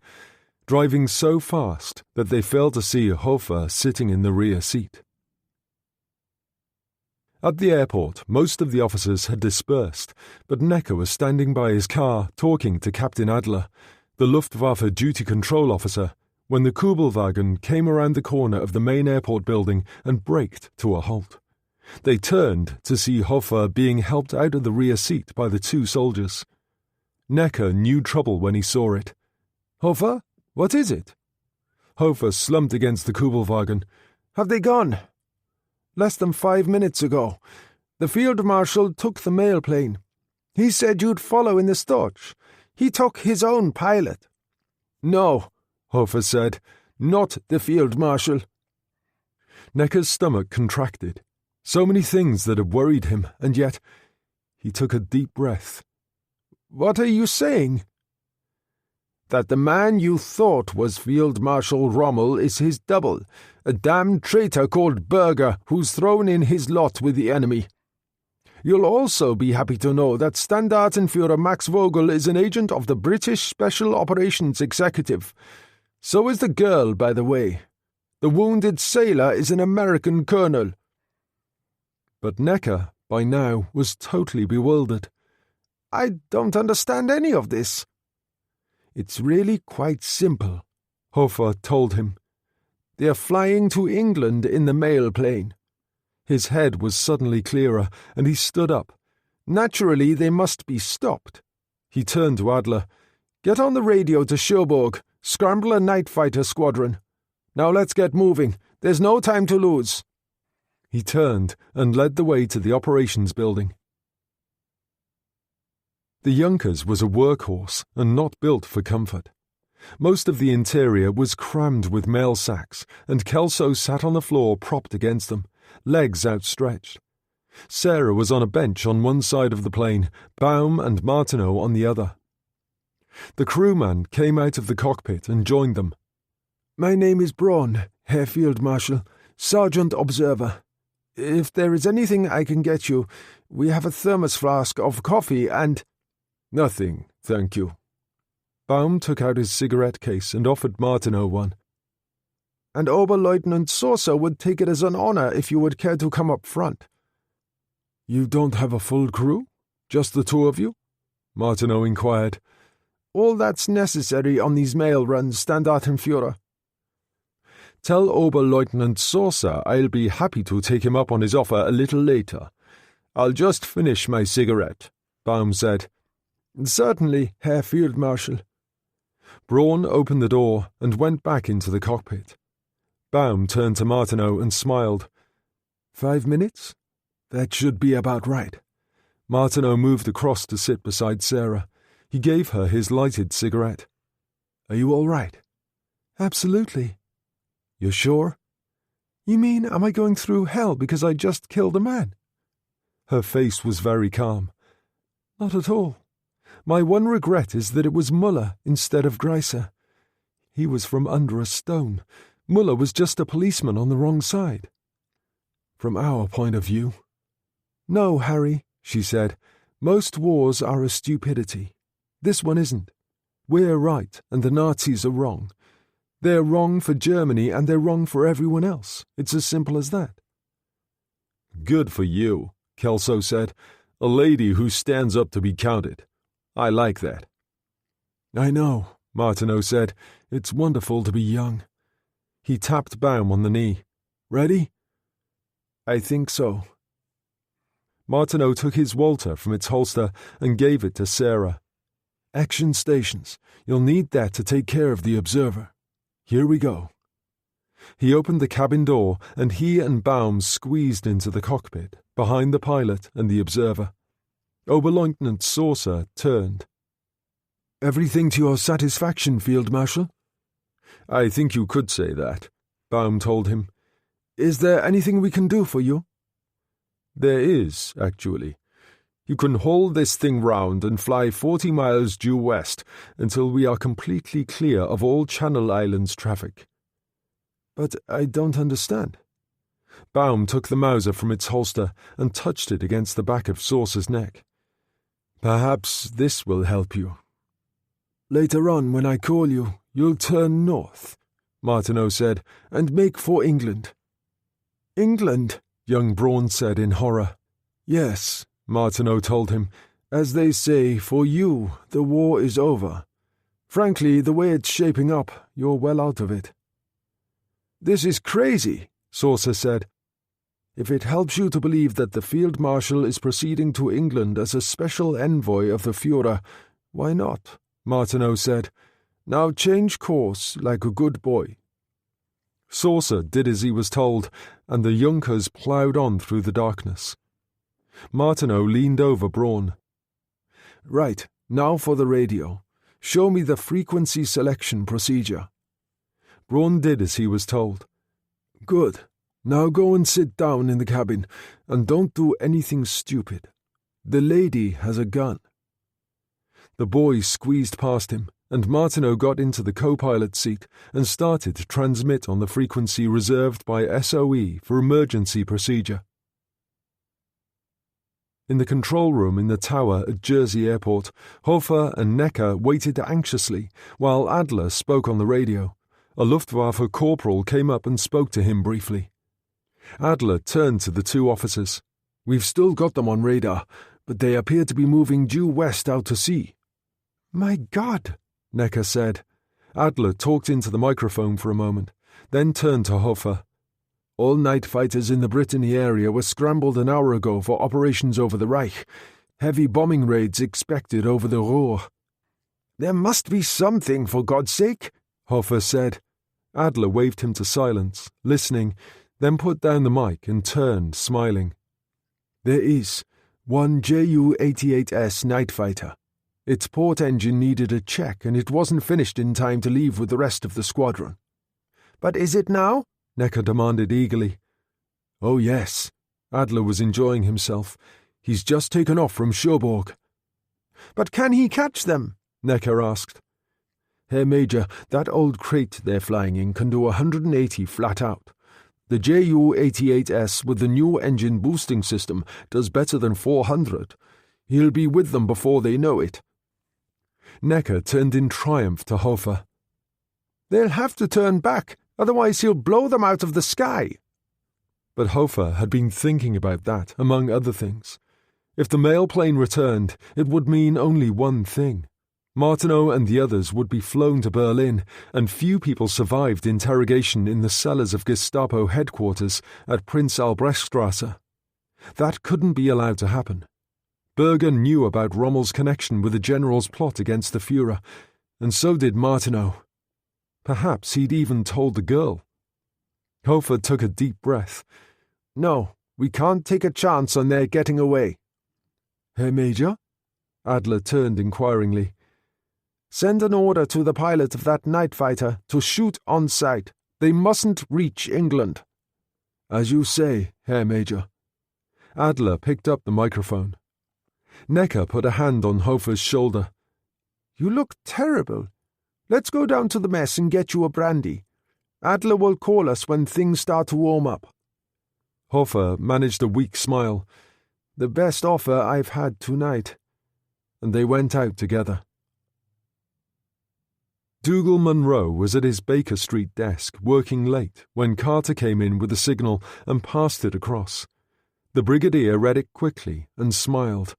driving so fast that they failed to see Hofer sitting in the rear seat. At the airport, most of the officers had dispersed, but Necker was standing by his car talking to Captain Adler, the Luftwaffe duty control officer, when the Kubelwagen came around the corner of the main airport building and braked to a halt. They turned to see Hofer being helped out of the rear seat by the 2 soldiers. Necker knew trouble when he saw it. "Hofer? What is it?" Hofer slumped against the Kubelwagen. "Have they gone?" "Less than 5 minutes ago. The Field Marshal took the mail plane. He said you'd follow in the Storch. He took his own pilot." "No," Hofer said. "Not the Field Marshal." Necker's stomach contracted. So many things that had worried him, and yet he took a deep breath. "What are you saying?" "That the man you thought was Field Marshal Rommel is his double, a damned traitor called Berger who's thrown in his lot with the enemy. You'll also be happy to know that Standartenführer Max Vogel is an agent of the British Special Operations Executive. So is the girl, by the way. The wounded sailor is an American colonel." But Necker, by now, was totally bewildered. "I don't understand any of this." "It's really quite simple," Hofer told him. "They're flying to England in the mail plane." His head was suddenly clearer, and he stood up. "Naturally, they must be stopped." He turned to Adler. "Get on the radio to Cherbourg. Scramble a night fighter squadron. Now let's get moving. There's no time to lose." He turned and led the way to the operations building. The Junkers was a workhorse and not built for comfort. Most of the interior was crammed with mail sacks, and Kelso sat on the floor propped against them, legs outstretched. Sarah was on a bench on one side of the plane, Baum and Martineau on the other. The crewman came out of the cockpit and joined them. "My name is Braun, Herr Field Marshal, Sergeant Observer. If there is anything I can get you, we have a thermos flask of coffee and—" "Nothing, thank you." Baum took out his cigarette case and offered Martineau one. "And Oberleutnant Saucer would take it as an honor if you would care to come up front." "You don't have a full crew? Just the 2 of you?" Martineau inquired. "All that's necessary on these mail runs, Standartenführer." "Tell Oberleutnant Saucer I'll be happy to take him up on his offer a little later. I'll just finish my cigarette," Baum said. "Certainly, Herr Field Marshal." Braun opened the door and went back into the cockpit. Baum turned to Martineau and smiled. 5 minutes? That should be about right. Martineau moved across to sit beside Sarah. He gave her his lighted cigarette. Are you all right? Absolutely. You're sure? You mean, am I going through hell because I just killed a man? Her face was very calm. Not at all. My one regret is that it was Muller instead of Greiser. He was from under a stone. Muller was just a policeman on the wrong side. From our point of view? No, Harry, she said. Most wars are a stupidity. This one isn't. We're right and the Nazis are wrong. They're wrong for Germany and they're wrong for everyone else. It's as simple as that. Good for you, Kelso said. A lady who stands up to be counted. I like that. I know, Martineau said. It's wonderful to be young. He tapped Baum on the knee. Ready? I think so. Martineau took his Walter from its holster and gave it to Sarah. Action stations. You'll need that to take care of the observer. Here we go. He opened the cabin door and he and Baum squeezed into the cockpit, behind the pilot and the observer. Oberleutnant Saucer turned. Everything to your satisfaction, Field Marshal? I think you could say that, Baum told him. Is there anything we can do for you? There is, actually. You can haul this thing round and fly 40 miles due west until we are completely clear of all Channel Islands traffic. But I don't understand. Baum took the Mauser from its holster and touched it against the back of Saucer's neck. Perhaps this will help you. Later on, when I call you, you'll turn north, Martineau said, and make for England. England? Young Braun said in horror. Yes, Martineau told him. As they say, for you, the war is over. Frankly, the way it's shaping up, you're well out of it. This is crazy, Saucer said. If it helps you to believe that the Field Marshal is proceeding to England as a special envoy of the Führer, why not? Martineau said. Now change course like a good boy. Saucer did as he was told, and the Junkers ploughed on through the darkness. Martineau leaned over Braun. Right, now for the radio. Show me the frequency selection procedure. Braun did as he was told. Good. Now go and sit down in the cabin, and don't do anything stupid. The lady has a gun. The boy squeezed past him, and Martineau got into the co-pilot seat and started to transmit on the frequency reserved by SOE for emergency procedure. In the control room in the tower at Jersey Airport, Hofer and Necker waited anxiously while Adler spoke on the radio. A Luftwaffe corporal came up and spoke to him briefly. Adler turned to the two officers. We've still got them on radar, but they appear to be moving due west out to sea. My God, Necker said. Adler talked into the microphone for a moment, then turned to Hofer. All night fighters in the Brittany area were scrambled an hour ago for operations over the Reich. Heavy bombing raids expected over the Ruhr. There must be something, for God's sake, Hofer said. Adler waved him to silence, listening, then put down the mic and turned, smiling. There is. One Ju-88S night fighter. Its port engine needed a check and it wasn't finished in time to leave with the rest of the squadron. But is it now? Necker demanded eagerly. Oh yes. Adler was enjoying himself. He's just taken off from Cherbourg. But can he catch them? Necker asked. Herr Major, that old crate they're flying in can do 180 flat out. The Ju-88S with the new engine boosting system does better than 400. He'll be with them before they know it. Necker turned in triumph to Hofer. They'll have to turn back, otherwise he'll blow them out of the sky. But Hofer had been thinking about that, among other things. If the mail plane returned, it would mean only one thing. Martineau and the others would be flown to Berlin, and few people survived interrogation in the cellars of Gestapo headquarters at Prinz Albrechtstrasse. That couldn't be allowed to happen. Berger knew about Rommel's connection with the general's plot against the Führer, and so did Martineau. Perhaps he'd even told the girl. Hofer took a deep breath. No, we can't take a chance on their getting away. Herr Major? Adler turned inquiringly. Send an order to the pilot of that night fighter to shoot on sight. They mustn't reach England. As you say, Herr Major. Adler picked up the microphone. Necker put a hand on Hofer's shoulder. You look terrible. Let's go down to the mess and get you a brandy. Adler will call us when things start to warm up. Hofer managed a weak smile. The best offer I've had tonight. And they went out together. Dougal Munro was at his Baker Street desk, working late, when Carter came in with a signal and passed it across. The Brigadier read it quickly and smiled.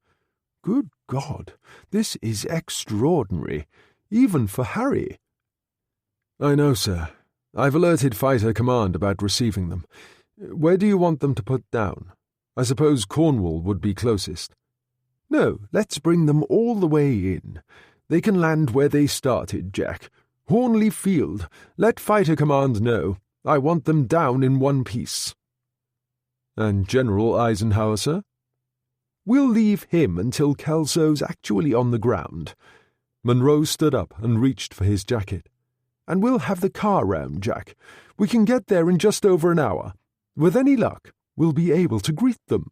Good God, this is extraordinary, even for Harry. I know, sir. I've alerted Fighter Command about receiving them. Where do you want them to put down? I suppose Cornwall would be closest. No, let's bring them all the way in. They can land where they started, Jack. Hornley Field. Let Fighter Command know. I want them down in one piece. And General Eisenhower, sir? We'll leave him until Kelso's actually on the ground. Munro stood up and reached for his jacket. And we'll have the car round, Jack. We can get there in just over an hour. With any luck, we'll be able to greet them.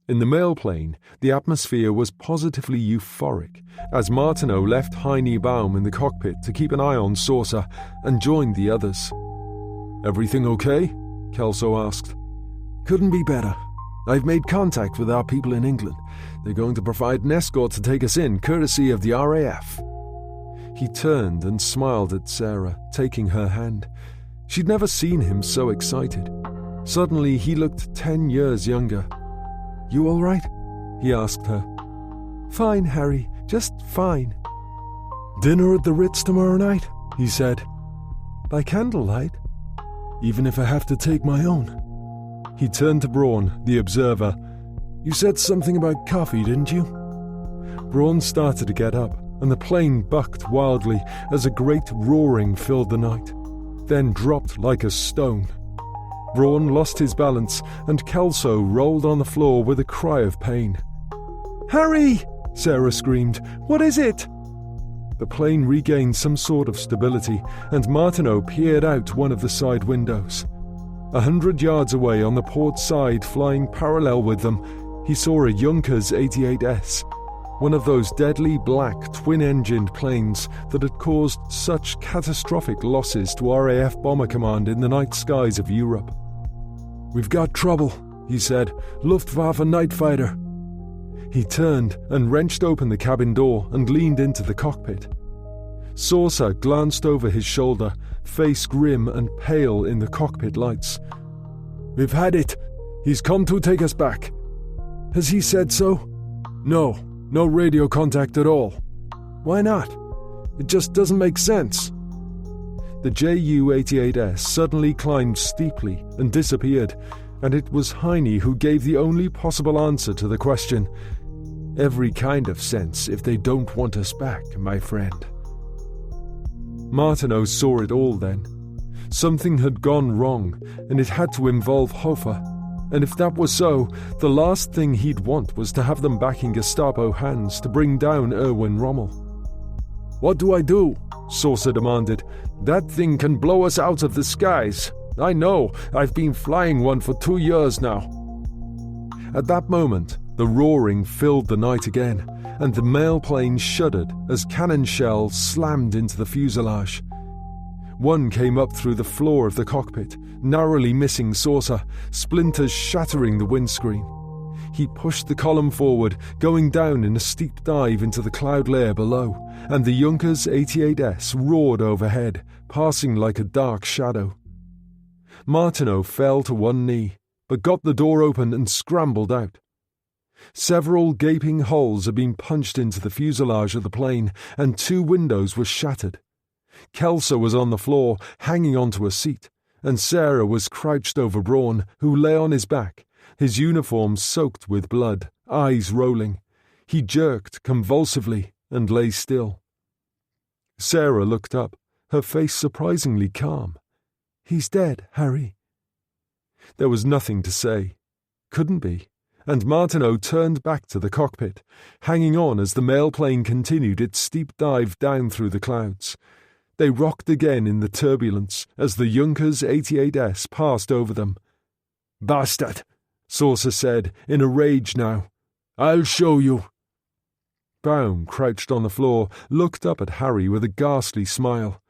In the mail plane, the atmosphere was positively euphoric, as Martineau left Heine Baum in the cockpit to keep an eye on Saucer and joined the others. "Everything okay?" Kelso asked. "Couldn't be better. I've made contact with our people in England. They're going to provide an escort to take us in, courtesy of the RAF. He turned and smiled at Sarah, taking her hand. She'd never seen him so excited. Suddenly, he looked 10 years younger. "You all right?" he asked her. "Fine, Harry, just fine." "Dinner at the Ritz tomorrow night?" he said. "By candlelight?" "Even if I have to take my own?" He turned to Braun, the observer. "You said something about coffee, didn't you?" Braun started to get up, and the plane bucked wildly as a great roaring filled the night, then dropped like a stone. Braun lost his balance, and Kelso rolled on the floor with a cry of pain. "Harry!" Sarah screamed. "What is it?" The plane regained some sort of stability, and Martineau peered out one of the side windows. 100 yards away on the port side, flying parallel with them, he saw a Junkers 88S, one of those deadly black twin-engined planes that had caused such catastrophic losses to RAF Bomber Command in the night skies of Europe. "We've got trouble," he said. "Luftwaffe night fighter." He turned and wrenched open the cabin door and leaned into the cockpit. Saucer glanced over his shoulder, face grim and pale in the cockpit lights. "We've had it. He's come to take us back." "Has he said so?" "No radio contact at all." "Why not? It just doesn't make sense." The Ju-88S suddenly climbed steeply and disappeared, and it was Heine who gave the only possible answer to the question. "Every kind of sense if they don't want us back, my friend." Martineau saw it all then. Something had gone wrong, and it had to involve Hofer. And if that was so, the last thing he'd want was to have them back in Gestapo hands to bring down Erwin Rommel. "What do I do?" Saucer demanded. "That thing can blow us out of the skies. I know, I've been flying one for 2 years now." At that moment, the roaring filled the night again, and the mail plane shuddered as cannon shells slammed into the fuselage. One came up through the floor of the cockpit, narrowly missing Saucer, splinters shattering the windscreen. He pushed the column forward, going down in a steep dive into the cloud layer below, and the Junkers 88S roared overhead, passing like a dark shadow. Martineau fell to one knee, but got the door open and scrambled out. Several gaping holes had been punched into the fuselage of the plane, and 2 windows were shattered. Kelso was on the floor, hanging onto a seat, and Sarah was crouched over Braun, who lay on his back, his uniform soaked with blood, eyes rolling. He jerked convulsively and lay still. Sarah looked up, her face surprisingly calm. "He's dead, Harry." There was nothing to say. Couldn't be. And Martineau turned back to the cockpit, hanging on as the mail plane continued its steep dive down through the clouds. They rocked again in the turbulence as the Junkers 88S passed over them. "Bastard," Saucer said, in a rage now. "I'll show you." Baum, crouched on the floor, looked up at Harry with a ghastly smile.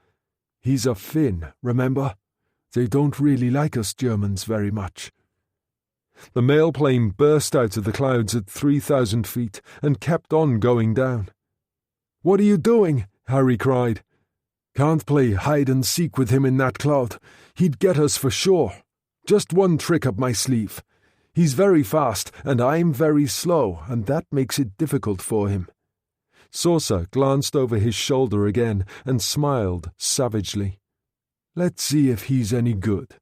"He's a Finn, remember? They don't really like us Germans very much." The mail plane burst out of the clouds at 3,000 feet and kept on going down. "What are you doing?" Harry cried. "Can't play hide and seek with him in that cloud. He'd get us for sure. Just one trick up my sleeve. He's very fast and I'm very slow, and that makes it difficult for him." Saucer glanced over his shoulder again and smiled savagely. "Let's see if he's any good."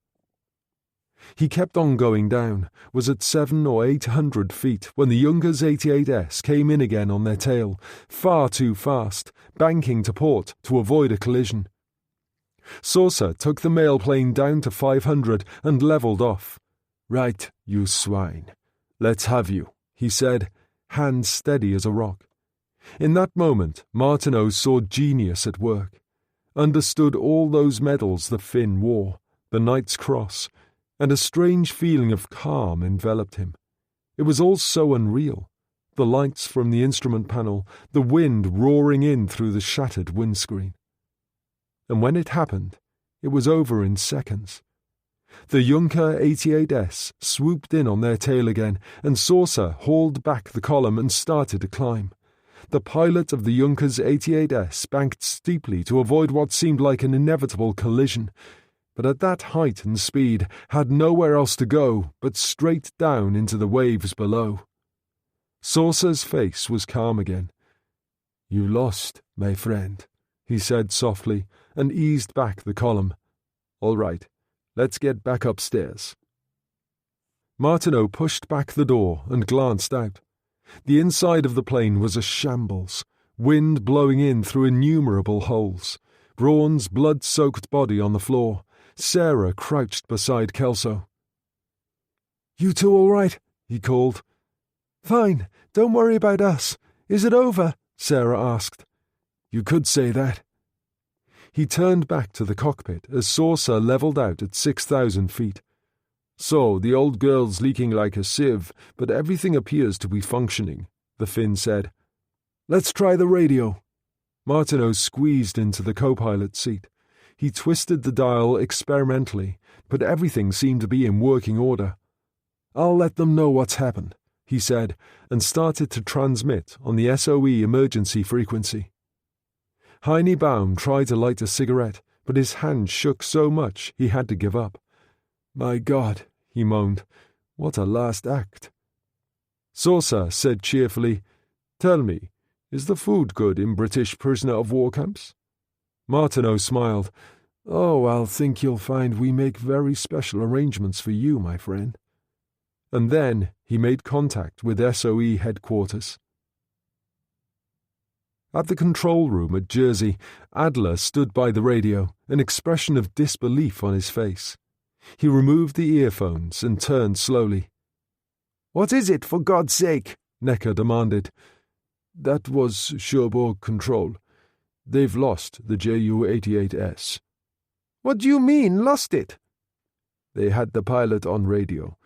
He kept on going down, was at 700 or 800 feet when the Junkers 88S came in again on their tail, far too fast, banking to port to avoid a collision. Saucer took the mail plane down to 500 and levelled off. "Right, you swine. Let's have you," he said, hands steady as a rock. In that moment, Martineau saw genius at work, understood all those medals the Finn wore, the Knight's Cross, and a strange feeling of calm enveloped him. It was all so unreal. The lights from the instrument panel, the wind roaring in through the shattered windscreen. And when it happened, it was over in seconds. The Junker 88S swooped in on their tail again, and Saucer hauled back the column and started to climb. The pilot of the Junkers 88S banked steeply to avoid what seemed like an inevitable collision, but at that height and speed had nowhere else to go but straight down into the waves below. Saucer's face was calm again. "You lost, my friend," he said softly, and eased back the column. "All right, let's get back upstairs." Martineau pushed back the door and glanced out. The inside of the plane was a shambles, wind blowing in through innumerable holes, Braun's blood-soaked body on the floor, Sarah crouched beside Kelso. "You two all right?" he called. "Fine, don't worry about us. Is it over?" Sarah asked. "You could say that." He turned back to the cockpit as Saucer levelled out at 6,000 feet. "So, the old girl's leaking like a sieve, but everything appears to be functioning," the Finn said. "Let's try the radio." Martineau squeezed into the co-pilot seat. He twisted the dial experimentally, but everything seemed to be in working order. "I'll let them know what's happened," he said, and started to transmit on the SOE emergency frequency. Heine Baum tried to light a cigarette, but his hand shook so much he had to give up. "My God," he moaned, "what a last act." Saucer said cheerfully, "Tell me, is the food good in British prisoner-of-war camps?" Martineau smiled. "Oh, I'll think you'll find we make very special arrangements for you, my friend." And then he made contact with SOE headquarters. At the control room at Jersey, Adler stood by the radio, an expression of disbelief on his face. He removed the earphones and turned slowly. "What is it, for God's sake?" Necker demanded. "That was Cherbourg Control. They've lost the Ju-88S. "What do you mean, lost it?" "They had the pilot on radio.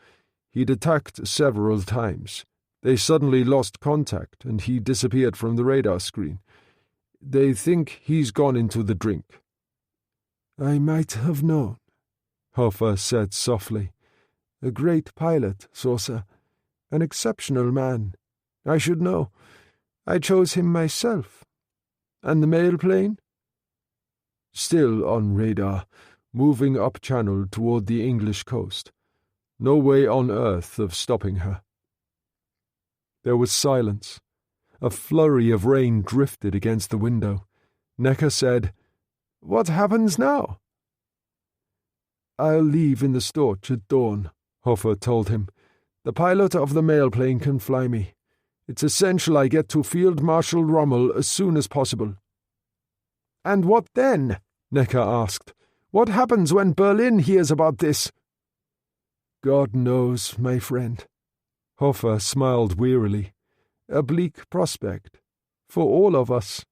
He'd attacked several times. They suddenly lost contact, and he disappeared from the radar screen. They think he's gone into the drink." "I might have known," Hofer said softly. "A great pilot, Saucer. An exceptional man. I should know. I chose him myself. And the mail plane?" "Still on radar, moving up channel toward the English coast. No way on earth of stopping her." There was silence. A flurry of rain drifted against the window. Necker said, "What happens now?" "I'll leave in the Storch at dawn," Hofer told him. "The pilot of the mail plane can fly me. It's essential I get to Field Marshal Rommel as soon as possible." "And what then?" Necker asked. "What happens when Berlin hears about this?" "God knows, my friend." Hofer smiled wearily. "A bleak prospect. For all of us."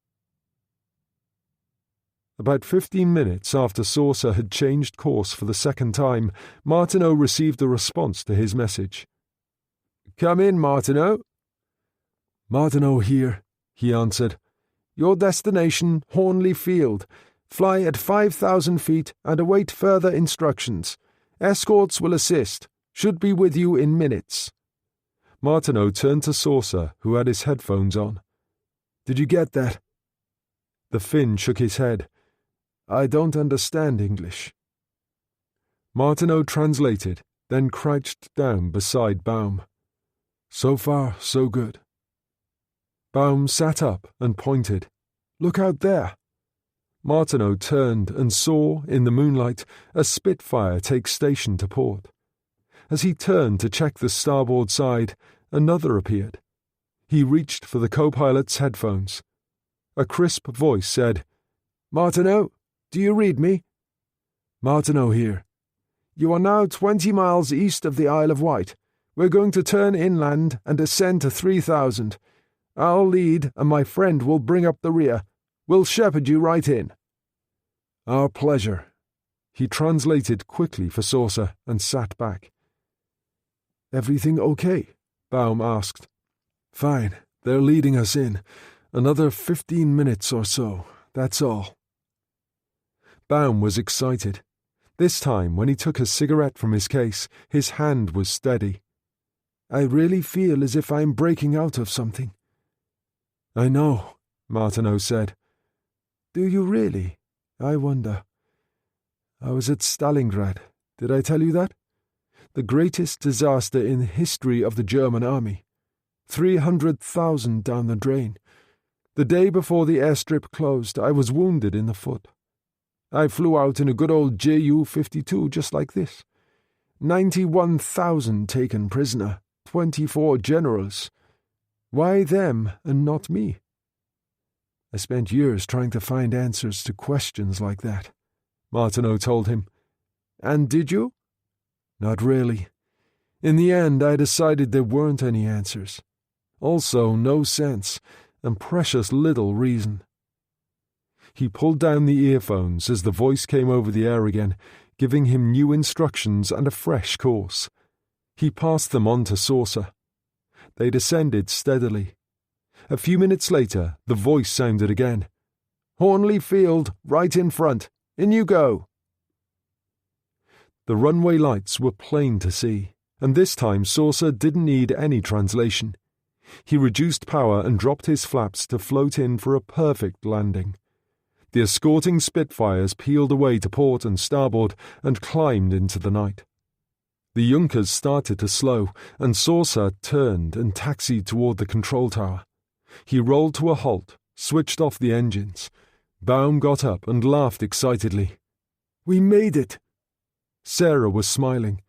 About 15 minutes after Saucer had changed course for the second time, Martineau received a response to his message. "Come in, Martineau." "Martineau here," he answered. "Your destination, Hornley Field. Fly at 5,000 feet and await further instructions. Escorts will assist. Should be with you in minutes." Martineau turned to Saucer, who had his headphones on. "Did you get that?" The Finn shook his head. "I don't understand English." Martineau translated, then crouched down beside Baum. "So far, so good." Baum sat up and pointed. "Look out there." Martineau turned and saw, in the moonlight, a Spitfire take station to port. As he turned to check the starboard side, another appeared. He reached for the co-pilot's headphones. A crisp voice said, "Martineau, do you read me?" "Martineau here." "You are now 20 miles east of the Isle of Wight. We're going to turn inland and ascend to 3,000. I'll lead, and my friend will bring up the rear. We'll shepherd you right in." "Our pleasure." He translated quickly for Saucer and sat back. "Everything okay?" Baum asked. "Fine. They're leading us in. Another 15 minutes or so. That's all." Baum was excited. This time, when he took a cigarette from his case, his hand was steady. I really feel as if I'm breaking out of something. I know, Martineau said. Do you really? I wonder. I was at Stalingrad. Did I tell you that? The greatest disaster in the history of the German army. 300,000 down the drain. The day before the airstrip closed, I was wounded in the foot. I flew out in a good old Ju-52 just like this. 91,000 taken prisoner, 24 generals. Why them and not me? I spent years trying to find answers to questions like that, Martineau told him. And did you? Not really. In the end, I decided there weren't any answers. Also, no sense, and precious little reason. He pulled down the earphones as the voice came over the air again, giving him new instructions and a fresh course. He passed them on to Saucer. They descended steadily. A few minutes later, the voice sounded again. Hornley Field, right in front. In you go. The runway lights were plain to see, and this time Saucer didn't need any translation. He reduced power and dropped his flaps to float in for a perfect landing. The escorting Spitfires peeled away to port and starboard and climbed into the night. The Junkers started to slow, and Saucer turned and taxied toward the control tower. He rolled to a halt, switched off the engines. Baum got up and laughed excitedly. We made it! Sarah was smiling.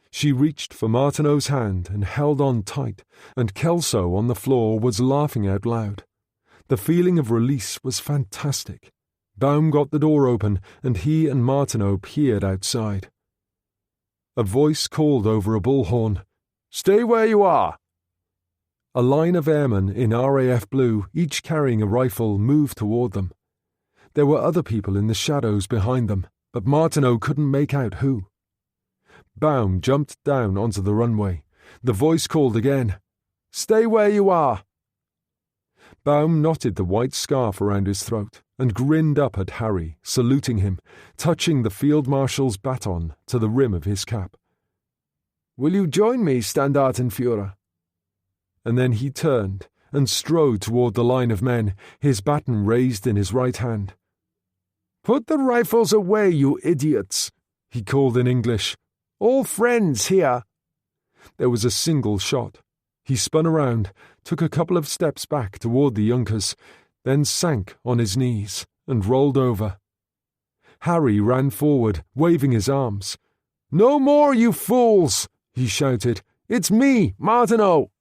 She reached for Martineau's hand and held on tight, and Kelso on the floor was laughing out loud. The feeling of release was fantastic. Baum got the door open, and he and Martineau peered outside. A voice called over a bullhorn, Stay where you are! A line of airmen in RAF blue, each carrying a rifle, moved toward them. There were other people in the shadows behind them, but Martineau couldn't make out who. Baum jumped down onto the runway. The voice called again, Stay where you are! Baum knotted the white scarf around his throat and grinned up at Harry, saluting him, touching the Field Marshal's baton to the rim of his cap. Will you join me, Standartenführer? And then he turned and strode toward the line of men, his baton raised in his right hand. Put the rifles away, you idiots, he called in English. All friends here. There was a single shot. He spun around, took a couple of steps back toward the Junkers, then sank on his knees and rolled over. Harry ran forward, waving his arms. No more, you fools, he shouted. It's me, Martineau.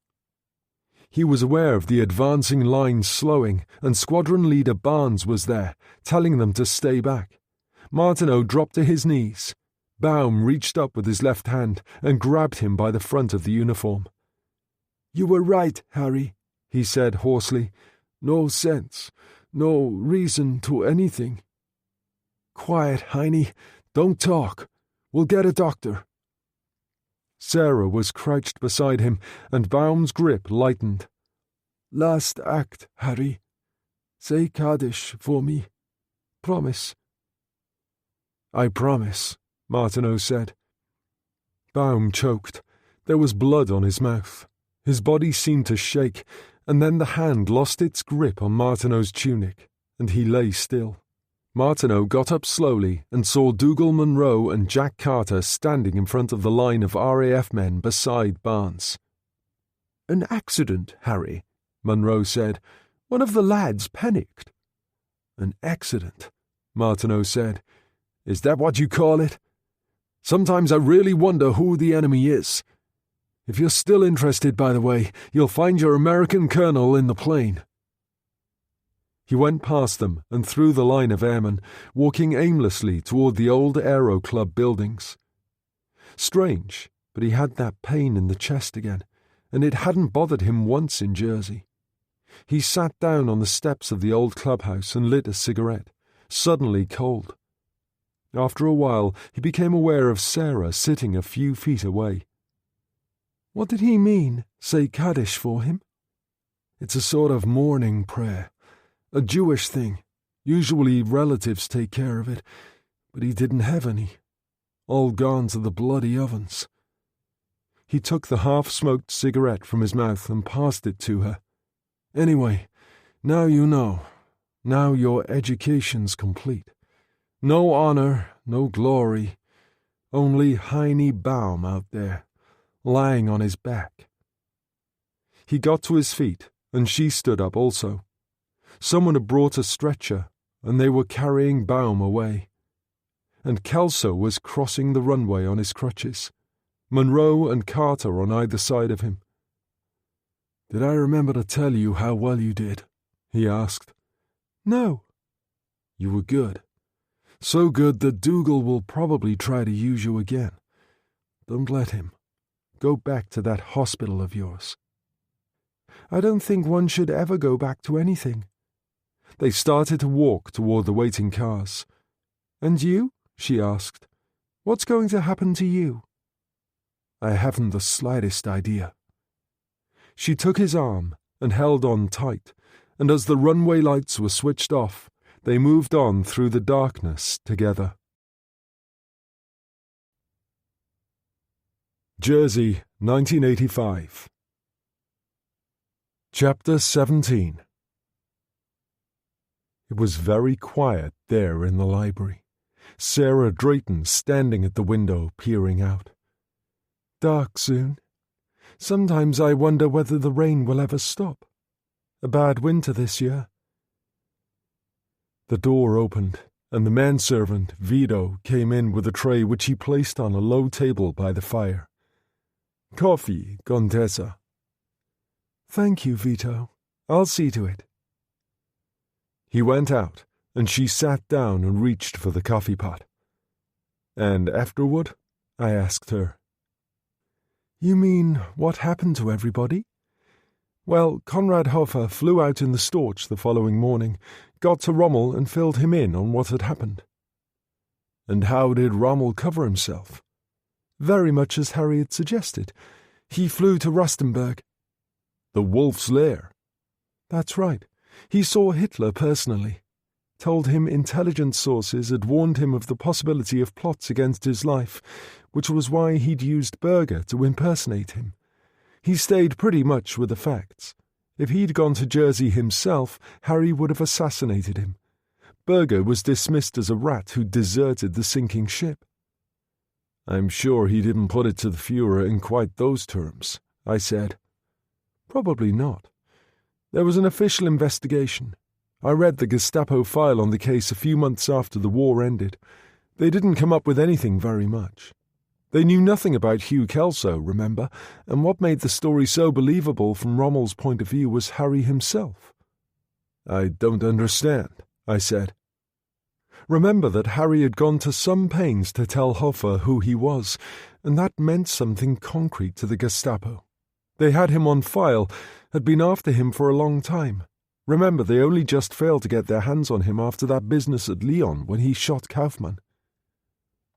He was aware of the advancing line slowing, and Squadron Leader Barnes was there, telling them to stay back. Martineau dropped to his knees. Baum reached up with his left hand and grabbed him by the front of the uniform. You were right, Harry, he said hoarsely. No sense, no reason to anything. Quiet, Heine. Don't talk. We'll get a doctor. Sarah was crouched beside him, and Baum's grip lightened. Last act, Harry. Say Kaddish for me. Promise. I promise, Martineau said. Baum choked. There was blood on his mouth. His body seemed to shake, and then the hand lost its grip on Martineau's tunic, and he lay still. Martineau got up slowly and saw Dougal Munro and Jack Carter standing in front of the line of RAF men beside Barnes. An accident, Harry, Munro said. One of the lads panicked. An accident, Martineau said. Is that what you call it? Sometimes I really wonder who the enemy is. If you're still interested, by the way, you'll find your American colonel in the plane. He went past them and through the line of airmen, walking aimlessly toward the old Aero Club buildings. Strange, but he had that pain in the chest again, and it hadn't bothered him once in Jersey. He sat down on the steps of the old clubhouse and lit a cigarette, suddenly cold. After a while, he became aware of Sarah sitting a few feet away. What did he mean, say Kaddish for him? It's a sort of mourning prayer. A Jewish thing. Usually relatives take care of it, but he didn't have any. all gone to the bloody ovens. He took the half-smoked cigarette from his mouth and passed it to her. Anyway, now you know. Now your education's complete. No honor, no glory, only Heine Baum out there, lying on his back. He got to his feet, and she stood up also. Someone had brought a stretcher, and they were carrying Baum away. And Kelso was crossing the runway on his crutches, Monroe and Carter on either side of him. "Did I remember to tell you how well you did?" he asked. "No." "You were good. So good that Dougal will probably try to use you again. Don't let him. Go back to that hospital of yours." "I don't think one should ever go back to anything." They started to walk toward the waiting cars. "And you?" she asked. "What's going to happen to you?" "I haven't the slightest idea." She took his arm and held on tight, and as the runway lights were switched off, they moved on through the darkness together. Jersey, 1985. Chapter 17. It was very quiet there in the library, Sarah Drayton standing at the window peering out. "Dark soon. Sometimes I wonder whether the rain will ever stop. A bad winter this year." The door opened, and the manservant, Vito, came in with a tray which he placed on a low table by the fire. "Coffee, Contessa." "Thank you, Vito. I'll see to it." He went out, and she sat down and reached for the coffee pot. "And afterward?" I asked her. "You mean what happened to everybody?" "Well, Conrad Hofer flew out in the Storch the following morning, got to Rommel and filled him in on what had happened." "And how did Rommel cover himself?" "Very much as Harry had suggested. He flew to Rustenburg." "The Wolf's Lair?" "That's right. He saw Hitler personally. Told him intelligence sources had warned him of the possibility of plots against his life, which was why he'd used Berger to impersonate him. He stayed pretty much with the facts. If he'd gone to Jersey himself, Harry would have assassinated him. Berger was dismissed as a rat who deserted the sinking ship." "I'm sure he didn't put it to the Fuhrer in quite those terms," I said. "Probably not. There was an official investigation. I read the Gestapo file on the case a few months after the war ended. They didn't come up with anything very much. They knew nothing about Hugh Kelso, remember, and what made the story so believable from Rommel's point of view was Harry himself." "I don't understand," I said. "Remember that Harry had gone to some pains to tell Hofer who he was, and that meant something concrete to the Gestapo. They had him on file, had been after him for a long time. Remember, they only just failed to get their hands on him after that business at Lyon when he shot Kaufmann."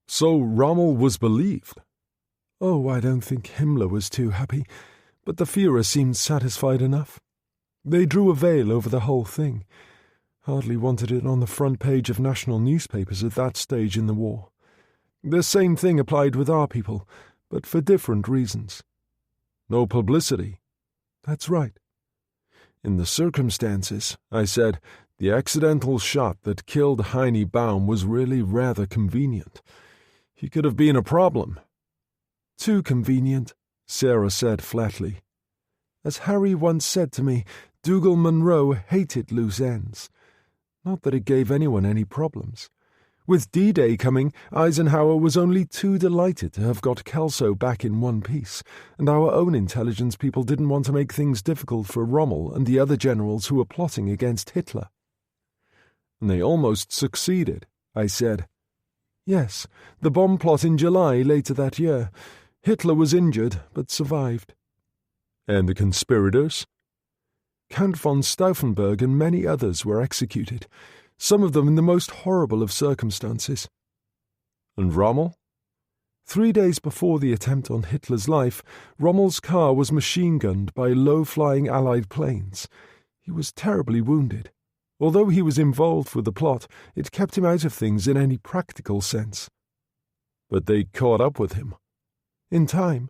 "So Rommel was believed?" "Oh, I don't think Himmler was too happy, but the Führer seemed satisfied enough. They drew a veil over the whole thing. Hardly wanted it on the front page of national newspapers at that stage in the war. The same thing applied with our people, but for different reasons." "No publicity?" "That's right." "In the circumstances," I said, "the accidental shot that killed Heine Baum was really rather convenient. He could have been a problem." "Too convenient," Sarah said flatly. "As Harry once said to me, Dougal Munro hated loose ends. Not that it gave anyone any problems. With D-Day coming, Eisenhower was only too delighted to have got Kelso back in one piece, and our own intelligence people didn't want to make things difficult for Rommel and the other generals who were plotting against Hitler." "And they almost succeeded," I said. "Yes, the bomb plot in July later that year. Hitler was injured, but survived." "And the conspirators?" "Count von Stauffenberg and many others were executed, some of them in the most horrible of circumstances." "And Rommel?" 3 days before the attempt on Hitler's life, Rommel's car was machine-gunned by low-flying Allied planes. He was terribly wounded. Although he was involved with the plot, it kept him out of things in any practical sense." But they caught up with him. In time.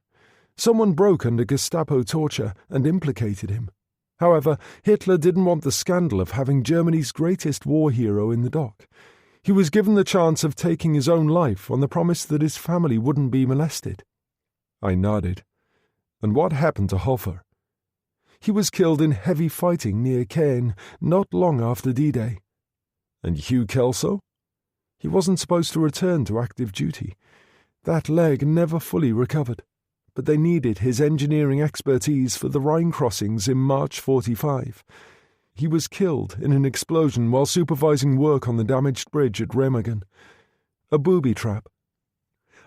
Someone broke under Gestapo torture and implicated him. However, Hitler didn't want the scandal of having Germany's greatest war hero in the dock. He was given the chance of taking his own life on the promise that his family wouldn't be molested. I nodded. And what happened to Hofer? He was killed in heavy fighting near Caen not long after D-Day. And Hugh Kelso? He wasn't supposed to return to active duty. That leg never fully recovered, but they needed his engineering expertise for the Rhine crossings in March 45. He was killed in an explosion while supervising work on the damaged bridge at Remagen. A booby trap.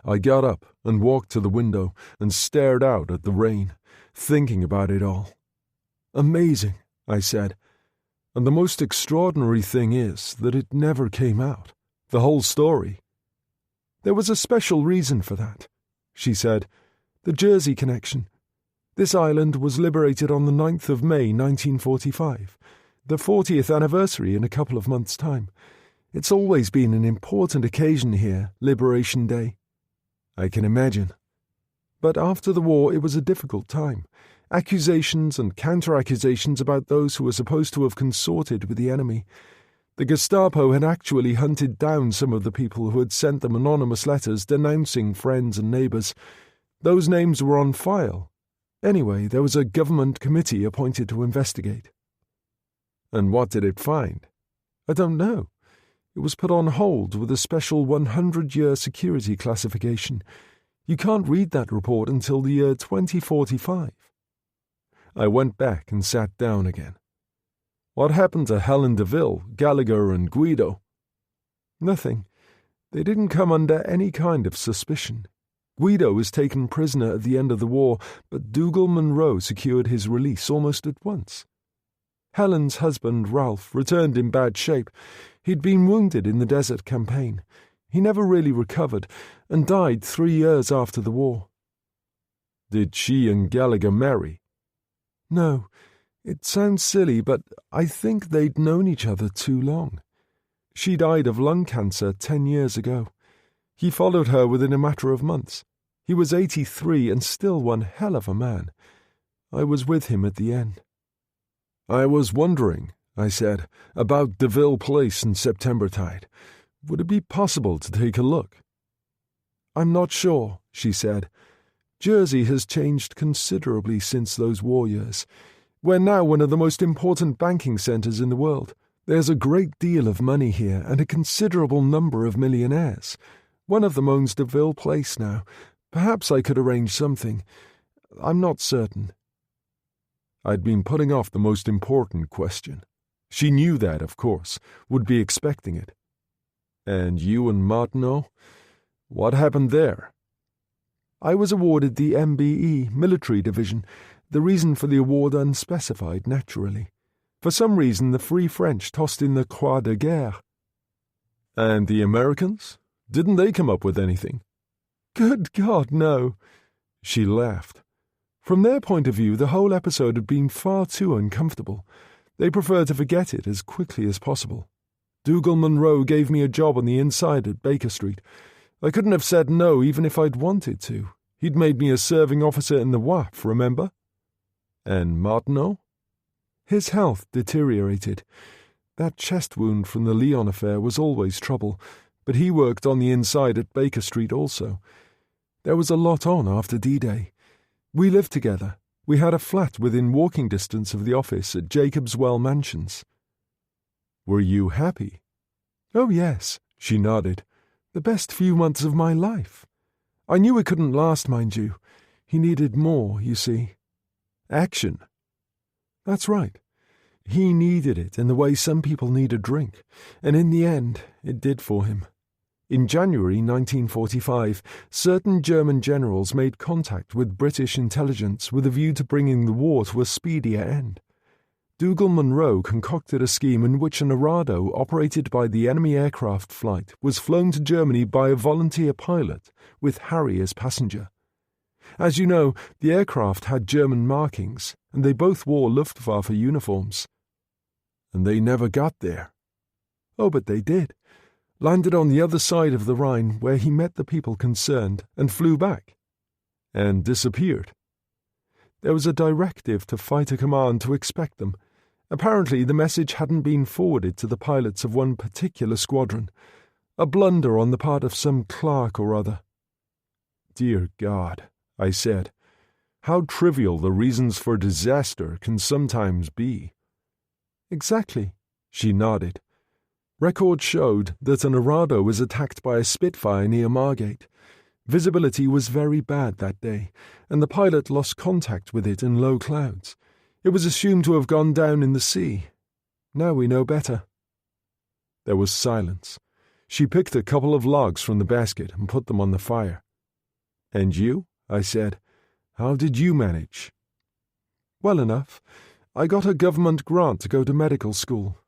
I got up and walked to the window and stared out at the rain, thinking about it all. Amazing, I said. And the most extraordinary thing is that it never came out. The whole story. There was a special reason for that, she said. The Jersey connection. This island was liberated on the 9th of May 1945, the 40th anniversary in a couple of months' time. It's always been an important occasion here, Liberation Day. I can imagine. But after the war it was a difficult time. Accusations and counter-accusations about those who were supposed to have consorted with the enemy. The Gestapo had actually hunted down some of the people who had sent them anonymous letters denouncing friends and neighbours. Those names were on file. Anyway, there was a government committee appointed to investigate. And what did it find? I don't know. It was put on hold with a special 100-year security classification. You can't read that report until the year 2045. I went back and sat down again. What happened to Helen DeVille, Gallagher and Guido? Nothing. They didn't come under any kind of suspicion. Guido was taken prisoner at the end of the war, but Dougal Munro secured his release almost at once. Helen's husband, Ralph, returned in bad shape. He'd been wounded in the Desert Campaign. He never really recovered and died 3 years after the war. Did she and Gallagher marry? No. It sounds silly, but I think they'd known each other too long. She died of lung cancer 10 years ago. He followed her within a matter of months. He was 83 and still one hell of a man. I was with him at the end. I was wondering, I said, about DeVille Place and September Tide. Would it be possible to take a look? I'm not sure, she said. Jersey has changed considerably since those war years. We're now one of the most important banking centres in the world. There's a great deal of money here and a considerable number of millionaires. One of them owns DeVille Place now. Perhaps I could arrange something. I'm not certain. I'd been putting off the most important question. She knew that, of course, would be expecting it. And you and Martineau? What happened there? I was awarded the MBE, Military Division. The reason for the award unspecified, naturally. For some reason, the Free French tossed in the Croix de Guerre. And the Americans? Didn't they come up with anything? Good God, no. She laughed. From their point of view, the whole episode had been far too uncomfortable. They preferred to forget it as quickly as possible. Dougal Munro gave me a job on the inside at Baker Street. I couldn't have said no even if I'd wanted to. He'd made me a serving officer in the WAF, remember? And Martineau? His health deteriorated. That chest wound from the Lyon affair was always trouble, but he worked on the inside at Baker Street also. There was a lot on after D-Day. We lived together. We had a flat within walking distance of the office at Jacob's Well Mansions. Were you happy? Oh, yes, she nodded. The best few months of my life. I knew it couldn't last, mind you. He needed more, you see. Action. That's right. He needed it in the way some people need a drink, and in the end, it did for him. In January 1945, certain German generals made contact with British intelligence with a view to bringing the war to a speedier end. Dougal Munro concocted a scheme in which an Arado operated by the enemy aircraft flight was flown to Germany by a volunteer pilot, with Harry as passenger. As you know, the aircraft had German markings, and they both wore Luftwaffe uniforms. And they never got there. Oh, but they did. landed on the other side of the Rhine where he met the people concerned and flew back, and disappeared. There was a directive to Fighter Command to expect them. Apparently the message hadn't been forwarded to the pilots of one particular squadron. A blunder on the part of some clerk or other. Dear God, I said, how trivial the reasons for disaster can sometimes be. Exactly, she nodded. Records showed that an Arado was attacked by a Spitfire near Margate. Visibility was very bad that day, and the pilot lost contact with it in low clouds. It was assumed to have gone down in the sea. Now we know better. There was silence. She picked a couple of logs from the basket and put them on the fire. And you? I said. How did you manage? Well enough. I got a government grant to go to medical school.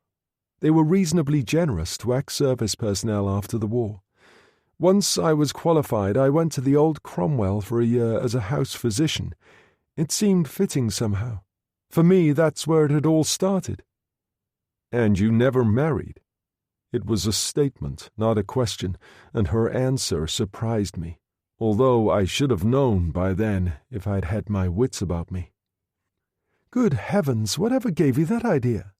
They were reasonably generous to ex-service personnel after the war. Once I was qualified, I went to the old Cromwell for a year as a house physician. It seemed fitting somehow. For me, that's where it had all started. And you never married? It was a statement, not a question, and her answer surprised me, although I should have known by then if I'd had my wits about me. Good heavens, whatever gave you that idea?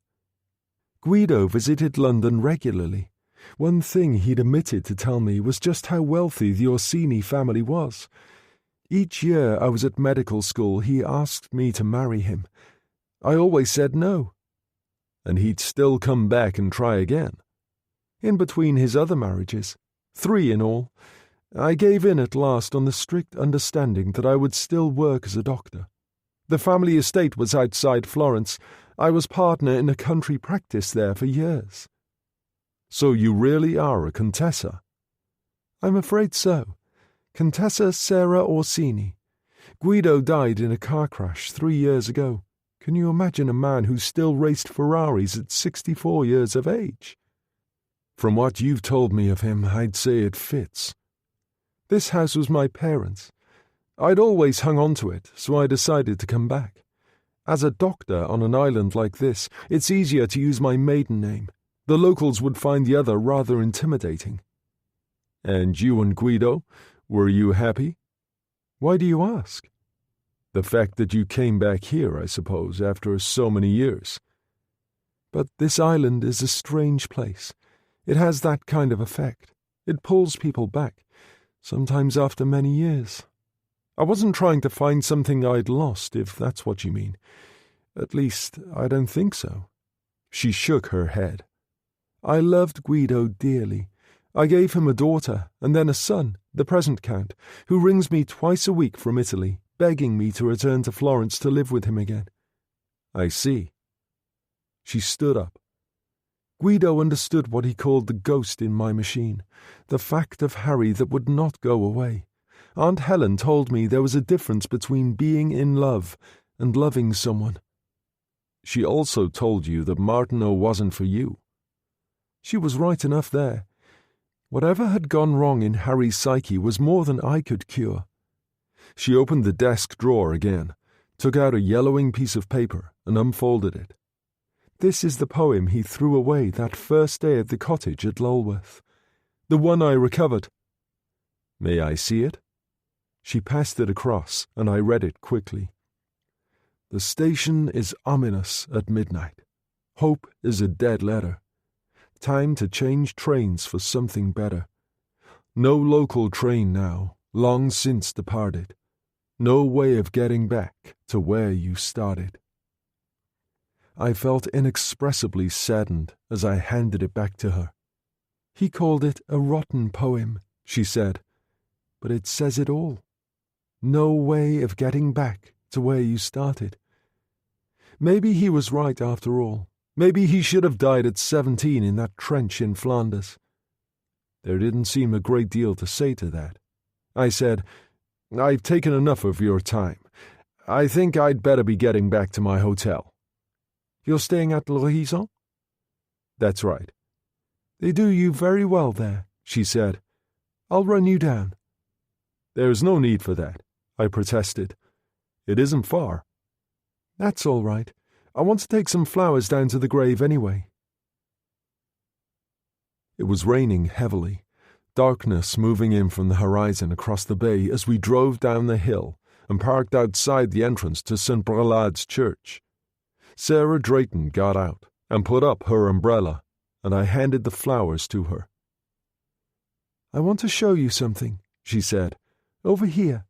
Guido visited London regularly. One thing he'd omitted to tell me was just how wealthy the Orsini family was. Each year I was at medical school, he asked me to marry him. I always said no. And he'd still come back and try again. In between his other marriages, 3 in all, I gave in at last on the strict understanding that I would still work as a doctor. The family estate was outside Florence. I was partner in a country practice there for years. So you really are a Contessa? I'm afraid so. Contessa Sarah Orsini. Guido died in a car crash 3 years ago. Can you imagine a man who still raced Ferraris at 64 years of age? From what you've told me of him, I'd say it fits. This house was my parents'. I'd always hung on to it, so I decided to come back. As a doctor on an island like this, it's easier to use my maiden name. The locals would find the other rather intimidating. And you and Guido, were you happy? Why do you ask? The fact that you came back here, I suppose, after so many years. But this island is a strange place. It has that kind of effect. It pulls people back, sometimes after many years. I wasn't trying to find something I'd lost, if that's what you mean. At least, I don't think so. She shook her head. I loved Guido dearly. I gave him a daughter, and then a son, the present Count, who rings me twice a week from Italy, begging me to return to Florence to live with him again. I see. She stood up. Guido understood what he called the ghost in my machine, the fact of Harry that would not go away. Aunt Helen told me there was a difference between being in love and loving someone. She also told you that Martineau wasn't for you. She was right enough there. Whatever had gone wrong in Harry's psyche was more than I could cure. She opened the desk drawer again, took out a yellowing piece of paper and unfolded it. This is the poem he threw away that first day at the cottage at Lulworth. The one I recovered. May I see it? She passed it across, and I read it quickly. The station is ominous at midnight. Hope is a dead letter. Time to change trains for something better. No local train now, long since departed. No way of getting back to where you started. I felt inexpressibly saddened as I handed it back to her. He called it a rotten poem, she said, but it says it all. No way of getting back to where you started. Maybe he was right after all. Maybe he should have died at 17 in that trench in Flanders. There didn't seem a great deal to say to that. I said, I've taken enough of your time. I think I'd better be getting back to my hotel. You're staying at l'Horizon? That's right. They do you very well there, she said. I'll run you down. There's no need for that, I protested. It isn't far. That's all right. I want to take some flowers down to the grave anyway. It was raining heavily, darkness moving in from the horizon across the bay as we drove down the hill and parked outside the entrance to St. Prelad's church. Sarah Drayton got out and put up her umbrella, and I handed the flowers to her. "I want to show you something," she said. "Over here."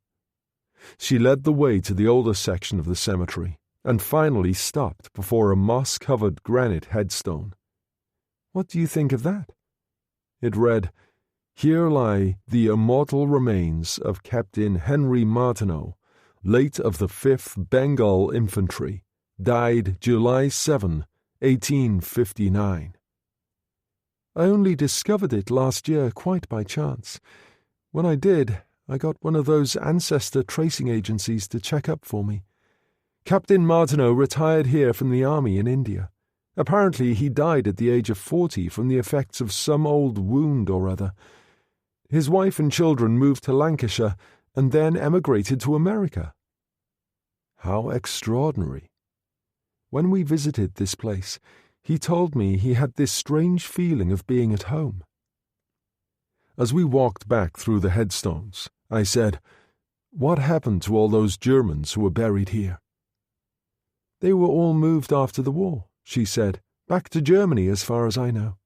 She led the way to the older section of the cemetery and finally stopped before a moss-covered granite headstone. "What do you think of that?" It read, "Here lie the immortal remains of Captain Henry Martineau, late of the 5th Bengal Infantry, died July 7, 1859. "I only discovered it last year quite by chance. When I did, I got one of those ancestor tracing agencies to check up for me. Captain Martineau retired here from the army in India. Apparently he died at the age of 40 from the effects of some old wound or other. His wife and children moved to Lancashire and then emigrated to America." How extraordinary. When we visited this place, he told me he had this strange feeling of being at home. As we walked back through the headstones, I said, "What happened to all those Germans who were buried here?" "They were all moved after the war," she said, "back to Germany as far as I know."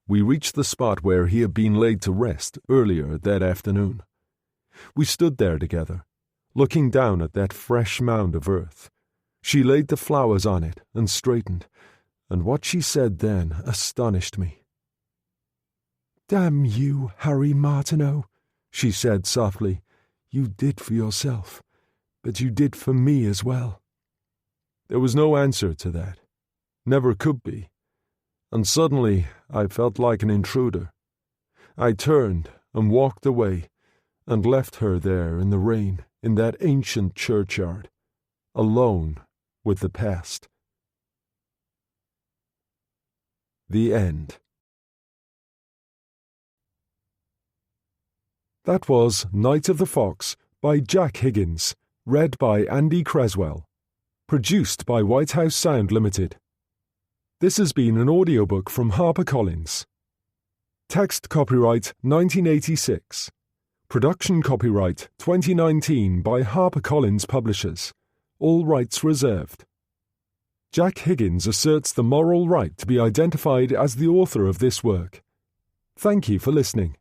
We reached the spot where he had been laid to rest earlier that afternoon. We stood there together, looking down at that fresh mound of earth. She laid the flowers on it and straightened, and what she said then astonished me. "Damn you, Harry Martineau," she said softly. "You did for yourself, but you did for me as well." There was no answer to that. Never could be. And suddenly I felt like an intruder. I turned and walked away and left her there in the rain in that ancient churchyard, alone with the past. The end. That was Night of the Fox by Jack Higgins, read by Andy Creswell. Produced by White House Sound Limited. This has been an audiobook from HarperCollins. Text copyright 1986. Production copyright 2019 by HarperCollins Publishers. All rights reserved. Jack Higgins asserts the moral right to be identified as the author of this work. Thank you for listening.